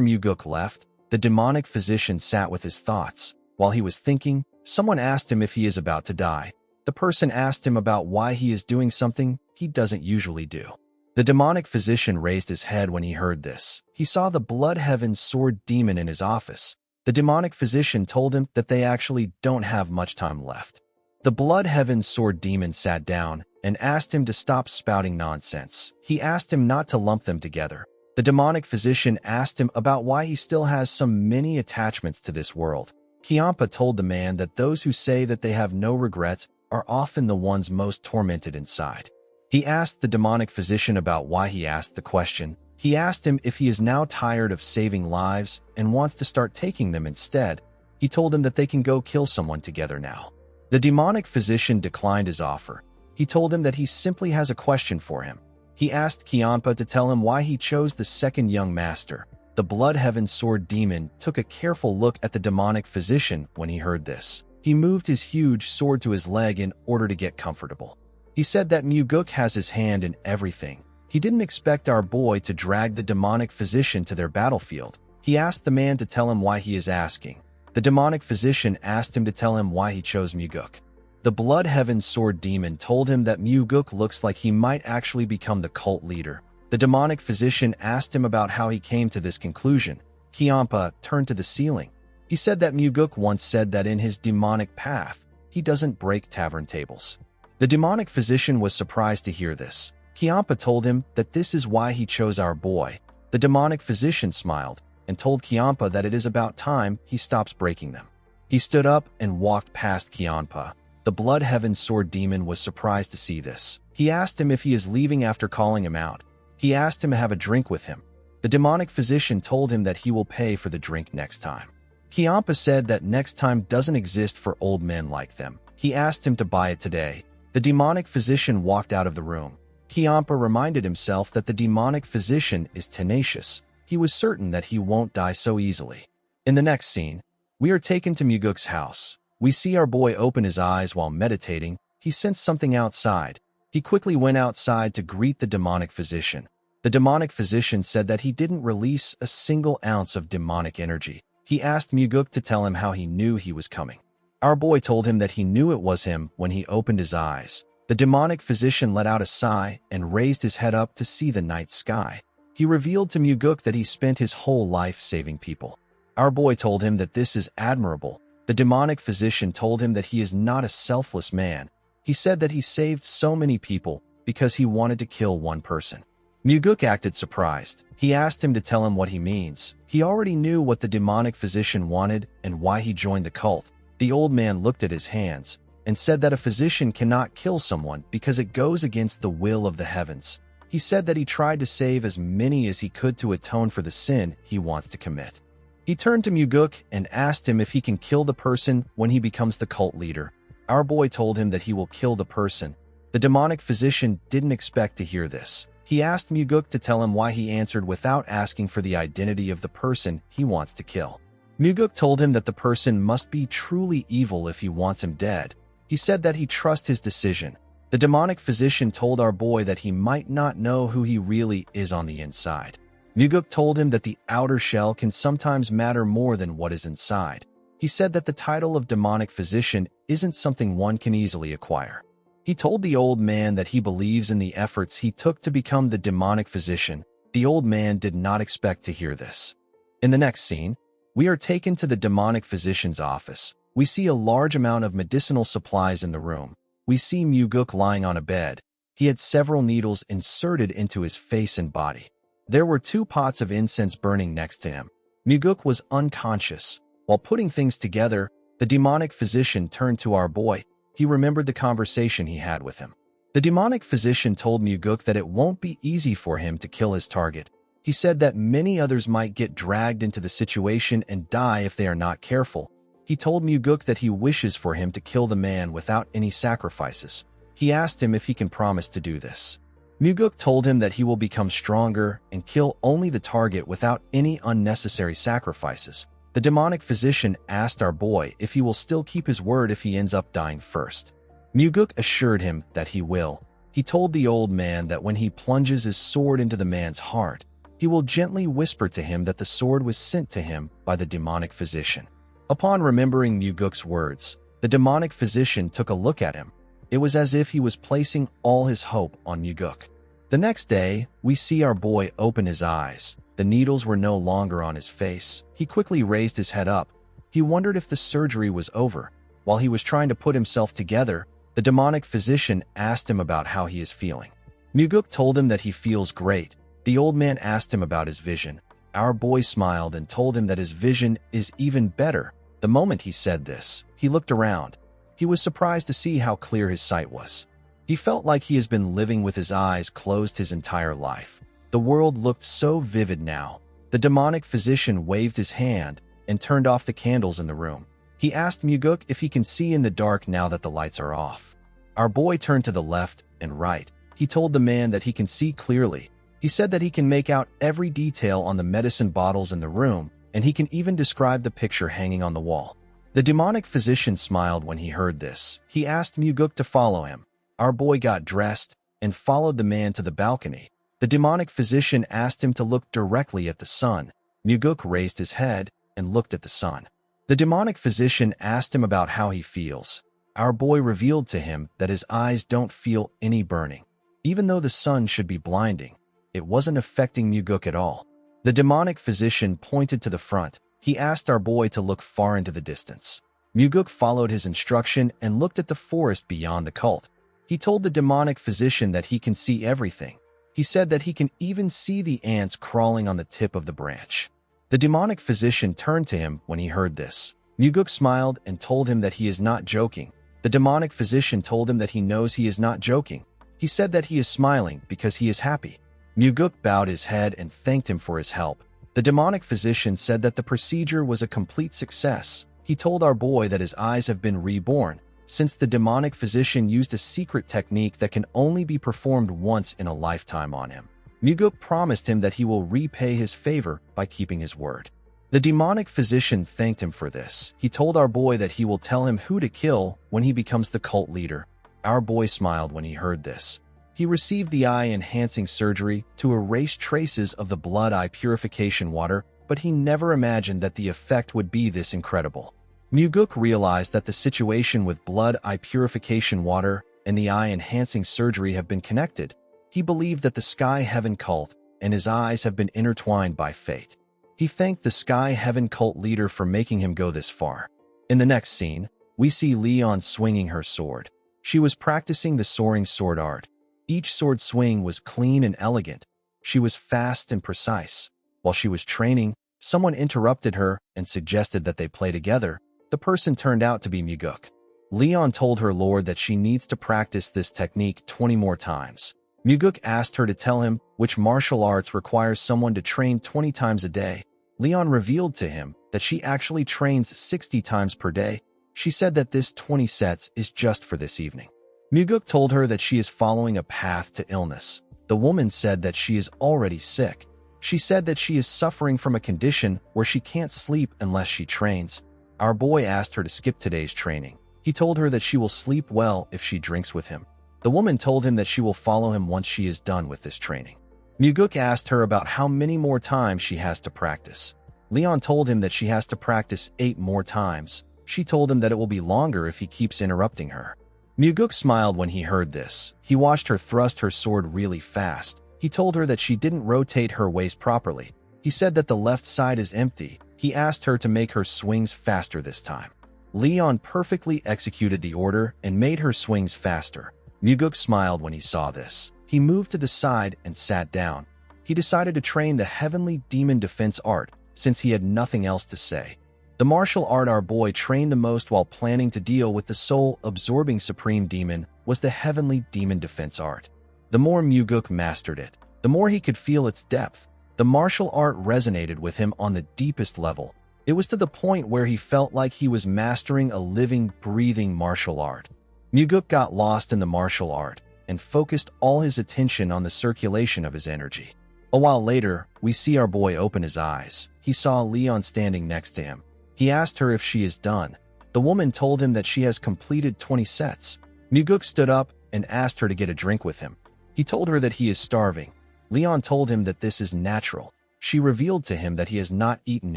[SPEAKER 1] Muguk left, the demonic physician sat with his thoughts. While he was thinking, someone asked him if he is about to die. The person asked him about why he is doing something he doesn't usually do. The demonic physician raised his head when he heard this. He saw the blood heaven sword demon in his office. The demonic physician told him that they actually don't have much time left. The blood heaven sword demon sat down and asked him to stop spouting nonsense. He asked him not to lump them together. The demonic physician asked him about why he still has so many attachments to this world. Kiampa told the man that those who say that they have no regrets are often the ones most tormented inside. He asked the demonic physician about why he asked the question. He asked him if he is now tired of saving lives and wants to start taking them instead. He told him that they can go kill someone together now. The demonic physician declined his offer. He told him that he simply has a question for him. He asked Kiampa to tell him why he chose the second young master. The blood heaven sword demon took a careful look at the demonic physician when he heard this. He moved his huge sword to his leg in order to get comfortable. He said that Muguk has his hand in everything. He didn't expect our boy to drag the demonic physician to their battlefield. He asked the man to tell him why he is asking. The demonic physician asked him to tell him why he chose Muguk. The blood heaven sword demon told him that Muguk looks like he might actually become the cult leader. The demonic physician asked him about how he came to this conclusion. Kiampa turned to the ceiling. He said that Muguk once said that in his demonic path, he doesn't break tavern tables. The demonic physician was surprised to hear this. Kiampa told him that this is why he chose our boy. The demonic physician smiled and told Kiampa that it is about time he stops breaking them. He stood up and walked past Kiampa. The Blood Heaven Sword Demon was surprised to see this. He asked him if he is leaving after calling him out. He asked him to have a drink with him. The demonic physician told him that he will pay for the drink next time. Kiampa said that next time doesn't exist for old men like them. He asked him to buy it today. The demonic physician walked out of the room. Kiampa reminded himself that the demonic physician is tenacious. He was certain that he won't die so easily. In the next scene, we are taken to Muguk's house. We see our boy open his eyes while meditating. He sensed something outside. He quickly went outside to greet the demonic physician. The demonic physician said that he didn't release a single ounce of demonic energy. He asked Muguk to tell him how he knew he was coming. Our boy told him that he knew it was him when he opened his eyes. The demonic physician let out a sigh and raised his head up to see the night sky. He revealed to Muguk that he spent his whole life saving people. Our boy told him that this is admirable. The demonic physician told him that he is not a selfless man. He said that he saved so many people because he wanted to kill one person. Muguk acted surprised. He asked him to tell him what he means. He already knew what the demonic physician wanted and why he joined the cult. The old man looked at his hands and said that a physician cannot kill someone because it goes against the will of the heavens. He said that he tried to save as many as he could to atone for the sin he wants to commit. He turned to Muguk and asked him if he can kill the person when he becomes the cult leader. Our boy told him that he will kill the person. The demonic physician didn't expect to hear this. He asked Muguk to tell him why he answered without asking for the identity of the person he wants to kill. Muguk told him that the person must be truly evil if he wants him dead. He said that he trusts his decision. The demonic physician told our boy that he might not know who he really is on the inside. Muguk told him that the outer shell can sometimes matter more than what is inside. He said that the title of demonic physician isn't something one can easily acquire. He told the old man that he believes in the efforts he took to become the demonic physician. The old man did not expect to hear this. In the next scene, we are taken to the demonic physician's office. We see a large amount of medicinal supplies in the room. We see Muguk lying on a bed. He had several needles inserted into his face and body. There were 2 pots of incense burning next to him. Muguk was unconscious. While putting things together, the demonic physician turned to our boy. He remembered the conversation he had with him. The demonic physician told Muguk that it won't be easy for him to kill his target. He said that many others might get dragged into the situation and die if they are not careful. He told Muguk that he wishes for him to kill the man without any sacrifices. He asked him if he can promise to do this. Muguk told him that he will become stronger and kill only the target without any unnecessary sacrifices. The demonic physician asked our boy if he will still keep his word if he ends up dying first. Muguk assured him that he will. He told the old man that when he plunges his sword into the man's heart, he will gently whisper to him that the sword was sent to him by the demonic physician. Upon remembering Muguk's words, the demonic physician took a look at him. It was as if he was placing all his hope on Muguk. The next day, we see our boy open his eyes. The needles were no longer on his face. He quickly raised his head up. He wondered if the surgery was over. While he was trying to put himself together, the demonic physician asked him about how he is feeling. Muguk told him that he feels great. The old man asked him about his vision. Our boy smiled and told him that his vision is even better. The moment he said this, he looked around. He was surprised to see how clear his sight was. He felt like he has been living with his eyes closed his entire life. The world looked so vivid now. The demonic physician waved his hand and turned off the candles in the room. He asked Muguk if he can see in the dark now that the lights are off. Our boy turned to the left and right. He told the man that he can see clearly. He said that he can make out every detail on the medicine bottles in the room, and he can even describe the picture hanging on the wall. The demonic physician smiled when he heard this. He asked Muguk to follow him. Our boy got dressed and followed the man to the balcony. The demonic physician asked him to look directly at the sun. Muguk raised his head and looked at the sun. The demonic physician asked him about how he feels. Our boy revealed to him that his eyes don't feel any burning. Even though the sun should be blinding, it wasn't affecting Muguk at all. The demonic physician pointed to the front. He asked our boy to look far into the distance. Muguk followed his instruction and looked at the forest beyond the cult. He told the demonic physician that he can see everything. He said that he can even see the ants crawling on the tip of the branch. The demonic physician turned to him when he heard this. Muguk smiled and told him that he is not joking. The demonic physician told him that he knows he is not joking. He said that he is smiling because he is happy. Muguk bowed his head and thanked him for his help. The demonic physician said that the procedure was a complete success. He told our boy that his eyes have been reborn, since the demonic physician used a secret technique that can only be performed once in a lifetime on him. Muguk promised him that he will repay his favor by keeping his word. The demonic physician thanked him for this. He told our boy that he will tell him who to kill when he becomes the cult leader. Our boy smiled when he heard this. He received the eye-enhancing surgery to erase traces of the blood eye purification water, but he never imagined that the effect would be this incredible. Muguk realized that the situation with blood eye purification water and the eye-enhancing surgery have been connected. He believed that the Sky Heaven cult and his eyes have been intertwined by fate. He thanked the Sky Heaven cult leader for making him go this far. In the next scene, we see Leon swinging her sword. She was practicing the soaring sword art. Each sword swing was clean and elegant. She was fast and precise. While she was training, someone interrupted her and suggested that they play together. The person turned out to be Muguk. Leon told her lord that she needs to practice this technique 20 more times. Muguk asked her to tell him which martial arts requires someone to train 20 times a day. Leon revealed to him that she actually trains 60 times per day. She said that this 20 sets is just for this evening. Muguk told her that she is following a path to illness. The woman said that she is already sick. She said that she is suffering from a condition where she can't sleep unless she trains. Our boy asked her to skip today's training. He told her that she will sleep well if she drinks with him. The woman told him that she will follow him once she is done with this training. Muguk asked her about how many more times she has to practice. Leon told him that she has to practice 8 more times. She told him that it will be longer if he keeps interrupting her. Muguk smiled when he heard this. He watched her thrust her sword really fast. He told her that she didn't rotate her waist properly. He said that the left side is empty. He asked her to make her swings faster this time. Leon perfectly executed the order and made her swings faster. Muguk smiled when he saw this. He moved to the side and sat down. He decided to train the Heavenly Demon Defense Art, since he had nothing else to say. The martial art our boy trained the most while planning to deal with the soul-absorbing Supreme Demon was the Heavenly Demon Defense Art. The more Muguk mastered it, the more he could feel its depth. The martial art resonated with him on the deepest level. It was to the point where he felt like he was mastering a living, breathing martial art. Muguk got lost in the martial art and focused all his attention on the circulation of his energy. A while later, we see our boy open his eyes. He saw Leon standing next to him. He asked her if she is done. The woman told him that she has completed 20 sets. Muguk stood up and asked her to get a drink with him. He told her that he is starving. Leon told him that this is natural. She revealed to him that he has not eaten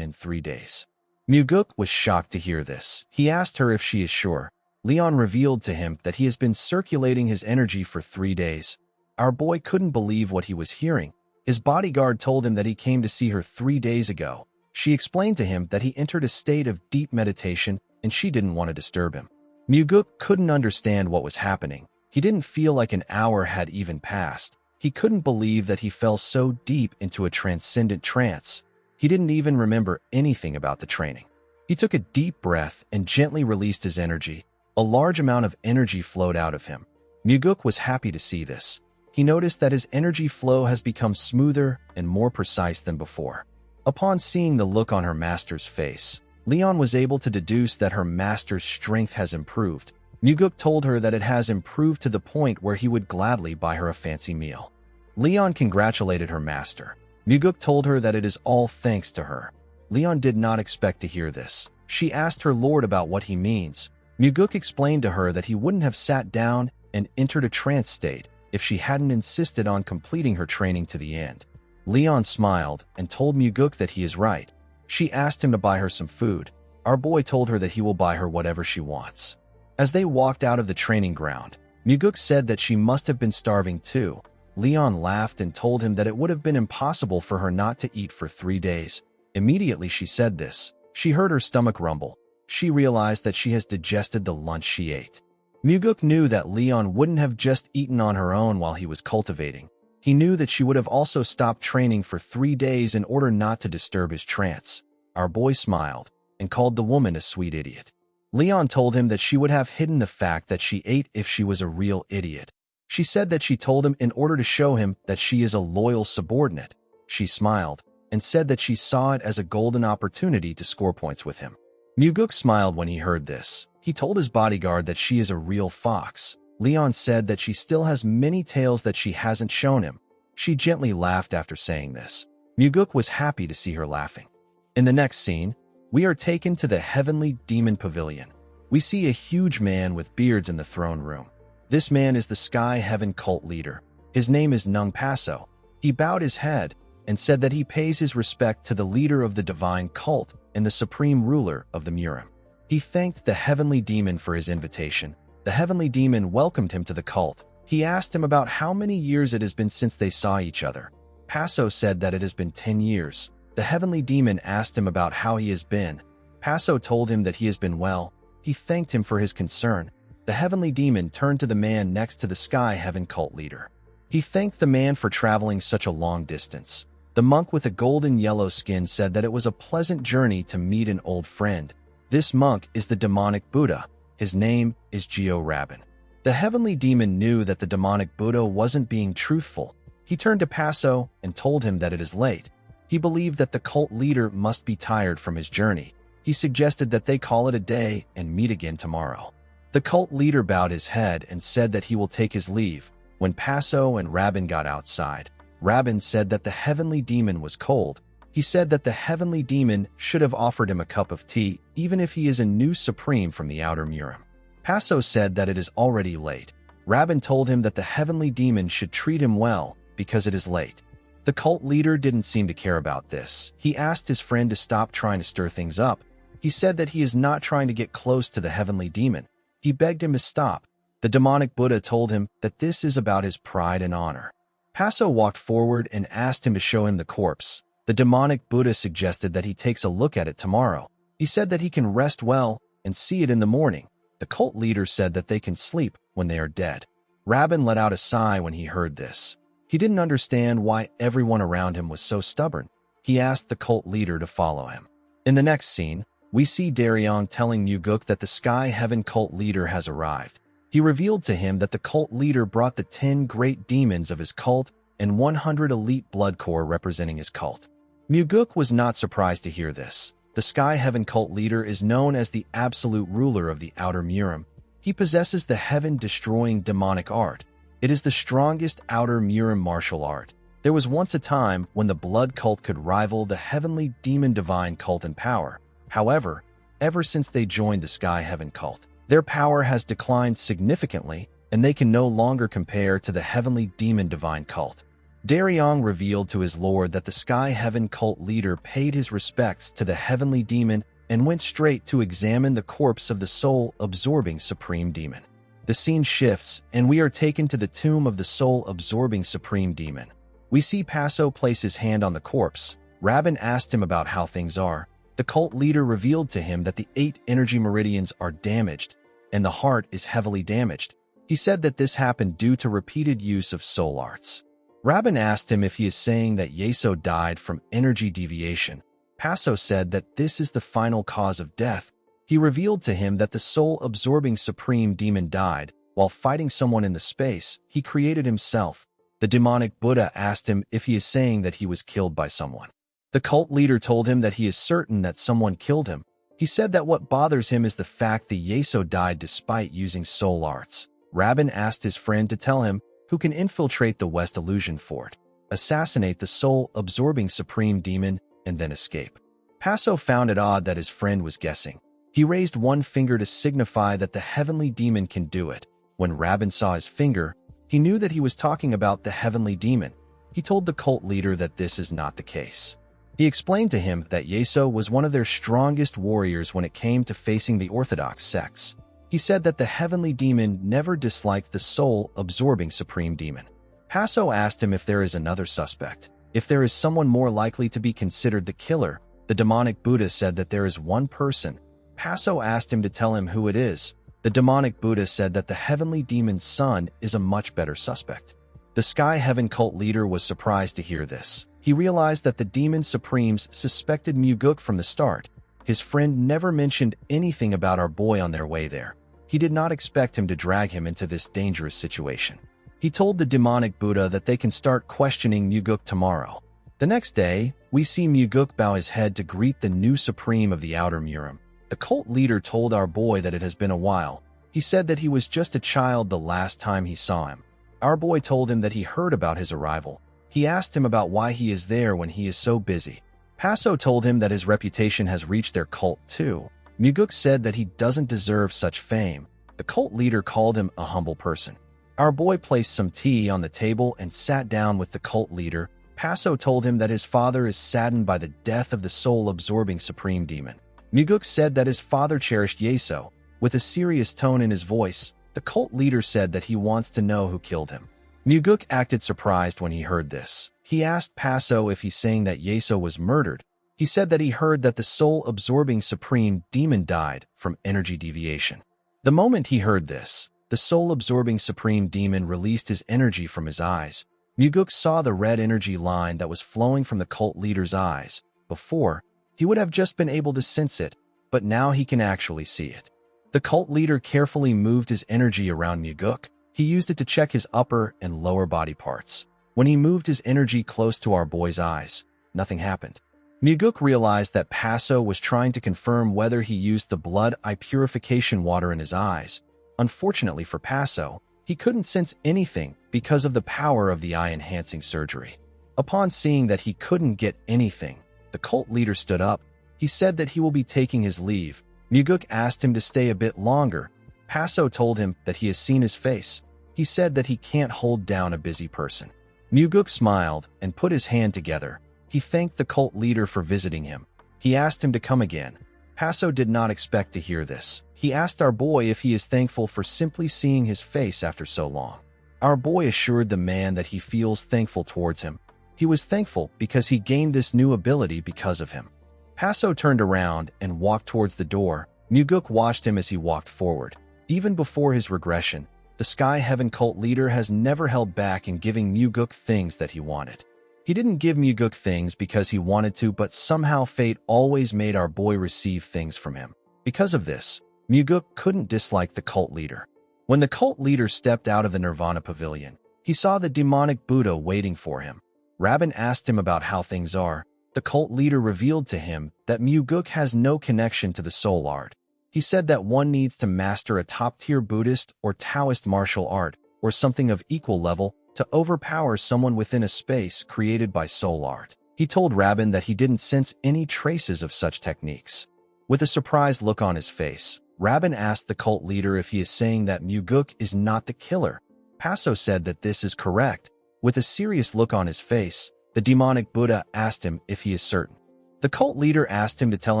[SPEAKER 1] in 3 days. Muguk was shocked to hear this. He asked her if she is sure. Leon revealed to him that he has been circulating his energy for 3 days. Our boy couldn't believe what he was hearing. His bodyguard told him that he came to see her 3 days ago. She explained to him that he entered a state of deep meditation and she didn't want to disturb him. Muguk couldn't understand what was happening. He didn't feel like an hour had even passed. He couldn't believe that he fell so deep into a transcendent trance. He didn't even remember anything about the training. He took a deep breath and gently released his energy. A large amount of energy flowed out of him. Muguk was happy to see this. He noticed that his energy flow has become smoother and more precise than before. Upon seeing the look on her master's face, Leon was able to deduce that her master's strength has improved. Muguk told her that it has improved to the point where he would gladly buy her a fancy meal. Leon congratulated her master. Muguk told her that it is all thanks to her. Leon did not expect to hear this. She asked her lord about what he means. Muguk explained to her that he wouldn't have sat down and entered a trance state if she hadn't insisted on completing her training to the end. Leon smiled and told Muguk that he is right. She asked him to buy her some food. Our boy told her that he will buy her whatever she wants. As they walked out of the training ground, Muguk said that she must have been starving too. Leon laughed and told him that it would have been impossible for her not to eat for 3 days. Immediately she said this, she heard her stomach rumble. She realized that she has digested the lunch she ate. Muguk knew that Leon wouldn't have just eaten on her own while he was cultivating. He knew that she would have also stopped training for 3 days in order not to disturb his trance. Our boy smiled and called the woman a sweet idiot. Leon told him that she would have hidden the fact that she ate if she was a real idiot. She said that she told him in order to show him that she is a loyal subordinate. She smiled and said that she saw it as a golden opportunity to score points with him. Muguk smiled when he heard this. He told his bodyguard that she is a real fox. Leon said that she still has many tales that she hasn't shown him. She gently laughed after saying this. Muguk was happy to see her laughing. In the next scene, we are taken to the Heavenly Demon Pavilion. We see a huge man with beards in the throne room. This man is the Sky Heaven cult leader. His name is Nung Paso. He bowed his head and said that he pays his respect to the leader of the divine cult and the supreme ruler of the Murim. He thanked the Heavenly Demon for his invitation. The Heavenly Demon welcomed him to the cult. He asked him about how many years it has been since they saw each other. Paso said that it has been 10 years. The Heavenly Demon asked him about how he has been. Paso told him that he has been well. He thanked him for his concern. The Heavenly Demon turned to the man next to the Sky Heaven cult leader. He thanked the man for traveling such a long distance. The monk with a golden yellow skin said that it was a pleasant journey to meet an old friend. This monk is the demonic Buddha. His name is Geo Rabin. The Heavenly Demon knew that the demonic Buddha wasn't being truthful. He turned to Paso and told him that it is late. He believed that the cult leader must be tired from his journey. He suggested that they call it a day and meet again tomorrow. The cult leader bowed his head and said that he will take his leave. When Paso and Rabin got outside, Rabin said that the Heavenly Demon was cold. He said that the Heavenly Demon should have offered him a cup of tea, even if he is a new supreme from the outer Murim. Paso said that it is already late. Rabin told him that the Heavenly Demon should treat him well because it is late. The cult leader didn't seem to care about this. He asked his friend to stop trying to stir things up. He said that he is not trying to get close to the Heavenly Demon. He begged him to stop. The demonic Buddha told him that this is about his pride and honor. Paso walked forward and asked him to show him the corpse. The demonic Buddha suggested that he takes a look at it tomorrow. He said that he can rest well and see it in the morning. The cult leader said that they can sleep when they are dead. Rabin let out a sigh when he heard this. He didn't understand why everyone around him was so stubborn. He asked the cult leader to follow him. In the next scene, we see Daryong telling Muguk that the Sky Heaven cult leader has arrived. He revealed to him that the cult leader brought the 10 great demons of his cult and 100 elite blood core representing his cult. Muguk was not surprised to hear this. The Sky Heaven cult leader is known as the absolute ruler of the outer Murim. He possesses the heaven-destroying demonic art. It is the strongest outer Murim martial art. There was once a time when the blood cult could rival the heavenly demon divine cult in power. However, ever since they joined the Sky Heaven cult, their power has declined significantly, and they can no longer compare to the heavenly demon divine cult. Daryong revealed to his lord that the Sky Heaven cult leader paid his respects to the heavenly demon and went straight to examine the corpse of the soul-absorbing supreme demon. The scene shifts, and we are taken to the tomb of the soul-absorbing supreme demon. We see Paso place his hand on the corpse. Rabin asked him about how things are. The cult leader revealed to him that the 8 energy meridians are damaged, and the heart is heavily damaged. He said that this happened due to repeated use of soul arts. Rabin asked him if he is saying that Yeso died from energy deviation. Paso said that this is the final cause of death. He revealed to him that the soul-absorbing supreme demon died while fighting someone in the space he created himself. The demonic Buddha asked him if he is saying that he was killed by someone. The cult leader told him that he is certain that someone killed him. He said that what bothers him is the fact that Yeso died despite using soul arts. Rabin asked his friend to tell him who can infiltrate the West Illusion Fort, assassinate the soul-absorbing supreme demon, and then escape. Paso found it odd that his friend was guessing. He raised one finger to signify that the heavenly demon can do it. When Rabin saw his finger, he knew that he was talking about the heavenly demon. He told the cult leader that this is not the case. He explained to him that Yeso was one of their strongest warriors when it came to facing the Orthodox sects. He said that the heavenly demon never disliked the soul-absorbing supreme demon. Paso asked him if there is another suspect, if there is someone more likely to be considered the killer. The demonic Buddha said that there is one person. Paso asked him to tell him who it is. The demonic Buddha said that the heavenly demon's son is a much better suspect. The Sky Heaven cult leader was surprised to hear this. He realized that the demon supremes suspected Muguk from the start. His friend never mentioned anything about our boy on their way there. He did not expect him to drag him into this dangerous situation. He told the demonic Buddha that they can start questioning Muguk tomorrow. The next day, we see Muguk bow his head to greet the new supreme of the Outer Murim. The cult leader told our boy that it has been a while. He said that he was just a child the last time he saw him. Our boy told him that he heard about his arrival. He asked him about why he is there when he is so busy. Paso told him that his reputation has reached their cult too. Muguk said that he doesn't deserve such fame. The cult leader called him a humble person. Our boy placed some tea on the table and sat down with the cult leader. Paso told him that his father is saddened by the death of the soul-absorbing supreme demon. Muguk said that his father cherished Yeso. With a serious tone in his voice, the cult leader said that he wants to know who killed him. Muguk acted surprised when he heard this. He asked Paso if he's saying that Yeso was murdered. He said that he heard that the soul-absorbing supreme demon died from energy deviation. The moment he heard this, the soul-absorbing supreme demon released his energy from his eyes. Muguk saw the red energy line that was flowing from the cult leader's eyes. Before, he would have just been able to sense it, but now he can actually see it. The cult leader carefully moved his energy around Muguk. He used it to check his upper and lower body parts. When he moved his energy close to our boy's eyes, nothing happened. Muguk realized that Paso was trying to confirm whether he used the blood eye purification water in his eyes. Unfortunately for Paso, he couldn't sense anything because of the power of the eye-enhancing surgery. Upon seeing that he couldn't get anything, the cult leader stood up. He said that he will be taking his leave. Muguk asked him to stay a bit longer. Paso told him that he has seen his face. He said that he can't hold down a busy person. Muguk smiled and put his hand together. He thanked the cult leader for visiting him. He asked him to come again. Paso did not expect to hear this. He asked our boy if he is thankful for simply seeing his face after so long. Our boy assured the man that he feels thankful towards him. He was thankful because he gained this new ability because of him. Paso turned around and walked towards the door. Muguk watched him as he walked forward. Even before his regression, the Sky Heaven cult leader has never held back in giving Muguk things that he wanted. He didn't give Muguk things because he wanted to, but somehow fate always made our boy receive things from him. Because of this, Muguk couldn't dislike the cult leader. When the cult leader stepped out of the Nirvana Pavilion, he saw the demonic Buddha waiting for him. Rabin asked him about how things are. The cult leader revealed to him that Muguk has no connection to the soul art. He said that one needs to master a top-tier Buddhist or Taoist martial art, or something of equal level, to overpower someone within a space created by soul art. He told Rabin that he didn't sense any traces of such techniques. With a surprised look on his face, Rabin asked the cult leader if he is saying that Muguk is not the killer. Paso said that this is correct. With a serious look on his face, the demonic Buddha asked him if he is certain. The cult leader asked him to tell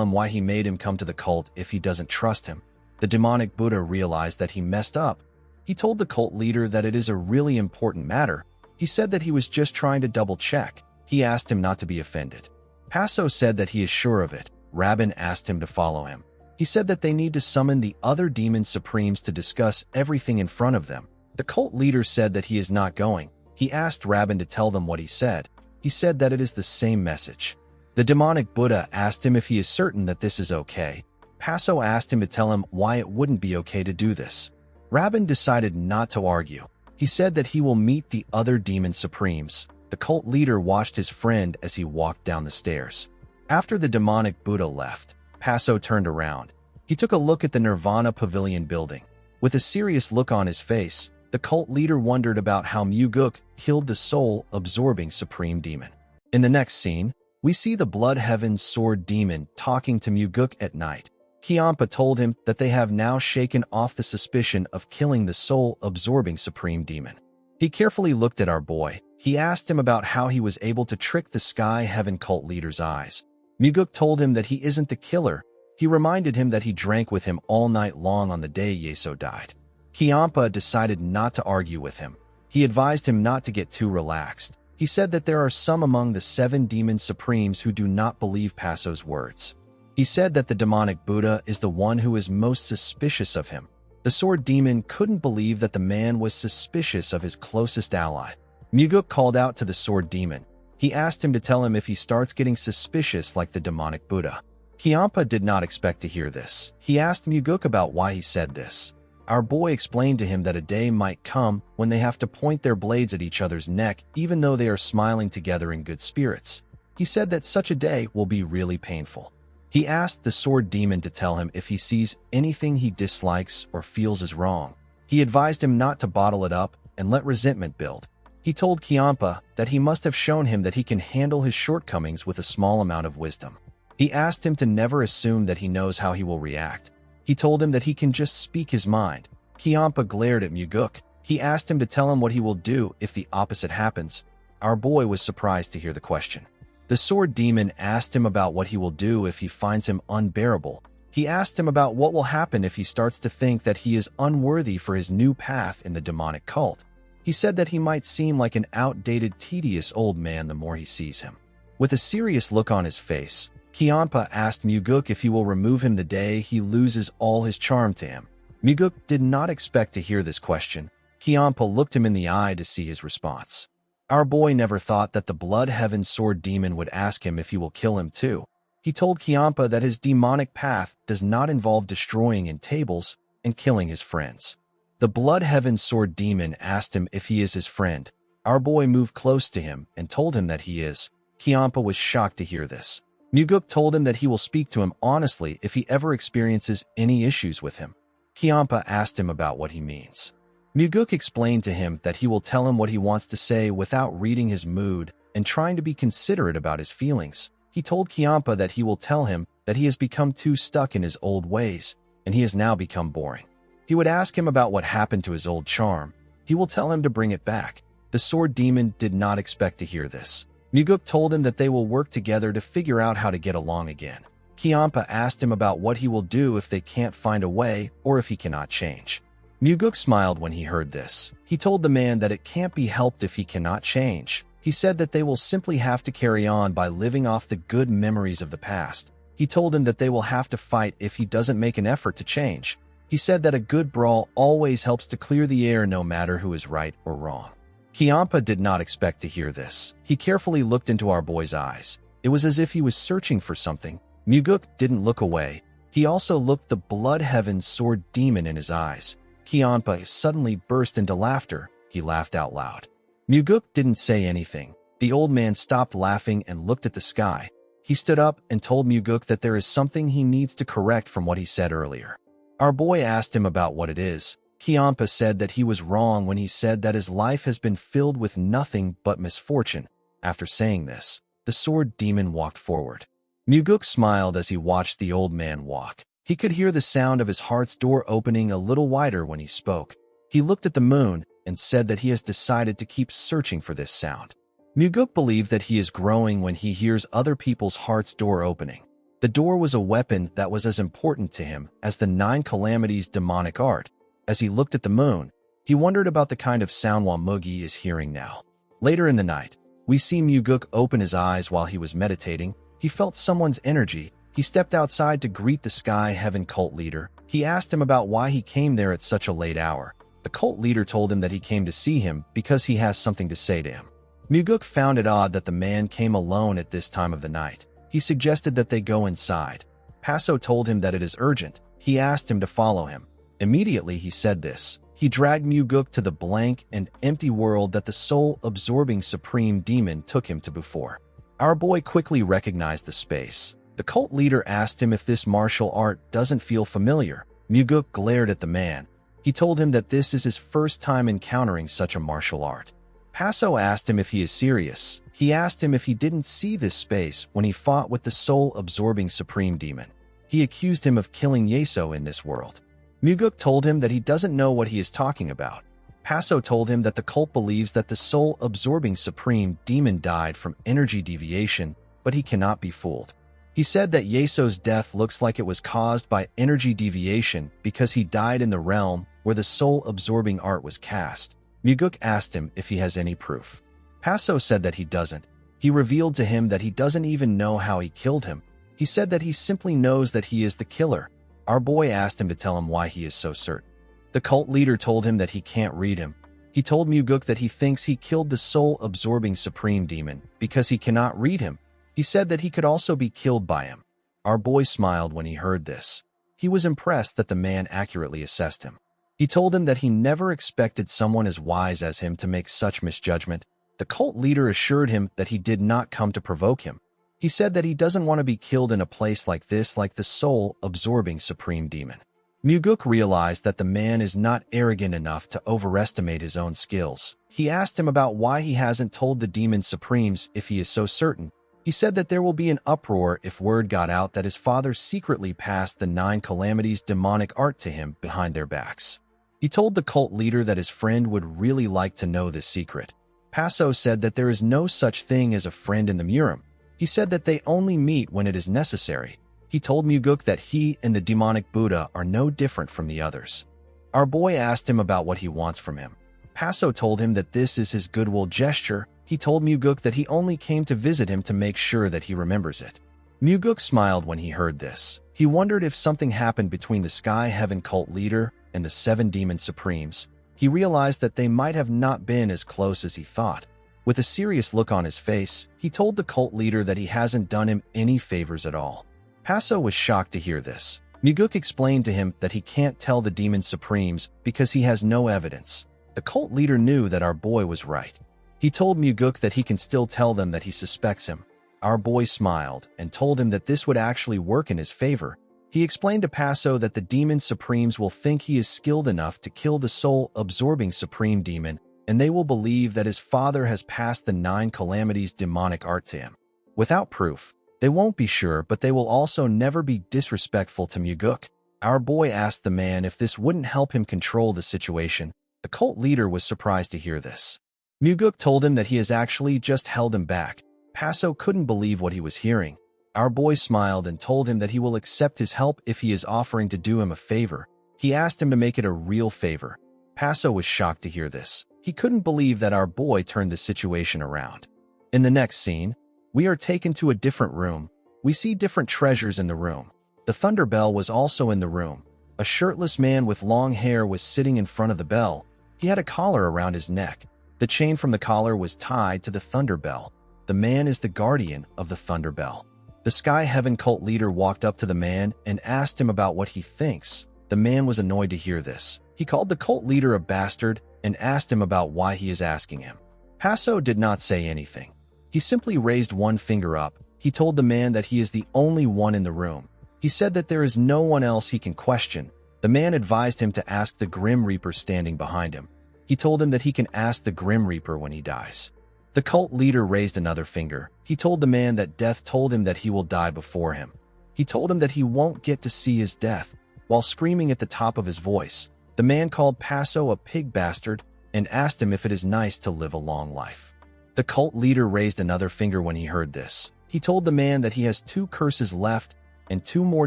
[SPEAKER 1] him why he made him come to the cult if he doesn't trust him. The demonic Buddha realized that he messed up. He told the cult leader that it is a really important matter. He said that he was just trying to double-check. He asked him not to be offended. Paso said that he is sure of it. Rabin asked him to follow him. He said that they need to summon the other demon supremes to discuss everything in front of them. The cult leader said that he is not going. He asked Rabin to tell them what he said. He said that it is the same message. The demonic Buddha asked him if he is certain that this is okay. Paso asked him to tell him why it wouldn't be okay to do this. Rabin decided not to argue. He said that he will meet the other demon supremes. The cult leader watched his friend as he walked down the stairs. After the demonic Buddha left, Paso turned around. He took a look at the Nirvana Pavilion building. With a serious look on his face, the cult leader wondered about how Muguk killed the soul-absorbing supreme demon. In the next scene, we see the Blood Heaven's sword demon talking to Muguk at night. Kiampa told him that they have now shaken off the suspicion of killing the soul-absorbing supreme demon. He carefully looked at our boy. He asked him about how he was able to trick the Sky Heaven cult leader's eyes. Muguk told him that he isn't the killer. He reminded him that he drank with him all night long on the day Yeso died. Kiampa decided not to argue with him. He advised him not to get too relaxed. He said that there are some among the 7 demon supremes who do not believe Paso's words. He said that the demonic Buddha is the one who is most suspicious of him. The sword demon couldn't believe that the man was suspicious of his closest ally. Muguk called out to the sword demon. He asked him to tell him if he starts getting suspicious like the demonic Buddha. Kiampa did not expect to hear this. He asked Muguk about why he said this. Our boy explained to him that a day might come when they have to point their blades at each other's neck even though they are smiling together in good spirits. He said that such a day will be really painful. He asked the sword demon to tell him if he sees anything he dislikes or feels is wrong. He advised him not to bottle it up and let resentment build. He told Kiampa that he must have shown him that he can handle his shortcomings with a small amount of wisdom. He asked him to never assume that he knows how he will react. He told him that he can just speak his mind. Kiampa glared at Muguk. He asked him to tell him what he will do if the opposite happens. Our boy was surprised to hear the question. The sword demon asked him about what he will do if he finds him unbearable. He asked him about what will happen if he starts to think that he is unworthy for his new path in the demonic cult. He said that he might seem like an outdated, tedious old man the more he sees him. With a serious look on his face, Kiampa asked Muguk if he will remove him the day he loses all his charm to him. Muguk did not expect to hear this question. Kiampa looked him in the eye to see his response. Our boy never thought that the Blood Heaven sword demon would ask him if he will kill him too. He told Kiampa that his demonic path does not involve destroying in tables and killing his friends. The Blood Heaven sword demon asked him if he is his friend. Our boy moved close to him and told him that he is. Kiampa was shocked to hear this. Muguk told him that he will speak to him honestly if he ever experiences any issues with him. Kiampa asked him about what he means. Muguk explained to him that he will tell him what he wants to say without reading his mood and trying to be considerate about his feelings. He told Kiampa that he will tell him that he has become too stuck in his old ways, and he has now become boring. He would ask him about what happened to his old charm. He will tell him to bring it back. The sword demon did not expect to hear this. Muguk told him that they will work together to figure out how to get along again. Kiampa asked him about what he will do if they can't find a way or if he cannot change. Muguk smiled when he heard this. He told the man that it can't be helped if he cannot change. He said that they will simply have to carry on by living off the good memories of the past. He told him that they will have to fight if he doesn't make an effort to change. He said that a good brawl always helps to clear the air no matter who is right or wrong. Kiampa did not expect to hear this. He carefully looked into our boy's eyes. It was as if he was searching for something. Muguk didn't look away. He also looked the Blood Heaven sword demon in his eyes. Kiampa suddenly burst into laughter. He laughed out loud. Muguk didn't say anything. The old man stopped laughing and looked at the sky. He stood up and told Muguk that there is something he needs to correct from what he said earlier. Our boy asked him about what it is. Kiampa said that he was wrong when he said that his life has been filled with nothing but misfortune. After saying this, the sword demon walked forward. Muguk smiled as he watched the old man walk. He could hear the sound of his heart's door opening a little wider when he spoke. He looked at the moon and said that he has decided to keep searching for this sound. Muguk believed that he is growing when he hears other people's heart's door opening. The door was a weapon that was as important to him as the 9 calamities demonic art. As he looked at the moon, he wondered about the kind of sound Mugi is hearing now. Later in the night, we see Muguk open his eyes while he was meditating. He felt someone's energy. He stepped outside to greet the Sky Heaven cult leader. He asked him about why he came there at such a late hour. The cult leader told him that he came to see him because he has something to say to him. Muguk found it odd that the man came alone at this time of the night. He suggested that they go inside. Paso told him that it is urgent. He asked him to follow him. Immediately he said this. He dragged Muguk to the blank and empty world that the soul-absorbing supreme demon took him to before. Our boy quickly recognized the space. The cult leader asked him if this martial art doesn't feel familiar. Muguk glared at the man. He told him that this is his first time encountering such a martial art. Paso asked him if he is serious. He asked him if he didn't see this space when he fought with the soul-absorbing supreme demon. He accused him of killing Yeso in this world. Muguk told him that he doesn't know what he is talking about. Paso told him that the cult believes that the soul-absorbing supreme demon died from energy deviation, but he cannot be fooled. He said that Yeso's death looks like it was caused by energy deviation because he died in the realm where the soul-absorbing art was cast. Muguk asked him if he has any proof. Paso said that he doesn't. He revealed to him that he doesn't even know how he killed him. He said that he simply knows that he is the killer. Our boy asked him to tell him why he is so certain. The cult leader told him that he can't read him. He told Muguk that he thinks he killed the soul-absorbing supreme demon because he cannot read him. He said that he could also be killed by him. Our boy smiled when he heard this. He was impressed that the man accurately assessed him. He told him that he never expected someone as wise as him to make such misjudgment. The cult leader assured him that he did not come to provoke him. He said that he doesn't want to be killed in a place like this, like the soul-absorbing supreme demon. Muguk realized that the man is not arrogant enough to overestimate his own skills. He asked him about why he hasn't told the demon supremes if he is so certain. He said that there will be an uproar if word got out that his father secretly passed the 9 calamities demonic art to him behind their backs. He told the cult leader that his friend would really like to know this secret. Paso said that there is no such thing as a friend in the Murim. He said that they only meet when it is necessary. He told Muguk that he and the demonic Buddha are no different from the others. Our boy asked him about what he wants from him. Paso told him that this is his goodwill gesture. He told Muguk that he only came to visit him to make sure that he remembers it. Muguk smiled when he heard this. He wondered if something happened between the Sky Heaven cult leader and the 7 demon supremes. He realized that they might have not been as close as he thought. With a serious look on his face, he told the cult leader that he hasn't done him any favors at all. Paso was shocked to hear this. Muguk explained to him that he can't tell the demon supremes because he has no evidence. The cult leader knew that our boy was right. He told Muguk that he can still tell them that he suspects him. Our boy smiled and told him that this would actually work in his favor. He explained to Paso that the demon supremes will think he is skilled enough to kill the soul-absorbing supreme demon, and they will believe that his father has passed the 9 calamities demonic art to him. Without proof, they won't be sure, but they will also never be disrespectful to Muguk. Our boy asked the man if this wouldn't help him control the situation. The cult leader was surprised to hear this. Muguk told him that he has actually just held him back. Paso couldn't believe what he was hearing. Our boy smiled and told him that he will accept his help if he is offering to do him a favor. He asked him to make it a real favor. Paso was shocked to hear this. He couldn't believe that our boy turned the situation around. In the next scene, we are taken to a different room. We see different treasures in the room. The thunder bell was also in the room. A shirtless man with long hair was sitting in front of the bell. He had a collar around his neck. The chain from the collar was tied to the thunder bell. The man is the guardian of the thunder bell. The Sky Heaven cult leader walked up to the man and asked him about what he thinks. The man was annoyed to hear this. He called the cult leader a bastard and asked him about why he is asking him. Paso did not say anything. He simply raised one finger up. He told the man that he is the only one in the room. He said that there is no one else he can question. The man advised him to ask the Grim Reaper standing behind him. He told him that he can ask the Grim Reaper when he dies. The cult leader raised another finger. He told the man that death told him that he will die before him. He told him that he won't get to see his death. While screaming at the top of his voice, the man called Paso a pig bastard and asked him if it is nice to live a long life. The cult leader raised another finger when he heard this. He told the man that he has 2 curses left and 2 more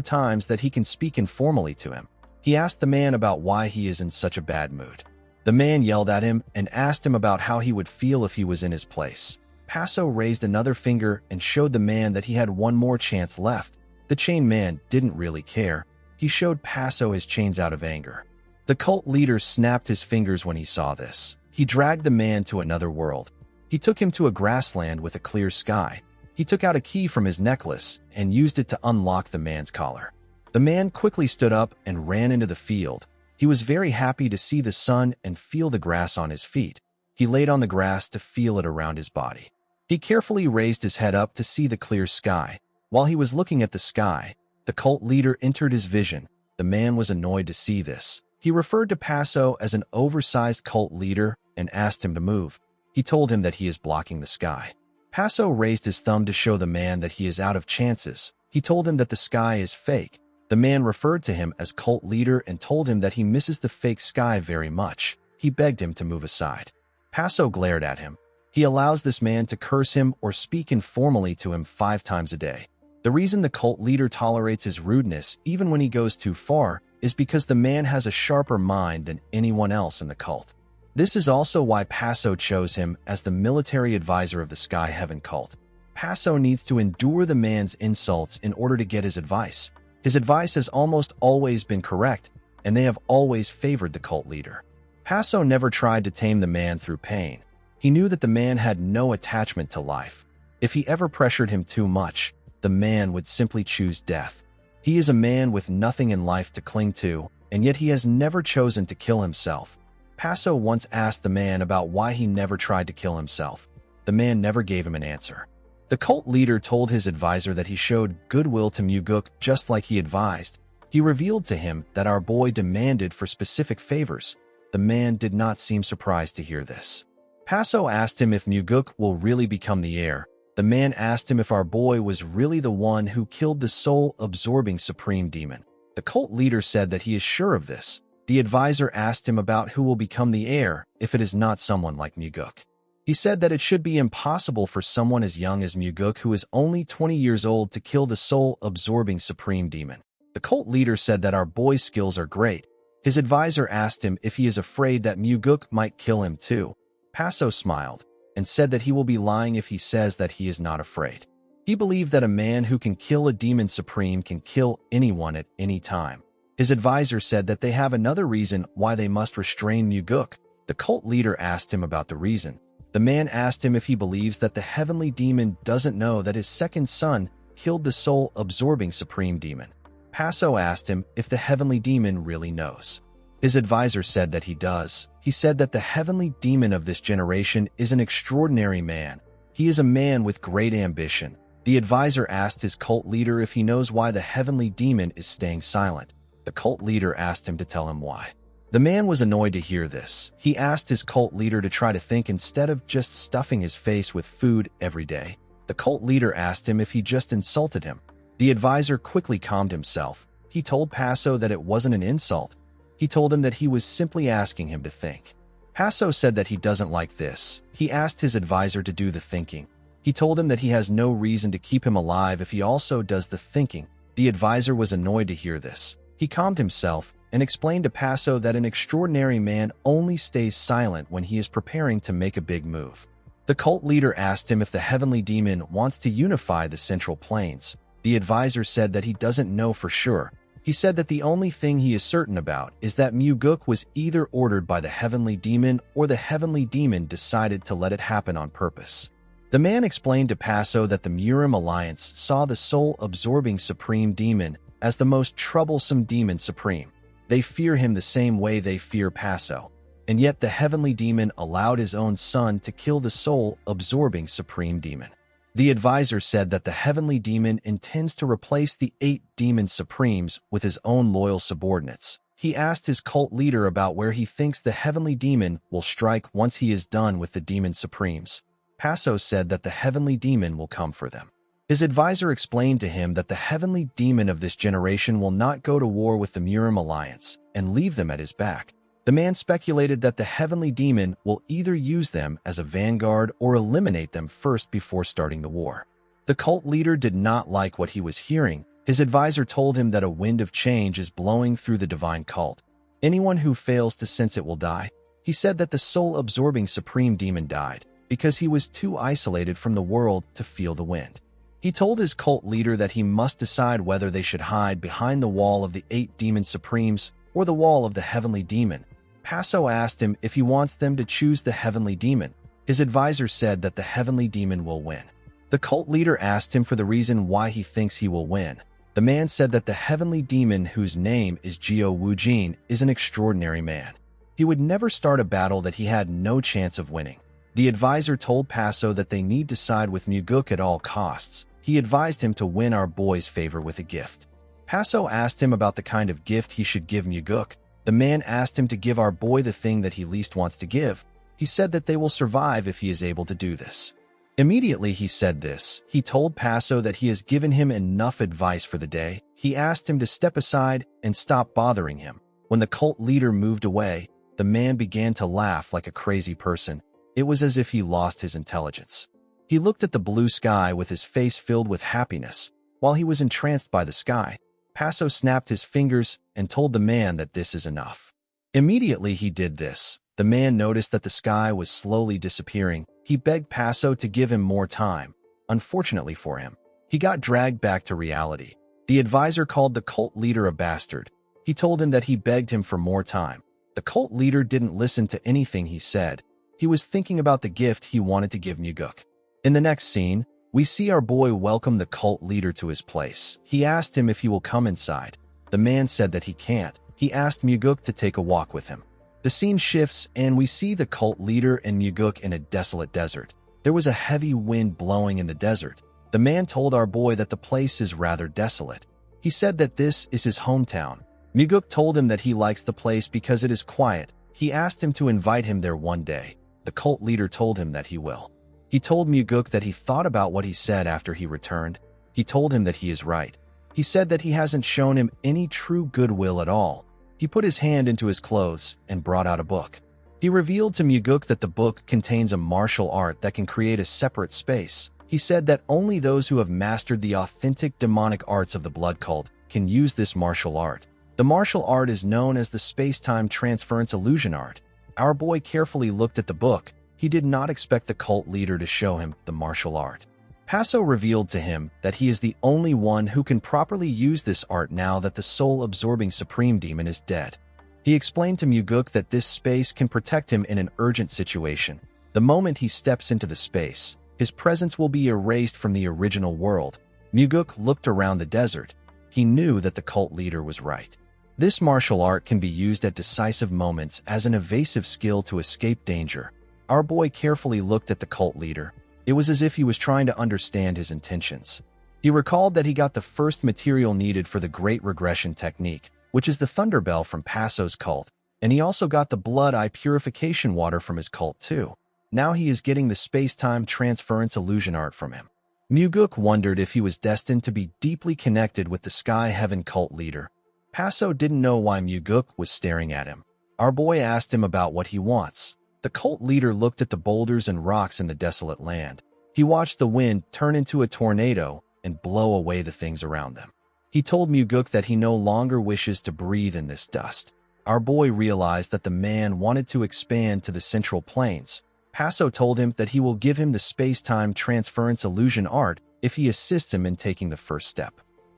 [SPEAKER 1] times that he can speak informally to him. He asked the man about why he is in such a bad mood. The man yelled at him and asked him about how he would feel if he was in his place. Paso raised another finger and showed the man that he had 1 more chance left. The chain man didn't really care. He showed Paso his chains out of anger. The cult leader snapped his fingers when he saw this. He dragged the man to another world. He took him to a grassland with a clear sky. He took out a key from his necklace and used it to unlock the man's collar. The man quickly stood up and ran into the field. He was very happy to see the sun and feel the grass on his feet. He laid on the grass to feel it around his body. He carefully raised his head up to see the clear sky. While he was looking at the sky, the cult leader entered his vision. The man was annoyed to see this. He referred to Paso as an oversized cult leader and asked him to move. He told him that he is blocking the sky. Paso raised his thumb to show the man that he is out of chances. He told him that the sky is fake. The man referred to him as cult leader and told him that he misses the fake sky very much. He begged him to move aside. Paso glared at him. He allows this man to curse him or speak informally to him 5 times a day. The reason the cult leader tolerates his rudeness, even when he goes too far, is because the man has a sharper mind than anyone else in the cult. This is also why Paso chose him as the military advisor of the Sky Heaven cult. Paso needs to endure the man's insults in order to get his advice. His advice has almost always been correct. and they have always favored the cult leader. Paso never tried to tame the man through pain. He knew that the man had no attachment to life. If he ever pressured him too much, the man would simply choose death. He is a man with nothing in life to cling to, and yet he has never chosen to kill himself. Paso once asked the man about why he never tried to kill himself. The man never gave him an answer. The cult leader told his advisor that he showed goodwill to Muguk just like he advised. He revealed to him that our boy demanded for specific favors. The man did not seem surprised to hear this. Paso asked him if Muguk will really become the heir. The man asked him if our boy was really the one who killed the soul-absorbing supreme demon. The cult leader said that he is sure of this. The advisor asked him about who will become the heir if it is not someone like Muguk. He said that it should be impossible for someone as young as Muguk, who is only 20 years old, to kill the soul-absorbing supreme demon. The cult leader said that our boy's skills are great. His advisor asked him if he is afraid that Muguk might kill him too. Paso smiled and said that he will be lying if he says that he is not afraid. He believed that a man who can kill a demon supreme can kill anyone at any time. His advisor said that they have another reason why they must restrain Muguk. The cult leader asked him about the reason. The man asked him if he believes that the heavenly demon doesn't know that his second son killed the soul-absorbing supreme demon. Paso asked him if the heavenly demon really knows. His advisor said that he does. He said that the heavenly demon of this generation is an extraordinary man. He is a man with great ambition. The advisor asked his cult leader if he knows why the heavenly demon is staying silent. The cult leader asked him to tell him why. The man was annoyed to hear this. He asked his cult leader to try to think instead of just stuffing his face with food every day. The cult leader asked him if he just insulted him. The advisor quickly calmed himself. He told Paso that it wasn't an insult. He told him that he was simply asking him to think. Paso said that he doesn't like this. He asked his advisor to do the thinking. He told him that he has no reason to keep him alive if he also does the thinking. The advisor was annoyed to hear this. He calmed himself and explained to Paso that an extraordinary man only stays silent when he is preparing to make a big move. The cult leader asked him if the heavenly demon wants to unify the Central Plains. The advisor said that he doesn't know for sure. He said that the only thing he is certain about is that Muguk was either ordered by the heavenly demon or the heavenly demon decided to let it happen on purpose. The man explained to Paso that the Murim Alliance saw the soul-absorbing supreme demon as the most troublesome demon supreme. They fear him the same way they fear Paso, and yet the heavenly demon allowed his own son to kill the soul-absorbing supreme demon. The advisor said that the heavenly demon intends to replace the 8 demon supremes with his own loyal subordinates. He asked his cult leader about where he thinks the heavenly demon will strike once he is done with the demon supremes. Paso said that the heavenly demon will come for them. His advisor explained to him that the heavenly demon of this generation will not go to war with the Murim Alliance and leave them at his back. The man speculated that the heavenly demon will either use them as a vanguard or eliminate them first before starting the war. The cult leader did not like what he was hearing. His advisor told him that a wind of change is blowing through the divine cult. Anyone who fails to sense it will die. He said that the soul-absorbing supreme demon died because he was too isolated from the world to feel the wind. He told his cult leader that he must decide whether they should hide behind the wall of the 8 demon supremes or the wall of the heavenly demon. Paso asked him if he wants them to choose the heavenly demon. His advisor said that the heavenly demon will win. The cult leader asked him for the reason why he thinks he will win. The man said that the heavenly demon, whose name is Jiao Wujin, is an extraordinary man. He would never start a battle that he had no chance of winning. The advisor told Paso that they need to side with Muguk at all costs. He advised him to win our boy's favor with a gift. Paso asked him about the kind of gift he should give Muguk. The man asked him to give our boy the thing that he least wants to give. He said that they will survive if he is able to do this. Immediately he said this, he told Paso that he has given him enough advice for the day. He asked him to step aside and stop bothering him. When the cult leader moved away, the man began to laugh like a crazy person. It was as if he lost his intelligence. He looked at the blue sky with his face filled with happiness. While he was entranced by the sky, Paso snapped his fingers and told the man that this is enough. Immediately he did this. The man noticed that the sky was slowly disappearing. He begged Paso to give him more time. Unfortunately for him, he got dragged back to reality. The advisor called the cult leader a bastard. He told him that he begged him for more time. The cult leader didn't listen to anything he said. He was thinking about the gift he wanted to give Muguk. In the next scene, we see our boy welcome the cult leader to his place. He asked him if he will come inside. The man said that he can't. He asked Muguk to take a walk with him. The scene shifts and we see the cult leader and Muguk in a desolate desert. There was a heavy wind blowing in the desert. The man told our boy that the place is rather desolate. He said that this is his hometown. Muguk told him that he likes the place because it is quiet. He asked him to invite him there one day. The cult leader told him that he will. He told Muguk that he thought about what he said after he returned. He told him that he is right. He said that he hasn't shown him any true goodwill at all. He put his hand into his clothes and brought out a book. He revealed to Muguk that the book contains a martial art that can create a separate space. He said that only those who have mastered the authentic demonic arts of the blood cult can use this martial art. The martial art is known as the space-time transference illusion art. Our boy carefully looked at the book. He did not expect the cult leader to show him the martial art. Paso revealed to him that he is the only one who can properly use this art now that the soul-absorbing supreme demon is dead. He explained to Muguk that this space can protect him in an urgent situation. The moment he steps into the space, his presence will be erased from the original world. Muguk looked around the desert. He knew that the cult leader was right. This martial art can be used at decisive moments as an evasive skill to escape danger. Our boy carefully looked at the cult leader. It was as if he was trying to understand his intentions. He recalled that he got the first material needed for the Great Regression Technique, which is the Thunderbell from Paso's cult, and he also got the blood eye purification water from his cult too. Now he is getting the space-time transference illusion art from him. Muguk wondered if he was destined to be deeply connected with the Sky Heaven cult leader. Paso didn't know why Muguk was staring at him. Our boy asked him about what he wants. The cult leader looked at the boulders and rocks in the desolate land. He watched the wind turn into a tornado and blow away the things around them. He told Muguk that he no longer wishes to breathe in this dust. Our boy realized that the man wanted to expand to the central plains. Paso told him that he will give him the space-time transference illusion art if he assists him in taking the first step.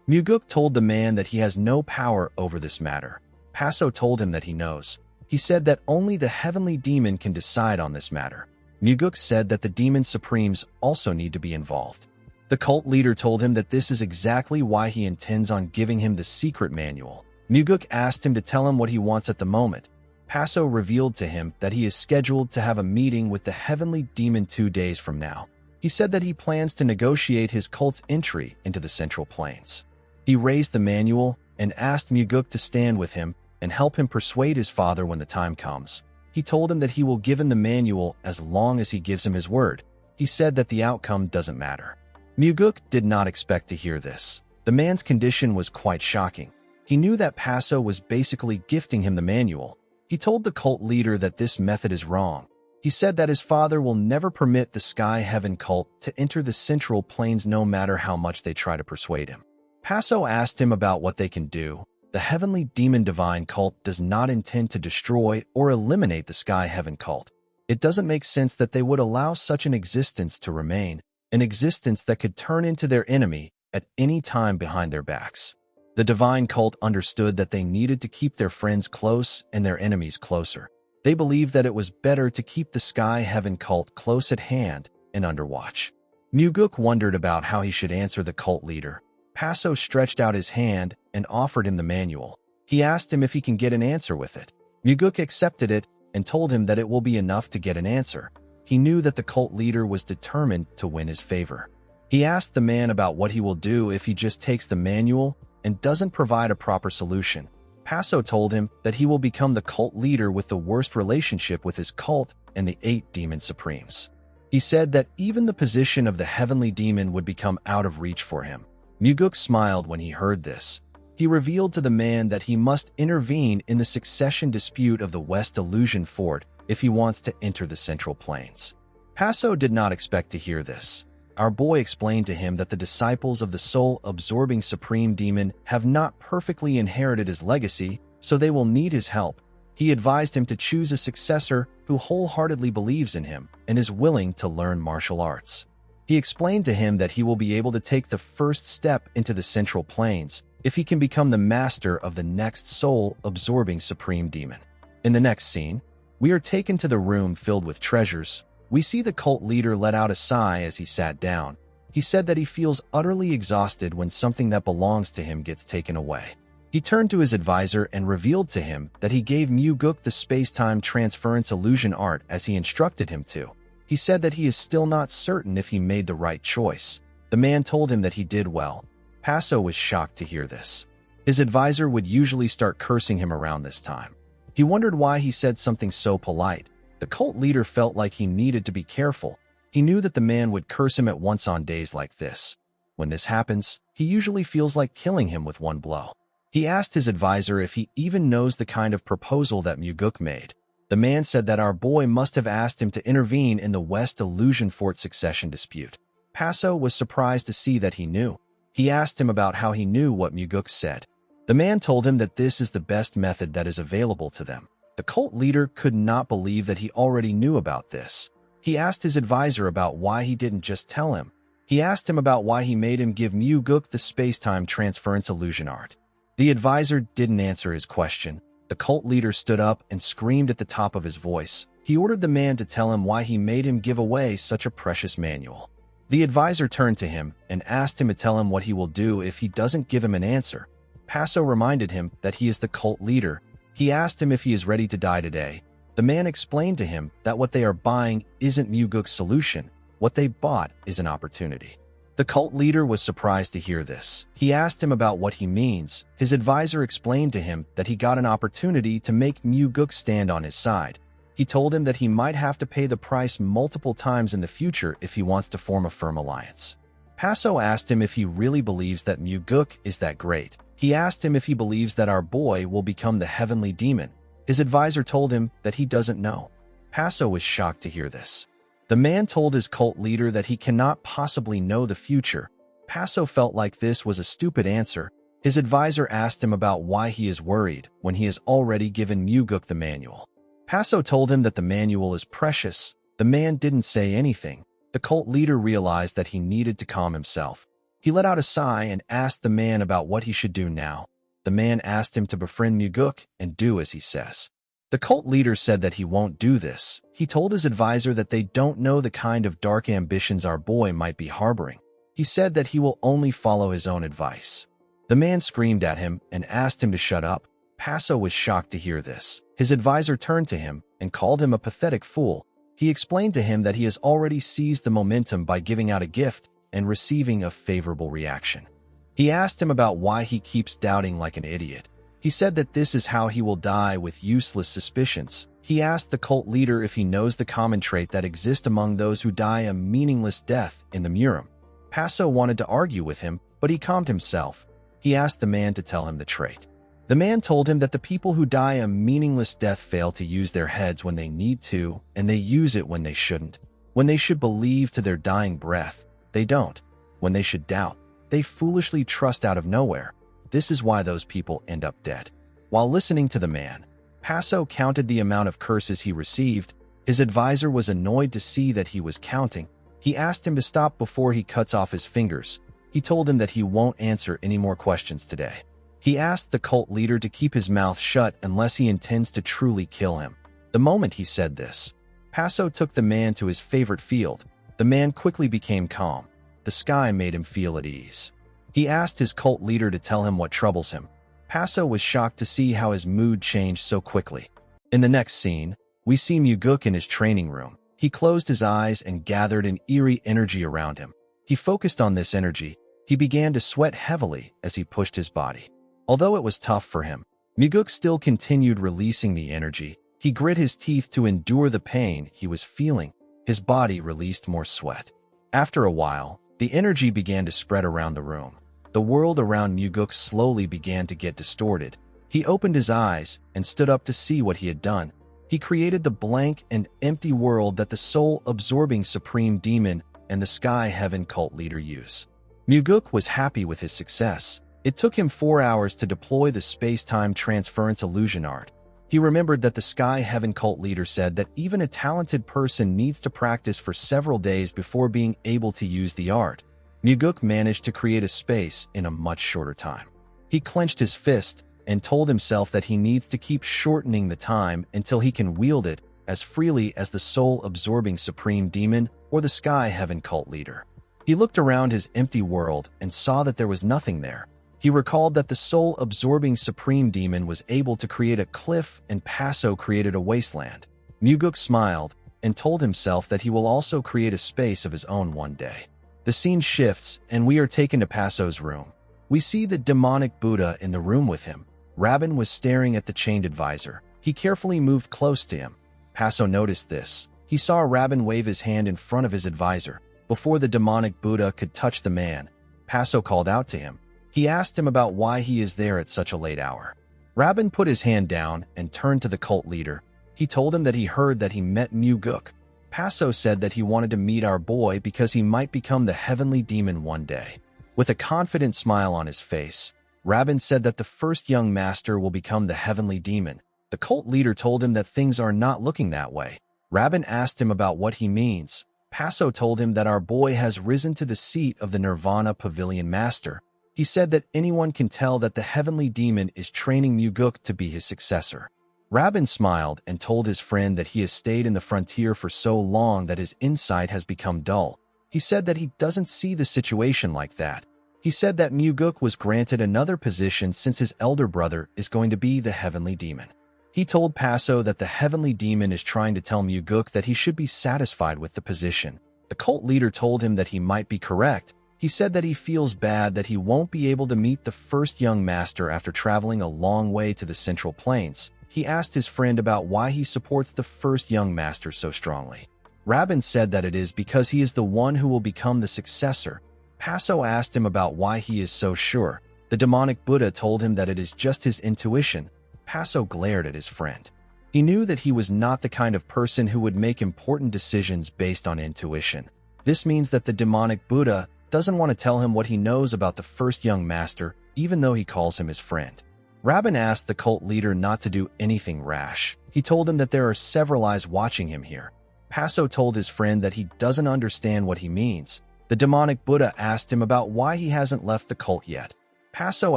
[SPEAKER 1] Muguk told the man that he has no power over this matter. Paso told him that he knows. He said that only the heavenly demon can decide on this matter. Muguk said that the demon supremes also need to be involved. The cult leader told him that this is exactly why he intends on giving him the secret manual. Muguk asked him to tell him what he wants at the moment. Paso revealed to him that he is scheduled to have a meeting with the heavenly demon 2 days from now. He said that he plans to negotiate his cult's entry into the Central Plains. He raised the manual and asked Muguk to stand with him and help him persuade his father when the time comes. He told him that he will give him the manual as long as he gives him his word. He said that the outcome doesn't matter. Muguk did not expect to hear this. The man's condition was quite shocking. He knew that Paso was basically gifting him the manual. He told the cult leader that this method is wrong. He said that his father will never permit the Sky Heaven cult to enter the Central Plains no matter how much they try to persuade him. Paso asked him about what they can do. The Heavenly Demon Divine cult does not intend to destroy or eliminate the Sky Heaven cult. It doesn't make sense that they would allow such an existence to remain, an existence that could turn into their enemy at any time behind their backs. The Divine cult understood that they needed to keep their friends close and their enemies closer. They believed that it was better to keep the Sky Heaven cult close at hand and under watch. Muguk wondered about how he should answer the cult leader. Paso stretched out his hand and offered him the manual. He asked him if he can get an answer with it. Muguk accepted it and told him that it will be enough to get an answer. He knew that the cult leader was determined to win his favor. He asked the man about what he will do if he just takes the manual and doesn't provide a proper solution. Paso told him that he will become the cult leader with the worst relationship with his cult and the 8 demon supremes. He said that even the position of the heavenly demon would become out of reach for him. Muguk smiled when he heard this. He revealed to the man that he must intervene in the succession dispute of the West Illusion Fort if he wants to enter the Central Plains. Paso did not expect to hear this. Our boy explained to him that the disciples of the soul-absorbing supreme demon have not perfectly inherited his legacy, so they will need his help. He advised him to choose a successor who wholeheartedly believes in him and is willing to learn martial arts. He explained to him that he will be able to take the first step into the Central Plains if he can become the master of the next soul-absorbing supreme demon. In the next scene, we are taken to the room filled with treasures. We see the cult leader let out a sigh as he sat down. He said that he feels utterly exhausted when something that belongs to him gets taken away. He turned to his advisor and revealed to him that he gave Mu-guk the space-time transference illusion art as he instructed him to. He said that he is still not certain if he made the right choice. The man told him that he did well. Paso was shocked to hear this. His advisor would usually start cursing him around this time. He wondered why he said something so polite. The cult leader felt like he needed to be careful. He knew that the man would curse him at once on days like this. When this happens, he usually feels like killing him with one blow. He asked his advisor if he even knows the kind of proposal that Mu-guk made. The man said that our boy must have asked him to intervene in the West Illusion Fort succession dispute. Paso was surprised to see that he knew. He asked him about how he knew what Mu-guk said. The man told him that this is the best method that is available to them. The cult leader could not believe that he already knew about this. He asked his advisor about why he didn't just tell him. He asked him about why he made him give Mu-guk the space-time transference illusion art. The advisor didn't answer his question. The cult leader stood up and screamed at the top of his voice. He ordered the man to tell him why he made him give away such a precious manual. The advisor turned to him and asked him to tell him what he will do if he doesn't give him an answer. Paso reminded him that he is the cult leader. He asked him if he is ready to die today. The man explained to him that what they are buying isn't Mu-guk's solution. What they bought is an opportunity. The cult leader was surprised to hear this. He asked him about what he means. His advisor explained to him that he got an opportunity to make Mu-guk stand on his side. He told him that he might have to pay the price multiple times in the future if he wants to form a firm alliance. Paso asked him if he really believes that Mu-guk is that great. He asked him if he believes that our boy will become the heavenly demon. His advisor told him that he doesn't know. Paso was shocked to hear this. The man told his cult leader that he cannot possibly know the future. Paso felt like this was a stupid answer. His advisor asked him about why he is worried when he has already given Mu-guk the manual. Paso told him that the manual is precious. The man didn't say anything. The cult leader realized that he needed to calm himself. He let out a sigh and asked the man about what he should do now. The man asked him to befriend Mu-guk and do as he says. The cult leader said that he won't do this. He told his advisor that they don't know the kind of dark ambitions our boy might be harboring. He said that he will only follow his own advice. The man screamed at him and asked him to shut up. Paso was shocked to hear this. His advisor turned to him and called him a pathetic fool. He explained to him that he has already seized the momentum by giving out a gift and receiving a favorable reaction. He asked him about why he keeps doubting like an idiot. He said that this is how he will die, with useless suspicions. He asked the cult leader if he knows the common trait that exists among those who die a meaningless death in the Murim. Paso wanted to argue with him, but he calmed himself. He asked the man to tell him the trait. The man told him that the people who die a meaningless death fail to use their heads when they need to, and they use it when they shouldn't. When they should believe to their dying breath, they don't. When they should doubt, they foolishly trust out of nowhere. This is why those people end up dead. While listening to the man, Paso counted the amount of curses he received. His advisor was annoyed to see that he was counting. He asked him to stop before he cuts off his fingers. He told him that he won't answer any more questions today. He asked the cult leader to keep his mouth shut unless he intends to truly kill him. The moment he said this, Paso took the man to his favorite field. The man quickly became calm. The sky made him feel at ease. He asked his cult leader to tell him what troubles him. Paso was shocked to see how his mood changed so quickly. In the next scene, we see Mu-guk in his training room. He closed his eyes and gathered an eerie energy around him. He focused on this energy. He began to sweat heavily as he pushed his body. Although it was tough for him, Mu-guk still continued releasing the energy. He grit his teeth to endure the pain he was feeling. His body released more sweat. After a while, the energy began to spread around the room. The world around Mu-guk slowly began to get distorted. He opened his eyes and stood up to see what he had done. He created the blank and empty world that the soul-absorbing supreme demon and the sky heaven cult leader use. Mu-guk was happy with his success. It took him 4 hours to deploy the space-time transference illusion art. He remembered that the sky heaven cult leader said that even a talented person needs to practice for several days before being able to use the art. Mu-guk managed to create a space in a much shorter time. He clenched his fist and told himself that he needs to keep shortening the time until he can wield it as freely as the soul-absorbing supreme demon or the sky heaven cult leader. He looked around his empty world and saw that there was nothing there. He recalled that the soul-absorbing supreme demon was able to create a cliff and Paso created a wasteland. Muguk smiled and told himself that he will also create a space of his own one day. The scene shifts and we are taken to Paso's room. We see the demonic Buddha in the room with him. Rabin was staring at the chained advisor. He carefully moved close to him. Paso noticed this. He saw Rabin wave his hand in front of his advisor. Before the demonic Buddha could touch the man, Paso called out to him. He asked him about why he is there at such a late hour. Rabin put his hand down and turned to the cult leader. He told him that he heard that he met Muguk. Paso said that he wanted to meet our boy because he might become the heavenly demon one day. With a confident smile on his face, Rabin said that the first young master will become the heavenly demon. The cult leader told him that things are not looking that way. Rabin asked him about what he means. Paso told him that our boy has risen to the seat of the Nirvana Pavilion Master. He said that anyone can tell that the heavenly demon is training Muguk to be his successor. Rabin smiled and told his friend that he has stayed in the frontier for so long that his insight has become dull. He said that he doesn't see the situation like that. He said that Muguk was granted another position since his elder brother is going to be the heavenly demon. He told Paso that the heavenly demon is trying to tell Muguk that he should be satisfied with the position. The cult leader told him that he might be correct. He said that he feels bad that he won't be able to meet the first young master after traveling a long way to the Central Plains. He asked his friend about why he supports the first young master so strongly. Rabin said that it is because he is the one who will become the successor. Paso asked him about why he is so sure. The demonic Buddha told him that it is just his intuition. Paso glared at his friend. He knew that he was not the kind of person who would make important decisions based on intuition. This means that the demonic Buddha doesn't want to tell him what he knows about the first young master, even though he calls him his friend. Rabin asked the cult leader not to do anything rash. He told him that there are several eyes watching him here. Paso told his friend that he doesn't understand what he means. The demonic Buddha asked him about why he hasn't left the cult yet. Paso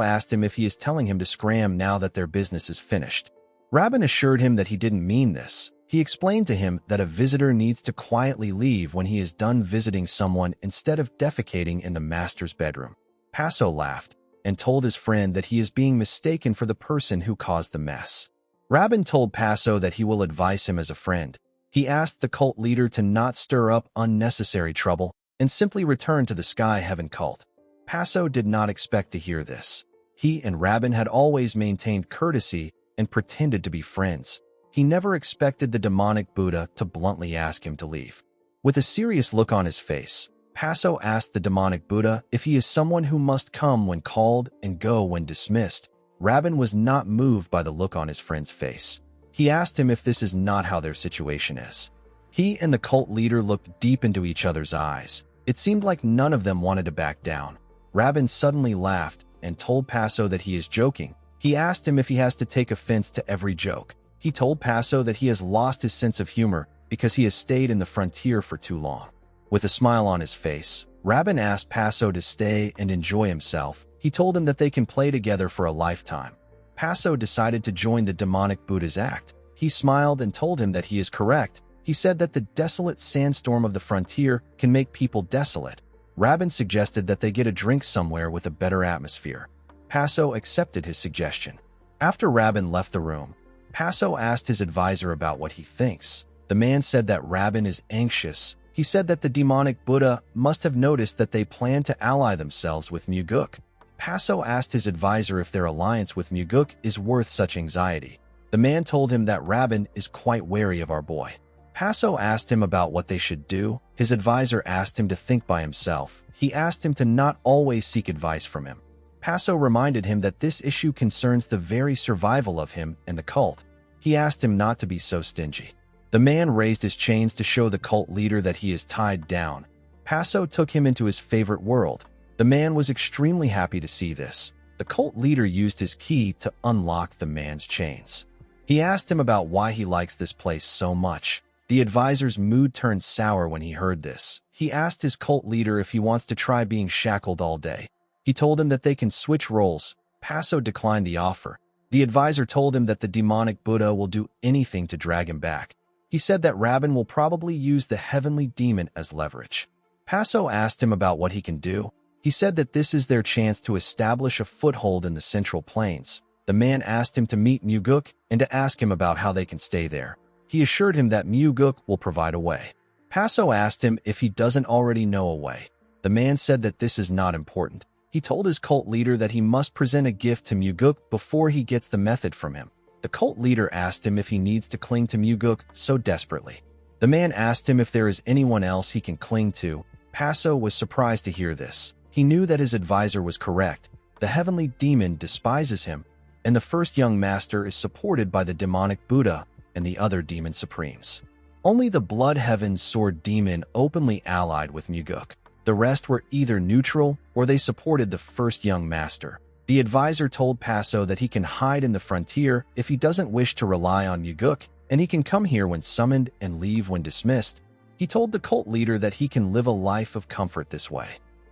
[SPEAKER 1] asked him if he is telling him to scram now that their business is finished. Rabin assured him that he didn't mean this. He explained to him that a visitor needs to quietly leave when he is done visiting someone instead of defecating in the master's bedroom. Paso laughed and told his friend that he is being mistaken for the person who caused the mess. Rabin told Paso that he will advise him as a friend. He asked the cult leader to not stir up unnecessary trouble and simply return to the Sky Heaven cult. Paso did not expect to hear this. He and Rabin had always maintained courtesy and pretended to be friends. He never expected the demonic Buddha to bluntly ask him to leave. With a serious look on his face, Paso asked the demonic Buddha if he is someone who must come when called and go when dismissed. Rabin was not moved by the look on his friend's face. He asked him if this is not how their situation is. He and the cult leader looked deep into each other's eyes. It seemed like none of them wanted to back down. Rabin suddenly laughed and told Paso that he is joking. He asked him if he has to take offense to every joke. He told Paso that he has lost his sense of humor because he has stayed in the frontier for too long. With a smile on his face, Rabin asked Paso to stay and enjoy himself. He told him that they can play together for a lifetime. Paso decided to join the demonic Buddha's act. He smiled and told him that he is correct. He said that the desolate sandstorm of the frontier can make people desolate. Rabin suggested that they get a drink somewhere with a better atmosphere. Paso accepted his suggestion. After Rabin left the room, Paso asked his advisor about what he thinks. The man said that Rabin is anxious. He said that the demonic Buddha must have noticed that they plan to ally themselves with Muguk. Paso asked his advisor if their alliance with Muguk is worth such anxiety. The man told him that Rabin is quite wary of our boy. Paso asked him about what they should do. His advisor asked him to think by himself. He asked him to not always seek advice from him. Paso reminded him that this issue concerns the very survival of him and the cult. He asked him not to be so stingy. The man raised his chains to show the cult leader that he is tied down. Paso took him into his favorite world. The man was extremely happy to see this. The cult leader used his key to unlock the man's chains. He asked him about why he likes this place so much. The advisor's mood turned sour when he heard this. He asked his cult leader if he wants to try being shackled all day. He told him that they can switch roles. Paso declined the offer. The advisor told him that the demonic Buddha will do anything to drag him back. He said that Rabin will probably use the heavenly demon as leverage. Paso asked him about what he can do. He said that this is their chance to establish a foothold in the Central Plains. The man asked him to meet Muguk and to ask him about how they can stay there. He assured him that Muguk will provide a way. Paso asked him if he doesn't already know a way. The man said that this is not important. He told his cult leader that he must present a gift to Muguk before he gets the method from him. The cult leader asked him if he needs to cling to Muguk so desperately. The man asked him if there is anyone else he can cling to. Paso was surprised to hear this. He knew that his advisor was correct. The heavenly demon despises him, and the first young master is supported by the demonic Buddha and the other demon supremes. Only the Blood Heaven Sword Demon openly allied with Muguk. The rest were either neutral or they supported the first young master. The advisor told Paso that he can hide in the frontier if he doesn't wish to rely on Muguk, and he can come here when summoned and leave when dismissed. He told the cult leader that he can live a life of comfort this way.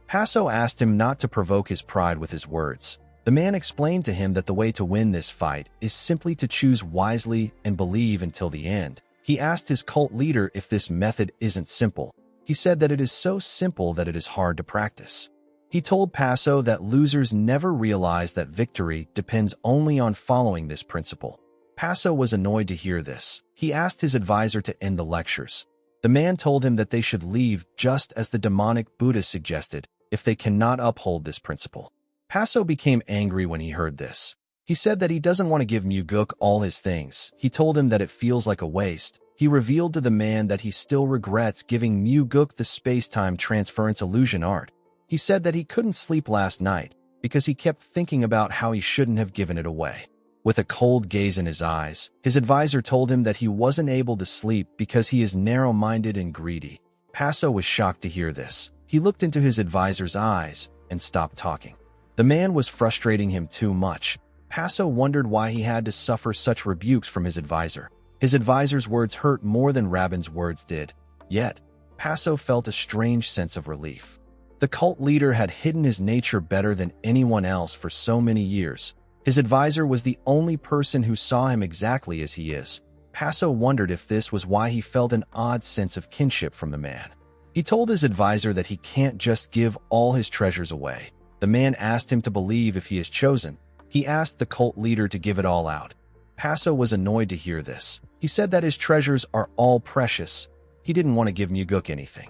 [SPEAKER 1] Paso asked him not to provoke his pride with his words. The man explained to him that the way to win this fight is simply to choose wisely and believe until the end. He asked his cult leader if this method isn't simple. He said that it is so simple that it is hard to practice. He told Paso that losers never realize that victory depends only on following this principle. Paso was annoyed to hear this. He asked his advisor to end the lectures. The man told him that they should leave just as the demonic Buddha suggested if they cannot uphold this principle. Paso became angry when he heard this. He said that he doesn't want to give Muguk all his things. He told him that it feels like a waste. He revealed to the man that he still regrets giving Muguk the space-time transference illusion art. He said that he couldn't sleep last night because he kept thinking about how he shouldn't have given it away. With a cold gaze in his eyes, his advisor told him that he wasn't able to sleep because he is narrow-minded and greedy. Paso was shocked to hear this. He looked into his advisor's eyes and stopped talking. The man was frustrating him too much. Paso wondered why he had to suffer such rebukes from his advisor. His advisor's words hurt more than Rabin's words did. Yet, Paso felt a strange sense of relief. The cult leader had hidden his nature better than anyone else for so many years. His advisor was the only person who saw him exactly as he is. Paso wondered if this was why he felt an odd sense of kinship from the man. He told his advisor that he can't just give all his treasures away. The man asked him to believe if he is chosen. He asked the cult leader to give it all out. Paso was annoyed to hear this. He said that his treasures are all precious. He didn't want to give Muguk anything.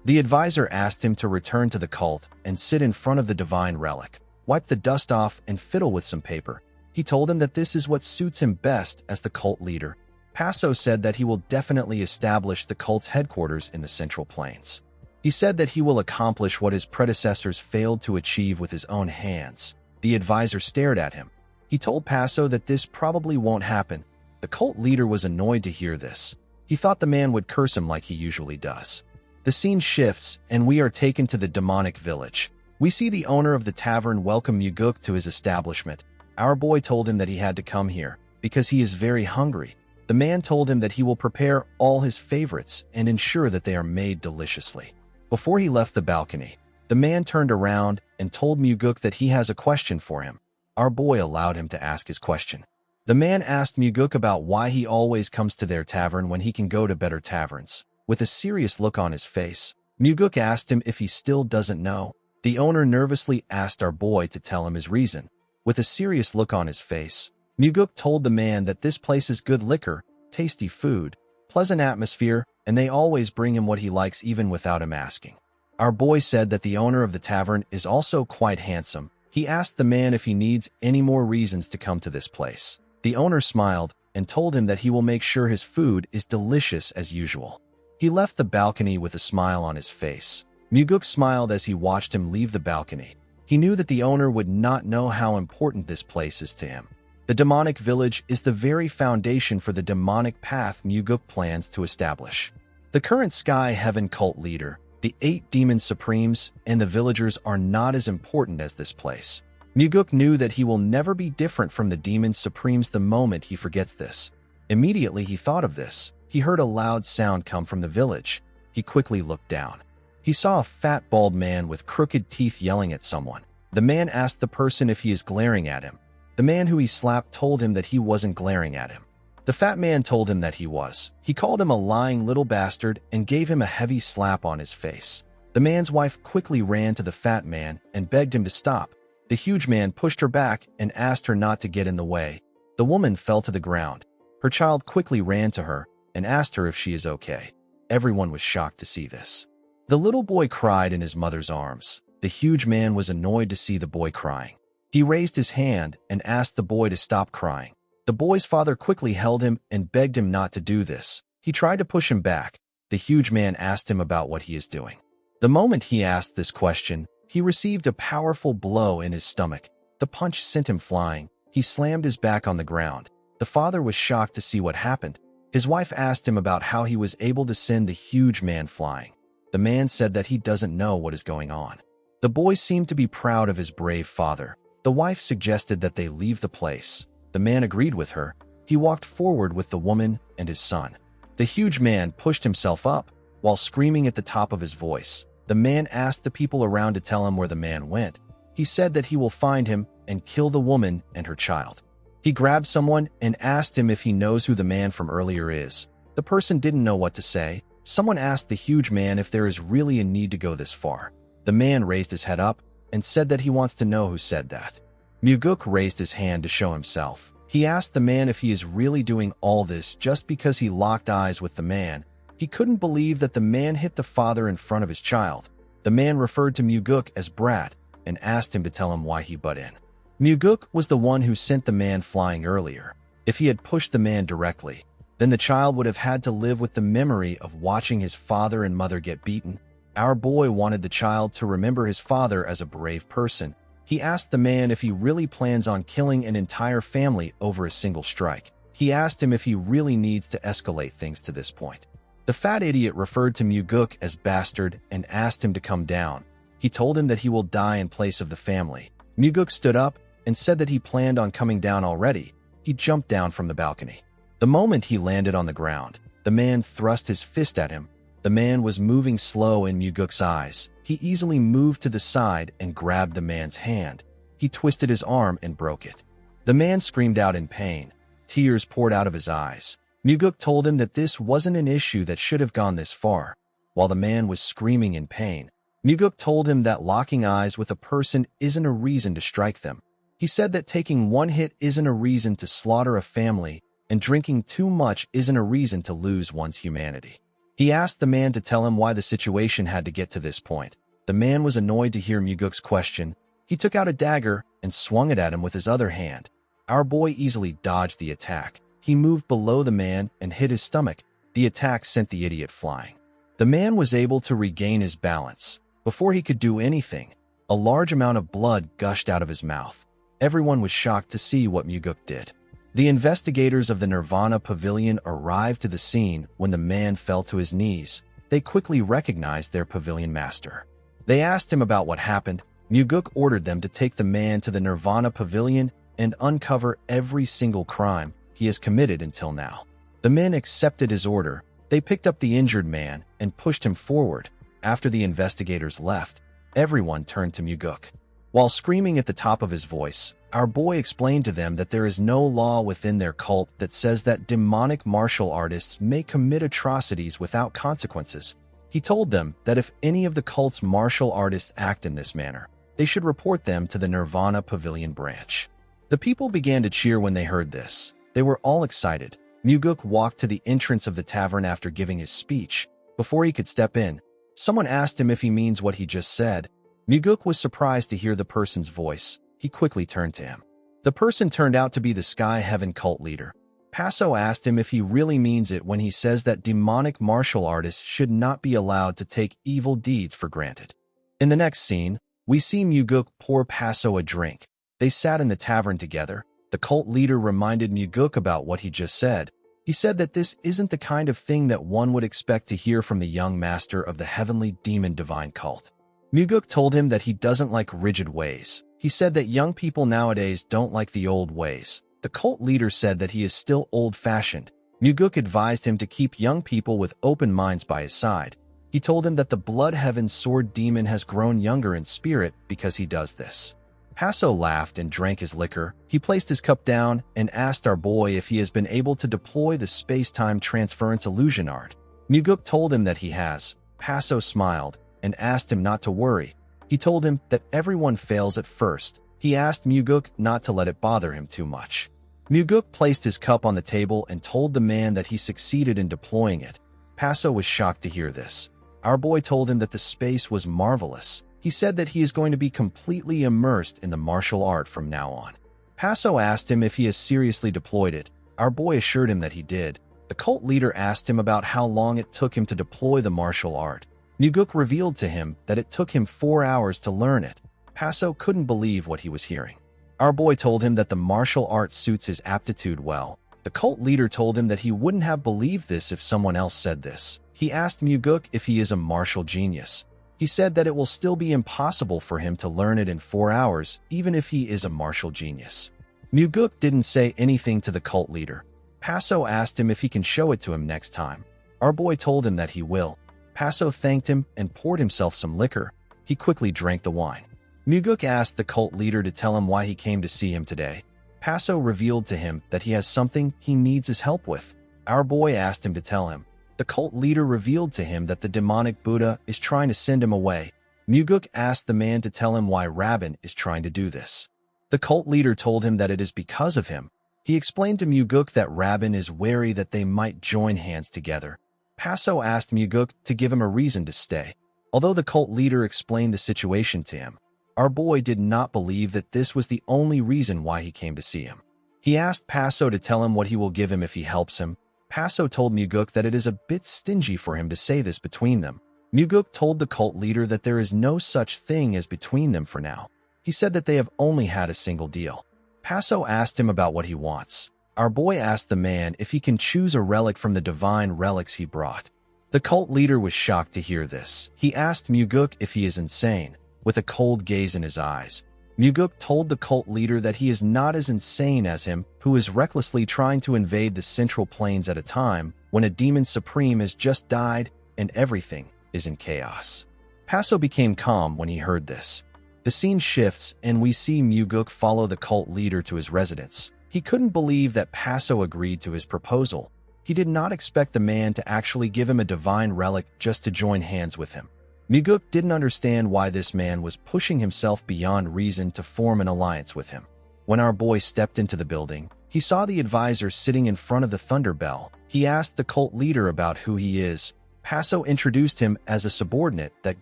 [SPEAKER 1] The advisor asked him to return to the cult and sit in front of the divine relic, wipe the dust off, and fiddle with some paper. He told him that this is what suits him best as the cult leader. Paso said that he will definitely establish the cult's headquarters in the Central Plains. He said that he will accomplish what his predecessors failed to achieve with his own hands. The advisor stared at him. He told Paso that this probably won't happen. The cult leader was annoyed to hear this. He thought the man would curse him like he usually does. The scene shifts, and we are taken to the demonic village. We see the owner of the tavern welcome Muguk to his establishment. Our boy told him that he had to come here because he is very hungry. The man told him that he will prepare all his favorites and ensure that they are made deliciously. Before he left the balcony, the man turned around and told Muguk that he has a question for him. Our boy allowed him to ask his question. The man asked Muguk about why he always comes to their tavern when he can go to better taverns. With a serious look on his face, Muguk asked him if he still doesn't know. The owner nervously asked our boy to tell him his reason. With a serious look on his face, Muguk told the man that this place is good liquor, tasty food, pleasant atmosphere, and they always bring him what he likes even without him asking. Our boy said that the owner of the tavern is also quite handsome. He asked the man if he needs any more reasons to come to this place. The owner smiled and told him that he will make sure his food is delicious as usual. He left the balcony with a smile on his face. Muguk smiled as he watched him leave the balcony. He knew that the owner would not know how important this place is to him. The demonic village is the very foundation for the demonic path Muguk plans to establish. The current Sky Heaven cult leader, the 8 demon supremes, and the villagers are not as important as this place. Muguk knew that he will never be different from the demon supremes the moment he forgets this. Immediately he thought of this. He heard a loud sound come from the village. He quickly looked down. He saw a fat, bald man with crooked teeth yelling at someone. The man asked the person if he is glaring at him. The man who he slapped told him that he wasn't glaring at him. The fat man told him that he was. He called him a lying little bastard and gave him a heavy slap on his face. The man's wife quickly ran to the fat man and begged him to stop. The huge man pushed her back and asked her not to get in the way. The woman fell to the ground. Her child quickly ran to her and asked her if she is okay. Everyone was shocked to see this. The little boy cried in his mother's arms. The huge man was annoyed to see the boy crying. He raised his hand and asked the boy to stop crying. The boy's father quickly held him and begged him not to do this. He tried to push him back. The huge man asked him about what he is doing. The moment he asked this question, he received a powerful blow in his stomach. The punch sent him flying. He slammed his back on the ground. The father was shocked to see what happened. His wife asked him about how he was able to send the huge man flying. The man said that he doesn't know what is going on. The boy seemed to be proud of his brave father. The wife suggested that they leave the place. The man agreed with her. He walked forward with the woman and his son. The huge man pushed himself up while screaming at the top of his voice. The man asked the people around to tell him where the man went. He said that he will find him and kill the woman and her child. He grabbed someone and asked him if he knows who the man from earlier is. The person didn't know what to say. Someone asked the huge man if there is really a need to go this far. The man raised his head up and said that he wants to know who said that. Muguk raised his hand to show himself. He asked the man if he is really doing all this just because he locked eyes with the man. He couldn't believe that the man hit the father in front of his child. The man referred to Muguk as Brat and asked him to tell him why he butt in. Muguk was the one who sent the man flying earlier. If he had pushed the man directly, then the child would have had to live with the memory of watching his father and mother get beaten. Our boy wanted the child to remember his father as a brave person. He asked the man if he really plans on killing an entire family over a single strike. He asked him if he really needs to escalate things to this point. The fat idiot referred to Muguk as bastard and asked him to come down. He told him that he will die in place of the family. Muguk stood up and said that he planned on coming down already. He jumped down from the balcony. The moment he landed on the ground, the man thrust his fist at him. The man was moving slow in Muguk's eyes. He easily moved to the side and grabbed the man's hand. He twisted his arm and broke it. The man screamed out in pain. Tears poured out of his eyes. Muguk told him that this wasn't an issue that should have gone this far. While the man was screaming in pain, Muguk told him that locking eyes with a person isn't a reason to strike them. He said that taking one hit isn't a reason to slaughter a family, and drinking too much isn't a reason to lose one's humanity. He asked the man to tell him why the situation had to get to this point. The man was annoyed to hear Muguk's question. He took out a dagger and swung it at him with his other hand. Our boy easily dodged the attack. He moved below the man and hit his stomach. The attack sent the idiot flying. The man was able to regain his balance. Before he could do anything, a large amount of blood gushed out of his mouth. Everyone was shocked to see what Muguk did. The investigators of the Nirvana Pavilion arrived to the scene when the man fell to his knees. They quickly recognized their pavilion master. They asked him about what happened. Muguk ordered them to take the man to the Nirvana Pavilion and uncover every single crime he has committed until now. The men accepted his order. They picked up the injured man and pushed him forward. After the investigators left, everyone turned to Muguk. While screaming at the top of his voice, our boy explained to them that there is no law within their cult that says that demonic martial artists may commit atrocities without consequences. He told them that if any of the cult's martial artists act in this manner, they should report them to the Nirvana Pavilion branch. The people began to cheer when they heard this. They were all excited. Muguk walked to the entrance of the tavern after giving his speech. Before he could step in, someone asked him if he means what he just said. Muguk was surprised to hear the person's voice. He quickly turned to him. The person turned out to be the Sky Heaven cult leader. Passo asked him if he really means it when he says that demonic martial artists should not be allowed to take evil deeds for granted. In the next scene, we see Muguk pour Passo a drink. They sat in the tavern together. The cult leader reminded Muguk about what he just said. He said that this isn't the kind of thing that one would expect to hear from the young master of the heavenly demon divine cult. Muguk told him that he doesn't like rigid ways. He said that young people nowadays don't like the old ways. The cult leader said that he is still old-fashioned. Muguk advised him to keep young people with open minds by his side. He told him that the Blood Heaven sword demon has grown younger in spirit because he does this. Paso laughed and drank his liquor. He placed his cup down and asked our boy if he has been able to deploy the space-time transference illusion art. Muguk told him that he has. Paso smiled and asked him not to worry. He told him that everyone fails at first. He asked Muguk not to let it bother him too much. Muguk placed his cup on the table and told the man that he succeeded in deploying it. Paso was shocked to hear this. Our boy told him that the space was marvelous. He said that he is going to be completely immersed in the martial art from now on. Paso asked him if he has seriously deployed it. Our boy assured him that he did. The cult leader asked him about how long it took him to deploy the martial art. Muguk revealed to him that it took him 4 hours to learn it. Paso couldn't believe what he was hearing. Our boy told him that the martial art suits his aptitude well. The cult leader told him that he wouldn't have believed this if someone else said this. He asked Muguk if he is a martial genius. He said that it will still be impossible for him to learn it in 4 hours, even if he is a martial genius. Muguk didn't say anything to the cult leader. Paso asked him if he can show it to him next time. Our boy told him that he will. Paso thanked him and poured himself some liquor. He quickly drank the wine. Muguk asked the cult leader to tell him why he came to see him today. Paso revealed to him that he has something he needs his help with. Our boy asked him to tell him. The cult leader revealed to him that the demonic Buddha is trying to send him away. Muguk asked the man to tell him why Rabin is trying to do this. The cult leader told him that it is because of him. He explained to Muguk that Rabin is wary that they might join hands together. Paso asked Muguk to give him a reason to stay. Although the cult leader explained the situation to him, our boy did not believe that this was the only reason why he came to see him. He asked Paso to tell him what he will give him if he helps him. Paso told Muguk that it is a bit stingy for him to say this between them. Muguk told the cult leader that there is no such thing as between them for now. He said that they have only had a single deal. Paso asked him about what he wants. Our boy asked the man if he can choose a relic from the divine relics he brought. The cult leader was shocked to hear this. He asked Muguk if he is insane, with a cold gaze in his eyes. Muguk told the cult leader that he is not as insane as him, who is recklessly trying to invade the central plains at a time when a demon supreme has just died and everything is in chaos. Paso became calm when he heard this. The scene shifts and we see Muguk follow the cult leader to his residence. He couldn't believe that Paso agreed to his proposal. He did not expect the man to actually give him a divine relic just to join hands with him. Muguk didn't understand why this man was pushing himself beyond reason to form an alliance with him. When our boy stepped into the building, he saw the advisor sitting in front of the Thunder Bell. He asked the cult leader about who he is. Paso introduced him as a subordinate that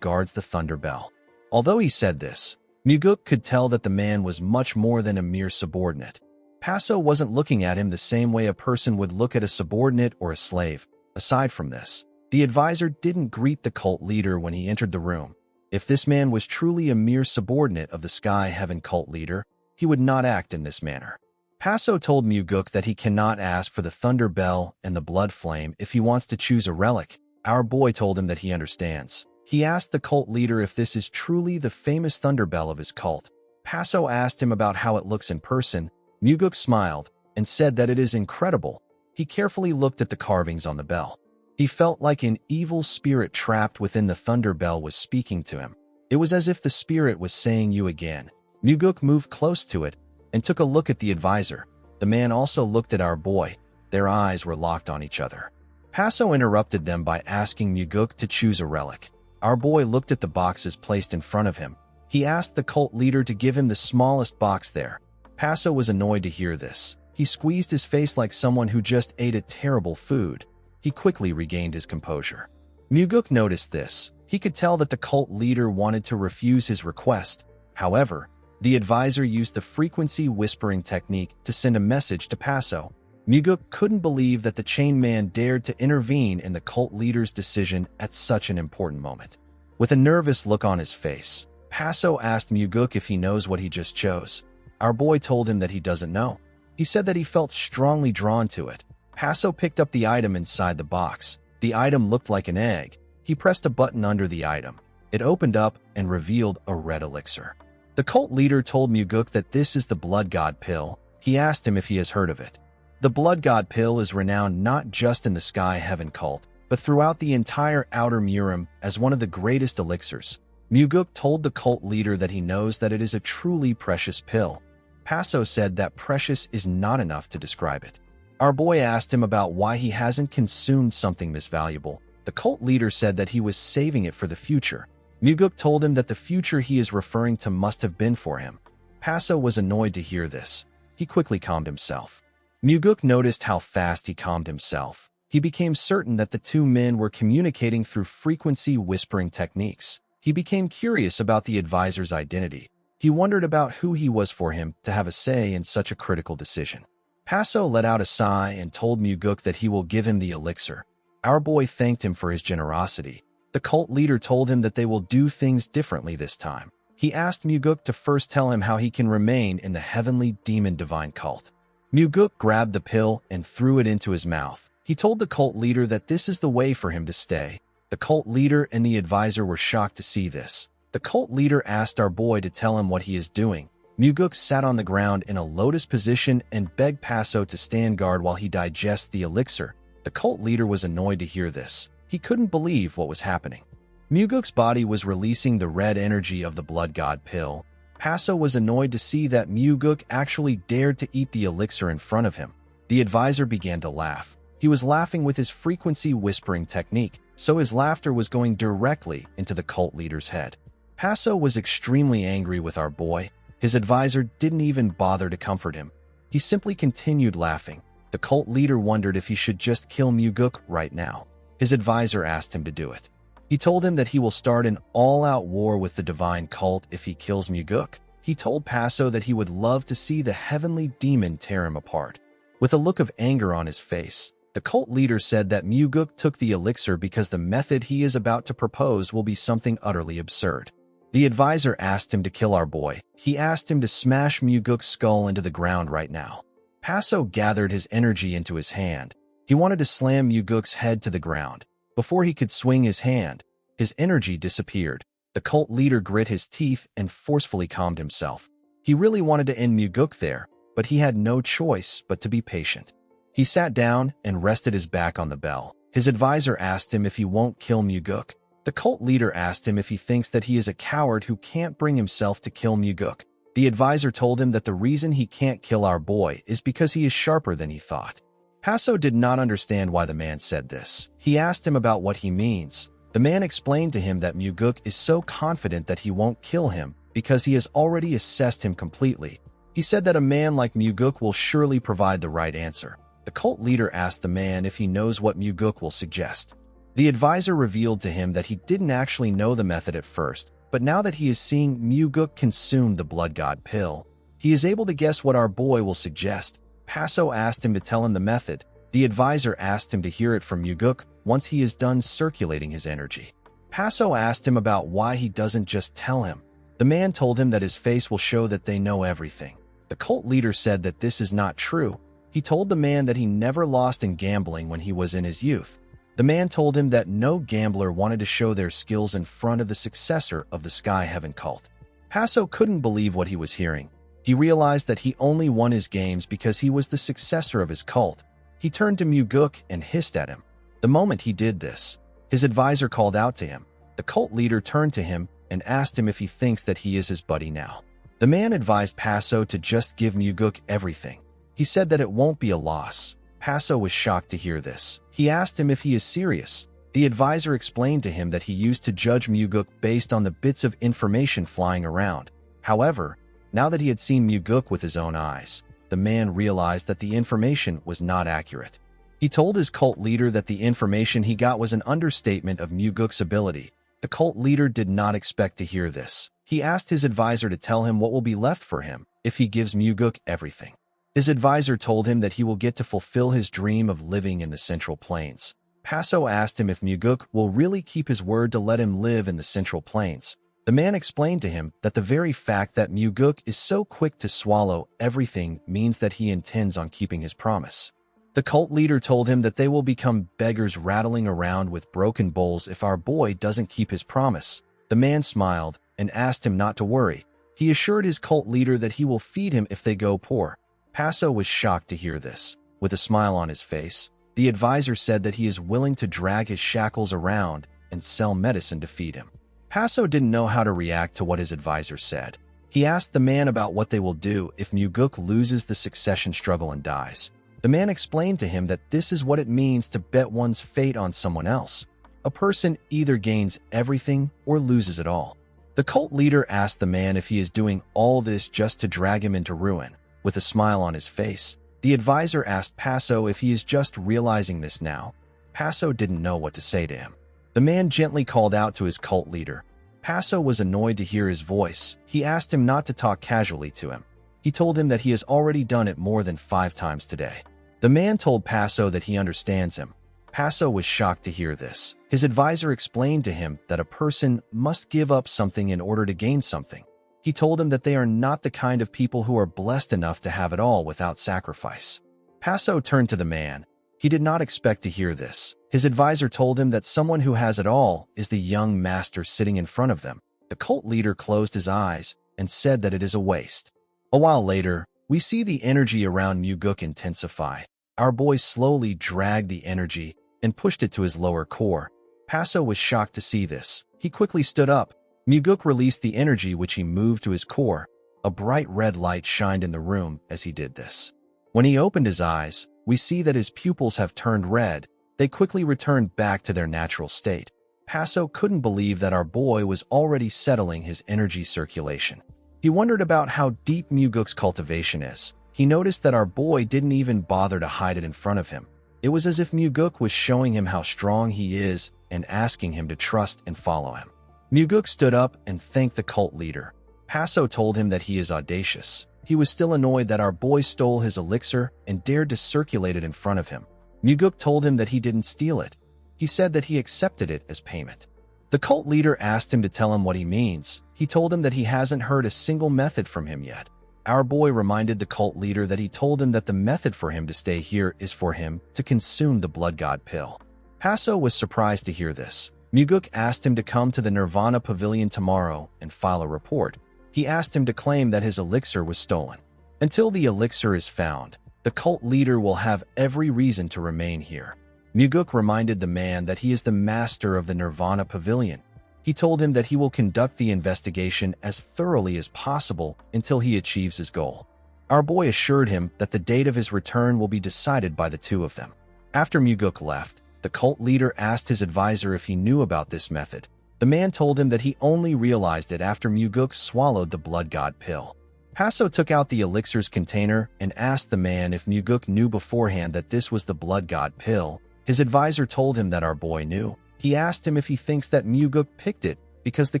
[SPEAKER 1] guards the Thunder Bell. Although he said this, Muguk could tell that the man was much more than a mere subordinate. Paso wasn't looking at him the same way a person would look at a subordinate or a slave. Aside from this, the advisor didn't greet the cult leader when he entered the room. If this man was truly a mere subordinate of the Sky Heaven cult leader, he would not act in this manner. Paso told Muguk that he cannot ask for the Thunder Bell and the Blood Flame if he wants to choose a relic. Our boy told him that he understands. He asked the cult leader if this is truly the famous Thunder Bell of his cult. Paso asked him about how it looks in person. Muguk smiled and said that it is incredible. He carefully looked at the carvings on the bell. He felt like an evil spirit trapped within the Thunder Bell was speaking to him. It was as if the spirit was saying you again. Muguk moved close to it and took a look at the advisor. The man also looked at our boy. Their eyes were locked on each other. Paso interrupted them by asking Muguk to choose a relic. Our boy looked at the boxes placed in front of him. He asked the cult leader to give him the smallest box there. Paso was annoyed to hear this. He squeezed his face like someone who just ate a terrible food. He quickly regained his composure. Muguk noticed this. He could tell that the cult leader wanted to refuse his request. However, the advisor used the frequency whispering technique to send a message to Paso. Muguk couldn't believe that the chain man dared to intervene in the cult leader's decision at such an important moment. With a nervous look on his face, Paso asked Muguk if he knows what he just chose. Our boy told him that he doesn't know. He said that he felt strongly drawn to it. Paso picked up the item inside the box. The item looked like an egg. He pressed a button under the item. It opened up and revealed a red elixir. The cult leader told Muguk that this is the Blood God Pill. He asked him if he has heard of it. The Blood God Pill is renowned not just in the Sky Heaven cult, but throughout the entire Outer Murim as one of the greatest elixirs. Muguk told the cult leader that he knows that it is a truly precious pill. Paso said that precious is not enough to describe it. Our boy asked him about why he hasn't consumed something this valuable. The cult leader said that he was saving it for the future. Muguk told him that the future he is referring to must have been for him. Paso was annoyed to hear this. He quickly calmed himself. Muguk noticed how fast he calmed himself. He became certain that the two men were communicating through frequency whispering techniques. He became curious about the advisor's identity. He wondered about who he was for him to have a say in such a critical decision. Paso let out a sigh and told Muguk that he will give him the elixir. Our boy thanked him for his generosity. The cult leader told him that they will do things differently this time. He asked Muguk to first tell him how he can remain in the heavenly demon divine cult. Muguk grabbed the pill and threw it into his mouth. He told the cult leader that this is the way for him to stay. The cult leader and the advisor were shocked to see this. The cult leader asked our boy to tell him what he is doing. Muguk sat on the ground in a lotus position and begged Paso to stand guard while he digests the elixir. The cult leader was annoyed to hear this. He couldn't believe what was happening. Muguk's body was releasing the red energy of the blood god pill. Paso was annoyed to see that Muguk actually dared to eat the elixir in front of him. The advisor began to laugh. He was laughing with his frequency whispering technique, so his laughter was going directly into the cult leader's head. Paso was extremely angry with our boy. His advisor didn't even bother to comfort him. He simply continued laughing. The cult leader wondered if he should just kill Muguk right now. His advisor asked him to do it. He told him that he will start an all-out war with the divine cult if he kills Muguk. He told Paso that he would love to see the heavenly demon tear him apart. With a look of anger on his face, the cult leader said that Muguk took the elixir because the method he is about to propose will be something utterly absurd. The advisor asked him to kill our boy. He asked him to smash Muguk's skull into the ground right now. Paso gathered his energy into his hand. He wanted to slam Muguk's head to the ground. Before he could swing his hand, his energy disappeared. The cult leader grit his teeth and forcefully calmed himself. He really wanted to end Muguk there, but he had no choice but to be patient. He sat down and rested his back on the bell. His advisor asked him if he won't kill Muguk. The cult leader asked him if he thinks that he is a coward who can't bring himself to kill Muguk. The advisor told him that the reason he can't kill our boy is because he is sharper than he thought. Paso did not understand why the man said this. He asked him about what he means. The man explained to him that Muguk is so confident that he won't kill him because he has already assessed him completely. He said that a man like Muguk will surely provide the right answer. The cult leader asked the man if he knows what Muguk will suggest. The advisor revealed to him that he didn't actually know the method at first, but now that he is seeing Muguk consume the blood god pill, he is able to guess what our boy will suggest. Paso asked him to tell him the method. The advisor asked him to hear it from Muguk once he is done circulating his energy. Paso asked him about why he doesn't just tell him. The man told him that his face will show that they know everything. The cult leader said that this is not true. He told the man that he never lost in gambling when he was in his youth. The man told him that no gambler wanted to show their skills in front of the successor of the Sky Heaven cult. Paso couldn't believe what he was hearing. He realized that he only won his games because he was the successor of his cult. He turned to Muguk and hissed at him. The moment he did this, his advisor called out to him. The cult leader turned to him and asked him if he thinks that he is his buddy now. The man advised Paso to just give Muguk everything. He said that it won't be a loss. Paso was shocked to hear this. He asked him if he is serious. The advisor explained to him that he used to judge Muguk based on the bits of information flying around. However, now that he had seen Muguk with his own eyes, the man realized that the information was not accurate. He told his cult leader that the information he got was an understatement of Muguk's ability. The cult leader did not expect to hear this. He asked his advisor to tell him what will be left for him if he gives Muguk everything. His advisor told him that he will get to fulfill his dream of living in the Central Plains. Paso asked him if Muguk will really keep his word to let him live in the Central Plains. The man explained to him that the very fact that Muguk is so quick to swallow everything means that he intends on keeping his promise. The cult leader told him that they will become beggars rattling around with broken bowls if our boy doesn't keep his promise. The man smiled and asked him not to worry. He assured his cult leader that he will feed him if they go poor. Paso was shocked to hear this. With a smile on his face, the advisor said that he is willing to drag his shackles around and sell medicine to feed him. Paso didn't know how to react to what his advisor said. He asked the man about what they will do if Muguk loses the succession struggle and dies. The man explained to him that this is what it means to bet one's fate on someone else. A person either gains everything or loses it all. The cult leader asked the man if he is doing all this just to drag him into ruin. With a smile on his face, the advisor asked Paso if he is just realizing this now. Paso didn't know what to say to him. The man gently called out to his cult leader. Paso was annoyed to hear his voice. He asked him not to talk casually to him. He told him that he has already done it more than 5 times today. The man told Paso that he understands him. Paso was shocked to hear this. His advisor explained to him that a person must give up something in order to gain something. He told him that they are not the kind of people who are blessed enough to have it all without sacrifice. Paso turned to the man. He did not expect to hear this. His advisor told him that someone who has it all is the young master sitting in front of them. The cult leader closed his eyes and said that it is a waste. A while later, we see the energy around Muguk intensify. Our boy slowly dragged the energy and pushed it to his lower core. Paso was shocked to see this. He quickly stood up. Muguk released the energy which he moved to his core. A bright red light shined in the room as he did this. When he opened his eyes, we see that his pupils have turned red. They quickly returned back to their natural state. Paso couldn't believe that our boy was already settling his energy circulation. He wondered about how deep Muguk's cultivation is. He noticed that our boy didn't even bother to hide it in front of him. It was as if Muguk was showing him how strong he is and asking him to trust and follow him. Muguk stood up and thanked the cult leader. Paso told him that he is audacious. He was still annoyed that our boy stole his elixir and dared to circulate it in front of him. Muguk told him that he didn't steal it. He said that he accepted it as payment. The cult leader asked him to tell him what he means. He told him that he hasn't heard a single method from him yet. Our boy reminded the cult leader that he told him that the method for him to stay here is for him to consume the blood god pill. Paso was surprised to hear this. Muguk asked him to come to the Nirvana Pavilion tomorrow and file a report. He asked him to claim that his elixir was stolen. Until the elixir is found, the cult leader will have every reason to remain here. Muguk reminded the man that he is the master of the Nirvana Pavilion. He told him that he will conduct the investigation as thoroughly as possible until he achieves his goal. Our boy assured him that the date of his return will be decided by the two of them. After Muguk left, the cult leader asked his advisor if he knew about this method. The man told him that he only realized it after Muguk swallowed the blood god pill. Paso took out the elixir's container and asked the man if Muguk knew beforehand that this was the blood god pill. His advisor told him that our boy knew. He asked him if he thinks that Muguk picked it because the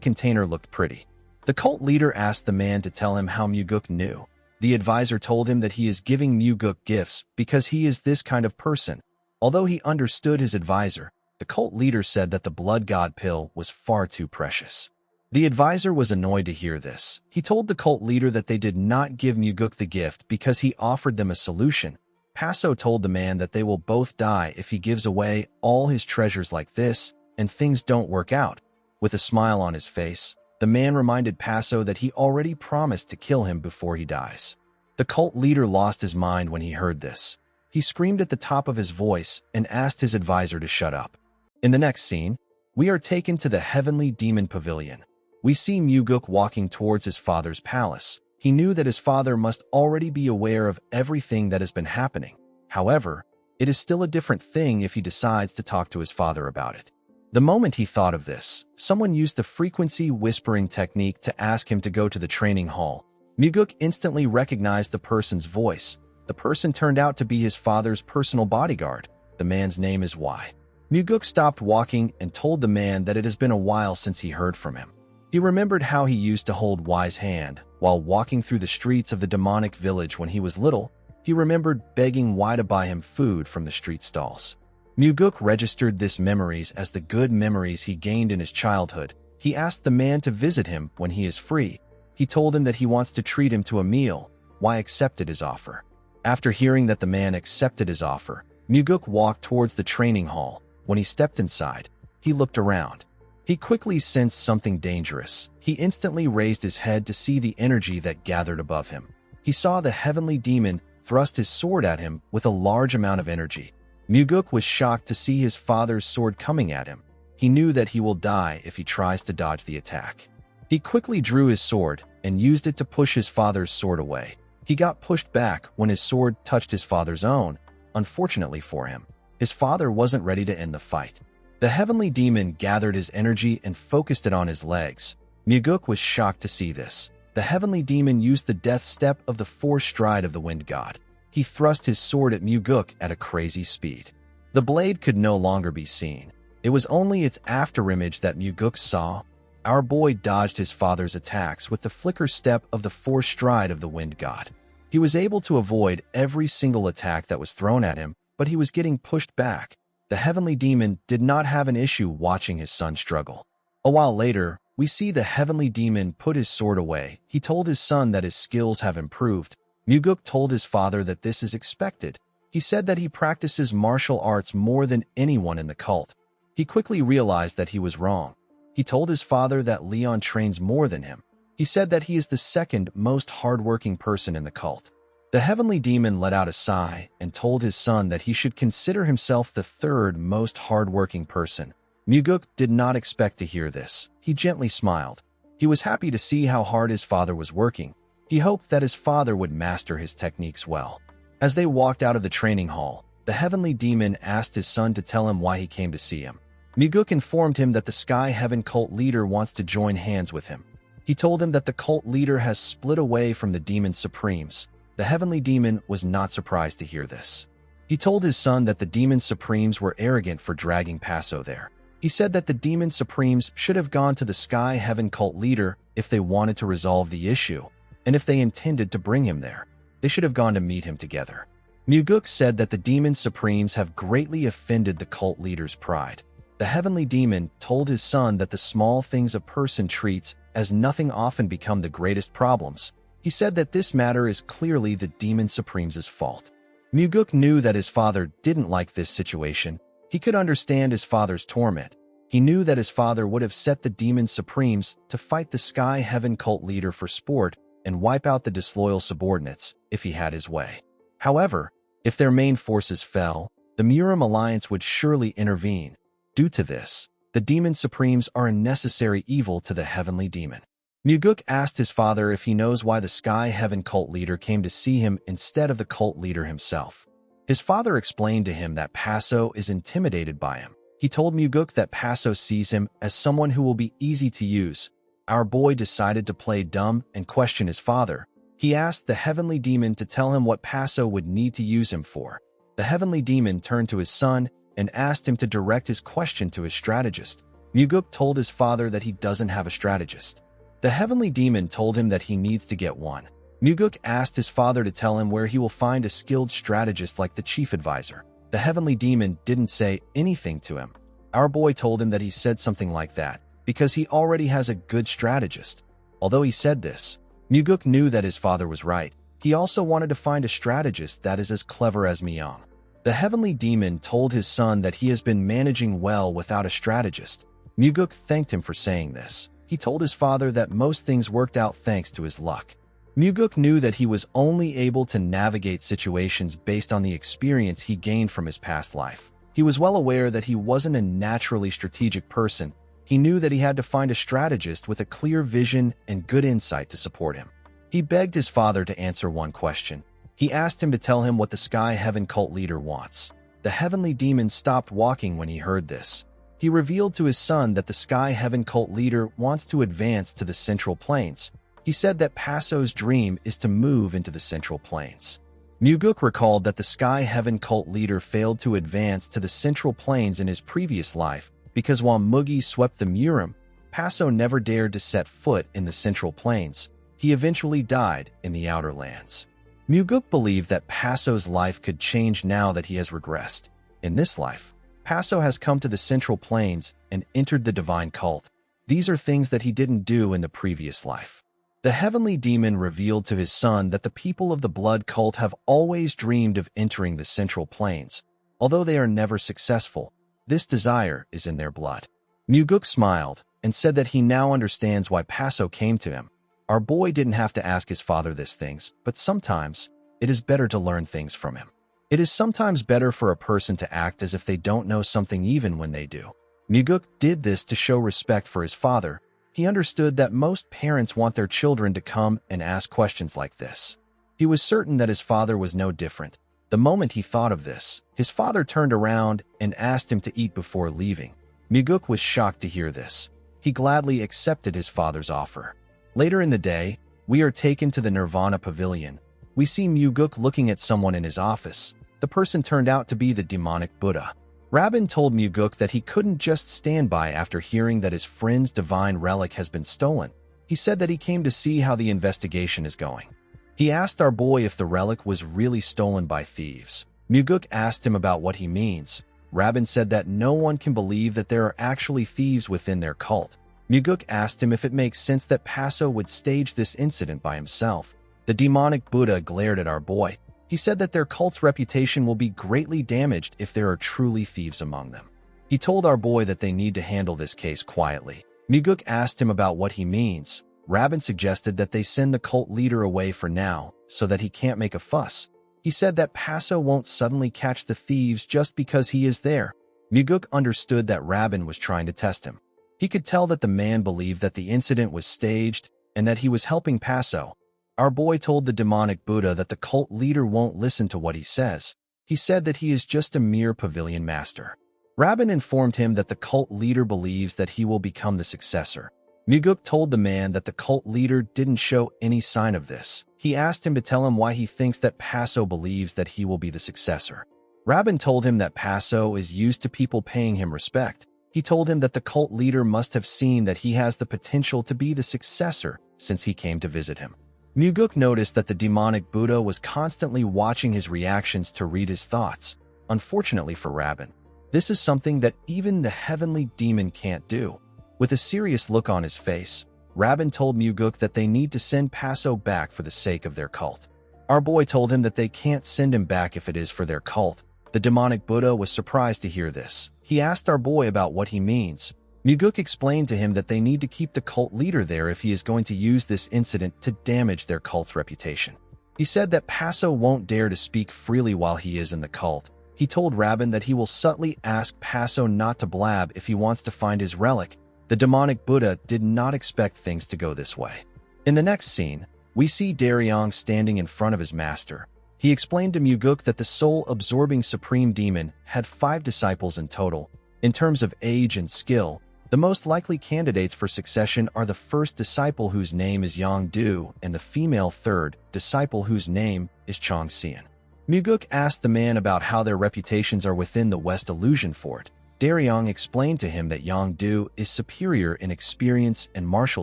[SPEAKER 1] container looked pretty. The cult leader asked the man to tell him how Muguk knew. The advisor told him that he is giving Muguk gifts because he is this kind of person. Although he understood his advisor, the cult leader said that the blood god pill was far too precious. The advisor was annoyed to hear this. He told the cult leader that they did not give Muguk the gift because he offered them a solution. Paso told the man that they will both die if he gives away all his treasures like this, and things don't work out. With a smile on his face, the man reminded Paso that he already promised to kill him before he dies. The cult leader lost his mind when he heard this. He screamed at the top of his voice and asked his advisor to shut up. In the next scene, we are taken to the Heavenly Demon Pavilion. We see Muguk walking towards his father's palace. He knew that his father must already be aware of everything that has been happening. However, it is still a different thing if he decides to talk to his father about it. The moment he thought of this, someone used the frequency whispering technique to ask him to go to the training hall. Muguk instantly recognized the person's voice. The person turned out to be his father's personal bodyguard. The man's name is Y. Muguk stopped walking and told the man that it has been a while since he heard from him. He remembered how he used to hold Y's hand while walking through the streets of the demonic village when he was little. He remembered begging Y to buy him food from the street stalls. Muguk registered these memories as the good memories he gained in his childhood. He asked the man to visit him when he is free. He told him that he wants to treat him to a meal. Y accepted his offer. After hearing that the man accepted his offer, Muguk walked towards the training hall. When he stepped inside, he looked around. He quickly sensed something dangerous. He instantly raised his head to see the energy that gathered above him. He saw the heavenly demon thrust his sword at him with a large amount of energy. Muguk was shocked to see his father's sword coming at him. He He knew that he will die if he tries to dodge the attack. He quickly drew his sword and used it to push his father's sword away. He got pushed back when his sword touched his father's own. Unfortunately for him, his father wasn't ready to end the fight. The heavenly demon gathered his energy and focused it on his legs. Muguk was shocked to see this. The heavenly demon used the death step of the fourth stride of the wind god. He thrust his sword at Muguk at a crazy speed. The blade could no longer be seen. It was only its afterimage that Muguk saw. Our boy dodged his father's attacks with the flicker step of the fourth stride of the wind god. He was able to avoid every single attack that was thrown at him, but he was getting pushed back. The heavenly demon did not have an issue watching his son struggle. A while later, we see the heavenly demon put his sword away. He told his son that his skills have improved. Muguk told his father that this is expected. He said that he practices martial arts more than anyone in the cult. He quickly realized that he was wrong. He told his father that Leon trains more than him. He said that he is the second most hardworking person in the cult. The heavenly demon let out a sigh and told his son that he should consider himself the third most hardworking person. Muguk did not expect to hear this. He gently smiled. He was happy to see how hard his father was working. He hoped that his father would master his techniques well. As they walked out of the training hall, the heavenly demon asked his son to tell him why he came to see him. Muguk informed him that the Sky Heaven cult leader wants to join hands with him. He told him that the cult leader has split away from the Demon Supremes. The heavenly demon was not surprised to hear this. He told his son that the Demon Supremes were arrogant for dragging Paso there. He said that the Demon Supremes should have gone to the Sky Heaven cult leader if they wanted to resolve the issue, and if they intended to bring him there, they should have gone to meet him together. Muguk said that the Demon Supremes have greatly offended the cult leader's pride. The heavenly demon told his son that the small things a person treats as nothing often become the greatest problems. He said that this matter is clearly the Demon Supremes' fault. Muguk knew that his father didn't like this situation. He could understand his father's torment. He knew that his father would have set the Demon Supremes to fight the Sky Heaven cult leader for sport and wipe out the disloyal subordinates if he had his way. However, if their main forces fell, the Murim Alliance would surely intervene. Due to this, the Demon Supremes are a necessary evil to the heavenly demon. Muguk asked his father if he knows why the Sky Heaven cult leader came to see him instead of the cult leader himself. His father explained to him that Paso is intimidated by him. He told Muguk that Paso sees him as someone who will be easy to use. Our boy decided to play dumb and question his father. He asked the heavenly demon to tell him what Paso would need to use him for. The heavenly demon turned to his son and asked him to direct his question to his strategist. Muguk told his father that he doesn't have a strategist. The heavenly demon told him that he needs to get one. Muguk asked his father to tell him where he will find a skilled strategist like the chief advisor. The heavenly demon didn't say anything to him. Our boy told him that he said something like that because he already has a good strategist. Although he said this, Muguk knew that his father was right. He also wanted to find a strategist that is as clever as Myung. The heavenly demon told his son that he has been managing well without a strategist. Muguk thanked him for saying this. He told his father that most things worked out thanks to his luck. Muguk knew that he was only able to navigate situations based on the experience he gained from his past life. He was well aware that he wasn't a naturally strategic person. He knew that he had to find a strategist with a clear vision and good insight to support him. He begged his father to answer one question. He asked him to tell him what the Sky Heaven cult leader wants. The heavenly demon stopped walking when he heard this. He revealed to his son that the Sky Heaven cult leader wants to advance to the Central Plains. He said that Paso's dream is to move into the Central Plains. Muguk recalled that the Sky Heaven cult leader failed to advance to the Central Plains in his previous life because while Mugi swept the Murim, Paso never dared to set foot in the Central Plains. He eventually died in the Outer Lands. Muguk believed that Paso's life could change now that he has regressed. In this life, Paso has come to the Central Plains and entered the divine cult. These are things that he didn't do in the previous life. The heavenly demon revealed to his son that the people of the blood cult have always dreamed of entering the Central Plains. Although they are never successful, this desire is in their blood. Muguk smiled and said that he now understands why Paso came to him. Our boy didn't have to ask his father these things, but sometimes it is better to learn things from him. It is sometimes better for a person to act as if they don't know something even when they do. Muguk did this to show respect for his father. He understood that most parents want their children to come and ask questions like this. He was certain that his father was no different. The moment he thought of this, his father turned around and asked him to eat before leaving. Muguk was shocked to hear this. He gladly accepted his father's offer. Later in the day, we are taken to the Nirvana Pavilion. We see Muguk looking at someone in his office. The person turned out to be the demonic Buddha. Rabin told Muguk that he couldn't just stand by after hearing that his friend's divine relic has been stolen. He said that he came to see how the investigation is going. He asked our boy if the relic was really stolen by thieves. Muguk asked him about what he means. Rabin said that no one can believe that there are actually thieves within their cult. Muguk asked him if it makes sense that Paso would stage this incident by himself. The demonic Buddha glared at our boy. He said that their cult's reputation will be greatly damaged if there are truly thieves among them. He told our boy that they need to handle this case quietly. Muguk asked him about what he means. Rabin suggested that they send the cult leader away for now, so that he can't make a fuss. He said that Paso won't suddenly catch the thieves just because he is there. Muguk understood that Rabin was trying to test him. He could tell that the man believed that the incident was staged and that he was helping Paso. Our boy told the demonic Buddha that the cult leader won't listen to what he says. He said that he is just a mere pavilion master. Rabin informed him that the cult leader believes that he will become the successor. Muguk told the man that the cult leader didn't show any sign of this. He asked him to tell him why he thinks that Paso believes that he will be the successor. Rabin told him that Paso is used to people paying him respect. He told him that the cult leader must have seen that he has the potential to be the successor since he came to visit him. Muguk noticed that the demonic Buddha was constantly watching his reactions to read his thoughts. Unfortunately for Rabin, this is something that even the heavenly demon can't do. With a serious look on his face, Rabin told Muguk that they need to send Paso back for the sake of their cult. Our boy told him that they can't send him back if it is for their cult. The demonic Buddha was surprised to hear this. He asked our boy about what he means. Muguk explained to him that they need to keep the cult leader there if he is going to use this incident to damage their cult's reputation. He said that Paso won't dare to speak freely while he is in the cult. He told Rabin that he will subtly ask Paso not to blab if he wants to find his relic. The demonic Buddha did not expect things to go this way. In the next scene, we see Daryong standing in front of his master. He explained to Muguk that the soul-absorbing supreme demon had 5 disciples in total. In terms of age and skill, the most likely candidates for succession are the first disciple whose name is Yongdu and the female third disciple whose name is Chongxian. Muguk asked the man about how their reputations are within the West Illusion Fort. Daryong explained to him that Yongdu is superior in experience and martial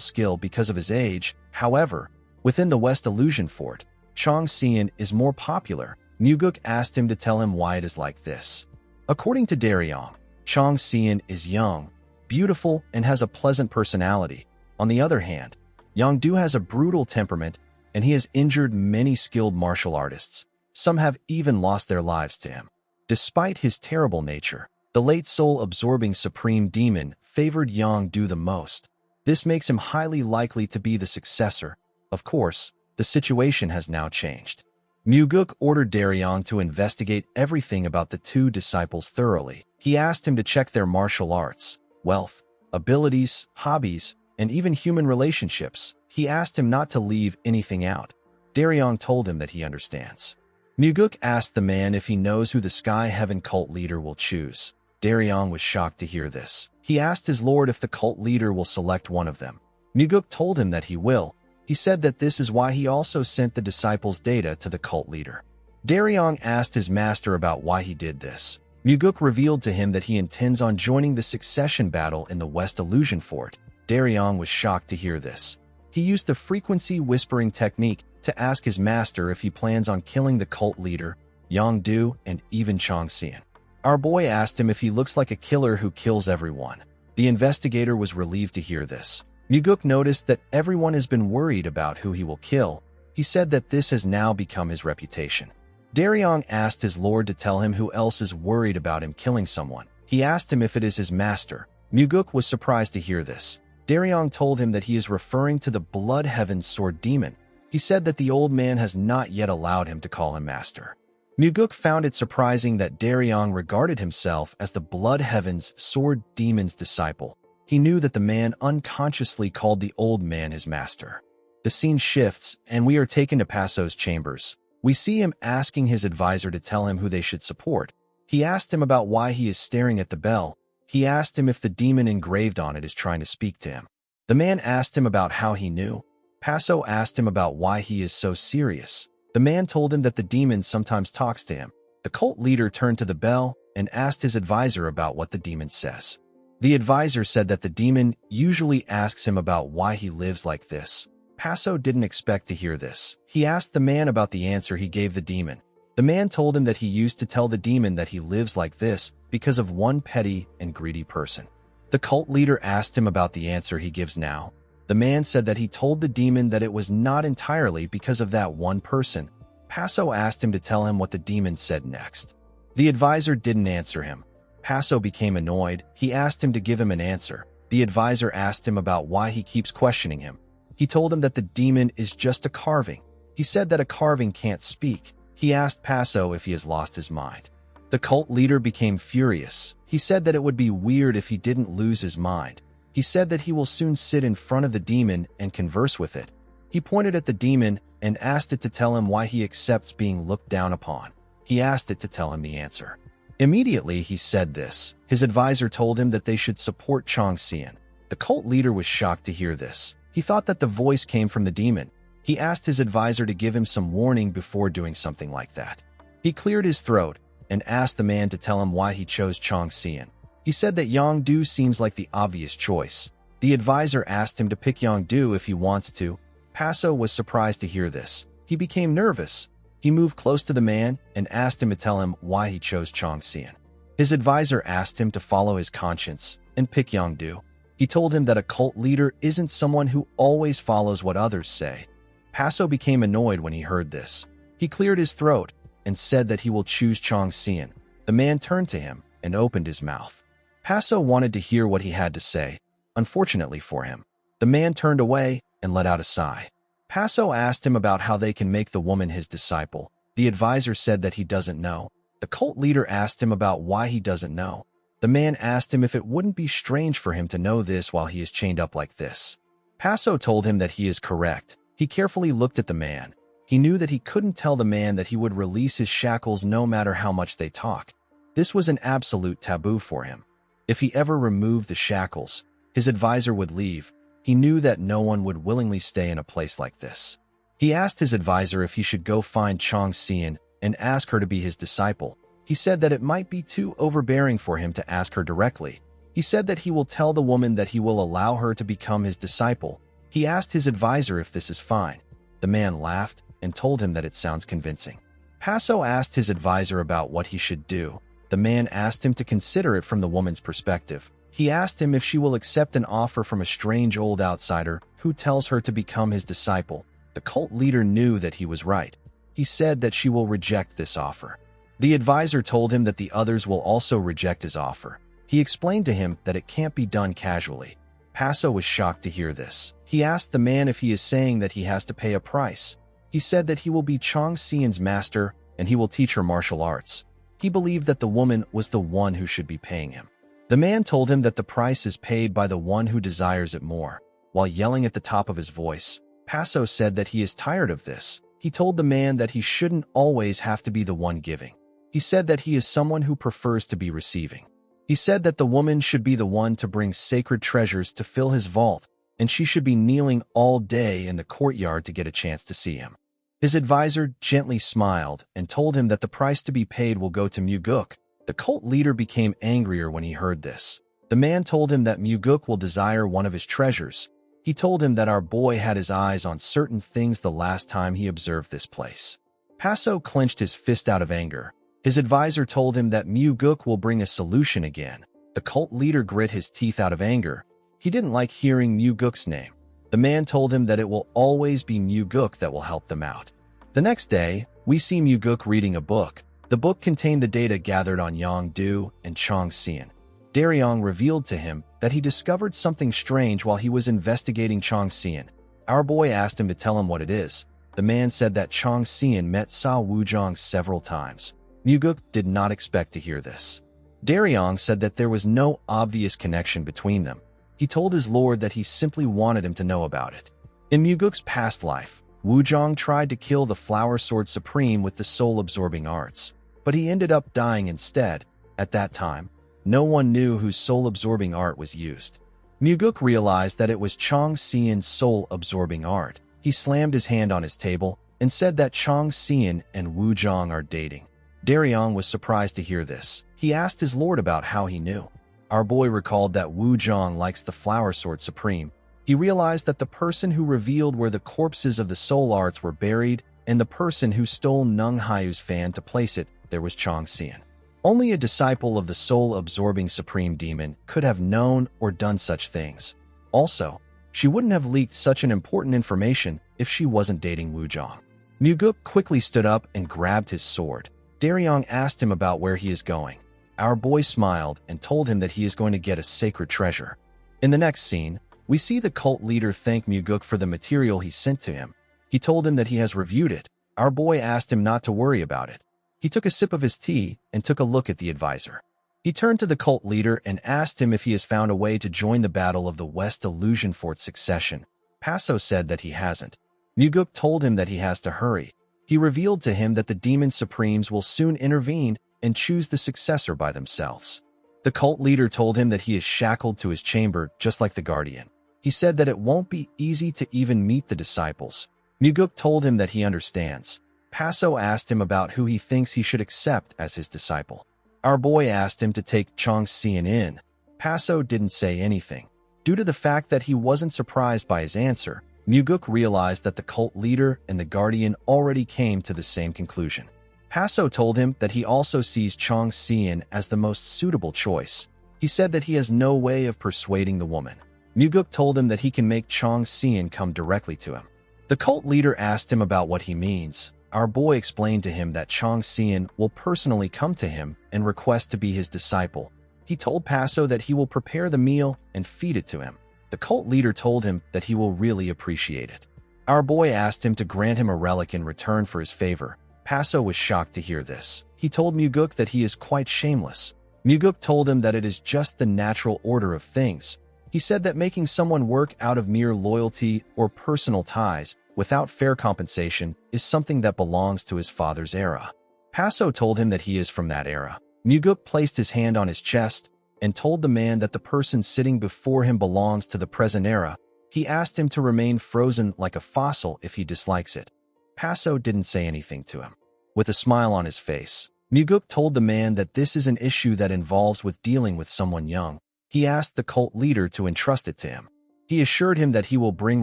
[SPEAKER 1] skill because of his age. However, within the West Illusion Fort, Chongxian is more popular. Muguk asked him to tell him why it is like this. According to Daryong, Chongxian is young, beautiful, and has a pleasant personality. On the other hand, Yongdu has a brutal temperament, and he has injured many skilled martial artists. Some have even lost their lives to him. Despite his terrible nature, the late soul-absorbing supreme demon favored Yongdu the most. This makes him highly likely to be the successor. Of course, the situation has now changed. Muguk ordered Daryong to investigate everything about the 2 disciples thoroughly. He asked him to check their martial arts, wealth, abilities, hobbies, and even human relationships. He asked him not to leave anything out. Daryong told him that he understands. Muguk asked the man if he knows who the Sky Heaven cult leader will choose. Daryong was shocked to hear this. He asked his lord if the cult leader will select one of them. Muguk told him that he will. He said that this is why he also sent the disciples' data to the cult leader. Daryong asked his master about why he did this. Muguk revealed to him that he intends on joining the succession battle in the West Illusion Fort. Daryong was shocked to hear this. He used the frequency whispering technique to ask his master if he plans on killing the cult leader, Yongdu, and even Chongxian. Our boy asked him if he looks like a killer who kills everyone. The investigator was relieved to hear this. Muguk noticed that everyone has been worried about who he will kill. He said that this has now become his reputation. Daryong asked his lord to tell him who else is worried about him killing someone. He asked him if it is his master. Muguk was surprised to hear this. Daryong told him that he is referring to the Blood Heaven Sword Demon. He said that the old man has not yet allowed him to call him master. Muguk found it surprising that Daryong regarded himself as the Blood Heaven's sword demon's disciple. He knew that the man unconsciously called the old man his master. The scene shifts, and we are taken to Passo's chambers. We see him asking his advisor to tell him who they should support. He asked him about why he is staring at the bell. He asked him if the demon engraved on it is trying to speak to him. The man asked him about how he knew. Passo asked him about why he is so serious. The man told him that the demon sometimes talks to him. The cult leader turned to the bell and asked his advisor about what the demon says. The advisor said that the demon usually asks him about why he lives like this. Passo didn't expect to hear this. He asked the man about the answer he gave the demon. The man told him that he used to tell the demon that he lives like this because of one petty and greedy person. The cult leader asked him about the answer he gives now. The man said that he told the demon that it was not entirely because of that one person. Passo asked him to tell him what the demon said next. The advisor didn't answer him. Passo became annoyed. He asked him to give him an answer. The advisor asked him about why he keeps questioning him. He told him that the demon is just a carving. He said that a carving can't speak. He asked Passo if he has lost his mind. The cult leader became furious. He said that it would be weird if he didn't lose his mind. He said that he will soon sit in front of the demon and converse with it. He pointed at the demon and asked it to tell him why he accepts being looked down upon. He asked it to tell him the answer. Immediately he said this. His advisor told him that they should support Chongxian. The cult leader was shocked to hear this. He thought that the voice came from the demon. He asked his advisor to give him some warning before doing something like that. He cleared his throat and asked the man to tell him why he chose Chongxian. He said that Yongdu seems like the obvious choice. The advisor asked him to pick Yongdu if he wants to. Passo was surprised to hear this. He became nervous. He moved close to the man and asked him to tell him why he chose Chongxian. His advisor asked him to follow his conscience and pick Yongdu. He told him that a cult leader isn't someone who always follows what others say. Passo became annoyed when he heard this. He cleared his throat and said that he will choose Chongxian. The man turned to him and opened his mouth. Passo wanted to hear what he had to say. Unfortunately for him, the man turned away and let out a sigh. Passo asked him about how they can make the woman his disciple. The advisor said that he doesn't know. The cult leader asked him about why he doesn't know. The man asked him if it wouldn't be strange for him to know this while he is chained up like this. Passo told him that he is correct. He carefully looked at the man. He knew that he couldn't tell the man that he would release his shackles no matter how much they talk. This was an absolute taboo for him. If he ever removed the shackles, his advisor would leave. He knew that no one would willingly stay in a place like this. He asked his advisor if he should go find Chongxian and ask her to be his disciple. He said that it might be too overbearing for him to ask her directly. He said that he will tell the woman that he will allow her to become his disciple. He asked his advisor if this is fine. The man laughed and told him that it sounds convincing. Passo asked his advisor about what he should do. The man asked him to consider it from the woman's perspective. He asked him if she will accept an offer from a strange old outsider who tells her to become his disciple. The cult leader knew that he was right. He said that she will reject this offer. The advisor told him that the others will also reject his offer. He explained to him that it can't be done casually. Passo was shocked to hear this. He asked the man if he is saying that he has to pay a price. He said that he will be Chongxian's master and he will teach her martial arts. He believed that the woman was the one who should be paying him. The man told him that the price is paid by the one who desires it more. While yelling at the top of his voice, Passo said that he is tired of this. He told the man that he shouldn't always have to be the one giving. He said that he is someone who prefers to be receiving. He said that the woman should be the one to bring sacred treasures to fill his vault, and she should be kneeling all day in the courtyard to get a chance to see him. His advisor gently smiled and told him that the price to be paid will go to Muguk. The cult leader became angrier when he heard this. The man told him that Muguk will desire one of his treasures. He told him that our boy had his eyes on certain things the last time he observed this place. Passo clenched his fist out of anger. His advisor told him that Muguk will bring a solution again. The cult leader grit his teeth out of anger. He didn't like hearing Muguk's name. The man told him that it will always be Muguk that will help them out. The next day, we see Muguk reading a book. The book contained the data gathered on Yongdu and Chongxian. Daryong revealed to him that he discovered something strange while he was investigating Chongxian. Our boy asked him to tell him what it is. The man said that Chong Xian met Sa Wuzhong several times. Muguk did not expect to hear this. Daryong said that there was no obvious connection between them. He told his lord that he simply wanted him to know about it. In Muguk's past life, Wuzhong tried to kill the Flower Sword Supreme with the soul-absorbing arts, but he ended up dying instead. At that time, no one knew whose soul-absorbing art was used. Muguk realized that it was Chong Xian's soul-absorbing art. He slammed his hand on his table and said that Chong Xian and Wuzhong are dating. Daryong was surprised to hear this. He asked his lord about how he knew. Our boy recalled that Wuzhong likes the Flower Sword Supreme. He realized that the person who revealed where the corpses of the soul arts were buried and the person who stole Nung Haiu's fan to place it, there was Chong Xian. Only a disciple of the soul-absorbing Supreme Demon could have known or done such things. Also, she wouldn't have leaked such an important information if she wasn't dating Wuzhong. Muguk quickly stood up and grabbed his sword. Daryong asked him about where he is going. Our boy smiled and told him that he is going to get a sacred treasure. In the next scene, we see the cult leader thank Muguk for the material he sent to him. He told him that he has reviewed it. Our boy asked him not to worry about it. He took a sip of his tea and took a look at the advisor. He turned to the cult leader and asked him if he has found a way to join the battle of the West Illusion Fort's succession. Paso said that he hasn't. Muguk told him that he has to hurry. He revealed to him that the Demon Supremes will soon intervene and choose the successor by themselves. The cult leader told him that he is shackled to his chamber just like the Guardian. He said that it won't be easy to even meet the disciples. Muguk told him that he understands. Paso asked him about who he thinks he should accept as his disciple. Our boy asked him to take Chong Xian in. Paso didn't say anything. Due to the fact that he wasn't surprised by his answer, Muguk realized that the cult leader and the Guardian already came to the same conclusion. Paso told him that he also sees Chong Xian as the most suitable choice. He said that he has no way of persuading the woman. Muguk told him that he can make Chong Xian come directly to him. The cult leader asked him about what he means. Our boy explained to him that Chong Xian will personally come to him and request to be his disciple. He told Paso that he will prepare the meal and feed it to him. The cult leader told him that he will really appreciate it. Our boy asked him to grant him a relic in return for his favor. Paso was shocked to hear this. He told Muguk that he is quite shameless. Muguk told him that it is just the natural order of things. He said that making someone work out of mere loyalty or personal ties without fair compensation is something that belongs to his father's era. Paso told him that he is from that era. Muguk placed his hand on his chest and told the man that the person sitting before him belongs to the present era. He asked him to remain frozen like a fossil if he dislikes it. Paso didn't say anything to him. With a smile on his face, Muguk told the man that this is an issue that involves with dealing with someone young. He asked the cult leader to entrust it to him. He assured him that he will bring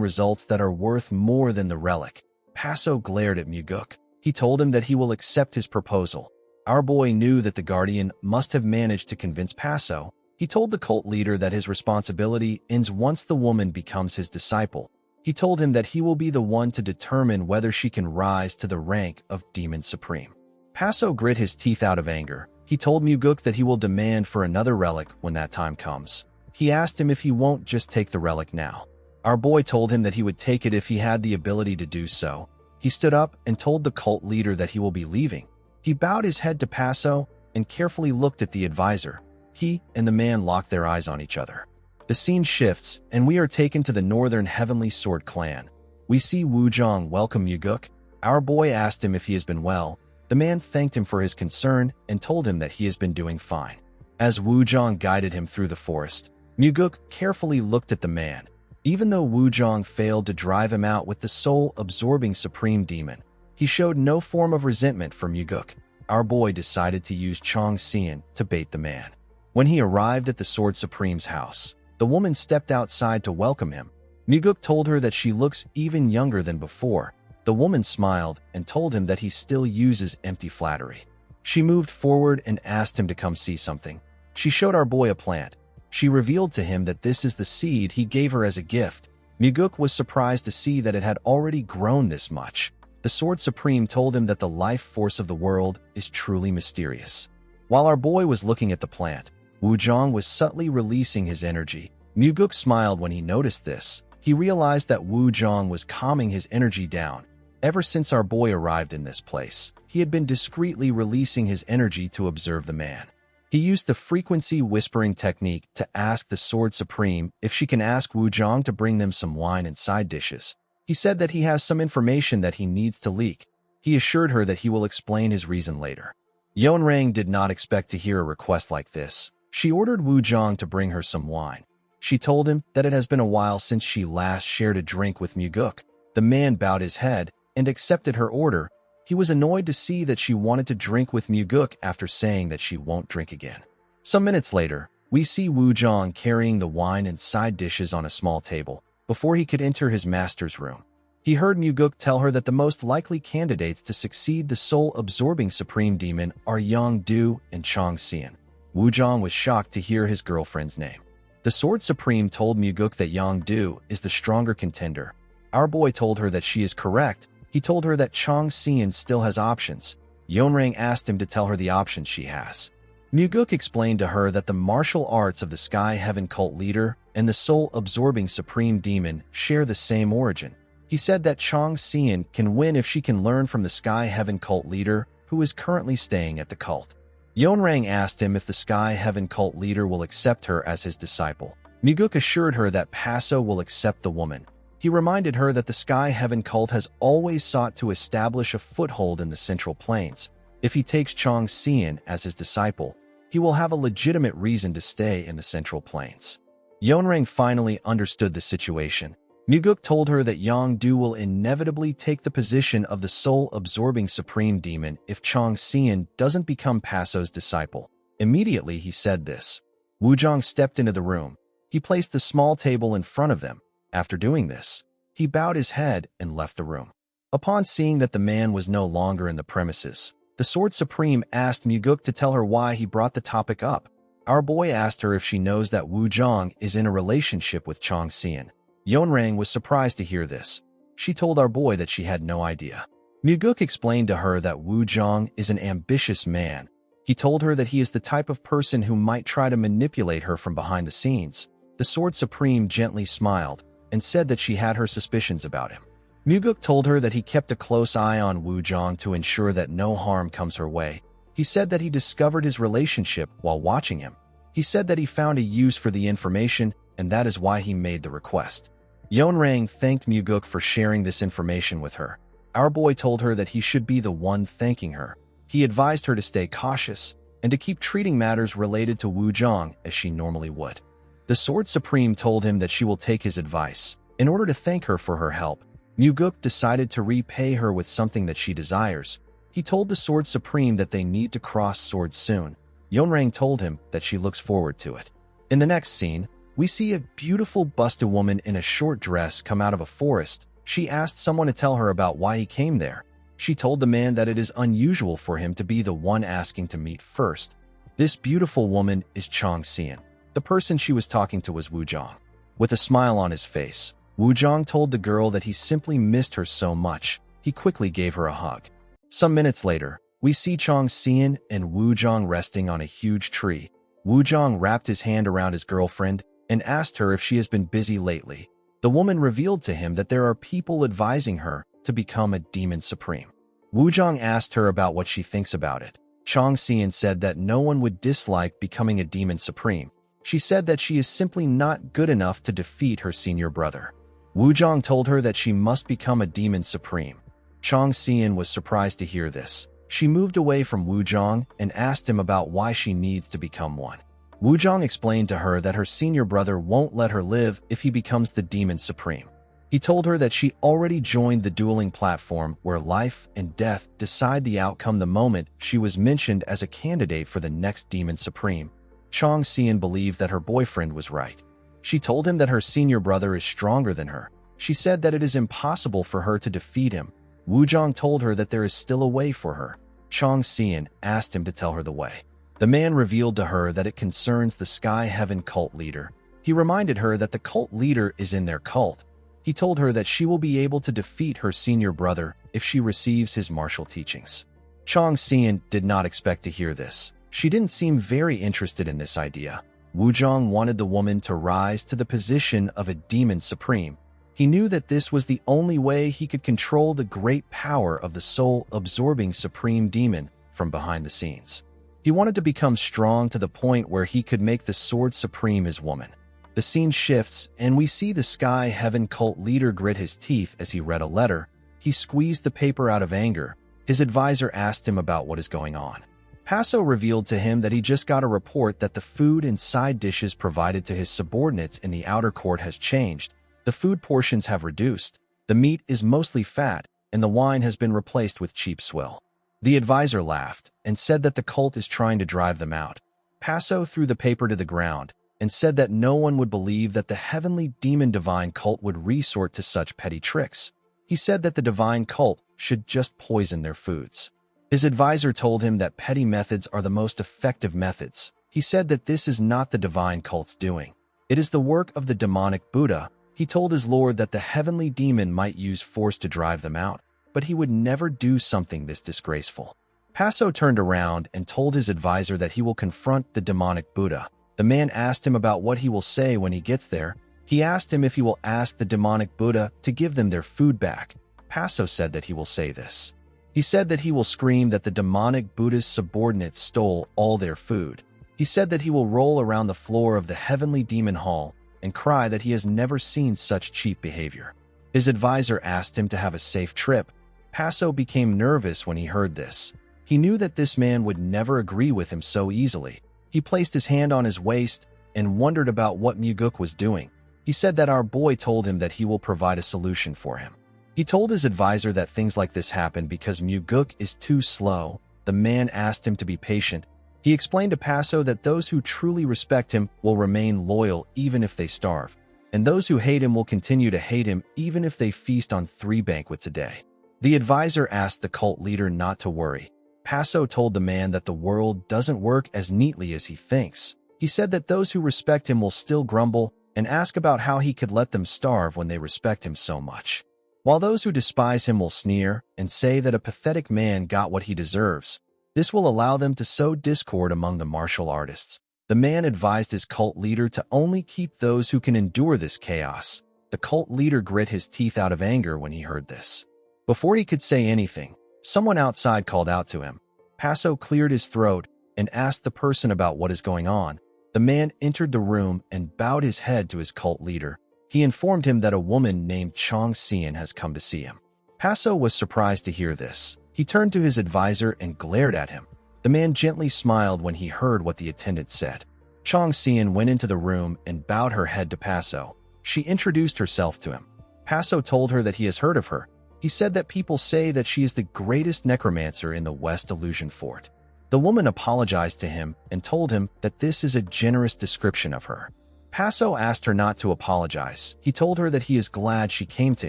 [SPEAKER 1] results that are worth more than the relic. Paso glared at Muguk. He told him that he will accept his proposal. Our boy knew that the Guardian must have managed to convince Paso. He told the cult leader that his responsibility ends once the woman becomes his disciple. He told him that he will be the one to determine whether she can rise to the rank of Demon Supreme. Paso grit his teeth out of anger. He told Muguk that he will demand for another relic when that time comes. He asked him if he won't just take the relic now. Our boy told him that he would take it if he had the ability to do so. He stood up and told the cult leader that he will be leaving. He bowed his head to Paso and carefully looked at the advisor. He and the man locked their eyes on each other. The scene shifts, and we are taken to the Northern Heavenly Sword clan. We see Wuzhong welcome Muguk. Our boy asked him if he has been well. The man thanked him for his concern and told him that he has been doing fine. As Wuzhong guided him through the forest, Muguk carefully looked at the man. Even though Wuzhong failed to drive him out with the soul-absorbing Supreme Demon, he showed no form of resentment for Muguk. Our boy decided to use Chong Xian to bait the man. When he arrived at the Sword Supreme's house, the woman stepped outside to welcome him. Muguk told her that she looks even younger than before. The woman smiled and told him that he still uses empty flattery. She moved forward and asked him to come see something. She showed our boy a plant. She revealed to him that this is the seed he gave her as a gift. Muguk was surprised to see that it had already grown this much. The Sword Supreme told him that the life force of the world is truly mysterious. While our boy was looking at the plant, Wuzhong was subtly releasing his energy. Muguk smiled when he noticed this. He realized that Wuzhong was calming his energy down. Ever since our boy arrived in this place, he had been discreetly releasing his energy to observe the man. He used the frequency whispering technique to ask the Sword Supreme if she can ask Wu Zhang to bring them some wine and side dishes. He said that he has some information that he needs to leak. He assured her that he will explain his reason later. Yonrang did not expect to hear a request like this. She ordered Wu Zhang to bring her some wine. She told him that it has been a while since she last shared a drink with Muguk. The man bowed his head and accepted her order. He was annoyed to see that she wanted to drink with Muguk after saying that she won't drink again. Some minutes later, we see Wu Zhang carrying the wine and side dishes on a small table before he could enter his master's room. He heard Muguk tell her that the most likely candidates to succeed the soul-absorbing supreme demon are Yang Du and Chang Xian. Wu Zhang was shocked to hear his girlfriend's name. The Sword Supreme told Muguk that Yang Du is the stronger contender. Our boy told her that she is correct. He told her that Chang Xian still has options. Yonrang asked him to tell her the options she has. Muguk explained to her that the martial arts of the Sky Heaven cult leader and the soul-absorbing supreme demon share the same origin. He said that Chang Xian can win if she can learn from the Sky Heaven cult leader, who is currently staying at the cult. Yonrang asked him if the Sky Heaven cult leader will accept her as his disciple. Muguk assured her that Paso will accept the woman. He reminded her that the Sky Heaven cult has always sought to establish a foothold in the Central Plains. If he takes Chang Xian as his disciple, he will have a legitimate reason to stay in the Central Plains. Yonrang finally understood the situation. Muguk told her that Yang Du will inevitably take the position of the soul-absorbing supreme demon if Chang Xian doesn't become Paso's disciple. Immediately he said this. Wu Zhang stepped into the room. He placed the small table in front of them. After doing this, he bowed his head and left the room. Upon seeing that the man was no longer in the premises, the Sword Supreme asked Muguk to tell her why he brought the topic up. Our boy asked her if she knows that Wu Zhang is in a relationship with Chang Xian. Yonrang was surprised to hear this. She told our boy that she had no idea. Muguk explained to her that Wu Zhang is an ambitious man. He told her that he is the type of person who might try to manipulate her from behind the scenes. The Sword Supreme gently smiled and said that she had her suspicions about him. Muguk told her that he kept a close eye on Wu Zhang to ensure that no harm comes her way. He said that he discovered his relationship while watching him. He said that he found a use for the information, and that is why he made the request. Yonrang thanked Muguk for sharing this information with her. Our boy told her that he should be the one thanking her. He advised her to stay cautious and to keep treating matters related to Wu Zhang as she normally would. The Sword Supreme told him that she will take his advice. In order to thank her for her help, Muguk decided to repay her with something that she desires. He told the Sword Supreme that they need to cross swords soon. Yonrang told him that she looks forward to it. In the next scene, we see a beautiful busted woman in a short dress come out of a forest. She asked someone to tell her about why he came there. She told the man that it is unusual for him to be the one asking to meet first. This beautiful woman is Chang Xian. The person she was talking to was Wu Zhang. With a smile on his face, Wu Zhang told the girl that he simply missed her so much. He quickly gave her a hug. Some minutes later, we see Chang Xian and Wu Zhang resting on a huge tree. Wu Zhang wrapped his hand around his girlfriend and asked her if she has been busy lately. The woman revealed to him that there are people advising her to become a demon supreme. Wu Zhang asked her about what she thinks about it. Chang Xian said that no one would dislike becoming a demon supreme. She said that she is simply not good enough to defeat her senior brother. Wu Zhang told her that she must become a demon supreme. Chang Xian was surprised to hear this. She moved away from Wu Zhang and asked him about why she needs to become one. Wu Zhang explained to her that her senior brother won't let her live if he becomes the demon supreme. He told her that she already joined the dueling platform where life and death decide the outcome the moment she was mentioned as a candidate for the next demon supreme. Chang Xian believed that her boyfriend was right. She told him that her senior brother is stronger than her. She said that it is impossible for her to defeat him. Wu Zhang told her that there is still a way for her. Chang Xian asked him to tell her the way. The man revealed to her that it concerns the Sky Heaven cult leader. He reminded her that the cult leader is in their cult. He told her that she will be able to defeat her senior brother if she receives his martial teachings. Chang Xian did not expect to hear this. She didn't seem very interested in this idea. Wu Zhang wanted the woman to rise to the position of a demon supreme. He knew that this was the only way he could control the great power of the soul-absorbing supreme demon from behind the scenes. He wanted to become strong to the point where he could make the sword supreme his woman. The scene shifts, and we see the Sky Heaven cult leader grit his teeth as he read a letter. He squeezed the paper out of anger. His advisor asked him about what is going on. Paso revealed to him that he just got a report that the food and side dishes provided to his subordinates in the outer court has changed. The food portions have reduced, the meat is mostly fat, and the wine has been replaced with cheap swill. The advisor laughed and said that the cult is trying to drive them out. Paso threw the paper to the ground and said that no one would believe that the heavenly demon divine cult would resort to such petty tricks. He said that the divine cult should just poison their foods. His advisor told him that petty methods are the most effective methods. He said that this is not the divine cult's doing. It is the work of the demonic Buddha. He told his lord that the heavenly demon might use force to drive them out, but he would never do something this disgraceful. Paso turned around and told his advisor that he will confront the demonic Buddha. The man asked him about what he will say when he gets there. He asked him if he will ask the demonic Buddha to give them their food back. Paso said that he will say this. He said that he will scream that the demonic Buddha's subordinates stole all their food. He said that he will roll around the floor of the heavenly demon hall and cry that he has never seen such cheap behavior. His advisor asked him to have a safe trip. Paso became nervous when he heard this. He knew that this man would never agree with him so easily. He placed his hand on his waist and wondered about what Muguk was doing. He said that our boy told him that he will provide a solution for him. He told his advisor that things like this happen because Muguk is too slow. The man asked him to be patient. He explained to Paso that those who truly respect him will remain loyal even if they starve, and those who hate him will continue to hate him even if they feast on 3 banquets a day. The advisor asked the cult leader not to worry. Paso told the man that the world doesn't work as neatly as he thinks. He said that those who respect him will still grumble and ask about how he could let them starve when they respect him so much, while those who despise him will sneer and say that a pathetic man got what he deserves. This will allow them to sow discord among the martial artists. The man advised his cult leader to only keep those who can endure this chaos. The cult leader grit his teeth out of anger when he heard this. Before he could say anything, someone outside called out to him. Paso cleared his throat and asked the person about what is going on. The man entered the room and bowed his head to his cult leader. He informed him that a woman named Chong Xian has come to see him. Paso was surprised to hear this. He turned to his advisor and glared at him. The man gently smiled when he heard what the attendant said. Chong Xian went into the room and bowed her head to Paso. She introduced herself to him. Paso told her that he has heard of her. He said that people say that she is the greatest necromancer in the West Illusion Fort. The woman apologized to him and told him that this is a generous description of her. Paso asked her not to apologize. He told her that he is glad she came to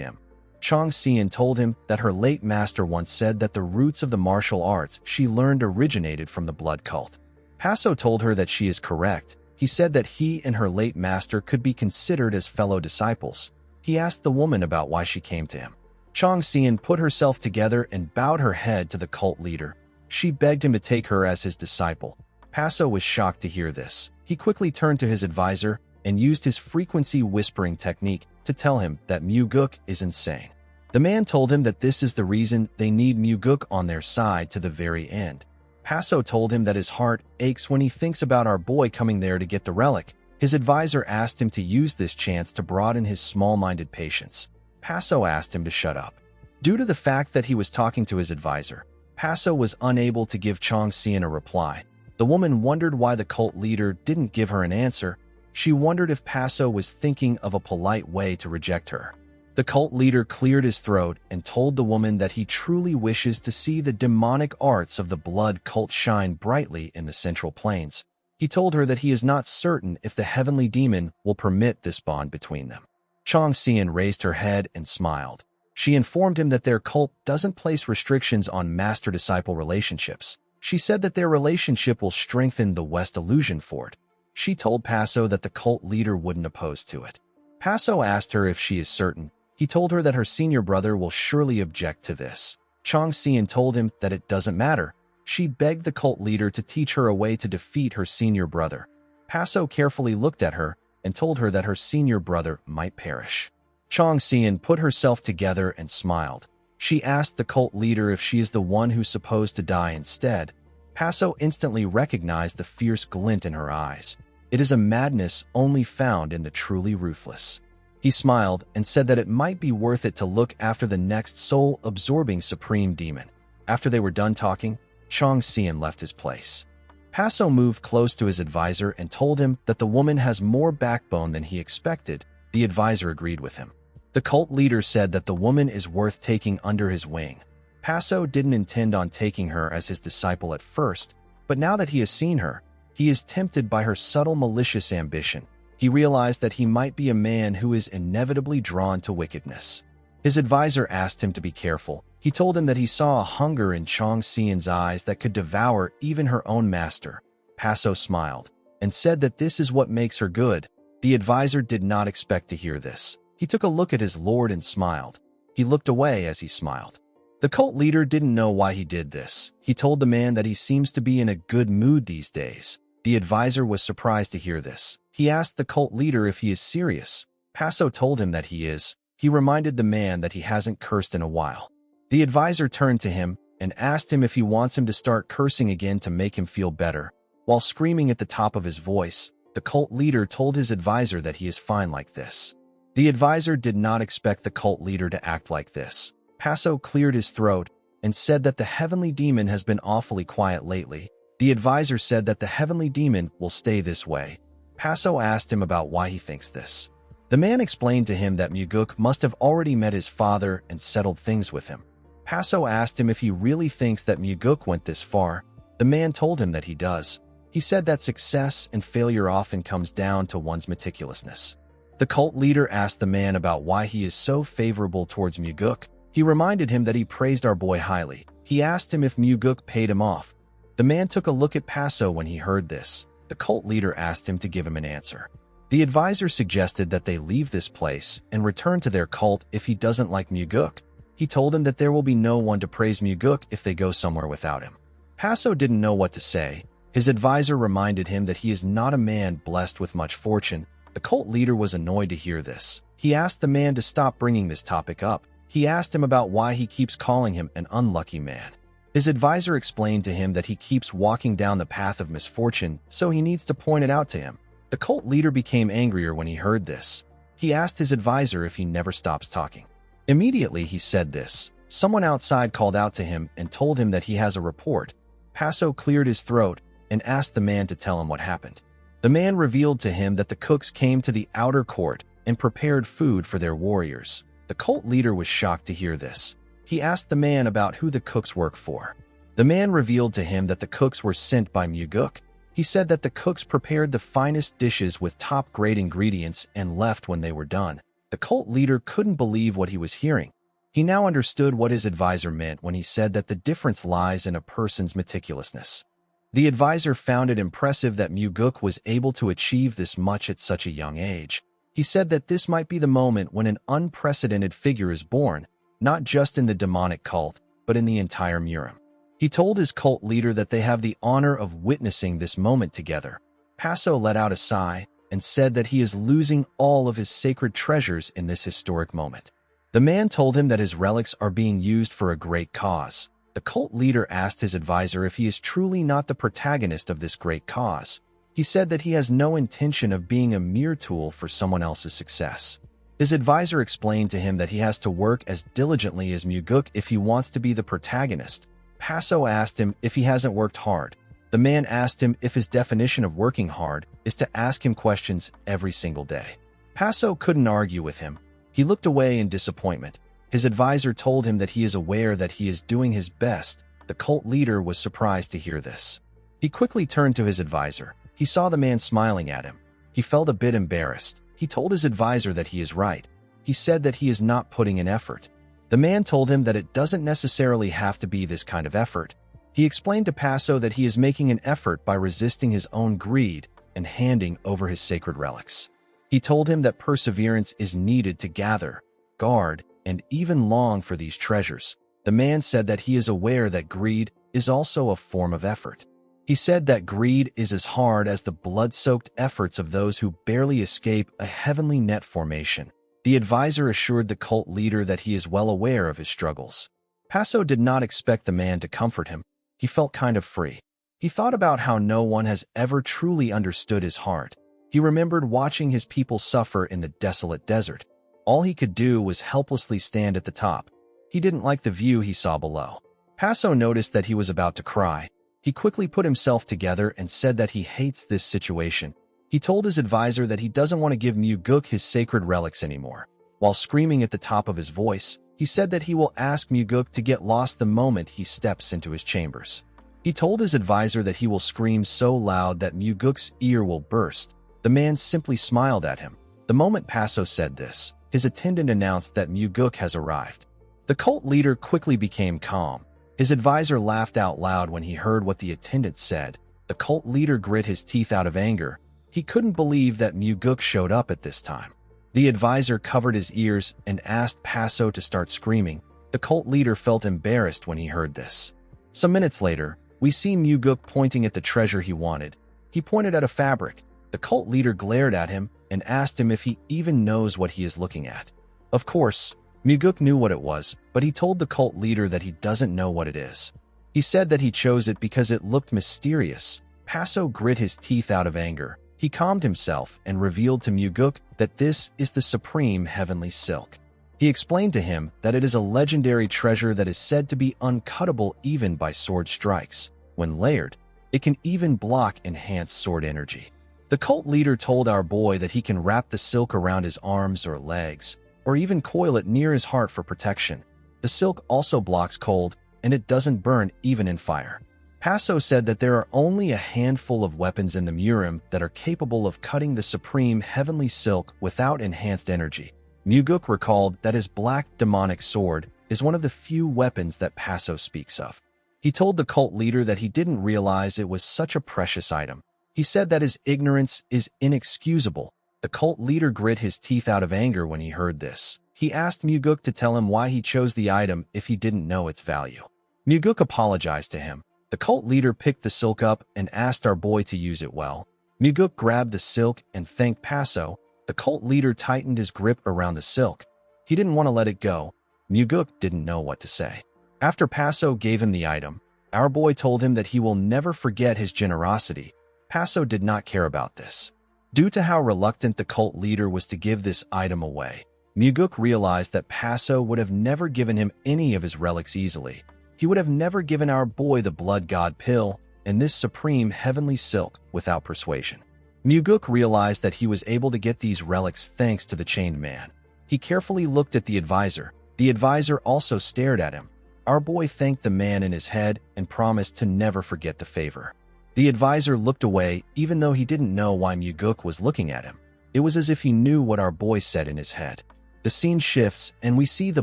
[SPEAKER 1] him. Chong Xian told him that her late master once said that the roots of the martial arts she learned originated from the blood cult. Paso told her that she is correct. He said that he and her late master could be considered as fellow disciples. He asked the woman about why she came to him. Chong Xian put herself together and bowed her head to the cult leader. She begged him to take her as his disciple. Paso was shocked to hear this. He quickly turned to his advisor and used his frequency whispering technique to tell him that Muguk is insane. The man told him that this is the reason they need Muguk on their side to the very end. Paso told him that his heart aches when he thinks about our boy coming there to get the relic. His advisor asked him to use this chance to broaden his small-minded patience. Paso asked him to shut up. Due to the fact that he was talking to his advisor, Paso was unable to give Chong Xian a reply. The woman wondered why the cult leader didn't give her an answer. She wondered if Paso was thinking of a polite way to reject her. The cult leader cleared his throat and told the woman that he truly wishes to see the demonic arts of the blood cult shine brightly in the Central Plains. He told her that he is not certain if the heavenly demon will permit this bond between them. Chong Xian raised her head and smiled. She informed him that their cult doesn't place restrictions on master-disciple relationships. She said that their relationship will strengthen the West Illusion Fort. She told Paso that the cult leader wouldn't oppose to it. Paso asked her if she is certain. He told her that her senior brother will surely object to this. Chong Xian told him that it doesn't matter. She begged the cult leader to teach her a way to defeat her senior brother. Paso carefully looked at her and told her that her senior brother might perish. Chong Xian put herself together and smiled. She asked the cult leader if she is the one who's supposed to die instead. Paso instantly recognized the fierce glint in her eyes. It is a madness only found in the truly ruthless. He smiled and said that it might be worth it to look after the next soul-absorbing supreme demon. After they were done talking, Chong Xian left his place. Paso moved close to his advisor and told him that the woman has more backbone than he expected. The advisor agreed with him. The cult leader said that the woman is worth taking under his wing. Paso didn't intend on taking her as his disciple at first, but now that he has seen her, he is tempted by her subtle malicious ambition. He realized that he might be a man who is inevitably drawn to wickedness. His advisor asked him to be careful. He told him that he saw a hunger in Chong Xian's eyes that could devour even her own master. Paso smiled and said that this is what makes her good. The advisor did not expect to hear this. He took a look at his lord and smiled. He looked away as he smiled. The cult leader didn't know why he did this. He told the man that he seems to be in a good mood these days. The advisor was surprised to hear this. He asked the cult leader if he is serious. Paso told him that he is. He reminded the man that he hasn't cursed in a while. The advisor turned to him and asked him if he wants him to start cursing again to make him feel better. While screaming at the top of his voice, the cult leader told his advisor that he is fine like this. The advisor did not expect the cult leader to act like this. Paso cleared his throat and said that the heavenly demon has been awfully quiet lately. The advisor said that the heavenly demon will stay this way. Paso asked him about why he thinks this. The man explained to him that Muguk must have already met his father and settled things with him. Paso asked him if he really thinks that Muguk went this far. The man told him that he does. He said that success and failure often comes down to one's meticulousness. The cult leader asked the man about why he is so favorable towards Muguk. He reminded him that he praised our boy highly. He asked him if Muguk paid him off. The man took a look at Paso when he heard this. The cult leader asked him to give him an answer. The advisor suggested that they leave this place and return to their cult if he doesn't like Muguk. He told him that there will be no one to praise Muguk if they go somewhere without him. Paso didn't know what to say. His advisor reminded him that he is not a man blessed with much fortune. The cult leader was annoyed to hear this. He asked the man to stop bringing this topic up. He asked him about why he keeps calling him an unlucky man. His advisor explained to him that he keeps walking down the path of misfortune, so he needs to point it out to him. The cult leader became angrier when he heard this. He asked his advisor if he never stops talking. Immediately he said this. Someone outside called out to him and told him that he has a report. Paso cleared his throat and asked the man to tell him what happened. The man revealed to him that the cooks came to the outer court and prepared food for their warriors. The cult leader was shocked to hear this. He asked the man about who the cooks work for. The man revealed to him that the cooks were sent by Muguk. He said that the cooks prepared the finest dishes with top-grade ingredients and left when they were done. The cult leader couldn't believe what he was hearing. He now understood what his advisor meant when he said that the difference lies in a person's meticulousness. The advisor found it impressive that Muguk was able to achieve this much at such a young age. He said that this might be the moment when an unprecedented figure is born, not just in the demonic cult, but in the entire Murim. He told his cult leader that they have the honor of witnessing this moment together. Paso let out a sigh and said that he is losing all of his sacred treasures in this historic moment. The man told him that his relics are being used for a great cause. The cult leader asked his advisor if he is truly not the protagonist of this great cause. He said that he has no intention of being a mere tool for someone else's success. His advisor explained to him that he has to work as diligently as Muguk if he wants to be the protagonist. Paso asked him if he hasn't worked hard. The man asked him if his definition of working hard is to ask him questions every single day. Paso couldn't argue with him. He looked away in disappointment. His advisor told him that he is aware that he is doing his best. The cult leader was surprised to hear this. He quickly turned to his advisor. He saw the man smiling at him. He felt a bit embarrassed. He told his advisor that he is right. He said that he is not putting in effort. The man told him that it doesn't necessarily have to be this kind of effort. He explained to Paso that he is making an effort by resisting his own greed and handing over his sacred relics. He told him that perseverance is needed to gather, guard, and even long for these treasures. The man said that he is aware that greed is also a form of effort. He said that greed is as hard as the blood-soaked efforts of those who barely escape a heavenly net formation. The advisor assured the cult leader that he is well aware of his struggles. Paso did not expect the man to comfort him. He felt kind of free. He thought about how no one has ever truly understood his heart. He remembered watching his people suffer in the desolate desert. All he could do was helplessly stand at the top. He didn't like the view he saw below. Paso noticed that he was about to cry. He quickly put himself together and said that he hates this situation. He told his advisor that he doesn't want to give Muguk his sacred relics anymore. While screaming at the top of his voice, he said that he will ask Muguk to get lost the moment he steps into his chambers. He told his advisor that he will scream so loud that Muguk's ear will burst. The man simply smiled at him. The moment Paso said this, his attendant announced that Muguk has arrived. The cult leader quickly became calm. His advisor laughed out loud when he heard what the attendant said. The cult leader grit his teeth out of anger. He couldn't believe that Muguk showed up at this time. The advisor covered his ears and asked Paso to start screaming. The cult leader felt embarrassed when he heard this. Some minutes later, we see Muguk pointing at the treasure he wanted. He pointed at a fabric. The cult leader glared at him and asked him if he even knows what he is looking at. Of course, Muguk knew what it was, but he told the cult leader that he doesn't know what it is. He said that he chose it because it looked mysterious. Paso grit his teeth out of anger. He calmed himself and revealed to Muguk that this is the supreme heavenly silk. He explained to him that it is a legendary treasure that is said to be uncuttable even by sword strikes. When layered, it can even block enhanced sword energy. The cult leader told our boy that he can wrap the silk around his arms or legs, or even coil it near his heart for protection. The silk also blocks cold, and it doesn't burn even in fire. Paso said that there are only a handful of weapons in the Murim that are capable of cutting the supreme heavenly silk without enhanced energy. Muguk recalled that his black demonic sword is one of the few weapons that Paso speaks of. He told the cult leader that he didn't realize it was such a precious item. He said that his ignorance is inexcusable. The cult leader grit his teeth out of anger when he heard this. He asked Muguk to tell him why he chose the item if he didn't know its value. Muguk apologized to him. The cult leader picked the silk up and asked our boy to use it well. Muguk grabbed the silk and thanked Paso. The cult leader tightened his grip around the silk. He didn't want to let it go. Muguk didn't know what to say. After Paso gave him the item, our boy told him that he will never forget his generosity. Paso did not care about this. Due to how reluctant the cult leader was to give this item away, Muguk realized that Paso would have never given him any of his relics easily. He would have never given our boy the blood god pill and this supreme heavenly silk without persuasion. Muguk realized that he was able to get these relics thanks to the chained man. He carefully looked at the advisor. The advisor also stared at him. Our boy thanked the man in his head and promised to never forget the favor. The advisor looked away even though he didn't know why Muguk was looking at him. It was as if he knew what our boy said in his head. The scene shifts and we see the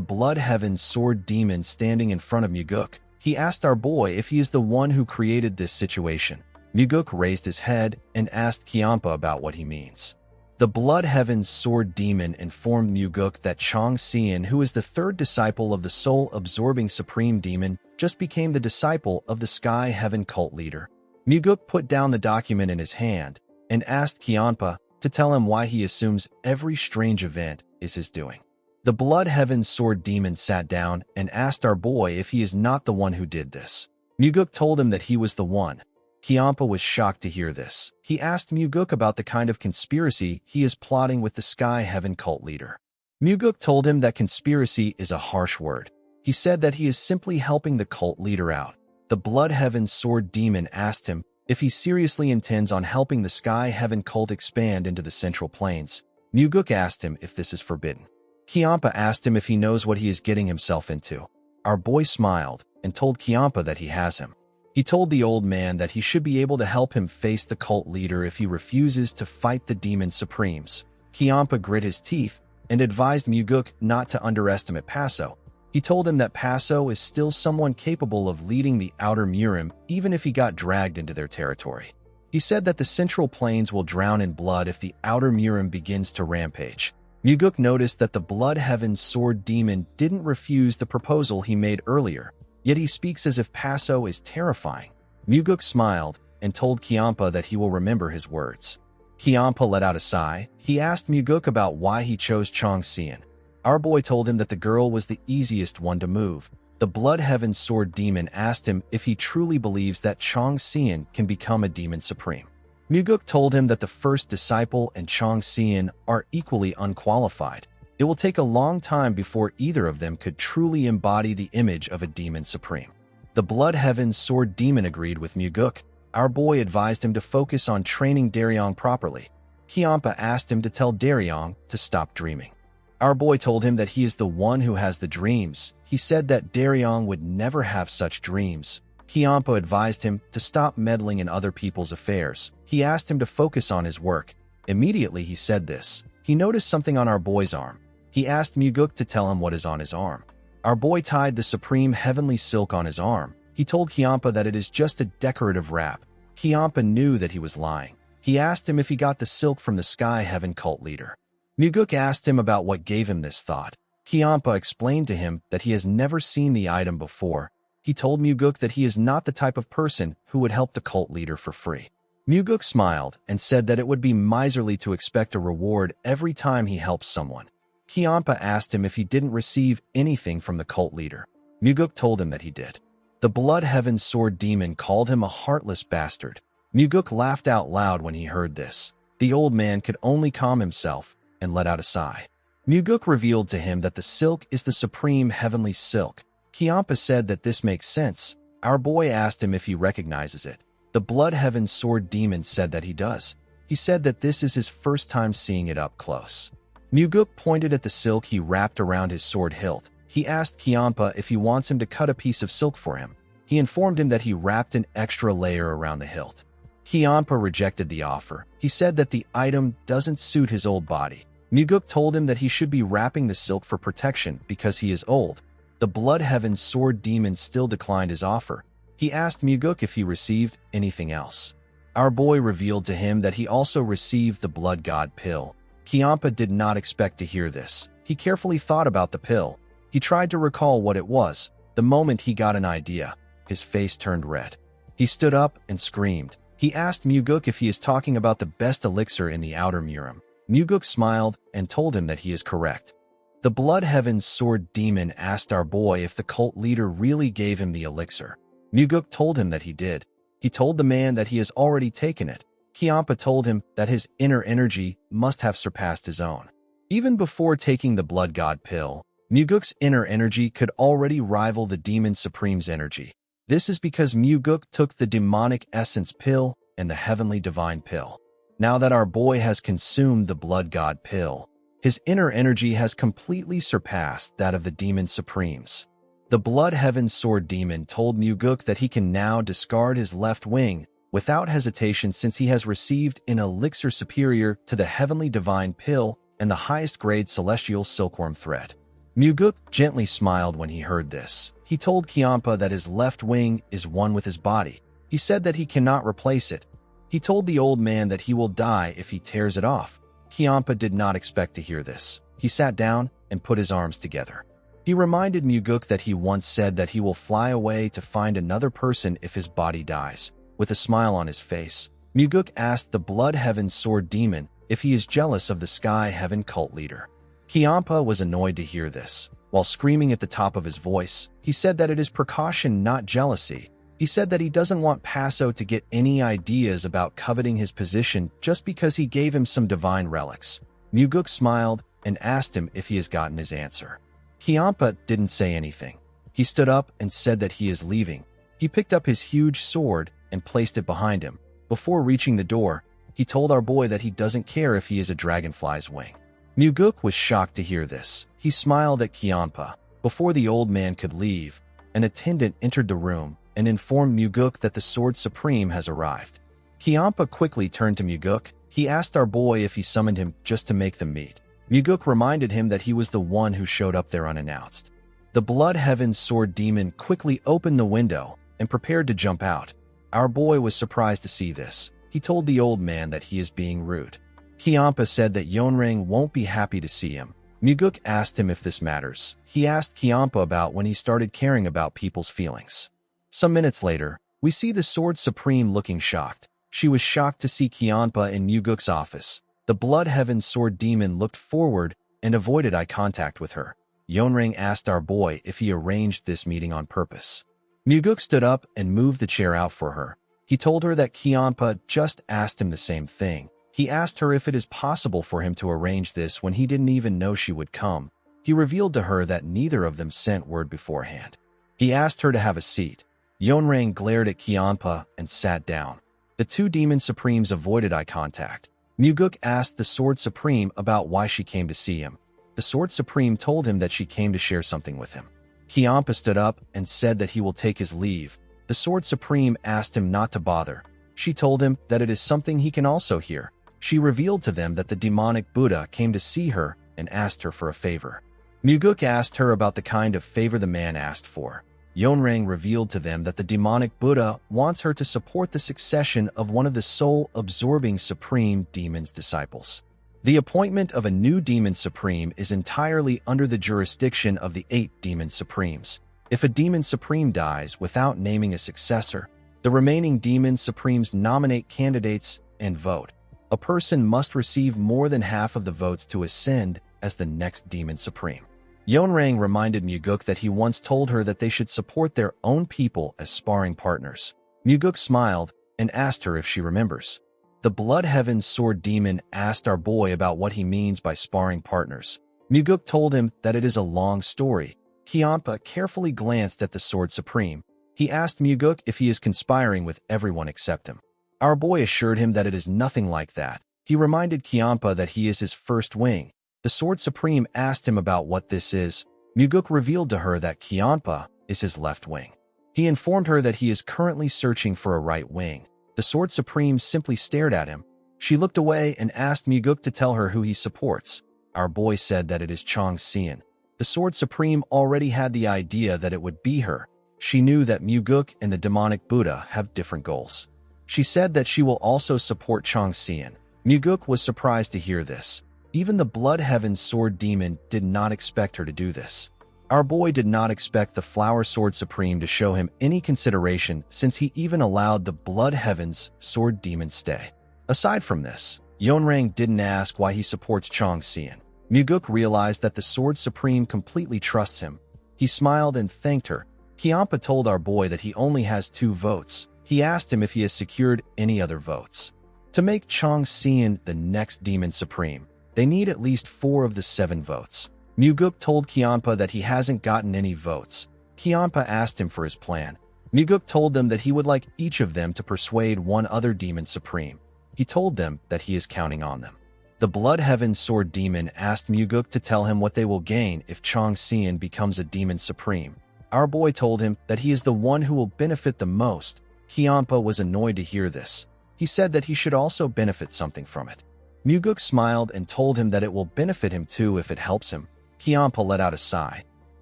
[SPEAKER 1] Blood Heaven sword demon standing in front of Muguk. He asked our boy if he is the one who created this situation. Muguk raised his head and asked Kiampa about what he means. The Blood Heaven sword demon informed Muguk that Chong Xian, who is the third disciple of the soul-absorbing supreme demon, just became the disciple of the Sky Heaven cult leader. Muguk put down the document in his hand and asked Kiampa to tell him why he assumes every strange event is his doing. The Blood Heaven sword demon sat down and asked our boy if he is not the one who did this. Muguk told him that he was the one. Kiampa was shocked to hear this. He asked Muguk about the kind of conspiracy he is plotting with the Sky Heaven cult leader. Muguk told him that conspiracy is a harsh word. He said that he is simply helping the cult leader out. The Blood Heaven sword demon asked him if he seriously intends on helping the Sky Heaven cult expand into the Central Plains. Muguk asked him if this is forbidden. Kiampa asked him if he knows what he is getting himself into. Our boy smiled and told Kiampa that he has him. He told the old man that he should be able to help him face the cult leader if he refuses to fight the demon supremes. Kiampa grit his teeth and advised Muguk not to underestimate Paso. He told him that Paso is still someone capable of leading the Outer Murim even if he got dragged into their territory. He said that the Central Plains will drown in blood if the Outer Murim begins to rampage. Muguk noticed that the Blood Heaven sword demon didn't refuse the proposal he made earlier, yet he speaks as if Paso is terrifying. Muguk smiled and told Kiampa that he will remember his words. Kiampa let out a sigh. He asked Muguk about why he chose Chong Xian. Our boy told him that the girl was the easiest one to move. The Blood Heaven Sword Demon asked him if he truly believes that Chong Xian can become a demon supreme. Muguk told him that the first disciple and Chong Xian are equally unqualified. It will take a long time before either of them could truly embody the image of a demon supreme. The Blood Heaven Sword Demon agreed with Muguk. Our boy advised him to focus on training Daryong properly. Kiampa asked him to tell Daryong to stop dreaming. Our boy told him that he is the one who has the dreams. He said that Daryong would never have such dreams. Kiampa advised him to stop meddling in other people's affairs. He asked him to focus on his work. Immediately he said this. He noticed something on our boy's arm. He asked Muguk to tell him what is on his arm. Our boy tied the supreme heavenly silk on his arm. He told Kiampa that it is just a decorative wrap. Kiampa knew that he was lying. He asked him if he got the silk from the Sky Heaven cult leader. Muguk asked him about what gave him this thought. Kiampa explained to him that he has never seen the item before. He told Muguk that he is not the type of person who would help the cult leader for free. Muguk smiled and said that it would be miserly to expect a reward every time he helps someone. Kiampa asked him if he didn't receive anything from the cult leader. Muguk told him that he did. The Blood Heaven Sword Demon called him a heartless bastard. Muguk laughed out loud when he heard this. The old man could only calm himself and let out a sigh. Muguk revealed to him that the silk is the supreme heavenly silk. Kiampa said that this makes sense. Our boy asked him if he recognizes it. The Blood Heaven Sword Demon said that he does. He said that this is his first time seeing it up close. Muguk pointed at the silk he wrapped around his sword hilt. He asked Kiampa if he wants him to cut a piece of silk for him. He informed him that he wrapped an extra layer around the hilt. Kiampa rejected the offer. He said that the item doesn't suit his old body. Muguk told him that he should be wrapping the silk for protection because he is old. The Blood Heaven Sword Demon still declined his offer. He asked Muguk if he received anything else. Our boy revealed to him that he also received the Blood God pill. Kiampa did not expect to hear this. He carefully thought about the pill. He tried to recall what it was. The moment he got an idea, his face turned red. He stood up and screamed. He asked Muguk if he is talking about the best elixir in the Outer Murim. Muguk smiled and told him that he is correct. The Blood Heaven Sword Demon asked our boy if the cult leader really gave him the elixir. Muguk told him that he did. He told the man that he has already taken it. Kiampa told him that his inner energy must have surpassed his own. Even before taking the Blood God pill, Muguk's inner energy could already rival the Demon Supreme's energy. This is because Muguk took the Demonic Essence pill and the Heavenly Divine pill. Now that our boy has consumed the Blood God pill, his inner energy has completely surpassed that of the Demon Supremes. The Blood Heaven Sword Demon told Muguk that he can now discard his left wing without hesitation since he has received an elixir superior to the Heavenly Divine pill and the highest grade Celestial Silkworm thread. Muguk gently smiled when he heard this. He told Kiampa that his left wing is one with his body. He said that he cannot replace it. He told the old man that he will die if he tears it off. Kiampa did not expect to hear this. He sat down and put his arms together. He reminded Muguk that he once said that he will fly away to find another person if his body dies. With a smile on his face, Muguk asked the Blood Heaven Sword Demon if he is jealous of the Sky Heaven cult leader. Kiampa was annoyed to hear this. While screaming at the top of his voice, he said that it is precaution, not jealousy. He said that he doesn't want Paso to get any ideas about coveting his position just because he gave him some divine relics. Muguk smiled and asked him if he has gotten his answer. Kiampa didn't say anything. He stood up and said that he is leaving. He picked up his huge sword and placed it behind him. Before reaching the door, he told our boy that he doesn't care if he is a dragonfly's wing. Muguk was shocked to hear this. He smiled at Kiampa. Before the old man could leave, an attendant entered the room and informed Muguk that the Sword Supreme has arrived. Kiampa quickly turned to Muguk. He asked our boy if he summoned him just to make them meet. Muguk reminded him that he was the one who showed up there unannounced. The Blood Heaven Sword Demon quickly opened the window and prepared to jump out. Our boy was surprised to see this. He told the old man that he is being rude. Kiampa said that Yonrang won't be happy to see him. Muguk asked him if this matters. He asked Kiampa about when he started caring about people's feelings. Some minutes later, we see the Sword Supreme looking shocked. She was shocked to see Kianpa in Muguk's office. The Blood Heaven Sword Demon looked forward and avoided eye contact with her. Yeonrang asked our boy if he arranged this meeting on purpose. Muguk stood up and moved the chair out for her. He told her that Kianpa just asked him the same thing. He asked her if it is possible for him to arrange this when he didn't even know she would come. He revealed to her that neither of them sent word beforehand. He asked her to have a seat. Yeonrang glared at Kianpa and sat down. The two Demon Supremes avoided eye contact. Muguk asked the Sword Supreme about why she came to see him. The Sword Supreme told him that she came to share something with him. Kianpa stood up and said that he will take his leave. The Sword Supreme asked him not to bother. She told him that it is something he can also hear. She revealed to them that the demonic Buddha came to see her and asked her for a favor. Muguk asked her about the kind of favor the man asked for. Yeonrang revealed to them that the demonic Buddha wants her to support the succession of one of the soul-absorbing Supreme Demon's disciples. The appointment of a new Demon Supreme is entirely under the jurisdiction of the 8 Demon Supremes. If a Demon Supreme dies without naming a successor, the remaining Demon Supremes nominate candidates and vote. A person must receive more than half of the votes to ascend as the next Demon Supreme. Yeonrang reminded Muguk that he once told her that they should support their own people as sparring partners. Muguk smiled and asked her if she remembers. The Blood Heaven Sword Demon asked our boy about what he means by sparring partners. Muguk told him that it is a long story. Kianpa carefully glanced at the Sword Supreme. He asked Muguk if he is conspiring with everyone except him. Our boy assured him that it is nothing like that. He reminded Kianpa that he is his first wing. The Sword Supreme asked him about what this is. Muguk revealed to her that Kianpa is his left wing. He informed her that he is currently searching for a right wing. The Sword Supreme simply stared at him. She looked away and asked Muguk to tell her who he supports. Our boy said that it is Chong Xian. The Sword Supreme already had the idea that it would be her. She knew that Muguk and the demonic Buddha have different goals. She said that she will also support Chong Xian. Muguk was surprised to hear this. Even the Blood Heaven Sword Demon did not expect her to do this. Our boy did not expect the Flower Sword Supreme to show him any consideration since he even allowed the Blood Heaven's Sword Demon stay. Aside from this, Yeonrang didn't ask why he supports Chong Xian. Muguk realized that the Sword Supreme completely trusts him. He smiled and thanked her. Kianpa told our boy that he only has 2 votes. He asked him if he has secured any other votes. To make Chong Xian the next Demon Supreme, they need at least 4 of the 7 votes. Muguk told Kianpa that he hasn't gotten any votes. Kianpa asked him for his plan. Muguk told them that he would like each of them to persuade one other Demon Supreme. He told them that he is counting on them. The Blood Heaven Sword Demon asked Muguk to tell him what they will gain if Chong Xian becomes a Demon Supreme. Our boy told him that he is the one who will benefit the most. Kianpa was annoyed to hear this. He said that he should also benefit something from it. Muguk smiled and told him that it will benefit him too if it helps him. Kianpa let out a sigh.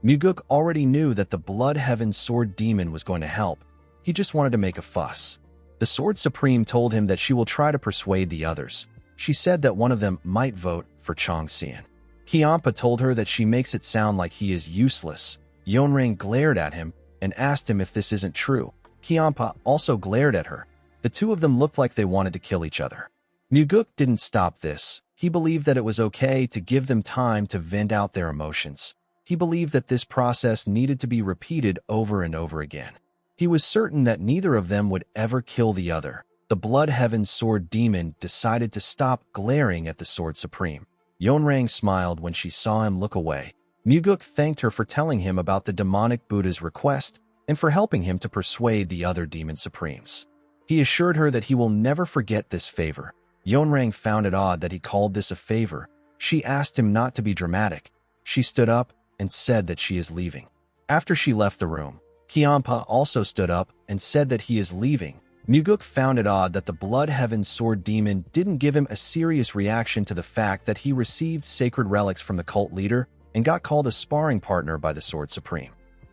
[SPEAKER 1] Muguk already knew that the Blood Heaven Sword Demon was going to help. He just wanted to make a fuss. The Sword Supreme told him that she will try to persuade the others. She said that one of them might vote for Chong Xian. Kianpa told her that she makes it sound like he is useless. Yeonrang glared at him and asked him if this isn't true. Kianpa also glared at her. The two of them looked like they wanted to kill each other. Muguk didn't stop this. He believed that it was okay to give them time to vent out their emotions. He believed that this process needed to be repeated over and over again. He was certain that neither of them would ever kill the other. The Blood Heaven Sword Demon decided to stop glaring at the Sword Supreme. Yeonrang smiled when she saw him look away. Muguk thanked her for telling him about the demonic Buddha's request and for helping him to persuade the other Demon Supremes. He assured her that he will never forget this favor. Yeonrang found it odd that he called this a favor. She asked him not to be dramatic. She stood up and said that she is leaving. After she left the room, Kianpa also stood up and said that he is leaving. Muguk found it odd that the Blood Heaven Sword Demon didn't give him a serious reaction to the fact that he received sacred relics from the cult leader and got called a sparring partner by the Sword Supreme.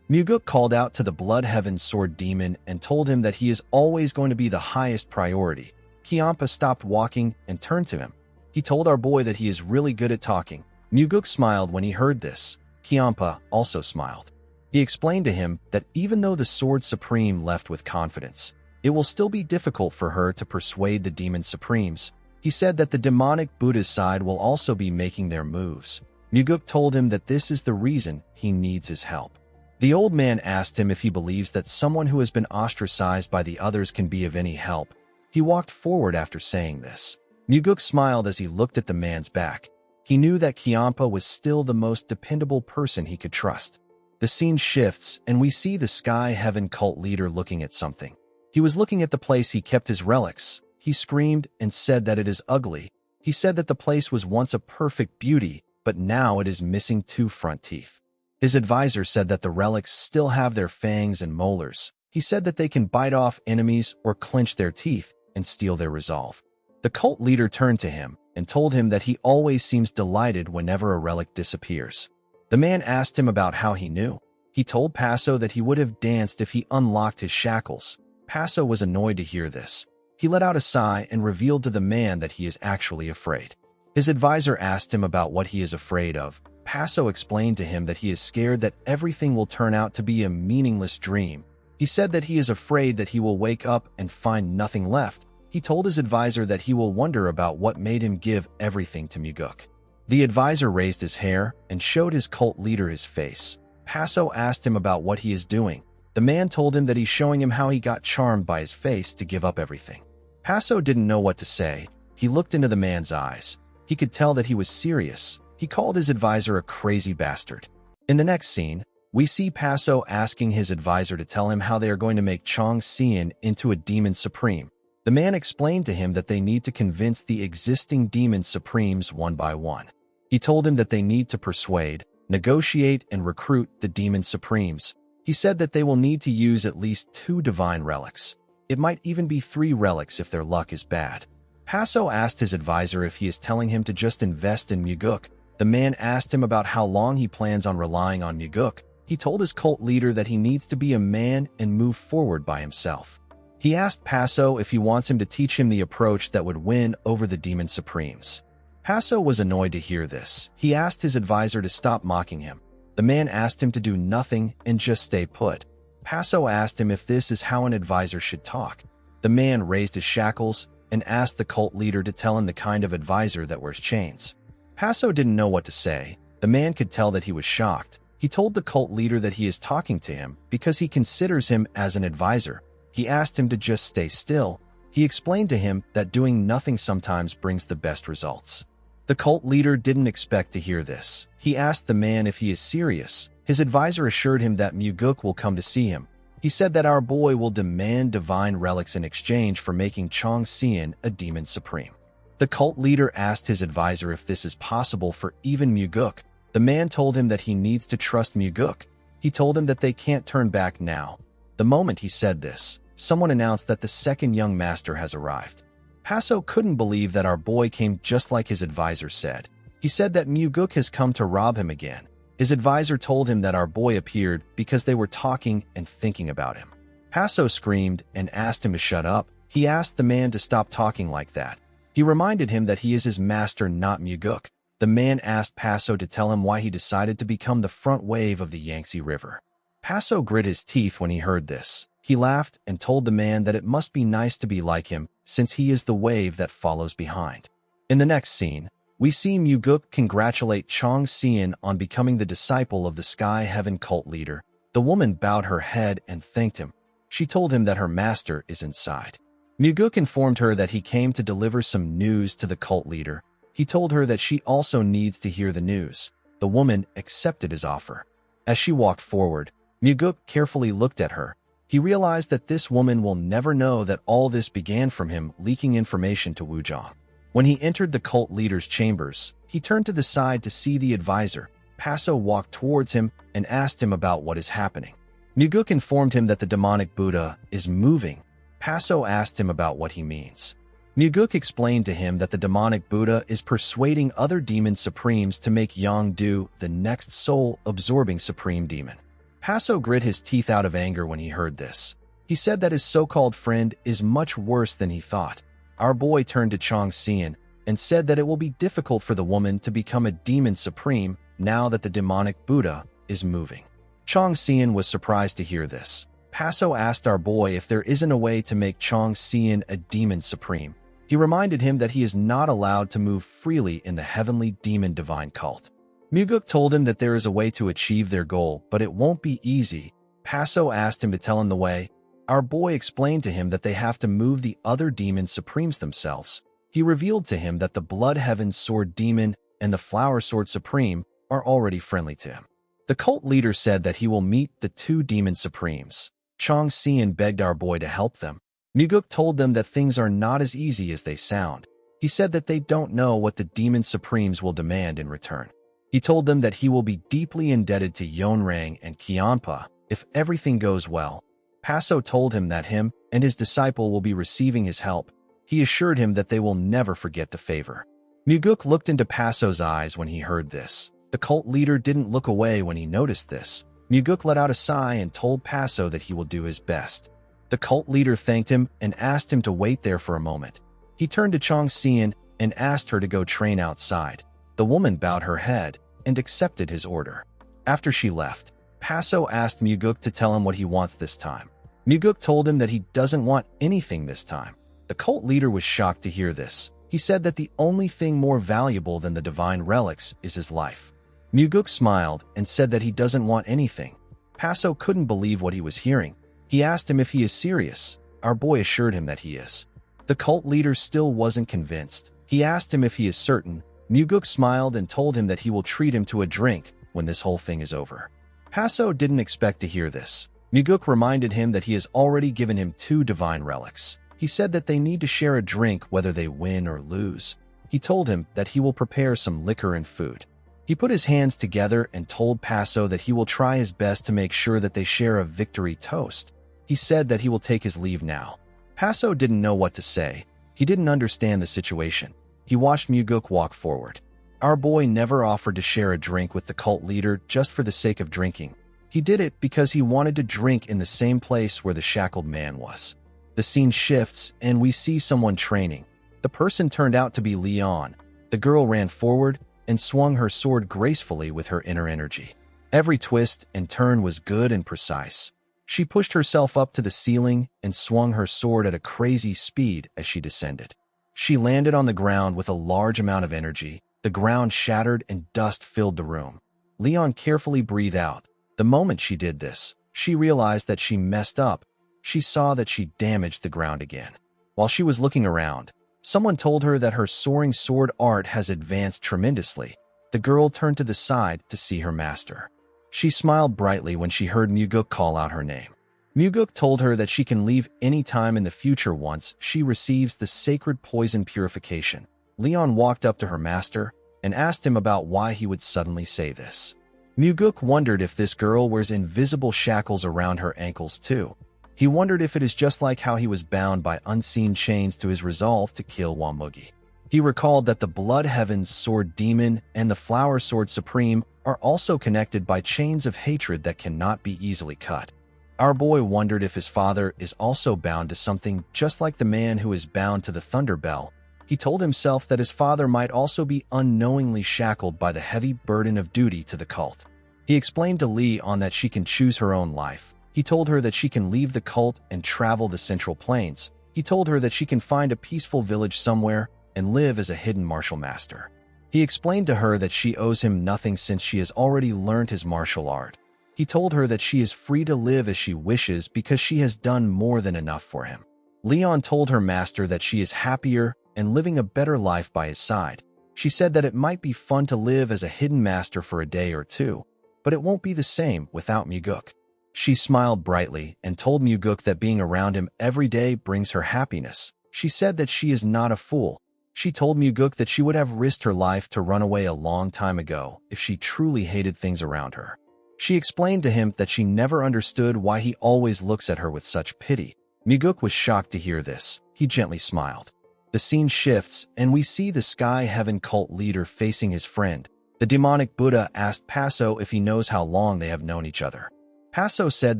[SPEAKER 1] Muguk called out to the Blood Heaven Sword Demon and told him that he is always going to be the highest priority. Kianpa stopped walking and turned to him. He told our boy that he is really good at talking. Muguk smiled when he heard this. Kianpa also smiled. He explained to him that even though the Sword Supreme left with confidence, it will still be difficult for her to persuade the demon supremes. He said that the demonic Buddha's side will also be making their moves. Muguk told him that this is the reason he needs his help. The old man asked him if he believes that someone who has been ostracized by the others can be of any help. He walked forward after saying this. Muguk smiled as he looked at the man's back. He knew that Kiampa was still the most dependable person he could trust. The scene shifts, and we see the Sky Heaven cult leader looking at something. He was looking at the place he kept his relics. He screamed and said that it is ugly. He said that the place was once a perfect beauty, but now it is missing 2 front teeth. His advisor said that the relics still have their fangs and molars. He said that they can bite off enemies or clench their teeth and steal their resolve. The cult leader turned to him and told him that he always seems delighted whenever a relic disappears. The man asked him about how he knew. He told Paso that he would have danced if he unlocked his shackles. Paso was annoyed to hear this. He let out a sigh and revealed to the man that he is actually afraid. His advisor asked him about what he is afraid of. Paso explained to him that he is scared that everything will turn out to be a meaningless dream. He said that he is afraid that he will wake up and find nothing left. He told his advisor that he will wonder about what made him give everything to Muguk. The advisor raised his hair and showed his cult leader his face. Paso asked him about what he is doing. The man told him that he's showing him how he got charmed by his face to give up everything. Paso didn't know what to say. He looked into the man's eyes. He could tell that he was serious. He called his advisor a crazy bastard. In the next scene, we see Paso asking his advisor to tell him how they are going to make Chong Xian into a demon supreme. The man explained to him that they need to convince the existing demon supremes one by one. He told him that they need to persuade, negotiate, and recruit the demon supremes. He said that they will need to use at least 2 divine relics. It might even be 3 relics if their luck is bad. Paso asked his advisor if he is telling him to just invest in Muguk. The man asked him about how long he plans on relying on Muguk. He told his cult leader that he needs to be a man and move forward by himself. He asked Paso if he wants him to teach him the approach that would win over the demon supremes. Paso was annoyed to hear this. He asked his advisor to stop mocking him. The man asked him to do nothing and just stay put. Paso asked him if this is how an advisor should talk. The man raised his shackles and asked the cult leader to tell him the kind of advisor that wears chains. Paso didn't know what to say. The man could tell that he was shocked. He told the cult leader that he is talking to him because he considers him as an advisor. He asked him to just stay still. He explained to him that doing nothing sometimes brings the best results. The cult leader didn't expect to hear this. He asked the man if he is serious. His advisor assured him that Muguk will come to see him. He said that our boy will demand divine relics in exchange for making Chong Xian a demon supreme. The cult leader asked his advisor if this is possible for even Muguk. The man told him that he needs to trust Muguk. He told him that they can't turn back now. The moment he said this, someone announced that the second young master has arrived. Paso couldn't believe that our boy came just like his advisor said. He said that Muguk has come to rob him again. His advisor told him that our boy appeared because they were talking and thinking about him. Paso screamed and asked him to shut up. He asked the man to stop talking like that. He reminded him that he is his master, not Muguk. The man asked Paso to tell him why he decided to become the front wave of the Yangtze River. Paso grit his teeth when he heard this. He laughed and told the man that it must be nice to be like him, since he is the wave that follows behind. In the next scene, we see Muguk congratulate Chong Xian on becoming the disciple of the Sky Heaven cult leader. The woman bowed her head and thanked him. She told him that her master is inside. Muguk informed her that he came to deliver some news to the cult leader. He told her that she also needs to hear the news. The woman accepted his offer. As she walked forward, Muguk carefully looked at her. He realized that this woman will never know that all this began from him leaking information to Wuzhong. When he entered the cult leader's chambers, he turned to the side to see the advisor. Paso walked towards him and asked him about what is happening. Muguk informed him that the demonic Buddha is moving. Paso asked him about what he means. Muguk explained to him that the demonic Buddha is persuading other demon supremes to make Yangdu the next soul-absorbing supreme demon. Paso grit his teeth out of anger when he heard this. He said that his so-called friend is much worse than he thought. Our boy turned to Chong Xian and said that it will be difficult for the woman to become a demon supreme now that the demonic Buddha is moving. Chong Xian was surprised to hear this. Paso asked our boy if there isn't a way to make Chong Xian a demon supreme. He reminded him that he is not allowed to move freely in the heavenly demon divine cult. Muguk told him that there is a way to achieve their goal, but it won't be easy. Paso asked him to tell him the way. Our boy explained to him that they have to move the other demon supremes themselves. He revealed to him that the Blood Heaven Sword Demon and the Flower Sword Supreme are already friendly to him. The cult leader said that he will meet the two demon supremes. Chong Xian begged our boy to help them. Muguk told them that things are not as easy as they sound. He said that they don't know what the demon supremes will demand in return. He told them that he will be deeply indebted to Yonrang and Qianpa if everything goes well. Paso told him that him and his disciple will be receiving his help. He assured him that they will never forget the favor. Muguk looked into Paso's eyes when he heard this. The cult leader didn't look away when he noticed this. Muguk let out a sigh and told Paso that he will do his best. The cult leader thanked him and asked him to wait there for a moment. He turned to Chong Xian and asked her to go train outside. The woman bowed her head and accepted his order. After she left, Paso asked Muguk to tell him what he wants this time. Muguk told him that he doesn't want anything this time. The cult leader was shocked to hear this. He said that the only thing more valuable than the divine relics is his life. Muguk smiled and said that he doesn't want anything. Paso couldn't believe what he was hearing. He asked him if he is serious. Our boy assured him that he is. The cult leader still wasn't convinced. He asked him if he is certain. Muguk smiled and told him that he will treat him to a drink when this whole thing is over. Paso didn't expect to hear this. Muguk reminded him that he has already given him two divine relics. He said that they need to share a drink whether they win or lose. He told him that he will prepare some liquor and food. He put his hands together and told Paso that he will try his best to make sure that they share a victory toast. He said that he will take his leave now. Paso didn't know what to say. He didn't understand the situation. He watched Muguk walk forward. Our boy never offered to share a drink with the cult leader just for the sake of drinking. He did it because he wanted to drink in the same place where the shackled man was. The scene shifts, and we see someone training. The person turned out to be Leon. The girl ran forward and swung her sword gracefully with her inner energy. Every twist and turn was good and precise. She pushed herself up to the ceiling and swung her sword at a crazy speed as she descended. She landed on the ground with a large amount of energy. The ground shattered and dust filled the room. Leon carefully breathed out. The moment she did this, she realized that she messed up. She saw that she damaged the ground again. While she was looking around, someone told her that her soaring sword art has advanced tremendously. The girl turned to the side to see her master. She smiled brightly when she heard Muguk call out her name. Muguk told her that she can leave any time in the future once she receives the sacred poison purification. Leon walked up to her master and asked him about why he would suddenly say this. Muguk wondered if this girl wears invisible shackles around her ankles too. He wondered if it is just like how he was bound by unseen chains to his resolve to kill Wamugi. He recalled that the Blood Heaven's Sword Demon and the Flower Sword Supreme are also connected by chains of hatred that cannot be easily cut. Our boy wondered if his father is also bound to something just like the man who is bound to the Thunder Bell. He told himself that his father might also be unknowingly shackled by the heavy burden of duty to the cult. He explained to Leon that she can choose her own life. He told her that she can leave the cult and travel the Central Plains. He told her that she can find a peaceful village somewhere and live as a hidden martial master. He explained to her that she owes him nothing since she has already learned his martial art. He told her that she is free to live as she wishes because she has done more than enough for him. Leon told her master that she is happier and living a better life by his side. She said that it might be fun to live as a hidden master for a day or two, but it won't be the same without Muguk. She smiled brightly and told Muguk that being around him every day brings her happiness. She said that she is not a fool. She told Muguk that she would have risked her life to run away a long time ago if she truly hated things around her. She explained to him that she never understood why he always looks at her with such pity. Muguk was shocked to hear this. He gently smiled. The scene shifts, and we see the Sky Heaven cult leader facing his friend. The demonic Buddha asked Paso if he knows how long they have known each other. Paso said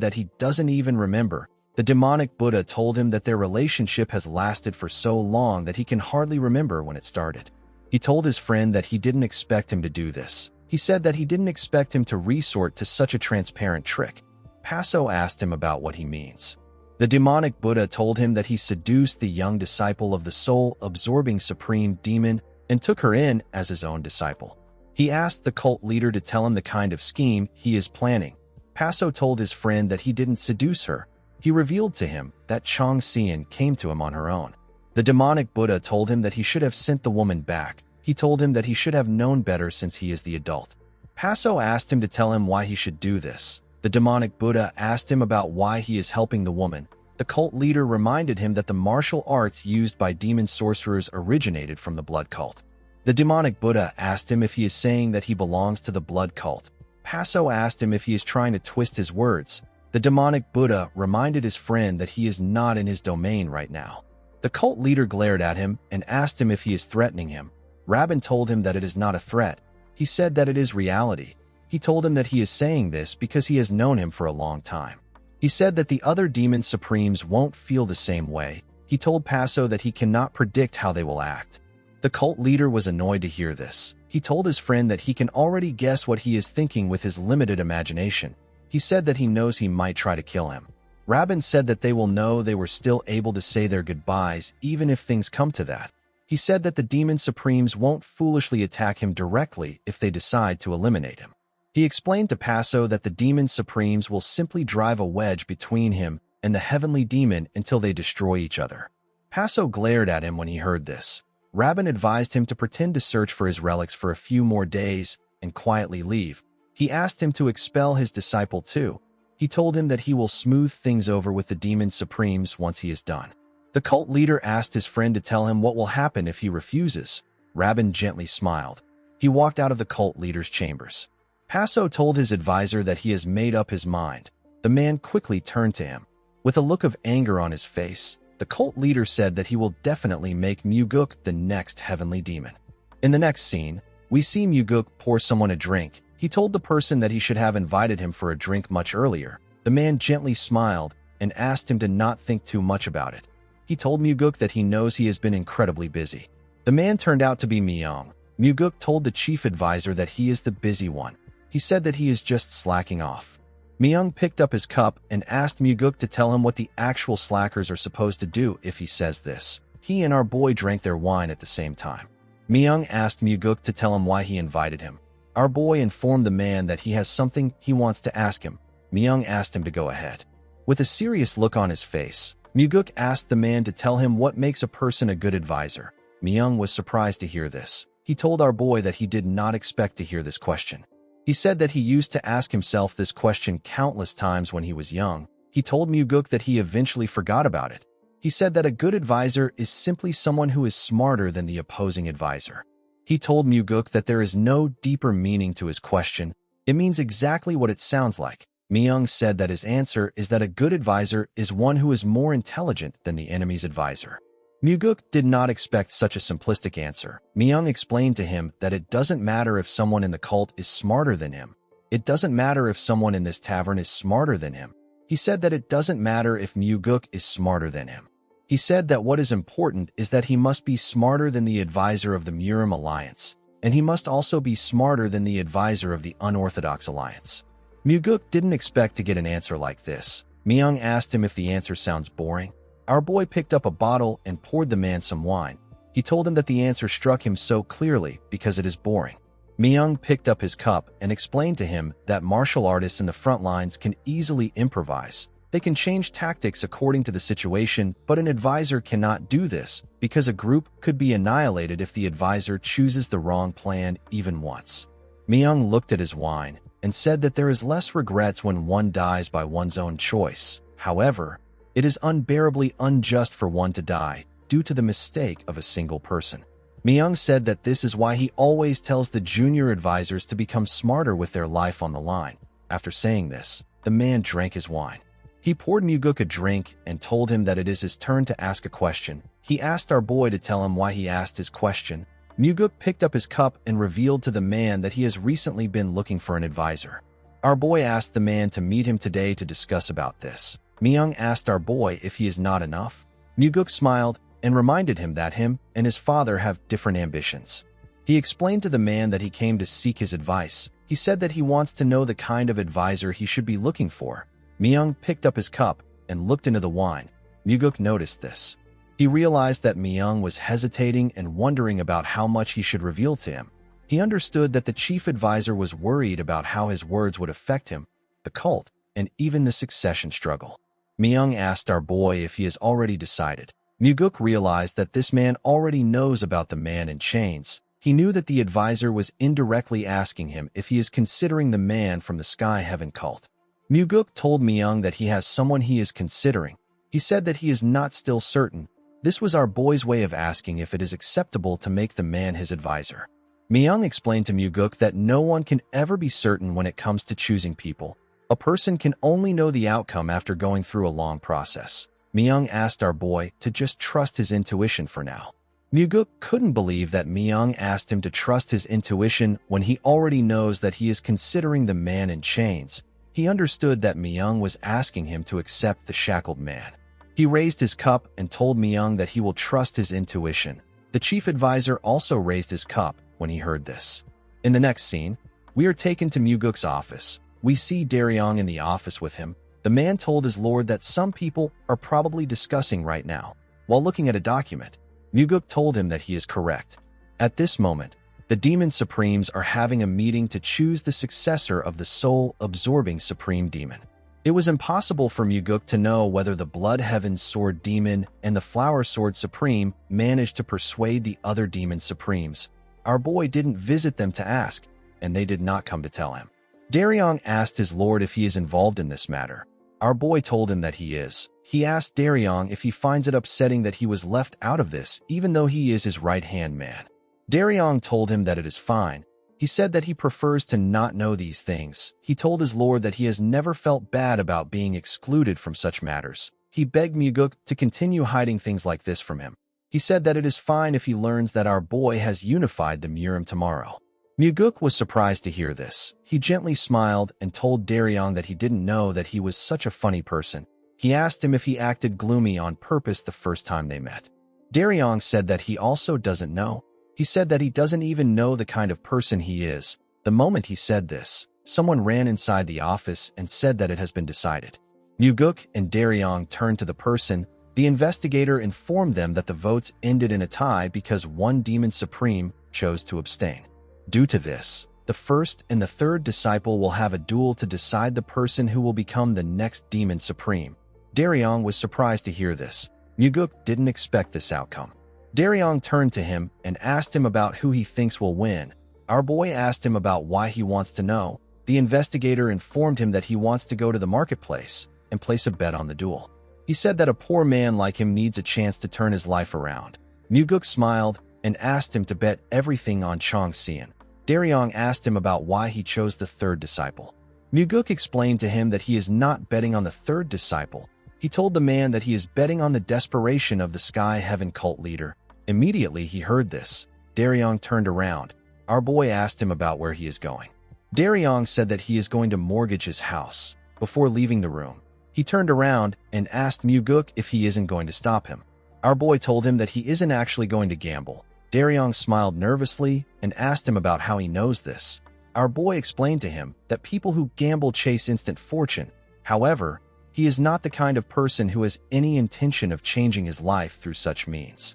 [SPEAKER 1] that he doesn't even remember. The demonic Buddha told him that their relationship has lasted for so long that he can hardly remember when it started. He told his friend that he didn't expect him to do this. He said that he didn't expect him to resort to such a transparent trick. Paso asked him about what he means. The demonic Buddha told him that he seduced the young disciple of the soul-absorbing supreme demon and took her in as his own disciple. He asked the cult leader to tell him the kind of scheme he is planning. Paso told his friend that he didn't seduce her. He revealed to him that Chong Xian came to him on her own. The demonic Buddha told him that he should have sent the woman back. He told him that he should have known better since he is the adult. Paso asked him to tell him why he should do this. The demonic Buddha asked him about why he is helping the woman. The cult leader reminded him that the martial arts used by demon sorcerers originated from the blood cult. The demonic Buddha asked him if he is saying that he belongs to the blood cult. Paso asked him if he is trying to twist his words. The demonic Buddha reminded his friend that he is not in his domain right now. The cult leader glared at him and asked him if he is threatening him. Rabin told him that it is not a threat. He said that it is reality. He told him that he is saying this because he has known him for a long time. He said that the other demon supremes won't feel the same way. He told Paso that he cannot predict how they will act. The cult leader was annoyed to hear this. He told his friend that he can already guess what he is thinking with his limited imagination. He said that he knows he might try to kill him. Rabin said that they will know they were still able to say their goodbyes even if things come to that. He said that the demon supremes won't foolishly attack him directly if they decide to eliminate him. He explained to Paso that the demon supremes will simply drive a wedge between him and the heavenly demon until they destroy each other. Paso glared at him when he heard this. Rabin advised him to pretend to search for his relics for a few more days and quietly leave. He asked him to expel his disciple too. He told him that he will smooth things over with the demon supremes once he is done. The cult leader asked his friend to tell him what will happen if he refuses. Rabin gently smiled. He walked out of the cult leader's chambers. Paso told his advisor that he has made up his mind. The man quickly turned to him. With a look of anger on his face, the cult leader said that he will definitely make Muguk the next heavenly demon. In the next scene, we see Muguk pour someone a drink. He told the person that he should have invited him for a drink much earlier. The man gently smiled and asked him to not think too much about it. He told Muguk that he knows he has been incredibly busy. The man turned out to be Myung. Muguk told the chief advisor that he is the busy one. He said that he is just slacking off. Myung picked up his cup and asked Muguk to tell him what the actual slackers are supposed to do if he says this. He and our boy drank their wine at the same time. Myung asked Muguk to tell him why he invited him. Our boy informed the man that he has something he wants to ask him. Myung asked him to go ahead. With a serious look on his face, Muguk asked the man to tell him what makes a person a good advisor. Myung was surprised to hear this. He told our boy that he did not expect to hear this question. He said that he used to ask himself this question countless times when he was young. He told Muguk that he eventually forgot about it. He said that a good advisor is simply someone who is smarter than the opposing advisor. He told Muguk that there is no deeper meaning to his question. It means exactly what it sounds like. Myung said that his answer is that a good advisor is one who is more intelligent than the enemy's advisor. Muguk did not expect such a simplistic answer. Myung explained to him that it doesn't matter if someone in the cult is smarter than him. It doesn't matter if someone in this tavern is smarter than him. He said that it doesn't matter if Muguk is smarter than him. He said that what is important is that he must be smarter than the advisor of the Murim Alliance, and he must also be smarter than the advisor of the Unorthodox Alliance. Muguk didn't expect to get an answer like this. Myung asked him if the answer sounds boring. Our boy picked up a bottle and poured the man some wine. He told him that the answer struck him so clearly because it is boring. Myung picked up his cup and explained to him that martial artists in the front lines can easily improvise. They can change tactics according to the situation, but an advisor cannot do this because a group could be annihilated if the advisor chooses the wrong plan even once. Myung looked at his wine and said that there is less regrets when one dies by one's own choice. However, it is unbearably unjust for one to die due to the mistake of a single person. Myung said that this is why he always tells the junior advisors to become smarter with their life on the line. After saying this, the man drank his wine. He poured Muguk a drink and told him that it is his turn to ask a question. He asked our boy to tell him why he asked his question. Muguk picked up his cup and revealed to the man that he has recently been looking for an advisor. Our boy asked the man to meet him today to discuss about this. Myung asked our boy if he is not enough. Muguk smiled and reminded him that him and his father have different ambitions. He explained to the man that he came to seek his advice. He said that he wants to know the kind of advisor he should be looking for. Myung picked up his cup and looked into the wine. Muguk noticed this. He realized that Myung was hesitating and wondering about how much he should reveal to him. He understood that the chief advisor was worried about how his words would affect him, the cult, and even the succession struggle. Myung asked our boy if he has already decided. Muguk realized that this man already knows about the man in chains. He knew that the advisor was indirectly asking him if he is considering the man from the Sky Heaven cult. Muguk told Myung that he has someone he is considering. He said that he is not still certain. This was our boy's way of asking if it is acceptable to make the man his advisor. Myung explained to Muguk that no one can ever be certain when it comes to choosing people. A person can only know the outcome after going through a long process. Myung asked our boy to just trust his intuition for now. Muguk couldn't believe that Myung asked him to trust his intuition when he already knows that he is considering the man in chains. He understood that Myung was asking him to accept the shackled man. He raised his cup and told Myung that he will trust his intuition. The chief advisor also raised his cup when he heard this. In the next scene, we are taken to Muguk's office. We see Daryong in the office with him. The man told his lord that some people are probably discussing right now. While looking at a document, Muguk told him that he is correct. At this moment, the Demon Supremes are having a meeting to choose the successor of the soul-absorbing Supreme Demon. It was impossible for Muguk to know whether the Blood Heaven Sword Demon and the Flower Sword Supreme managed to persuade the other Demon Supremes. Our boy didn't visit them to ask, and they did not come to tell him. Daryong asked his lord if he is involved in this matter. Our boy told him that he is. He asked Daryong if he finds it upsetting that he was left out of this, even though he is his right-hand man. Daryong told him that it is fine. He said that he prefers to not know these things. He told his lord that he has never felt bad about being excluded from such matters. He begged Muguk to continue hiding things like this from him. He said that it is fine if he learns that our boy has unified the Murim tomorrow. Muguk was surprised to hear this. He gently smiled and told Daryong that he didn't know that he was such a funny person. He asked him if he acted gloomy on purpose the first time they met. Daryong said that he also doesn't know. He said that he doesn't even know the kind of person he is. The moment he said this, someone ran inside the office and said that it has been decided. Muguk and Daryong turned to the person. The investigator informed them that the votes ended in a tie because one Demon Supreme chose to abstain. Due to this, the first and the third disciple will have a duel to decide the person who will become the next Demon Supreme. Daryong was surprised to hear this. Muguk didn't expect this outcome. Daryong turned to him and asked him about who he thinks will win. Our boy asked him about why he wants to know. The investigator informed him that he wants to go to the marketplace and place a bet on the duel. He said that a poor man like him needs a chance to turn his life around. Muguk smiled and asked him to bet everything on Chong Xian. Daryong asked him about why he chose the third disciple. Muguk explained to him that he is not betting on the third disciple. He told the man that he is betting on the desperation of the Sky Heaven cult leader. Immediately he heard this. Daryong turned around. Our boy asked him about where he is going. Daryong said that he is going to mortgage his house. Before leaving the room, he turned around and asked Muguk if he isn't going to stop him. Our boy told him that he isn't actually going to gamble. Daryong smiled nervously and asked him about how he knows this. Our boy explained to him that people who gamble chase instant fortune. However, he is not the kind of person who has any intention of changing his life through such means.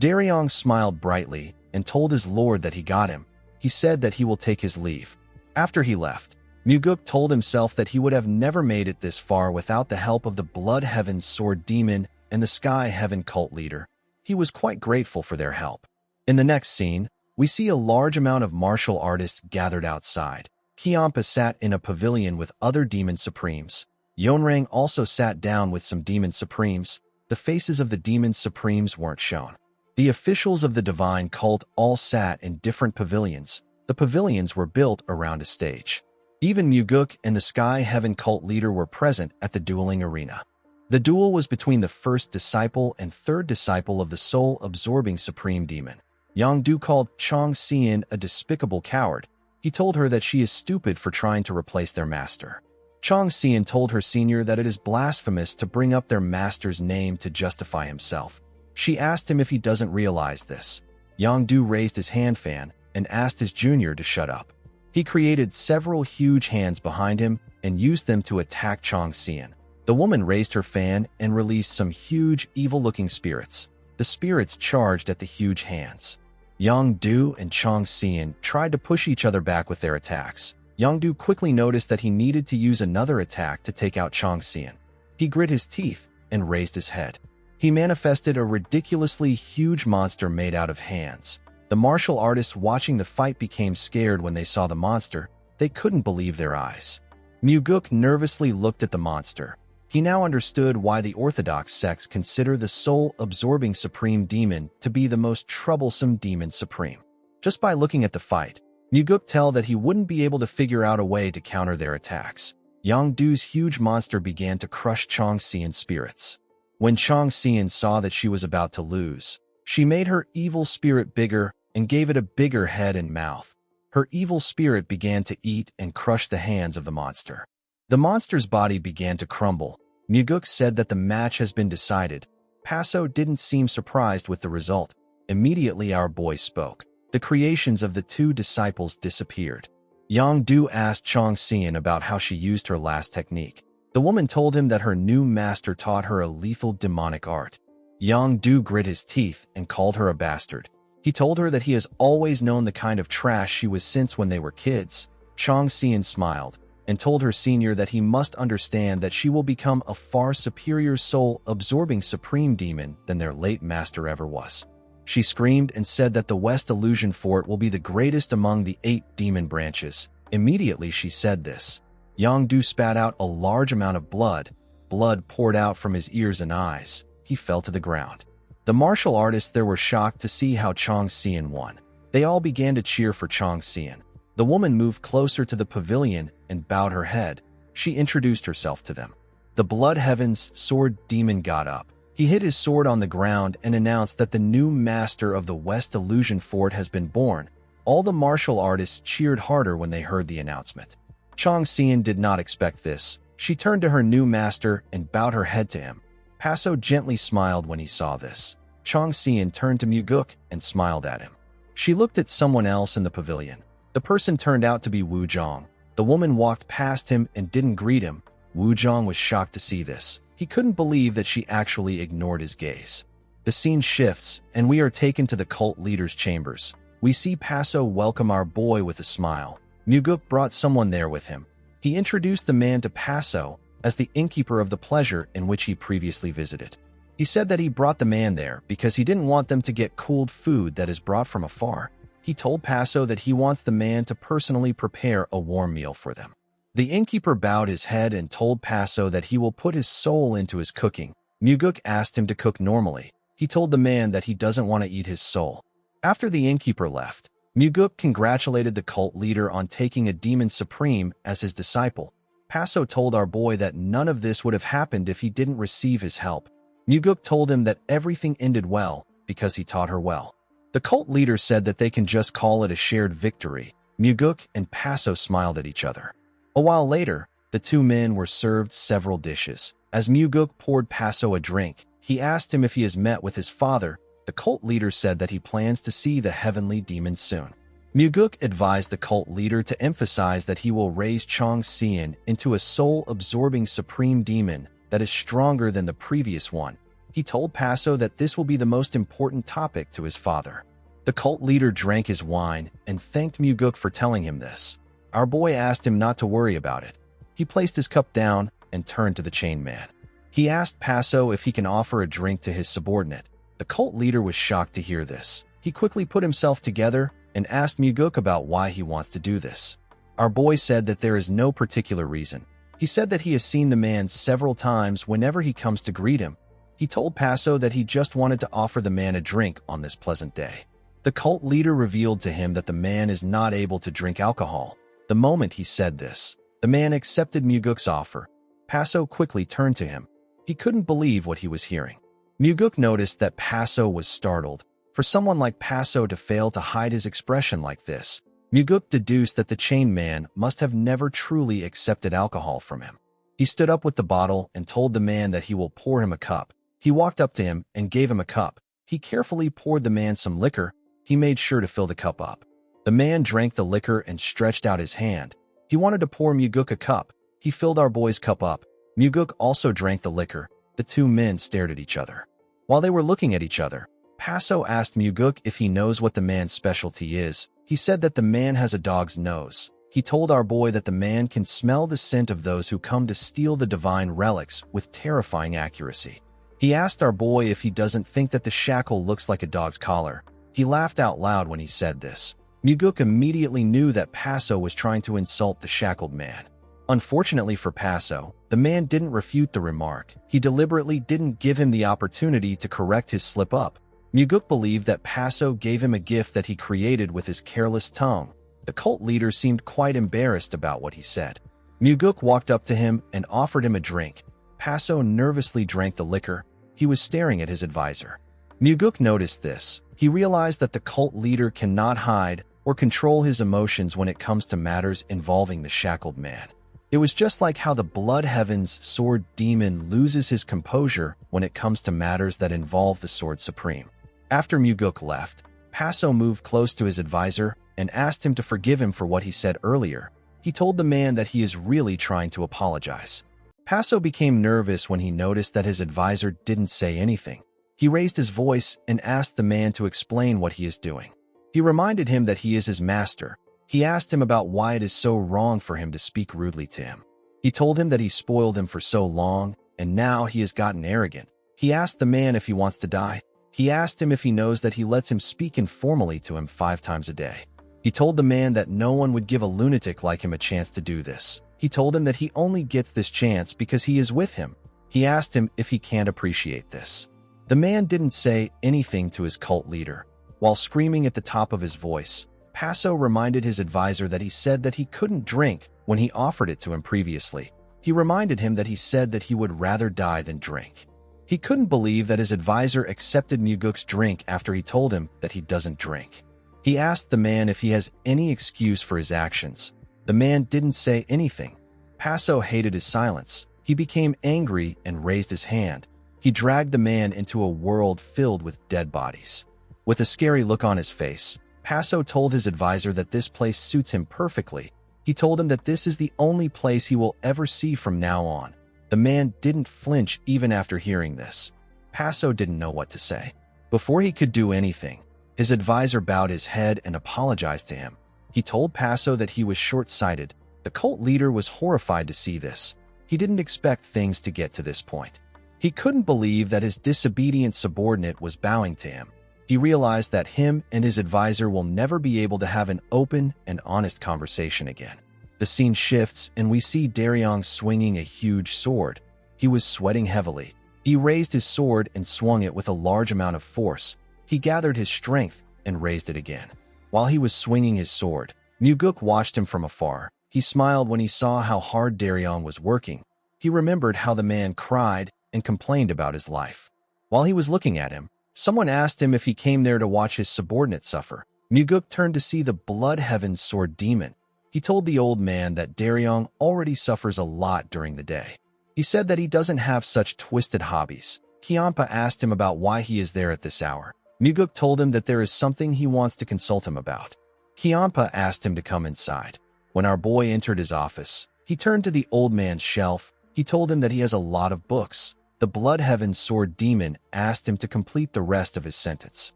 [SPEAKER 1] Daryong smiled brightly and told his lord that he got him. He said that he will take his leave. After he left, Muguk told himself that he would have never made it this far without the help of the Blood Heaven Sword Demon and the Sky Heaven cult leader. He was quite grateful for their help. In the next scene, we see a large amount of martial artists gathered outside. Kiampa sat in a pavilion with other Demon Supremes. Yonrang also sat down with some Demon Supremes. The faces of the Demon Supremes weren't shown. The officials of the divine cult all sat in different pavilions. The pavilions were built around a stage. Even Muguk and the Sky Heaven cult leader were present at the dueling arena. The duel was between the first disciple and third disciple of the soul-absorbing Supreme Demon. Yangdu called Chong Xian a despicable coward. He told her that she is stupid for trying to replace their master. Chong Xian told her senior that it is blasphemous to bring up their master's name to justify himself. She asked him if he doesn't realize this. Yangdu raised his hand fan and asked his junior to shut up. He created several huge hands behind him and used them to attack Chong Xian. The woman raised her fan and released some huge, evil-looking spirits. The spirits charged at the huge hands. Yongdu and Chong Xian tried to push each other back with their attacks. Yongdu quickly noticed that he needed to use another attack to take out Chong Xian. He grit his teeth and raised his head. He manifested a ridiculously huge monster made out of hands. The martial artists watching the fight became scared when they saw the monster. They couldn't believe their eyes. Muguk nervously looked at the monster. He now understood why the Orthodox sects consider the soul-absorbing supreme demon to be the most troublesome demon supreme. Just by looking at the fight, Muguk tell that he wouldn't be able to figure out a way to counter their attacks. Yongdu's huge monster began to crush Chong Xian's spirits. When Chong Xian saw that she was about to lose, she made her evil spirit bigger and gave it a bigger head and mouth. Her evil spirit began to eat and crush the hands of the monster. The monster's body began to crumble. Muguk said that the match has been decided. Paso didn't seem surprised with the result. Immediately our boy spoke. The creations of the two disciples disappeared. Yongdu asked Chong Xian about how she used her last technique. The woman told him that her new master taught her a lethal demonic art. Yongdu grit his teeth and called her a bastard. He told her that he has always known the kind of trash she was since when they were kids. Chong Xian smiled and told her senior that he must understand that she will become a far superior soul-absorbing supreme demon than their late master ever was. She screamed and said that the West Illusion Fort will be the greatest among the 8 demon branches. Immediately she said this. Yongdu spat out a large amount of blood. Blood poured out from his ears and eyes. He fell to the ground. The martial artists there were shocked to see how Chong Xian won. They all began to cheer for Chong Xian. The woman moved closer to the pavilion and bowed her head. She introduced herself to them. The Blood Heaven's sword demon got up. He hit his sword on the ground and announced that the new master of the West Illusion Fort has been born. All the martial artists cheered harder when they heard the announcement. Chong Xian did not expect this. She turned to her new master and bowed her head to him. Paso gently smiled when he saw this. Chong Xian turned to Muguk and smiled at him. She looked at someone else in the pavilion. The person turned out to be Wu Zhong. The woman walked past him and didn't greet him. Wu Zhong was shocked to see this. He couldn't believe that she actually ignored his gaze. The scene shifts, and we are taken to the cult leader's chambers. We see Paso welcome our boy with a smile. Muguk brought someone there with him. He introduced the man to Paso as the innkeeper of the pleasure in which he previously visited. He said that he brought the man there because he didn't want them to get cooled food that is brought from afar. He told Paso that he wants the man to personally prepare a warm meal for them. The innkeeper bowed his head and told Paso that he will put his soul into his cooking. Muguk asked him to cook normally. He told the man that he doesn't want to eat his soul. After the innkeeper left, Muguk congratulated the cult leader on taking a demon supreme as his disciple. Paso told our boy that none of this would have happened if he didn't receive his help. Muguk told him that everything ended well because he taught her well. The cult leader said that they can just call it a shared victory. Muguk and Paso smiled at each other. A while later, the two men were served several dishes. As Muguk poured Paso a drink, he asked him if he has met with his father. The cult leader said that he plans to see the heavenly demon soon. Muguk advised the cult leader to emphasize that he will raise Chong Xian into a soul-absorbing supreme demon that is stronger than the previous one. He told Paso that this will be the most important topic to his father. The cult leader drank his wine and thanked Muguk for telling him this. Our boy asked him not to worry about it. He placed his cup down and turned to the chain man. He asked Paso if he can offer a drink to his subordinate. The cult leader was shocked to hear this. He quickly put himself together and asked Muguk about why he wants to do this. Our boy said that there is no particular reason. He said that he has seen the man several times whenever he comes to greet him. He told Paso that he just wanted to offer the man a drink on this pleasant day. The cult leader revealed to him that the man is not able to drink alcohol. The moment he said this, the man accepted Muguk's offer. Paso quickly turned to him. He couldn't believe what he was hearing. Muguk noticed that Paso was startled. For someone like Paso to fail to hide his expression like this, Muguk deduced that the chain man must have never truly accepted alcohol from him. He stood up with the bottle and told the man that he will pour him a cup. He walked up to him and gave him a cup. He carefully poured the man some liquor. He made sure to fill the cup up. The man drank the liquor and stretched out his hand. He wanted to pour Muguk a cup. He filled our boy's cup up. Muguk also drank the liquor. The two men stared at each other. While they were looking at each other, Paso asked Muguk if he knows what the man's specialty is. He said that the man has a dog's nose. He told our boy that the man can smell the scent of those who come to steal the divine relics with terrifying accuracy. He asked our boy if he doesn't think that the shackle looks like a dog's collar. He laughed out loud when he said this. Muguk immediately knew that Paso was trying to insult the shackled man. Unfortunately for Paso, the man didn't refute the remark. He deliberately didn't give him the opportunity to correct his slip-up. Muguk believed that Paso gave him a gift that he created with his careless tongue. The cult leader seemed quite embarrassed about what he said. Muguk walked up to him and offered him a drink. Paso nervously drank the liquor. He was staring at his advisor. Muguk noticed this. He realized that the cult leader cannot hide or control his emotions when it comes to matters involving the shackled man. It was just like how the Blood Heaven's sword demon loses his composure when it comes to matters that involve the Sword Supreme. After Muguk left, Paso moved close to his advisor and asked him to forgive him for what he said earlier. He told the man that he is really trying to apologize. Paso became nervous when he noticed that his advisor didn't say anything. He raised his voice and asked the man to explain what he is doing. He reminded him that he is his master. He asked him about why it is so wrong for him to speak rudely to him. He told him that he spoiled him for so long, and now he has gotten arrogant. He asked the man if he wants to die. He asked him if he knows that he lets him speak informally to him 5 times a day. He told the man that no one would give a lunatic like him a chance to do this. He told him that he only gets this chance because he is with him. He asked him if he can't appreciate this. The man didn't say anything to his cult leader. While screaming at the top of his voice, Paso reminded his advisor that he said that he couldn't drink when he offered it to him previously. He reminded him that he said that he would rather die than drink. He couldn't believe that his advisor accepted Muguk's drink after he told him that he doesn't drink. He asked the man if he has any excuse for his actions. The man didn't say anything. Paso hated his silence. He became angry and raised his hand. He dragged the man into a world filled with dead bodies. With a scary look on his face, Paso told his advisor that this place suits him perfectly. He told him that this is the only place he will ever see from now on. The man didn't flinch even after hearing this. Paso didn't know what to say. Before he could do anything, his advisor bowed his head and apologized to him. He told Paso that he was short-sighted. The cult leader was horrified to see this. He didn't expect things to get to this point. He couldn't believe that his disobedient subordinate was bowing to him. He realized that him and his advisor will never be able to have an open and honest conversation again. The scene shifts and we see Daryong swinging a huge sword. He was sweating heavily. He raised his sword and swung it with a large amount of force. He gathered his strength and raised it again. While he was swinging his sword, Muguk watched him from afar. He smiled when he saw how hard Daryong was working. He remembered how the man cried and complained about his life. While he was looking at him, someone asked him if he came there to watch his subordinate suffer. Muguk turned to see the Blood Heaven's sword demon. He told the old man that Daryong already suffers a lot during the day. He said that he doesn't have such twisted hobbies. Kiampa asked him about why he is there at this hour. Muguk told him that there is something he wants to consult him about. Kiampa asked him to come inside. When our boy entered his office, he turned to the old man's shelf. He told him that he has a lot of books. The Blood Heaven's sword demon asked him to complete the rest of his sentence.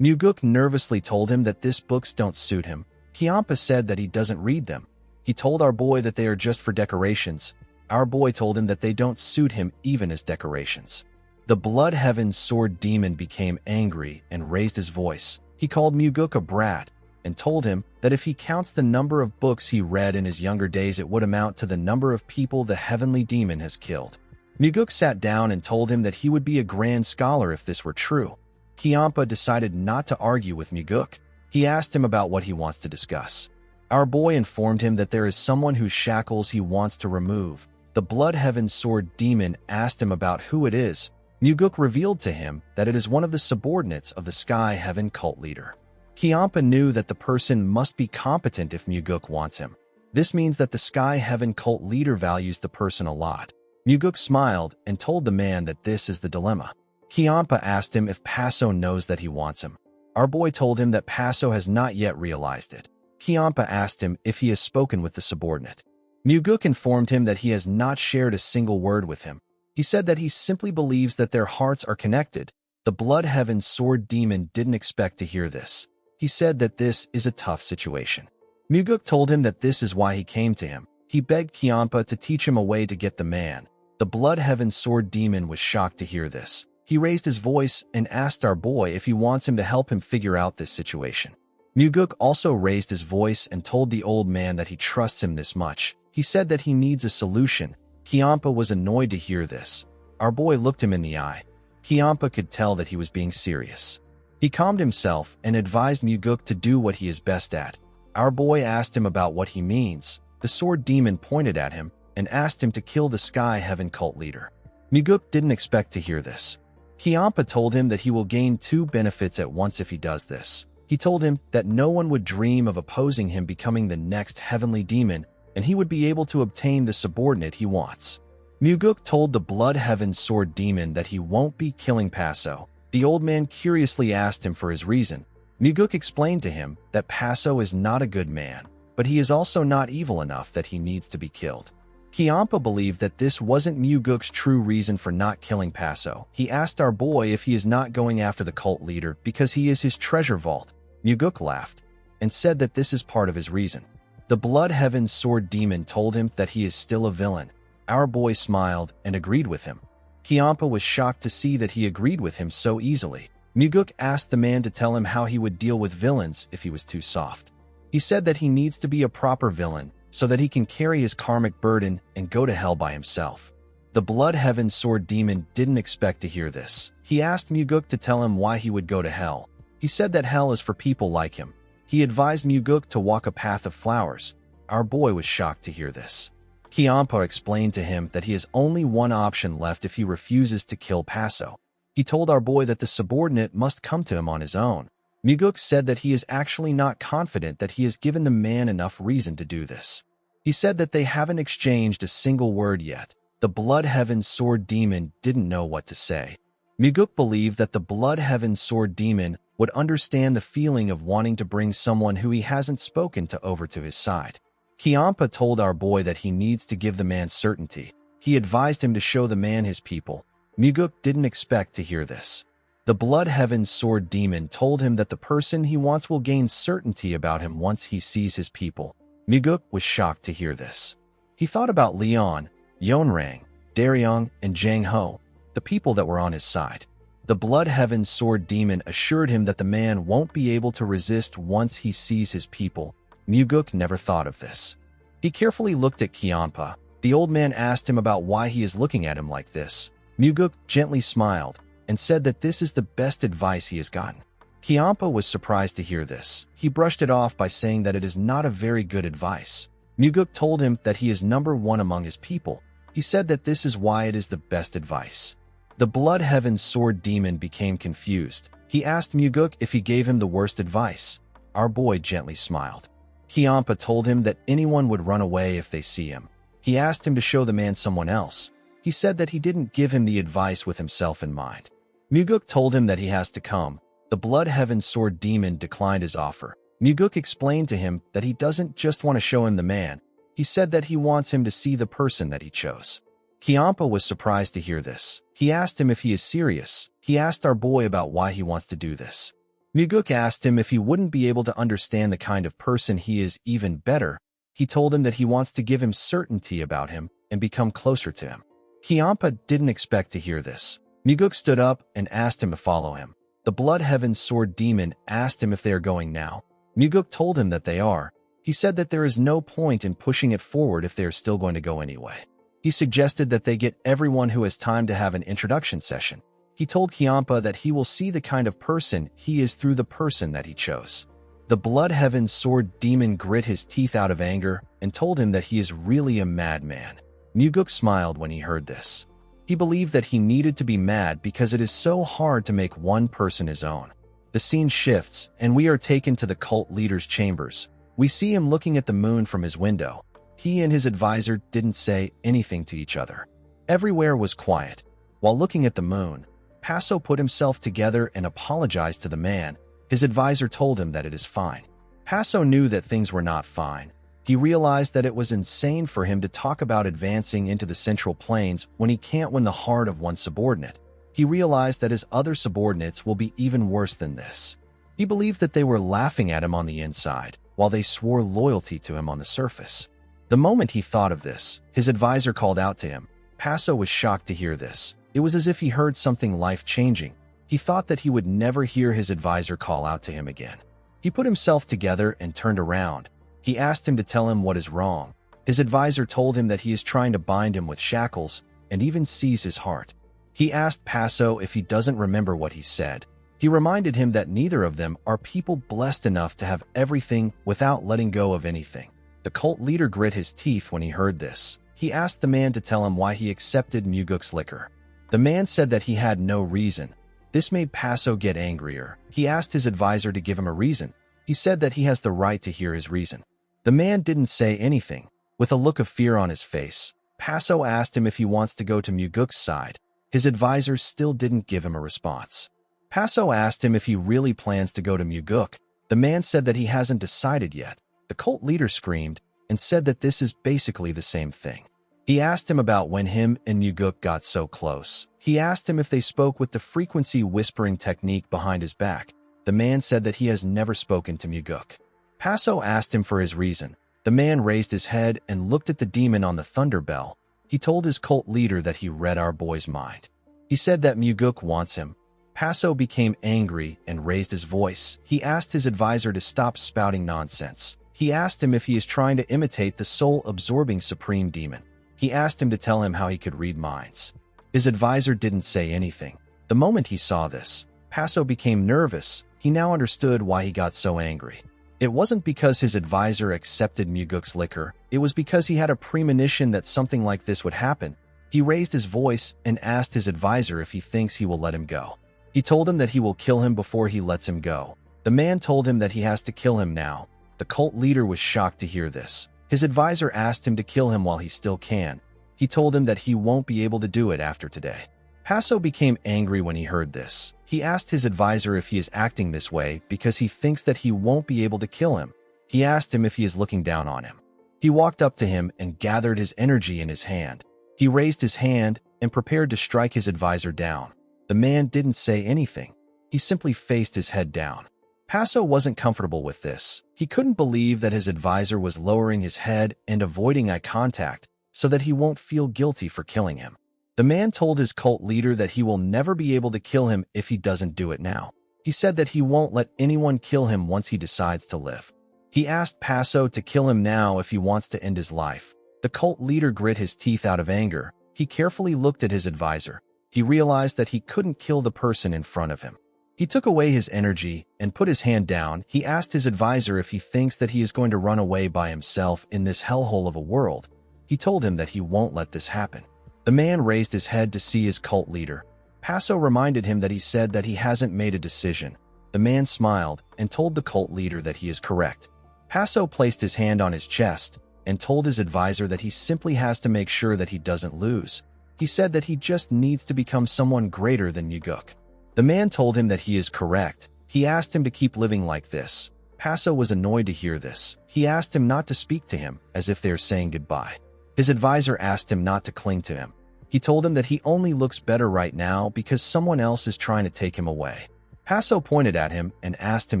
[SPEAKER 1] Muguk nervously told him that these books don't suit him. Kiampa said that he doesn't read them. He told our boy that they are just for decorations. Our boy told him that they don't suit him even as decorations. The Blood Heaven's sword demon became angry and raised his voice. He called Muguk a brat and told him that if he counts the number of books he read in his younger days, it would amount to the number of people the heavenly demon has killed. Muguk sat down and told him that he would be a grand scholar if this were true. Kiampa decided not to argue with Muguk. He asked him about what he wants to discuss. Our boy informed him that there is someone whose shackles he wants to remove. The Blood Heaven's sword demon asked him about who it is. Muguk revealed to him that it is one of the subordinates of the Sky Heaven cult leader. Kiampa knew that the person must be competent if Muguk wants him. This means that the Sky Heaven cult leader values the person a lot. Muguk smiled and told the man that this is the dilemma. Kiampa asked him if Paso knows that he wants him. Our boy told him that Paso has not yet realized it. Kiampa asked him if he has spoken with the subordinate. Muguk informed him that he has not shared a single word with him. He said that he simply believes that their hearts are connected. The Blood Heaven Sword Demon didn't expect to hear this. He said that this is a tough situation. Muguk told him that this is why he came to him. He begged Kiampa to teach him a way to get the man. The Blood Heaven Sword Demon was shocked to hear this. He raised his voice and asked our boy if he wants him to help him figure out this situation. Muguk also raised his voice and told the old man that he trusts him this much. He said that he needs a solution. Kiampa was annoyed to hear this. Our boy looked him in the eye. Kiampa could tell that he was being serious. He calmed himself and advised Muguk to do what he is best at. Our boy asked him about what he means. The sword demon pointed at him and asked him to kill the Sky Heaven cult leader. Muguk didn't expect to hear this. Kiampa told him that he will gain 2 benefits at once if he does this. He told him that no one would dream of opposing him becoming the next heavenly demon, and he would be able to obtain the subordinate he wants. Muguk told the Blood Heaven Sword Demon that he won't be killing Paso. The old man curiously asked him for his reason. Muguk explained to him that Paso is not a good man, but he is also not evil enough that he needs to be killed. Kiampa believed that this wasn't Muguk's true reason for not killing Paso. He asked our boy if he is not going after the cult leader because he is his treasure vault. Muguk laughed and said that this is part of his reason. The Blood Heaven Sword Demon told him that he is still a villain. Our boy smiled and agreed with him. Kiampa was shocked to see that he agreed with him so easily. Muguk asked the man to tell him how he would deal with villains if he was too soft. He said that he needs to be a proper villain so that he can carry his karmic burden and go to hell by himself. The Blood Heaven Sword Demon didn't expect to hear this. He asked Muguk to tell him why he would go to hell. He said that hell is for people like him. He advised Muguk to walk a path of flowers. Our boy was shocked to hear this. Kiampa explained to him that he has only one option left if he refuses to kill Paso. He told our boy that the subordinate must come to him on his own. Muguk said that he is actually not confident that he has given the man enough reason to do this. He said that they haven't exchanged a single word yet. The Blood Heaven Sword Demon didn't know what to say. Muguk believed that the Blood Heaven Sword Demon would understand the feeling of wanting to bring someone who he hasn't spoken to over to his side. Kiampa told our boy that he needs to give the man certainty. He advised him to show the man his people. Muguk didn't expect to hear this. The Blood Heaven Sword Demon told him that the person he wants will gain certainty about him once he sees his people. Muguk was shocked to hear this. He thought about Leon, Yonrang, Daryong, and Jang Ho, the people that were on his side. The Blood Heaven Sword Demon assured him that the man won't be able to resist once he sees his people. Muguk never thought of this. He carefully looked at Kiampa. The old man asked him about why he is looking at him like this. Muguk gently smiled and said that this is the best advice he has gotten. Kiampa was surprised to hear this. He brushed it off by saying that it is not a very good advice. Muguk told him that he is number 1 among his people. He said that this is why it is the best advice. The Blood Heaven Sword Demon became confused. He asked Muguk if he gave him the worst advice. Our boy gently smiled. Kiampa told him that anyone would run away if they see him. He asked him to show the man someone else. He said that he didn't give him the advice with himself in mind. Muguk told him that he has to come. The Blood Heaven Sword Demon declined his offer. Muguk explained to him that he doesn't just want to show him the man. He said that he wants him to see the person that he chose. Kiampa was surprised to hear this. He asked him if he is serious. He asked our boy about why he wants to do this. Muguk asked him if he wouldn't be able to understand the kind of person he is even better. He told him that he wants to give him certainty about him and become closer to him. Kiampa didn't expect to hear this. Muguk stood up and asked him to follow him. The Blood Heaven Sword Demon asked him if they are going now. Muguk told him that they are. He said that there is no point in pushing it forward if they are still going to go anyway. He suggested that they get everyone who has time to have an introduction session. He told Kiampa that he will see the kind of person he is through the person that he chose. The Blood Heaven Sword Demon grit his teeth out of anger and told him that he is really a madman. Muguk smiled when he heard this. He believed that he needed to be mad because it is so hard to make one person his own. The scene shifts, and we are taken to the cult leader's chambers. We see him looking at the moon from his window. He and his advisor didn't say anything to each other. Everywhere was quiet. While looking at the moon, Paso put himself together and apologized to the man. His advisor told him that it is fine. Paso knew that things were not fine. He realized that it was insane for him to talk about advancing into the Central Plains when he can't win the heart of one subordinate. He realized that his other subordinates will be even worse than this. He believed that they were laughing at him on the inside, while they swore loyalty to him on the surface. The moment he thought of this, his advisor called out to him. Paso was shocked to hear this. It was as if he heard something life-changing. He thought that he would never hear his advisor call out to him again. He put himself together and turned around. He asked him to tell him what is wrong. His advisor told him that he is trying to bind him with shackles and even seize his heart. He asked Paso if he doesn't remember what he said. He reminded him that neither of them are people blessed enough to have everything without letting go of anything. The cult leader grit his teeth when he heard this. He asked the man to tell him why he accepted Muguk's liquor. The man said that he had no reason. This made Paso get angrier. He asked his advisor to give him a reason. He said that he has the right to hear his reason. The man didn't say anything. With a look of fear on his face, Paso asked him if he wants to go to Muguk's side. His advisor still didn't give him a response. Paso asked him if he really plans to go to Muguk. The man said that he hasn't decided yet. The cult leader screamed and said that this is basically the same thing. He asked him about when him and Muguk got so close. He asked him if they spoke with the frequency whispering technique behind his back. The man said that he has never spoken to Muguk. Paso asked him for his reason. The man raised his head and looked at the demon on the thunder bell. He told his cult leader that he read our boy's mind. He said that Muguk wants him. Paso became angry and raised his voice. He asked his advisor to stop spouting nonsense. He asked him if he is trying to imitate the soul-absorbing supreme demon. He asked him to tell him how he could read minds. His advisor didn't say anything. The moment he saw this, Paso became nervous. He now understood why he got so angry. It wasn't because his advisor accepted Muguk's liquor. It was because he had a premonition that something like this would happen. He raised his voice and asked his advisor if he thinks he will let him go. He told him that he will kill him before he lets him go. The man told him that he has to kill him now. The cult leader was shocked to hear this. His advisor asked him to kill him while he still can. He told him that he won't be able to do it after today. Paso became angry when he heard this. He asked his advisor if he is acting this way because he thinks that he won't be able to kill him. He asked him if he is looking down on him. He walked up to him and gathered his energy in his hand. He raised his hand and prepared to strike his advisor down. The man didn't say anything. He simply faced his head down. Paso wasn't comfortable with this. He couldn't believe that his advisor was lowering his head and avoiding eye contact so that he won't feel guilty for killing him. The man told his cult leader that he will never be able to kill him if he doesn't do it now. He said that he won't let anyone kill him once he decides to live. He asked Paso to kill him now if he wants to end his life. The cult leader grit his teeth out of anger. He carefully looked at his advisor. He realized that he couldn't kill the person in front of him. He took away his energy and put his hand down. He asked his advisor if he thinks that he is going to run away by himself in this hellhole of a world. He told him that he won't let this happen. The man raised his head to see his cult leader. Paso reminded him that he said that he hasn't made a decision. The man smiled and told the cult leader that he is correct. Paso placed his hand on his chest and told his advisor that he simply has to make sure that he doesn't lose. He said that he just needs to become someone greater than Muguk. The man told him that he is correct. He asked him to keep living like this. Paso was annoyed to hear this. He asked him not to speak to him, as if they are saying goodbye. His advisor asked him not to cling to him. He told him that he only looks better right now because someone else is trying to take him away. Paso pointed at him and asked him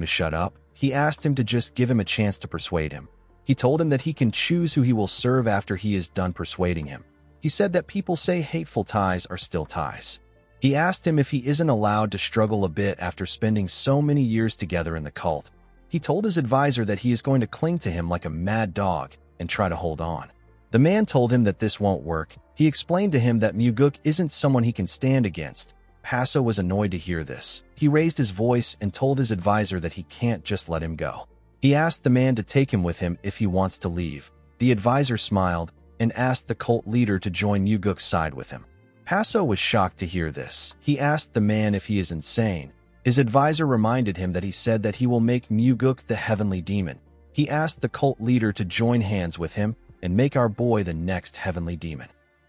[SPEAKER 1] to shut up. He asked him to just give him a chance to persuade him. He told him that he can choose who he will serve after he is done persuading him. He said that people say hateful ties are still ties. He asked him if he isn't allowed to struggle a bit after spending so many years together in the cult. He told his advisor that he is going to cling to him like a mad dog and try to hold on. The man told him that this won't work. He explained to him that Muguk isn't someone he can stand against. Paso was annoyed to hear this. He raised his voice and told his advisor that he can't just let him go. He asked the man to take him with him if he wants to leave. The advisor smiled and asked the cult leader to join Muguk's side with him. Paso was shocked to hear this. He asked the man if he is insane. His advisor reminded him that he said that he will make Muguk the heavenly demon. He asked the cult leader to join hands with him and make our boy the next heavenly demon.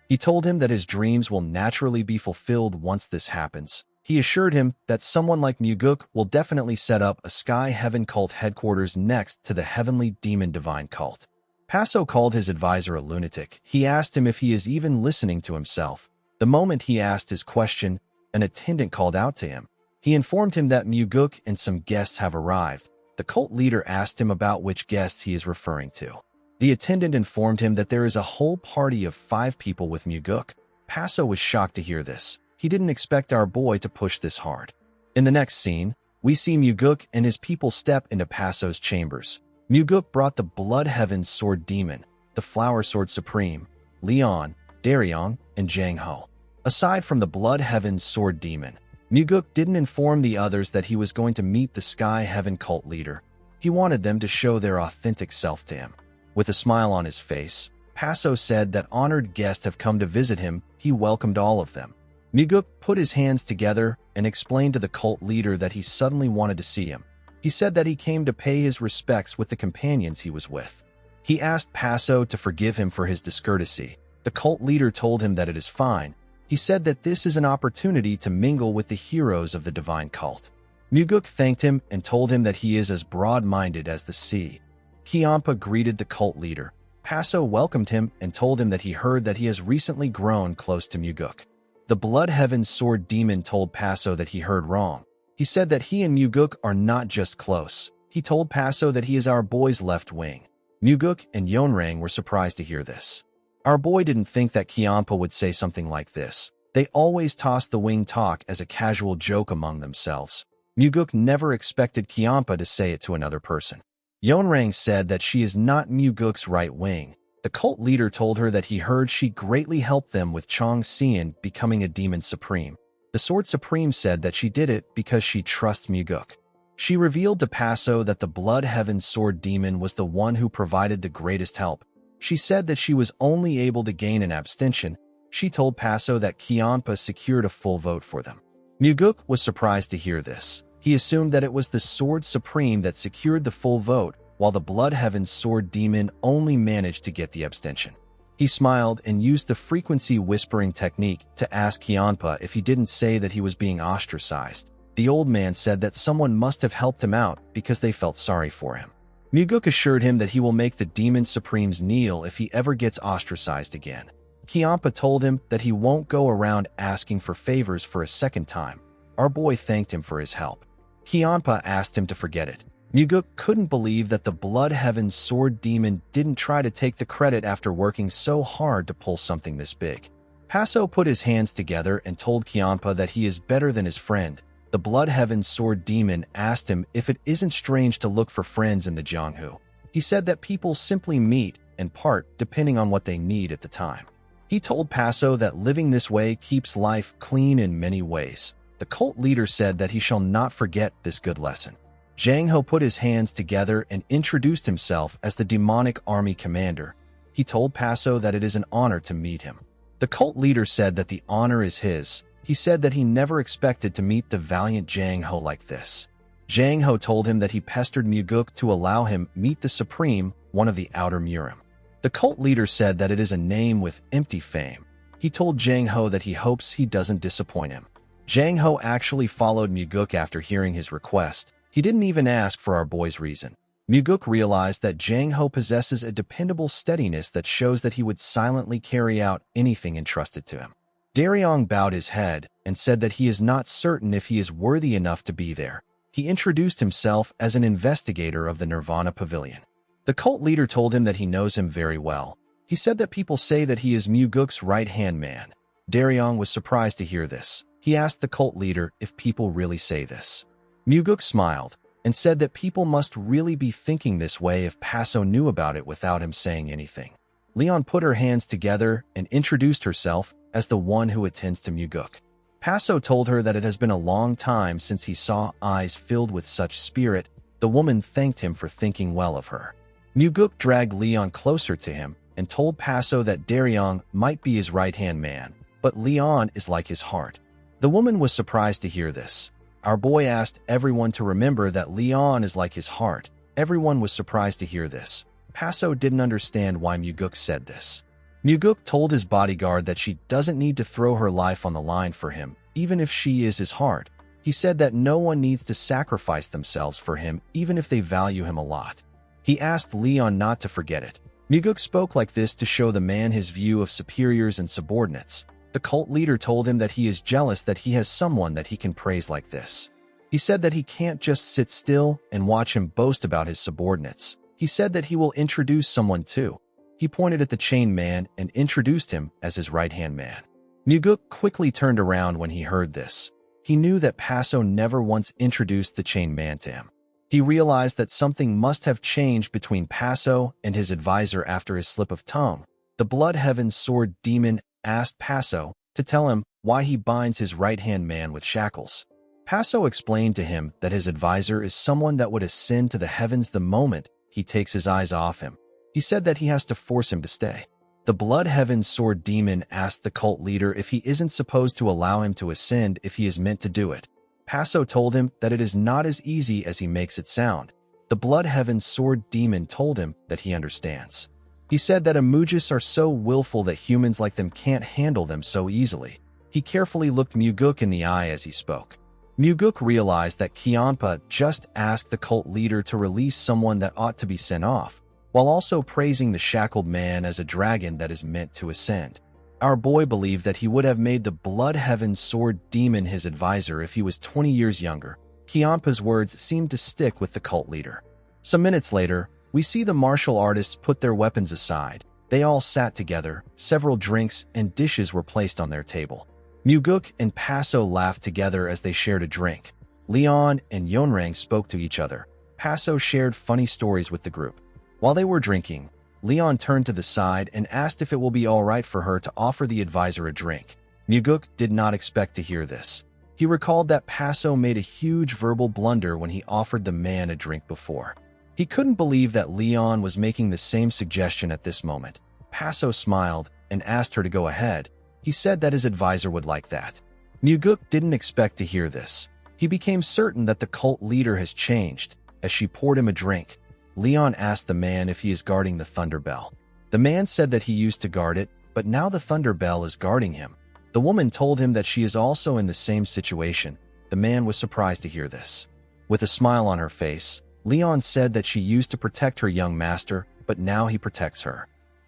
[SPEAKER 1] He told him that his dreams will naturally be fulfilled once this happens. He assured him that someone like Muguk will definitely set up a Sky Heaven cult headquarters next to the Heavenly Demon Divine cult. Paso called his advisor a lunatic. He asked him if he is even listening to himself. The moment he asked his question, an attendant called out to him. He informed him that Muguk and some guests have arrived. The cult leader asked him about which guests he is referring to. The attendant informed him that there is a whole party of 5 people with Muguk. Paso was shocked to hear this. He didn't expect our boy to push this hard. In the next scene, we see Muguk and his people step into Paso's chambers. Muguk brought the Blood Heaven's Sword Demon, the Flower Sword Supreme, Leon, Daryong, and Jang Ho. Aside from the Blood Heaven's Sword Demon, Muguk didn't inform the others that he was going to meet the Sky Heaven cult leader. He wanted them to show their authentic self to him. With a smile on his face, Paso said that honored guests have come to visit him. He welcomed all of them. Muguk put his hands together and explained to the cult leader that he suddenly wanted to see him. He said that he came to pay his respects with the companions he was with. He asked Paso to forgive him for his discourtesy. The cult leader told him that it is fine. He said that this is an opportunity to mingle with the heroes of the divine cult. Muguk thanked him and told him that he is as broad-minded as the sea. Kiampa greeted the cult leader. Paso welcomed him and told him that he heard that he has recently grown close to Muguk. The Blood Heaven's Sword Demon told Paso that he heard wrong. He said that he and Muguk are not just close. He told Paso that he is our boy's left wing. Muguk and Yonrang were surprised to hear this. Our boy didn't think that Kiampa would say something like this. They always tossed the wing talk as a casual joke among themselves. Muguk never expected Kiampa to say it to another person. Yonrang said that she is not Muguk's right wing. The cult leader told her that he heard she greatly helped them with Chong Xian becoming a demon supreme. The Sword Supreme said that she did it because she trusts Muguk. She revealed to Paso that the Blood Heaven Sword Demon was the one who provided the greatest help. She said that she was only able to gain an abstention. She told Paso that Kiampa secured a full vote for them. Muguk was surprised to hear this. He assumed that it was the Sword Supreme that secured the full vote, while the Blood Heaven's Sword Demon only managed to get the abstention. He smiled and used the frequency whispering technique to ask Kiampa if he didn't say that he was being ostracized. The old man said that someone must have helped him out because they felt sorry for him. Muguk assured him that he will make the Demon Supremes kneel if he ever gets ostracized again. Kiampa told him that he won't go around asking for favors for a second time. Our boy thanked him for his help. Kiampa asked him to forget it. Muguk couldn't believe that the Blood Heaven's Sword Demon didn't try to take the credit after working so hard to pull something this big. Paso put his hands together and told Kiampa that he is better than his friend. The Blood Heaven's Sword Demon asked him if it isn't strange to look for friends in the Jianghu. He said that people simply meet and part depending on what they need at the time. He told Paso that living this way keeps life clean in many ways. The cult leader said that he shall not forget this good lesson. Jang Ho put his hands together and introduced himself as the demonic army commander. He told Paso that it is an honor to meet him. The cult leader said that the honor is his. He said that he never expected to meet the valiant Jang Ho like this. Jang Ho told him that he pestered Muguk to allow him meet the Supreme, one of the Outer Murim. The cult leader said that it is a name with empty fame. He told Jang Ho that he hopes he doesn't disappoint him. Jang Ho actually followed Muguk after hearing his request. He didn't even ask for our boy's reason. Muguk realized that Jang Ho possesses a dependable steadiness that shows that he would silently carry out anything entrusted to him. Daryong bowed his head and said that he is not certain if he is worthy enough to be there. He introduced himself as an investigator of the Nirvana Pavilion. The cult leader told him that he knows him very well. He said that people say that he is Muguk's right-hand man. Daryong was surprised to hear this. He asked the cult leader if people really say this. Muguk smiled and said that people must really be thinking this way if Paso knew about it without him saying anything. Leon put her hands together and introduced herself as the one who attends to Muguk. Paso told her that it has been a long time since he saw eyes filled with such spirit. The woman thanked him for thinking well of her. Muguk dragged Leon closer to him and told Paso that Daryong might be his right-hand man, but Leon is like his heart. The woman was surprised to hear this. Our boy asked everyone to remember that Leon is like his heart. Everyone was surprised to hear this. Paso didn't understand why Muguk said this. Muguk told his bodyguard that she doesn't need to throw her life on the line for him, even if she is his heart. He said that no one needs to sacrifice themselves for him, even if they value him a lot. He asked Leon not to forget it. Muguk spoke like this to show the man his view of superiors and subordinates. The cult leader told him that he is jealous that he has someone that he can praise like this. He said that he can't just sit still and watch him boast about his subordinates. He said that he will introduce someone too. He pointed at the chained man and introduced him as his right-hand man. Muguk quickly turned around when he heard this. He knew that Paso never once introduced the chained man to him. He realized that something must have changed between Paso and his advisor after his slip of tongue. The Blood Heaven Sword Demon asked Paso to tell him why he binds his right-hand man with shackles. Paso explained to him that his advisor is someone that would ascend to the heavens the moment he takes his eyes off him. He said that he has to force him to stay. The Blood Heaven Sword Demon asked the cult leader if he isn't supposed to allow him to ascend if he is meant to do it. Paso told him that it is not as easy as he makes it sound. The Blood Heaven Sword Demon told him that he understands. He said that Amujis are so willful that humans like them can't handle them so easily. He carefully looked Muguk in the eye as he spoke. Muguk realized that Kianpa just asked the cult leader to release someone that ought to be sent off, while also praising the shackled man as a dragon that is meant to ascend. Our boy believed that he would have made the Blood Heaven Sword Demon his advisor if he was 20 years younger. Kianpa's words seemed to stick with the cult leader. Some minutes later, we see the martial artists put their weapons aside. They all sat together. Several drinks and dishes were placed on their table. Muguk and Paso laughed together as they shared a drink. Leon and Yonrang spoke to each other. Paso shared funny stories with the group. While they were drinking, Leon turned to the side and asked if it will be all right for her to offer the advisor a drink. Muguk did not expect to hear this. He recalled that Paso made a huge verbal blunder when he offered the man a drink before. He couldn't believe that Leon was making the same suggestion at this moment. Paso smiled and asked her to go ahead. He said that his advisor would like that. Muguk didn't expect to hear this. He became certain that the cult leader has changed. As she poured him a drink, Leon asked the man if he is guarding the Thunder Bell. The man said that he used to guard it, but now the Thunder Bell is guarding him. The woman told him that she is also in the same situation. The man was surprised to hear this. With a smile on her face, Leon said that she used to protect her young master, but now he protects her.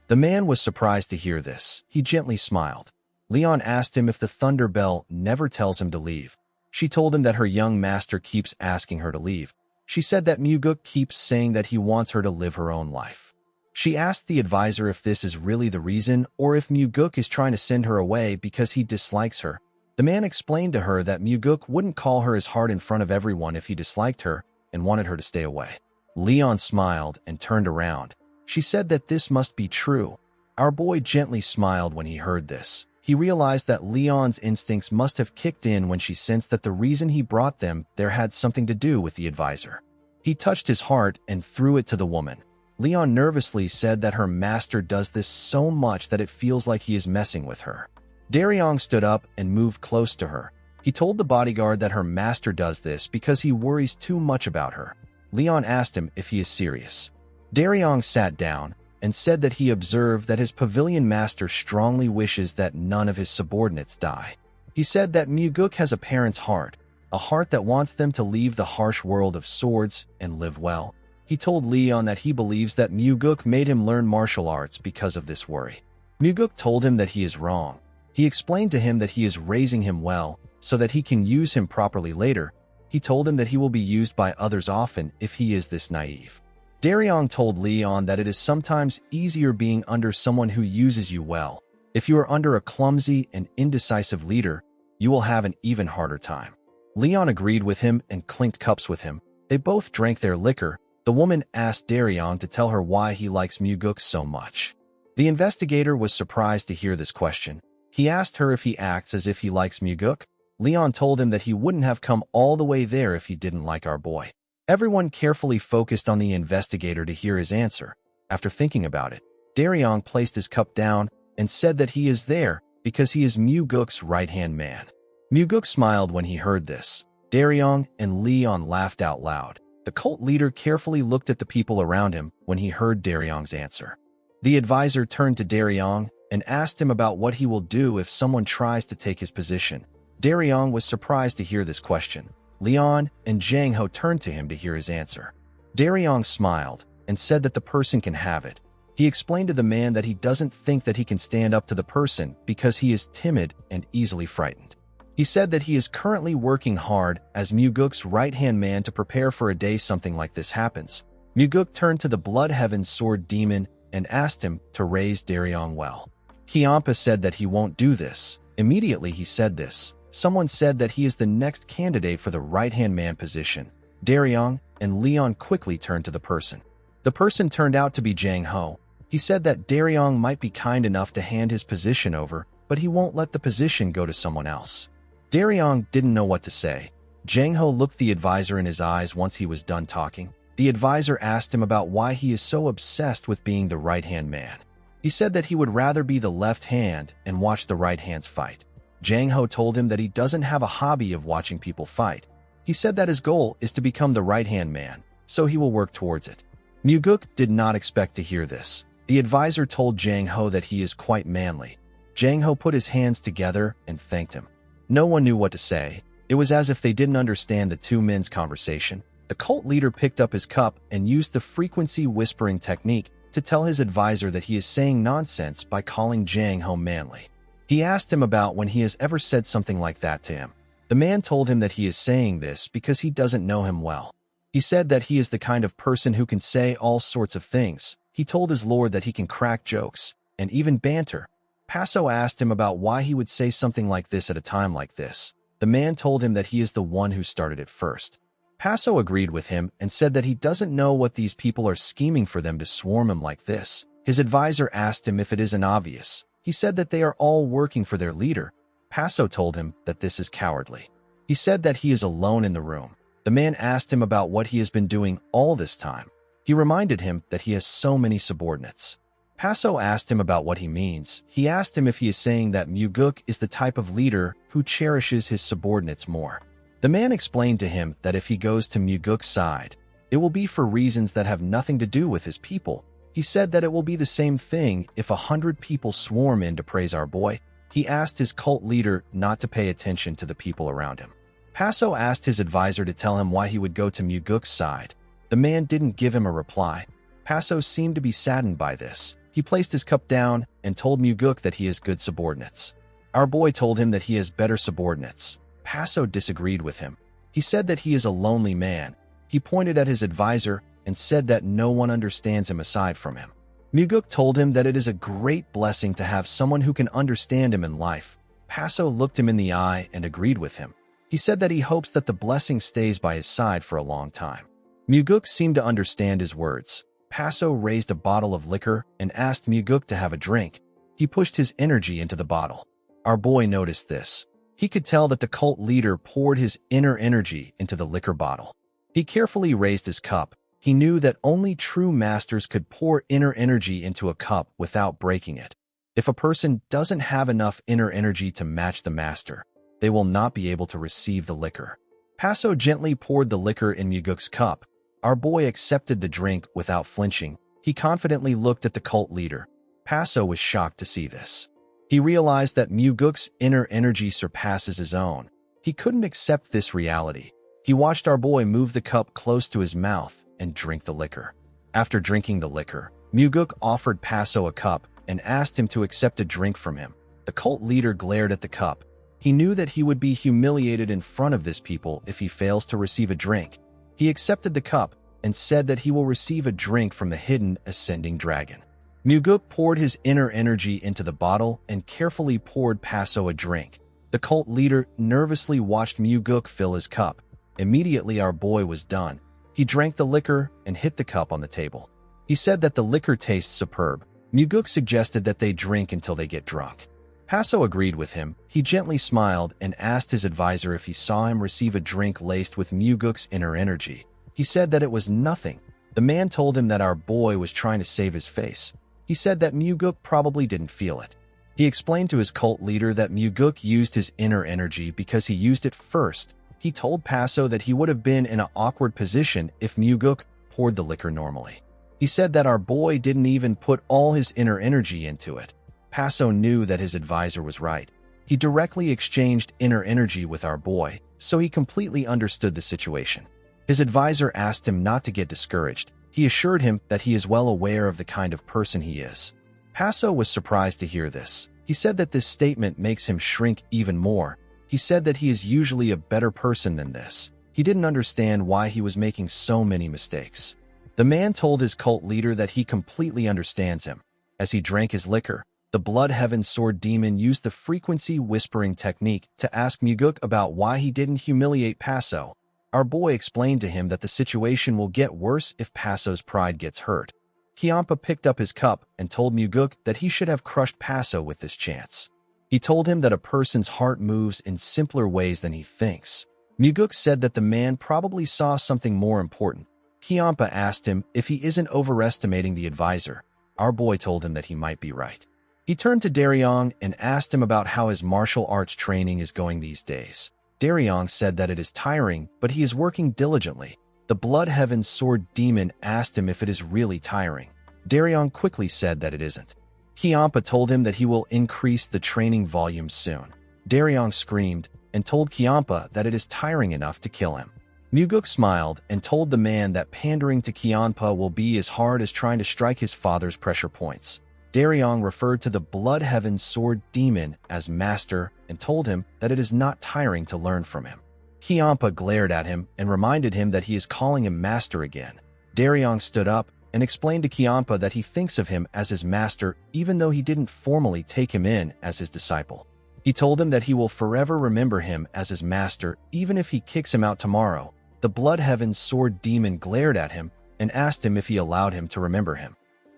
[SPEAKER 1] The man was surprised to hear this. He gently smiled. Leon asked him if the Thunder Bell never tells him to leave. She told him that her young master keeps asking her to leave. She said that Muguk keeps saying that he wants her to live her own life. She asked the advisor if this is really the reason or if Muguk is trying to send her away because he dislikes her. The man explained to her that Muguk wouldn't call her his heart in front of everyone if he disliked her and wanted her to stay away. Leon smiled and turned around. She said that this must be true. Our boy gently smiled when he heard this. He realized that Leon's instincts must have kicked in when she sensed that the reason he brought them there had something to do with the advisor. He touched his heart and threw it to the woman. Leon nervously said that her master does this so much that it feels like he is messing with her. Daryong stood up and moved close to her. He told the bodyguard that her master does this because he worries too much about her. Leon asked him if he is serious. Daryong sat down and said that he observed that his pavilion master strongly wishes that none of his subordinates die. He said that Muguk has a parent's heart, a heart that wants them to leave the harsh world of swords and live well. He told Leon that he believes that Muguk made him learn martial arts because of this worry. Muguk told him that he is wrong. He explained to him that he is raising him well so that he can use him properly later. He told him that he will be used by others often if he is this naive. Daryong told Leon that it is sometimes easier being under someone who uses you well. If you are under a clumsy and indecisive leader, you will have an even harder time. Leon agreed with him and clinked cups with him. They both drank their liquor. The woman asked Daryong to tell her why he likes Muguk so much. The investigator was surprised to hear this question. He asked her if he acts as if he likes Muguk. Leon told him that he wouldn't have come all the way there if he didn't like our boy. Everyone carefully focused on the investigator to hear his answer. After thinking about it, Daryong placed his cup down and said that he is there because he is Muguk's right-hand man. Muguk smiled when he heard this. Daryong and Leon laughed out loud. The cult leader carefully looked at the people around him when he heard Daryong's answer. The advisor turned to Daryong and asked him about what he will do if someone tries to take his position. Daryong was surprised to hear this question. Leon and Zhang Ho turned to him to hear his answer. Daryong smiled and said that the person can have it. He explained to the man that he doesn't think that he can stand up to the person because he is timid and easily frightened. He said that he is currently working hard as Muguk's right-hand man to prepare for a day something like this happens. Muguk turned to the Blood Heaven Sword Demon and asked him to raise Daryong well. Kyampa said that he won't do this. Immediately he said this. Someone said that he is the next candidate for the right-hand man position. Daryong and Leon quickly turned to the person. The person turned out to be Jang Ho. He said that Daryong might be kind enough to hand his position over, but he won't let the position go to someone else. Daryong didn't know what to say. Jang Ho looked the advisor in his eyes once he was done talking. The advisor asked him about why he is so obsessed with being the right-hand man. He said that he would rather be the left hand and watch the right hands fight. Jang Ho told him that he doesn't have a hobby of watching people fight. He said that his goal is to become the right-hand man, so he will work towards it. Muguk did not expect to hear this. The advisor told Jang Ho that he is quite manly. Jang Ho put his hands together and thanked him. No one knew what to say. It was as if they didn't understand the two men's conversation. The cult leader picked up his cup and used the frequency whispering technique to tell his advisor that he is saying nonsense by calling Jang Ho manly. He asked him about when he has ever said something like that to him. The man told him that he is saying this because he doesn't know him well. He said that he is the kind of person who can say all sorts of things. He told his lord that he can crack jokes and even banter. Paso asked him about why he would say something like this at a time like this. The man told him that he is the one who started it first. Paso agreed with him and said that he doesn't know what these people are scheming for them to swarm him like this. His advisor asked him if it isn't obvious. He said that they are all working for their leader. Paso told him that this is cowardly. He said that he is alone in the room. The man asked him about what he has been doing all this time. He reminded him that he has so many subordinates. Paso asked him about what he means. He asked him if he is saying that Muguk is the type of leader who cherishes his subordinates more. The man explained to him that if he goes to Muguk's side, it will be for reasons that have nothing to do with his people. He said that it will be the same thing if 100 people swarm in to praise our boy. He asked his cult leader not to pay attention to the people around him. Paso asked his advisor to tell him why he would go to Muguk's side. The man didn't give him a reply. Paso seemed to be saddened by this. He placed his cup down and told Muguk that he has good subordinates. Our boy told him that he has better subordinates. Paso disagreed with him. He said that he is a lonely man. He pointed at his advisor and said that no one understands him aside from him. Muguk told him that it is a great blessing to have someone who can understand him in life. Paso looked him in the eye and agreed with him. He said that he hopes that the blessing stays by his side for a long time. Muguk seemed to understand his words. Paso raised a bottle of liquor and asked Muguk to have a drink. He pushed his energy into the bottle. Our boy noticed this. He could tell that the cult leader poured his inner energy into the liquor bottle. He carefully raised his cup. He knew that only true masters could pour inner energy into a cup without breaking it. If a person doesn't have enough inner energy to match the master, they will not be able to receive the liquor. Paso gently poured the liquor in Muguk's cup. Our boy accepted the drink without flinching. He confidently looked at the cult leader. Paso was shocked to see this. He realized that Muguk's inner energy surpasses his own. He couldn't accept this reality. He watched our boy move the cup close to his mouth and drink the liquor. After drinking the liquor, Muguk offered Paso a cup and asked him to accept a drink from him. The cult leader glared at the cup. He knew that he would be humiliated in front of this people if he fails to receive a drink. He accepted the cup and said that he will receive a drink from the hidden ascending dragon. Muguk poured his inner energy into the bottle and carefully poured Paso a drink. The cult leader nervously watched Muguk fill his cup. Immediately our boy was done. He drank the liquor and hit the cup on the table. He said that the liquor tastes superb. Muguk suggested that they drink until they get drunk. Paso agreed with him. He gently smiled and asked his advisor if he saw him receive a drink laced with Muguk's inner energy. He said that it was nothing. The man told him that our boy was trying to save his face. He said that Muguk probably didn't feel it. He explained to his cult leader that Muguk used his inner energy because he used it first. He told Paso that he would have been in an awkward position if Muguk poured the liquor normally. He said that our boy didn't even put all his inner energy into it. Paso knew that his advisor was right. He directly exchanged inner energy with our boy, so he completely understood the situation. His advisor asked him not to get discouraged. He assured him that he is well aware of the kind of person he is. Paso was surprised to hear this. He said that this statement makes him shrink even more. He said that he is usually a better person than this. He didn't understand why he was making so many mistakes. The man told his cult leader that he completely understands him. As he drank his liquor, the Blood Heaven Sword Demon used the frequency whispering technique to ask Muguk about why he didn't humiliate Paso. Our boy explained to him that the situation will get worse if Paso's pride gets hurt. Kiampa picked up his cup and told Muguk that he should have crushed Paso with this chance. He told him that a person's heart moves in simpler ways than he thinks. Muguk said that the man probably saw something more important. Kiampa asked him if he isn't overestimating the advisor. Our boy told him that he might be right. He turned to Daryong and asked him about how his martial arts training is going these days. Daryong said that it is tiring, but he is working diligently. The Blood Heaven Sword Demon asked him if it is really tiring. Daryong quickly said that it isn't. Kiampa told him that he will increase the training volume soon. Daryong screamed and told Kiampa that it is tiring enough to kill him. Muguk smiled and told the man that pandering to Kiampa will be as hard as trying to strike his father's pressure points. Daryong referred to the Blood Heaven Sword Demon as master and told him that it is not tiring to learn from him. Kiampa glared at him and reminded him that he is calling him master again. Daryong stood up and explained to Kiampa that he thinks of him as his master even though he didn't formally take him in as his disciple. He told him that he will forever remember him as his master even if he kicks him out tomorrow. The Blood Heaven Sword Demon glared at him and asked him if he allowed him to remember him.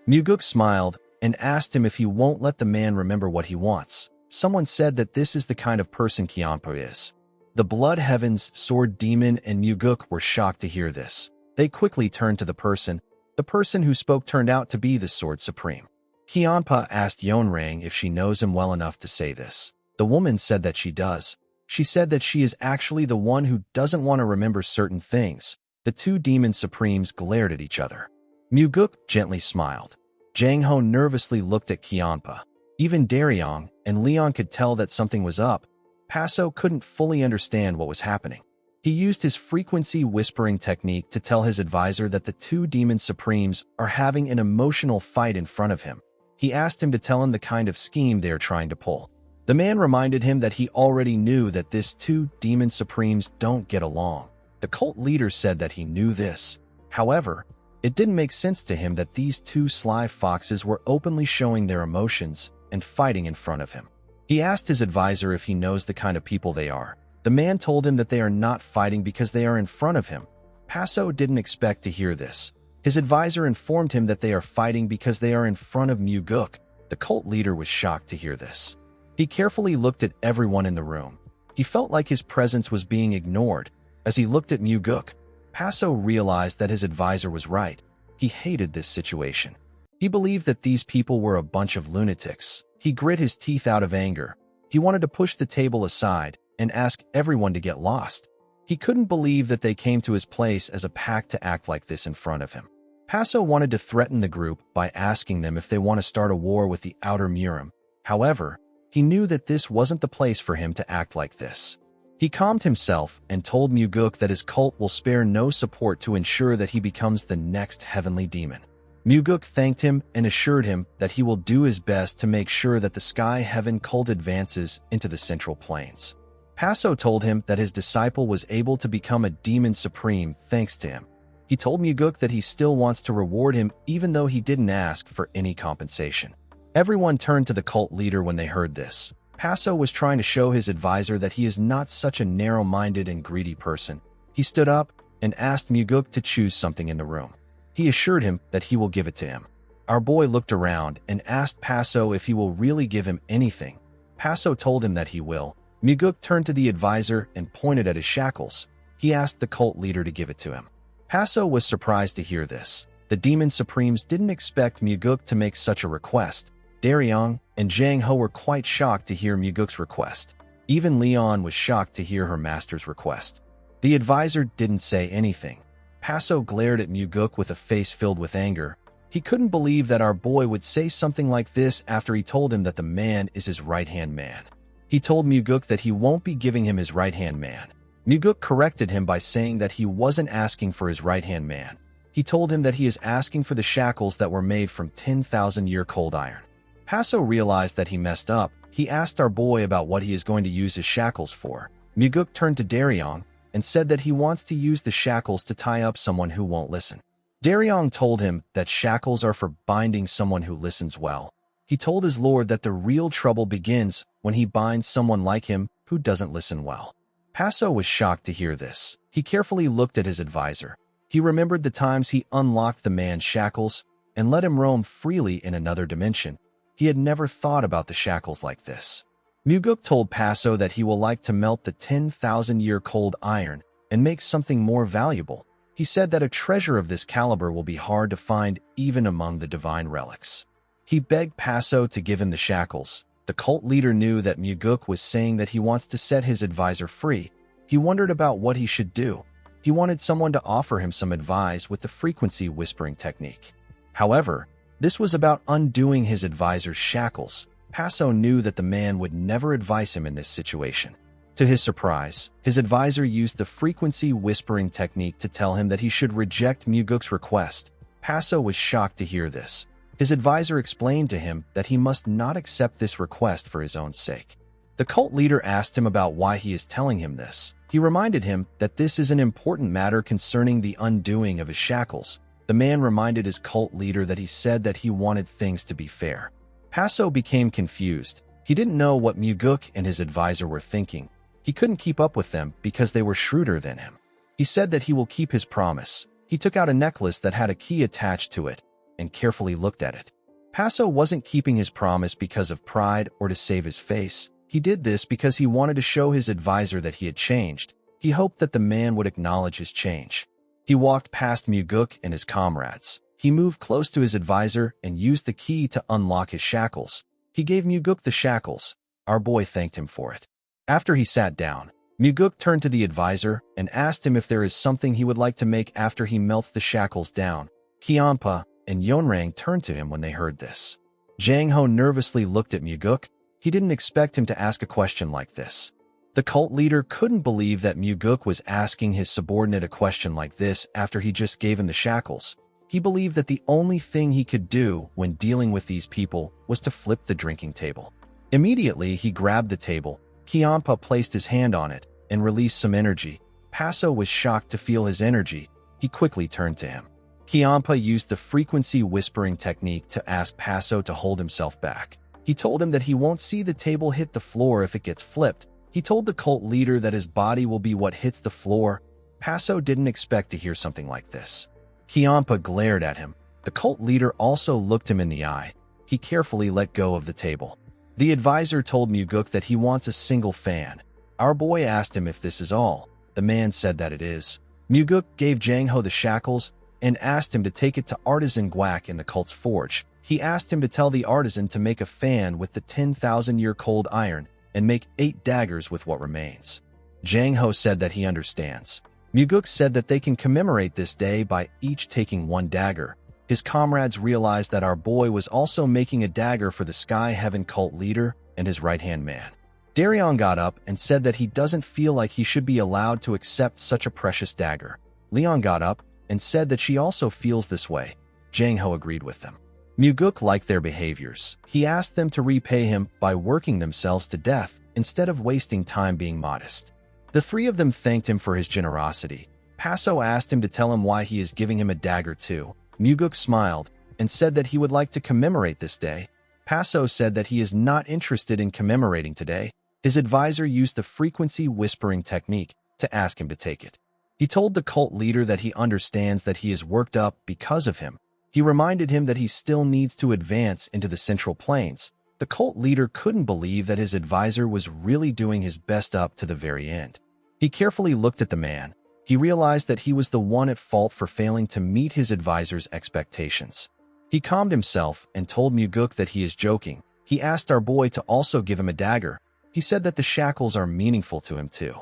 [SPEAKER 1] Muguk smiled and asked him if he won't let the man remember what he wants. Someone said that this is the kind of person Kiampa is. The Blood Heaven's Sword Demon and Muguk were shocked to hear this. They quickly turned to the person. The person who spoke turned out to be the Sword Supreme. Kiampa asked Yonrang if she knows him well enough to say this. The woman said that she does. She said that she is actually the one who doesn't want to remember certain things. The two demon supremes glared at each other. Muguk gently smiled. Jang Ho nervously looked at Kiampa. Even Daryong and Leon could tell that something was up. Paso couldn't fully understand what was happening. He used his frequency whispering technique to tell his advisor that the two demon supremes are having an emotional fight in front of him. He asked him to tell him the kind of scheme they are trying to pull. The man reminded him that he already knew that these two demon supremes don't get along. The cult leader said that he knew this. However, it didn't make sense to him that these two sly foxes were openly showing their emotions and fighting in front of him. He asked his advisor if he knows the kind of people they are. The man told him that they are not fighting because they are in front of him. Paso didn't expect to hear this. His advisor informed him that they are fighting because they are in front of Muguk. The cult leader was shocked to hear this. He carefully looked at everyone in the room. He felt like his presence was being ignored. As he looked at Muguk, Paso realized that his advisor was right. He hated this situation. He believed that these people were a bunch of lunatics. He grit his teeth out of anger. He wanted to push the table aside and ask everyone to get lost. He couldn't believe that they came to his place as a pack to act like this in front of him. Paso wanted to threaten the group by asking them if they want to start a war with the Outer Murim. However, he knew that this wasn't the place for him to act like this. He calmed himself and told Muguk that his cult will spare no support to ensure that he becomes the next heavenly demon. Muguk thanked him and assured him that he will do his best to make sure that the Sky Heaven cult advances into the Central Plains. Paso told him that his disciple was able to become a demon supreme thanks to him. He told Muguk that he still wants to reward him even though he didn't ask for any compensation. Everyone turned to the cult leader when they heard this. Paso was trying to show his advisor that he is not such a narrow-minded and greedy person. He stood up and asked Muguk to choose something in the room. He assured him that he will give it to him. Our boy looked around and asked Paso if he will really give him anything. Paso told him that he will. Muguk turned to the advisor and pointed at his shackles. He asked the cult leader to give it to him. Paso was surprised to hear this. The Demon Supremes didn't expect Muguk to make such a request. Daryong and Jang Ho were quite shocked to hear Muguk's request. Even Leon was shocked to hear her master's request. The advisor didn't say anything. Paso glared at Muguk with a face filled with anger. He couldn't believe that our boy would say something like this after he told him that the man is his right-hand man. He told Muguk that he won't be giving him his right-hand man. Muguk corrected him by saying that he wasn't asking for his right-hand man. He told him that he is asking for the shackles that were made from 10,000-year cold iron. Paso realized that he messed up. He asked our boy about what he is going to use his shackles for. Muguk turned to Daryong and said that he wants to use the shackles to tie up someone who won't listen. Daryong told him that shackles are for binding someone who listens well. He told his lord that the real trouble begins when he binds someone like him who doesn't listen well. Paso was shocked to hear this. He carefully looked at his advisor. He remembered the times he unlocked the man's shackles and let him roam freely in another dimension. He had never thought about the shackles like this. Muguk told Paso that he will like to melt the 10,000-year cold iron and make something more valuable. He said that a treasure of this caliber will be hard to find even among the divine relics. He begged Paso to give him the shackles. The cult leader knew that Muguk was saying that he wants to set his advisor free. He wondered about what he should do. He wanted someone to offer him some advice with the frequency whispering technique. However, this was about undoing his advisor's shackles. Paso knew that the man would never advise him in this situation. To his surprise, his advisor used the frequency whispering technique to tell him that he should reject Muguk's request. Paso was shocked to hear this. His advisor explained to him that he must not accept this request for his own sake. The cult leader asked him about why he is telling him this. He reminded him that this is an important matter concerning the undoing of his shackles. The man reminded his cult leader that he said that he wanted things to be fair. Paso became confused. He didn't know what Muguk and his advisor were thinking. He couldn't keep up with them because they were shrewder than him. He said that he will keep his promise. He took out a necklace that had a key attached to it and carefully looked at it. Paso wasn't keeping his promise because of pride or to save his face. He did this because he wanted to show his advisor that he had changed. He hoped that the man would acknowledge his change. He walked past Muguk and his comrades. He moved close to his advisor and used the key to unlock his shackles. He gave Muguk the shackles. Our boy thanked him for it. After he sat down, Muguk turned to the advisor and asked him if there is something he would like to make after he melts the shackles down. Kianpa and Yonrang turned to him when they heard this. Jang Ho nervously looked at Muguk. He didn't expect him to ask a question like this. The cult leader couldn't believe that Muguk was asking his subordinate a question like this after he just gave him the shackles. He believed that the only thing he could do when dealing with these people was to flip the drinking table. Immediately, he grabbed the table. Kianpa placed his hand on it and released some energy. Paso was shocked to feel his energy. He quickly turned to him. Kianpa used the frequency whispering technique to ask Paso to hold himself back. He told him that he won't see the table hit the floor if it gets flipped. He told the cult leader that his body will be what hits the floor. Paso didn't expect to hear something like this. Kianpa glared at him. The cult leader also looked him in the eye. He carefully let go of the table. The advisor told Muguk that he wants a single fan. Our boy asked him if this is all. The man said that it is. Muguk gave Jang Ho the shackles and asked him to take it to artisan Guak in the cult's forge. He asked him to tell the artisan to make a fan with the 10,000-year cold iron and make 8 daggers with what remains. Jang Ho said that he understands. Muguk said that they can commemorate this day by each taking 1 dagger. His comrades realized that our boy was also making a dagger for the Sky Heaven cult leader and his right-hand man. Daryong got up and said that he doesn't feel like he should be allowed to accept such a precious dagger. Leon got up and said that she also feels this way. Jang Ho agreed with them. Muguk liked their behaviors. He asked them to repay him by working themselves to death instead of wasting time being modest. The 3 of them thanked him for his generosity. Paso asked him to tell him why he is giving him a dagger too. Muguk smiled and said that he would like to commemorate this day. Paso said that he is not interested in commemorating today. His advisor used the frequency whispering technique to ask him to take it. He told the cult leader that he understands that he is worked up because of him. He reminded him that he still needs to advance into the Central Plains. The cult leader couldn't believe that his advisor was really doing his best up to the very end. He carefully looked at the man. He realized that he was the one at fault for failing to meet his advisor's expectations. He calmed himself and told Muguk that he is joking. He asked our boy to also give him a dagger. He said that the shackles are meaningful to him too.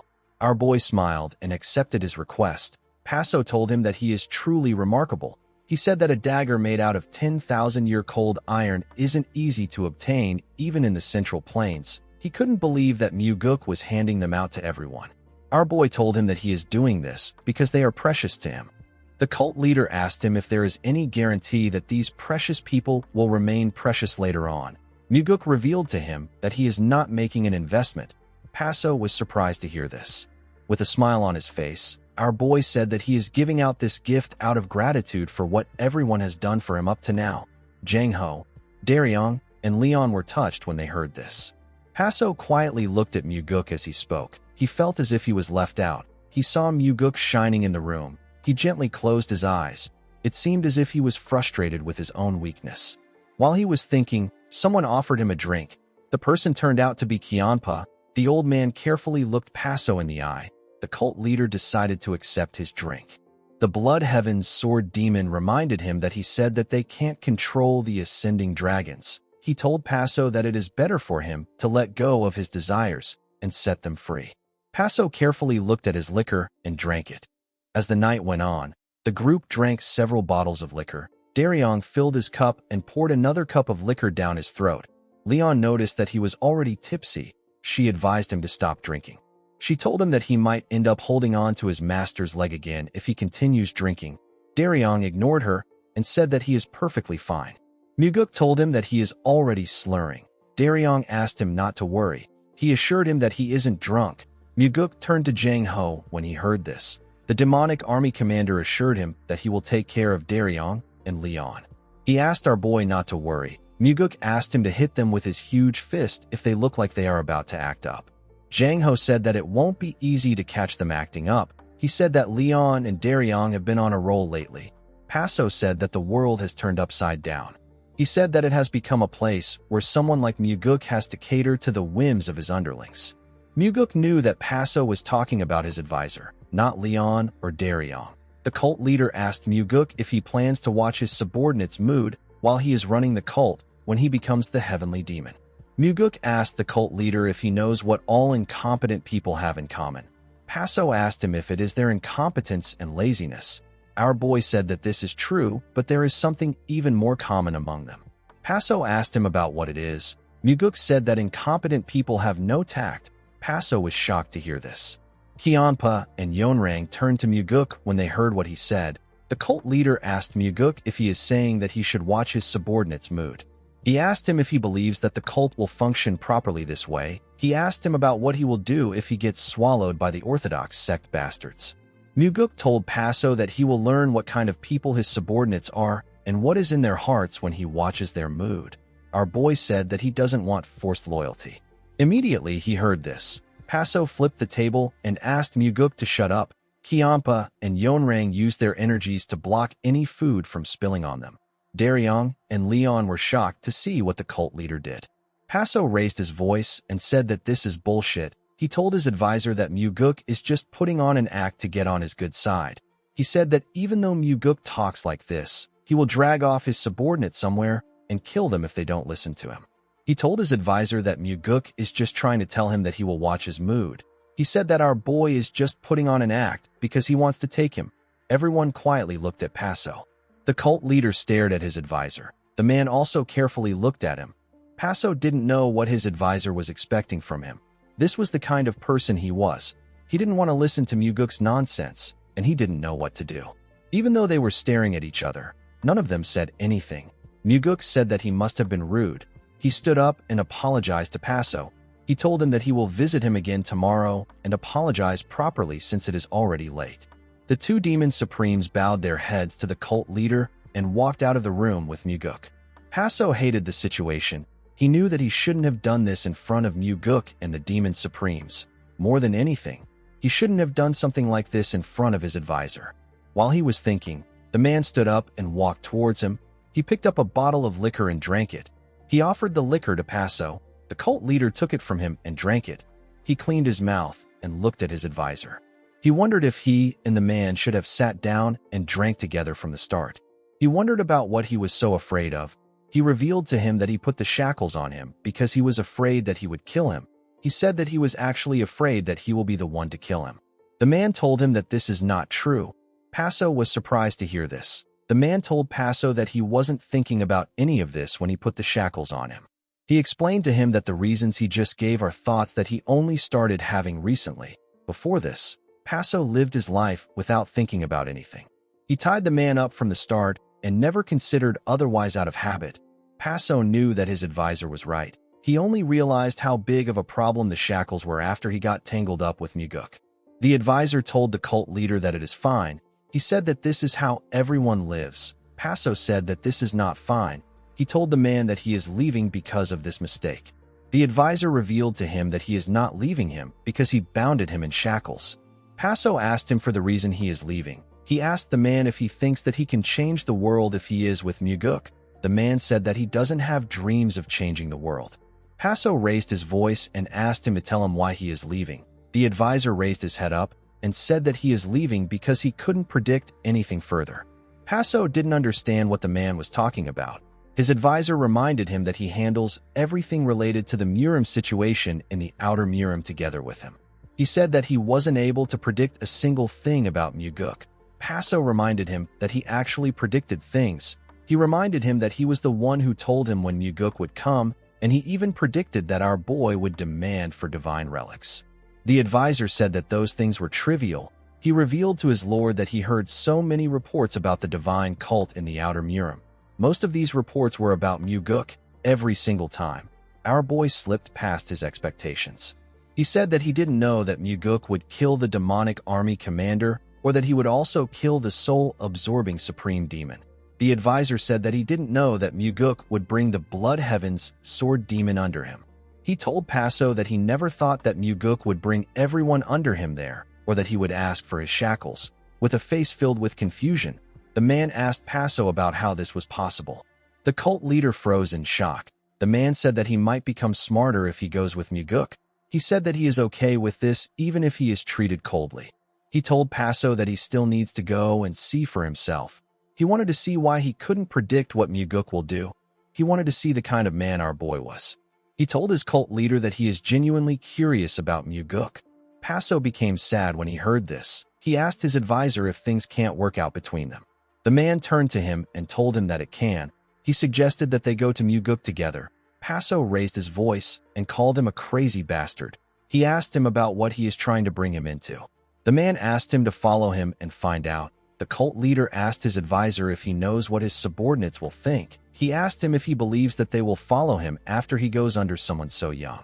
[SPEAKER 1] Our boy smiled and accepted his request. Paso told him that he is truly remarkable. He said that a dagger made out of 10,000-year cold iron isn't easy to obtain even in the Central Plains. He couldn't believe that Muguk was handing them out to everyone. Our boy told him that he is doing this because they are precious to him. The cult leader asked him if there is any guarantee that these precious people will remain precious later on. Muguk revealed to him that he is not making an investment. Paso was surprised to hear this. With a smile on his face, our boy said that he is giving out this gift out of gratitude for what everyone has done for him up to now. Jang Ho, Daryong, and Leon were touched when they heard this. Paso quietly looked at Muguk as he spoke. He felt as if he was left out. He saw Muguk shining in the room. He gently closed his eyes. It seemed as if he was frustrated with his own weakness. While he was thinking, someone offered him a drink. The person turned out to be Kianpa. The old man carefully looked Paso in the eye. The cult leader decided to accept his drink. The Blood Heaven's sword demon reminded him that he said that they can't control the ascending dragons. He told Paso that it is better for him to let go of his desires and set them free. Paso carefully looked at his liquor and drank it. As the night went on, the group drank several bottles of liquor. Daryong filled his cup and poured another cup of liquor down his throat. Leon noticed that he was already tipsy. She advised him to stop drinking. She told him that he might end up holding on to his master's leg again if he continues drinking. Daryong ignored her and said that he is perfectly fine. Muguk told him that he is already slurring. Daryong asked him not to worry. He assured him that he isn't drunk. Muguk turned to Jang Ho when he heard this. The demonic army commander assured him that he will take care of Daryong and Leon. He asked our boy not to worry. Muguk asked him to hit them with his huge fist if they look like they are about to act up. Jang Ho said that it won't be easy to catch them acting up. He said that Leon and Daryong have been on a roll lately. Paso said that the world has turned upside down. He said that it has become a place where someone like Muguk has to cater to the whims of his underlings. Muguk knew that Paso was talking about his advisor, not Leon or Daryong. The cult leader asked Muguk if he plans to watch his subordinate's mood while he is running the cult when he becomes the heavenly demon. Muguk asked the cult leader if he knows what all incompetent people have in common. Paso asked him if it is their incompetence and laziness. Our boy said that this is true, but there is something even more common among them. Paso asked him about what it is. Muguk said that incompetent people have no tact. Paso was shocked to hear this. Kianpa and Yonrang turned to Muguk when they heard what he said. The cult leader asked Muguk if he is saying that he should watch his subordinate's mood. He asked him if he believes that the cult will function properly this way. He asked him about what he will do if he gets swallowed by the Orthodox sect bastards. Muguk told Paso that he will learn what kind of people his subordinates are and what is in their hearts when he watches their mood. Our boy said that he doesn't want forced loyalty. Immediately he heard this. Paso flipped the table and asked Muguk to shut up. Kianpa and Yonrang used their energies to block any food from spilling on them. Daryong and Leon were shocked to see what the cult leader did. Paso raised his voice and said that this is bullshit. He told his advisor that Muguk is just putting on an act to get on his good side. He said that even though Muguk talks like this, he will drag off his subordinates somewhere and kill them if they don't listen to him. He told his advisor that Muguk is just trying to tell him that he will watch his mood. He said that our boy is just putting on an act because he wants to take him. Everyone quietly looked at Paso. The cult leader stared at his advisor. The man also carefully looked at him. Paso didn't know what his advisor was expecting from him. This was the kind of person he was. He didn't want to listen to Muguk's nonsense, and he didn't know what to do. Even though they were staring at each other, none of them said anything. Muguk said that he must have been rude. He stood up and apologized to Paso. He told him that he will visit him again tomorrow and apologize properly since it is already late. The two demon supremes bowed their heads to the cult leader and walked out of the room with Muguk. Paso hated the situation. He knew that he shouldn't have done this in front of Muguk and the demon supremes. More than anything, he shouldn't have done something like this in front of his advisor. While he was thinking, the man stood up and walked towards him. He picked up a bottle of liquor and drank it. He offered the liquor to Paso. The cult leader took it from him and drank it. He cleaned his mouth and looked at his advisor. He wondered if he and the man should have sat down and drank together from the start. He wondered about what he was so afraid of. He revealed to him that he put the shackles on him because he was afraid that he would kill him. He said that he was actually afraid that he will be the one to kill him. The man told him that this is not true. Paso was surprised to hear this. The man told Paso that he wasn't thinking about any of this when he put the shackles on him. He explained to him that the reasons he just gave are thoughts that he only started having recently. Before this, Paso lived his life without thinking about anything. He tied the man up from the start and never considered otherwise out of habit. Paso knew that his advisor was right. He only realized how big of a problem the shackles were after he got tangled up with Muguk. The advisor told the cult leader that it is fine. He said that this is how everyone lives. Paso said that this is not fine. He told the man that he is leaving because of this mistake. The advisor revealed to him that he is not leaving him because he bounded him in shackles. Paso asked him for the reason he is leaving. He asked the man if he thinks that he can change the world if he is with Muguk. The man said that he doesn't have dreams of changing the world. Paso raised his voice and asked him to tell him why he is leaving. The advisor raised his head up and said that he is leaving because he couldn't predict anything further. Paso didn't understand what the man was talking about. His advisor reminded him that he handles everything related to the Murim situation in the outer Murim together with him. He said that he wasn't able to predict a single thing about Muguk. Paso reminded him that he actually predicted things. He reminded him that he was the one who told him when Muguk would come, and he even predicted that our boy would demand for divine relics. The advisor said that those things were trivial. He revealed to his lord that he heard so many reports about the divine cult in the outer Murim. Most of these reports were about Muguk every single time. Our boy slipped past his expectations. He said that he didn't know that Muguk would kill the demonic army commander or that he would also kill the soul-absorbing supreme demon. The advisor said that he didn't know that Muguk would bring the Blood Heaven's sword demon under him. He told Paso that he never thought that Muguk would bring everyone under him there, or that he would ask for his shackles. With a face filled with confusion, the man asked Paso about how this was possible. The cult leader froze in shock. The man said that he might become smarter if he goes with Muguk. He said that he is okay with this even if he is treated coldly. He told Paso that he still needs to go and see for himself. He wanted to see why he couldn't predict what Muguk will do. He wanted to see the kind of man our boy was. He told his cult leader that he is genuinely curious about Muguk. Paso became sad when he heard this. He asked his advisor if things can't work out between them. The man turned to him and told him that it can. He suggested that they go to Muguk together. Paso raised his voice and called him a crazy bastard. He asked him about what he is trying to bring him into. The man asked him to follow him and find out. The cult leader asked his advisor if he knows what his subordinates will think. He asked him if he believes that they will follow him after he goes under someone so young.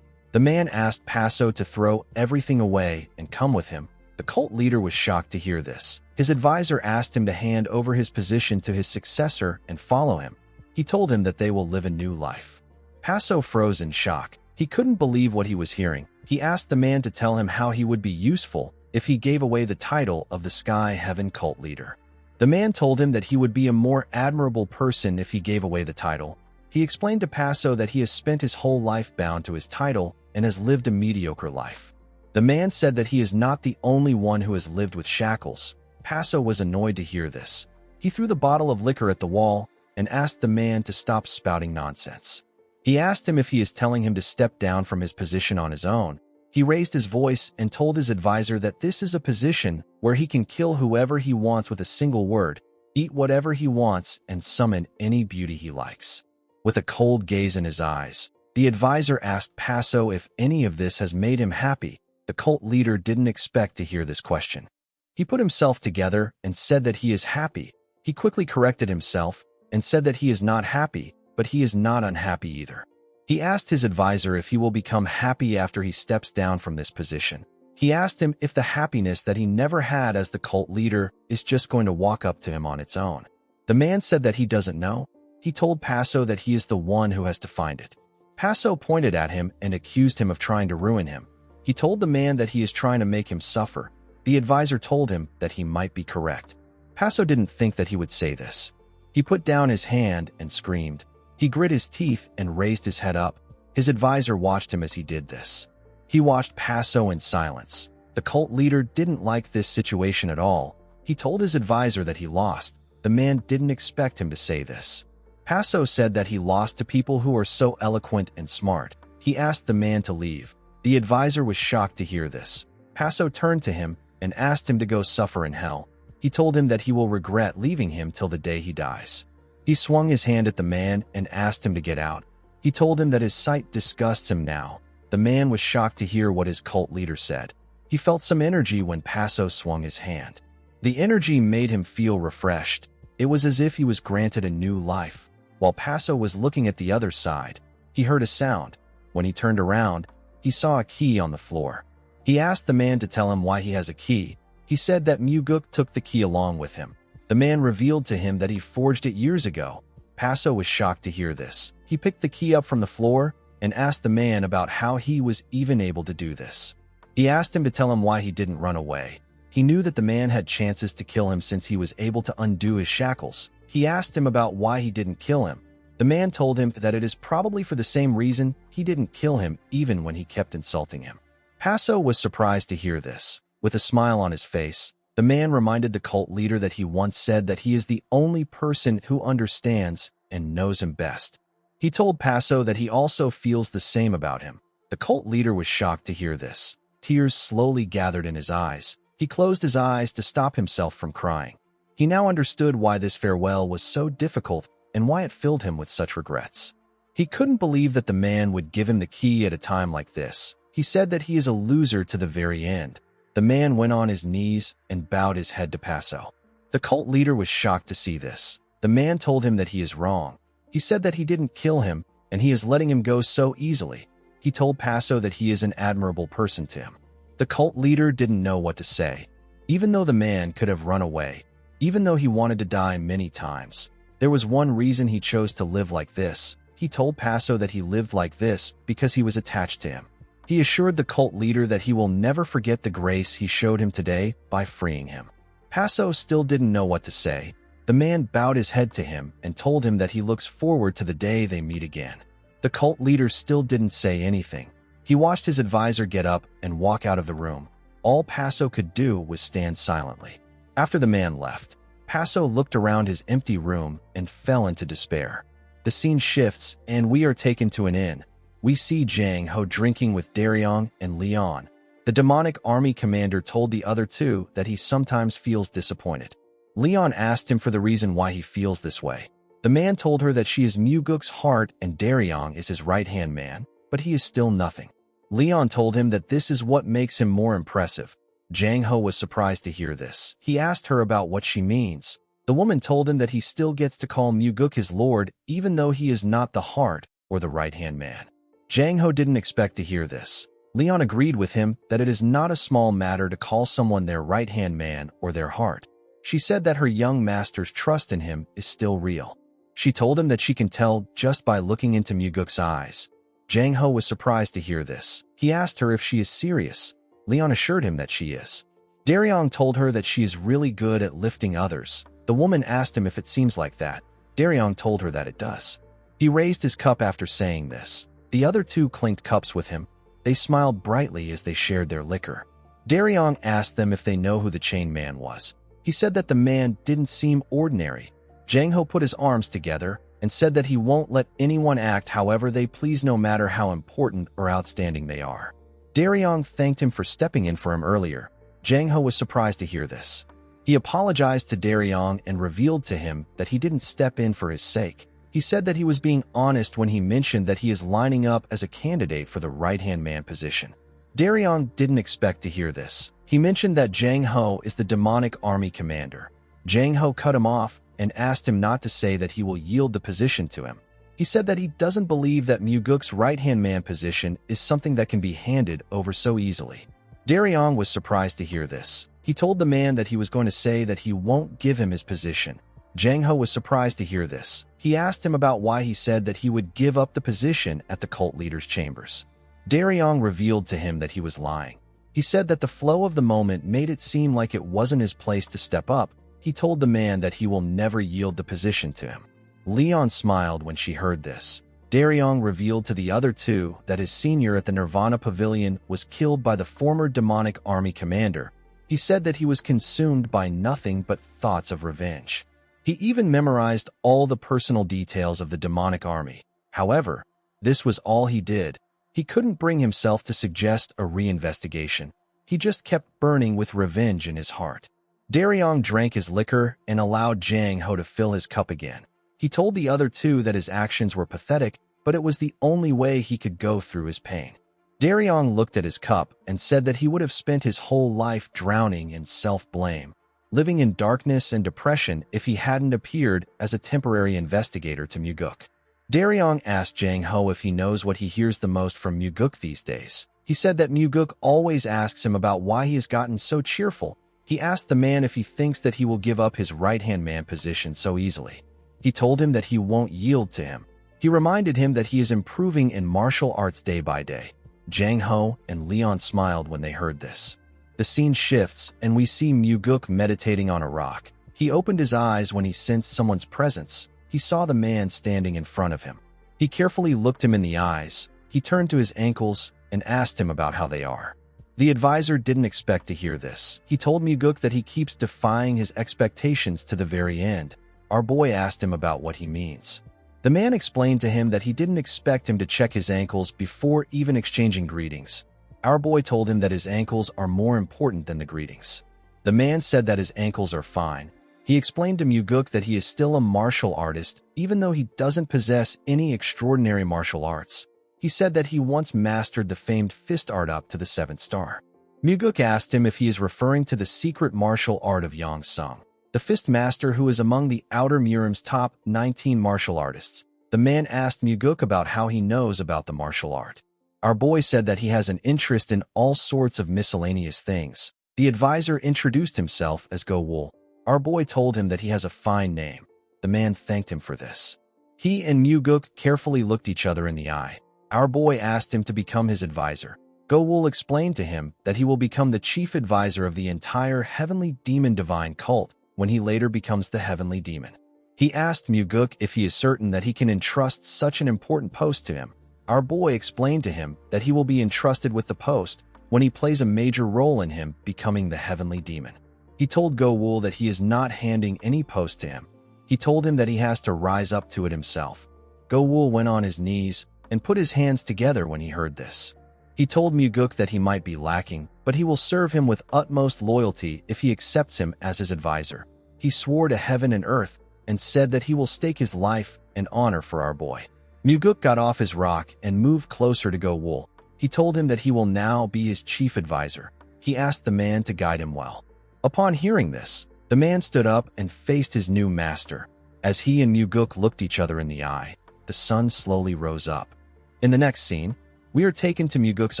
[SPEAKER 1] The man asked Paso to throw everything away and come with him. The cult leader was shocked to hear this. His advisor asked him to hand over his position to his successor and follow him. He told him that they will live a new life. Paso froze in shock. He couldn't believe what he was hearing. He asked the man to tell him how he would be useful if he gave away the title of the Sky Heaven cult leader. The man told him that he would be a more admirable person if he gave away the title. He explained to Paso that he has spent his whole life bound to his title and has lived a mediocre life. The man said that he is not the only one who has lived with shackles. Paso was annoyed to hear this. He threw the bottle of liquor at the wall and asked the man to stop spouting nonsense. He asked him if he is telling him to step down from his position on his own. He raised his voice and told his advisor that this is a position where he can kill whoever he wants with a single word, eat whatever he wants, and summon any beauty he likes. With a cold gaze in his eyes, the advisor asked Paso if any of this has made him happy. The cult leader didn't expect to hear this question. He put himself together and said that he is happy. He quickly corrected himself and said that he is not happy, but he is not unhappy either. He asked his advisor if he will become happy after he steps down from this position. He asked him if the happiness that he never had as the cult leader is just going to walk up to him on its own. The man said that he doesn't know. He told Paso that he is the one who has to find it. Paso pointed at him and accused him of trying to ruin him. He told the man that he is trying to make him suffer. The advisor told him that he might be correct. Paso didn't think that he would say this. He put down his hand and screamed. He grit his teeth and raised his head up. His advisor watched him as he did this. He watched Paso in silence. The cult leader didn't like this situation at all. He told his advisor that he lost. The man didn't expect him to say this. Paso said that he lost to people who are so eloquent and smart. He asked the man to leave. The advisor was shocked to hear this. Paso turned to him and asked him to go suffer in hell. He told him that he will regret leaving him till the day he dies. He swung his hand at the man and asked him to get out. He told him that his sight disgusts him now. The man was shocked to hear what his cult leader said. He felt some energy when Paso swung his hand. The energy made him feel refreshed. It was as if he was granted a new life. While Paso was looking at the other side, he heard a sound. When he turned around, he saw a key on the floor. He asked the man to tell him why he has a key. He said that Muguk took the key along with him. The man revealed to him that he forged it years ago. Paso was shocked to hear this. He picked the key up from the floor and asked the man about how he was even able to do this. He asked him to tell him why he didn't run away. He knew that the man had chances to kill him since he was able to undo his shackles. He asked him about why he didn't kill him. The man told him that it is probably for the same reason he didn't kill him even when he kept insulting him. Paso was surprised to hear this. With a smile on his face, the man reminded the cult leader that he once said that he is the only person who understands and knows him best. He told Paso that he also feels the same about him. The cult leader was shocked to hear this. Tears slowly gathered in his eyes. He closed his eyes to stop himself from crying. He now understood why this farewell was so difficult and why it filled him with such regrets. He couldn't believe that the man would give him the key at a time like this. He said that he is a loser to the very end. The man went on his knees and bowed his head to Paso. The cult leader was shocked to see this. The man told him that he is wrong. He said that he didn't kill him, and he is letting him go so easily. He told Paso that he is an admirable person to him. The cult leader didn't know what to say. Even though the man could have run away, even though he wanted to die many times, there was one reason he chose to live like this. He told Paso that he lived like this because he was attached to him. He assured the cult leader that he will never forget the grace he showed him today by freeing him. Paso still didn't know what to say. The man bowed his head to him and told him that he looks forward to the day they meet again. The cult leader still didn't say anything. He watched his advisor get up and walk out of the room. All Paso could do was stand silently. After the man left, Paso looked around his empty room and fell into despair. The scene shifts, and we are taken to an inn. We see Jang Ho drinking with Daryong and Leon. The demonic army commander told the other two that he sometimes feels disappointed. Leon asked him for the reason why he feels this way. The man told her that she is Muguk's heart and Daryong is his right-hand man, but he is still nothing. Leon told him that this is what makes him more impressive. Jang Ho was surprised to hear this. He asked her about what she means. The woman told him that he still gets to call Muguk his lord even though he is not the heart or the right-hand man. Jang Ho didn't expect to hear this. Leon agreed with him that it is not a small matter to call someone their right-hand man or their heart. She said that her young master's trust in him is still real. She told him that she can tell just by looking into Muguk's eyes. Jang Ho was surprised to hear this. He asked her if she is serious. Leon assured him that she is. Daryong told her that she is really good at lifting others. The woman asked him if it seems like that. Daryong told her that it does. He raised his cup after saying this. The other two clinked cups with him. They smiled brightly as they shared their liquor. Daryong asked them if they know who the chain man was. He said that the man didn't seem ordinary. Jang Ho put his arms together and said that he won't let anyone act however they please no matter how important or outstanding they are. Daryong thanked him for stepping in for him earlier. Jang Ho was surprised to hear this. He apologized to Daryong and revealed to him that he didn't step in for his sake. He said that he was being honest when he mentioned that he is lining up as a candidate for the right-hand man position. Daryong didn't expect to hear this. He mentioned that Jang Ho is the demonic army commander. Jang Ho cut him off and asked him not to say that he will yield the position to him. He said that he doesn't believe that Muguk's right-hand man position is something that can be handed over so easily. Daryong was surprised to hear this. He told the man that he was going to say that he won't give him his position. Jang Ho was surprised to hear this. He asked him about why he said that he would give up the position at the cult leader's chambers. Daryong revealed to him that he was lying. He said that the flow of the moment made it seem like it wasn't his place to step up. He told the man that he will never yield the position to him. Leon smiled when she heard this. Daryong revealed to the other two that his senior at the Nirvana Pavilion was killed by the former demonic army commander. He said that he was consumed by nothing but thoughts of revenge. He even memorized all the personal details of the demonic army. However, this was all he did. He couldn't bring himself to suggest a reinvestigation. He just kept burning with revenge in his heart. Daryong drank his liquor and allowed Jang Ho to fill his cup again. He told the other two that his actions were pathetic, but it was the only way he could go through his pain. Daryong looked at his cup and said that he would have spent his whole life drowning in self-blame. living in darkness and depression if he hadn't appeared as a temporary investigator to Muguk. Daryong asked Jang Ho if he knows what he hears the most from Muguk these days. He said that Muguk always asks him about why he has gotten so cheerful. He asked the man if he thinks that he will give up his right-hand man position so easily. He told him that he won't yield to him. He reminded him that he is improving in martial arts day by day. Jang Ho and Leon smiled when they heard this. The scene shifts, and we see Muguk meditating on a rock. He opened his eyes when he sensed someone's presence. He saw the man standing in front of him. He carefully looked him in the eyes. He turned to his ankles and asked him about how they are. The advisor didn't expect to hear this. He told Muguk that he keeps defying his expectations to the very end. Our boy asked him about what he means. The man explained to him that he didn't expect him to check his ankles before even exchanging greetings. Our boy told him that his ankles are more important than the greetings. The man said that his ankles are fine. He explained to Muguk that he is still a martial artist, even though he doesn't possess any extraordinary martial arts. He said that he once mastered the famed fist art up to the 7th star. Muguk asked him if he is referring to the secret martial art of Yang Sung, the fist master who is among the Outer Murim's top 19 martial artists. The man asked Muguk about how he knows about the martial art. Our boy said that he has an interest in all sorts of miscellaneous things. The advisor introduced himself as Go Wool. Our boy told him that he has a fine name. The man thanked him for this. He and Muguk carefully looked each other in the eye. Our boy asked him to become his advisor. Go Wool explained to him that he will become the chief advisor of the entire Heavenly Demon Divine cult when he later becomes the Heavenly Demon. He asked Muguk if he is certain that he can entrust such an important post to him. Our boy explained to him that he will be entrusted with the post when he plays a major role in him becoming the Heavenly Demon. He told Go Wool that he is not handing any post to him. He told him that he has to rise up to it himself. Go Wool went on his knees and put his hands together when he heard this. He told Muguk that he might be lacking, but he will serve him with utmost loyalty if he accepts him as his advisor. He swore to heaven and earth and said that he will stake his life and honor for our boy. Muguk got off his rock and moved closer to Go Wool. He told him that he will now be his chief advisor. He asked the man to guide him well. Upon hearing this, the man stood up and faced his new master. As he and Muguk looked each other in the eye, the sun slowly rose up. In the next scene, we are taken to Muguk's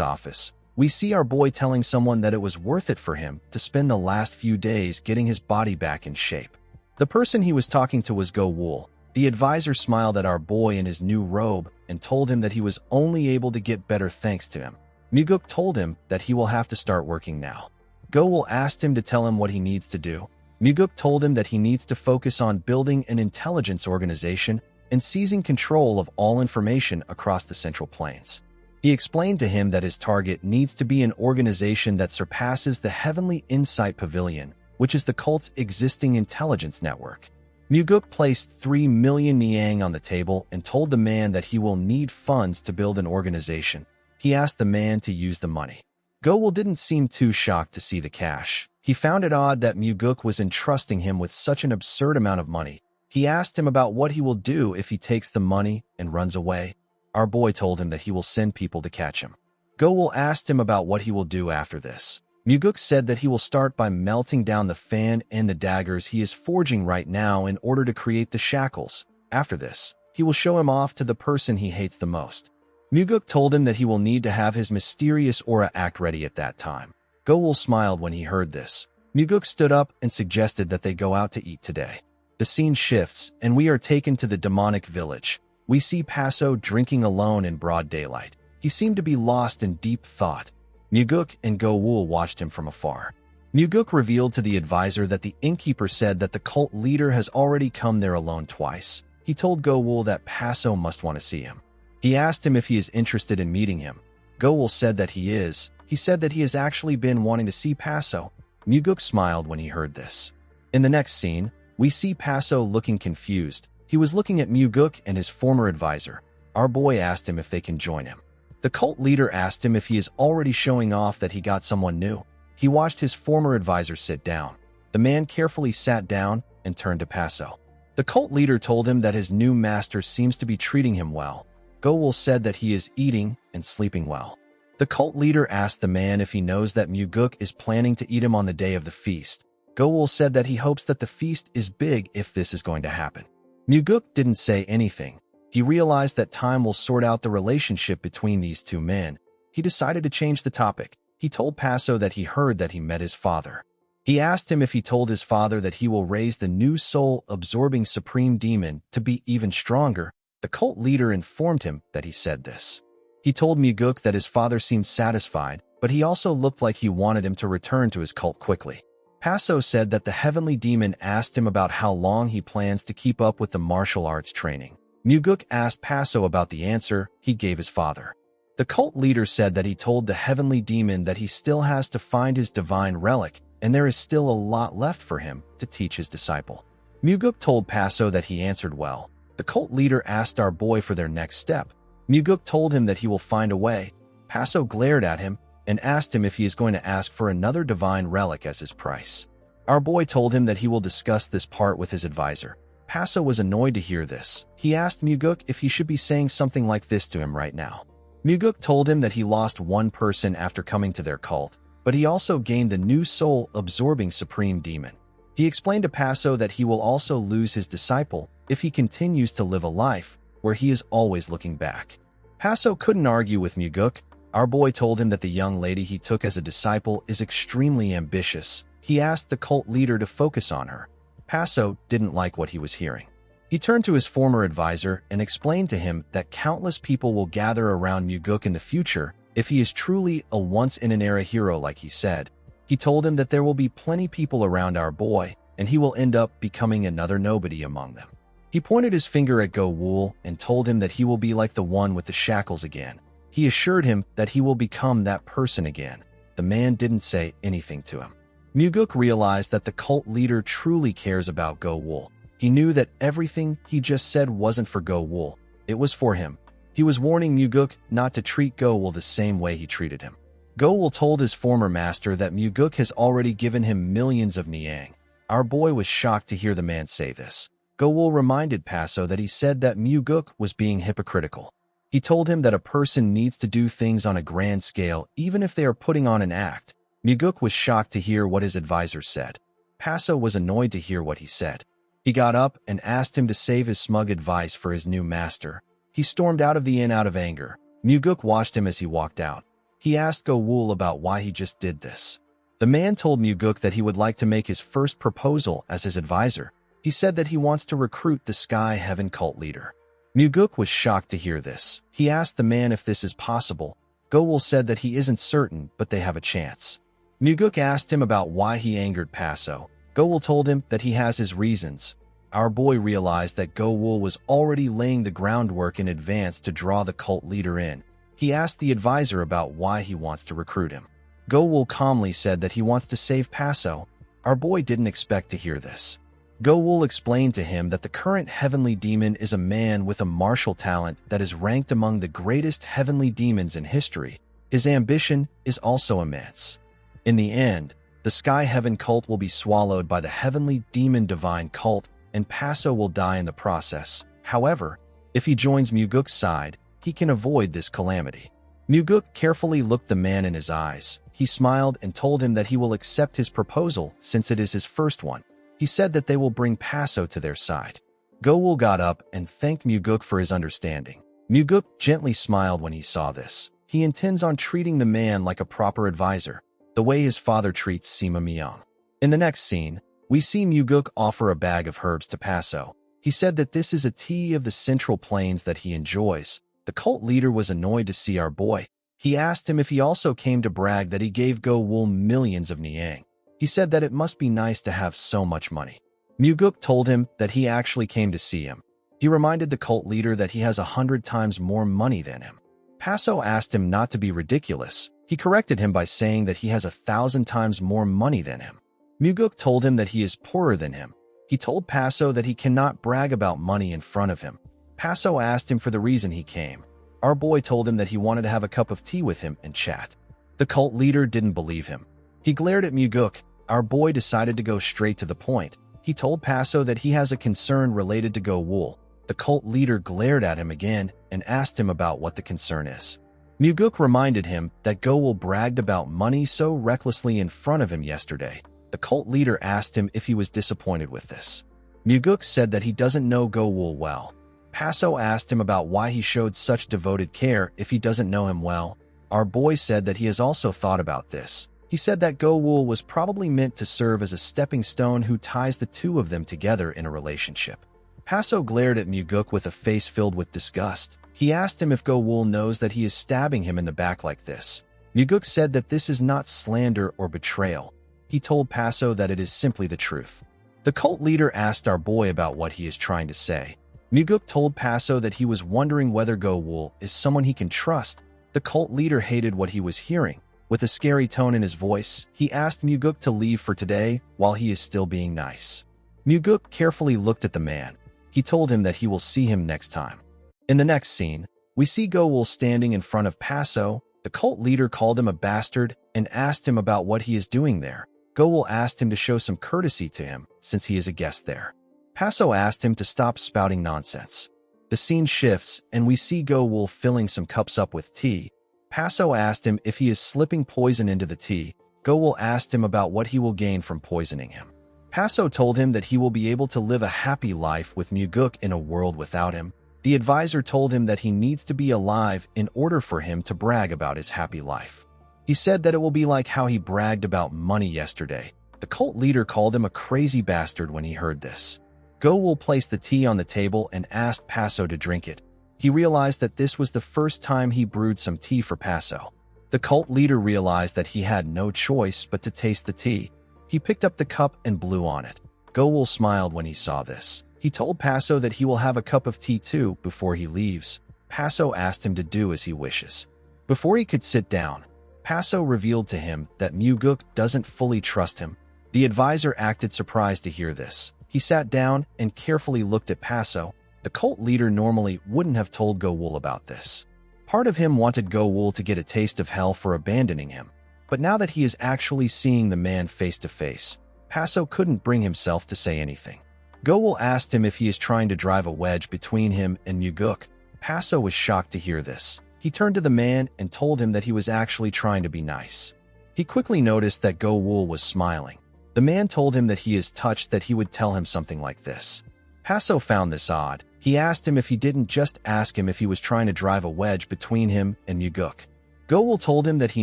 [SPEAKER 1] office. We see our boy telling someone that it was worth it for him to spend the last few days getting his body back in shape. The person he was talking to was Go Wool. The advisor smiled at our boy in his new robe and told him that he was only able to get better thanks to him. Muguk told him that he will have to start working now. Go Wool asked him to tell him what he needs to do. Muguk told him that he needs to focus on building an intelligence organization and seizing control of all information across the Central Plains. He explained to him that his target needs to be an organization that surpasses the Heavenly Insight Pavilion, which is the cult's existing intelligence network. Muguk placed 3 million Niang on the table and told the man that he will need funds to build an organization. He asked the man to use the money. Go Wool didn't seem too shocked to see the cash. He found it odd that Muguk was entrusting him with such an absurd amount of money. He asked him about what he will do if he takes the money and runs away. Our boy told him that he will send people to catch him. Go Wool asked him about what he will do after this. Muguk said that he will start by melting down the fan and the daggers he is forging right now in order to create the shackles. After this, he will show him off to the person he hates the most. Muguk told him that he will need to have his mysterious aura act ready at that time. Go Wool smiled when he heard this. Muguk stood up and suggested that they go out to eat today. The scene shifts, and we are taken to the demonic village. We see Paso drinking alone in broad daylight. He seemed to be lost in deep thought. Muguk and Go Wool watched him from afar. Muguk revealed to the advisor that the innkeeper said that the cult leader has already come there alone twice. He told Go Wool that Paso must want to see him. He asked him if he is interested in meeting him. Go Wool said that he is. He said that he has actually been wanting to see Paso. Muguk smiled when he heard this. In the next scene, we see Paso looking confused. He was looking at Muguk and his former advisor. Our boy asked him if they can join him. The cult leader asked him if he is already showing off that he got someone new. He watched his former advisor sit down. The man carefully sat down and turned to Paso. The cult leader told him that his new master seems to be treating him well. Go Wool said that he is eating and sleeping well. The cult leader asked the man if he knows that Muguk is planning to eat him on the day of the feast. Go-wul said that he hopes that the feast is big if this is going to happen. Muguk didn't say anything. He realized that time will sort out the relationship between these two men. He decided to change the topic. He told Paso that he heard that he met his father. He asked him if he told his father that he will raise the new soul-absorbing supreme demon to be even stronger. The cult leader informed him that he said this. He told Muguk that his father seemed satisfied, but he also looked like he wanted him to return to his cult quickly. Paso said that the heavenly demon asked him about how long he plans to keep up with the martial arts training. Muguk asked Paso about the answer he gave his father. The cult leader said that he told the heavenly demon that he still has to find his divine relic, and there is still a lot left for him to teach his disciple. Muguk told Paso that he answered well. The cult leader asked our boy for their next step. Muguk told him that he will find a way. Paso glared at him and asked him if he is going to ask for another divine relic as his price. Our boy told him that he will discuss this part with his advisor. Paso was annoyed to hear this. He asked Muguk if he should be saying something like this to him right now. Muguk told him that he lost one person after coming to their cult, but he also gained the new soul-absorbing supreme demon. He explained to Paso that he will also lose his disciple if he continues to live a life where he is always looking back. Paso couldn't argue with Muguk. Our boy told him that the young lady he took as a disciple is extremely ambitious. He asked the cult leader to focus on her. Paso didn't like what he was hearing. He turned to his former advisor and explained to him that countless people will gather around Muguk in the future if he is truly a once-in-an-era hero like he said. He told him that there will be plenty people around our boy, and he will end up becoming another nobody among them. He pointed his finger at Go-wul and told him that he will be like the one with the shackles again. He assured him that he will become that person again. The man didn't say anything to him. Muguk realized that the cult leader truly cares about Go-wul. He knew that everything he just said wasn't for Go-wul. It was for him. He was warning Muguk not to treat Go-wul the same way he treated him. Go-wul told his former master that Muguk has already given him millions of niang. Our boy was shocked to hear the man say this. Go-wul reminded Paso that he said that Muguk was being hypocritical. He told him that a person needs to do things on a grand scale even if they are putting on an act. Muguk was shocked to hear what his advisor said. Paso was annoyed to hear what he said. He got up and asked him to save his smug advice for his new master. He stormed out of the inn out of anger. Muguk watched him as he walked out. He asked Go-wul about why he just did this. The man told Muguk that he would like to make his first proposal as his advisor. He said that he wants to recruit the Sky Heaven cult leader. Muguk was shocked to hear this. He asked the man if this is possible. Go-wul said that he isn't certain, but they have a chance. Muguk asked him about why he angered Paso. Go-wul told him that he has his reasons. Our boy realized that Go-wul was already laying the groundwork in advance to draw the cult leader in. He asked the advisor about why he wants to recruit him. Go-wul calmly said that he wants to save Paso. Our boy didn't expect to hear this. Go-wul explained to him that the current heavenly demon is a man with a martial talent that is ranked among the greatest heavenly demons in history. His ambition is also immense. In the end, the Sky Heaven cult will be swallowed by the heavenly demon divine cult, and Paso will die in the process. However, if he joins Muguk's side, he can avoid this calamity. Muguk carefully looked the man in his eyes. He smiled and told him that he will accept his proposal since it is his first one. He said that they will bring Paso to their side. Go-wul got up and thanked Muguk for his understanding. Muguk gently smiled when he saw this. He intends on treating the man like a proper advisor, the way his father treats Sima Myung. In the next scene, we see Muguk offer a bag of herbs to Paso. He said that this is a tea of the Central Plains that he enjoys. The cult leader was annoyed to see our boy. He asked him if he also came to brag that he gave Go-wul millions of niang. He said that it must be nice to have so much money. Muguk told him that he actually came to see him. He reminded the cult leader that he has 100 times more money than him. Paso asked him not to be ridiculous. He corrected him by saying that he has 1,000 times more money than him. Muguk told him that he is poorer than him. He told Paso that he cannot brag about money in front of him. Paso asked him for the reason he came. Our boy told him that he wanted to have a cup of tea with him and chat. The cult leader didn't believe him. He glared at Muguk. Our boy decided to go straight to the point. He told Paso that he has a concern related to Go-wul. The cult leader glared at him again and asked him about what the concern is. Muguk reminded him that Go-wul bragged about money so recklessly in front of him yesterday. The cult leader asked him if he was disappointed with this. Muguk said that he doesn't know Go-wul well. Paso asked him about why he showed such devoted care if he doesn't know him well. Our boy said that he has also thought about this. He said that Go-wul was probably meant to serve as a stepping stone who ties the two of them together in a relationship. Paso glared at Muguk with a face filled with disgust. He asked him if Go-wul knows that he is stabbing him in the back like this. Muguk said that this is not slander or betrayal. He told Paso that it is simply the truth. The cult leader asked our boy about what he is trying to say. Muguk told Paso that he was wondering whether Go-wul is someone he can trust. The cult leader hated what he was hearing. With a scary tone in his voice, he asked Muguk to leave for today while he is still being nice. Muguk carefully looked at the man. He told him that he will see him next time. In the next scene, we see Go-wul standing in front of Paso. The cult leader called him a bastard and asked him about what he is doing there. Go-wul asked him to show some courtesy to him since he is a guest there. Paso asked him to stop spouting nonsense. The scene shifts and we see Go-wul filling some cups up with tea. Paso asked him if he is slipping poison into the tea. Go-wul asked him about what he will gain from poisoning him. Paso told him that he will be able to live a happy life with Muguk in a world without him. The advisor told him that he needs to be alive in order for him to brag about his happy life. He said that it will be like how he bragged about money yesterday. The cult leader called him a crazy bastard when he heard this. Go-wul placed the tea on the table and asked Paso to drink it. He realized that this was the first time he brewed some tea for Paso. The cult leader realized that he had no choice but to taste the tea. He picked up the cup and blew on it. Go-wul smiled when he saw this. He told Paso that he will have a cup of tea too before he leaves. Paso asked him to do as he wishes. Before he could sit down, Paso revealed to him that Muguk doesn't fully trust him. The advisor acted surprised to hear this. He sat down and carefully looked at Paso. The cult leader normally wouldn't have told Go-wul about this. Part of him wanted Go-wul to get a taste of hell for abandoning him. But now that he is actually seeing the man face to face, Paso couldn't bring himself to say anything. Go-wul asked him if he is trying to drive a wedge between him and Muguk. Paso was shocked to hear this. He turned to the man and told him that he was actually trying to be nice. He quickly noticed that Go-wul was smiling. The man told him that he is touched that he would tell him something like this. Paso found this odd. He asked him if he didn't just ask him if he was trying to drive a wedge between him and Muguk. Go-wul told him that he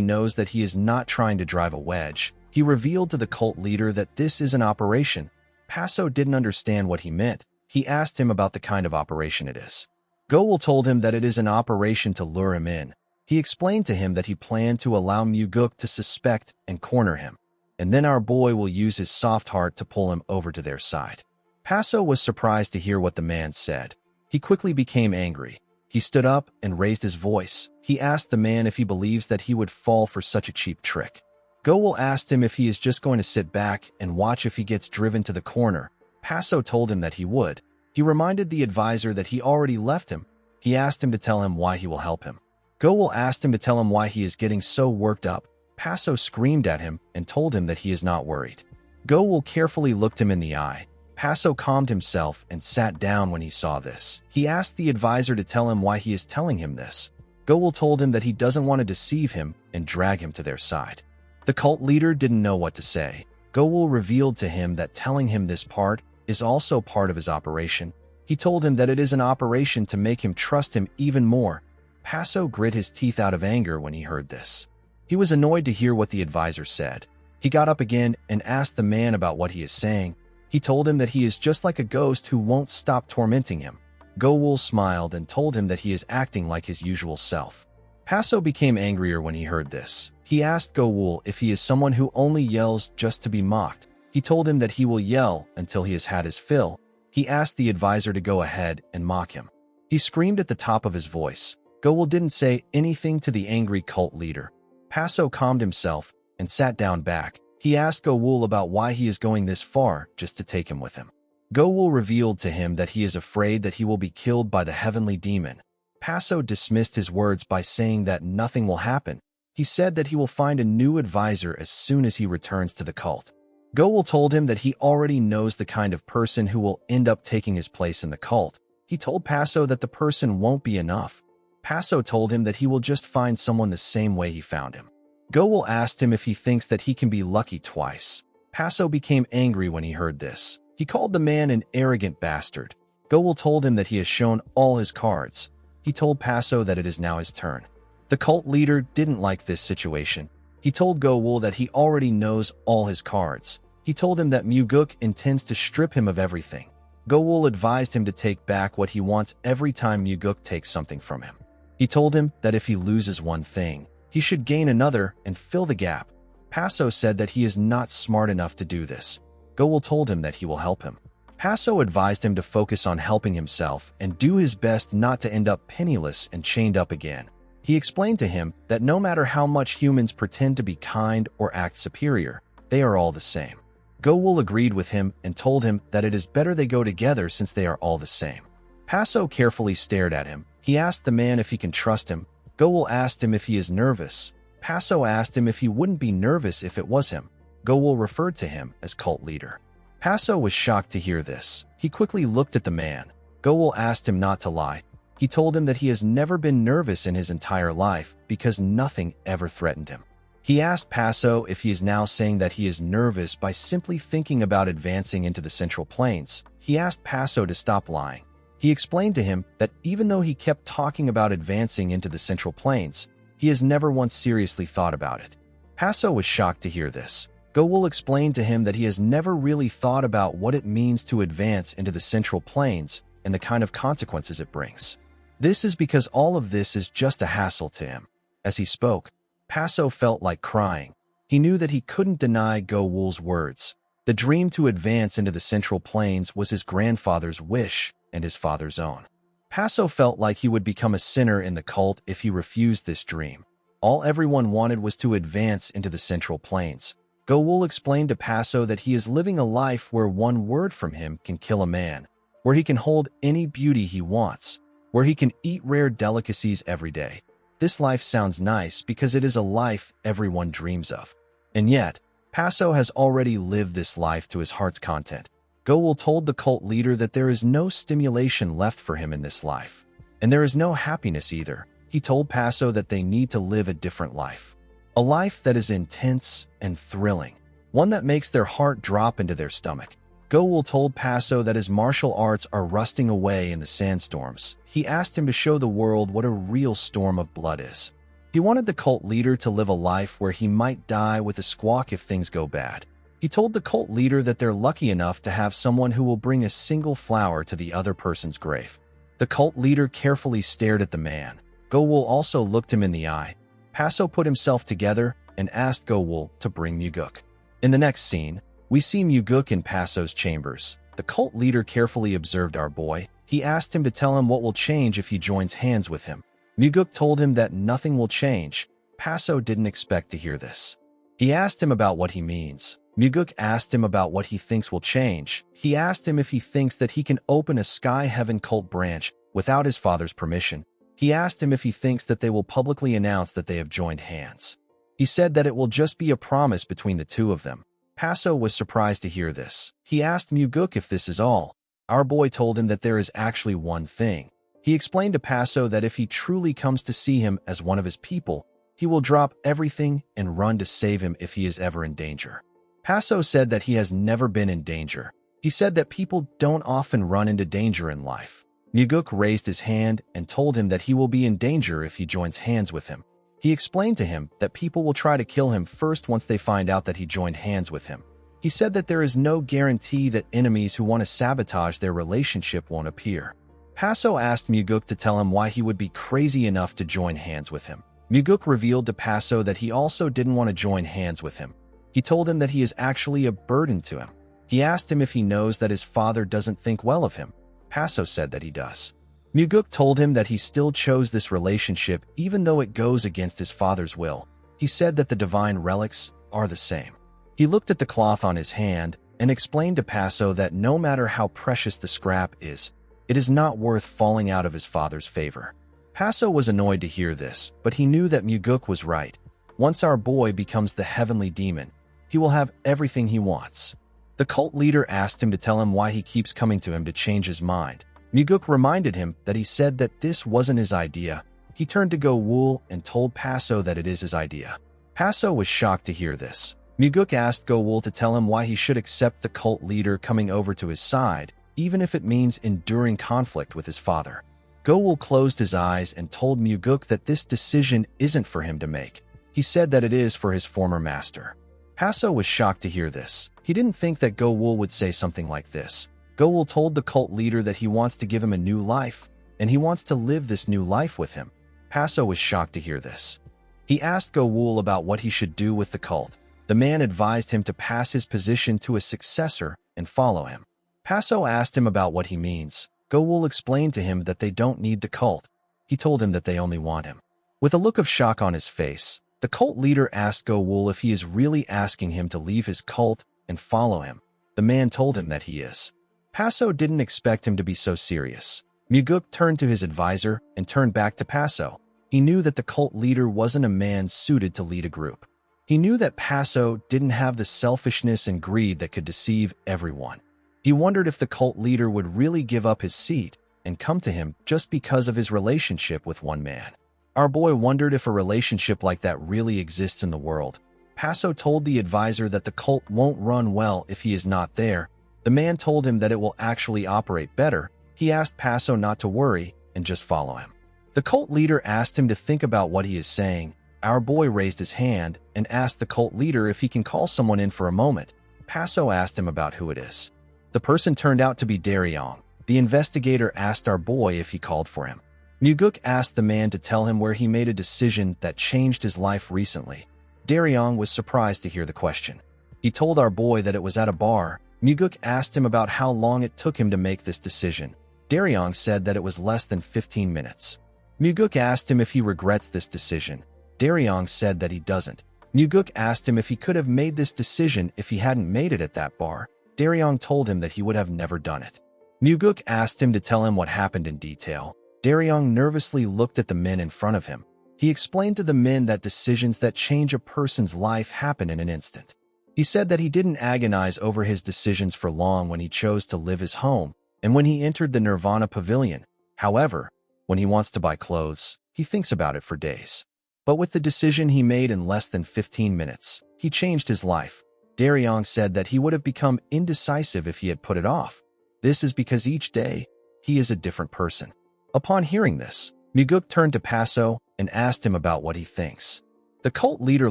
[SPEAKER 1] knows that he is not trying to drive a wedge. He revealed to the cult leader that this is an operation. Paso didn't understand what he meant. He asked him about the kind of operation it is. Go-wul told him that it is an operation to lure him in. He explained to him that he planned to allow Muguk to suspect and corner him, and then our boy will use his soft heart to pull him over to their side. Paso was surprised to hear what the man said. He quickly became angry. He stood up and raised his voice. He asked the man if he believes that he would fall for such a cheap trick. Go-wul asked him if he is just going to sit back and watch if he gets driven to the corner. Paso told him that he would. He reminded the advisor that he already left him. He asked him to tell him why he will help him. Go-wul asked him to tell him why he is getting so worked up. Paso screamed at him and told him that he is not worried. Go-wul carefully looked him in the eye. Paso calmed himself and sat down when he saw this. He asked the advisor to tell him why he is telling him this. Go-wul told him that he doesn't want to deceive him and drag him to their side. The cult leader didn't know what to say. Go-wul revealed to him that telling him this part is also part of his operation. He told him that it is an operation to make him trust him even more. Paso grit his teeth out of anger when he heard this. He was annoyed to hear what the advisor said. He got up again and asked the man about what he is saying. He told him that he is just like a ghost who won't stop tormenting him. Go-wul smiled and told him that he is acting like his usual self. Paso became angrier when he heard this. He asked Go-wul if he is someone who only yells just to be mocked. He told him that he will yell until he has had his fill. He asked the advisor to go ahead and mock him. He screamed at the top of his voice. Go-wul didn't say anything to the angry cult leader. Paso calmed himself and sat down back. He asked Go-wul about why he is going this far just to take him with him. Go-wul revealed to him that he is afraid that he will be killed by the heavenly demon. Paso dismissed his words by saying that nothing will happen. He said that he will find a new advisor as soon as he returns to the cult. Go-wul told him that he already knows the kind of person who will end up taking his place in the cult. He told Paso that the person won't be enough. Paso told him that he will just find someone the same way he found him. Go-wul asked him if he thinks that he can be lucky twice. Paso became angry when he heard this. He called the man an arrogant bastard. Gowul told him that he has shown all his cards. He told Paso that it is now his turn. The cult leader didn't like this situation. He told Gowul that he already knows all his cards. He told him that Muguk intends to strip him of everything. Gowul advised him to take back what he wants every time Muguk takes something from him. He told him that if he loses one thing, he should gain another and fill the gap. Paso said that he is not smart enough to do this. Gowul told him that he will help him. Paso advised him to focus on helping himself and do his best not to end up penniless and chained up again. He explained to him that no matter how much humans pretend to be kind or act superior, they are all the same. Gowul agreed with him and told him that it is better they go together since they are all the same. Paso carefully stared at him. He asked the man if he can trust him. Gowul asked him if he is nervous. Paso asked him if he wouldn't be nervous if it was him. Gowul referred to him as cult leader. Paso was shocked to hear this. He quickly looked at the man. Gowul asked him not to lie. He told him that he has never been nervous in his entire life because nothing ever threatened him. He asked Paso if he is now saying that he is nervous by simply thinking about advancing into the Central Plains. He asked Paso to stop lying. He explained to him that even though he kept talking about advancing into the Central Plains, he has never once seriously thought about it. Paso was shocked to hear this. Gowul explained to him that he has never really thought about what it means to advance into the Central Plains and the kind of consequences it brings. This is because all of this is just a hassle to him. As he spoke, Paso felt like crying. He knew that he couldn't deny Gowul's words. The dream to advance into the Central Plains was his grandfather's wish and his father's own. Paso felt like he would become a sinner in the cult if he refused this dream. All everyone wanted was to advance into the Central Plains. Gowul explained to Paso that he is living a life where one word from him can kill a man, where he can hold any beauty he wants, where he can eat rare delicacies every day. This life sounds nice because it is a life everyone dreams of. And yet, Paso has already lived this life to his heart's content. Gowul told the cult leader that there is no stimulation left for him in this life. And there is no happiness either. He told Paso that they need to live a different life. A life that is intense and thrilling. One that makes their heart drop into their stomach. Gowul told Paso that his martial arts are rusting away in the sandstorms. He asked him to show the world what a real storm of blood is. He wanted the cult leader to live a life where he might die with a squawk if things go bad. He told the cult leader that they're lucky enough to have someone who will bring a single flower to the other person's grave. The cult leader carefully stared at the man. Gowul also looked him in the eye. Paso put himself together and asked Gowul to bring Muguk. In the next scene, we see Muguk in Paso's chambers. The cult leader carefully observed our boy. He asked him to tell him what will change if he joins hands with him. Muguk told him that nothing will change. Paso didn't expect to hear this. He asked him about what he means. Muguk asked him about what he thinks will change. He asked him if he thinks that he can open a Sky Heaven cult branch without his father's permission. He asked him if he thinks that they will publicly announce that they have joined hands. He said that it will just be a promise between the two of them. Paso was surprised to hear this. He asked Muguk if this is all. Our boy told him that there is actually one thing. He explained to Paso that if he truly comes to see him as one of his people, he will drop everything and run to save him if he is ever in danger. Paso said that he has never been in danger. He said that people don't often run into danger in life. Muguk raised his hand and told him that he will be in danger if he joins hands with him. He explained to him that people will try to kill him first once they find out that he joined hands with him. He said that there is no guarantee that enemies who want to sabotage their relationship won't appear. Paso asked Muguk to tell him why he would be crazy enough to join hands with him. Muguk revealed to Paso that he also didn't want to join hands with him. He told him that he is actually a burden to him. He asked him if he knows that his father doesn't think well of him. Paso said that he does. Muguk told him that he still chose this relationship even though it goes against his father's will. He said that the divine relics are the same. He looked at the cloth on his hand and explained to Paso that no matter how precious the scrap is, it is not worth falling out of his father's favor. Paso was annoyed to hear this, but he knew that Muguk was right. Once our boy becomes the heavenly demon, he will have everything he wants. The cult leader asked him to tell him why he keeps coming to him to change his mind. Muguk reminded him that he said that this wasn't his idea. He turned to Gowul and told Paso that it is his idea. Paso was shocked to hear this. Muguk asked Go-wul to tell him why he should accept the cult leader coming over to his side, even if it means enduring conflict with his father. Go-wul closed his eyes and told Muguk that this decision isn't for him to make. He said that it is for his former master. Paso was shocked to hear this. He didn't think that Go-wul would say something like this. Go-wul told the cult leader that he wants to give him a new life, and he wants to live this new life with him. Paso was shocked to hear this. He asked Go-wul about what he should do with the cult. The man advised him to pass his position to a successor and follow him. Paso asked him about what he means. Go-wul explained to him that they don't need the cult. He told him that they only want him. With a look of shock on his face, the cult leader asked Go-wul if he is really asking him to leave his cult and follow him. The man told him that he is. Paso didn't expect him to be so serious. Muguk turned to his advisor and turned back to Paso. He knew that the cult leader wasn't a man suited to lead a group. He knew that Paso didn't have the selfishness and greed that could deceive everyone. He wondered if the cult leader would really give up his seat and come to him just because of his relationship with one man. Our boy wondered if a relationship like that really exists in the world. Paso told the advisor that the cult won't run well if he is not there. The man told him that it will actually operate better. He asked Paso not to worry and just follow him. The cult leader asked him to think about what he is saying. Our boy raised his hand and asked the cult leader if he can call someone in for a moment. Paso asked him about who it is. The person turned out to be Daryong. The investigator asked our boy if he called for him. Muguk asked the man to tell him where he made a decision that changed his life recently. Daryong was surprised to hear the question. He told our boy that it was at a bar. Muguk asked him about how long it took him to make this decision. Daryong said that it was less than 15 minutes. Muguk asked him if he regrets this decision. Daryong said that he doesn't. Muguk asked him if he could have made this decision if he hadn't made it at that bar. Daryong told him that he would have never done it. Muguk asked him to tell him what happened in detail. Daryong nervously looked at the men in front of him. He explained to the men that decisions that change a person's life happen in an instant. He said that he didn't agonize over his decisions for long when he chose to live his home and when he entered the Nirvana Pavilion. However, when he wants to buy clothes, he thinks about it for days. But with the decision he made in less than 15 minutes, he changed his life. Daryong said that he would have become indecisive if he had put it off. This is because each day, he is a different person. Upon hearing this, Muguk turned to Paso and asked him about what he thinks. The cult leader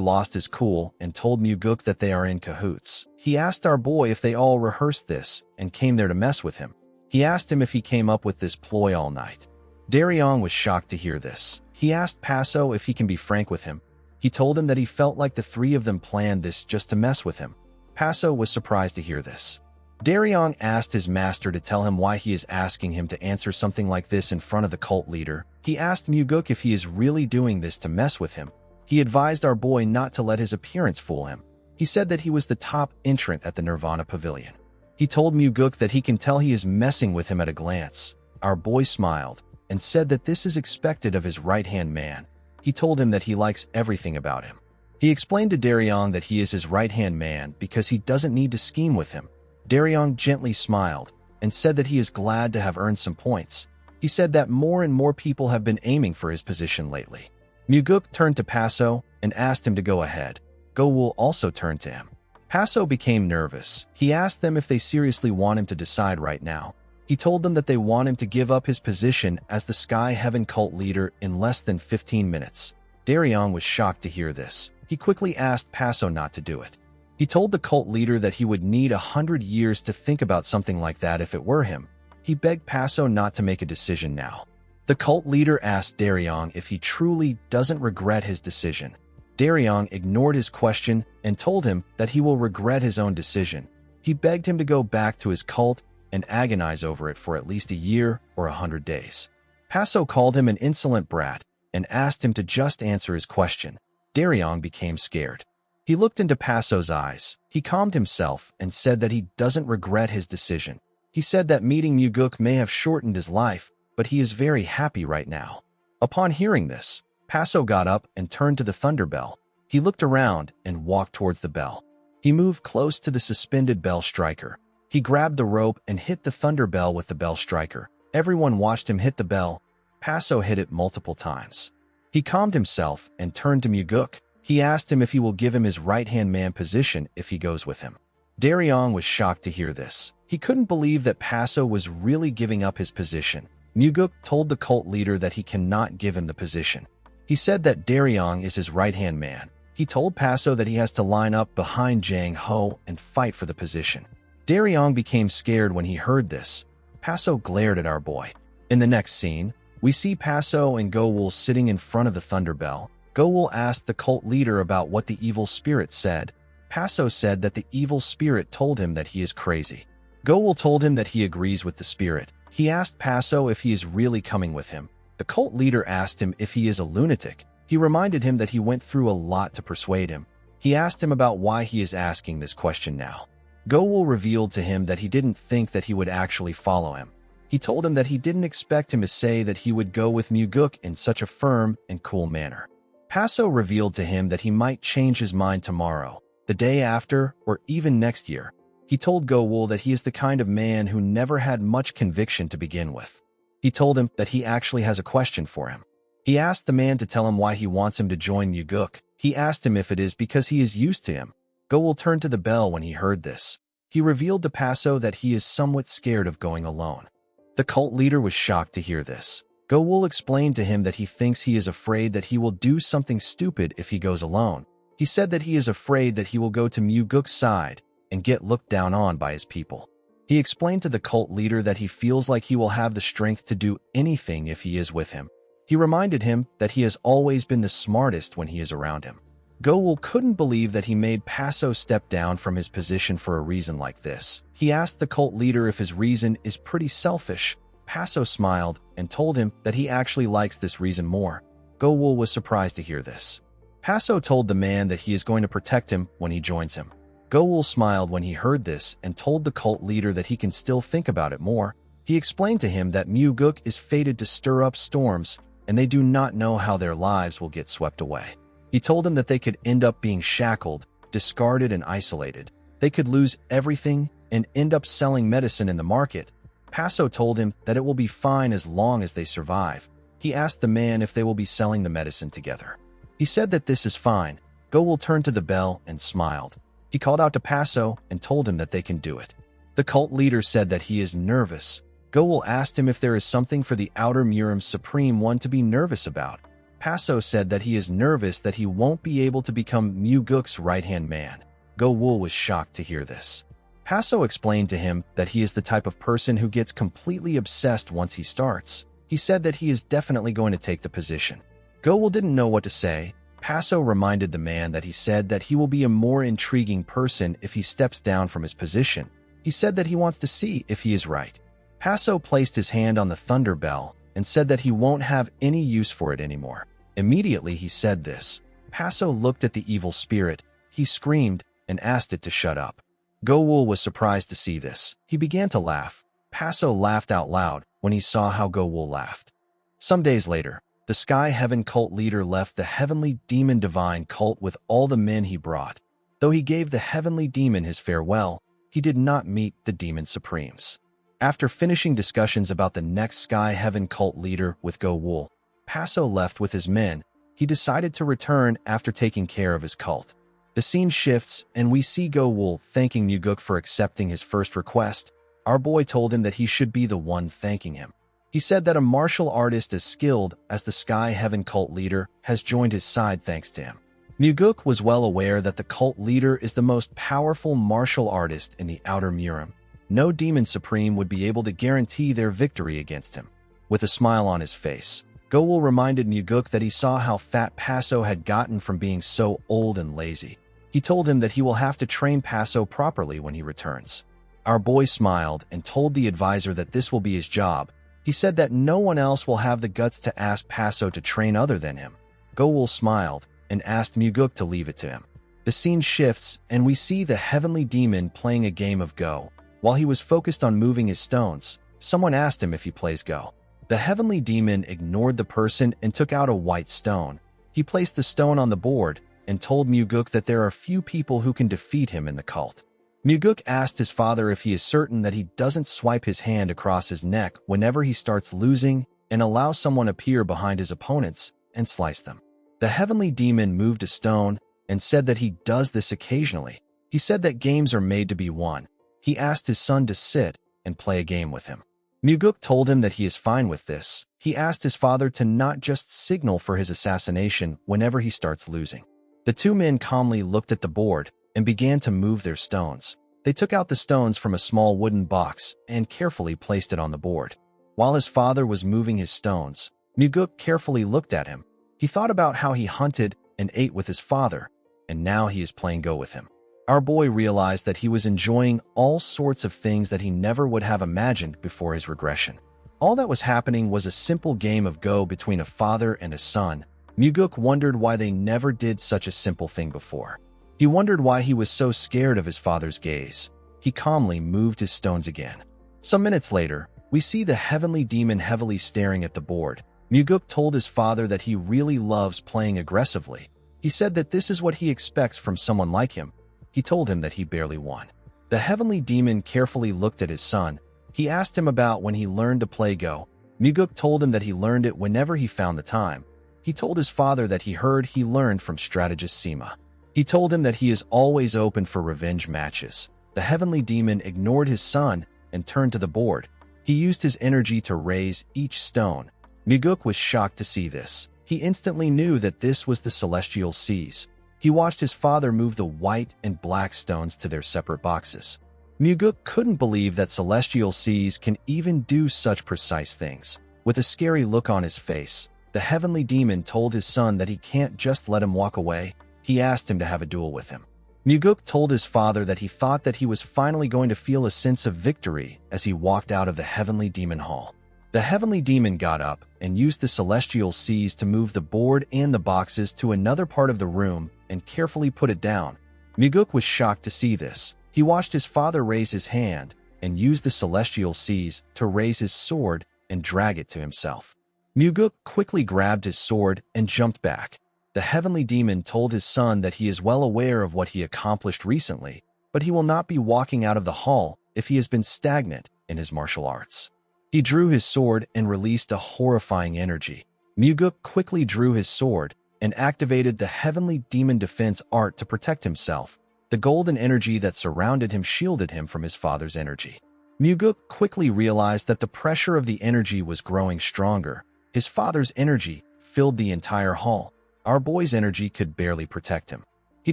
[SPEAKER 1] lost his cool and told Muguk that they are in cahoots. He asked our boy if they all rehearsed this and came there to mess with him. He asked him if he came up with this ploy all night. Daryong was shocked to hear this. He asked Paso if he can be frank with him. He told him that he felt like the three of them planned this just to mess with him. Paso was surprised to hear this. Daryong asked his master to tell him why he is asking him to answer something like this in front of the cult leader. He asked Muguk if he is really doing this to mess with him. He advised our boy not to let his appearance fool him. He said that he was the top entrant at the Nirvana Pavilion. He told Muguk that he can tell he is messing with him at a glance. Our boy smiled and said that this is expected of his right-hand man. He told him that he likes everything about him. He explained to Daryong that he is his right-hand man because he doesn't need to scheme with him. Daryong gently smiled and said that he is glad to have earned some points. He said that more and more people have been aiming for his position lately. Muguk turned to Paso and asked him to go ahead. Go-wul also turned to him. Paso became nervous. He asked them if they seriously want him to decide right now. He told them that they want him to give up his position as the Sky Heaven cult leader in less than 15 minutes. Daryong was shocked to hear this. He quickly asked Paso not to do it. He told the cult leader that he would need 100 years to think about something like that if it were him. He begged Paso not to make a decision now. The cult leader asked Daryong if he truly doesn't regret his decision. Daryong ignored his question and told him that he will regret his own decision. He begged him to go back to his cult and agonize over it for at least a year or 100 days. Paso called him an insolent brat and asked him to just answer his question. Daryong became scared. He looked into Paso's eyes. He calmed himself and said that he doesn't regret his decision. He said that meeting Muguk may have shortened his life, but he is very happy right now. Upon hearing this, Paso got up and turned to the thunder bell. He looked around and walked towards the bell. He moved close to the suspended bell striker. He grabbed the rope and hit the thunder bell with the bell striker. Everyone watched him hit the bell. Paso hit it multiple times. He calmed himself and turned to Muguk. He asked him if he will give him his right-hand man position if he goes with him. Daryong was shocked to hear this. He couldn't believe that Paso was really giving up his position. Muguk told the cult leader that he cannot give him the position. He said that Daryong is his right-hand man. He told Paso that he has to line up behind Jang Ho and fight for the position. Daryong became scared when he heard this. Paso glared at our boy. In the next scene, we see Paso and Gowul sitting in front of the Thunder Bell. Gowul asked the cult leader about what the evil spirit said. Paso said that the evil spirit told him that he is crazy. Gowul told him that he agrees with the spirit. He asked Paso if he is really coming with him. The cult leader asked him if he is a lunatic. He reminded him that he went through a lot to persuade him. He asked him about why he is asking this question now. Gowul revealed to him that he didn't think that he would actually follow him. He told him that he didn't expect him to say that he would go with Muguk in such a firm and cool manner. Paso revealed to him that he might change his mind tomorrow, the day after, or even next year. He told Gowul that he is the kind of man who never had much conviction to begin with. He told him that he actually has a question for him. He asked the man to tell him why he wants him to join Muguk. He asked him if it is because he is used to him. Gowul turned to the bell when he heard this. He revealed to Paso that he is somewhat scared of going alone. The cult leader was shocked to hear this. Gowul explained to him that he thinks he is afraid that he will do something stupid if he goes alone. He said that he is afraid that he will go to Muguk's side and get looked down on by his people. He explained to the cult leader that he feels like he will have the strength to do anything if he is with him. He reminded him that he has always been the smartest when he is around him. Gowul couldn't believe that he made Paso step down from his position for a reason like this. He asked the cult leader if his reason is pretty selfish. Paso smiled and told him that he actually likes this reason more. Gowul was surprised to hear this. Paso told the man that he is going to protect him when he joins him. Gowul smiled when he heard this and told the cult leader that he can still think about it more. He explained to him that Muguk is fated to stir up storms, and they do not know how their lives will get swept away. He told him that they could end up being shackled, discarded, and isolated. They could lose everything and end up selling medicine in the market. Paso told him that it will be fine as long as they survive. He asked the man if they will be selling the medicine together. He said that this is fine. Gowul turned to the bell and smiled. He called out to Paso and told him that they can do it. The cult leader said that he is nervous. Gowul asked him if there is something for the Outer Murim's Supreme One to be nervous about. Paso said that he is nervous that he won't be able to become Muguk's right-hand man. Gowul was shocked to hear this. Paso explained to him that he is the type of person who gets completely obsessed once he starts. He said that he is definitely going to take the position. Gowul didn't know what to say. Paso reminded the man that he said that he will be a more intriguing person if he steps down from his position. He said that he wants to see if he is right. Paso placed his hand on the thunder bell and said that he won't have any use for it anymore. Immediately he said this. Paso looked at the evil spirit. He screamed and asked it to shut up. Gowul was surprised to see this. He began to laugh. Paso laughed out loud when he saw how Gowul laughed. Some days later, the Sky Heaven cult leader left the Heavenly Demon Divine cult with all the men he brought. Though he gave the Heavenly Demon his farewell, he did not meet the Demon Supremes. After finishing discussions about the next Sky Heaven cult leader with Gowul, Paso left with his men. He decided to return after taking care of his cult. The scene shifts, and we see Gowul thanking Muguk for accepting his first request. Our boy told him that he should be the one thanking him. He said that a martial artist as skilled as the Sky Heaven cult leader has joined his side thanks to him. Muguk was well aware that the cult leader is the most powerful martial artist in the Outer Murim. No Demon Supreme would be able to guarantee their victory against him. With a smile on his face, Gowul reminded Muguk that he saw how fat Paso had gotten from being so old and lazy. He told him that he will have to train Paso properly when he returns. Our boy smiled and told the advisor that this will be his job. He said that no one else will have the guts to ask Paso to train other than him. Gowul smiled and asked Muguk to leave it to him. The scene shifts, and we see the Heavenly Demon playing a game of Go. While he was focused on moving his stones, someone asked him if he plays Go. The Heavenly Demon ignored the person and took out a white stone. He placed the stone on the board and told Muguk that there are few people who can defeat him in the cult. Muguk asked his father if he is certain that he doesn't swipe his hand across his neck whenever he starts losing and allow someone appear behind his opponents and slice them. The heavenly demon moved a stone and said that he does this occasionally. He said that games are made to be won. He asked his son to sit and play a game with him. Muguk told him that he is fine with this. He asked his father to not just signal for his assassination whenever he starts losing. The two men calmly looked at the board and began to move their stones. They took out the stones from a small wooden box and carefully placed it on the board. While his father was moving his stones, Muguk carefully looked at him. He thought about how he hunted and ate with his father, and now he is playing Go with him. Our boy realized that he was enjoying all sorts of things that he never would have imagined before his regression. All that was happening was a simple game of Go between a father and a son. Muguk wondered why they never did such a simple thing before. He wondered why he was so scared of his father's gaze. He calmly moved his stones again. Some minutes later, we see the heavenly demon heavily staring at the board. Muguk told his father that he really loves playing aggressively. He said that this is what he expects from someone like him. He told him that he barely won. The heavenly demon carefully looked at his son. He asked him about when he learned to play Go. Muguk told him that he learned it whenever he found the time. He told his father that he heard he learned from strategist Sima. He told him that he is always open for revenge matches. The heavenly demon ignored his son and turned to the board. He used his energy to raise each stone. Muguk was shocked to see this. He instantly knew that this was the celestial seas. He watched his father move the white and black stones to their separate boxes. Muguk couldn't believe that celestial seas can even do such precise things. With a scary look on his face, the heavenly demon told his son that he can't just let him walk away. He asked him to have a duel with him. Muguk told his father that he thought that he was finally going to feel a sense of victory as he walked out of the heavenly demon hall. The heavenly demon got up and used the celestial seas to move the board and the boxes to another part of the room and carefully put it down. Muguk was shocked to see this. He watched his father raise his hand and use the celestial seas to raise his sword and drag it to himself. Muguk quickly grabbed his sword and jumped back. The heavenly demon told his son that he is well aware of what he accomplished recently, but he will not be walking out of the hall if he has been stagnant in his martial arts. He drew his sword and released a horrifying energy. Muguk quickly drew his sword and activated the heavenly demon defense art to protect himself. The golden energy that surrounded him shielded him from his father's energy. Muguk quickly realized that the pressure of the energy was growing stronger. His father's energy filled the entire hall. Our boy's energy could barely protect him. He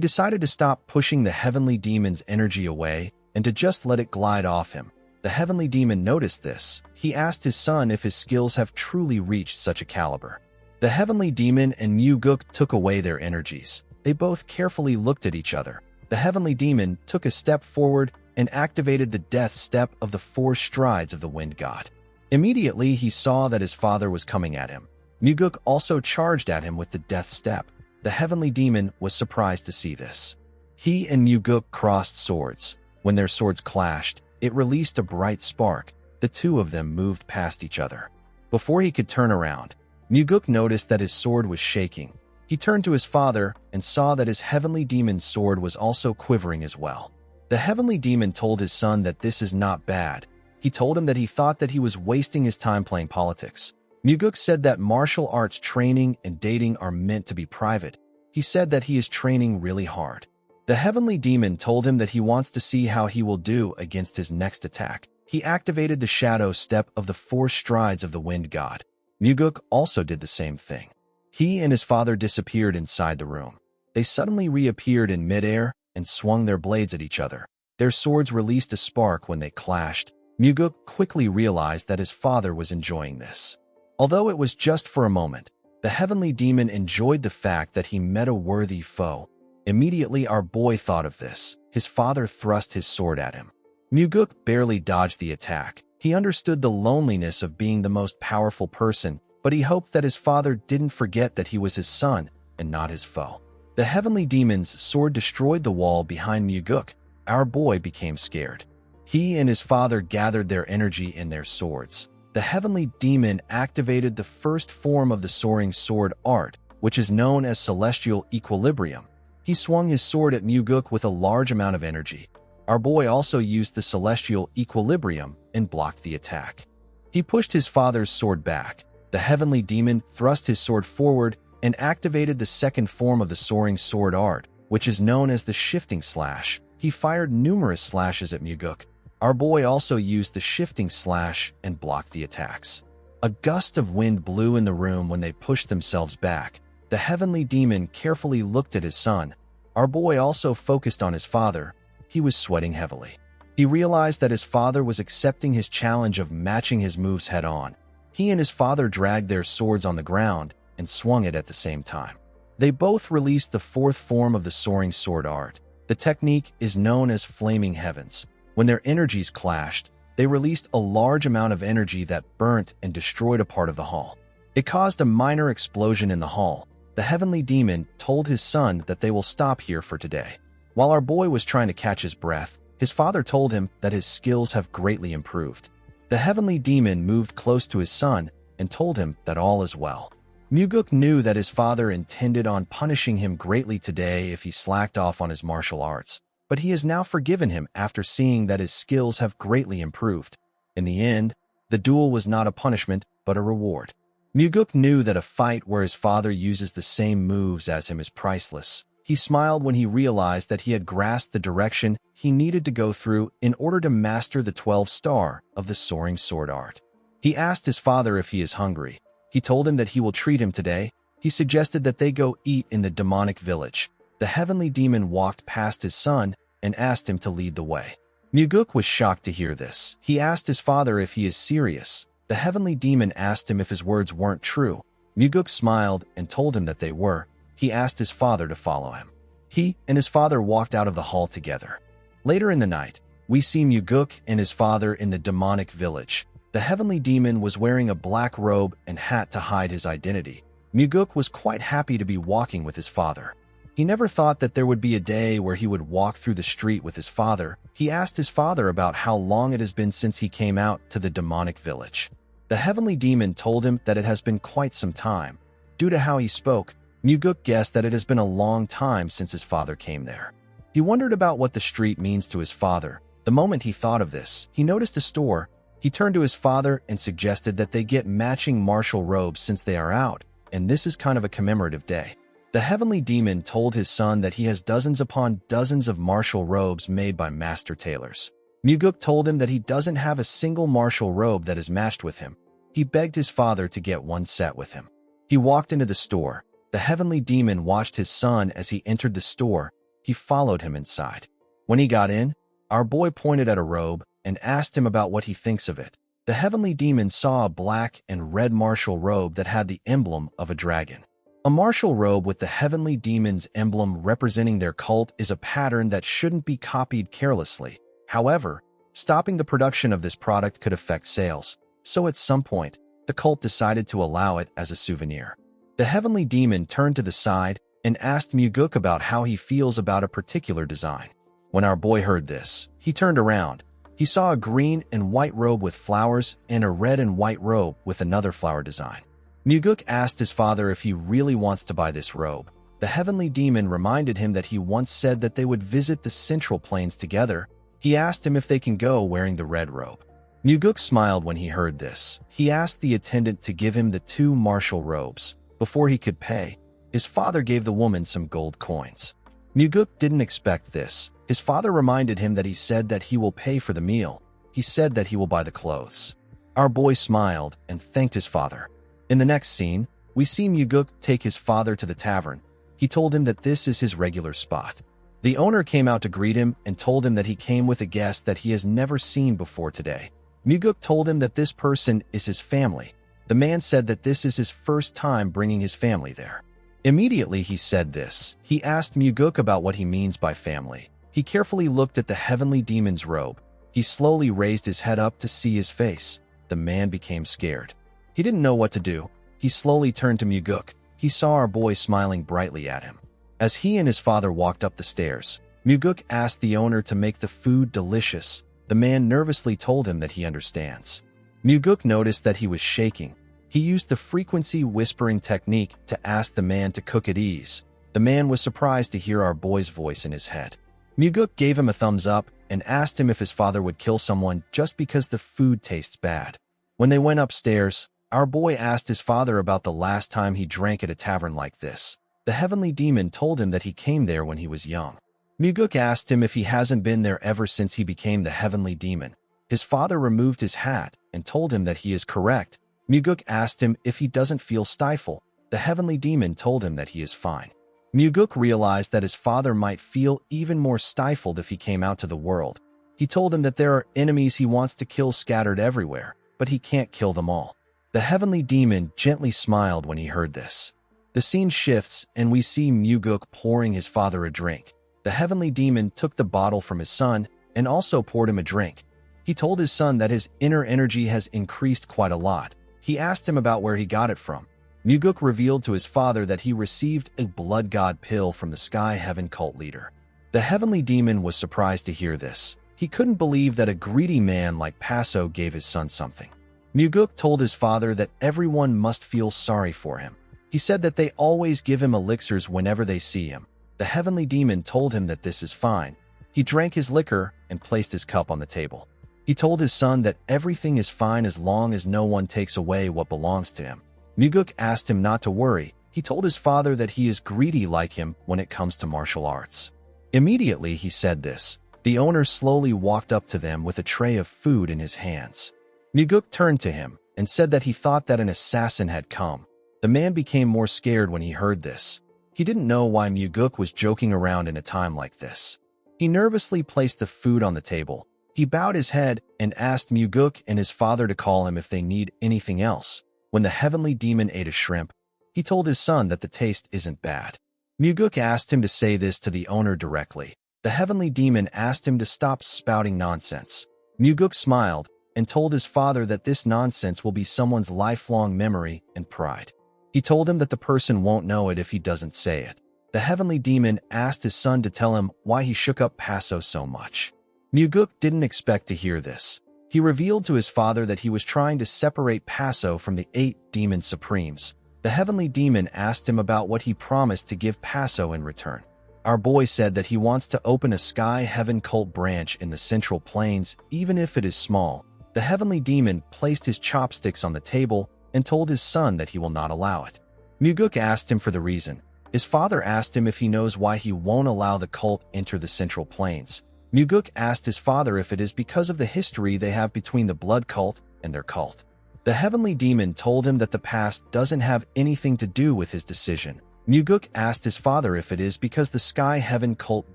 [SPEAKER 1] decided to stop pushing the heavenly demon's energy away and to just let it glide off him. The heavenly demon noticed this. He asked his son if his skills have truly reached such a caliber. The heavenly demon and Muguk took away their energies. They both carefully looked at each other. The heavenly demon took a step forward and activated the death step of the 4 strides of the wind god. Immediately, he saw that his father was coming at him. Muguk also charged at him with the death step. The heavenly demon was surprised to see this. He and Muguk crossed swords. When their swords clashed, it released a bright spark. The two of them moved past each other. Before he could turn around, Muguk noticed that his sword was shaking. He turned to his father and saw that his heavenly demon's sword was also quivering as well. The heavenly demon told his son that this is not bad. He told him that he thought that he was wasting his time playing politics. Muguk said that martial arts training and dating are meant to be private. He said that he is training really hard. The heavenly demon told him that he wants to see how he will do against his next attack. He activated the shadow step of the 4 strides of the wind god. Muguk also did the same thing. He and his father disappeared inside the room. They suddenly reappeared in midair and swung their blades at each other. Their swords released a spark when they clashed. Muguk quickly realized that his father was enjoying this. Although it was just for a moment, the heavenly demon enjoyed the fact that he met a worthy foe. Immediately, our boy thought of this. His father thrust his sword at him. Muguk barely dodged the attack. He understood the loneliness of being the most powerful person, but he hoped that his father didn't forget that he was his son and not his foe. The heavenly demon's sword destroyed the wall behind Muguk. Our boy became scared. He and his father gathered their energy in their swords. The heavenly demon activated the first form of the soaring sword art, which is known as celestial equilibrium. He swung his sword at Muguk with a large amount of energy. Our boy also used the celestial equilibrium and blocked the attack. He pushed his father's sword back. The heavenly demon thrust his sword forward and activated the second form of the soaring sword art, which is known as the shifting slash. He fired numerous slashes at Muguk. Our boy also used the shifting slash and blocked the attacks. A gust of wind blew in the room when they pushed themselves back. The heavenly demon carefully looked at his son. Our boy also focused on his father. He was sweating heavily. He realized that his father was accepting his challenge of matching his moves head-on. He and his father dragged their swords on the ground and swung it at the same time. They both released the fourth form of the soaring sword art. The technique is known as Flaming Heavens. When their energies clashed, they released a large amount of energy that burnt and destroyed a part of the hall. It caused a minor explosion in the hall. The heavenly demon told his son that they will stop here for today. While our boy was trying to catch his breath, his father told him that his skills have greatly improved. The heavenly demon moved close to his son and told him that all is well. Muguk knew that his father intended on punishing him greatly today if he slacked off on his martial arts, but he has now forgiven him after seeing that his skills have greatly improved. In the end, the duel was not a punishment, but a reward. Muguk knew that a fight where his father uses the same moves as him is priceless. He smiled when he realized that he had grasped the direction he needed to go through in order to master the 12th star of the soaring sword art. He asked his father if he is hungry. He told him that he will treat him today. He suggested that they go eat in the demonic village. The heavenly demon walked past his son and asked him to lead the way. Muguk was shocked to hear this. He asked his father if he is serious. The heavenly demon asked him if his words weren't true. Muguk smiled and told him that they were. He asked his father to follow him. He and his father walked out of the hall together. Later in the night, we see Muguk and his father in the demonic village. The heavenly demon was wearing a black robe and hat to hide his identity. Muguk was quite happy to be walking with his father. He never thought that there would be a day where he would walk through the street with his father. He asked his father about how long it has been since he came out to the demonic village. The heavenly demon told him that it has been quite some time. Due to how he spoke, Muguk guessed that it has been a long time since his father came there. He wondered about what the street means to his father. The moment he thought of this, he noticed a store. He turned to his father and suggested that they get matching martial robes since they are out, and this is kind of a commemorative day. The heavenly demon told his son that he has dozens upon dozens of martial robes made by master tailors. Muguk told him that he doesn't have a single martial robe that is matched with him. He begged his father to get one set with him. He walked into the store. The heavenly demon watched his son as he entered the store. He followed him inside. When he got in, our boy pointed at a robe and asked him about what he thinks of it. The heavenly demon saw a black and red martial robe that had the emblem of a dragon. A martial robe with the heavenly demon's emblem representing their cult is a pattern that shouldn't be copied carelessly. However, stopping the production of this product could affect sales, so at some point, the cult decided to allow it as a souvenir. The heavenly demon turned to the side and asked Muguk about how he feels about a particular design. When our boy heard this, he turned around. He saw a green and white robe with flowers and a red and white robe with another flower design. Muguk asked his father if he really wants to buy this robe. The heavenly demon reminded him that he once said that they would visit the central plains together. He asked him if they can go wearing the red robe. Muguk smiled when he heard this. He asked the attendant to give him the 2 martial robes. Before he could pay, his father gave the woman some gold coins. Muguk didn't expect this. His father reminded him that he said that he will pay for the meal. He said that he will buy the clothes. Our boy smiled and thanked his father. In the next scene, we see Muguk take his father to the tavern. He told him that this is his regular spot. The owner came out to greet him and told him that he came with a guest that he has never seen before today. Muguk told him that this person is his family. The man said that this is his first time bringing his family there. Immediately he said this. He asked Muguk about what he means by family. He carefully looked at the heavenly demon's robe. He slowly raised his head up to see his face. The man became scared. He didn't know what to do. He slowly turned to Muguk. He saw our boy smiling brightly at him. As he and his father walked up the stairs, Muguk asked the owner to make the food delicious. The man nervously told him that he understands. Muguk noticed that he was shaking. He used the frequency whispering technique to ask the man to cook at ease. The man was surprised to hear our boy's voice in his head. Muguk gave him a thumbs up and asked him if his father would kill someone just because the food tastes bad. When they went upstairs, Our boy asked his father about the last time he drank at a tavern like this. The heavenly demon told him that he came there when he was young. Muguk asked him if he hasn't been there ever since he became the heavenly demon. His father removed his hat and told him that he is correct. Muguk asked him if he doesn't feel stifled. The heavenly demon told him that he is fine. Muguk realized that his father might feel even more stifled if he came out to the world. He told him that there are enemies he wants to kill scattered everywhere, but he can't kill them all. The heavenly demon gently smiled when he heard this. The scene shifts and we see Muguk pouring his father a drink. The heavenly demon took the bottle from his son and also poured him a drink. He told his son that his inner energy has increased quite a lot. He asked him about where he got it from. Muguk revealed to his father that he received a blood god pill from the Sky Heaven cult leader. The heavenly demon was surprised to hear this. He couldn't believe that a greedy man like Paso gave his son something. Muguk told his father that everyone must feel sorry for him. He said that they always give him elixirs whenever they see him. The heavenly demon told him that this is fine. He drank his liquor and placed his cup on the table. He told his son that everything is fine as long as no one takes away what belongs to him. Muguk asked him not to worry. He told his father that he is greedy like him when it comes to martial arts. Immediately he said this. The owner slowly walked up to them with a tray of food in his hands. Muguk turned to him and said that he thought that an assassin had come. The man became more scared when he heard this. He didn't know why Muguk was joking around in a time like this. He nervously placed the food on the table. He bowed his head and asked Muguk and his father to call him if they need anything else. When the heavenly demon ate a shrimp, he told his son that the taste isn't bad. Muguk asked him to say this to the owner directly. The heavenly demon asked him to stop spouting nonsense. Muguk smiled and told his father that this nonsense will be someone's lifelong memory and pride. He told him that the person won't know it if he doesn't say it. The heavenly demon asked his son to tell him why he shook up Paso so much. Muguk didn't expect to hear this. He revealed to his father that he was trying to separate Paso from the 8 demon supremes. The heavenly demon asked him about what he promised to give Paso in return. Our boy said that he wants to open a Sky Heaven cult branch in the Central Plains, even if it is small. The heavenly demon placed his chopsticks on the table and told his son that he will not allow it. Muguk asked him for the reason. His father asked him if he knows why he won't allow the cult enter the Central Plains. Muguk asked his father if it is because of the history they have between the blood cult and their cult. The heavenly demon told him that the past doesn't have anything to do with his decision. Muguk asked his father if it is because the Sky Heaven cult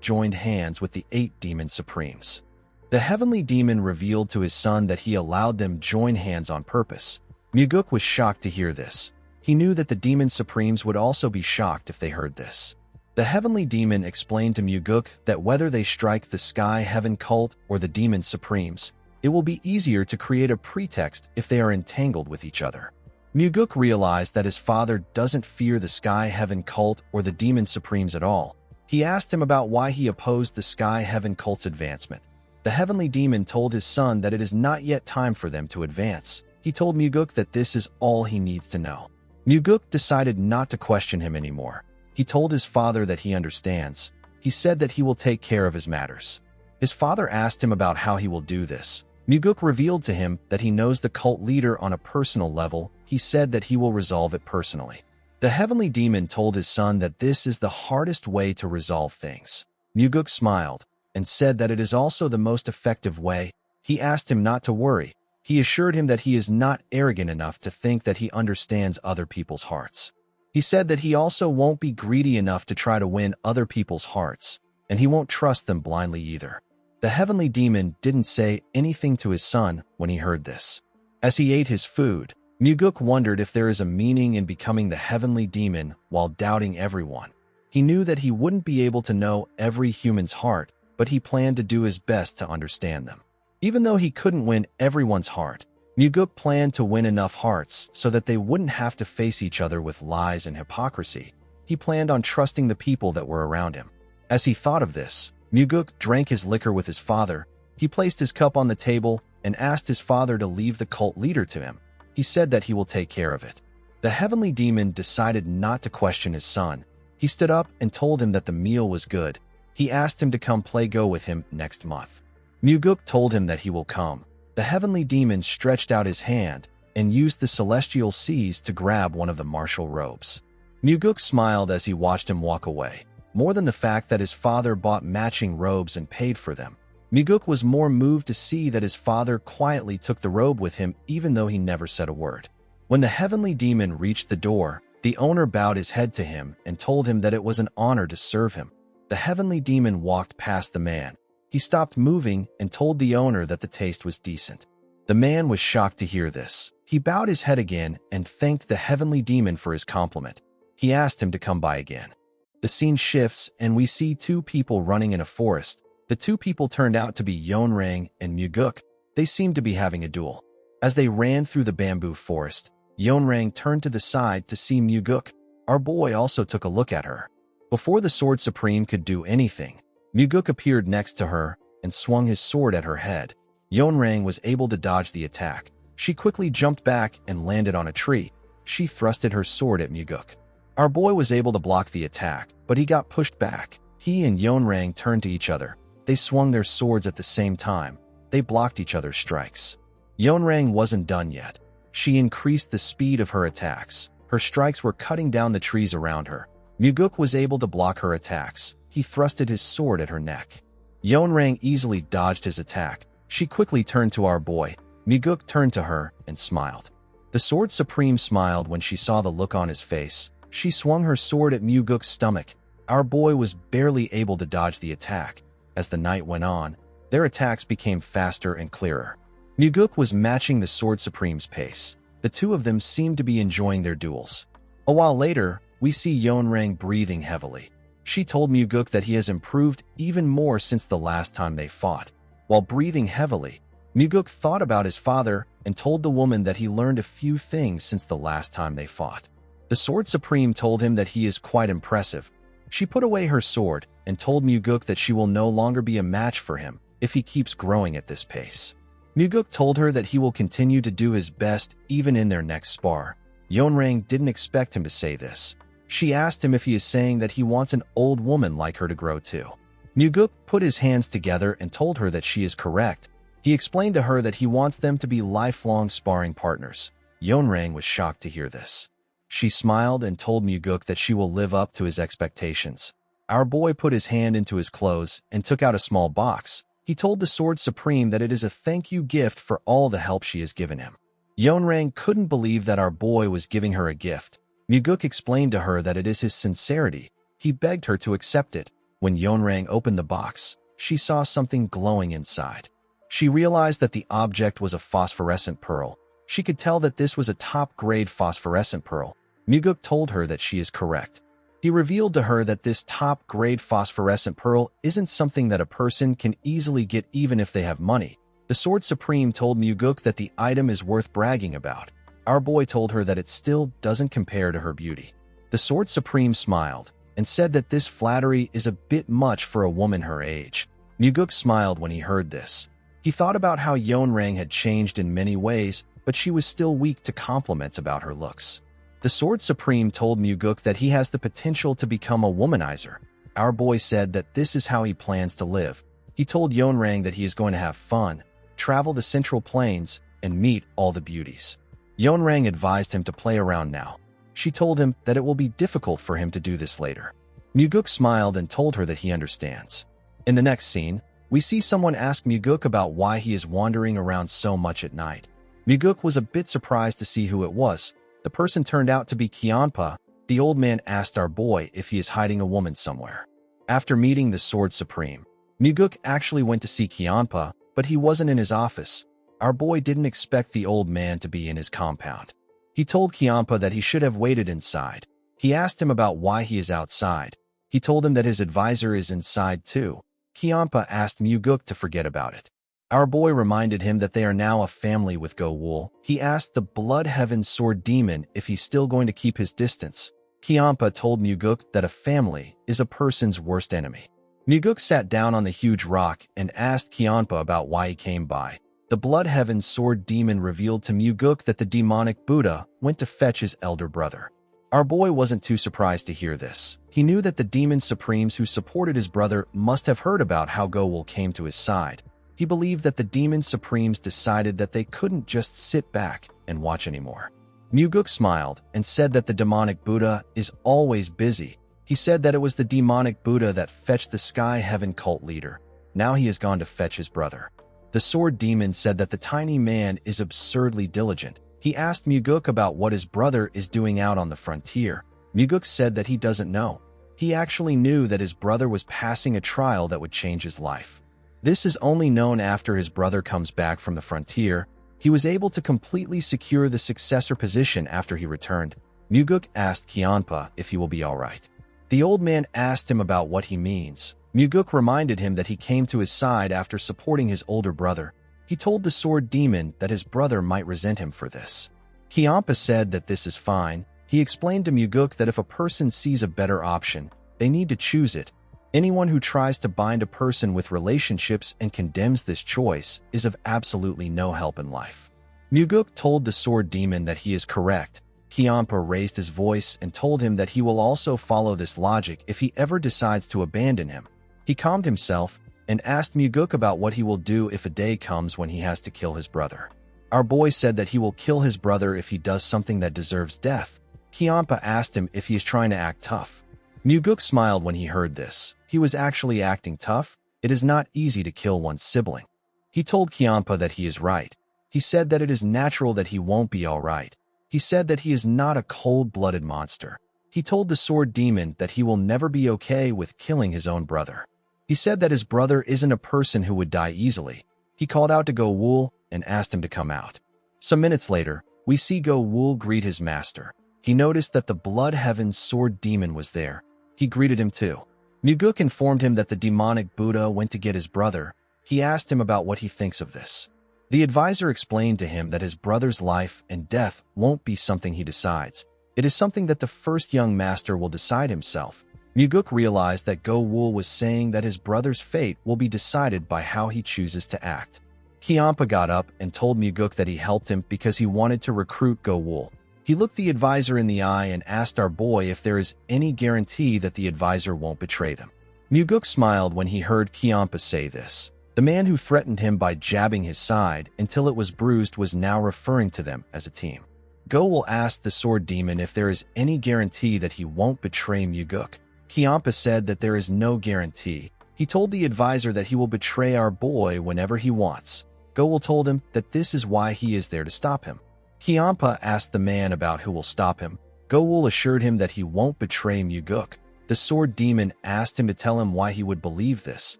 [SPEAKER 1] joined hands with the 8 demon supremes. The heavenly demon revealed to his son that he allowed them join hands on purpose. Muguk was shocked to hear this. He knew that the demon supremes would also be shocked if they heard this. The heavenly demon explained to Muguk that whether they strike the Sky Heaven cult or the demon supremes, it will be easier to create a pretext if they are entangled with each other. Muguk realized that his father doesn't fear the Sky Heaven cult or the demon supremes at all. He asked him about why he opposed the Sky Heaven cult's advancement. The heavenly demon told his son that it is not yet time for them to advance. He told Muguk that this is all he needs to know. Muguk decided not to question him anymore. He told his father that he understands. He said that he will take care of his matters. His father asked him about how he will do this. Muguk revealed to him that he knows the cult leader on a personal level. He said that he will resolve it personally. The heavenly demon told his son that this is the hardest way to resolve things. Muguk smiled and said that it is also the most effective way. He asked him not to worry. He assured him that he is not arrogant enough to think that he understands other people's hearts. He said that he also won't be greedy enough to try to win other people's hearts, and he won't trust them blindly either. The heavenly demon didn't say anything to his son when he heard this. As he ate his food, Muguk wondered if there is a meaning in becoming the heavenly demon while doubting everyone. He knew that he wouldn't be able to know every human's heart, but he planned to do his best to understand them. Even though he couldn't win everyone's heart, Muguk planned to win enough hearts so that they wouldn't have to face each other with lies and hypocrisy. He planned on trusting the people that were around him. As he thought of this, Muguk drank his liquor with his father. He placed his cup on the table and asked his father to leave the cult leader to him. He said that he will take care of it. The heavenly demon decided not to question his son. He stood up and told him that the meal was good. He asked him to come play Go with him next month. Muguk told him that he will come. The heavenly demon stretched out his hand and used the celestial seas to grab one of the martial robes. Muguk smiled as he watched him walk away. More than the fact that his father bought matching robes and paid for them, Muguk was more moved to see that his father quietly took the robe with him even though he never said a word. When the heavenly demon reached the door, the owner bowed his head to him and told him that it was an honor to serve him. The heavenly demon walked past the man. He stopped moving and told the owner that the taste was decent. The man was shocked to hear this. He bowed his head again and thanked the heavenly demon for his compliment. He asked him to come by again. The scene shifts and we see two people running in a forest. The two people turned out to be Yeonrang and Muguk. They seemed to be having a duel. As they ran through the bamboo forest, Yeonrang turned to the side to see Muguk. Our boy also took a look at her. Before the Sword Supreme could do anything, Muguk appeared next to her and swung his sword at her head. Yeonrang was able to dodge the attack. She quickly jumped back and landed on a tree. She thrusted her sword at Muguk. Our boy was able to block the attack, but he got pushed back. He and Yeonrang turned to each other. They swung their swords at the same time. They blocked each other's strikes. Yeonrang wasn't done yet. She increased the speed of her attacks. Her strikes were cutting down the trees around her. Muguk was able to block her attacks. He thrusted his sword at her neck. Yeonrang easily dodged his attack. She quickly turned to our boy. Muguk turned to her and smiled. The Sword Supreme smiled when she saw the look on his face. She swung her sword at Muguk's stomach. Our boy was barely able to dodge the attack. As the night went on, their attacks became faster and clearer. Muguk was matching the Sword Supreme's pace. The two of them seemed to be enjoying their duels. A while later, we see Yeonrang breathing heavily. She told Muguk that he has improved even more since the last time they fought. While breathing heavily, Muguk thought about his father and told the woman that he learned a few things since the last time they fought. The Sword Supreme told him that he is quite impressive. She put away her sword and told Muguk that she will no longer be a match for him if he keeps growing at this pace. Muguk told her that he will continue to do his best even in their next spar. Yeonrang didn't expect him to say this. She asked him if he is saying that he wants an old woman like her to grow too. Muguk put his hands together and told her that she is correct. He explained to her that he wants them to be lifelong sparring partners. Yeonrang was shocked to hear this. She smiled and told Muguk that she will live up to his expectations. Our boy put his hand into his clothes and took out a small box. He told the Sword Supreme that it is a thank you gift for all the help she has given him. Yeonrang couldn't believe that our boy was giving her a gift. Muguk explained to her that it is his sincerity. He begged her to accept it. When Yeonrang opened the box, she saw something glowing inside. She realized that the object was a phosphorescent pearl. She could tell that this was a top-grade phosphorescent pearl. Muguk told her that she is correct. He revealed to her that this top-grade phosphorescent pearl isn't something that a person can easily get even if they have money. The Sword Supreme told Muguk that the item is worth bragging about. Our boy told her that it still doesn't compare to her beauty. The Sword Supreme smiled and said that this flattery is a bit much for a woman her age. Muguk smiled when he heard this. He thought about how Yeonrang had changed in many ways, but she was still weak to compliments about her looks. The Sword Supreme told Muguk that he has the potential to become a womanizer. Our boy said that this is how he plans to live. He told Yeonrang that he is going to have fun, travel the Central Plains, and meet all the beauties. Yeonrang advised him to play around now. She told him that it will be difficult for him to do this later. Muguk smiled and told her that he understands. In the next scene, we see someone ask Muguk about why he is wandering around so much at night. Muguk was a bit surprised to see who it was. The person turned out to be Kyeonpa. The old man asked our boy if he is hiding a woman somewhere. After meeting the Sword Supreme, Muguk actually went to see Kyeonpa, but he wasn't in his office. Our boy didn't expect the old man to be in his compound. He told Kyeonpa that he should have waited inside. He asked him about why he is outside. He told him that his advisor is inside too. Kyeonpa asked Muguk to forget about it. Our boy reminded him that they are now a family with Go-Wool. He asked the Blood Heaven Sword Demon if he's still going to keep his distance. Kyeonpa told Muguk that a family is a person's worst enemy. Muguk sat down on the huge rock and asked Kyeonpa about why he came by. The Blood Heaven Sword Demon revealed to Muguk that the demonic Buddha went to fetch his elder brother. Our boy wasn't too surprised to hear this. He knew that the demon supremes who supported his brother must have heard about how Go-Wool came to his side. He believed that the demon supremes decided that they couldn't just sit back and and watch anymore. Muguk smiled and said that the demonic Buddha is always busy. He said that it was the demonic Buddha that fetched the Sky Heaven cult leader. Now he has gone to fetch his brother. The sword demon said that the tiny man is absurdly diligent. He asked Muguk about what his brother is doing out on the frontier. Muguk said that he doesn't know. He actually knew that his brother was passing a trial that would change his life. This is only known after his brother comes back from the frontier. He was able to completely secure the successor position after he returned. Muguk asked Kianpa if he will be alright. The old man asked him about what he means. Muguk reminded him that he came to his side after supporting his older brother. He told the sword demon that his brother might resent him for this. Kianpa said that this is fine. He explained to Muguk that if a person sees a better option, they need to choose it. Anyone who tries to bind a person with relationships and condemns this choice is of absolutely no help in life. Muguk told the sword demon that he is correct. Kianpa raised his voice and told him that he will also follow this logic if he ever decides to abandon him. He calmed himself and asked Muguk about what he will do if a day comes when he has to kill his brother. Our boy said that he will kill his brother if he does something that deserves death. Kianpa asked him if he is trying to act tough. Muguk smiled when he heard this. He was actually acting tough. It is not easy to kill one's sibling. He told Kianpa that he is right. He said that it is natural that he won't be all right. He said that he is not a cold-blooded monster. He told the sword demon that he will never be okay with killing his own brother. He said that his brother isn't a person who would die easily. He called out to Go Wool and asked him to come out. Some minutes later, we see Go Wool greet his master. He noticed that the Blood Heaven sword demon was there. He greeted him too. Muguk informed him that the demonic Buddha went to get his brother. He asked him about what he thinks of this. The advisor explained to him that his brother's life and death won't be something he decides. It is something that the first young master will decide himself. Muguk realized that Go Wool was saying that his brother's fate will be decided by how he chooses to act. Kianpa got up and told Muguk that he helped him because he wanted to recruit Go Wool. He looked the advisor in the eye and asked our boy if there is any guarantee that the advisor won't betray them. Muguk smiled when he heard Kianpa say this. The man who threatened him by jabbing his side until it was bruised was now referring to them as a team. Go Wool asked the sword demon if there is any guarantee that he won't betray Muguk. Kianpa said that there is no guarantee. He told the advisor that he will betray our boy whenever he wants. Go Wool told him that this is why he is there to stop him. Kianpa asked the man about who will stop him. Go Wool assured him that he won't betray Muguk. The sword demon asked him to tell him why he would believe this.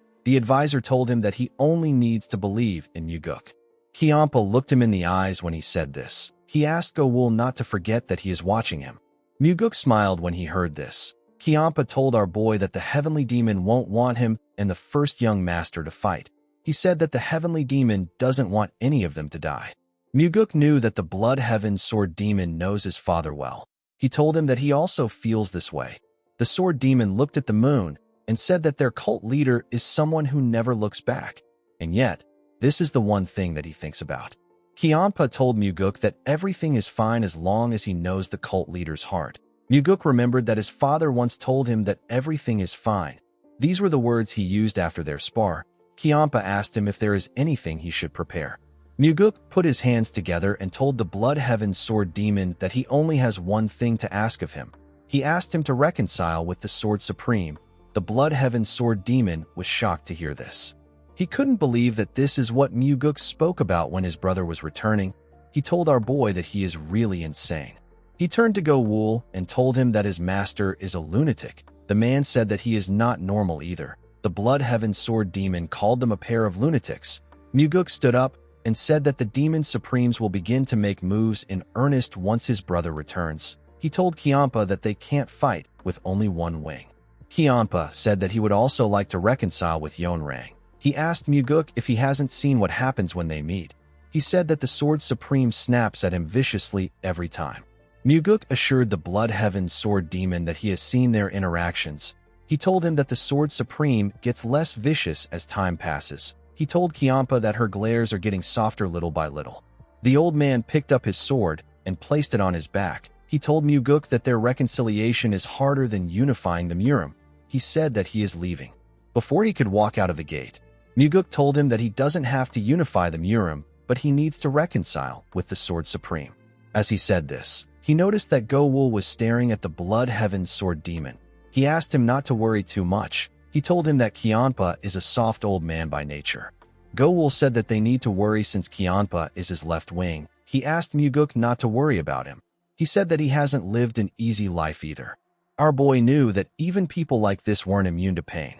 [SPEAKER 1] The advisor told him that he only needs to believe in Muguk. Kianpa looked him in the eyes when he said this. He asked Go Wool not to forget that he is watching him. Muguk smiled when he heard this. Kianpa told our boy that the heavenly demon won't want him and the first young master to fight. He said that the heavenly demon doesn't want any of them to die. Muguk knew that the Blood Heaven sword demon knows his father well. He told him that he also feels this way. The sword demon looked at the moon and said that their cult leader is someone who never looks back. And yet, this is the one thing that he thinks about. Kianpa told Muguk that everything is fine as long as he knows the cult leader's heart. Muguk remembered that his father once told him that everything is fine. These were the words he used after their spar. Kianpa asked him if there is anything he should prepare. Muguk put his hands together and told the Blood Heaven sword demon that he only has one thing to ask of him. He asked him to reconcile with the Sword Supreme. The Blood Heaven sword demon was shocked to hear this. He couldn't believe that this is what Muguk spoke about when his brother was returning. He told our boy that he is really insane. He turned to Go Wool and told him that his master is a lunatic. The man said that he is not normal either. The Blood Heaven sword demon called them a pair of lunatics. Muguk stood up and said that the Demon Supremes will begin to make moves in earnest once his brother returns. He told Kianpa that they can't fight with only one wing. Kianpa said that he would also like to reconcile with Yonrang. He asked Muguk if he hasn't seen what happens when they meet. He said that the Sword Supreme snaps at him viciously every time. Muguk assured the Blood Heaven sword demon that he has seen their interactions. He told him that the Sword Supreme gets less vicious as time passes. He told Kianpa that her glares are getting softer little by little. The old man picked up his sword and placed it on his back. He told Muguk that their reconciliation is harder than unifying the Murim. He said that he is leaving. Before he could walk out of the gate, Muguk told him that he doesn't have to unify the Murim, but he needs to reconcile with the Sword Supreme. As he said this, he noticed that Go-Wul was staring at the Blood Heaven Sword Demon. He asked him not to worry too much. He told him that Kyanpa is a soft old man by nature. Go-Wul said that they need to worry since Kyanpa is his left wing. He asked Muguk not to worry about him. He said that he hasn't lived an easy life either. Our boy knew that even people like this weren't immune to pain.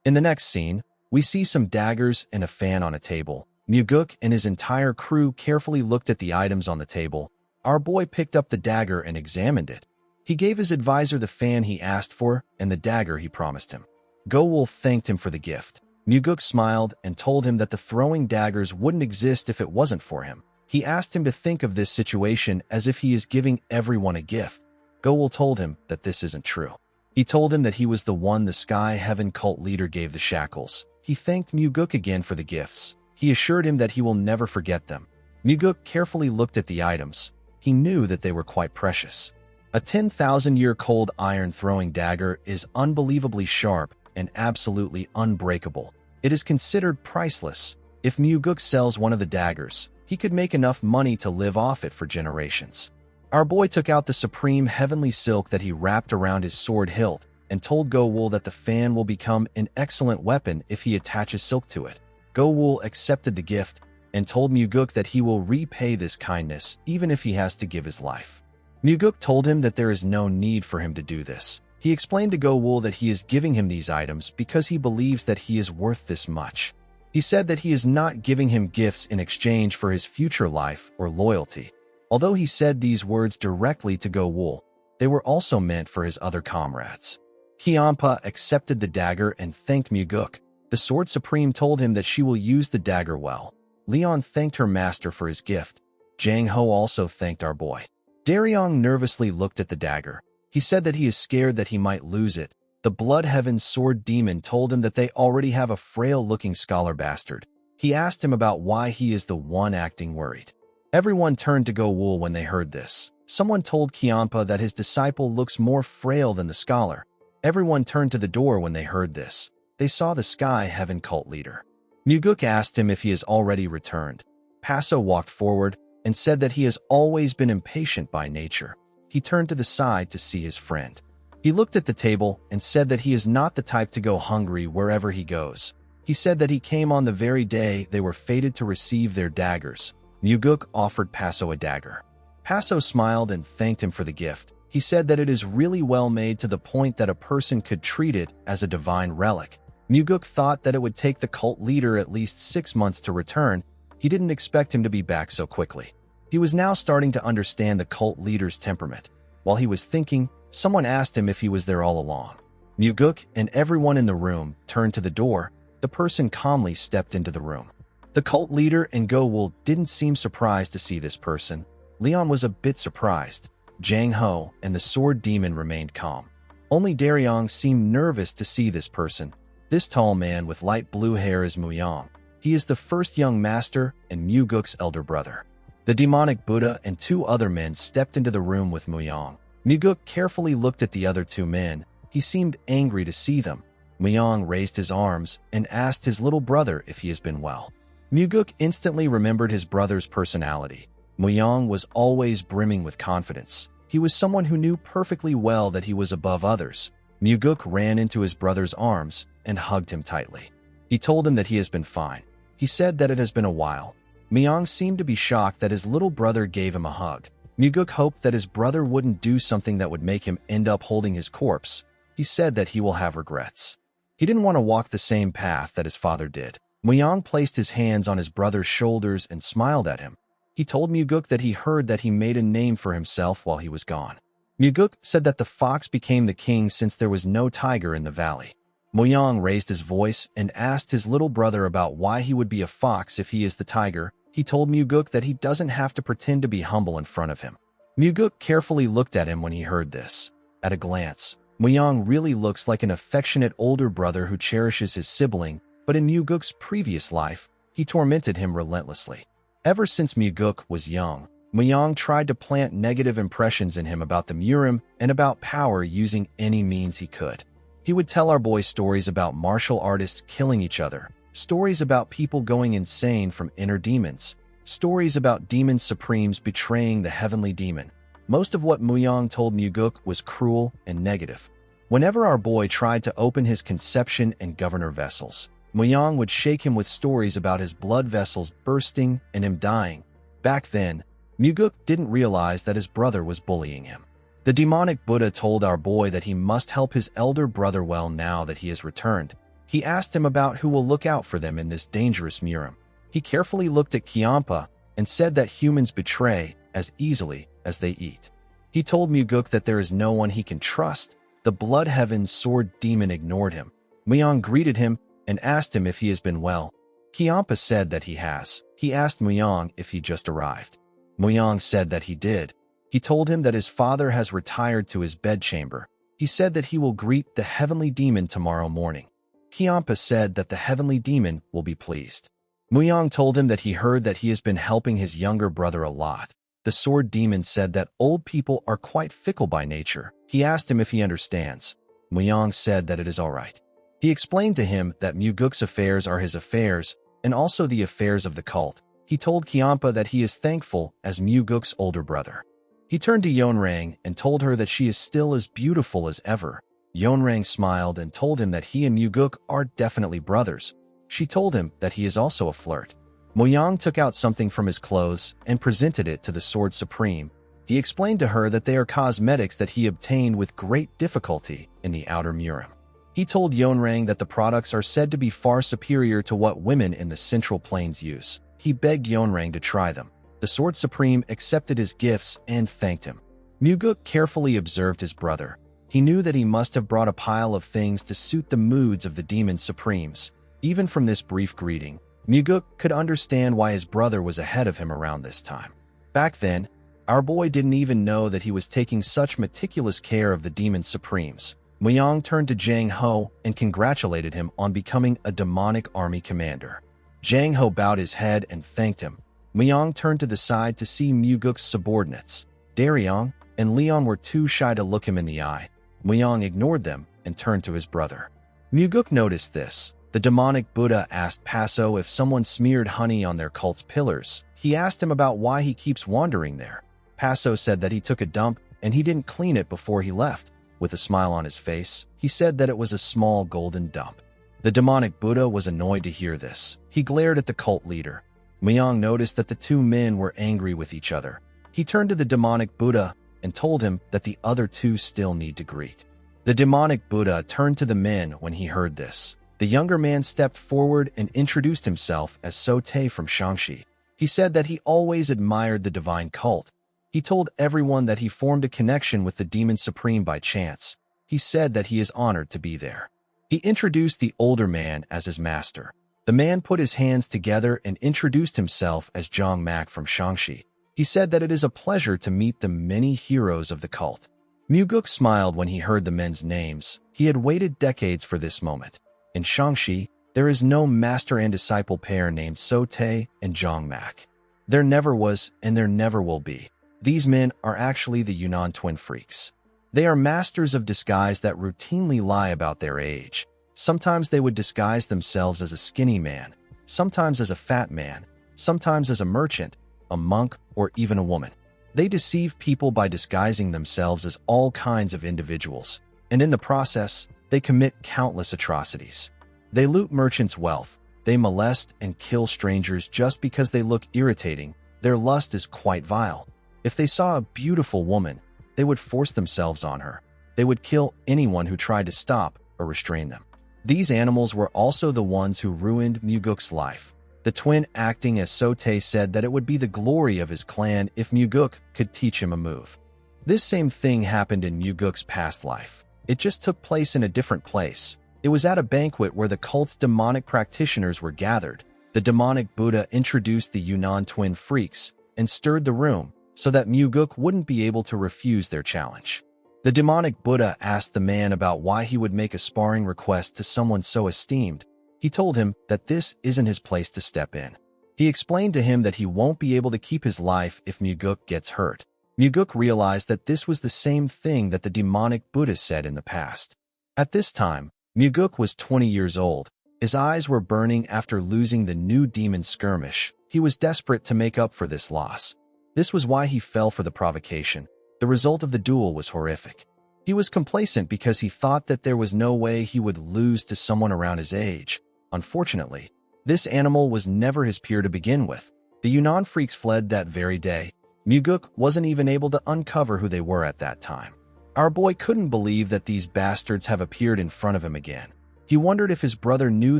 [SPEAKER 1] In the next scene, we see some daggers and a fan on a table. Muguk and his entire crew carefully looked at the items on the table. Our boy picked up the dagger and examined it. He gave his advisor the fan he asked for and the dagger he promised him. Go-Wul thanked him for the gift. Muguk smiled and told him that the throwing daggers wouldn't exist if it wasn't for him. He asked him to think of this situation as if he is giving everyone a gift. Go-Wul told him that this isn't true. He told him that he was the one the Sky Heaven cult leader gave the shackles. He thanked Muguk again for the gifts. He assured him that he will never forget them. Muguk carefully looked at the items. He knew that they were quite precious. A 10,000-year cold iron throwing dagger is unbelievably sharp and absolutely unbreakable. It is considered priceless. If Muguk sells one of the daggers, he could make enough money to live off it for generations. Our boy took out the supreme heavenly silk that he wrapped around his sword hilt and told Go-Wul that the fan will become an excellent weapon if he attaches silk to it. Go-Wul accepted the gift and told Muguk that he will repay this kindness even if he has to give his life. Muguk told him that there is no need for him to do this. He explained to Go-Wul that he is giving him these items because he believes that he is worth this much. He said that he is not giving him gifts in exchange for his future life or loyalty. Although he said these words directly to Go-Wul, they were also meant for his other comrades. Kyanpa accepted the dagger and thanked Muguk. The Sword Supreme told him that she will use the dagger well. Leon thanked her master for his gift. Jang Ho also thanked our boy. Daryong nervously looked at the dagger. He said that he is scared that he might lose it. The Blood Heaven Sword Demon told him that they already have a frail-looking scholar bastard. He asked him about why he is the one acting worried. Everyone turned to Go-Wul when they heard this. Someone told Kyanpa that his disciple looks more frail than the scholar. Everyone turned to the door when they heard this. They saw the Sky Heaven cult leader. Muguk asked him if he has already returned. Paso walked forward and said that he has always been impatient by nature. He turned to the side to see his friend. He looked at the table and said that he is not the type to go hungry wherever he goes. He said that he came on the very day they were fated to receive their daggers. Muguk offered Paso a dagger. Paso smiled and thanked him for the gift. He said that it is really well made to the point that a person could treat it as a divine relic. Muguk thought that it would take the cult leader at least 6 months to return. He didn't expect him to be back so quickly. He was now starting to understand the cult leader's temperament. While he was thinking, someone asked him if he was there all along. Muguk and everyone in the room turned to the door. The person calmly stepped into the room. The cult leader and Go-Wul didn't seem surprised to see this person. Leon was a bit surprised. Jang Ho and the sword demon remained calm. Only Daryong seemed nervous to see this person. This tall man with light blue hair is Muyang. He is the first young master and Muguk's elder brother. The demonic Buddha and 2 other men stepped into the room with Muyang. Muguk carefully looked at the other 2 men. He seemed angry to see them. Muyang raised his arms and asked his little brother if he has been well. Muguk instantly remembered his brother's personality. Muyang was always brimming with confidence. He was someone who knew perfectly well that he was above others. Muguk ran into his brother's arms and hugged him tightly. He told him that he has been fine. He said that it has been a while. Muyang seemed to be shocked that his little brother gave him a hug. Muguk hoped that his brother wouldn't do something that would make him end up holding his corpse. He said that he will have regrets. He didn't want to walk the same path that his father did. Muyang placed his hands on his brother's shoulders and smiled at him. He told Muguk that he heard that he made a name for himself while he was gone. Muguk said that the fox became the king since there was no tiger in the valley. Muyang raised his voice and asked his little brother about why he would be a fox if he is the tiger. He told Muguk that he doesn't have to pretend to be humble in front of him. Muguk carefully looked at him when he heard this. At a glance, Muyang really looks like an affectionate older brother who cherishes his sibling, but in Muguk's previous life, he tormented him relentlessly. Ever since Muguk was young, Muyang tried to plant negative impressions in him about the Murim and about power using any means he could. He would tell our boy stories about martial artists killing each other, stories about people going insane from inner demons, stories about demon supremes betraying the heavenly demon. Most of what Muyang told Muguk was cruel and negative. Whenever our boy tried to open his conception and governor vessels, Muyang would shake him with stories about his blood vessels bursting and him dying. Back then, Muguk didn't realize that his brother was bullying him. The demonic Buddha told our boy that he must help his elder brother well now that he has returned. He asked him about who will look out for them in this dangerous Murim. He carefully looked at Kiampa and said that humans betray as easily as they eat. He told Muguk that there is no one he can trust. The Blood Heaven's sword demon ignored him. Muyang greeted him and asked him if he has been well. Kiampa said that he has. He asked Muyang if he just arrived. Muyang said that he did. He told him that his father has retired to his bedchamber. He said that he will greet the heavenly demon tomorrow morning. Kiampa said that the heavenly demon will be pleased. Muyang told him that he heard that he has been helping his younger brother a lot. The sword demon said that old people are quite fickle by nature. He asked him if he understands. Muyang said that it is all right. He explained to him that Muguk's affairs are his affairs, and also the affairs of the cult. He told Kiampa that he is thankful as Muguk's older brother. He turned to Yonrang and told her that she is still as beautiful as ever. Yonrang smiled and told him that he and Muguk are definitely brothers. She told him that he is also a flirt. Muyang took out something from his clothes and presented it to the Sword Supreme. He explained to her that they are cosmetics that he obtained with great difficulty in the Outer Murim. He told Yonrang that the products are said to be far superior to what women in the Central Plains use. He begged Yonrang to try them. The Sword Supreme accepted his gifts and thanked him. Muguk carefully observed his brother. He knew that he must have brought a pile of things to suit the moods of the Demon Supremes. Even from this brief greeting, Muguk could understand why his brother was ahead of him around this time. Back then, our boy didn't even know that he was taking such meticulous care of the Demon Supremes. Muyang turned to Jang Ho and congratulated him on becoming a demonic army commander. Jang Ho bowed his head and thanked him. Muyang turned to the side to see Muguk's subordinates. Daryong and Leon were too shy to look him in the eye. Muyang ignored them and turned to his brother. Muguk noticed this. The demonic Buddha asked Paso if someone smeared honey on their cult's pillars. He asked him about why he keeps wandering there. Paso said that he took a dump and he didn't clean it before he left. With a smile on his face, he said that it was a small golden dump. The demonic Buddha was annoyed to hear this. He glared at the cult leader. Muyang noticed that the two men were angry with each other. He turned to the demonic Buddha and told him that the other two still need to greet. The demonic Buddha turned to the men when he heard this. The younger man stepped forward and introduced himself as So-Tae from Shangxi. He said that he always admired the divine cult. He told everyone that he formed a connection with the Demon Supreme by chance. He said that he is honored to be there. He introduced the older man as his master. The man put his hands together and introduced himself as Zhang Mak from Shangxi. He said that it is a pleasure to meet the many heroes of the cult. Muguk smiled when he heard the men's names. He had waited decades for this moment. In Shangxi, there is no master and disciple pair named So-Tae and Zhang Mak. There never was and there never will be. These men are actually the Yunnan twin freaks. They are masters of disguise that routinely lie about their age. Sometimes they would disguise themselves as a skinny man, sometimes as a fat man, sometimes as a merchant, a monk, or even a woman. They deceive people by disguising themselves as all kinds of individuals, and in the process, they commit countless atrocities. They loot merchants' wealth. They molest and kill strangers just because they look irritating. Their lust is quite vile. If they saw a beautiful woman, they would force themselves on her. They would kill anyone who tried to stop or restrain them. These animals were also the ones who ruined Muguk's life. The twin acting as So-Tae said that it would be the glory of his clan if Muguk could teach him a move. This same thing happened in Muguk's past life. It just took place in a different place. It was at a banquet where the cult's demonic practitioners were gathered. The demonic Buddha introduced the Yunnan twin freaks and stirred the room so that Muguk wouldn't be able to refuse their challenge. The demonic Buddha asked the man about why he would make a sparring request to someone so esteemed. He told him that this isn't his place to step in. He explained to him that he won't be able to keep his life if Muguk gets hurt. Muguk realized that this was the same thing that the demonic Buddha said in the past. At this time, Muguk was 20 years old. His eyes were burning after losing the new demon skirmish. He was desperate to make up for this loss. This was why he fell for the provocation. The result of the duel was horrific. He was complacent because he thought that there was no way he would lose to someone around his age. Unfortunately, this animal was never his peer to begin with. The Yunnan freaks fled that very day. Muguk wasn't even able to uncover who they were at that time. Our boy couldn't believe that these bastards have appeared in front of him again. He wondered if his brother knew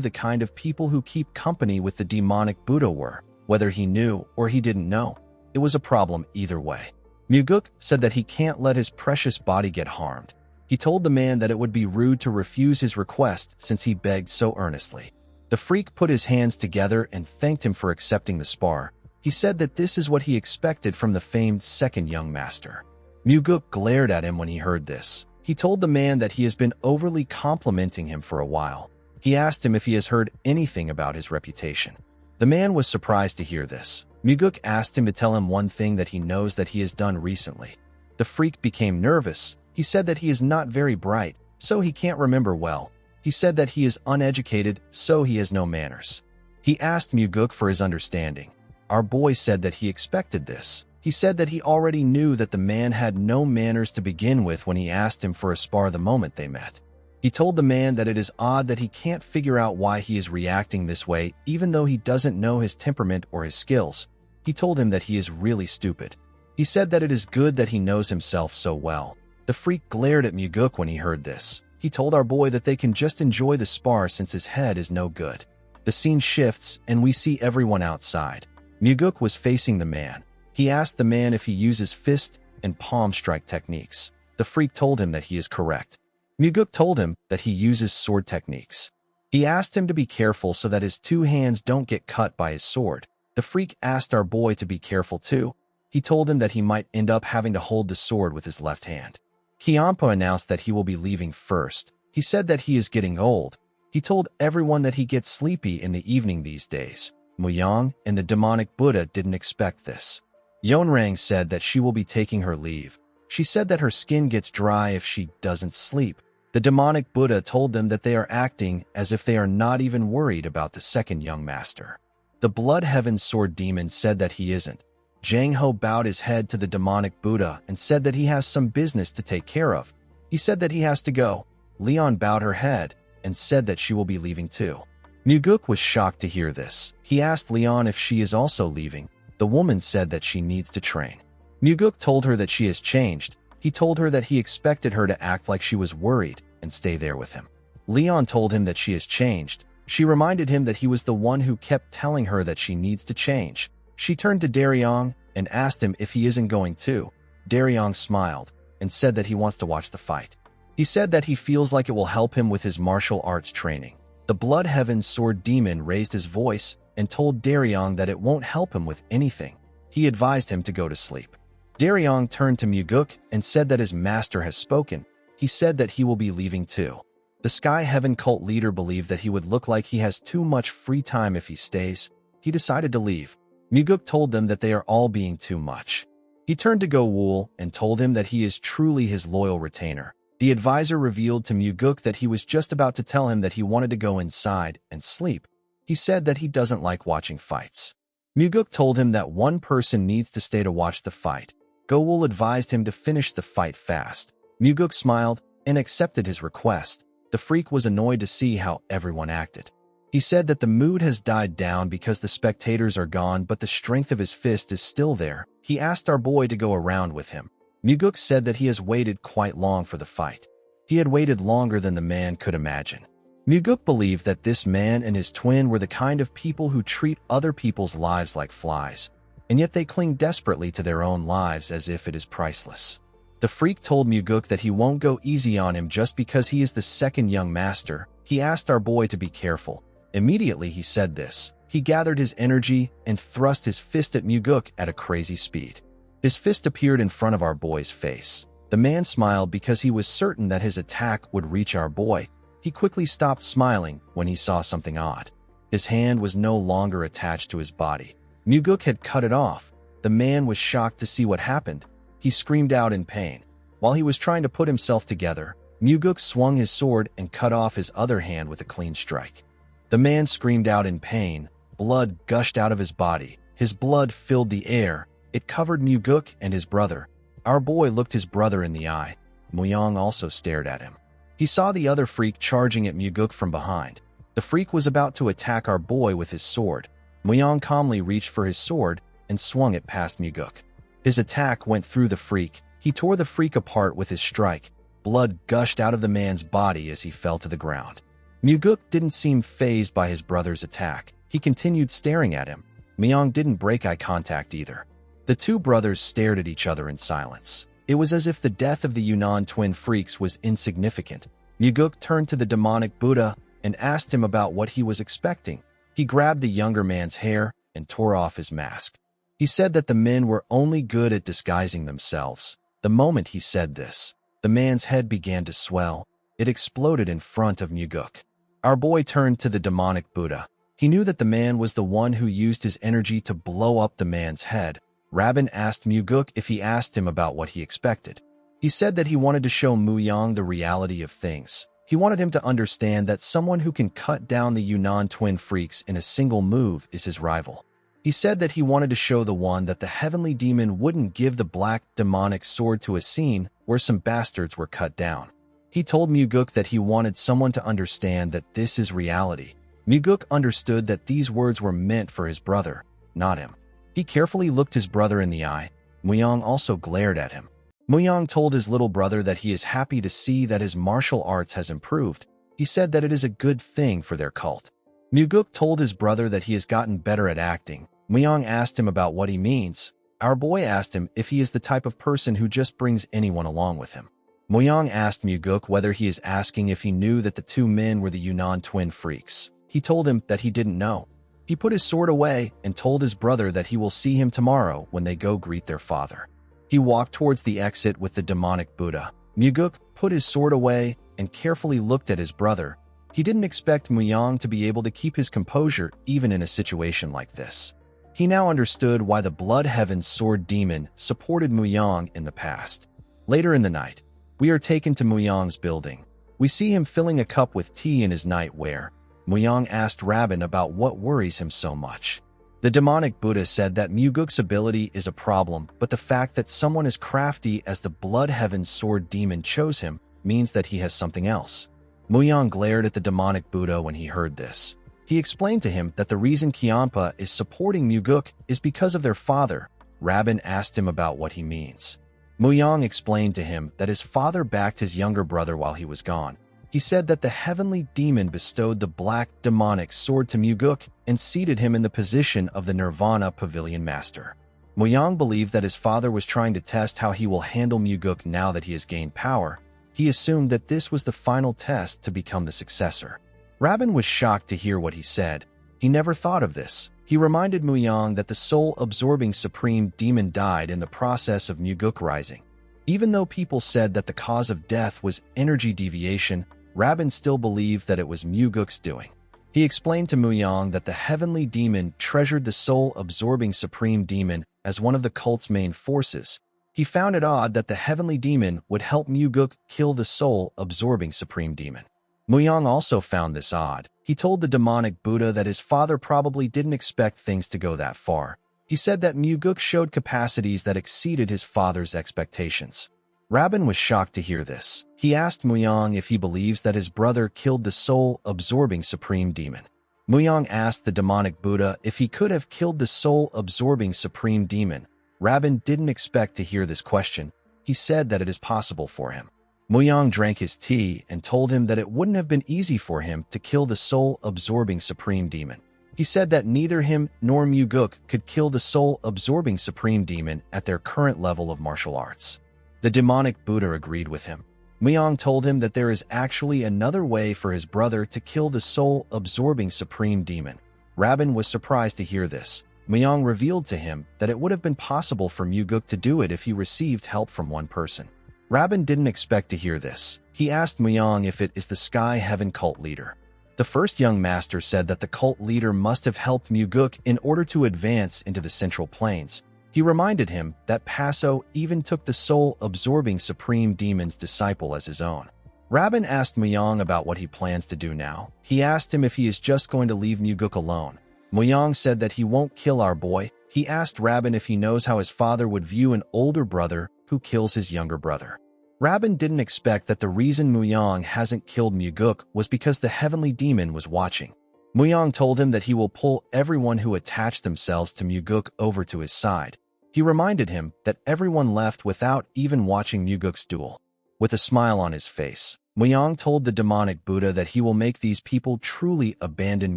[SPEAKER 1] the kind of people who keep company with the demonic Buddha were. Whether he knew or he didn't know, it was a problem either way. Muguk said that he can't let his precious body get harmed. He told the man that it would be rude to refuse his request since he begged so earnestly. The freak put his hands together and thanked him for accepting the spar. He said that this is what he expected from the famed second young master. Muguk glared at him when he heard this. He told the man that he has been overly complimenting him for a while. He asked him if he has heard anything about his reputation. The man was surprised to hear this. Muguk asked him to tell him one thing that he knows that he has done recently. The freak became nervous. He said that he is not very bright, so he can't remember well. He said that he is uneducated, so he has no manners. He asked Muguk for his understanding. Our boy said that he expected this. He said that he already knew that the man had no manners to begin with when he asked him for a spar the moment they met. He told the man that it is odd that he can't figure out why he is reacting this way even though he doesn't know his temperament or his skills. He told him that he is really stupid. He said that it is good that he knows himself so well. The freak glared at Muguk when he heard this. He told our boy that they can just enjoy the spar since his head is no good. The scene shifts and we see everyone outside. Muguk was facing the man. He asked the man if he uses fist and palm strike techniques. The freak told him that he is correct. Muguk told him that he uses sword techniques. He asked him to be careful so that his two hands don't get cut by his sword. The freak asked our boy to be careful too. He told him that he might end up having to hold the sword with his left hand. Kiampa announced that he will be leaving first. He said that he is getting old. He told everyone that he gets sleepy in the evening these days. Muyang and the demonic Buddha didn't expect this. Yonrang said that she will be taking her leave. She said that her skin gets dry if she doesn't sleep. The demonic Buddha told them that they are acting as if they are not even worried about the second young master. The Blood Heaven Sword Demon said that he isn't. Jang Ho bowed his head to the demonic Buddha and said that he has some business to take care of. He said that he has to go. Leon bowed her head and said that she will be leaving too. Muguk was shocked to hear this. He asked Leon if she is also leaving. The woman said that she needs to train. Muguk told her that she has changed. He told her that he expected her to act like she was worried and stay there with him. Leon told him that she has changed. She reminded him that he was the one who kept telling her that she needs to change. She turned to Daryong and asked him if he isn't going too. Daryong smiled and said that he wants to watch the fight. He said that he feels like it will help him with his martial arts training. The Blood Heaven Sword Demon raised his voice and told Daryong that it won't help him with anything. He advised him to go to sleep. Daryong turned to Muguk and said that his master has spoken. He said that he will be leaving too. The Sky Heaven cult leader believed that he would look like he has too much free time if he stays. He decided to leave. Muguk told them that they are all being too much. He turned to Go Wool and told him that he is truly his loyal retainer. The advisor revealed to Muguk that he was just about to tell him that he wanted to go inside and sleep. He said that he doesn't like watching fights. Muguk told him that one person needs to stay to watch the fight. Go Wool advised him to finish the fight fast. Muguk smiled and accepted his request. The freak was annoyed to see how everyone acted. He said that the mood has died down because the spectators are gone, but the strength of his fist is still there. He asked our boy to go around with him. Muguk said that he has waited quite long for the fight. He had waited longer than the man could imagine. Muguk believed that this man and his twin were the kind of people who treat other people's lives like flies, and yet they cling desperately to their own lives as if it is priceless. The freak told Muguk that he won't go easy on him just because he is the second young master. He asked our boy to be careful. Immediately he said this. He gathered his energy and thrust his fist at Muguk at a crazy speed. His fist appeared in front of our boy's face. The man smiled because he was certain that his attack would reach our boy. He quickly stopped smiling when he saw something odd. His hand was no longer attached to his body. Muguk had cut it off. The man was shocked to see what happened. He screamed out in pain. While he was trying to put himself together, Muguk swung his sword and cut off his other hand with a clean strike. The man screamed out in pain, blood gushed out of his body. His blood filled the air. It covered Muguk and his brother. Our boy looked his brother in the eye. Muyang also stared at him. He saw the other freak charging at Muguk from behind. The freak was about to attack our boy with his sword. Muyang calmly reached for his sword and swung it past Muguk. His attack went through the freak. He tore the freak apart with his strike. Blood gushed out of the man's body as he fell to the ground. Muguk didn't seem fazed by his brother's attack. He continued staring at him. Muyang didn't break eye contact either. The two brothers stared at each other in silence. It was as if the death of the Yunnan twin freaks was insignificant. Muguk turned to the demonic Buddha and asked him about what he was expecting. He grabbed the younger man's hair and tore off his mask. He said that the men were only good at disguising themselves. The moment he said this, the man's head began to swell. It exploded in front of Muguk. Our boy turned to the demonic Buddha. He knew that the man was the one who used his energy to blow up the man's head. Rabin asked Muguk if he asked him about what he expected. He said that he wanted to show Muyang the reality of things. He wanted him to understand that someone who can cut down the Yunnan twin freaks in a single move is his rival. He said that he wanted to show the one that the heavenly demon wouldn't give the black demonic sword to a scene where some bastards were cut down. He told Muguk that he wanted someone to understand that this is reality. Muguk understood that these words were meant for his brother, not him. He carefully looked his brother in the eye. Muyang also glared at him. Muyang told his little brother that he is happy to see that his martial arts has improved. He said that it is a good thing for their cult. Muguk told his brother that he has gotten better at acting. Muyang asked him about what he means. Our boy asked him if he is the type of person who just brings anyone along with him. Muyang asked Muguk whether he is asking if he knew that the two men were the Yunnan twin freaks. He told him that he didn't know. He put his sword away and told his brother that he will see him tomorrow when they go greet their father. He walked towards the exit with the demonic Buddha. Muguk put his sword away and carefully looked at his brother. He didn't expect Muyang to be able to keep his composure even in a situation like this. He now understood why the Blood Heaven's sword demon supported Muyang in the past. Later in the night, we are taken to Muyang's building. We see him filling a cup with tea in his nightwear. Muyang asked Rabin about what worries him so much. The demonic Buddha said that Muguk's ability is a problem, but the fact that someone as crafty as the Blood Heaven's sword demon chose him means that he has something else. Muyang glared at the demonic Buddha when he heard this. He explained to him that the reason Kianpa is supporting Muguk is because of their father. Rabin asked him about what he means. Muyang explained to him that his father backed his younger brother while he was gone. He said that the heavenly demon bestowed the black demonic sword to Muguk and seated him in the position of the Nirvana Pavilion Master. Muyang believed that his father was trying to test how he will handle Muguk now that he has gained power. He assumed that this was the final test to become the successor. Rabin was shocked to hear what he said. He never thought of this. He reminded Muyang that the soul-absorbing supreme demon died in the process of Muguk rising. Even though people said that the cause of death was energy deviation, Rabin still believed that it was Muguk's doing. He explained to Muyang that the heavenly demon treasured the soul-absorbing supreme demon as one of the cult's main forces. He found it odd that the heavenly demon would help Muguk kill the soul-absorbing supreme demon. Muyang also found this odd. He told the demonic Buddha that his father probably didn't expect things to go that far. He said that Muguk showed capacities that exceeded his father's expectations. Rabin was shocked to hear this. He asked Muyang if he believes that his brother killed the soul-absorbing supreme demon. Muyang asked the demonic Buddha if he could have killed the soul-absorbing supreme demon. Rabin didn't expect to hear this question. He said that it is possible for him. Muyang drank his tea and told him that it wouldn't have been easy for him to kill the soul-absorbing supreme demon. He said that neither him nor Muguk could kill the soul-absorbing supreme demon at their current level of martial arts. The demonic Buddha agreed with him. Muyang told him that there is actually another way for his brother to kill the soul-absorbing supreme demon. Rabin was surprised to hear this. Muyang revealed to him that it would have been possible for Muguk to do it if he received help from one person. Rabin didn't expect to hear this. He asked Muyang if it is the Sky Heaven cult leader. The first young master said that the cult leader must have helped Muguk in order to advance into the Central Plains. He reminded him that Paso even took the soul-absorbing supreme demon's disciple as his own. Rabin asked Muyang about what he plans to do now. He asked him if he is just going to leave Muguk alone. Muyang said that he won't kill our boy. He asked Rabin if he knows how his father would view an older brother who kills his younger brother. Rabin didn't expect that the reason Muyang hasn't killed Muguk was because the heavenly demon was watching. Muyang told him that he will pull everyone who attached themselves to Muguk over to his side. He reminded him that everyone left without even watching Muguk's duel. With a smile on his face, Muyang told the demonic Buddha that he will make these people truly abandon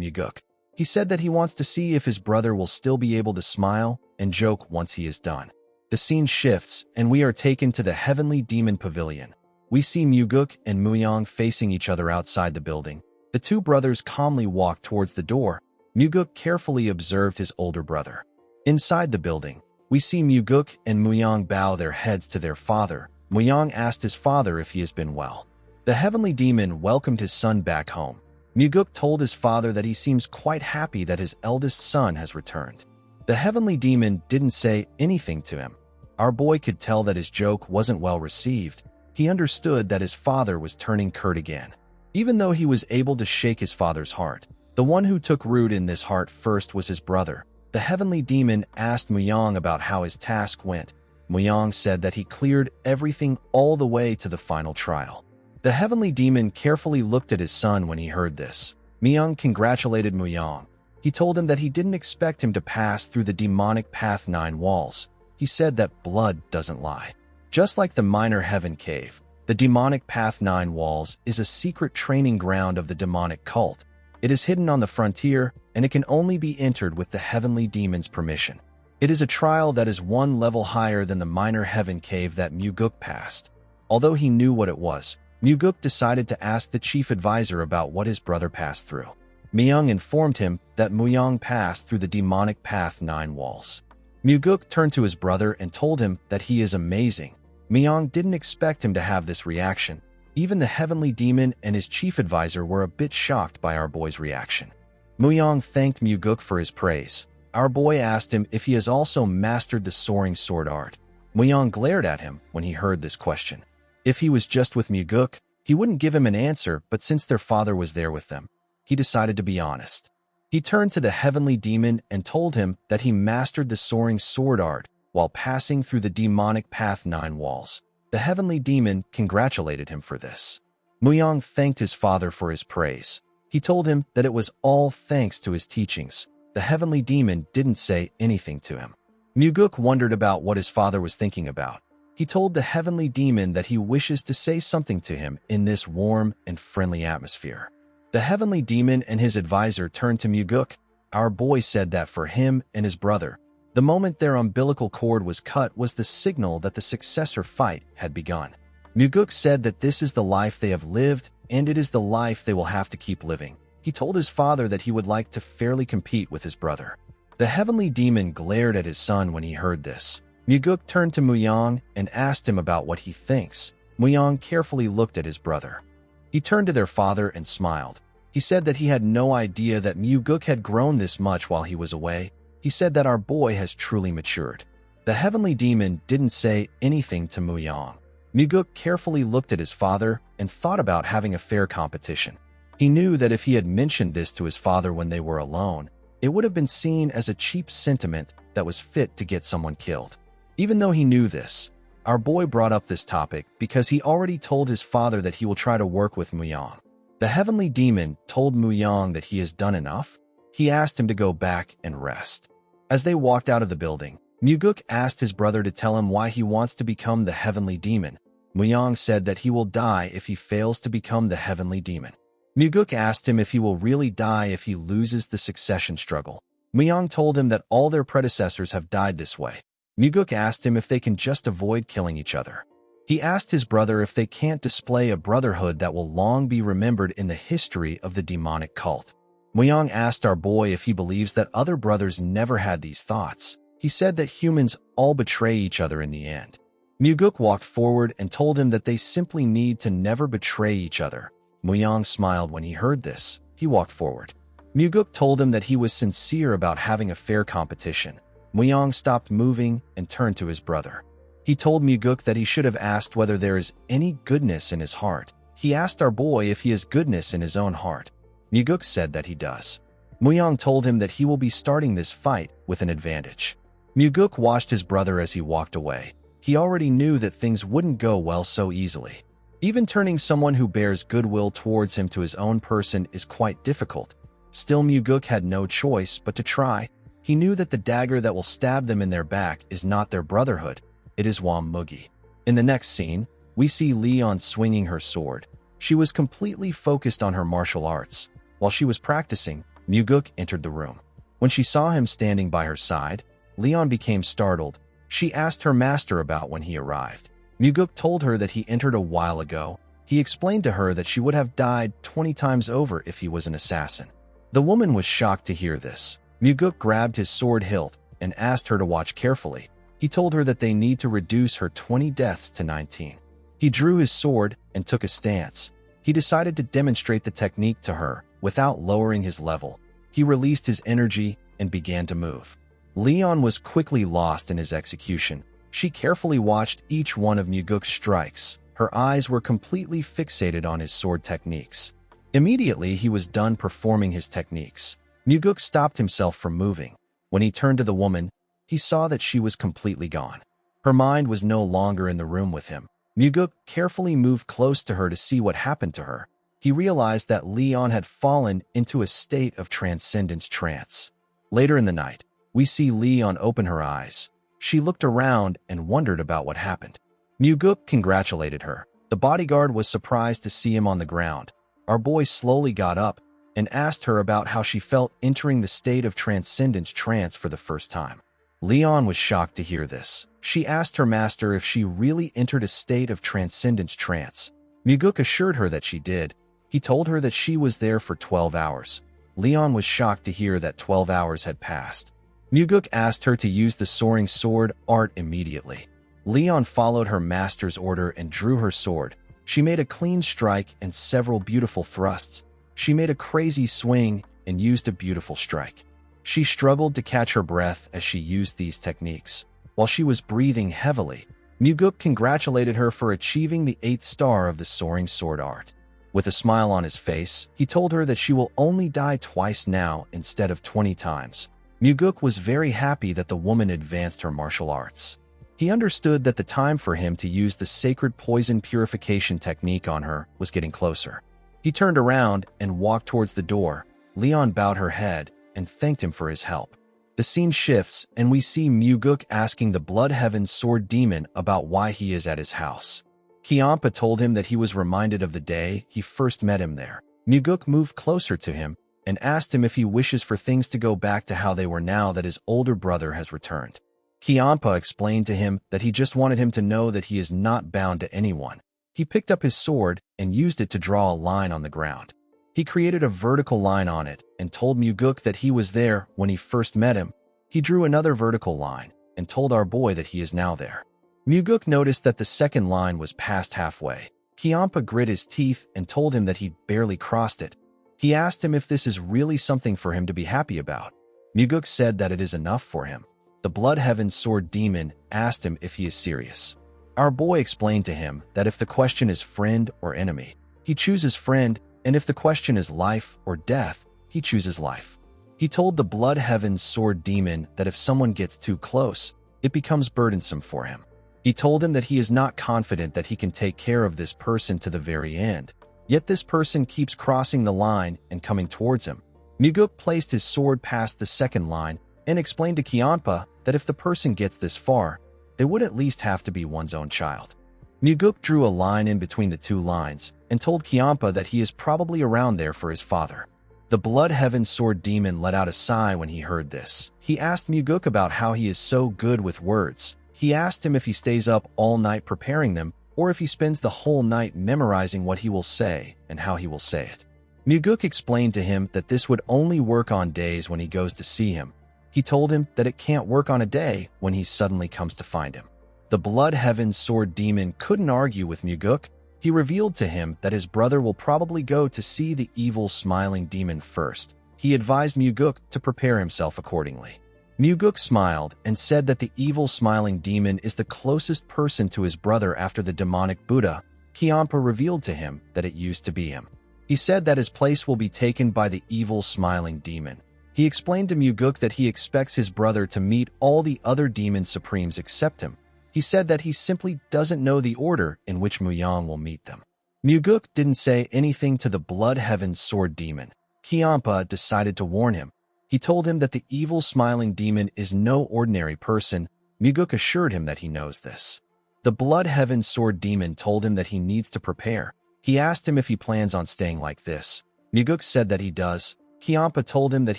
[SPEAKER 1] Muguk. He said that he wants to see if his brother will still be able to smile and joke once he is done. The scene shifts, and we are taken to the Heavenly Demon Pavilion. We see Muguk and Muyang facing each other outside the building. The two brothers calmly walk towards the door. Muguk carefully observed his older brother. Inside the building, we see Muguk and Muyang bow their heads to their father. Muyang asked his father if he has been well. The Heavenly Demon welcomed his son back home. Muguk told his father that he seems quite happy that his eldest son has returned. The Heavenly Demon didn't say anything to him. Our boy could tell that his joke wasn't well received. He understood that his father was turning curt again. Even though he was able to shake his father's heart, the one who took root in this heart first was his brother. The Heavenly Demon asked Muyang about how his task went. Muyang said that he cleared everything all the way to the final trial. The Heavenly Demon carefully looked at his son when he heard this. Muyang congratulated Muyang. He told him that he didn't expect him to pass through the demonic path 9 walls. He said that blood doesn't lie. Just like the minor heaven cave, the demonic path 9 walls is a secret training ground of the demonic cult. It is hidden on the frontier, and it can only be entered with the Heavenly Demon's permission. It is a trial that is 1 level higher than the minor heaven cave that Muguk passed. Although he knew what it was, Muguk decided to ask the chief advisor about what his brother passed through. Muyang informed him that Muyang passed through the demonic path 9 walls. Muguk turned to his brother and told him that he is amazing. Muyang didn't expect him to have this reaction. Even the Heavenly Demon and his chief advisor were a bit shocked by our boy's reaction. Muyang thanked Muguk for his praise. Our boy asked him if he has also mastered the soaring sword art. Muyang glared at him when he heard this question. If he was just with Muguk, he wouldn't give him an answer, but since their father was there with them, he decided to be honest. He turned to the Heavenly Demon and told him that he mastered the soaring sword art while passing through the demonic path 9 walls. The Heavenly Demon congratulated him for this. Muyang thanked his father for his praise. He told him that it was all thanks to his teachings. The Heavenly Demon didn't say anything to him. Muguk wondered about what his father was thinking about. He told the Heavenly Demon that he wishes to say something to him in this warm and friendly atmosphere. The Heavenly Demon and his advisor turned to Muguk. Our boy said that for him and his brother, the moment their umbilical cord was cut was the signal that the successor fight had begun. Muguk said that this is the life they have lived, and it is the life they will have to keep living. He told his father that he would like to fairly compete with his brother. The Heavenly Demon glared at his son when he heard this. Muguk turned to Muyang and asked him about what he thinks. Muyang carefully looked at his brother. He turned to their father and smiled. He said that he had no idea that Muguk had grown this much while he was away. He said that our boy has truly matured. The Heavenly Demon didn't say anything to Muyang. Muguk carefully looked at his father and thought about having a fair competition. He knew that if he had mentioned this to his father when they were alone, it would have been seen as a cheap sentiment that was fit to get someone killed. Even though he knew this, our boy brought up this topic because he already told his father that he will try to work with Muyang. The Heavenly Demon told Muyang that he has done enough. He asked him to go back and rest. As they walked out of the building, Muguk asked his brother to tell him why he wants to become the Heavenly Demon. Muyang said that he will die if he fails to become the Heavenly Demon. Muguk asked him if he will really die if he loses the succession struggle. Muyang told him that all their predecessors have died this way. Muguk asked him if they can just avoid killing each other. He asked his brother if they can't display a brotherhood that will long be remembered in the history of the demonic cult. Muyang asked our boy if he believes that other brothers never had these thoughts. He said that humans all betray each other in the end. Muguk walked forward and told him that they simply need to never betray each other. Muyang smiled when he heard this. He walked forward. Muguk told him that he was sincere about having a fair competition. Muyang stopped moving and turned to his brother. He told Muguk that he should have asked whether there is any goodness in his heart. He asked our boy if he has goodness in his own heart. Muguk said that he does. Muyang told him that he will be starting this fight with an advantage. Muguk watched his brother as he walked away. He already knew that things wouldn't go well so easily. Even turning someone who bears goodwill towards him to his own person is quite difficult. Still, Muguk had no choice but to try. He knew that the dagger that will stab them in their back is not their brotherhood, it is Wam Mugi. In the next scene, we see Leon swinging her sword. She was completely focused on her martial arts. While she was practicing, Muguk entered the room. When she saw him standing by her side, Leon became startled. She asked her master about when he arrived. Muguk told her that he entered a while ago. He explained to her that she would have died 20 times over if he was an assassin. The woman was shocked to hear this. Muguk grabbed his sword hilt and asked her to watch carefully. He told her that they need to reduce her 20 deaths to 19. He drew his sword and took a stance. He decided to demonstrate the technique to her without lowering his level. He released his energy and began to move. Leon was quickly lost in his execution. She carefully watched each one of Muguk's strikes. Her eyes were completely fixated on his sword techniques. Immediately, he was done performing his techniques. Muguk stopped himself from moving. When he turned to the woman, he saw that she was completely gone. Her mind was no longer in the room with him. Muguk carefully moved close to her to see what happened to her. He realized that Leon had fallen into a state of transcendence trance. Later in the night, we see Leon open her eyes. She looked around and wondered about what happened. Muguk congratulated her. The bodyguard was surprised to see him on the ground. Our boy slowly got up and asked her about how she felt entering the state of transcendence trance for the first time. Leon was shocked to hear this. She asked her master if she really entered a state of transcendence trance. Muguk assured her that she did. He told her that she was there for 12 hours. Leon was shocked to hear that 12 hours had passed. Muguk asked her to use the soaring sword art immediately. Leon followed her master's order and drew her sword. She made a clean strike and several beautiful thrusts. She made a crazy swing and used a beautiful strike. She struggled to catch her breath as she used these techniques. While she was breathing heavily, Muguk congratulated her for achieving the 8th star of the soaring sword art. With a smile on his face, he told her that she will only die twice now instead of 20 times. Muguk was very happy that the woman advanced her martial arts. He understood that the time for him to use the sacred poison purification technique on her was getting closer. He turned around and walked towards the door. Leon bowed her head and thanked him for his help. The scene shifts and we see Muguk asking the Blood Heaven Sword Demon about why he is at his house. Kiampa told him that he was reminded of the day he first met him there. Muguk moved closer to him and asked him if he wishes for things to go back to how they were now that his older brother has returned. Kiampa explained to him that he just wanted him to know that he is not bound to anyone. He picked up his sword and used it to draw a line on the ground. He created a vertical line on it and told Muguk that he was there when he first met him. He drew another vertical line and told our boy that he is now there. Muguk noticed that the second line was past halfway. Kiampa grit his teeth and told him that he'd barely crossed it. He asked him if this is really something for him to be happy about. Muguk said that it is enough for him. The Blood Heaven Sword Demon asked him if he is serious. Our boy explained to him that if the question is friend or enemy, he chooses friend, and if the question is life or death, he chooses life. He told the Blood Heaven Sword Demon that if someone gets too close, it becomes burdensome for him. He told him that he is not confident that he can take care of this person to the very end. Yet this person keeps crossing the line and coming towards him. Muguk placed his sword past the second line and explained to Kiampa that if the person gets this far, they would at least have to be one's own child. Muguk drew a line in between the two lines and told Kiampa that he is probably around there for his father. The Blood Heaven Sword Demon let out a sigh when he heard this. He asked Muguk about how he is so good with words. He asked him if he stays up all night preparing them, or if he spends the whole night memorizing what he will say and how he will say it. Muguk explained to him that this would only work on days when he goes to see him. He told him that it can't work on a day when he suddenly comes to find him. The Blood Heaven Sword Demon couldn't argue with Muguk. He revealed to him that his brother will probably go to see the evil smiling demon first. He advised Muguk to prepare himself accordingly. Muguk smiled and said that the evil smiling demon is the closest person to his brother after the demonic Buddha. Kiampa revealed to him that it used to be him. He said that his place will be taken by the evil smiling demon. He explained to Muguk that he expects his brother to meet all the other demon supremes except him. He said that he simply doesn't know the order in which Muyang will meet them. Muguk didn't say anything to the Blood Heaven Sword Demon. Kiampa decided to warn him. He told him that the evil smiling demon is no ordinary person. Muguk assured him that he knows this. The Blood Heaven Sword Demon told him that he needs to prepare. He asked him if he plans on staying like this. Muguk said that he does. Kiampa told him that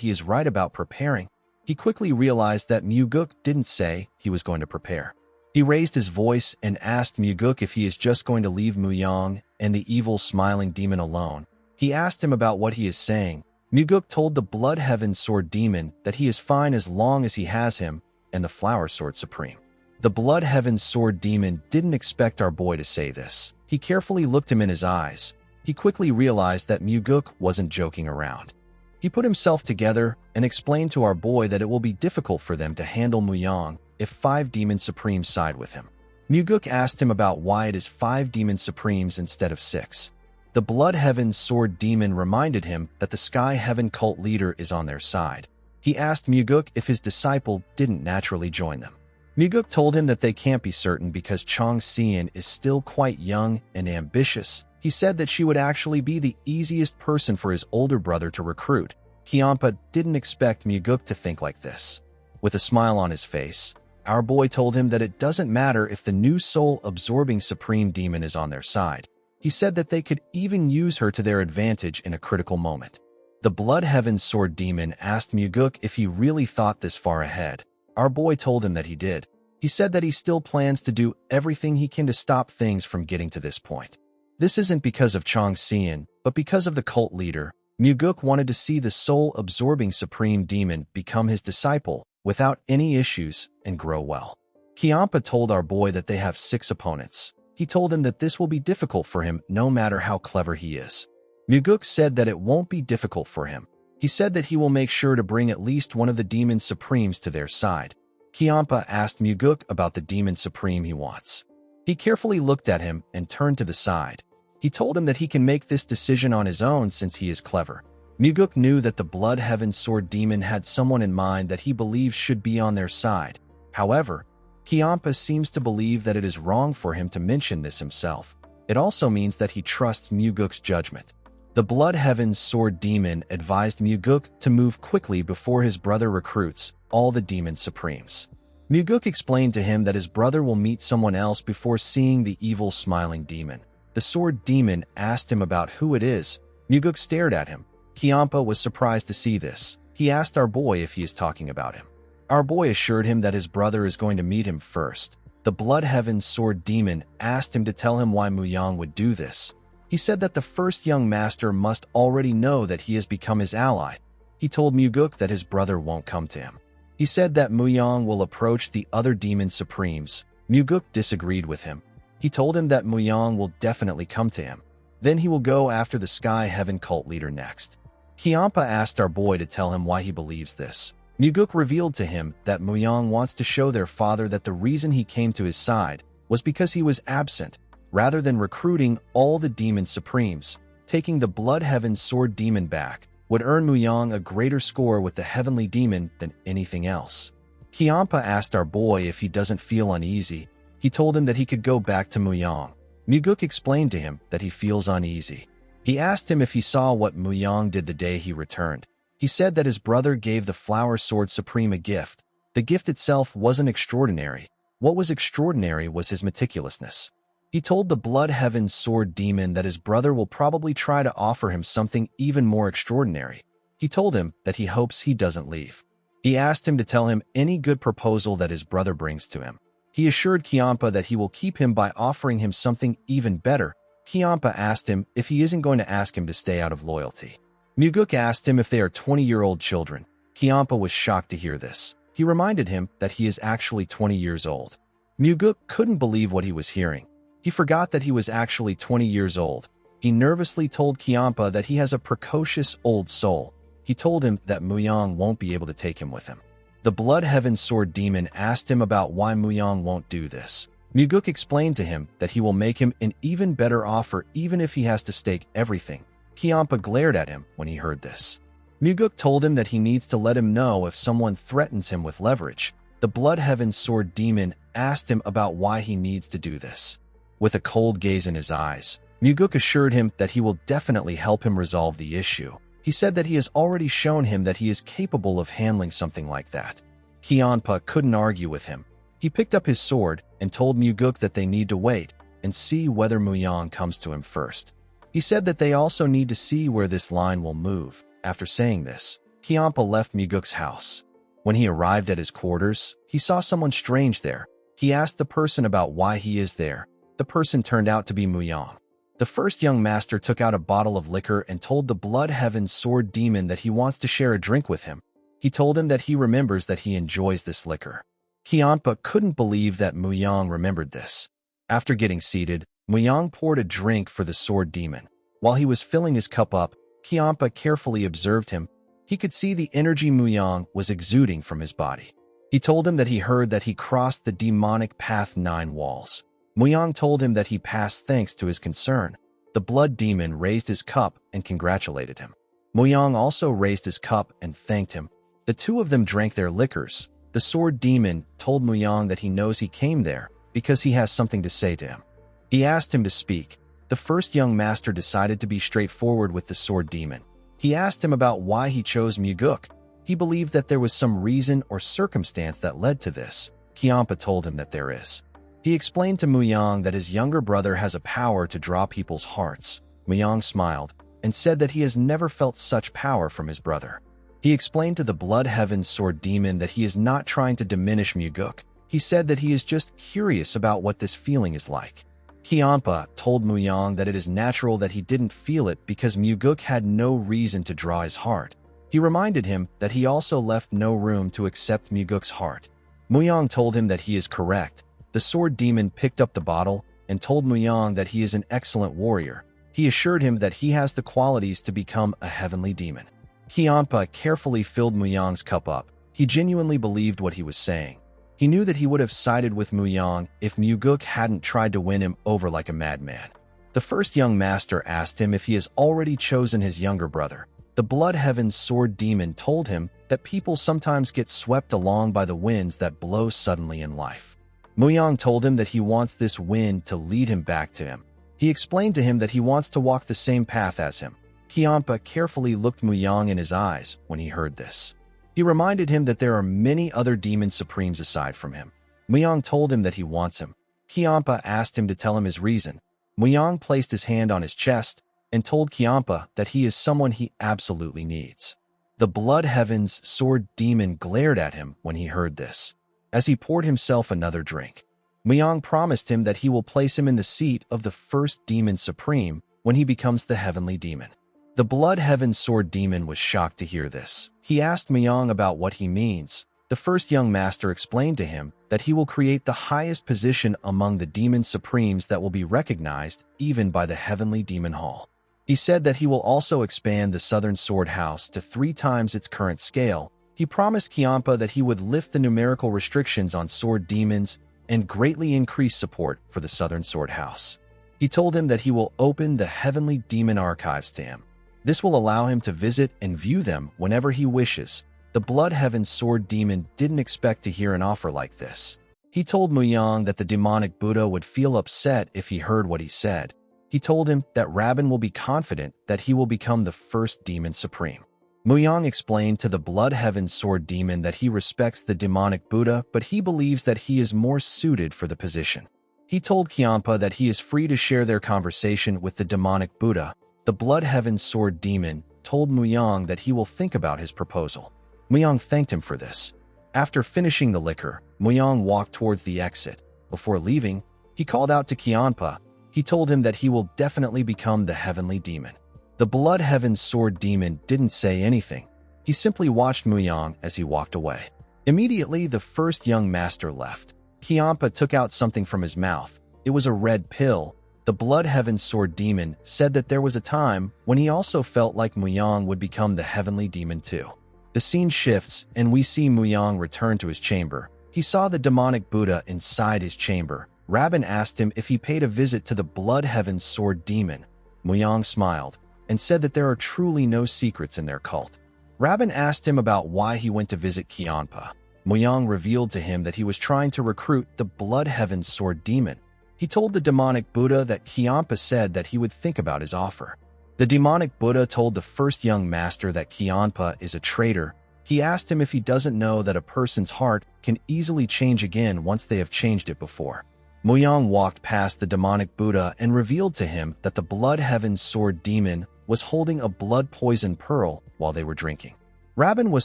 [SPEAKER 1] he is right about preparing. He quickly realized that Muguk didn't say he was going to prepare. He raised his voice and asked Muguk if he is just going to leave Muyang and the evil smiling demon alone. He asked him about what he is saying. Muguk told the Blood Heaven Sword Demon that he is fine as long as he has him and the Flower Sword Supreme. The Blood Heaven Sword Demon didn't expect our boy to say this. He carefully looked him in his eyes. He quickly realized that Muguk wasn't joking around. He put himself together and explained to our boy that it will be difficult for them to handle Muyang if 5 Demon Supremes side with him. Muguk asked him about why it is 5 Demon Supremes instead of 6. The Blood Heaven Sword Demon reminded him that the Sky Heaven cult leader is on their side. He asked Muguk if his disciple didn't naturally join them. Muguk told him that they can't be certain because Chong Xian is still quite young and ambitious. He said that she would actually be the easiest person for his older brother to recruit. Kiampa didn't expect Muguk to think like this. With a smile on his face, our boy told him that it doesn't matter if the new soul-absorbing Supreme Demon is on their side. He said that they could even use her to their advantage in a critical moment. The Blood Heaven Sword Demon asked Muguk if he really thought this far ahead. Our boy told him that he did. He said that he still plans to do everything he can to stop things from getting to this point. This isn't because of Chong Xian, but because of the cult leader. Muguk wanted to see the soul-absorbing Supreme Demon become his disciple without any issues and grow well. Kiampa told our boy that they have 6 opponents. He told him that this will be difficult for him no matter how clever he is. Muguk said that it won't be difficult for him. He said that he will make sure to bring at least one of the Demon Supremes to their side. Kiampa asked Muguk about the Demon Supreme he wants. He carefully looked at him and turned to the side. He told him that he can make this decision on his own since he is clever. Muguk knew that the Blood Heaven Sword Demon had someone in mind that he believes should be on their side. However, Kiampa seems to believe that it is wrong for him to mention this himself. It also means that he trusts Muguk's judgment. The Blood Heaven Sword Demon advised Muguk to move quickly before his brother recruits all the Demon Supremes. Muguk explained to him that his brother will meet someone else before seeing the evil smiling demon. The Sword Demon asked him about who it is. Muguk stared at him. Kiampa was surprised to see this. He asked our boy if he is talking about him. Our boy assured him that his brother is going to meet him first. The Blood Heaven Sword Demon asked him to tell him why Muyang would do this. He said that the first young master must already know that he has become his ally. He told Muguk that his brother won't come to him. He said that Muyang will approach the other Demon Supremes. Muguk disagreed with him. He told him that Muyang will definitely come to him. Then he will go after the Sky Heaven cult leader next. Kiampa asked our boy to tell him why he believes this. Muguk revealed to him that Muyang wants to show their father that the reason he came to his side was because he was absent. Rather than recruiting all the Demon Supremes, taking the Blood Heaven Sword Demon back would earn Muyang a greater score with the Heavenly Demon than anything else. Kiampa asked our boy if he doesn't feel uneasy. He told him that he could go back to Muyang. Muguk explained to him that he feels uneasy. He asked him if he saw what Muyang did the day he returned. He said that his brother gave the Flower Sword Supreme a gift. The gift itself wasn't extraordinary. What was extraordinary was his meticulousness. He told the Blood Heaven Sword Demon that his brother will probably try to offer him something even more extraordinary. He told him that he hopes he doesn't leave. He asked him to tell him any good proposal that his brother brings to him. He assured Kiampa that he will keep him by offering him something even better. Kiampa asked him if he isn't going to ask him to stay out of loyalty. Muguk asked him if they are 20-year-old children. Kiampa was shocked to hear this. He reminded him that he is actually 20 years old. Muguk couldn't believe what he was hearing. He forgot that he was actually 20 years old. He nervously told Kiampa that he has a precocious old soul. He told him that Muyang won't be able to take him with him. The Blood Heaven Sword Demon asked him about why Muyang won't do this. Muguk explained to him that he will make him an even better offer even if he has to stake everything. Kiampa glared at him when he heard this. Muguk told him that he needs to let him know if someone threatens him with leverage. The Blood Heaven Sword Demon asked him about why he needs to do this. With a cold gaze in his eyes, Muguk assured him that he will definitely help him resolve the issue. He said that he has already shown him that he is capable of handling something like that. Kianpa couldn't argue with him. He picked up his sword and told Muguk that they need to wait and see whether Muyang comes to him first. He said that they also need to see where this line will move. After saying this, Kianpa left Muguk's house. When he arrived at his quarters, he saw someone strange there. He asked the person about why he is there. The person turned out to be Muyang. The first young master took out a bottle of liquor and told the Blood Heaven Sword Demon that he wants to share a drink with him. He told him that he remembers that he enjoys this liquor. Kianpa couldn't believe that Muyang remembered this. After getting seated, Muyang poured a drink for the Sword Demon. While he was filling his cup up, Kianpa carefully observed him. He could see the energy Muyang was exuding from his body. He told him that he heard that he crossed the demonic path 9 walls. Muyang told him that he passed thanks to his concern. The Blood Demon raised his cup and congratulated him. Muyang also raised his cup and thanked him. The two of them drank their liquors. The Sword Demon told Muyang that he knows he came there because he has something to say to him. He asked him to speak. The first young master decided to be straightforward with the Sword Demon. He asked him about why he chose Muguk. He believed that there was some reason or circumstance that led to this. Kianpa told him that there is. He explained to Muyang that his younger brother has a power to draw people's hearts. Muyang smiled and said that he has never felt such power from his brother. He explained to the Blood Heaven Sword Demon that he is not trying to diminish Muguk. He said that he is just curious about what this feeling is like. Kianpa told Muyang that it is natural that he didn't feel it because Muguk had no reason to draw his heart. He reminded him that he also left no room to accept Muguk's heart. Muyang told him that he is correct. The Sword Demon picked up the bottle and told Muyang that he is an excellent warrior. He assured him that he has the qualities to become a heavenly demon. Kianpa carefully filled Muyang's cup up. He genuinely believed what he was saying. He knew that he would have sided with Muyang if Muguk hadn't tried to win him over like a madman. The first young master asked him if he has already chosen his younger brother. The Blood Heaven Sword Demon told him that people sometimes get swept along by the winds that blow suddenly in life. Muyang told him that he wants this wind to lead him back to him. He explained to him that he wants to walk the same path as him. Kianpa carefully looked Muyang in his eyes when he heard this. He reminded him that there are many other demon supremes aside from him. Muyang told him that he wants him. Kianpa asked him to tell him his reason. Muyang placed his hand on his chest and told Kianpa that he is someone he absolutely needs. The Blood Heaven's Sword Demon glared at him when he heard this. As he poured himself another drink, Muyang promised him that he will place him in the seat of the first Demon Supreme when he becomes the Heavenly Demon. The Blood Heaven Sword Demon was shocked to hear this. He asked Muyang about what he means. The first young master explained to him that he will create the highest position among the Demon Supremes that will be recognized even by the Heavenly Demon Hall. He said that he will also expand the Southern Sword House to 3 times its current scale. He promised Kianpa that he would lift the numerical restrictions on sword demons and greatly increase support for the Southern Sword House. He told him that he will open the Heavenly Demon Archives to him. This will allow him to visit and view them whenever he wishes. The Blood Heaven Sword Demon didn't expect to hear an offer like this. He told Muyang that the demonic Buddha would feel upset if he heard what he said. He told him that Rabin will be confident that he will become the first Demon Supreme. Muyang explained to the Blood Heaven Sword Demon that he respects the demonic Buddha, but he believes that he is more suited for the position. He told Kianpa that he is free to share their conversation with the demonic Buddha. The Blood Heaven Sword Demon told Muyang that he will think about his proposal. Muyang thanked him for this. After finishing the liquor, Muyang walked towards the exit. Before leaving, he called out to Kianpa. He told him that he will definitely become the Heavenly Demon. The Blood Heaven Sword Demon didn't say anything. He simply watched Muyang as he walked away. Immediately, the first young master left. Kianpa took out something from his mouth. It was a red pill. The Blood Heaven Sword Demon said that there was a time when he also felt like Muyang would become the Heavenly Demon too. The scene shifts, and we see Muyang return to his chamber. He saw the demonic Buddha inside his chamber. Rabin asked him if he paid a visit to the Blood Heaven Sword Demon. Muyang smiled and said that there are truly no secrets in their cult. Rabin asked him about why he went to visit Kianpa. Muyang revealed to him that he was trying to recruit the Blood Heaven's sword demon. He told the demonic Buddha that Kianpa said that he would think about his offer. The demonic Buddha told the first young master that Kianpa is a traitor. He asked him if he doesn't know that a person's heart can easily change again once they have changed it before. Muyang walked past the demonic Buddha and revealed to him that the Blood Heaven's sword demon was holding a blood poison pearl while they were drinking. Rabin was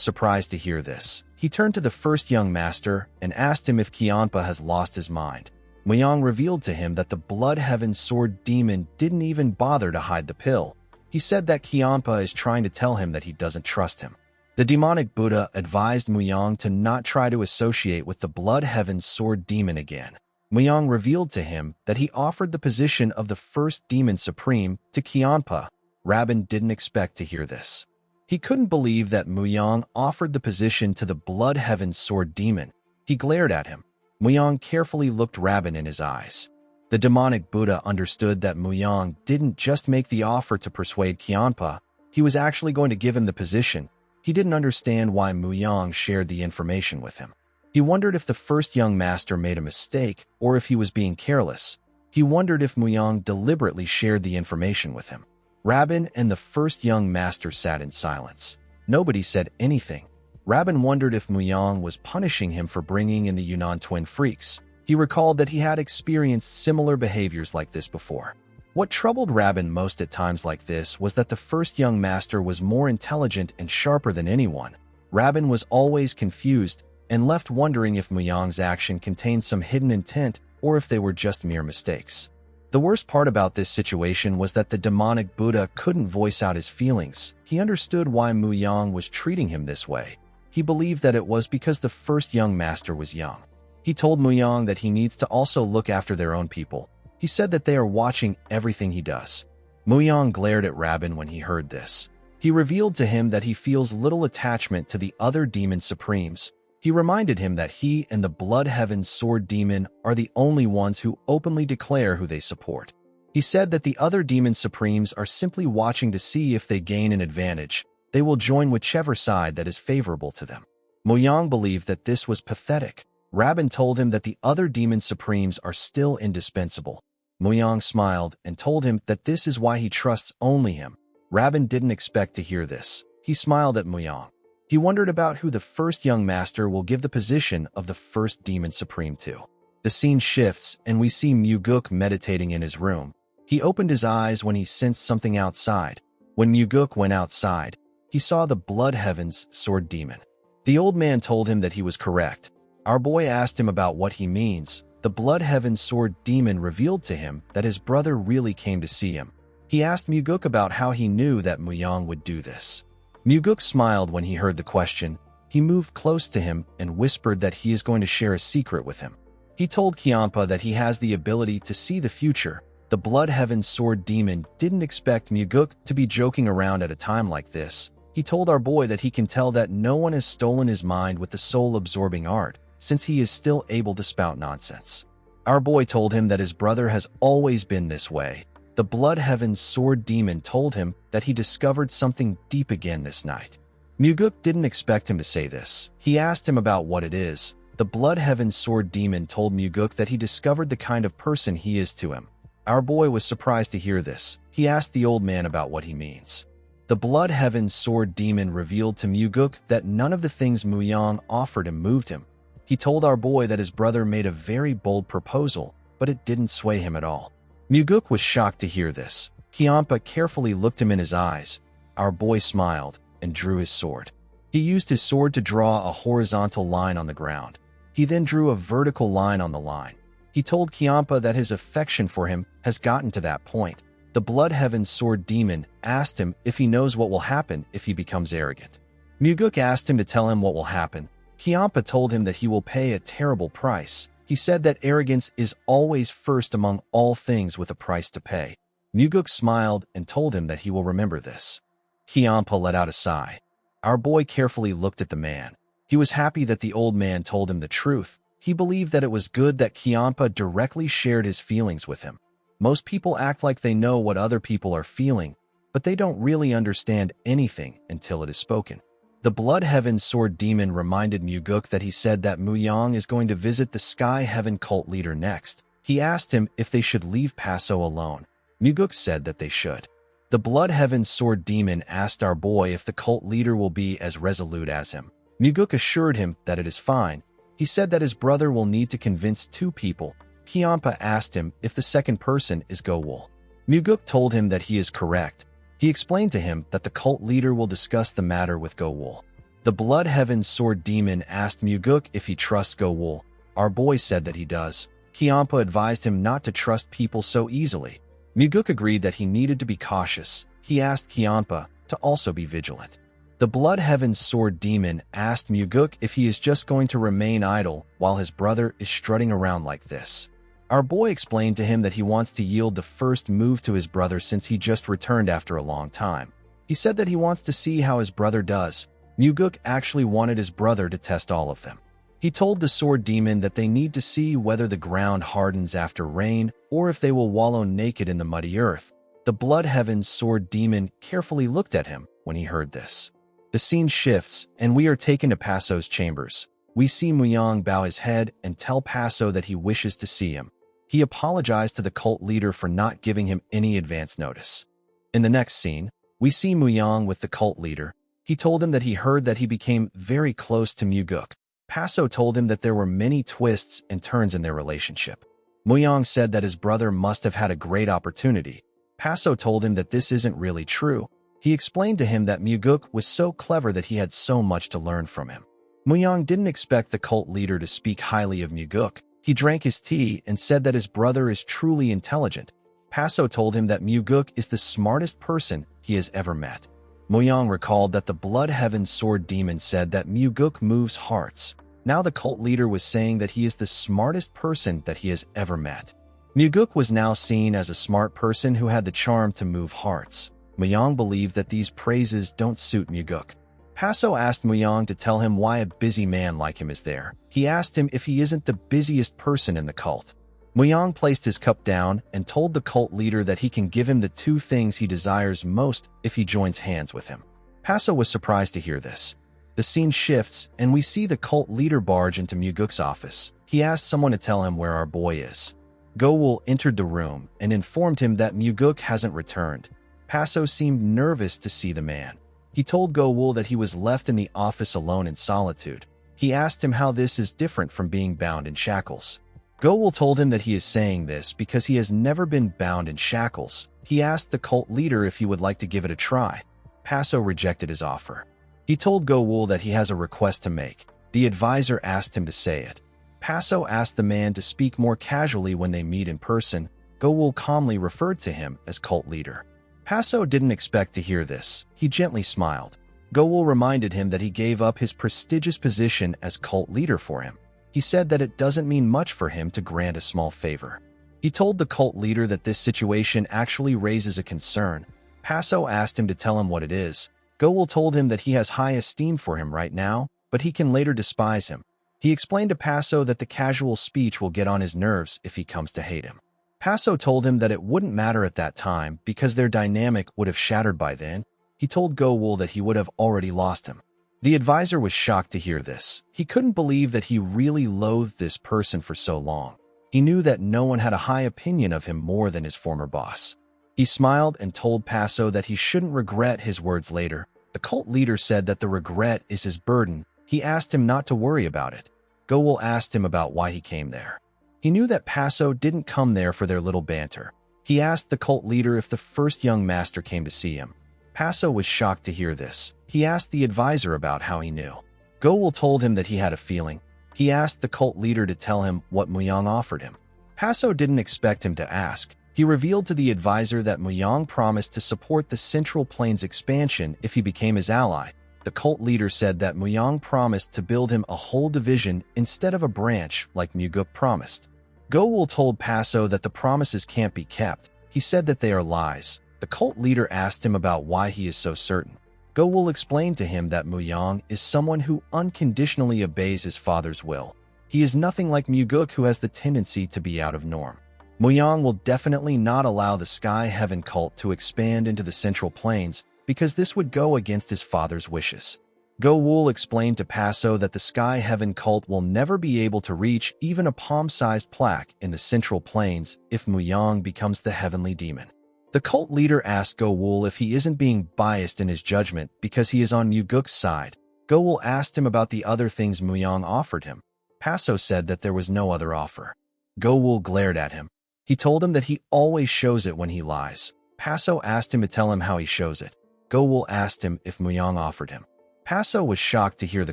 [SPEAKER 1] surprised to hear this. He turned to the first young master and asked him if Kianpa has lost his mind. Muyang revealed to him that the Blood Heaven's sword demon didn't even bother to hide the pill. He said that Kianpa is trying to tell him that he doesn't trust him. The demonic Buddha advised Muyang to not try to associate with the Blood Heaven's sword demon again. Muyang revealed to him that he offered the position of the first demon supreme to Kianpa. Rabin didn't expect to hear this. He couldn't believe that Muyang offered the position to the Blood Heaven's sword demon. He glared at him. Muyang carefully looked Rabin in his eyes. The demonic Buddha understood that Muyang didn't just make the offer to persuade Kianpa. He was actually going to give him the position. He didn't understand why Muyang shared the information with him. He wondered if the first young master made a mistake or if he was being careless. He wondered if Muyang deliberately shared the information with him. Rabin and the first young master sat in silence. Nobody said anything. Rabin wondered if Muyang was punishing him for bringing in the Yunnan twin freaks. He recalled that he had experienced similar behaviors like this before. What troubled Rabin most at times like this was that the first young master was more intelligent and sharper than anyone. Rabin was always confused and left wondering if Muyang's action contained some hidden intent or if they were just mere mistakes. The worst part about this situation was that the demonic Buddha couldn't voice out his feelings. He understood why Muyang was treating him this way. He believed that it was because the first young master was young. He told Muyang that he needs to also look after their own people. He said that they are watching everything he does. Muyang glared at Rabin when he heard this. He revealed to him that he feels little attachment to the other demon supremes. He reminded him that he and the Blood Heaven's sword demon are the only ones who openly declare who they support. He said that the other demon supremes are simply watching to see if they gain an advantage. They will join whichever side that is favorable to them. Muyang believed that this was pathetic. Rabin told him that the other demon supremes are still indispensable. Muyang smiled and told him that this is why he trusts only him. Rabin didn't expect to hear this. He smiled at Muyang. He wondered about who the first young master will give the position of the first demon supreme to. The scene shifts and we see Muguk meditating in his room. He opened his eyes when he sensed something outside. When Muguk went outside, he saw the Blood Heaven's sword demon. The old man told him that he was correct. Our boy asked him about what he means. The Blood Heaven's sword demon revealed to him that his brother really came to see him. He asked Muguk about how he knew that Muyang would do this. Muguk smiled when he heard the question. He moved close to him and whispered that he is going to share a secret with him. He told Kianpa that he has the ability to see the future. The Blood Heaven's sword demon didn't expect Muguk to be joking around at a time like this. He told our boy that he can tell that no one has stolen his mind with the soul-absorbing art, since he is still able to spout nonsense. Our boy told him that his brother has always been this way. The Blood Heaven's sword demon told him that he discovered something deep again this night. Muguk didn't expect him to say this. He asked him about what it is. The Blood Heaven's sword demon told Muguk that he discovered the kind of person he is to him. Our boy was surprised to hear this. He asked the old man about what he means. The Blood Heaven's sword demon revealed to Muguk that none of the things Muyang offered him moved him. He told our boy that his brother made a very bold proposal, but it didn't sway him at all. Muguk was shocked to hear this. Kianpa carefully looked him in his eyes. Our boy smiled and drew his sword. He used his sword to draw a horizontal line on the ground. He then drew a vertical line on the line. He told Kianpa that his affection for him has gotten to that point. The Blood Heaven's sword demon asked him if he knows what will happen if he becomes arrogant. Muguk asked him to tell him what will happen. Kianpa told him that he will pay a terrible price. He said that arrogance is always first among all things with a price to pay. Muguk smiled and told him that he will remember this. Kianpa let out a sigh. Our boy carefully looked at the man. He was happy that the old man told him the truth. He believed that it was good that Kianpa directly shared his feelings with him. Most people act like they know what other people are feeling, but they don't really understand anything until it is spoken. The Blood Heaven Sword Demon reminded Muguk that he said that Muyang is going to visit the Sky Heaven cult leader next. He asked him if they should leave Paso alone. Muguk said that they should. The Blood Heaven Sword Demon asked our boy if the cult leader will be as resolute as him. Muguk assured him that it is fine. He said that his brother will need to convince two people. Kiampa asked him if the second person is Gowul. Muguk told him that he is correct. He explained to him that the cult leader will discuss the matter with Gowul. The Blood Heaven Sword Demon asked Muguk if he trusts Gowul. Our boy said that he does. Kiampa advised him not to trust people so easily. Muguk agreed that he needed to be cautious. He asked Kiampa to also be vigilant. The Blood Heaven Sword Demon asked Muguk if he is just going to remain idle while his brother is strutting around like this. Our boy explained to him that he wants to yield the first move to his brother since he just returned after a long time. He said that he wants to see how his brother does. Muguk actually wanted his brother to test all of them. He told the Sword Demon that they need to see whether the ground hardens after rain or if they will wallow naked in the muddy earth. The Blood Heaven Sword Demon carefully looked at him when he heard this. The scene shifts, and we are taken to Paso's chambers. We see Muyang bow his head and tell Paso that he wishes to see him. He apologized to the cult leader for not giving him any advance notice. In the next scene, we see Muyang with the cult leader. He told him that he heard that he became very close to Muguk. Paso told him that there were many twists and turns in their relationship. Muyang said that his brother must have had a great opportunity. Paso told him that this isn't really true. He explained to him that Muguk was so clever that he had so much to learn from him. Muyang didn't expect the cult leader to speak highly of Muguk. He drank his tea and said that his brother is truly intelligent. Paso told him that Muguk is the smartest person he has ever met. Muyang recalled that the Blood Heaven Sword Demon said that Muguk moves hearts. Now the cult leader was saying that he is the smartest person that he has ever met. Muguk was now seen as a smart person who had the charm to move hearts. Muyang believed that these praises don't suit Muguk. Paso asked Muyang to tell him why a busy man like him is there. He asked him if he isn't the busiest person in the cult. Muyang placed his cup down and told the cult leader that he can give him the two things he desires most if he joins hands with him. Paso was surprised to hear this. The scene shifts, and we see the cult leader barge into Muguk's office. He asked someone to tell him where our boy is. Gowul entered the room and informed him that Muguk hasn't returned. Paso seemed nervous to see the man. He told Gowul that he was left in the office alone in solitude. He asked him how this is different from being bound in shackles. Gowul told him that he is saying this because he has never been bound in shackles. He asked the cult leader if he would like to give it a try. Paso rejected his offer. He told Gowul that he has a request to make. The advisor asked him to say it. Paso asked the man to speak more casually when they meet in person. Gowul calmly referred to him as cult leader. Paso didn't expect to hear this. He gently smiled. Gowul reminded him that he gave up his prestigious position as cult leader for him. He said that it doesn't mean much for him to grant a small favor. He told the cult leader that this situation actually raises a concern. Paso asked him to tell him what it is. Gowul told him that he has high esteem for him right now, but he can later despise him. He explained to Paso that the casual speech will get on his nerves if he comes to hate him. Paso told him that it wouldn't matter at that time because their dynamic would have shattered by then. He told Gowul that he would have already lost him. The advisor was shocked to hear this. He couldn't believe that he really loathed this person for so long. He knew that no one had a high opinion of him more than his former boss. He smiled and told Paso that he shouldn't regret his words later. The cult leader said that the regret is his burden. He asked him not to worry about it. Gowul asked him about why he came there. He knew that Paso didn't come there for their little banter. He asked the cult leader if the first young master came to see him. Paso was shocked to hear this. He asked the advisor about how he knew. Gowul told him that he had a feeling. He asked the cult leader to tell him what Muyang offered him. Paso didn't expect him to ask. He revealed to the advisor that Muyang promised to support the Central Plains expansion if he became his ally. The cult leader said that Muyang promised to build him a whole division instead of a branch like Muguk promised. Gowul told Paso that the promises can't be kept. He said that they are lies. The cult leader asked him about why he is so certain. Gowul explained to him that Muyang is someone who unconditionally obeys his father's will. He is nothing like Muguk, who has the tendency to be out of norm. Muyang will definitely not allow the Sky Heaven cult to expand into the Central Plains because this would go against his father's wishes. Go-Wool explained to Paso that the Sky Heaven cult will never be able to reach even a palm-sized plaque in the Central Plains if Muyang becomes the heavenly demon. The cult leader asked Go-Wool if he isn't being biased in his judgment because he is on Muguk's side. Go-Wool asked him about the other things Muyang offered him. Paso said that there was no other offer. Go-Wool glared at him. He told him that he always shows it when he lies. Paso asked him to tell him how he shows it. Go-Wool asked him if Muyang offered him. Paso was shocked to hear the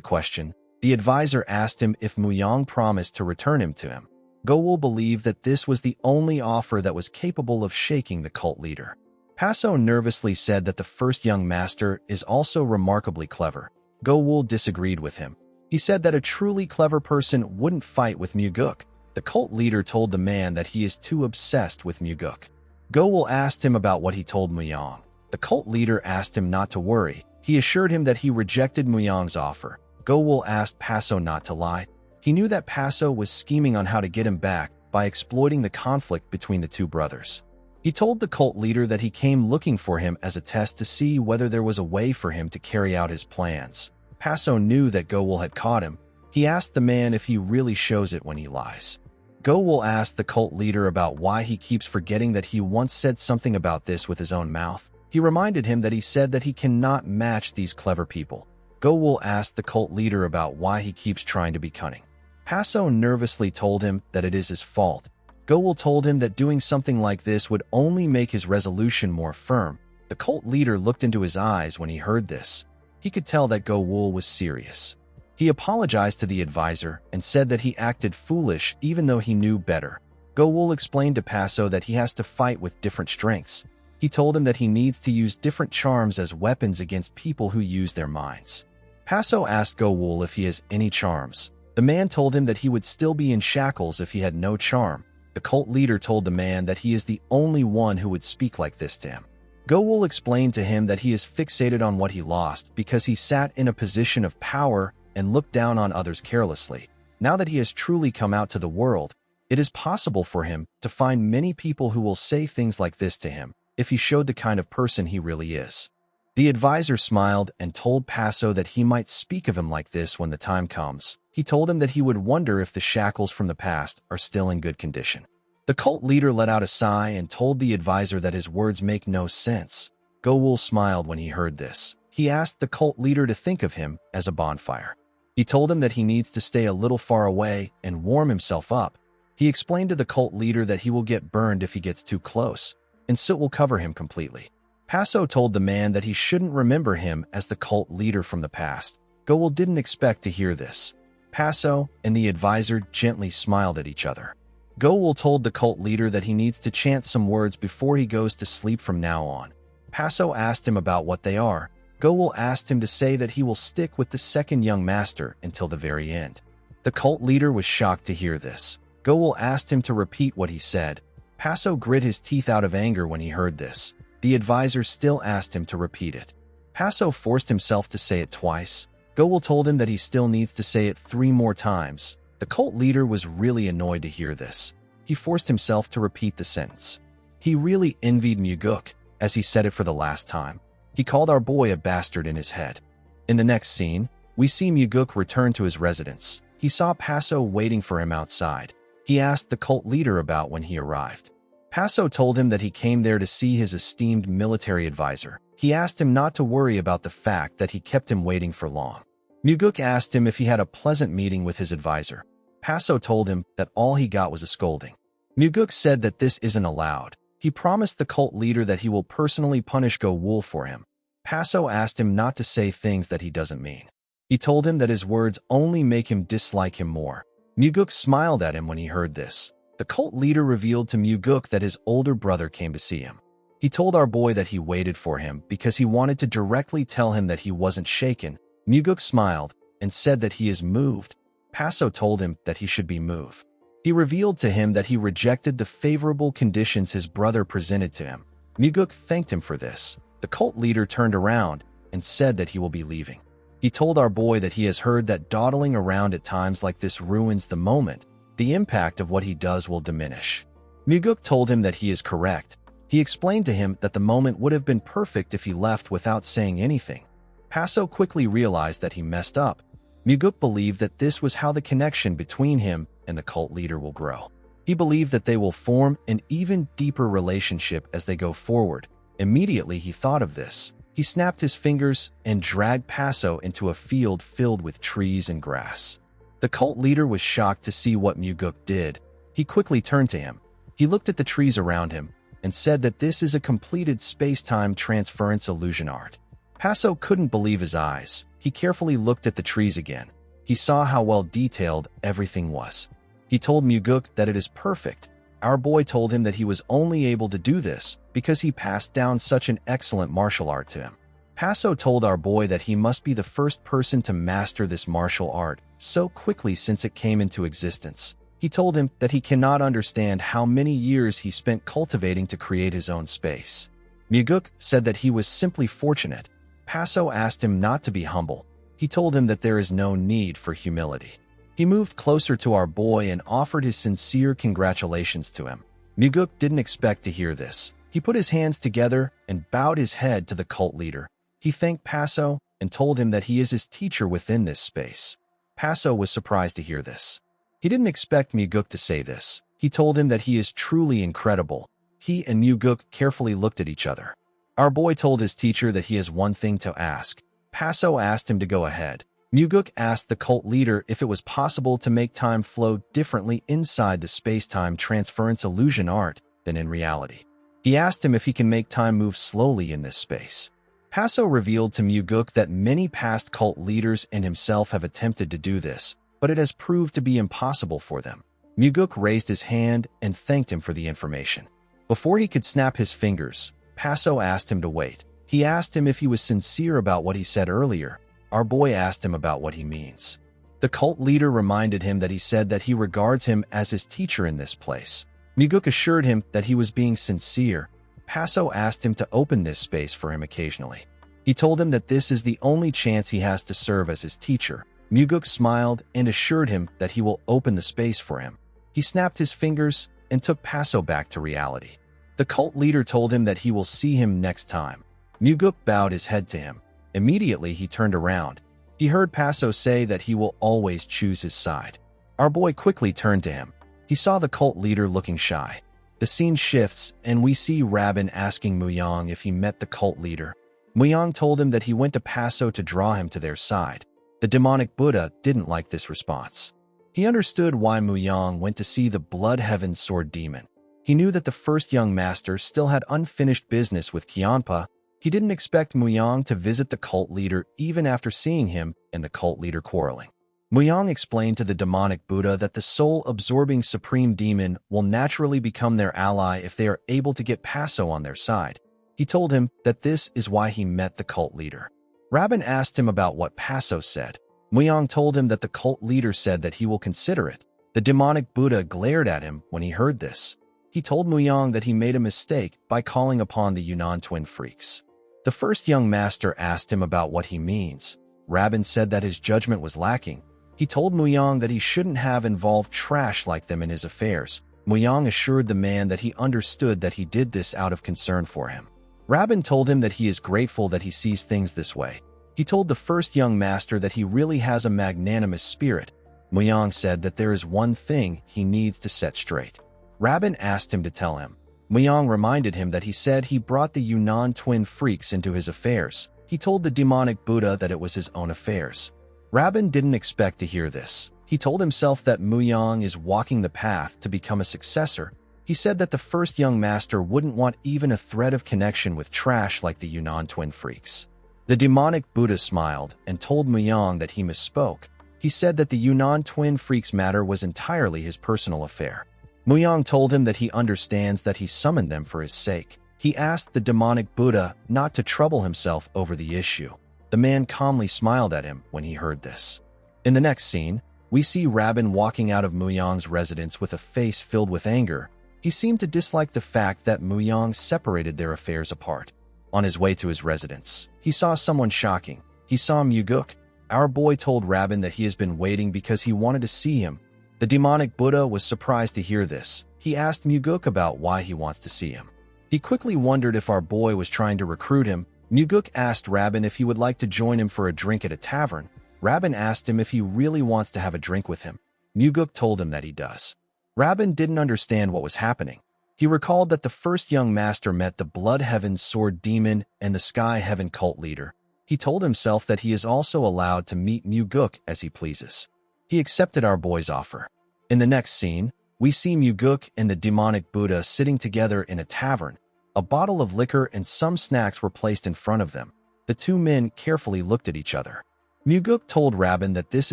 [SPEAKER 1] question. The advisor asked him if Muyang promised to return him to him. Go-Wool believed that this was the only offer that was capable of shaking the cult leader. Paso nervously said that the first young master is also remarkably clever. Go-Wool disagreed with him. He said that a truly clever person wouldn't fight with Muguk. The cult leader told the man that he is too obsessed with Muguk. Go-Wool asked him about what he told Muyang. The cult leader asked him not to worry. He assured him that he rejected Muyang's offer. Go-Wool asked Paso not to lie. He knew that Paso was scheming on how to get him back by exploiting the conflict between the two brothers. He told the cult leader that he came looking for him as a test to see whether there was a way for him to carry out his plans. Paso knew that Go-Wool had caught him. He asked the man if he really shows it when he lies. Go-Wool asked the cult leader about why he keeps forgetting that he once said something about this with his own mouth. He reminded him that he said that he cannot match these clever people. Go-Wool asked the cult leader about why he keeps trying to be cunning. Paso nervously told him that it is his fault. Go-Wool told him that doing something like this would only make his resolution more firm. The cult leader looked into his eyes when he heard this. He could tell that Go-Wool was serious. He apologized to the advisor and said that he acted foolish even though he knew better. Go-Wool explained to Paso that he has to fight with different strengths. He told him that he needs to use different charms as weapons against people who use their minds. Paso asked Go-Wool if he has any charms. The man told him that he would still be in shackles if he had no charm. The cult leader told the man that he is the only one who would speak like this to him. Go-Wool explained to him that he is fixated on what he lost because he sat in a position of power and looked down on others carelessly. Now that he has truly come out to the world, it is possible for him to find many people who will say things like this to him if he showed the kind of person he really is. The advisor smiled and told Paso that he might speak of him like this when the time comes. He told him that he would wonder if the shackles from the past are still in good condition. The cult leader let out a sigh and told the advisor that his words make no sense. Go-Wool smiled when he heard this. He asked the cult leader to think of him as a bonfire. He told him that he needs to stay a little far away and warm himself up. He explained to the cult leader that he will get burned if he gets too close, and soot will cover him completely. Paso told the man that he shouldn't remember him as the cult leader from the past. Go-Wool didn't expect to hear this. Paso and the advisor gently smiled at each other. Go-Wool told the cult leader that he needs to chant some words before he goes to sleep from now on. Paso asked him about what they are. Go-Wool asked him to say that he will stick with the second young master until the very end. The cult leader was shocked to hear this. Go-Wool asked him to repeat what he said. Paso grit his teeth out of anger when he heard this. The advisor still asked him to repeat it. Paso forced himself to say it twice. Go-Wool told him that he still needs to say it 3 more times. The cult leader was really annoyed to hear this. He forced himself to repeat the sentence. He really envied Muguk, as he said it for the last time. He called our boy a bastard in his head. In the next scene, we see Muguk return to his residence. He saw Paso waiting for him outside. He asked the cult leader about when he arrived. Paso told him that he came there to see his esteemed military advisor. He asked him not to worry about the fact that he kept him waiting for long. Muguk asked him if he had a pleasant meeting with his advisor. Paso told him that all he got was a scolding. Muguk said that this isn't allowed. He promised the cult leader that he will personally punish Go-Wool for him. Paso asked him not to say things that he doesn't mean. He told him that his words only make him dislike him more. Muguk smiled at him when he heard this. The cult leader revealed to Muguk that his older brother came to see him. He told our boy that he waited for him because he wanted to directly tell him that he wasn't shaken. Muguk smiled and said that he is moved. Paso told him that he should be moved. He revealed to him that he rejected the favorable conditions his brother presented to him. Muguk thanked him for this. The cult leader turned around and said that he will be leaving. He told our boy that he has heard that dawdling around at times like this ruins the moment. The impact of what he does will diminish. Muguk told him that he is correct. He explained to him that the moment would have been perfect if he left without saying anything. Paso quickly realized that he messed up. Muguk believed that this was how the connection between him and the cult leader will grow. He believed that they will form an even deeper relationship as they go forward. Immediately he thought of this. He snapped his fingers and dragged Paso into a field filled with trees and grass. The cult leader was shocked to see what Muguk did. He quickly turned to him. He looked at the trees around him and said that this is a completed space-time transference illusion art. Paso couldn't believe his eyes. He carefully looked at the trees again. He saw how well detailed everything was. He told Muguk that it is perfect. Our boy told him that he was only able to do this because he passed down such an excellent martial art to him. Paso told our boy that he must be the first person to master this martial art so quickly since it came into existence. He told him that he cannot understand how many years he spent cultivating to create his own space. Muguk said that he was simply fortunate. Paso asked him not to be humble. He told him that there is no need for humility. He moved closer to our boy and offered his sincere congratulations to him. Muguk didn't expect to hear this. He put his hands together and bowed his head to the cult leader. He thanked Paso and told him that he is his teacher within this space. Paso was surprised to hear this. He didn't expect Muguk to say this. He told him that he is truly incredible. He and Muguk carefully looked at each other. Our boy told his teacher that he has one thing to ask. Paso asked him to go ahead. Muguk asked the cult leader if it was possible to make time flow differently inside the space-time transference illusion art than in reality. He asked him if he can make time move slowly in this space. Paso revealed to Muguk that many past cult leaders and himself have attempted to do this, but it has proved to be impossible for them. Muguk raised his hand and thanked him for the information. Before he could snap his fingers, Paso asked him to wait. He asked him if he was sincere about what he said earlier. Our boy asked him about what he means. The cult leader reminded him that he said that he regards him as his teacher in this place. Muguk assured him that he was being sincere. Paso asked him to open this space for him occasionally. He told him that this is the only chance he has to serve as his teacher. Muguk smiled and assured him that he will open the space for him. He snapped his fingers and took Paso back to reality. The cult leader told him that he will see him next time. Muguk bowed his head to him. Immediately, he turned around. He heard Paso say that he will always choose his side. Our boy quickly turned to him. He saw the cult leader looking shy. The scene shifts, and we see Rabin asking Muyang if he met the cult leader. Muyang told him that he went to Paso to draw him to their side. The demonic Buddha didn't like this response. He understood why Muyang went to see the Blood Heaven Sword Demon. He knew that the first young master still had unfinished business with Qianpa. He didn't expect Muyang to visit the cult leader even after seeing him and the cult leader quarreling. Muyang explained to the demonic Buddha that the soul-absorbing supreme demon will naturally become their ally if they are able to get Paso on their side. He told him that this is why he met the cult leader. Rabin asked him about what Paso said. Muyang told him that the cult leader said that he will consider it. The demonic Buddha glared at him when he heard this. He told Muyang that he made a mistake by calling upon the Yunnan twin freaks. The first young master asked him about what he means. Rabin said that his judgment was lacking. He told Muyang that he shouldn't have involved trash like them in his affairs. Muyang assured the man that he understood that he did this out of concern for him. Rabin told him that he is grateful that he sees things this way. He told the first young master that he really has a magnanimous spirit. Muyang said that there is one thing he needs to set straight. Rabin asked him to tell him. Muyang reminded him that he said he brought the Yunnan twin freaks into his affairs. He told the demonic Buddha that it was his own affairs. Rabin didn't expect to hear this. He told himself that Muyang is walking the path to become a successor. He said that the first young master wouldn't want even a thread of connection with trash like the Yunnan twin freaks. The demonic Buddha smiled and told Muyang that he misspoke. He said that the Yunnan twin freaks matter was entirely his personal affair. Muyang told him that he understands that he summoned them for his sake. He asked the demonic Buddha not to trouble himself over the issue. The man calmly smiled at him when he heard this. In the next scene, we see Rabin walking out of Muyang's residence with a face filled with anger. He seemed to dislike the fact that Muyang separated their affairs apart. On his way to his residence, he saw someone shocking. He saw Muguk. Our boy told Rabin that he has been waiting because he wanted to see him. The demonic Buddha was surprised to hear this. He asked Muguk about why he wants to see him. He quickly wondered if our boy was trying to recruit him. Muguk asked Rabin if he would like to join him for a drink at a tavern. Rabin asked him if he really wants to have a drink with him. Muguk told him that he does. Rabin didn't understand what was happening. He recalled that the first young master met the Blood Heaven Sword Demon and the Sky Heaven cult leader. He told himself that he is also allowed to meet Muguk as he pleases. He accepted our boy's offer. In the next scene, we see Muguk and the demonic Buddha sitting together in a tavern. A bottle of liquor and some snacks were placed in front of them. The two men carefully looked at each other. Muguk told Rabin that this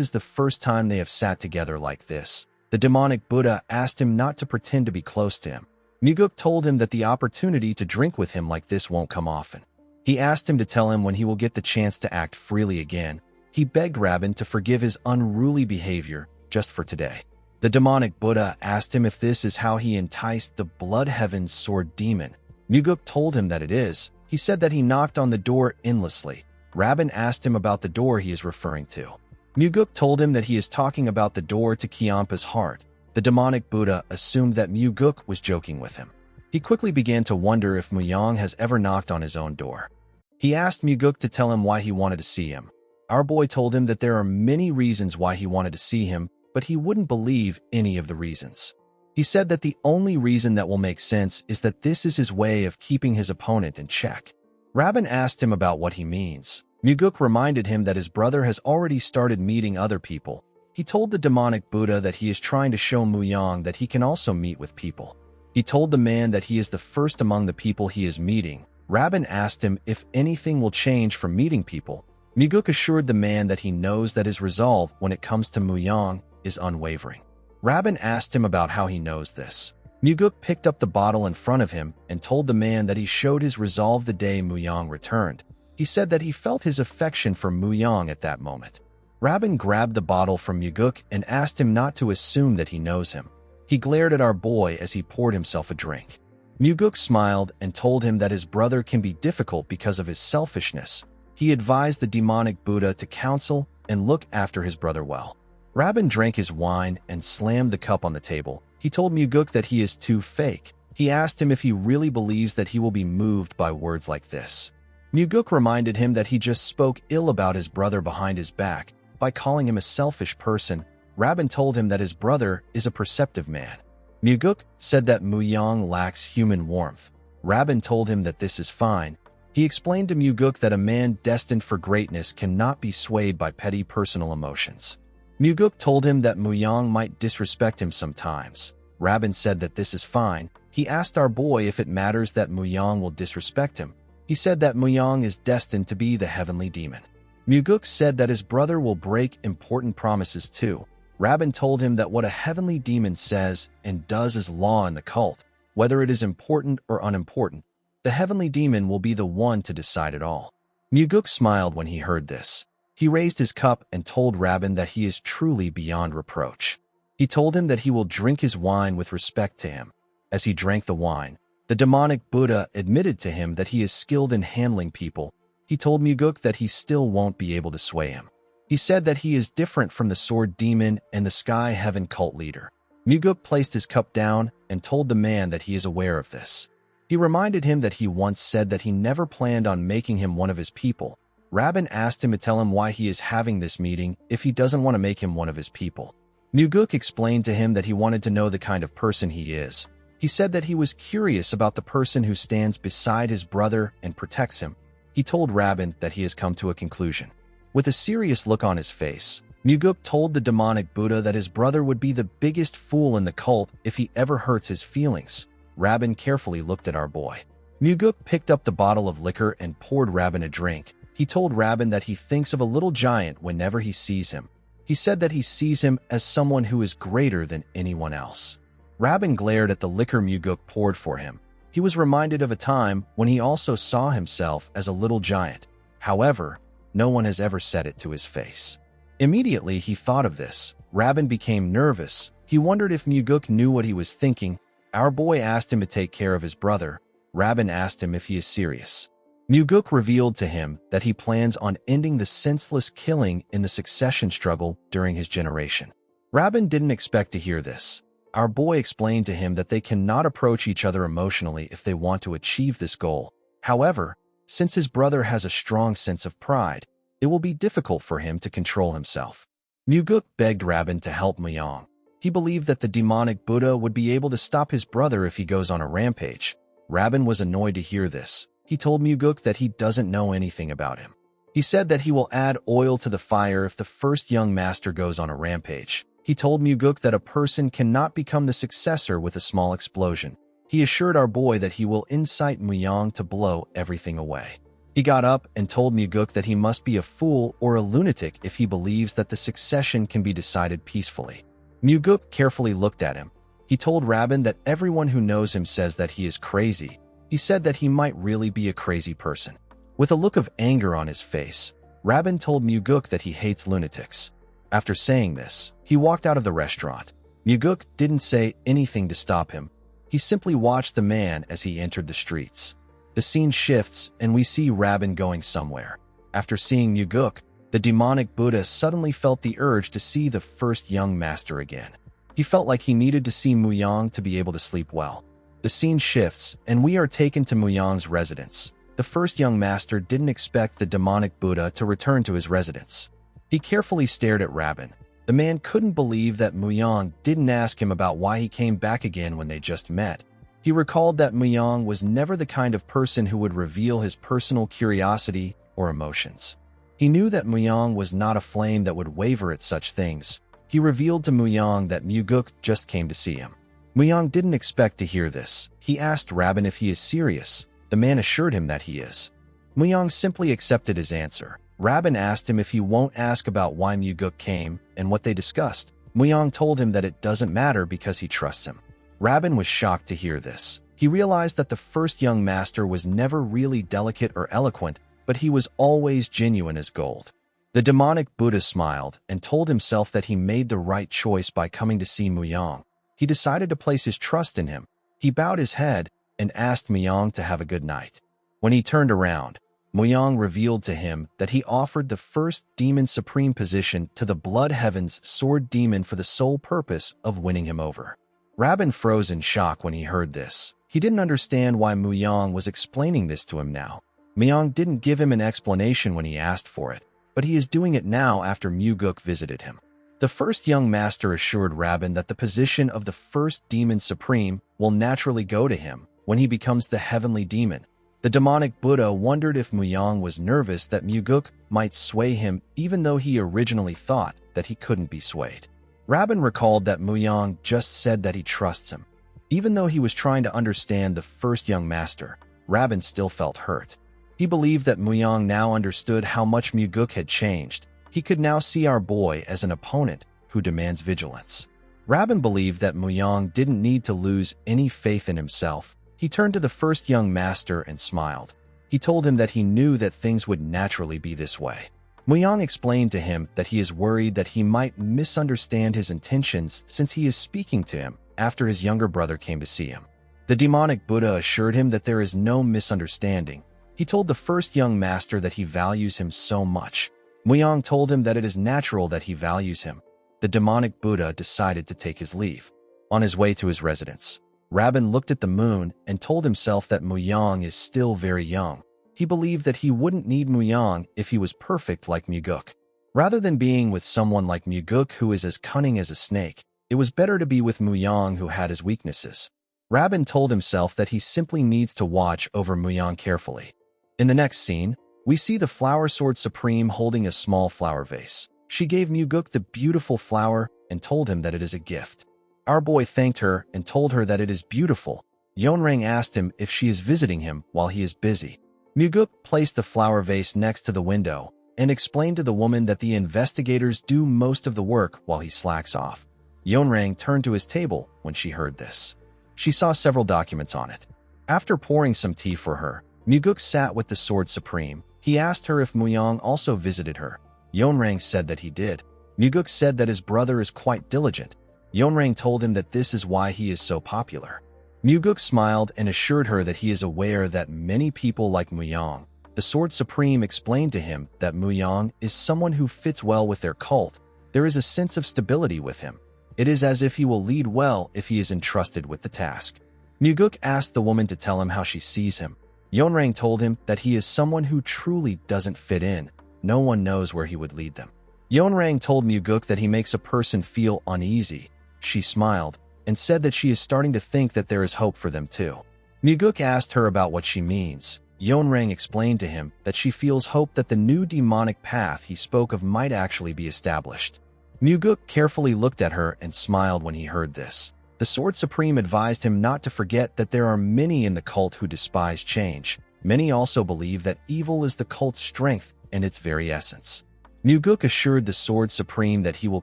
[SPEAKER 1] is the first time they have sat together like this. The demonic Buddha asked him not to pretend to be close to him. Muguk told him that the opportunity to drink with him like this won't come often. He asked him to tell him when he will get the chance to act freely again. He begged Rabin to forgive his unruly behavior just for today. The demonic Buddha asked him if this is how he enticed the Blood Heaven Sword Demon. Muguk told him that it is. He said that he knocked on the door endlessly. Rabin asked him about the door he is referring to. Muguk told him that he is talking about the door to Kyampa's heart. The demonic Buddha assumed that Muguk was joking with him. He quickly began to wonder if Muyang has ever knocked on his own door. He asked Muguk to tell him why he wanted to see him. Our boy told him that there are many reasons why he wanted to see him, but he wouldn't believe any of the reasons. He said that the only reason that will make sense is that this is his way of keeping his opponent in check. Rabin asked him about what he means. Muguk reminded him that his brother has already started meeting other people. He told the demonic Buddha that he is trying to show Muyang that he can also meet with people. He told the man that he is the first among the people he is meeting. Rabin asked him if anything will change from meeting people. Muguk assured the man that he knows that his resolve when it comes to Muyang is unwavering. Rabin asked him about how he knows this. Muguk picked up the bottle in front of him and told the man that he showed his resolve the day Muyang returned. He said that he felt his affection for Muyang at that moment. Rabin grabbed the bottle from Muguk and asked him not to assume that he knows him. He glared at our boy as he poured himself a drink. Muguk smiled and told him that his brother can be difficult because of his selfishness. He advised the demonic Buddha to counsel and look after his brother well. Rabin drank his wine and slammed the cup on the table. He told Muguk that he is too fake. He asked him if he really believes that he will be moved by words like this. Muguk reminded him that he just spoke ill about his brother behind his back by calling him a selfish person. Rabin told him that his brother is a perceptive man. Muguk said that Muyang lacks human warmth. Rabin told him that this is fine. He explained to Muguk that a man destined for greatness cannot be swayed by petty personal emotions. Muguk told him that Muyang might disrespect him sometimes. Rabin said that this is fine. He asked our boy if it matters that Muyang will disrespect him. He said that Muyang is destined to be the heavenly demon. Muguk said that his brother will break important promises too. Rabin told him that what a heavenly demon says and does is law in the cult. Whether it is important or unimportant, the heavenly demon will be the one to decide it all. Muguk smiled when he heard this. He raised his cup and told Rabin that he is truly beyond reproach. He told him that he will drink his wine with respect to him. As he drank the wine, the demonic Buddha admitted to him that he is skilled in handling people. He told Muguk that he still won't be able to sway him. He said that he is different from the sword demon and the Sky Heaven cult leader. Muguk placed his cup down and told the man that he is aware of this. He reminded him that he once said that he never planned on making him one of his people. Rabin asked him to tell him why he is having this meeting if he doesn't want to make him one of his people. Muguk explained to him that he wanted to know the kind of person he is. He said that he was curious about the person who stands beside his brother and protects him. He told Rabin that he has come to a conclusion. With a serious look on his face, Muguk told the demonic Buddha that his brother would be the biggest fool in the cult if he ever hurts his feelings. Rabin carefully looked at our boy. Muguk picked up the bottle of liquor and poured Rabin a drink. He told Rabin that he thinks of a little giant whenever he sees him. He said that he sees him as someone who is greater than anyone else. Rabin glared at the liquor Muguk poured for him. He was reminded of a time when he also saw himself as a little giant. However, no one has ever said it to his face. Immediately he thought of this. Rabin became nervous. He wondered if Muguk knew what he was thinking. Our boy asked him to take care of his brother. Rabin asked him if he is serious. Muguk revealed to him that he plans on ending the senseless killing in the succession struggle during his generation. Rabin didn't expect to hear this. Our boy explained to him that they cannot approach each other emotionally if they want to achieve this goal. However, Since his brother has a strong sense of pride, it will be difficult for him to control himself. Muguk begged Rabin to help Muyang. He believed that the demonic Buddha would be able to stop his brother if he goes on a rampage. Rabin was annoyed to hear this. He told Muguk that he doesn't know anything about him. He said that he will add oil to the fire if the first young master goes on a rampage. He told Muguk that a person cannot become the successor with a small explosion. He assured our boy that he will incite Muyang to blow everything away. He got up and told Muguk that he must be a fool or a lunatic if he believes that the succession can be decided peacefully. Muguk carefully looked at him. He told Rabin that everyone who knows him says that he is crazy. He said that he might really be a crazy person. With a look of anger on his face, Rabin told Muguk that he hates lunatics. After saying this, he walked out of the restaurant. Muguk didn't say anything to stop him. He simply watched the man as he entered the streets. The scene shifts and we see Rabin going somewhere. After seeing Muguk, the demonic Buddha suddenly felt the urge to see the first young master again. He felt like he needed to see Muyang to be able to sleep well. The scene shifts and we are taken to Muyang's residence. The first young master didn't expect the demonic Buddha to return to his residence. He carefully stared at Rabin. The man couldn't believe that Muyang didn't ask him about why he came back again when they just met. He recalled that Muyang was never the kind of person who would reveal his personal curiosity or emotions. He knew that Muyang was not a flame that would waver at such things. He revealed to Muyang that Muguk just came to see him. Muyang didn't expect to hear this. He asked Rabin if he is serious. The man assured him that he is. Muyang simply accepted his answer. Rabin asked him if he won't ask about why Muguk came and what they discussed. Muyang told him that it doesn't matter because he trusts him. Rabin was shocked to hear this. He realized that the first young master was never really delicate or eloquent, but he was always genuine as gold. The demonic Buddha smiled and told himself that he made the right choice by coming to see Muyang. He decided to place his trust in him. He bowed his head and asked Muyang to have a good night. When he turned around, Muyang revealed to him that he offered the first demon supreme position to the Blood Heaven's sword demon for the sole purpose of winning him over. Rabin froze in shock when he heard this. He didn't understand why Muyang was explaining this to him now. Muyang didn't give him an explanation when he asked for it, but he is doing it now after Muguk visited him. The first young master assured Rabin that the position of the first demon supreme will naturally go to him when he becomes the heavenly demon. The demonic Buddha wondered if Muyang was nervous that Muguk might sway him even though he originally thought that he couldn't be swayed. Rabin recalled that Muyang just said that he trusts him. Even though he was trying to understand the first young master, Rabin still felt hurt. He believed that Muyang now understood how much Muguk had changed. He could now see our boy as an opponent who demands vigilance. Rabin believed that Muyang didn't need to lose any faith in himself. He turned to the first young master and smiled. He told him that he knew that things would naturally be this way. Muyang explained to him that he is worried that he might misunderstand his intentions since he is speaking to him after his younger brother came to see him. The demonic Buddha assured him that there is no misunderstanding. He told the first young master that he values him so much. Muyang told him that it is natural that he values him. The demonic Buddha decided to take his leave. On his way to his residence, Rabin looked at the moon and told himself that Muyang is still very young. He believed that he wouldn't need Muyang if he was perfect like Muguk. Rather than being with someone like Muguk who is as cunning as a snake, it was better to be with Muyang who had his weaknesses. Rabin told himself that he simply needs to watch over Muyang carefully. In the next scene, we see the Flower Sword Supreme holding a small flower vase. She gave Muguk the beautiful flower and told him that it is a gift. Our boy thanked her and told her that it is beautiful. Yeonrang asked him if she is visiting him while he is busy. Muguk placed the flower vase next to the window and explained to the woman that the investigators do most of the work while he slacks off. Yeonrang turned to his table when she heard this. She saw several documents on it. After pouring some tea for her, Muguk sat with the Sword Supreme. He asked her if Muyang also visited her. Yeonrang said that he did. Muguk said that his brother is quite diligent. Yeonrang told him that this is why he is so popular. Muguk smiled and assured her that he is aware that many people like Muyang. The Sword Supreme explained to him that Muyang is someone who fits well with their cult. There is a sense of stability with him. It is as if he will lead well if he is entrusted with the task. Muguk asked the woman to tell him how she sees him. Yeonrang told him that he is someone who truly doesn't fit in. No one knows where he would lead them. Yeonrang told Muguk that he makes a person feel uneasy. She smiled and said that she is starting to think that there is hope for them too. Muguk asked her about what she means. Yeonrang explained to him that she feels hope that the new demonic path he spoke of might actually be established. Muguk carefully looked at her and smiled when he heard this. The Sword Supreme advised him not to forget that there are many in the cult who despise change. Many also believe that evil is the cult's strength and its very essence. Muguk assured the Sword Supreme that he will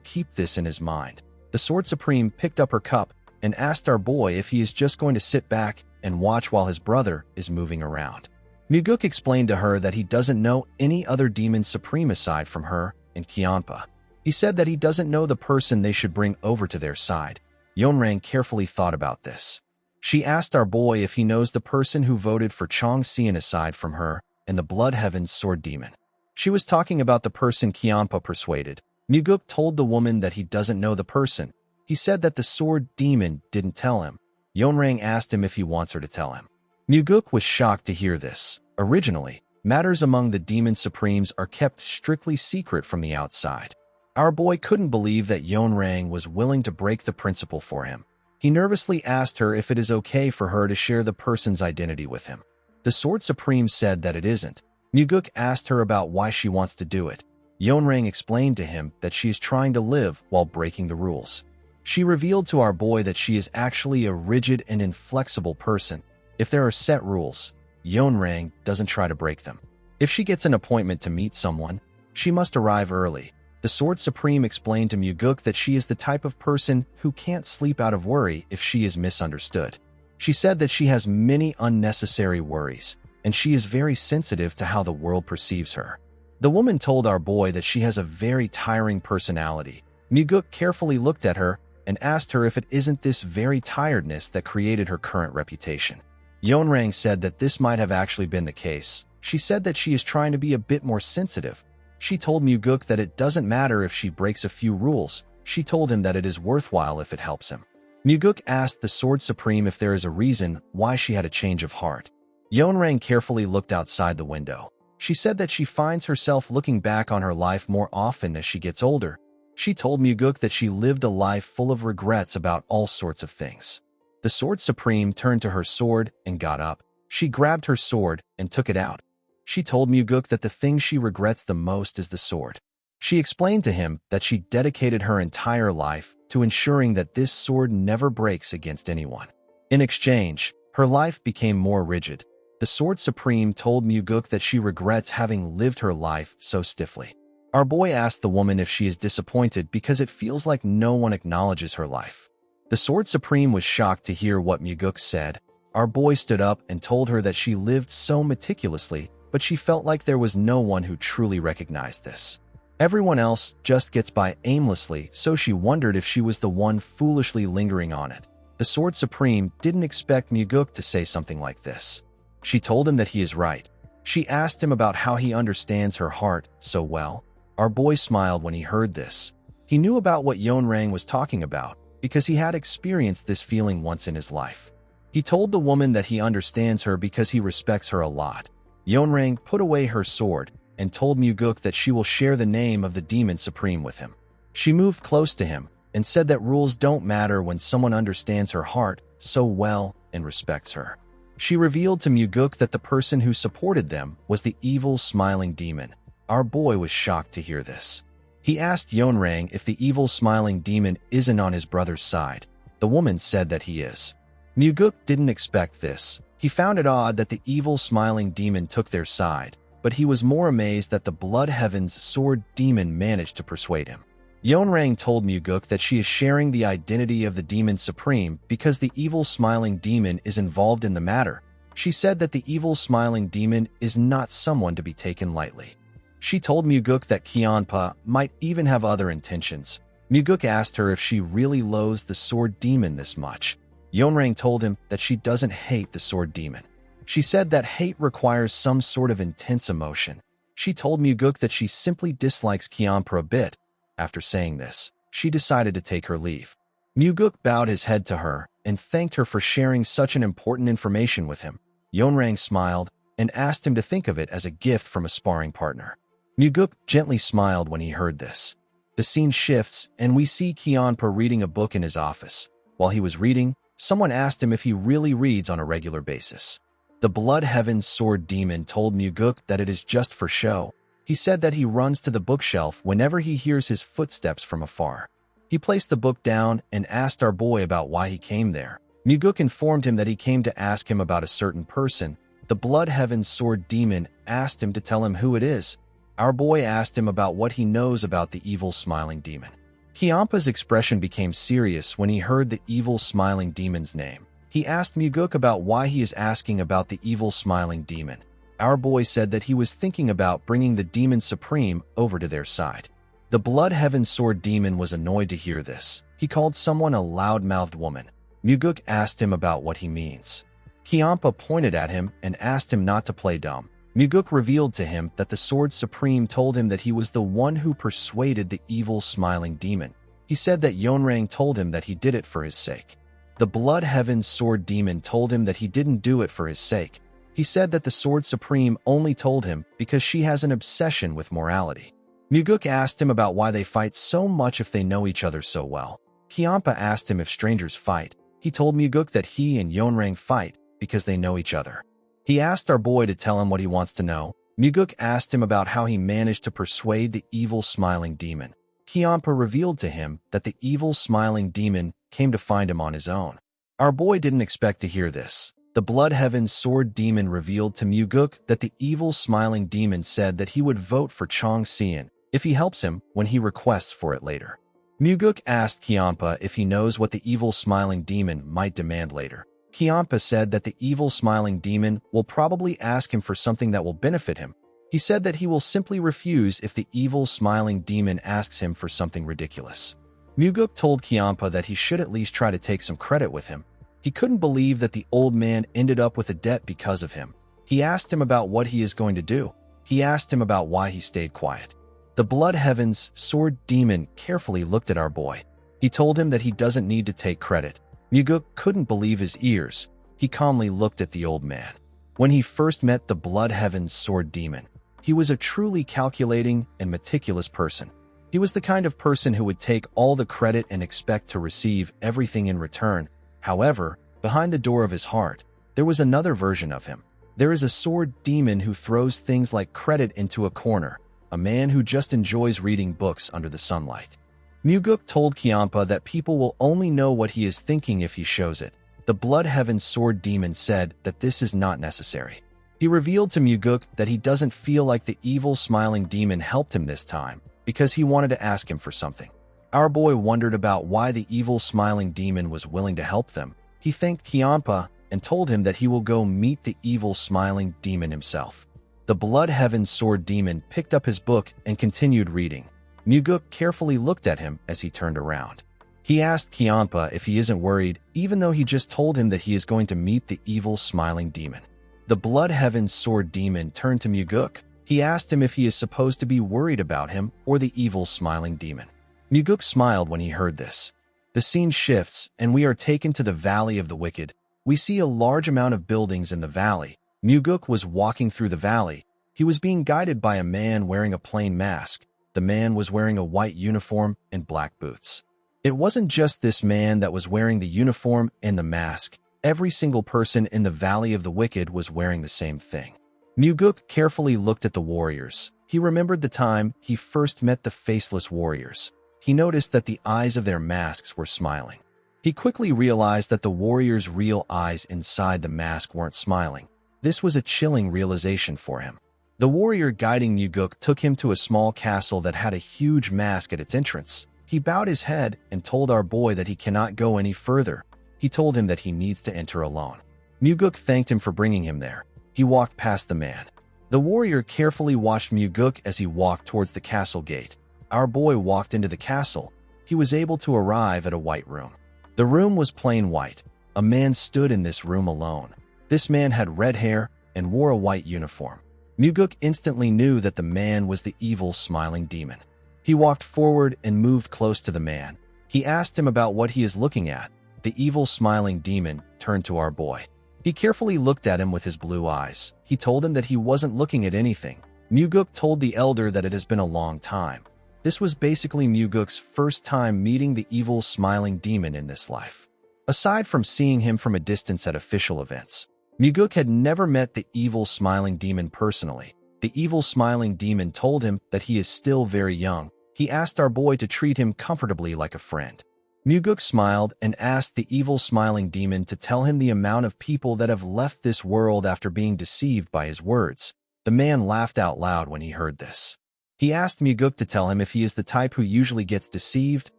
[SPEAKER 1] keep this in his mind. The Sword Supreme picked up her cup and asked our boy if he is just going to sit back and watch while his brother is moving around. Muguk explained to her that he doesn't know any other demon supreme aside from her and Kyanpa. He said that he doesn't know the person they should bring over to their side. Yeonrang carefully thought about this. She asked our boy if he knows the person who voted for Chong Xian aside from her and the Blood Heaven's sword demon. She was talking about the person Kyanpa persuaded. Muguk told the woman that he doesn't know the person. He said that the sword demon didn't tell him. Yeonrang asked him if he wants her to tell him. Muguk was shocked to hear this. Originally, matters among the demon supremes are kept strictly secret from the outside. Our boy couldn't believe that Yeonrang was willing to break the principle for him. He nervously asked her if it is okay for her to share the person's identity with him. The Sword Supreme said that it isn't. Muguk asked her about why she wants to do it. Yeonrang explained to him that she is trying to live while breaking the rules. She revealed to our boy that she is actually a rigid and inflexible person. If there are set rules, Yeonrang doesn't try to break them. If she gets an appointment to meet someone, she must arrive early. The Sword Supreme explained to Muguk that she is the type of person who can't sleep out of worry if she is misunderstood. She said that she has many unnecessary worries, and she is very sensitive to how the world perceives her. The woman told our boy that she has a very tiring personality. Muguk carefully looked at her and asked her if it isn't this very tiredness that created her current reputation. Yeonrang said that this might have actually been the case. She said that she is trying to be a bit more sensitive. She told Muguk that it doesn't matter if she breaks a few rules. She told him that it is worthwhile if it helps him. Muguk asked the Sword Supreme if there is a reason why she had a change of heart. Yeonrang carefully looked outside the window. She said that she finds herself looking back on her life more often as she gets older. She told Muguk that she lived a life full of regrets about all sorts of things. The Sword Supreme turned to her sword and got up. She grabbed her sword and took it out. She told Muguk that the thing she regrets the most is the sword. She explained to him that she dedicated her entire life to ensuring that this sword never breaks against anyone. In exchange, her life became more rigid. The Sword Supreme told Muguk that she regrets having lived her life so stiffly. Our boy asked the woman if she is disappointed because it feels like no one acknowledges her life. The Sword Supreme was shocked to hear what Muguk said. Our boy stood up and told her that she lived so meticulously, but she felt like there was no one who truly recognized this. Everyone else just gets by aimlessly, so she wondered if she was the one foolishly lingering on it. The Sword Supreme didn't expect Muguk to say something like this. She told him that he is right. She asked him about how he understands her heart so well. Our boy smiled when he heard this. He knew about what Yeonrang was talking about because he had experienced this feeling once in his life. He told the woman that he understands her because he respects her a lot. Yeonrang put away her sword and told Muguk that she will share the name of the Demon Supreme with him. She moved close to him and said that rules don't matter when someone understands her heart so well and respects her. She revealed to Muguk that the person who supported them was the evil smiling demon. Our boy was shocked to hear this. He asked Yeonrang if the evil smiling demon isn't on his brother's side. The woman said that he is. Muguk didn't expect this. He found it odd that the evil smiling demon took their side, but he was more amazed that the Blood Heaven's sword demon managed to persuade him. Yeonrang told Muguk that she is sharing the identity of the Demon Supreme because the evil smiling demon is involved in the matter. She said that the evil smiling demon is not someone to be taken lightly. She told Muguk that Kyanpa might even have other intentions. Muguk asked her if she really loathes the sword demon this much. Yeonrang told him that she doesn't hate the sword demon. She said that hate requires some sort of intense emotion. She told Muguk that she simply dislikes Kyanpa a bit. After saying this, she decided to take her leave. Muguk bowed his head to her and thanked her for sharing such an important information with him. Yeonrang smiled and asked him to think of it as a gift from a sparring partner. Muguk gently smiled when he heard this. The scene shifts, and we see Kyanpa reading a book in his office. While he was reading, someone asked him if he really reads on a regular basis. The Blood Heaven's Sword Demon told Muguk that it is just for show. He said that he runs to the bookshelf whenever he hears his footsteps from afar. He placed the book down and asked our boy about why he came there. Muguk informed him that he came to ask him about a certain person. The Blood Heaven's Sword Demon asked him to tell him who it is. Our boy asked him about what he knows about the evil smiling demon. Kyampa's expression became serious when he heard the evil smiling demon's name. He asked Muguk about why he is asking about the evil smiling demon. Our boy said that he was thinking about bringing the demon supreme over to their side. The Blood Heaven's Sword Demon was annoyed to hear this. He called someone a loud-mouthed woman. Muguk asked him about what he means. Kyampa pointed at him and asked him not to play dumb. Muguk revealed to him that the Sword Supreme told him that he was the one who persuaded the evil smiling demon. He said that Yonrang told him that he did it for his sake. The Blood Heaven's Sword Demon told him that he didn't do it for his sake. He said that the Sword Supreme only told him because she has an obsession with morality. Muguk asked him about why they fight so much if they know each other so well. Kyampa asked him if strangers fight. He told Muguk that he and Yonrang fight because they know each other. He asked our boy to tell him what he wants to know. Muguk asked him about how he managed to persuade the evil smiling demon. Kyampa revealed to him that the evil smiling demon came to find him on his own. Our boy didn't expect to hear this. The Blood Heaven's Sword Demon revealed to Muguk that the evil smiling demon said that he would vote for Chong Xian if he helps him when he requests for it later. Muguk asked Kyampa if he knows what the evil smiling demon might demand later. Kyampa said that the evil smiling demon will probably ask him for something that will benefit him. He said that he will simply refuse if the evil smiling demon asks him for something ridiculous. Muguk told Kyampa that he should at least try to take some credit with him. He couldn't believe that the old man ended up with a debt because of him. He asked him about what he is going to do. He asked him about why he stayed quiet. The Blood Heaven's Sword Demon carefully looked at our boy. He told him that he doesn't need to take credit. Muguk couldn't believe his ears. He calmly looked at the old man. When he first met the Blood Heaven's Sword Demon, he was a truly calculating and meticulous person. He was the kind of person who would take all the credit and expect to receive everything in return. However, behind the door of his heart, there was another version of him. There is a sword demon who throws things like credit into a corner, a man who just enjoys reading books under the sunlight. Muguk told Kyampa that people will only know what he is thinking if he shows it. The Blood Heaven's Sword Demon said that this is not necessary. He revealed to Muguk that he doesn't feel like the evil smiling demon helped him this time because he wanted to ask him for something. Our boy wondered about why the evil smiling demon was willing to help them. He thanked Kyampa and told him that he will go meet the evil smiling demon himself. The Blood Heaven's Sword Demon picked up his book and continued reading. Muguk carefully looked at him as he turned around. He asked Kyampa if he isn't worried, even though he just told him that he is going to meet the evil smiling demon. The Blood Heaven's Sword Demon turned to Muguk. He asked him if he is supposed to be worried about him or the evil smiling demon. Muguk smiled when he heard this. The scene shifts, and we are taken to the Valley of the Wicked. We see a large amount of buildings in the valley. Muguk was walking through the valley. He was being guided by a man wearing a plain mask. The man was wearing a white uniform and black boots. It wasn't just this man that was wearing the uniform and the mask. Every single person in the Valley of the Wicked was wearing the same thing. Muguk carefully looked at the warriors. He remembered the time he first met the faceless warriors. He noticed that the eyes of their masks were smiling. He quickly realized that the warriors' real eyes inside the mask weren't smiling. This was a chilling realization for him. The warrior guiding Muguk took him to a small castle that had a huge mask at its entrance. He bowed his head and told our boy that he cannot go any further. He told him that he needs to enter alone. Muguk thanked him for bringing him there. He walked past the man. The warrior carefully watched Muguk as he walked towards the castle gate. Our boy walked into the castle. He was able to arrive at a white room. The room was plain white. A man stood in this room alone. This man had red hair and wore a white uniform. Muguk instantly knew that the man was the evil smiling demon. He walked forward and moved close to the man. He asked him about what he is looking at. The evil smiling demon turned to our boy. He carefully looked at him with his blue eyes. He told him that he wasn't looking at anything. Muguk told the elder that it has been a long time. This was basically Muguk's first time meeting the evil smiling demon in this life. Aside from seeing him from a distance at official events, Muguk had never met the evil smiling demon personally. The evil smiling demon told him that he is still very young. He asked our boy to treat him comfortably like a friend. Muguk smiled and asked the evil smiling demon to tell him the amount of people that have left this world after being deceived by his words. The man laughed out loud when he heard this. He asked Muguk to tell him if he is the type who usually gets deceived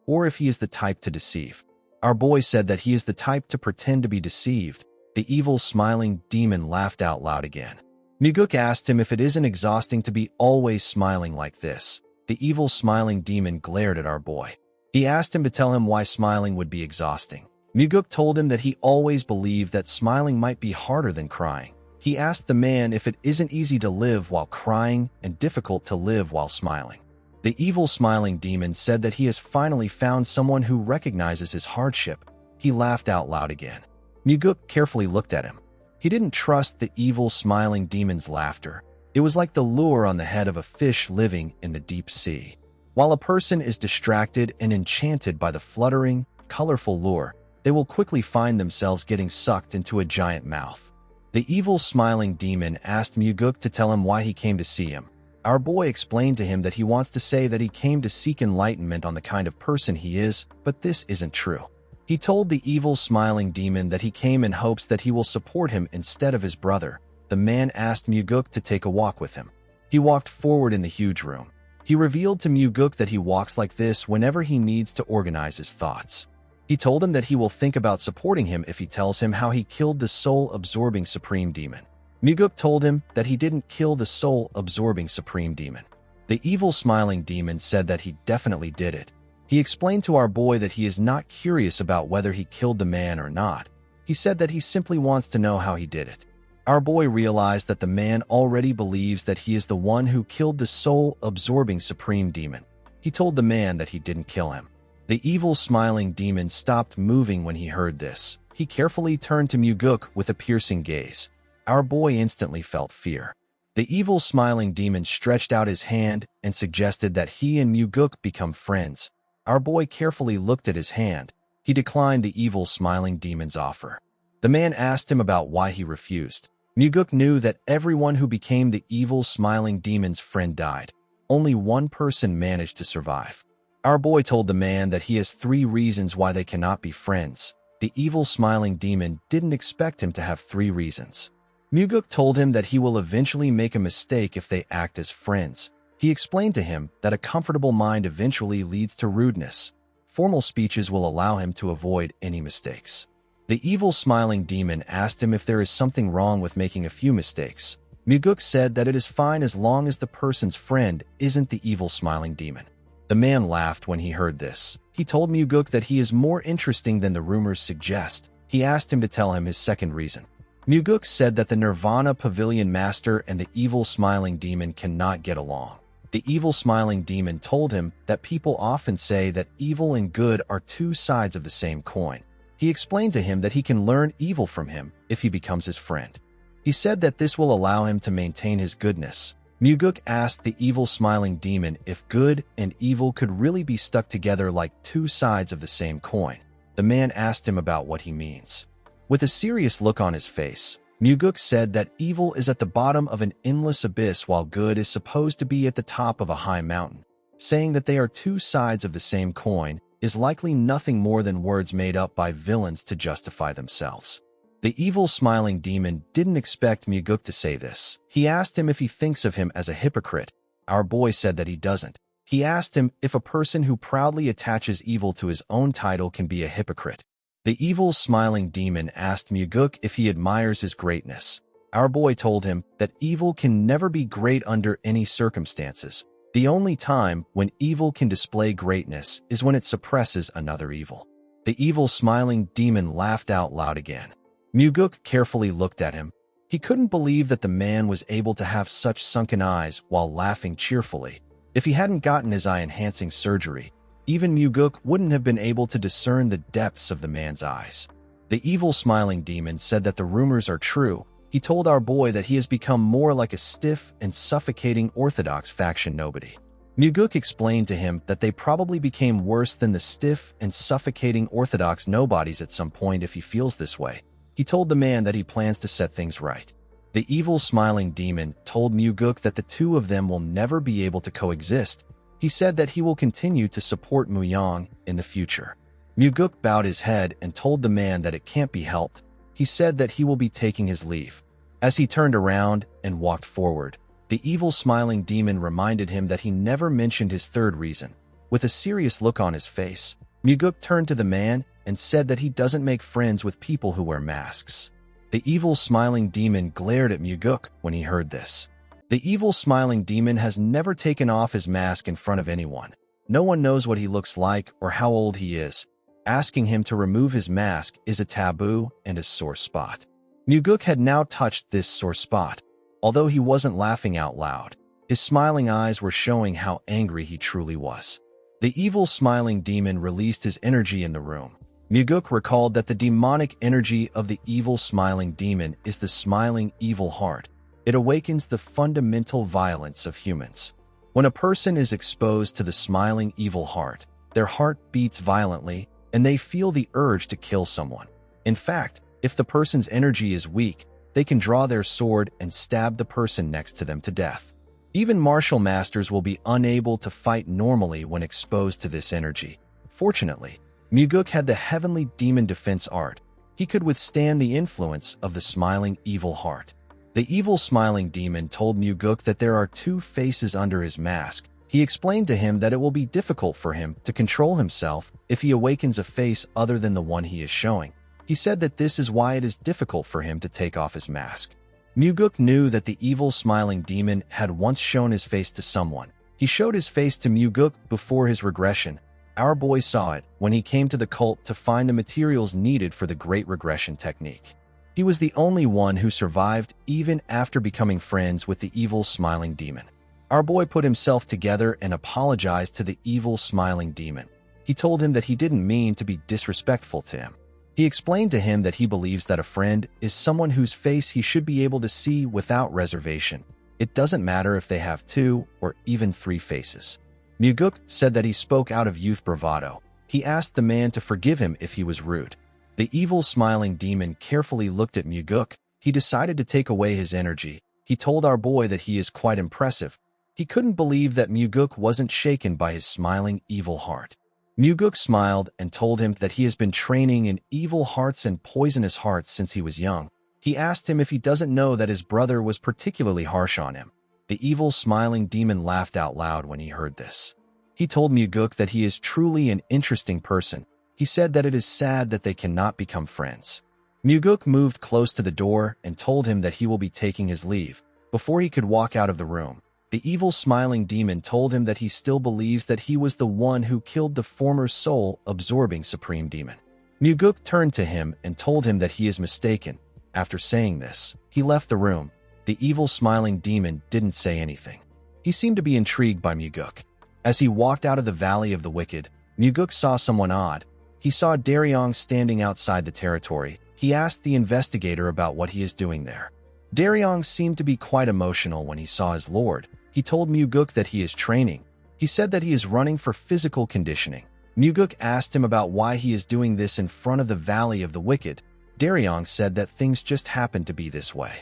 [SPEAKER 1] or if he is the type to deceive. Our boy said that he is the type to pretend to be deceived. The evil smiling demon laughed out loud again. Muguk asked him if it isn't exhausting to be always smiling like this. The evil smiling demon glared at our boy. He asked him to tell him why smiling would be exhausting. Muguk told him that he always believed that smiling might be harder than crying. He asked the man if it isn't easy to live while crying and difficult to live while smiling. The evil smiling demon said that he has finally found someone who recognizes his hardship. He laughed out loud again. Muguk carefully looked at him. He didn't trust the evil smiling demon's laughter. It was like the lure on the head of a fish living in the deep sea. While a person is distracted and enchanted by the fluttering, colorful lure, they will quickly find themselves getting sucked into a giant mouth. The evil smiling demon asked Muguk to tell him why he came to see him. Our boy explained to him that he wants to say that he came to seek enlightenment on the kind of person he is, but this isn't true. He told the evil smiling demon that he came in hopes that he will support him instead of his brother. The man asked Muguk to take a walk with him. He walked forward in the huge room. He revealed to Muguk that he walks like this whenever he needs to organize his thoughts. He told him that he will think about supporting him if he tells him how he killed the soul-absorbing supreme demon. Muguk told him that he didn't kill the soul-absorbing supreme demon. The evil smiling demon said that he definitely did it. He explained to our boy that he is not curious about whether he killed the man or not. He said that he simply wants to know how he did it. Our boy realized that the man already believes that he is the one who killed the soul-absorbing supreme demon. He told the man that he didn't kill him. The evil smiling demon stopped moving when he heard this. He carefully turned to Muguk with a piercing gaze. Our boy instantly felt fear. The evil smiling demon stretched out his hand and suggested that he and Muguk become friends. Our boy carefully looked at his hand. He declined the evil smiling demon's offer. The man asked him about why he refused. Muguk knew that everyone who became the evil smiling demon's friend died. Only one person managed to survive. Our boy told the man that he has 3 reasons why they cannot be friends. The evil smiling demon didn't expect him to have 3 reasons. Muguk told him that he will eventually make a mistake if they act as friends. He explained to him that a comfortable mind eventually leads to rudeness. Formal speeches will allow him to avoid any mistakes. The evil smiling demon asked him if there is something wrong with making a few mistakes. Muguk said that it is fine as long as the person's friend isn't the evil smiling demon. The man laughed when he heard this. He told Muguk that he is more interesting than the rumors suggest. He asked him to tell him his second reason. Muguk said that the Nirvana Pavilion Master and the evil smiling demon cannot get along. The evil smiling demon told him that people often say that evil and good are 2 sides of the same coin. He explained to him that he can learn evil from him if he becomes his friend. He said that this will allow him to maintain his goodness. Muguk asked the evil smiling demon if good and evil could really be stuck together like 2 sides of the same coin. The man asked him about what he means. With a serious look on his face, Muguk said that evil is at the bottom of an endless abyss while good is supposed to be at the top of a high mountain. Saying that they are 2 sides of the same coin is likely nothing more than words made up by villains to justify themselves. The evil smiling demon didn't expect Muguk to say this. He asked him if he thinks of him as a hypocrite. Our boy said that he doesn't. He asked him if a person who proudly attaches evil to his own title can be a hypocrite. The evil smiling demon asked Muguk if he admires his greatness. Our boy told him that evil can never be great under any circumstances. The only time when evil can display greatness is when it suppresses another evil. The evil smiling demon laughed out loud again. Muguk carefully looked at him. He couldn't believe that the man was able to have such sunken eyes while laughing cheerfully. If he hadn't gotten his eye-enhancing surgery, even Muguk wouldn't have been able to discern the depths of the man's eyes. The evil smiling demon said that the rumors are true. He told our boy that he has become more like a stiff and suffocating orthodox faction nobody. Muguk explained to him that they probably became worse than the stiff and suffocating orthodox nobodies at some point if he feels this way. He told the man that he plans to set things right. The evil smiling demon told Muguk that the two of them will never be able to coexist. He said that he will continue to support Muyang in the future. Muguk bowed his head and told the man that it can't be helped. He said that he will be taking his leave. As he turned around and walked forward, the evil smiling demon reminded him that he never mentioned his third reason. With a serious look on his face, Muguk turned to the man and said that he doesn't make friends with people who wear masks. The evil smiling demon glared at Muguk when he heard this. The evil smiling demon has never taken off his mask in front of anyone. No one knows what he looks like or how old he is. Asking him to remove his mask is a taboo and a sore spot. Muguk had now touched this sore spot. Although he wasn't laughing out loud, his smiling eyes were showing how angry he truly was. The evil smiling demon released his energy in the room. Muguk recalled that the demonic energy of the evil smiling demon is the smiling evil heart. It awakens the fundamental violence of humans. When a person is exposed to the smiling evil heart, their heart beats violently and they feel the urge to kill someone. In fact, if the person's energy is weak, they can draw their sword and stab the person next to them to death. Even martial masters will be unable to fight normally when exposed to this energy. Fortunately, Muguk had the heavenly demon defense art. He could withstand the influence of the smiling evil heart. The evil smiling demon told Muguk that there are two faces under his mask. He explained to him that it will be difficult for him to control himself if he awakens a face other than the one he is showing. He said that this is why it is difficult for him to take off his mask. Muguk knew that the evil smiling demon had once shown his face to someone. He showed his face to Muguk before his regression. Our boy saw it when he came to the cult to find the materials needed for the great regression technique. He was the only one who survived even after becoming friends with the evil smiling demon. Our boy put himself together and apologized to the evil smiling demon. He told him that he didn't mean to be disrespectful to him. He explained to him that he believes that a friend is someone whose face he should be able to see without reservation. It doesn't matter if they have 2 or even 3 faces. Muguk said that he spoke out of youth bravado. He asked the man to forgive him if he was rude. The evil smiling demon carefully looked at Muguk. He decided to take away his energy. He told our boy that he is quite impressive. He couldn't believe that Muguk wasn't shaken by his smiling evil heart. Muguk smiled and told him that he has been training in evil hearts and poisonous hearts since he was young. He asked him if he doesn't know that his brother was particularly harsh on him. The evil smiling demon laughed out loud when he heard this. He told Muguk that he is truly an interesting person. He said that it is sad that they cannot become friends. Muguk moved close to the door and told him that he will be taking his leave. Before he could walk out of the room, the evil smiling demon told him that he still believes that he was the one who killed the former soul-absorbing supreme demon. Muguk turned to him and told him that he is mistaken. After saying this, he left the room. The evil smiling demon didn't say anything. He seemed to be intrigued by Muguk. As he walked out of the Valley of the Wicked, Muguk saw someone odd. He saw Daryong standing outside the territory. He asked the investigator about what he is doing there. Daryong seemed to be quite emotional when he saw his lord. He told Muguk that he is training. He said that he is running for physical conditioning. Muguk asked him about why he is doing this in front of the Valley of the Wicked. Daryong said that things just happened to be this way.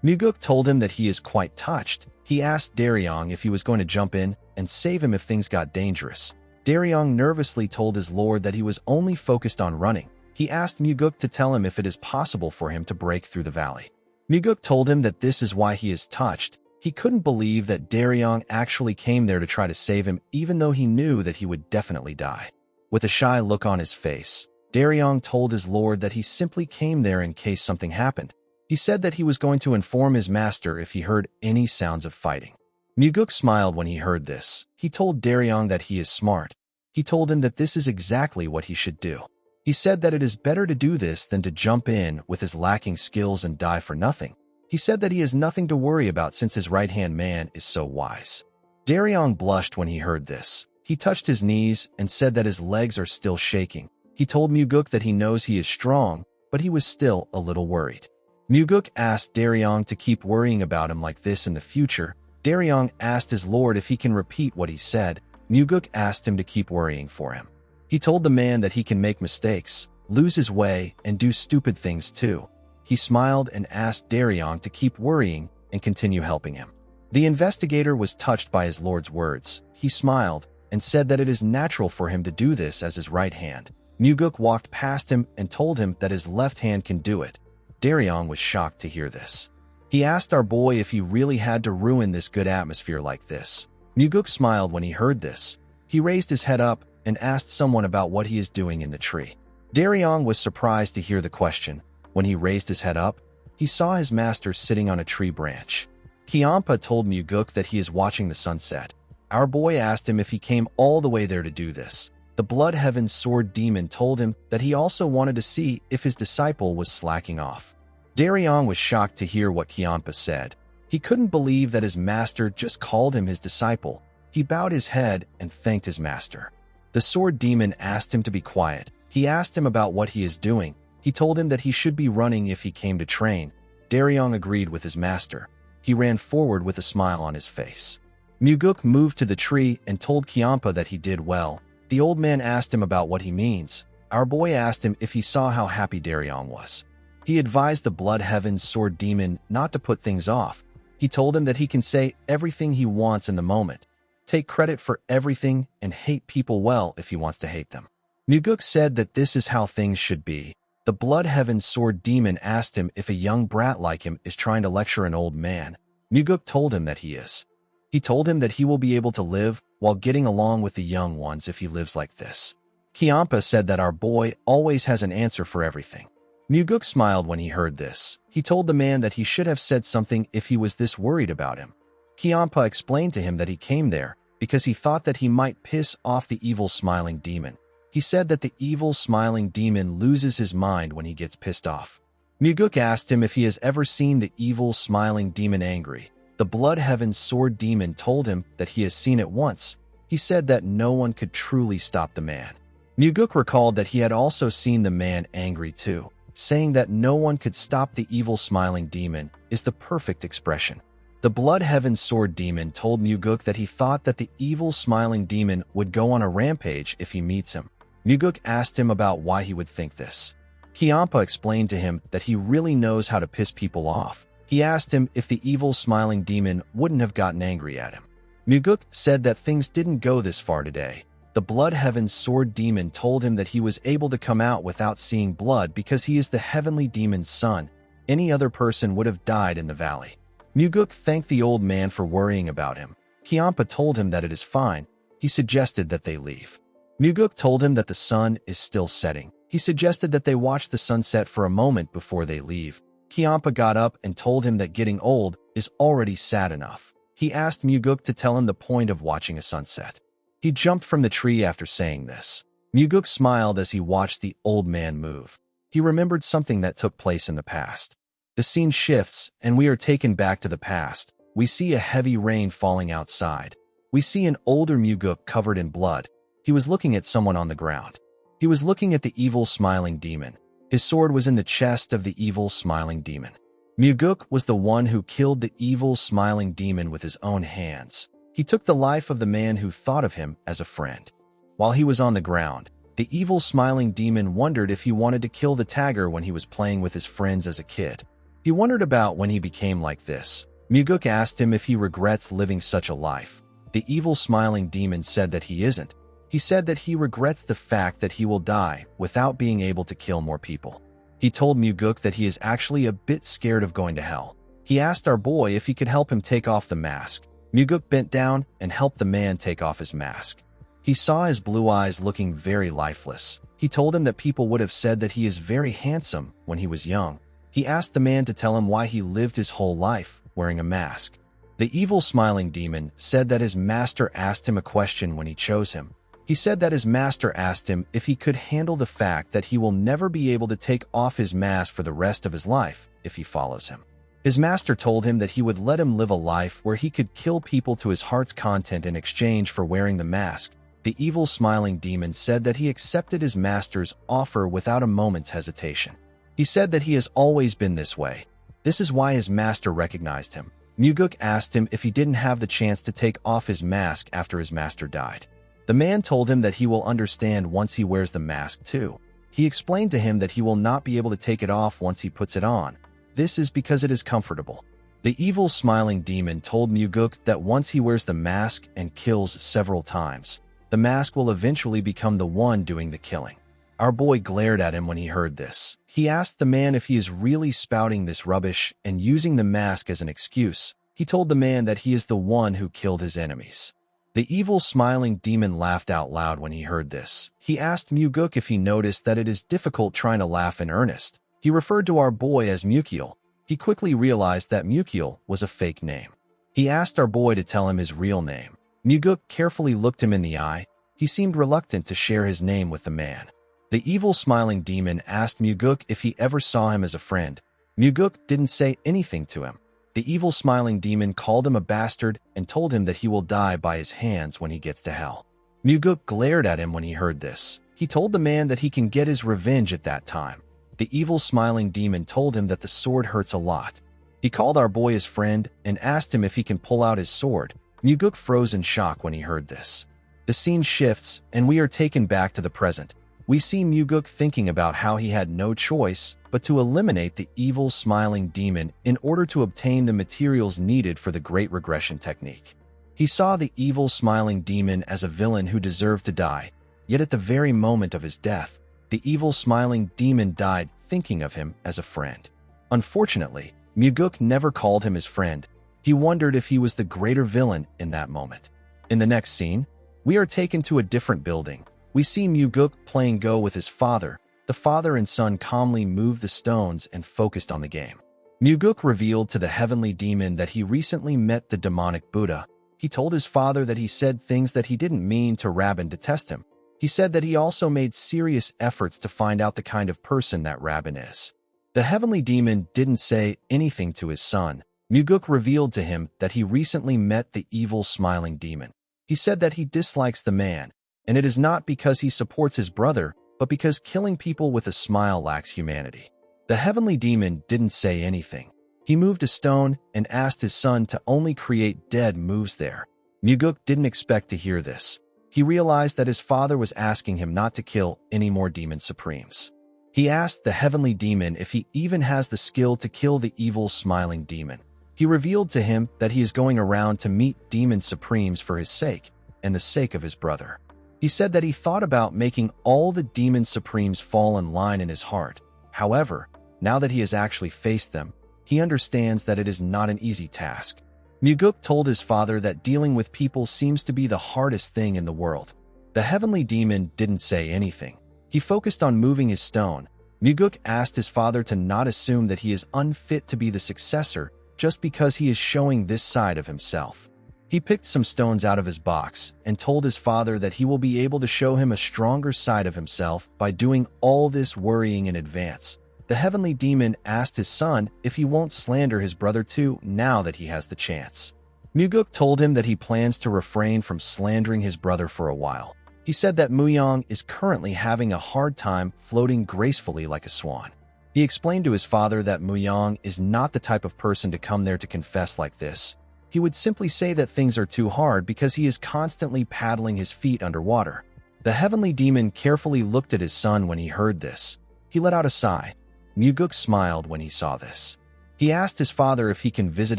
[SPEAKER 1] Muguk told him that he is quite touched. He asked Daryong if he was going to jump in and save him if things got dangerous. Daryong nervously told his lord that he was only focused on running. He asked Muguk to tell him if it is possible for him to break through the valley. Muguk told him that this is why he is touched. He couldn't believe that Daryong actually came there to try to save him, even though he knew that he would definitely die. With a shy look on his face, Daryong told his lord that he simply came there in case something happened. He said that he was going to inform his master if he heard any sounds of fighting. Muguk smiled when he heard this. He told Daryong that he is smart. He told him that this is exactly what he should do. He said that it is better to do this than to jump in with his lacking skills and die for nothing. He said that he has nothing to worry about since his right-hand man is so wise. Daryong blushed when he heard this. He touched his knees and said that his legs are still shaking. He told Muguk that he knows he is strong. but he was still a little worried. Muguk asked Daryong to keep worrying about him like this in the future. Daryong asked his lord if he can repeat what he said. Muguk asked him to keep worrying for him. He told the man that he can make mistakes, lose his way, and do stupid things too. He smiled and asked Daryong to keep worrying and continue helping him. The investigator was touched by his lord's words. He smiled and said that it is natural for him to do this as his right hand. Muguk walked past him and told him that his left hand can do it. Daryong was shocked to hear this. He asked our boy if he really had to ruin this good atmosphere like this. Muguk smiled when he heard this. He raised his head up and asked someone about what he is doing in the tree. Daryong was surprised to hear the question. When he raised his head up, he saw his master sitting on a tree branch. Kiampa told Muguk that he is watching the sunset. Our boy asked him if he came all the way there to do this. The Blood Heaven Sword Demon told him that he also wanted to see if his disciple was slacking off. Daryong was shocked to hear what Kiampa said. He couldn't believe that his master just called him his disciple. He bowed his head and thanked his master. The Sword Demon asked him to be quiet. He asked him about what he is doing. He told him that he should be running if he came to train. Daryong agreed with his master. He ran forward with a smile on his face. Muguk moved to the tree and told Kiampa that he did well. The old man asked him about what he means. Our boy asked him if he saw how happy Daryong was. He advised the Blood Heaven Sword Demon not to put things off. He told him that he can say everything he wants in the moment, take credit for everything, and hate people well if he wants to hate them. Muguk said that this is how things should be. The Blood Heaven Sword Demon asked him if a young brat like him is trying to lecture an old man. Muguk told him that he is. He told him that he will be able to live while getting along with the young ones if he lives like this. Kiampa said that our boy always has an answer for everything. Muguk smiled when he heard this. He told the man that he should have said something if he was this worried about him. Kiampa explained to him that he came there because he thought that he might piss off the evil smiling demon. He said that the evil smiling demon loses his mind when he gets pissed off. Muguk asked him if he has ever seen the evil smiling demon angry. The Blood Heaven Sword Demon told him that he has seen it once. He said that no one could truly stop the man. Muguk recalled that he had also seen the man angry too, saying that no one could stop the evil smiling demon is the perfect expression. The Blood Heaven Sword Demon told Muguk that he thought that the evil smiling demon would go on a rampage if he meets him. Muguk asked him about why he would think this. Kiampa explained to him that he really knows how to piss people off. He asked him if the evil smiling demon wouldn't have gotten angry at him. Muguk said that things didn't go this far today. The Blood Heaven Sword Demon told him that he was able to come out without seeing blood because he is the heavenly demon's son. Any other person would have died in the valley. Muguk thanked the old man for worrying about him. Kiampa told him that it is fine. He suggested that they leave. Muguk told him that the sun is still setting. He suggested that they watch the sunset for a moment before they leave. Kiampa got up and told him that getting old is already sad enough. He asked Muguk to tell him the point of watching a sunset. He jumped from the tree after saying this. Muguk smiled as he watched the old man move. He remembered something that took place in the past. The scene shifts, and we are taken back to the past. We see a heavy rain falling outside. We see an older Muguk covered in blood. He was looking at someone on the ground. He was looking at the evil smiling demon. His sword was in the chest of the evil smiling demon. Muguk was the one who killed the evil smiling demon with his own hands. He took the life of the man who thought of him as a friend. While he was on the ground, the evil smiling demon wondered if he wanted to kill the tagger when he was playing with his friends as a kid. He wondered about when he became like this. Muguk asked him if he regrets living such a life. The evil smiling demon said that he isn't. He said that he regrets the fact that he will die without being able to kill more people. He told Muguk that he is actually a bit scared of going to hell. He asked our boy if he could help him take off the mask. Muguk bent down and helped the man take off his mask. He saw his blue eyes looking very lifeless. He told him that people would have said that he is very handsome when he was young. He asked the man to tell him why he lived his whole life wearing a mask. The evil smiling demon said that his master asked him a question when he chose him. He said that his master asked him if he could handle the fact that he will never be able to take off his mask for the rest of his life if he follows him. His master told him that he would let him live a life where he could kill people to his heart's content in exchange for wearing the mask. The evil smiling demon said that he accepted his master's offer without a moment's hesitation. He said that he has always been this way. This is why his master recognized him. Muguk asked him if he didn't have the chance to take off his mask after his master died. The man told him that he will understand once he wears the mask too. He explained to him that he will not be able to take it off once he puts it on. This is because it is comfortable. The evil smiling demon told Muguk that once he wears the mask and kills several times, the mask will eventually become the one doing the killing. Our boy glared at him when he heard this. He asked the man if he is really spouting this rubbish and using the mask as an excuse. He told the man that he is the one who killed his enemies. The evil smiling demon laughed out loud when he heard this. He asked Muguk if he noticed that it is difficult trying to laugh in earnest. He referred to our boy as Mukiel. He quickly realized that Mukiel was a fake name. He asked our boy to tell him his real name. Muguk carefully looked him in the eye. He seemed reluctant to share his name with the man. The evil smiling demon asked Muguk if he ever saw him as a friend. Muguk didn't say anything to him. The evil smiling demon called him a bastard and told him that he will die by his hands when he gets to hell. Muguk glared at him when he heard this. He told the man that he can get his revenge at that time. The evil smiling demon told him that the sword hurts a lot. He called our boy his friend and asked him if he can pull out his sword. Muguk froze in shock when he heard this. The scene shifts and we are taken back to the present. We see Muguk thinking about how he had no choice but to eliminate the evil smiling demon in order to obtain the materials needed for the Great Regression Technique. He saw the evil smiling demon as a villain who deserved to die, yet at the very moment of his death, the evil smiling demon died thinking of him as a friend. Unfortunately, Muguk never called him his friend. He wondered if he was the greater villain in that moment. In the next scene, we are taken to a different building. We see Muguk playing Go with his father. The father and son calmly moved the stones and focused on the game. Muguk revealed to the heavenly demon that he recently met the demonic Buddha. He told his father that he said things that he didn't mean to Rabin to test him. He said that he also made serious efforts to find out the kind of person that Rabin is. The heavenly demon didn't say anything to his son. Muguk revealed to him that he recently met the evil smiling demon. He said that he dislikes the man, and it is not because he supports his brother, but because killing people with a smile lacks humanity. The heavenly demon didn't say anything. He moved a stone and asked his son to only create dead moves there. Muguk didn't expect to hear this. He realized that his father was asking him not to kill any more demon supremes. He asked the heavenly demon if he even has the skill to kill the evil smiling demon. He revealed to him that he is going around to meet demon supremes for his sake and the sake of his brother. He said that he thought about making all the demon supremes fall in line in his heart. However, now that he has actually faced them, he understands that it is not an easy task. Muguk told his father that dealing with people seems to be the hardest thing in the world. The heavenly demon didn't say anything. He focused on moving his stone. Muguk asked his father to not assume that he is unfit to be the successor just because he is showing this side of himself. He picked some stones out of his box and told his father that he will be able to show him a stronger side of himself by doing all this worrying in advance. The heavenly demon asked his son if he won't slander his brother too now that he has the chance. Muguk told him that he plans to refrain from slandering his brother for a while. He said that Muyang is currently having a hard time floating gracefully like a swan. He explained to his father that Muyang is not the type of person to come there to confess like this. He would simply say that things are too hard because he is constantly paddling his feet underwater. The heavenly demon carefully looked at his son when he heard this. He let out a sigh. Muguk smiled when he saw this. He asked his father if he can visit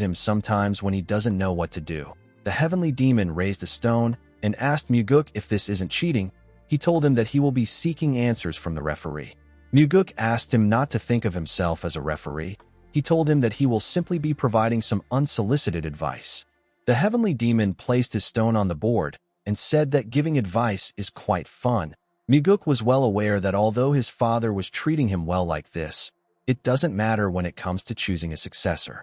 [SPEAKER 1] him sometimes when he doesn't know what to do. The heavenly demon raised a stone and asked Muguk if this isn't cheating. He told him that he will be seeking answers from the referee. Muguk asked him not to think of himself as a referee. He told him that he will simply be providing some unsolicited advice. The heavenly demon placed his stone on the board and said that giving advice is quite fun. Muguk was well aware that although his father was treating him well like this, it doesn't matter when it comes to choosing a successor.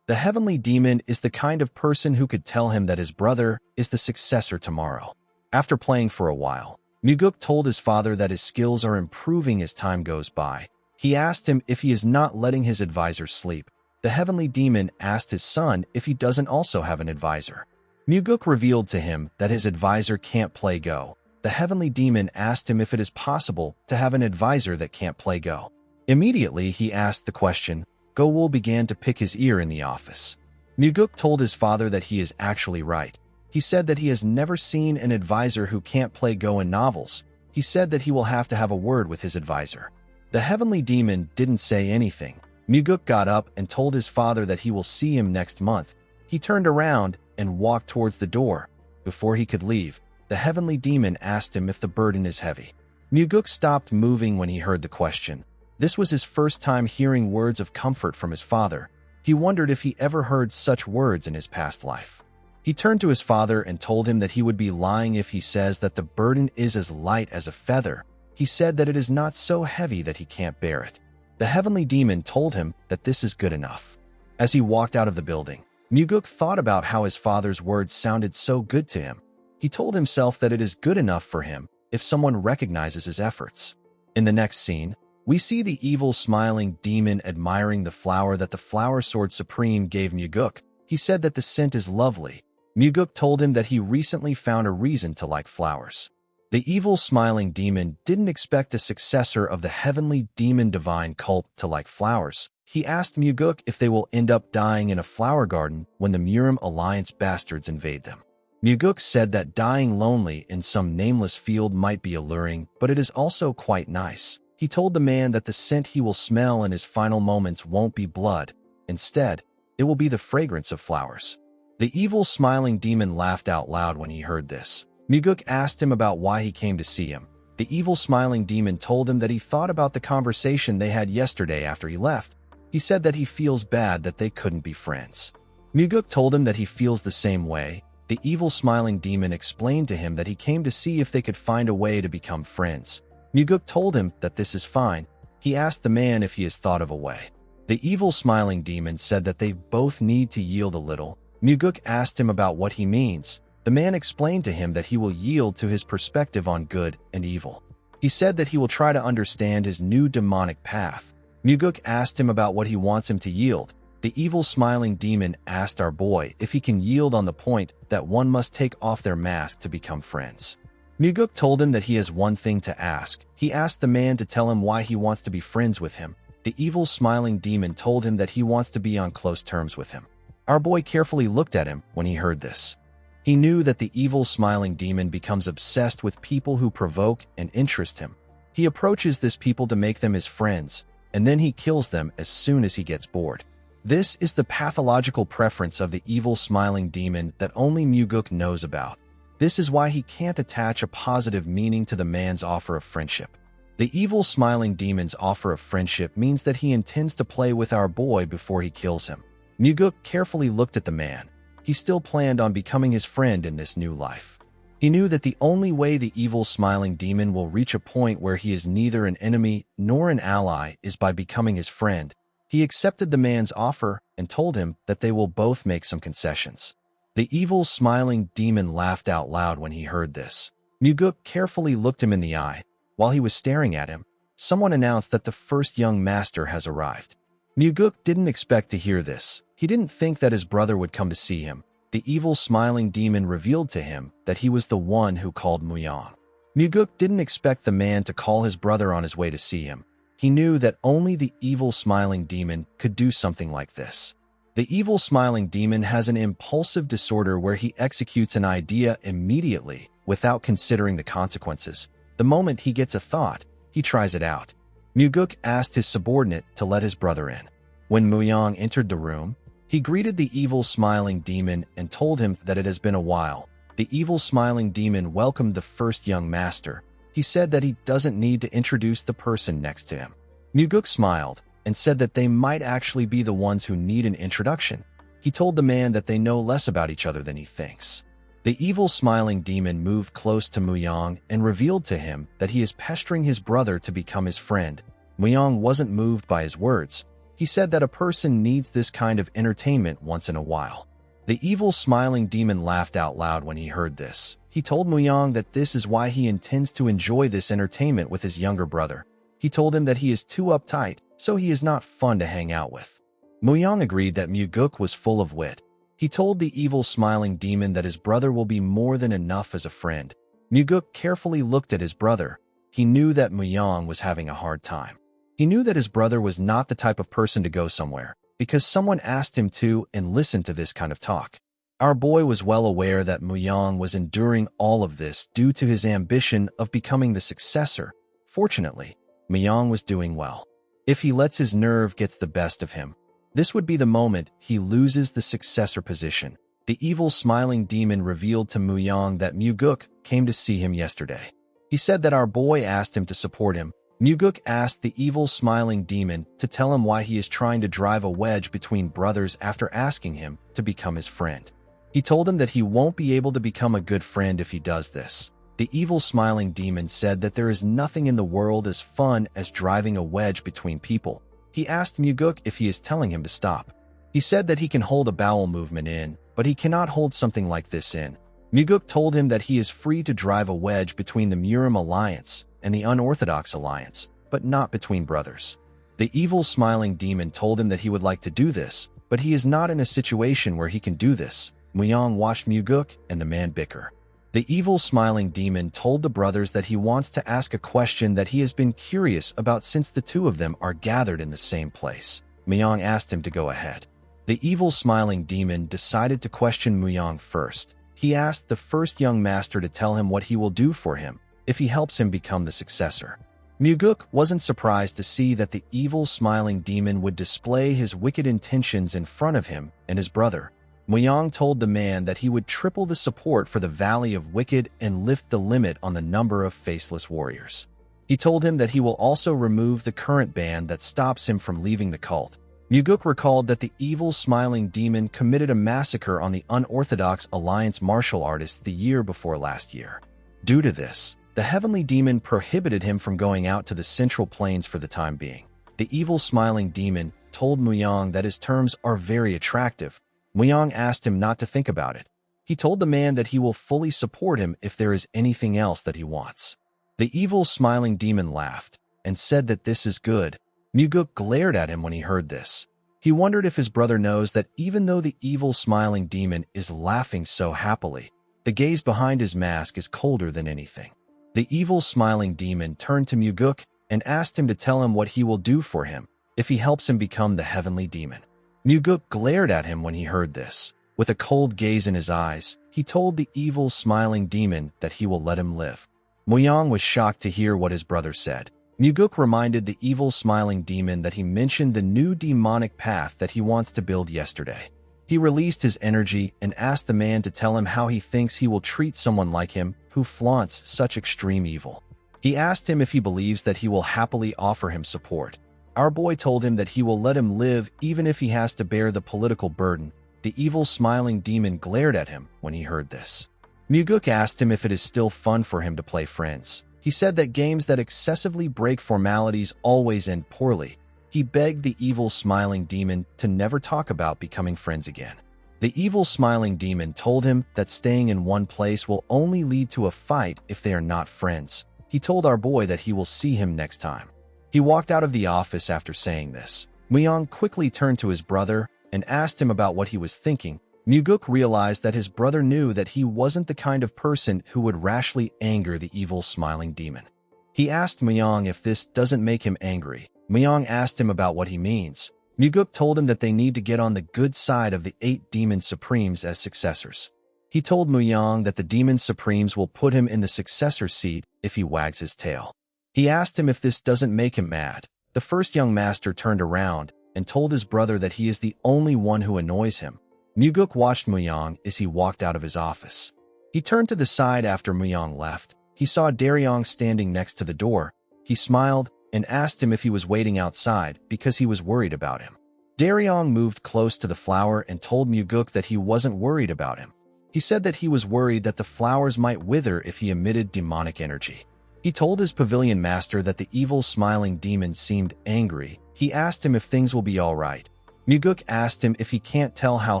[SPEAKER 1] The heavenly demon is the kind of person who could tell him that his brother is the successor tomorrow. After playing for a while, Muguk told his father that his skills are improving as time goes by. He asked him if he is not letting his advisor sleep. The heavenly demon asked his son if he doesn't also have an advisor. Muguk revealed to him that his advisor can't play Go. The heavenly demon asked him if it is possible to have an advisor that can't play Go. Immediately, he asked the question. Go-wul began to pick his ear in the office. Muguk told his father that he is actually right. He said that he has never seen an advisor who can't play Go in novels. He said that he will have to have a word with his advisor. The heavenly demon didn't say anything. Muguk got up and told his father that he will see him next month. He turned around and walked towards the door. Before he could leave, the heavenly demon asked him if the burden is heavy. Muguk stopped moving when he heard the question. This was his first time hearing words of comfort from his father. He wondered if he ever heard such words in his past life. He turned to his father and told him that he would be lying if he says that the burden is as light as a feather. He said that it is not so heavy that he can't bear it. The heavenly demon told him that this is good enough. As he walked out of the building, Muguk thought about how his father's words sounded so good to him. He told himself that it is good enough for him if someone recognizes his efforts. In the next scene, we see the evil smiling demon admiring the flower that the Flower Sword Supreme gave Muguk. He said that the scent is lovely. Muguk told him that he recently found a reason to like flowers. The evil smiling demon didn't expect a successor of the heavenly demon divine cult to like flowers. He asked Muguk if they will end up dying in a flower garden when the Murim Alliance bastards invade them. Muguk said that dying lonely in some nameless field might be alluring, but it is also quite nice. He told the man that the scent he will smell in his final moments won't be blood. Instead, it will be the fragrance of flowers. The evil smiling demon laughed out loud when he heard this. Muguk asked him about why he came to see him. The evil smiling demon told him that he thought about the conversation they had yesterday after he left. He said that he feels bad that they couldn't be friends. Muguk told him that he feels the same way. The evil smiling demon explained to him that he came to see if they could find a way to become friends. Muguk told him that this is fine. He asked the man if he has thought of a way. The evil smiling demon said that they both need to yield a little. Muguk asked him about what he means. The man explained to him that he will yield to his perspective on good and evil. He said that he will try to understand his new demonic path. Muguk asked him about what he wants him to yield. The evil smiling demon asked our boy if he can yield on the point that one must take off their mask to become friends. Muguk told him that he has one thing to ask. He asked the man to tell him why he wants to be friends with him. The evil smiling demon told him that he wants to be on close terms with him. Our boy carefully looked at him when he heard this. He knew that the evil smiling demon becomes obsessed with people who provoke and interest him. He approaches these people to make them his friends, and then he kills them as soon as he gets bored. This is the pathological preference of the evil smiling demon that only Muguk knows about. This is why he can't attach a positive meaning to the man's offer of friendship. The evil smiling demon's offer of friendship means that he intends to play with our boy before he kills him. Muguk carefully looked at the man. He still planned on becoming his friend in this new life. He knew that the only way the evil smiling demon will reach a point where he is neither an enemy nor an ally is by becoming his friend. He accepted the man's offer and told him that they will both make some concessions. The evil smiling demon laughed out loud when he heard this. Muguk carefully looked him in the eye. While he was staring at him, someone announced that the first young master has arrived. Muguk didn't expect to hear this. He didn't think that his brother would come to see him. The evil smiling demon revealed to him that he was the one who called Muyang. Muguk didn't expect the man to call his brother on his way to see him. He knew that only the evil smiling demon could do something like this. The evil smiling demon has an impulsive disorder where he executes an idea immediately without considering the consequences. The moment he gets a thought, he tries it out. Muguk asked his subordinate to let his brother in. When Muyang entered the room, he greeted the evil smiling demon and told him that it has been a while. The evil smiling demon welcomed the first young master. He said that he doesn't need to introduce the person next to him. Muguk smiled and said that they might actually be the ones who need an introduction. He told the man that they know less about each other than he thinks. The evil smiling demon moved close to Muyang and revealed to him that he is pestering his brother to become his friend. Muyang wasn't moved by his words. He said that a person needs this kind of entertainment once in a while. The evil smiling demon laughed out loud when he heard this. He told Muyang that this is why he intends to enjoy this entertainment with his younger brother. He told him that he is too uptight, so he is not fun to hang out with. Muyang agreed that Muguk was full of wit. He told the evil smiling demon that his brother will be more than enough as a friend. Muguk carefully looked at his brother. He knew that Muyang was having a hard time. He knew that his brother was not the type of person to go somewhere, because someone asked him to and listened to this kind of talk. Our boy was well aware that Muyang was enduring all of this due to his ambition of becoming the successor. Fortunately, Muyang was doing well. If he lets his nerve get the best of him, this would be the moment he loses the successor position. The evil smiling demon revealed to Muyang that Muguk came to see him yesterday. He said that our boy asked him to support him. Muguk asked the evil smiling demon to tell him why he is trying to drive a wedge between brothers after asking him to become his friend. He told him that he won't be able to become a good friend if he does this. The evil smiling demon said that there is nothing in the world as fun as driving a wedge between people. He asked Muguk if he is telling him to stop. He said that he can hold a bowel movement in, but he cannot hold something like this in. Muguk told him that he is free to drive a wedge between the Murim Alliance and the Unorthodox Alliance, but not between brothers. The evil smiling demon told him that he would like to do this, but he is not in a situation where he can do this. Muyang watched Muguk and the man bicker. The evil smiling demon told the brothers that he wants to ask a question that he has been curious about since the two of them are gathered in the same place. Muyang asked him to go ahead. The evil smiling demon decided to question Muyang first. He asked the first young master to tell him what he will do for him if he helps him become the successor. Muguk wasn't surprised to see that the evil smiling demon would display his wicked intentions in front of him and his brother. Muyang told the man that he would triple the support for the Valley of Wicked and lift the limit on the number of faceless warriors. He told him that he will also remove the current ban that stops him from leaving the cult. Muguk recalled that the evil smiling demon committed a massacre on the Unorthodox Alliance martial artists the year before last year. Due to this, the heavenly demon prohibited him from going out to the central plains for the time being. The evil smiling demon told Muyang that his terms are very attractive. Muyang asked him not to think about it. He told the man that he will fully support him if there is anything else that he wants. The evil smiling demon laughed and said that this is good. Muguk glared at him when he heard this. He wondered if his brother knows that even though the evil smiling demon is laughing so happily, the gaze behind his mask is colder than anything. The evil smiling demon turned to Muguk and asked him to tell him what he will do for him if he helps him become the heavenly demon. Muguk glared at him when he heard this. With a cold gaze in his eyes, he told the evil smiling demon that he will let him live. Muyang was shocked to hear what his brother said. Muguk reminded the evil smiling demon that he mentioned the new demonic path that he wants to build yesterday. He released his energy and asked the man to tell him how he thinks he will treat someone like him who flaunts such extreme evil. He asked him if he believes that he will happily offer him support. Our boy told him that he will let him live even if he has to bear the political burden. The evil smiling demon glared at him when he heard this. Muguk asked him if it is still fun for him to play friends. He said that games that excessively break formalities always end poorly. He begged the evil smiling demon to never talk about becoming friends again. The evil smiling demon told him that staying in one place will only lead to a fight if they are not friends. He told our boy that he will see him next time. He walked out of the office after saying this. Muyang quickly turned to his brother and asked him about what he was thinking. Muguk realized that his brother knew that he wasn't the kind of person who would rashly anger the evil smiling demon. He asked Muyang if this doesn't make him angry. Muyang asked him about what he means. Muguk told him that they need to get on the good side of the 8 Demon Supremes as successors. He told Muyang that the Demon Supremes will put him in the successor seat if he wags his tail. He asked him if this doesn't make him mad. The first young master turned around and told his brother that he is the only one who annoys him. Muguk watched Muyang as he walked out of his office. He turned to the side after Muyang left. He saw Daryong standing next to the door. He smiled and asked him if he was waiting outside because he was worried about him. Daryong moved close to the flower and told Muguk that he wasn't worried about him. He said that he was worried that the flowers might wither if he emitted demonic energy. He told his pavilion master that the evil smiling demon seemed angry. He asked him if things will be all right. Muguk asked him if he can't tell how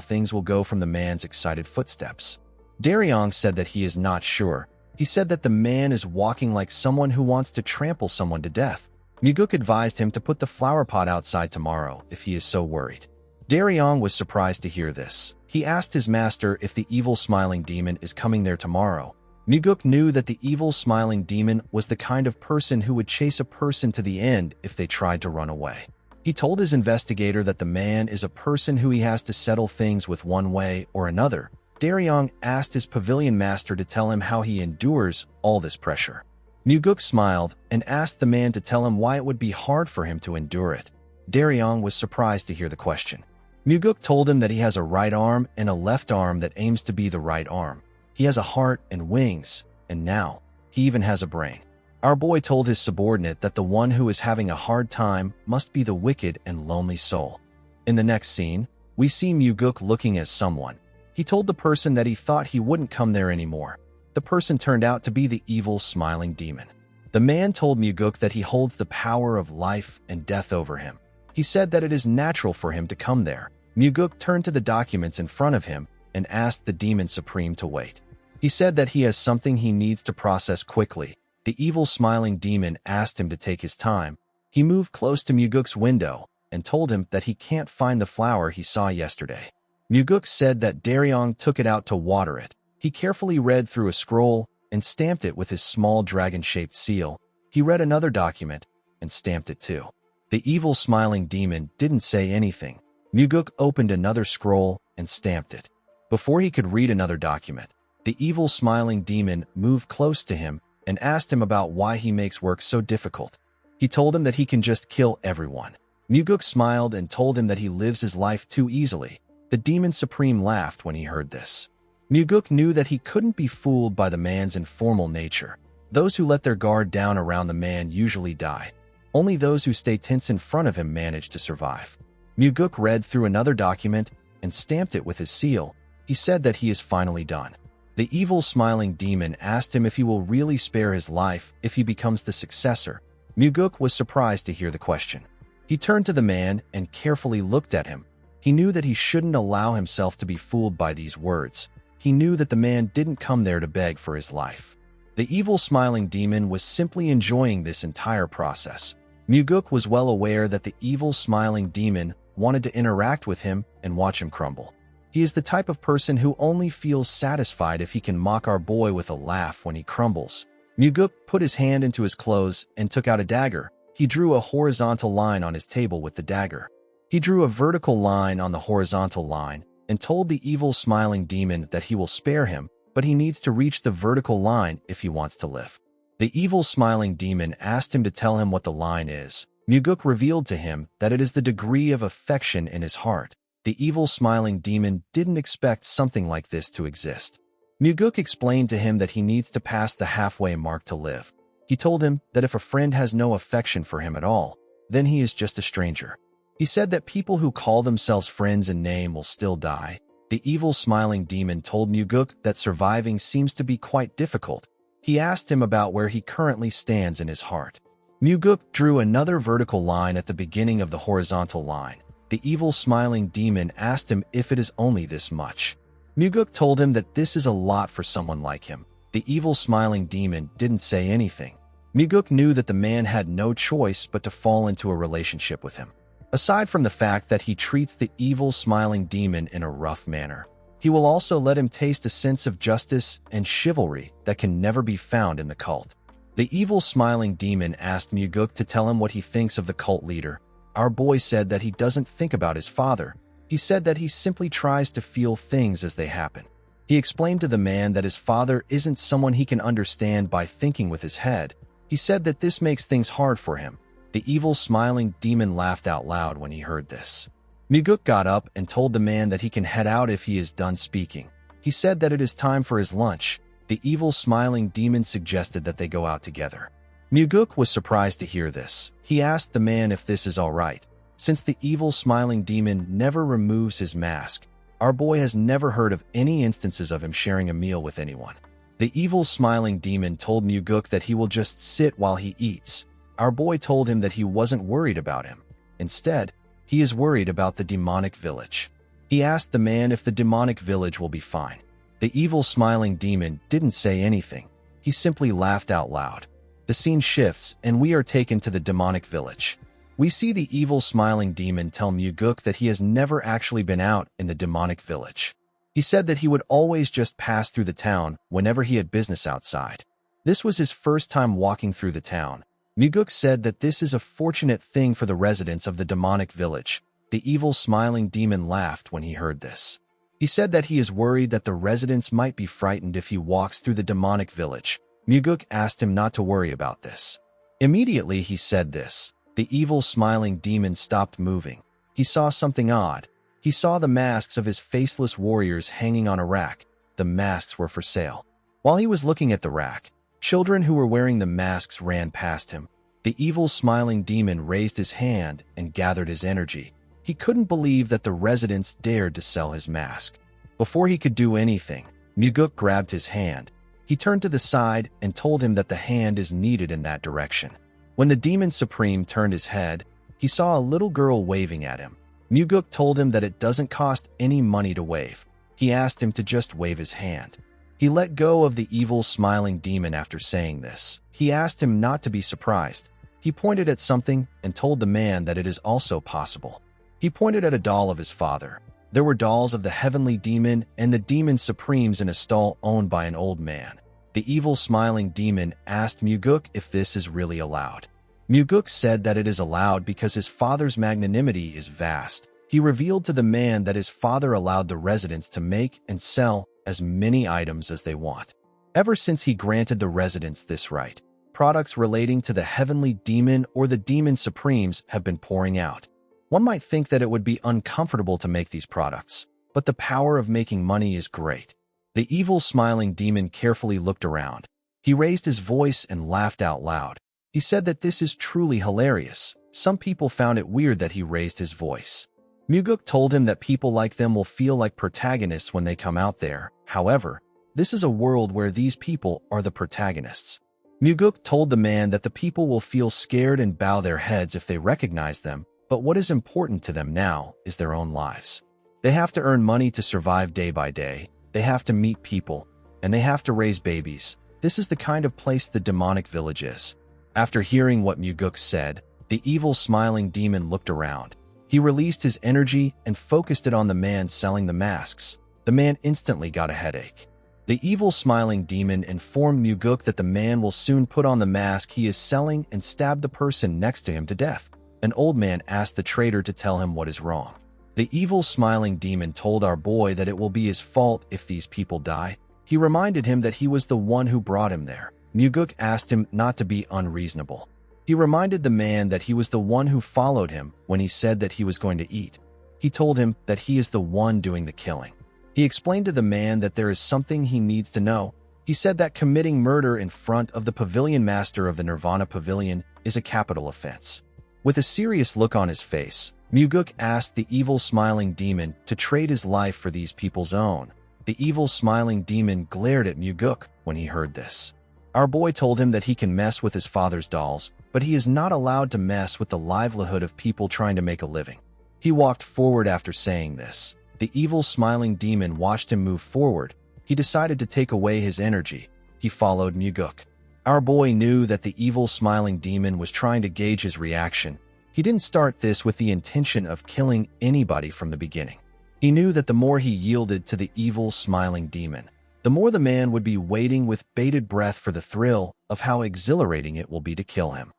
[SPEAKER 1] things will go from the man's excited footsteps. Daryong said that he is not sure. He said that the man is walking like someone who wants to trample someone to death. Muguk advised him to put the flower pot outside tomorrow if he is so worried. Daryong was surprised to hear this. He asked his master if the evil smiling demon is coming there tomorrow. Muguk knew that the evil smiling demon was the kind of person who would chase a person to the end if they tried to run away. He told his investigator that the man is a person who he has to settle things with one way or another. Daryong asked his pavilion master to tell him how he endures all this pressure. Muguk smiled and asked the man to tell him why it would be hard for him to endure it. Daryong was surprised to hear the question. Muguk told him that he has a right arm and a left arm that aims to be the right arm. He has a heart and wings, and now he even has a brain. Our boy told his subordinate that the one who is having a hard time must be the wicked and lonely soul. In the next scene, we see Muguk looking at someone. He told the person that he thought he wouldn't come there anymore. The person turned out to be the evil smiling demon. The man told Muguk that he holds the power of life and death over him. He said that it is natural for him to come there. Muguk turned to the documents in front of him and asked the demon supreme to wait. He said that he has something he needs to process quickly. The evil smiling demon asked him to take his time. He moved close to Muguk's window and told him that he can't find the flower he saw yesterday. Muguk said that Daryong took it out to water it. He carefully read through a scroll and stamped it with his small dragon-shaped seal. He read another document and stamped it too. The evil smiling demon didn't say anything. Muguk opened another scroll and stamped it. Before he could read another document, the evil smiling demon moved close to him and asked him about why he makes work so difficult. He told him that he can just kill everyone. Muguk smiled and told him that he lives his life too easily. The demon supreme laughed when he heard this. Muguk knew that he couldn't be fooled by the man's informal nature. Those who let their guard down around the man usually die. Only those who stay tense in front of him manage to survive. Muguk read through another document and stamped it with his seal. He said that he is finally done. The evil smiling demon asked him if he will really spare his life if he becomes the successor. Muguk was surprised to hear the question. He turned to the man and carefully looked at him. He knew that he shouldn't allow himself to be fooled by these words. He knew that the man didn't come there to beg for his life. The evil smiling demon was simply enjoying this entire process. Muguk was well aware that the evil smiling demon wanted to interact with him and watch him crumble. He is the type of person who only feels satisfied if he can mock our boy with a laugh when he crumbles. Muguk put his hand into his clothes and took out a dagger. He drew a horizontal line on his table with the dagger. He drew a vertical line on the horizontal line and told the evil smiling demon that he will spare him, but he needs to reach the vertical line if he wants to live. The evil smiling demon asked him to tell him what the line is. Muguk revealed to him that it is the degree of affection in his heart. The evil smiling demon didn't expect something like this to exist. Muguk explained to him that he needs to pass the halfway mark to live. He told him that if a friend has no affection for him at all, then he is just a stranger. He said that people who call themselves friends in name will still die. The evil smiling demon told Muguk that surviving seems to be quite difficult. He asked him about where he currently stands in his heart. Muguk drew another vertical line at the beginning of the horizontal line. The evil smiling demon asked him if it is only this much. Muguk told him that this is a lot for someone like him. The evil smiling demon didn't say anything. Muguk knew that the man had no choice but to fall into a relationship with him. Aside from the fact that he treats the evil smiling demon in a rough manner, he will also let him taste a sense of justice and chivalry that can never be found in the cult. The evil smiling demon asked Muguk to tell him what he thinks of the cult leader. Our boy said that he doesn't think about his father. He said that he simply tries to feel things as they happen. He explained to the man that his father isn't someone he can understand by thinking with his head. He said that this makes things hard for him. The evil smiling demon laughed out loud when he heard this. Muguk got up and told the man that he can head out if he is done speaking. He said that it is time for his lunch. The evil smiling demon suggested that they go out together. Muguk was surprised to hear this. He asked the man if this is all right. Since the evil smiling demon never removes his mask, our boy has never heard of any instances of him sharing a meal with anyone. The evil smiling demon told Muguk that he will just sit while he eats. Our boy told him that he wasn't worried about him. Instead, he is worried about the demonic village. He asked the man if the demonic village will be fine. The evil smiling demon didn't say anything. He simply laughed out loud. The scene shifts and we are taken to the demonic village. We see the evil smiling demon tell Muguk that he has never actually been out in the demonic village. He said that he would always just pass through the town whenever he had business outside. This was his first time walking through the town. Muguk said that this is a fortunate thing for the residents of the demonic village. The evil smiling demon laughed when he heard this. He said that he is worried that the residents might be frightened if he walks through the demonic village. Muguk asked him not to worry about this. Immediately he said this. The evil smiling demon stopped moving. He saw something odd. He saw the masks of his faceless warriors hanging on a rack. The masks were for sale. While he was looking at the rack, children who were wearing the masks ran past him. The evil smiling demon raised his hand and gathered his energy. He couldn't believe that the residents dared to sell his mask. Before he could do anything, Muguk grabbed his hand. He turned to the side and told him that the hand is needed in that direction. When the demon supreme turned his head, he saw a little girl waving at him. Muguk told him that it doesn't cost any money to wave. He asked him to just wave his hand. He let go of the evil smiling demon after saying this. He asked him not to be surprised. He pointed at something and told the man that it is also possible. He pointed at a doll of his father. There were dolls of the heavenly demon and the demon supremes in a stall owned by an old man. The evil smiling demon asked Muguk if this is really allowed. Muguk said that it is allowed because his father's magnanimity is vast. He revealed to the man that his father allowed the residents to make and sell as many items as they want. Ever since he granted the residents this right, products relating to the heavenly demon or the demon supremes have been pouring out. One might think that it would be uncomfortable to make these products, but the power of making money is great. The evil smiling demon carefully looked around. He raised his voice and laughed out loud. He said that this is truly hilarious. Some people found it weird that he raised his voice. Muguk told him that people like them will feel like protagonists when they come out there. However, this is a world where these people are the protagonists. Muguk told the man that the people will feel scared and bow their heads if they recognize them, but what is important to them now is their own lives. They have to earn money to survive day by day. They have to meet people, and they have to raise babies. This is the kind of place the demonic village is. After hearing what Muguk said, the evil smiling demon looked around. He released his energy and focused it on the man selling the masks. The man instantly got a headache. The evil smiling demon informed Muguk that the man will soon put on the mask he is selling and stab the person next to him to death. An old man asked the trader to tell him what is wrong. The evil smiling demon told our boy that it will be his fault if these people die. He reminded him that he was the one who brought him there. Muguk asked him not to be unreasonable. He reminded the man that he was the one who followed him when he said that he was going to eat. He told him that he is the one doing the killing. He explained to the man that there is something he needs to know. He said that committing murder in front of the pavilion master of the Nirvana Pavilion is a capital offense. With a serious look on his face, Muguk asked the evil smiling demon to trade his life for these people's own. The evil smiling demon glared at Muguk when he heard this. Our boy told him that he can mess with his father's dolls, but he is not allowed to mess with the livelihood of people trying to make a living. He walked forward after saying this. The evil smiling demon watched him move forward. He decided to take away his energy. He followed Muguk. Our boy knew that the evil smiling demon was trying to gauge his reaction. He didn't start this with the intention of killing anybody from the beginning. He knew that the more he yielded to the evil smiling demon, the more the man would be waiting with bated breath for the thrill of how exhilarating it will be to kill him.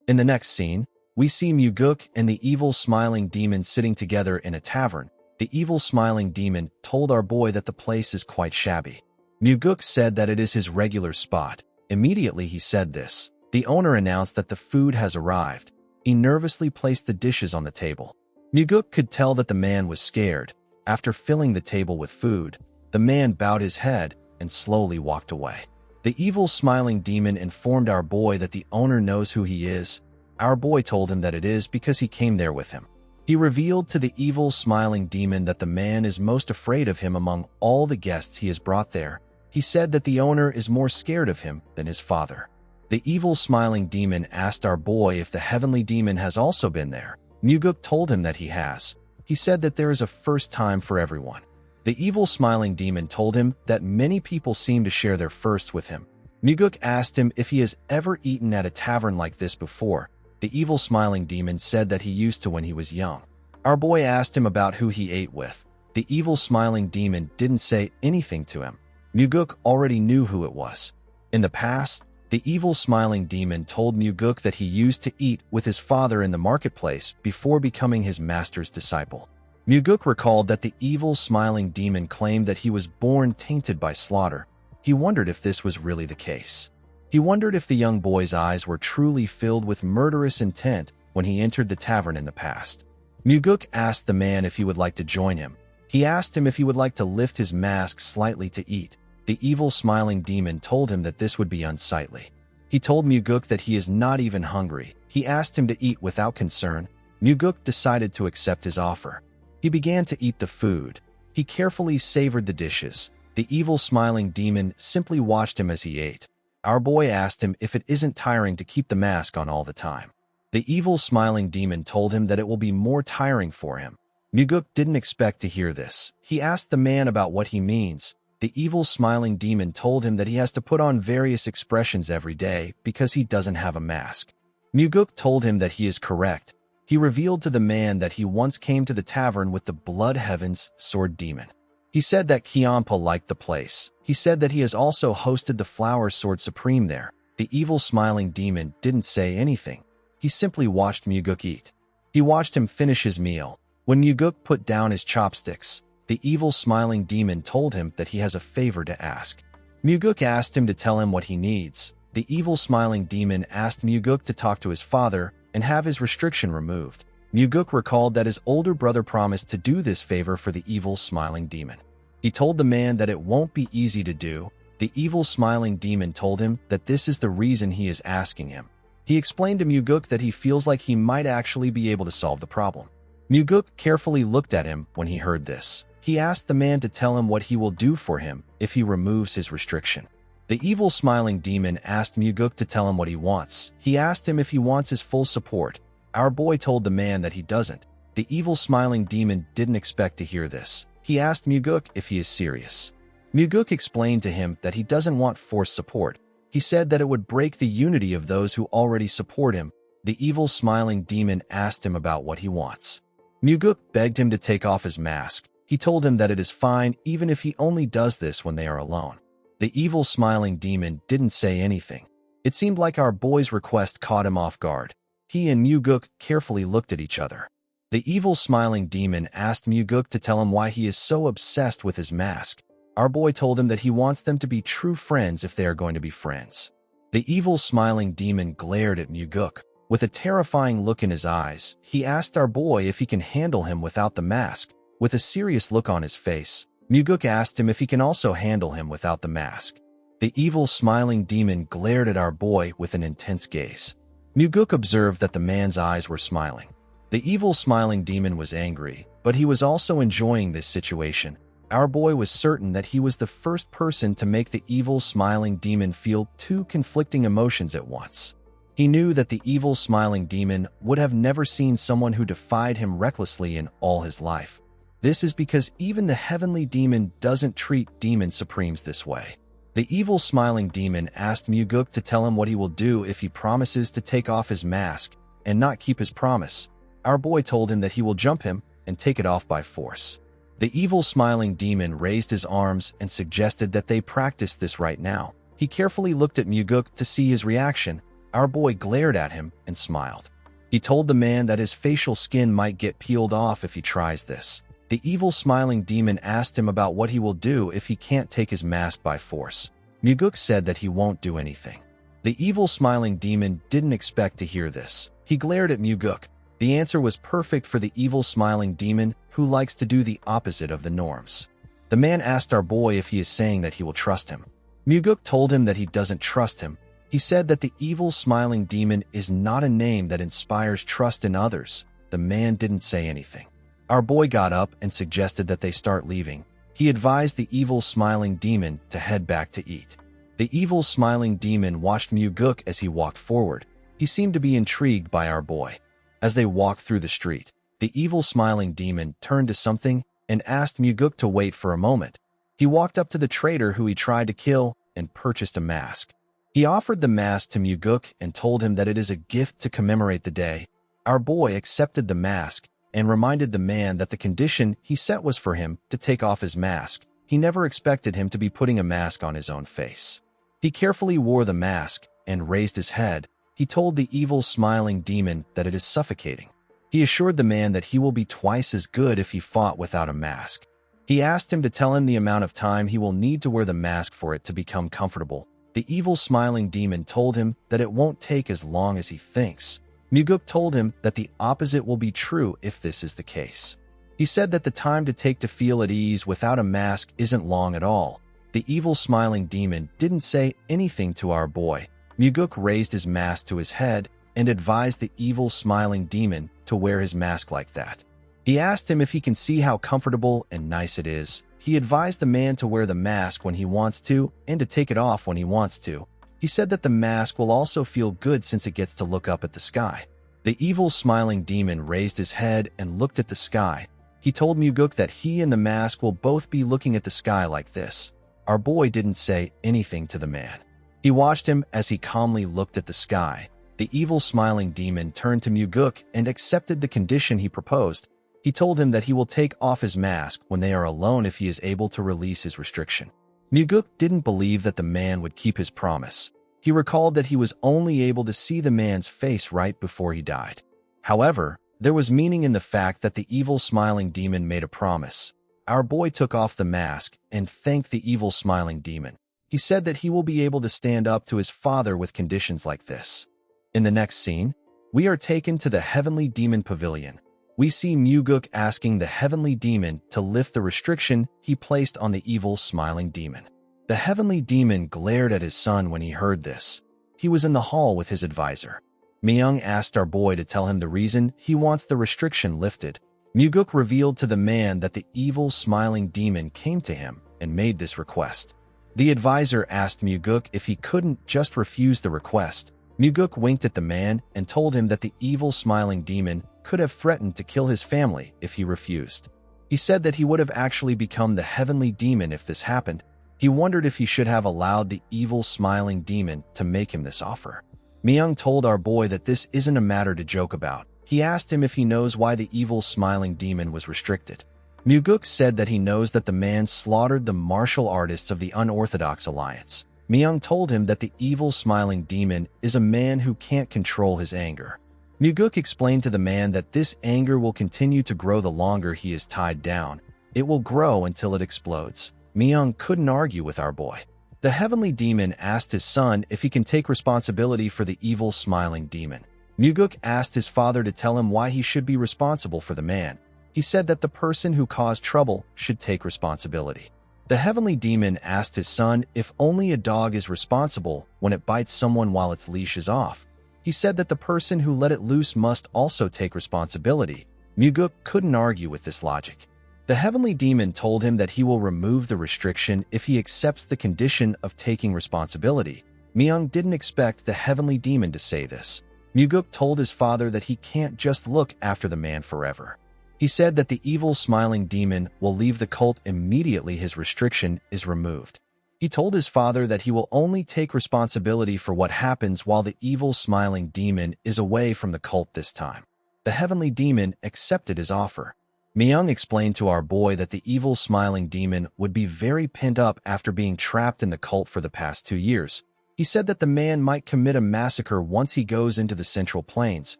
[SPEAKER 1] In the next scene, we see Muguk and the evil smiling demon sitting together in a tavern. The evil smiling demon told our boy that the place is quite shabby. Muguk said that it is his regular spot. Immediately he said this. The owner announced that the food has arrived. He nervously placed the dishes on the table. Muguk could tell that the man was scared. After filling the table with food, the man bowed his head and slowly walked away. The evil smiling demon informed our boy that the owner knows who he is. Our boy told him that it is because he came there with him. He revealed to the evil smiling demon that the man is most afraid of him among all the guests he has brought there. He said that the owner is more scared of him than his father. The evil smiling demon asked our boy if the heavenly demon has also been there. Muguk told him that he has. He said that there is a first time for everyone. The evil smiling demon told him that many people seem to share their firsts with him. Muguk asked him if he has ever eaten at a tavern like this before. The evil smiling demon said that he used to when he was young. Our boy asked him about who he ate with. The evil smiling demon didn't say anything to him. Muguk already knew who it was. In the past, the evil smiling demon told Muguk that he used to eat with his father in the marketplace before becoming his master's disciple. Muguk recalled that the evil smiling demon claimed that he was born tainted by slaughter. He wondered if this was really the case. He wondered if the young boy's eyes were truly filled with murderous intent when he entered the tavern in the past. Muguk asked the man if he would like to join him. He asked him if he would like to lift his mask slightly to eat. The evil smiling demon told him that this would be unsightly. He told Muguk that he is not even hungry. He asked him to eat without concern. Muguk decided to accept his offer. He began to eat the food. He carefully savored the dishes. The evil smiling demon simply watched him as he ate. Our boy asked him if it isn't tiring to keep the mask on all the time. The evil smiling demon told him that it will be more tiring for him. Muguk didn't expect to hear this. He asked the man about what he means. The evil smiling demon told him that he has to put on various expressions every day because he doesn't have a mask. Muguk told him that he is correct. He revealed to the man that he once came to the tavern with the Blood Heaven's sword demon. He said that Kyampa liked the place. He said that he has also hosted the Flower Sword Supreme there. The evil smiling demon didn't say anything. He simply watched Muguk eat. He watched him finish his meal. When Muguk put down his chopsticks, the evil smiling demon told him that he has a favor to ask. Muguk asked him to tell him what he needs. The evil smiling demon asked Muguk to talk to his father and have his restriction removed. Muguk recalled that his older brother promised to do this favor for the evil smiling demon. He told the man that it won't be easy to do. The evil smiling demon told him that this is the reason he is asking him. He explained to Muguk that he feels like he might actually be able to solve the problem. Muguk carefully looked at him when he heard this. He asked the man to tell him what he will do for him if he removes his restriction. The evil smiling demon asked Muguk to tell him what he wants. He asked him if he wants his full support. Our boy told the man that he doesn't. The evil smiling demon didn't expect to hear this. He asked Muguk if he is serious. Muguk explained to him that he doesn't want forced support. He said that it would break the unity of those who already support him. The evil smiling demon asked him about what he wants. Muguk begged him to take off his mask. He told him that it is fine even if he only does this when they are alone. The evil smiling demon didn't say anything. It seemed like our boy's request caught him off guard. He and Muguk carefully looked at each other. The evil smiling demon asked Muguk to tell him why he is so obsessed with his mask. Our boy told him that he wants them to be true friends if they are going to be friends. The evil smiling demon glared at Muguk. With a terrifying look in his eyes, he asked our boy if he can handle him without the mask. With a serious look on his face, Muguk asked him if he can also handle him without the mask. The evil smiling demon glared at our boy with an intense gaze. Muguk observed that the man's eyes were smiling. The evil smiling demon was angry, but he was also enjoying this situation. Our boy was certain that he was the first person to make the evil smiling demon feel two conflicting emotions at once. He knew that the evil smiling demon would have never seen someone who defied him recklessly in all his life. This is because even the heavenly demon doesn't treat demon supremes this way. The evil smiling demon asked Muguk to tell him what he will do if he promises to take off his mask and not keep his promise. Our boy told him that he will jump him and take it off by force. The evil smiling demon raised his arms and suggested that they practice this right now. He carefully looked at Muguk to see his reaction. Our boy glared at him and smiled. He told the man that his facial skin might get peeled off if he tries this. The evil smiling demon asked him about what he will do if he can't take his mask by force. Muguk said that he won't do anything. The evil smiling demon didn't expect to hear this. He glared at Muguk. The answer was perfect for the evil smiling demon who likes to do the opposite of the norms. The man asked our boy if he is saying that he will trust him. Muguk told him that he doesn't trust him. He said that the evil smiling demon is not a name that inspires trust in others. The man didn't say anything. Our boy got up and suggested that they start leaving. He advised the evil smiling demon to head back to eat. The evil smiling demon watched Muguk as he walked forward. He seemed to be intrigued by our boy. As they walked through the street, the evil smiling demon turned to something and asked Muguk to wait for a moment. He walked up to the trader who he tried to kill and purchased a mask. He offered the mask to Muguk and told him that it is a gift to commemorate the day. Our boy accepted the mask. and reminded the man that the condition he set was for him to take off his mask. He never expected him to be putting a mask on his own face. He carefully wore the mask and raised his head. He told the evil smiling demon that it is suffocating. He assured the man that he will be twice as good if he fought without a mask. He asked him to tell him the amount of time he will need to wear the mask for it to become comfortable. The evil smiling demon told him that it won't take as long as he thinks. Muguk told him that the opposite will be true if this is the case. He said that the time to take to feel at ease without a mask isn't long at all. The evil smiling demon didn't say anything to our boy. Muguk raised his mask to his head and advised the evil smiling demon to wear his mask like that. He asked him if he can see how comfortable and nice it is. He advised the man to wear the mask when he wants to and to take it off when he wants to. He said that the mask will also feel good since it gets to look up at the sky. The evil smiling demon raised his head and looked at the sky. He told Muguk that he and the mask will both be looking at the sky like this. Our boy didn't say anything to the man. He watched him as he calmly looked at the sky. The evil smiling demon turned to Muguk and accepted the condition he proposed. He told him that he will take off his mask when they are alone if he is able to release his restriction. Muguk didn't believe that the man would keep his promise. He recalled that he was only able to see the man's face right before he died. However, there was meaning in the fact that the evil smiling demon made a promise. Our boy took off the mask and thanked the evil smiling demon. He said that he will be able to stand up to his father with conditions like this. In the next scene, we are taken to the Heavenly Demon Pavilion. We see Muguk asking the Heavenly Demon to lift the restriction he placed on the evil smiling demon. The Heavenly Demon glared at his son when he heard this. He was in the hall with his advisor. Myung asked our boy to tell him the reason he wants the restriction lifted. Muguk revealed to the man that the evil smiling demon came to him and made this request. The advisor asked Muguk if he couldn't just refuse the request. Muguk winked at the man and told him that the evil smiling demon could have threatened to kill his family if he refused. He said that he would have actually become the Heavenly Demon if this happened. He wondered if he should have allowed the evil smiling demon to make him this offer. Myung told our boy that this isn't a matter to joke about. He asked him if he knows why the evil smiling demon was restricted. Muguk said that he knows that the man slaughtered the martial artists of the Unorthodox Alliance. Myung told him that the evil smiling demon is a man who can't control his anger. Muguk explained to the man that this anger will continue to grow the longer he is tied down. It will grow until it explodes. Myung couldn't argue with our boy. The Heavenly Demon asked his son if he can take responsibility for the evil smiling demon. Muguk asked his father to tell him why he should be responsible for the man. He said that the person who caused trouble should take responsibility. The Heavenly Demon asked his son if only a dog is responsible when it bites someone while its leash is off. He said that the person who let it loose must also take responsibility. Muguk couldn't argue with this logic. The Heavenly Demon told him that he will remove the restriction if he accepts the condition of taking responsibility. Myung didn't expect the Heavenly Demon to say this. Muguk told his father that he can't just look after the man forever. He said that the evil smiling demon will leave the cult immediately his restriction is removed. He told his father that he will only take responsibility for what happens while the evil smiling demon is away from the cult this time. The Heavenly Demon accepted his offer. Myung explained to our boy that the evil smiling demon would be very pent up after being trapped in the cult for the past 2 years. He said that the man might commit a massacre once he goes into the Central Plains.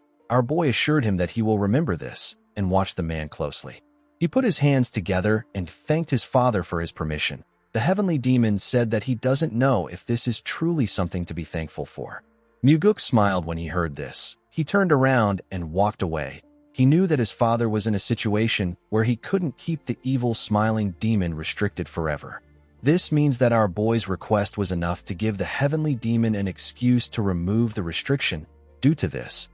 [SPEAKER 1] Our boy assured him that he will remember this and watch the man closely. He put his hands together and thanked his father for his permission. The Heavenly Demon said that he doesn't know if this is truly something to be thankful for. Muguk smiled when he heard this. He turned around and walked away. He knew that his father was in a situation where he couldn't keep the evil smiling demon restricted forever. This means that our boy's request was enough to give the Heavenly Demon an excuse to remove the restriction. Due to this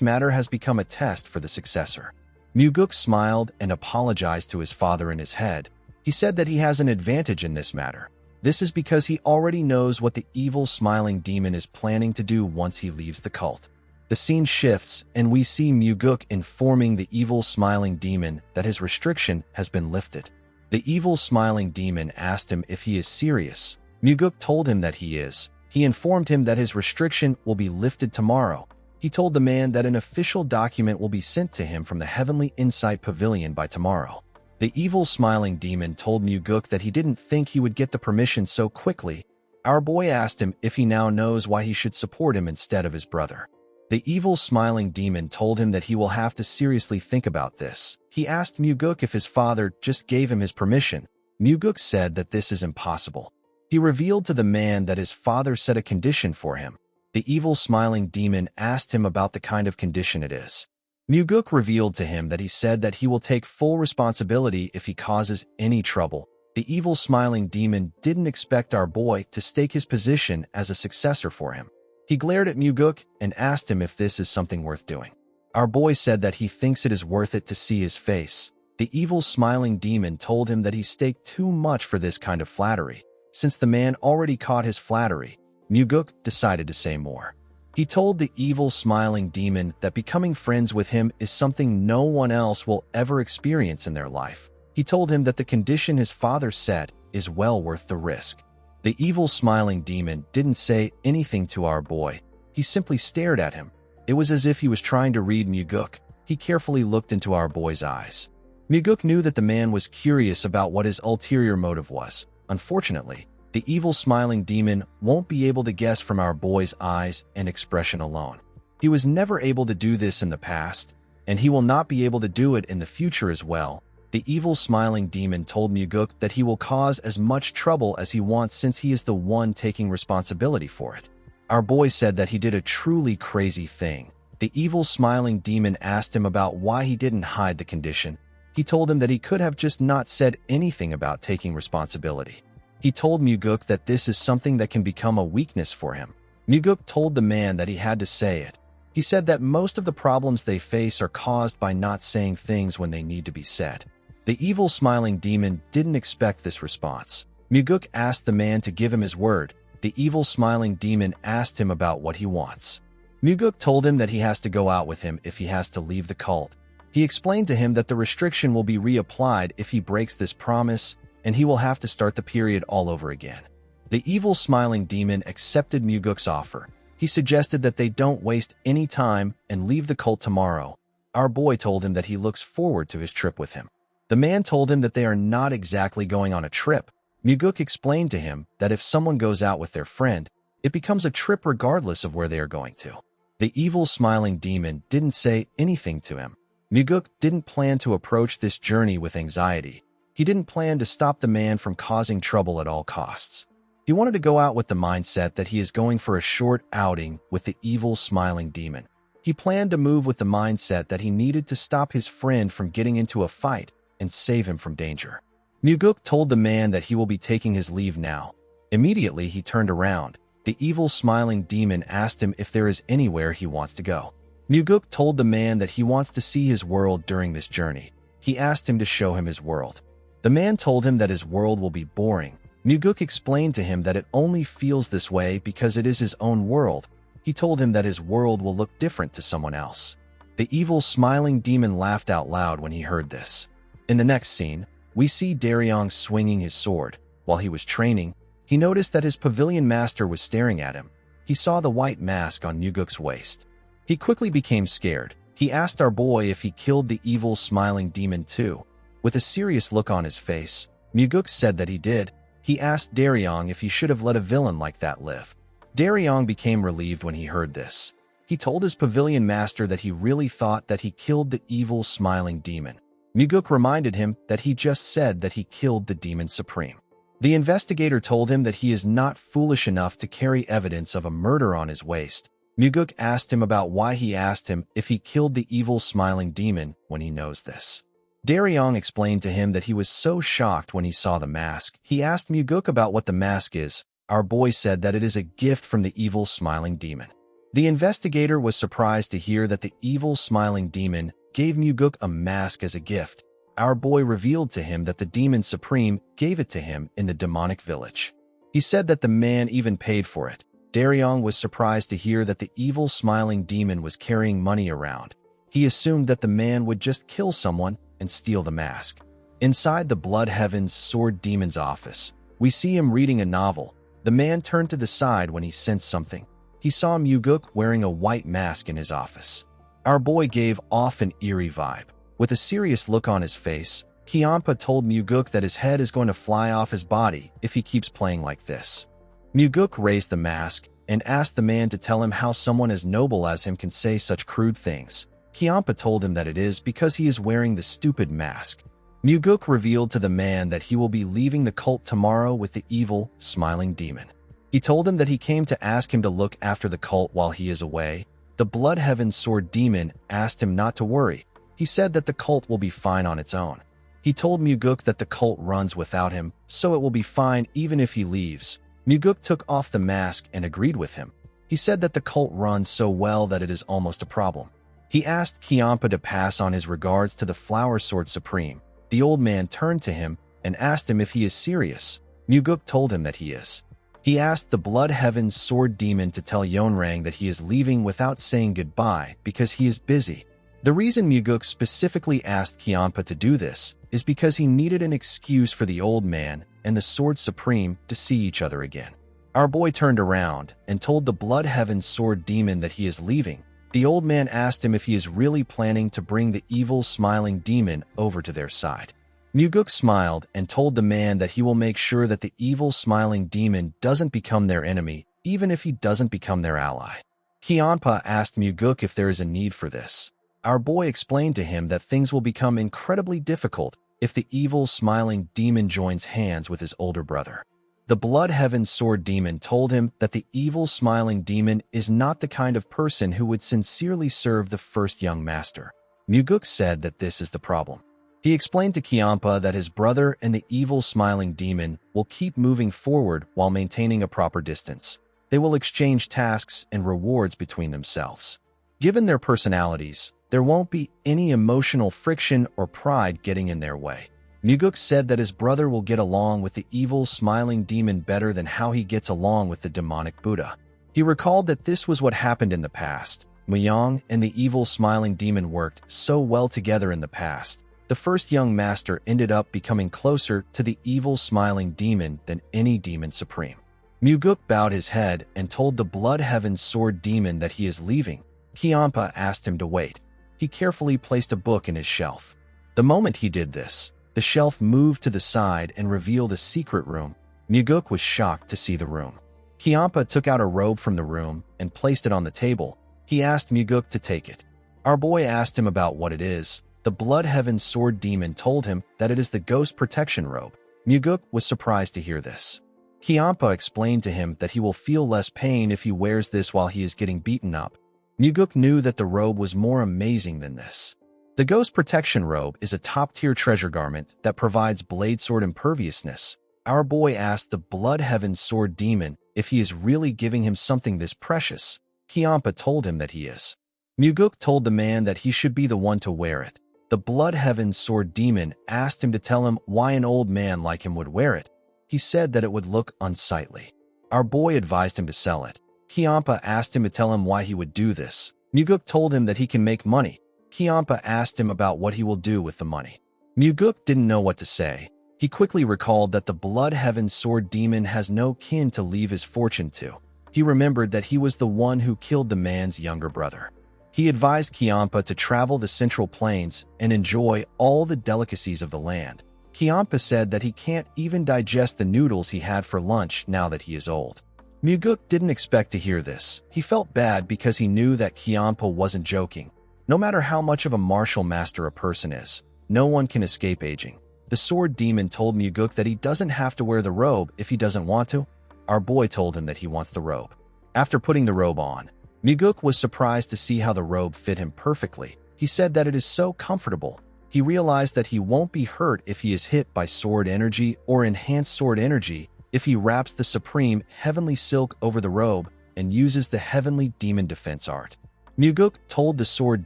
[SPEAKER 1] matter has become a test for the successor. Muguk smiled and apologized to his father in his head. He said that he has an advantage in this matter. This is because he already knows what the evil smiling demon is planning to do once he leaves the cult. The scene shifts, and we see Muguk informing the evil smiling demon that his restriction has been lifted. The evil smiling demon asked him if he is serious. Muguk told him that he is. He informed him that his restriction will be lifted tomorrow. He told the man that an official document will be sent to him from the Heavenly Insight Pavilion by tomorrow. The evil smiling demon told Muguk that he didn't think he would get the permission so quickly. Our boy asked him if he now knows why he should support him instead of his brother. The evil smiling demon told him that he will have to seriously think about this. He asked Muguk if his father just gave him his permission. Muguk said that this is impossible. He revealed to the man that his father set a condition for him. The evil smiling demon asked him about the kind of condition it is. Muguk revealed to him that he said that he will take full responsibility if he causes any trouble. The evil smiling demon didn't expect our boy to stake his position as a successor for him. He glared at Muguk and asked him if this is something worth doing. Our boy said that he thinks it is worth it to see his face. The evil smiling demon told him that he staked too much for this kind of flattery. Since the man already caught his flattery, Muguk decided to say more. He told the evil smiling demon that becoming friends with him is something no one else will ever experience in their life. He told him that the condition his father set is well worth the risk. The evil smiling demon didn't say anything to our boy. He simply stared at him. It was as if he was trying to read Muguk. He carefully looked into our boy's eyes. Muguk knew that the man was curious about what his ulterior motive was. Unfortunately, the evil smiling demon won't be able to guess from our boy's eyes and expression alone. He was never able to do this in the past, and he will not be able to do it in the future as well. The evil smiling demon told Muguk that he will cause as much trouble as he wants since he is the one taking responsibility for it. Our boy said that he did a truly crazy thing. The evil smiling demon asked him about why he didn't hide the condition. He told him that he could have just not said anything about taking responsibility. He told Muguk that this is something that can become a weakness for him. Muguk told the man that he had to say it. He said that most of the problems they face are caused by not saying things when they need to be said. The evil smiling demon didn't expect this response. Muguk asked the man to give him his word. The evil smiling demon asked him about what he wants. Muguk told him that he has to go out with him if he has to leave the cult. He explained to him that the restriction will be reapplied if he breaks this promise, and he will have to start the period all over again. The evil smiling demon accepted Muguk's offer. He suggested that they don't waste any time and leave the cult tomorrow. Our boy told him that he looks forward to his trip with him. The man told him that they are not exactly going on a trip. Muguk explained to him that if someone goes out with their friend, it becomes a trip regardless of where they are going to. The evil smiling demon didn't say anything to him. Muguk didn't plan to approach this journey with anxiety. He didn't plan to stop the man from causing trouble at all costs. He wanted to go out with the mindset that he is going for a short outing with the evil smiling demon. He planned to move with the mindset that he needed to stop his friend from getting into a fight and save him from danger. Muguk told the man that he will be taking his leave now. Immediately, he turned around. The evil smiling demon asked him if there is anywhere he wants to go. Muguk told the man that he wants to see his world during this journey. He asked him to show him his world. The man told him that his world will be boring. Muguk explained to him that it only feels this way because it is his own world. He told him that his world will look different to someone else. The evil smiling demon laughed out loud when he heard this. In the next scene, we see Daryong swinging his sword. While he was training, he noticed that his pavilion master was staring at him. He saw the white mask on Muguk's waist. He quickly became scared. He asked our boy if he killed the evil smiling demon too. With a serious look on his face, Muguk said that he did. He asked Daryong if he should have let a villain like that live. Daryong became relieved when he heard this. He told his pavilion master that he really thought that he killed the evil smiling demon. Muguk reminded him that he just said that he killed the demon supreme. The investigator told him that he is not foolish enough to carry evidence of a murder on his waist. Muguk asked him about why he asked him if he killed the evil smiling demon when he knows this. Daryong explained to him that he was so shocked when he saw the mask. He asked Muguk about what the mask is. Our boy said that it is a gift from the evil smiling demon. The investigator was surprised to hear that the evil smiling demon gave Muguk a mask as a gift. Our boy revealed to him that the demon supreme gave it to him in the demonic village. He said that the man even paid for it. Daryong was surprised to hear that the evil smiling demon was carrying money around. He assumed that the man would just kill someone and steal the mask. Inside the Blood Heaven's Sword Demon's office, we see him reading a novel. The man turned to the side when he sensed something. he saw Muguk wearing a white mask in his office. Our boy gave off an eerie vibe. With a serious look on his face, Kiampa told Muguk that his head is going to fly off his body if he keeps playing like this. Muguk raised the mask and asked the man to tell him how someone as noble as him can say such crude things. Kiampa told him that it is because he is wearing the stupid mask. Muguk revealed to the man that he will be leaving the cult tomorrow with the evil, smiling demon. He told him that he came to ask him to look after the cult while he is away. The Blood Heaven Sword Demon asked him not to worry. He said that the cult will be fine on its own. He told Muguk that the cult runs without him, so it will be fine even if he leaves. Muguk took off the mask and agreed with him. He said that the cult runs so well that it is almost a problem. He asked Kiampa to pass on his regards to the Flower Sword Supreme. The old man turned to him and asked him if he is serious. Muguk told him that he is. He asked the Blood Heaven Sword Demon to tell Yonrang that he is leaving without saying goodbye because he is busy. The reason Muguk specifically asked Kiampa to do this is because he needed an excuse for the old man and the Sword Supreme to see each other again. Our boy turned around and told the Blood Heaven Sword Demon that he is leaving. The old man asked him if he is really planning to bring the evil smiling demon over to their side. Muguk smiled and told the man that he will make sure that the evil smiling demon doesn't become their enemy, even if he doesn't become their ally. Kiampa asked Muguk if there is a need for this. Our boy explained to him that things will become incredibly difficult if the evil smiling demon joins hands with his older brother. The Blood Heaven Sword Demon told him that the evil smiling demon is not the kind of person who would sincerely serve the first young master. Muguk said that this is the problem. He explained to Kiampa that his brother and the evil smiling demon will keep moving forward while maintaining a proper distance. They will exchange tasks and rewards between themselves. Given their personalities, there won't be any emotional friction or pride getting in their way. Muguk said that his brother will get along with the evil smiling demon better than how he gets along with the demonic Buddha. He recalled that this was what happened in the past. Muyang and the evil smiling demon worked so well together in the past. The first young master ended up becoming closer to the evil smiling demon than any demon supreme. Muguk bowed his head and told the Blood Heaven Sword Demon that he is leaving. Kiampa asked him to wait. He carefully placed a book in his shelf. The moment he did this, the shelf moved to the side and revealed a secret room. Muguk was shocked to see the room. Kiampa took out a robe from the room and placed it on the table. He asked Muguk to take it. Our boy asked him about what it is. The Blood Heaven Sword Demon told him that it is the Ghost Protection Robe. Muguk was surprised to hear this. Kiampa explained to him that he will feel less pain if he wears this while he is getting beaten up. Muguk knew that the robe was more amazing than this. The Ghost Protection Robe is a top-tier treasure garment that provides blade sword imperviousness. Our boy asked the Blood Heaven Sword Demon if he is really giving him something this precious. Kiampa told him that he is. Muguk told the man that he should be the one to wear it. The Blood Heaven Sword Demon asked him to tell him why an old man like him would wear it. He said that it would look unsightly. Our boy advised him to sell it. Kiampa asked him to tell him why he would do this. Muguk told him that he can make money. Kiampa asked him about what he will do with the money. Muguk didn't know what to say. He quickly recalled that the Blood Heaven Sword Demon has no kin to leave his fortune to. He remembered that he was the one who killed the man's younger brother. He advised Kiampa to travel the Central Plains and enjoy all the delicacies of the land. Kiampa said that he can't even digest the noodles he had for lunch now that he is old. Muguk didn't expect to hear this. He felt bad because he knew that Kiampa wasn't joking. No matter how much of a martial master a person is, no one can escape aging. The Sword Demon told Muguk that he doesn't have to wear the robe if he doesn't want to. Our boy told him that he wants the robe. After putting the robe on, Muguk was surprised to see how the robe fit him perfectly. He said that it is so comfortable. He realized that he won't be hurt if he is hit by sword energy or enhanced sword energy if he wraps the supreme heavenly silk over the robe and uses the heavenly demon defense art. Muguk told the Sword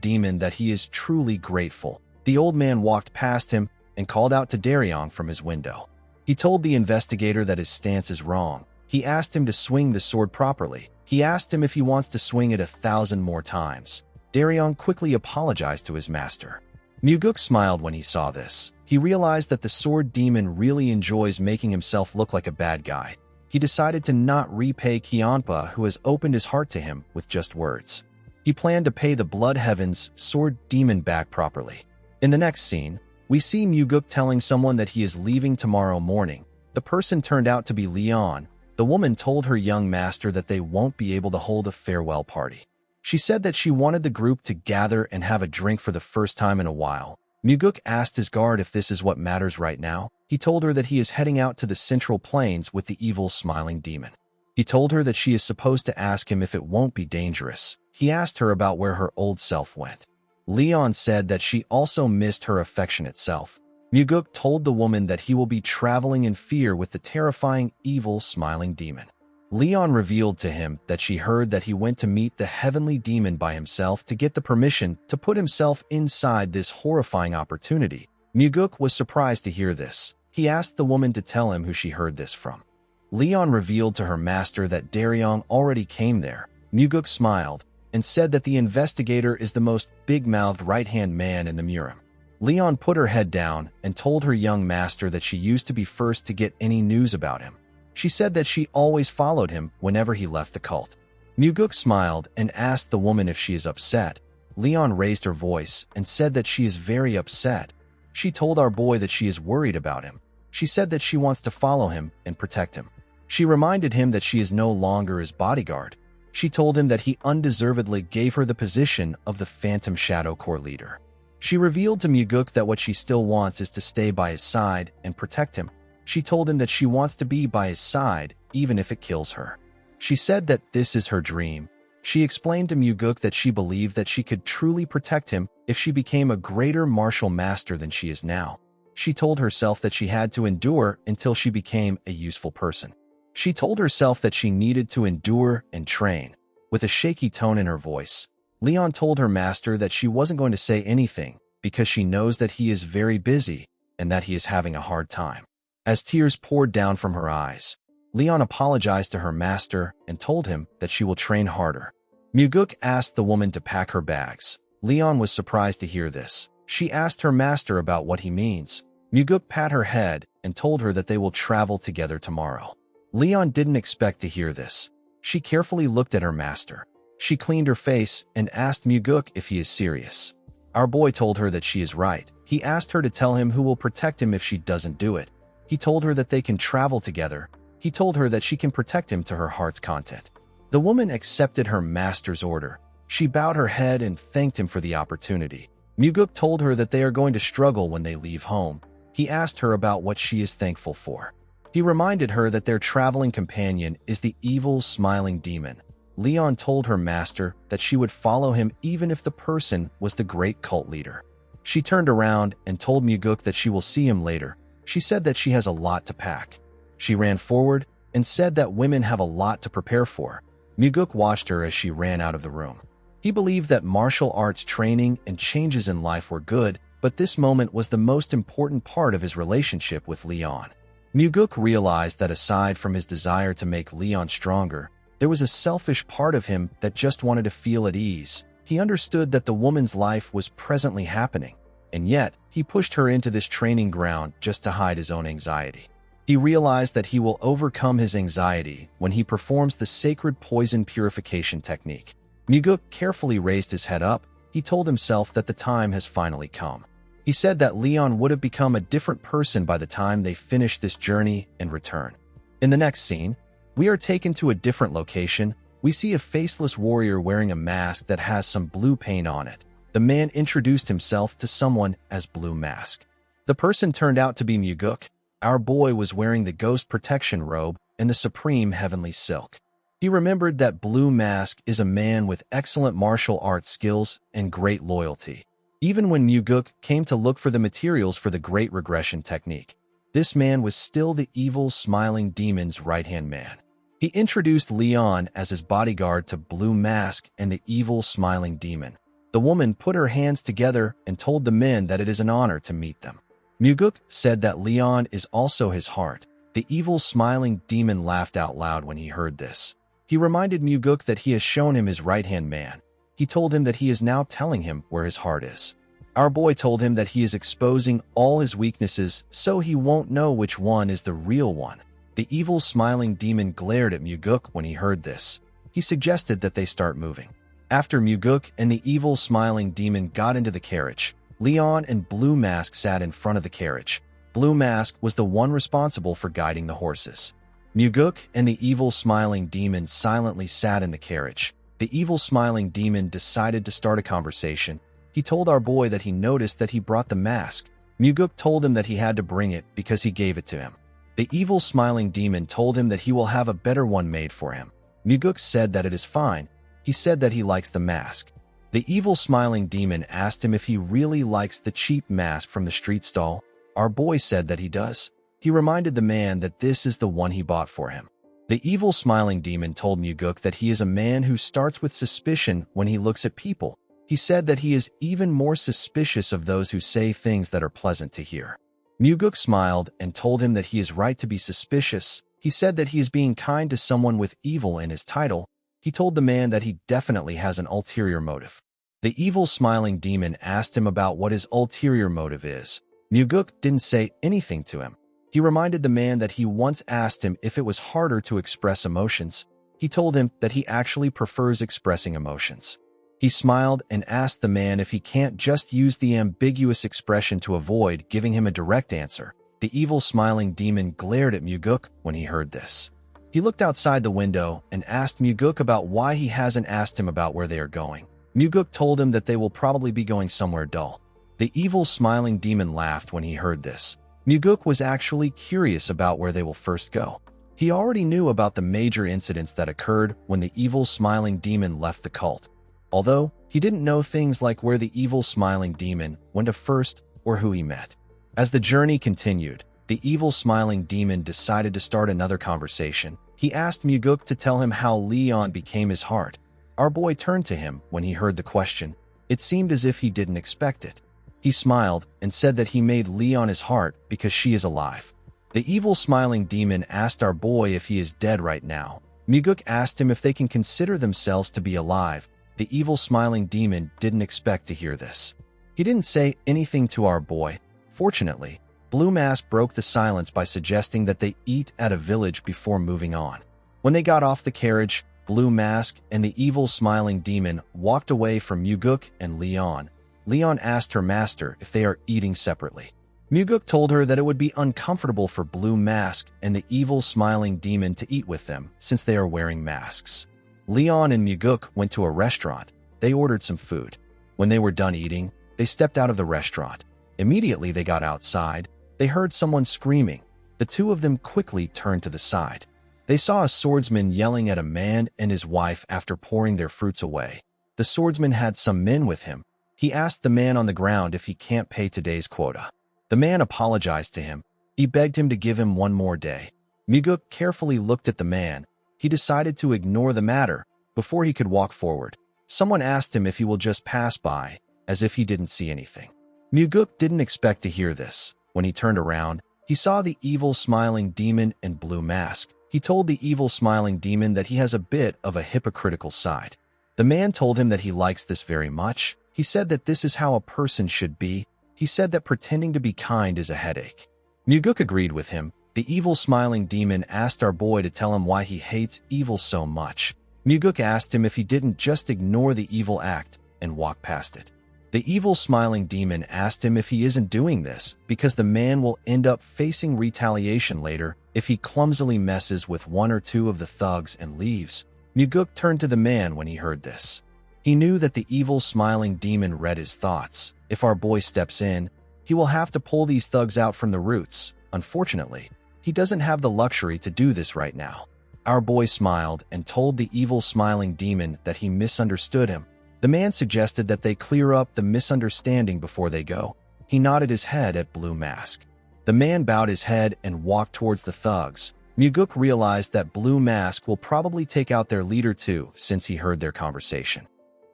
[SPEAKER 1] Demon that he is truly grateful. The old man walked past him and called out to Daryong from his window. He told the investigator that his stance is wrong. He asked him to swing the sword properly. He asked him if he wants to swing it 1,000 more times. Daryong quickly apologized to his master. Muguk smiled when he saw this. He realized that the Sword Demon really enjoys making himself look like a bad guy. he decided to not repay Kianpa, who has opened his heart to him with just words. He planned to pay the Blood Heaven's sword demon back properly. In the next scene, we see Muguk telling someone that he is leaving tomorrow morning. The person turned out to be Leon. The woman told her young master that they won't be able to hold a farewell party. She said that she wanted the group to gather and have a drink for the first time in a while. Muguk asked his guard if this is what matters right now. He told her that he is heading out to the Central Plains with the evil smiling demon. He told her that she is supposed to ask him if it won't be dangerous. He asked her about where her old self went. Leon said that she also missed her affectionate self. Muguk told the woman that he will be traveling in fear with the terrifying evil smiling demon. Leon revealed to him that she heard that he went to meet the heavenly demon by himself to get the permission to put himself inside this horrifying opportunity. Muguk was surprised to hear this. He asked the woman to tell him who she heard this from. Leon revealed to her master that Daryong already came there. Muguk smiled and said that the investigator is the most big-mouthed right-hand man in the Murim. Leon put her head down and told her young master that she used to be first to get any news about him. She said that she always followed him whenever he left the cult. Muguk smiled and asked the woman if she is upset. Leon raised her voice and said that she is very upset. She told our boy that she is worried about him. She said that she wants to follow him and protect him. She reminded him that she is no longer his bodyguard. She told him that he undeservedly gave her the position of the Phantom Shadow Corps leader. She revealed to Muguk that what she still wants is to stay by his side and protect him. She told him that she wants to be by his side, even if it kills her. She said that this is her dream. She explained to Muguk that she believed that she could truly protect him if she became a greater martial master than she is now. She told herself that she had to endure until she became a useful person. She told herself that she needed to endure and train. With a shaky tone in her voice, Leon told her master that she wasn't going to say anything because she knows that he is very busy and that he is having a hard time. As tears poured down from her eyes, Leon apologized to her master and told him that she will train harder. Muguk asked the woman to pack her bags. Leon was surprised to hear this. She asked her master about what he means. Muguk pat her head and told her that they will travel together tomorrow. Leon didn't expect to hear this. She carefully looked at her master. She cleaned her face and asked Muguk if he is serious. Our boy told her that she is right. He asked her to tell him who will protect him if she doesn't do it. He told her that they can travel together. He told her that she can protect him to her heart's content. The woman accepted her master's order. She bowed her head and thanked him for the opportunity. Muguk told her that they are going to struggle when they leave home. He asked her about what she is thankful for. He reminded her that their traveling companion is the evil, smiling demon. Leon told her master that she would follow him even if the person was the great cult leader. She turned around and told Muguk that she will see him later. She said that she has a lot to pack. She ran forward and said that women have a lot to prepare for. Muguk watched her as she ran out of the room. He believed that martial arts training and changes in life were good, but this moment was the most important part of his relationship with Leon. Muguk realized that aside from his desire to make Leon stronger, there was a selfish part of him that just wanted to feel at ease. He understood that the woman's life was presently happening, and yet he pushed her into this training ground just to hide his own anxiety. He realized that he will overcome his anxiety when he performs the sacred poison purification technique. Muguk carefully raised his head up. He told himself that the time has finally come. He said that Leon would have become a different person by the time they finished this journey and return. In the next scene, we are taken to a different location. We see a faceless warrior wearing a mask that has some blue paint on it. The man introduced himself to someone as Blue Mask. The person turned out to be Muguk. Our boy was wearing the ghost protection robe and the supreme heavenly silk. He remembered that Blue Mask is a man with excellent martial arts skills and great loyalty. Even when Muguk came to look for the materials for the great regression technique, this man was still the evil, smiling demon's right-hand man. He introduced Leon as his bodyguard to Blue Mask and the evil, smiling demon. The woman put her hands together and told the men that it is an honor to meet them. Muguk said that Leon is also his heart. The evil, smiling demon laughed out loud when he heard this. He reminded Muguk that he has shown him his right-hand man. He told him that he is now telling him where his heart is. Our boy told him that he is exposing all his weaknesses so he won't know which one is the real one. The evil smiling demon glared at Muguk when he heard this. He suggested that they start moving. After Muguk and the evil smiling demon got into the carriage, Leon and Blue Mask sat in front of the carriage. Blue Mask was the one responsible for guiding the horses. Muguk and the evil smiling demon silently sat in the carriage. The evil smiling demon decided to start a conversation. He told our boy that he noticed that he brought the mask. Muguk told him that he had to bring it because he gave it to him. The evil smiling demon told him that he will have a better one made for him. Muguk said that it is fine. He said that he likes the mask. The evil smiling demon asked him if he really likes the cheap mask from the street stall. Our boy said that he does. He reminded the man that this is the one he bought for him. The evil smiling demon told Muguk that he is a man who starts with suspicion when he looks at people. He said that he is even more suspicious of those who say things that are pleasant to hear. Muguk smiled and told him that he is right to be suspicious. He said that he is being kind to someone with evil in his title. He told the man that he definitely has an ulterior motive. The evil smiling demon asked him about what his ulterior motive is. Muguk didn't say anything to him. He reminded the man that he once asked him if it was harder to express emotions. He told him that he actually prefers expressing emotions. He smiled and asked the man if he can't just use the ambiguous expression to avoid giving him a direct answer. The evil smiling demon glared at Muguk when he heard this. He looked outside the window and asked Muguk about why he hasn't asked him about where they are going. Muguk told him that they will probably be going somewhere dull. The evil smiling demon laughed when he heard this. Muguk was actually curious about where they will first go. He already knew about the major incidents that occurred when the evil smiling demon left the cult, although he didn't know things like where the evil smiling demon went to first or who he met. As the journey continued, the evil smiling demon decided to start another conversation. He asked Muguk to tell him how Leon became his heart. Our boy turned to him when he heard the question. It seemed as if he didn't expect it. He smiled and said that he made Leon his heart because she is alive. The evil smiling demon asked our boy if he is dead right now. Muguk asked him if they can consider themselves to be alive. The evil smiling demon didn't expect to hear this. He didn't say anything to our boy. Fortunately, Blue Mask broke the silence by suggesting that they eat at a village before moving on. When they got off the carriage, Blue Mask and the evil smiling demon walked away from Muguk and Leon. Leon asked her master if they are eating separately. Muguk told her that it would be uncomfortable for Blue Mask and the evil smiling demon to eat with them since they are wearing masks. Leon and Muguk went to a restaurant. They ordered some food. When they were done eating, they stepped out of the restaurant. Immediately they got outside. They heard someone screaming. The two of them quickly turned to the side. They saw a swordsman yelling at a man and his wife after pouring their fruits away. The swordsman had some men with him. He asked the man on the ground if he can't pay today's quota. The man apologized to him. He begged him to give him one more day. Muguk carefully looked at the man. He decided to ignore the matter before he could walk forward. Someone asked him if he will just pass by, as if he didn't see anything. Muguk didn't expect to hear this. When he turned around, he saw the evil smiling demon and Blue Mask. He told the evil smiling demon that he has a bit of a hypocritical side. The man told him that he likes this very much. He said that this is how a person should be. He said that pretending to be kind is a headache. Muguk agreed with him. The evil smiling demon asked our boy to tell him why he hates evil so much. Muguk asked him if he didn't just ignore the evil act and walk past it. The evil smiling demon asked him if he isn't doing this because the man will end up facing retaliation later if he clumsily messes with one or two of the thugs and leaves. Muguk turned to the man when he heard this. He knew that the evil smiling demon read his thoughts. If our boy steps in, he will have to pull these thugs out from the roots. Unfortunately, he doesn't have the luxury to do this right now. Our boy smiled and told the evil smiling demon that he misunderstood him. The man suggested that they clear up the misunderstanding before they go. He nodded his head at Blue Mask. The man bowed his head and walked towards the thugs. Muguk realized that Blue Mask will probably take out their leader too since he heard their conversation.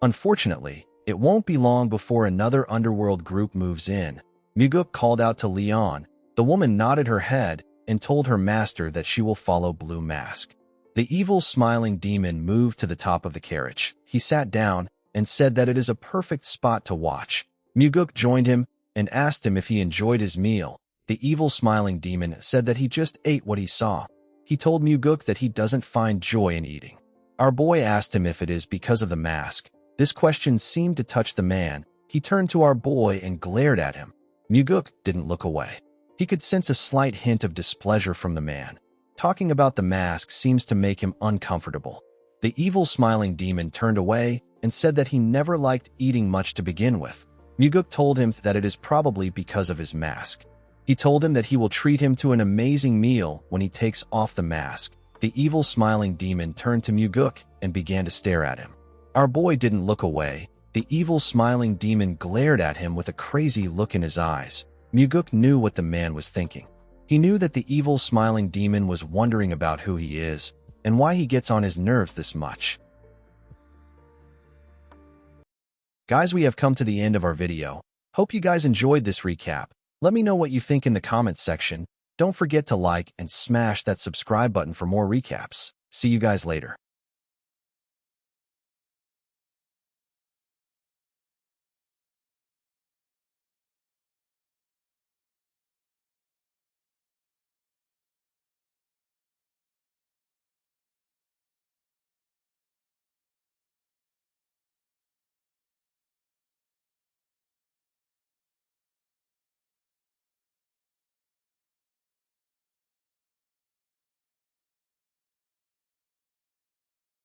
[SPEAKER 1] Unfortunately, it won't be long before another underworld group moves in. Muguk called out to Leon. The woman nodded her head and told her master that she will follow Blue Mask. The evil smiling demon moved to the top of the carriage. He sat down and said that it is a perfect spot to watch. Muguk joined him and asked him if he enjoyed his meal. The evil smiling demon said that he just ate what he saw. He told Muguk that he doesn't find joy in eating. Our boy asked him if it is because of the mask. This question seemed to touch the man. He turned to our boy and glared at him. Muguk didn't look away. He could sense a slight hint of displeasure from the man. Talking about the mask seems to make him uncomfortable. The evil smiling demon turned away and said that he never liked eating much to begin with. Muguk told him that it is probably because of his mask. He told him that he will treat him to an amazing meal when he takes off the mask. The evil smiling demon turned to Muguk and began to stare at him. Our boy didn't look away. The evil smiling demon glared at him with a crazy look in his eyes. Muguk knew what the man was thinking. He knew that the evil smiling demon was wondering about who he is and why he gets on his nerves this much. Guys, we have come to the end of our video. Hope you guys enjoyed this recap. Let me know what you think in the comments section. Don't forget to like and smash that subscribe button for more recaps. See you guys later.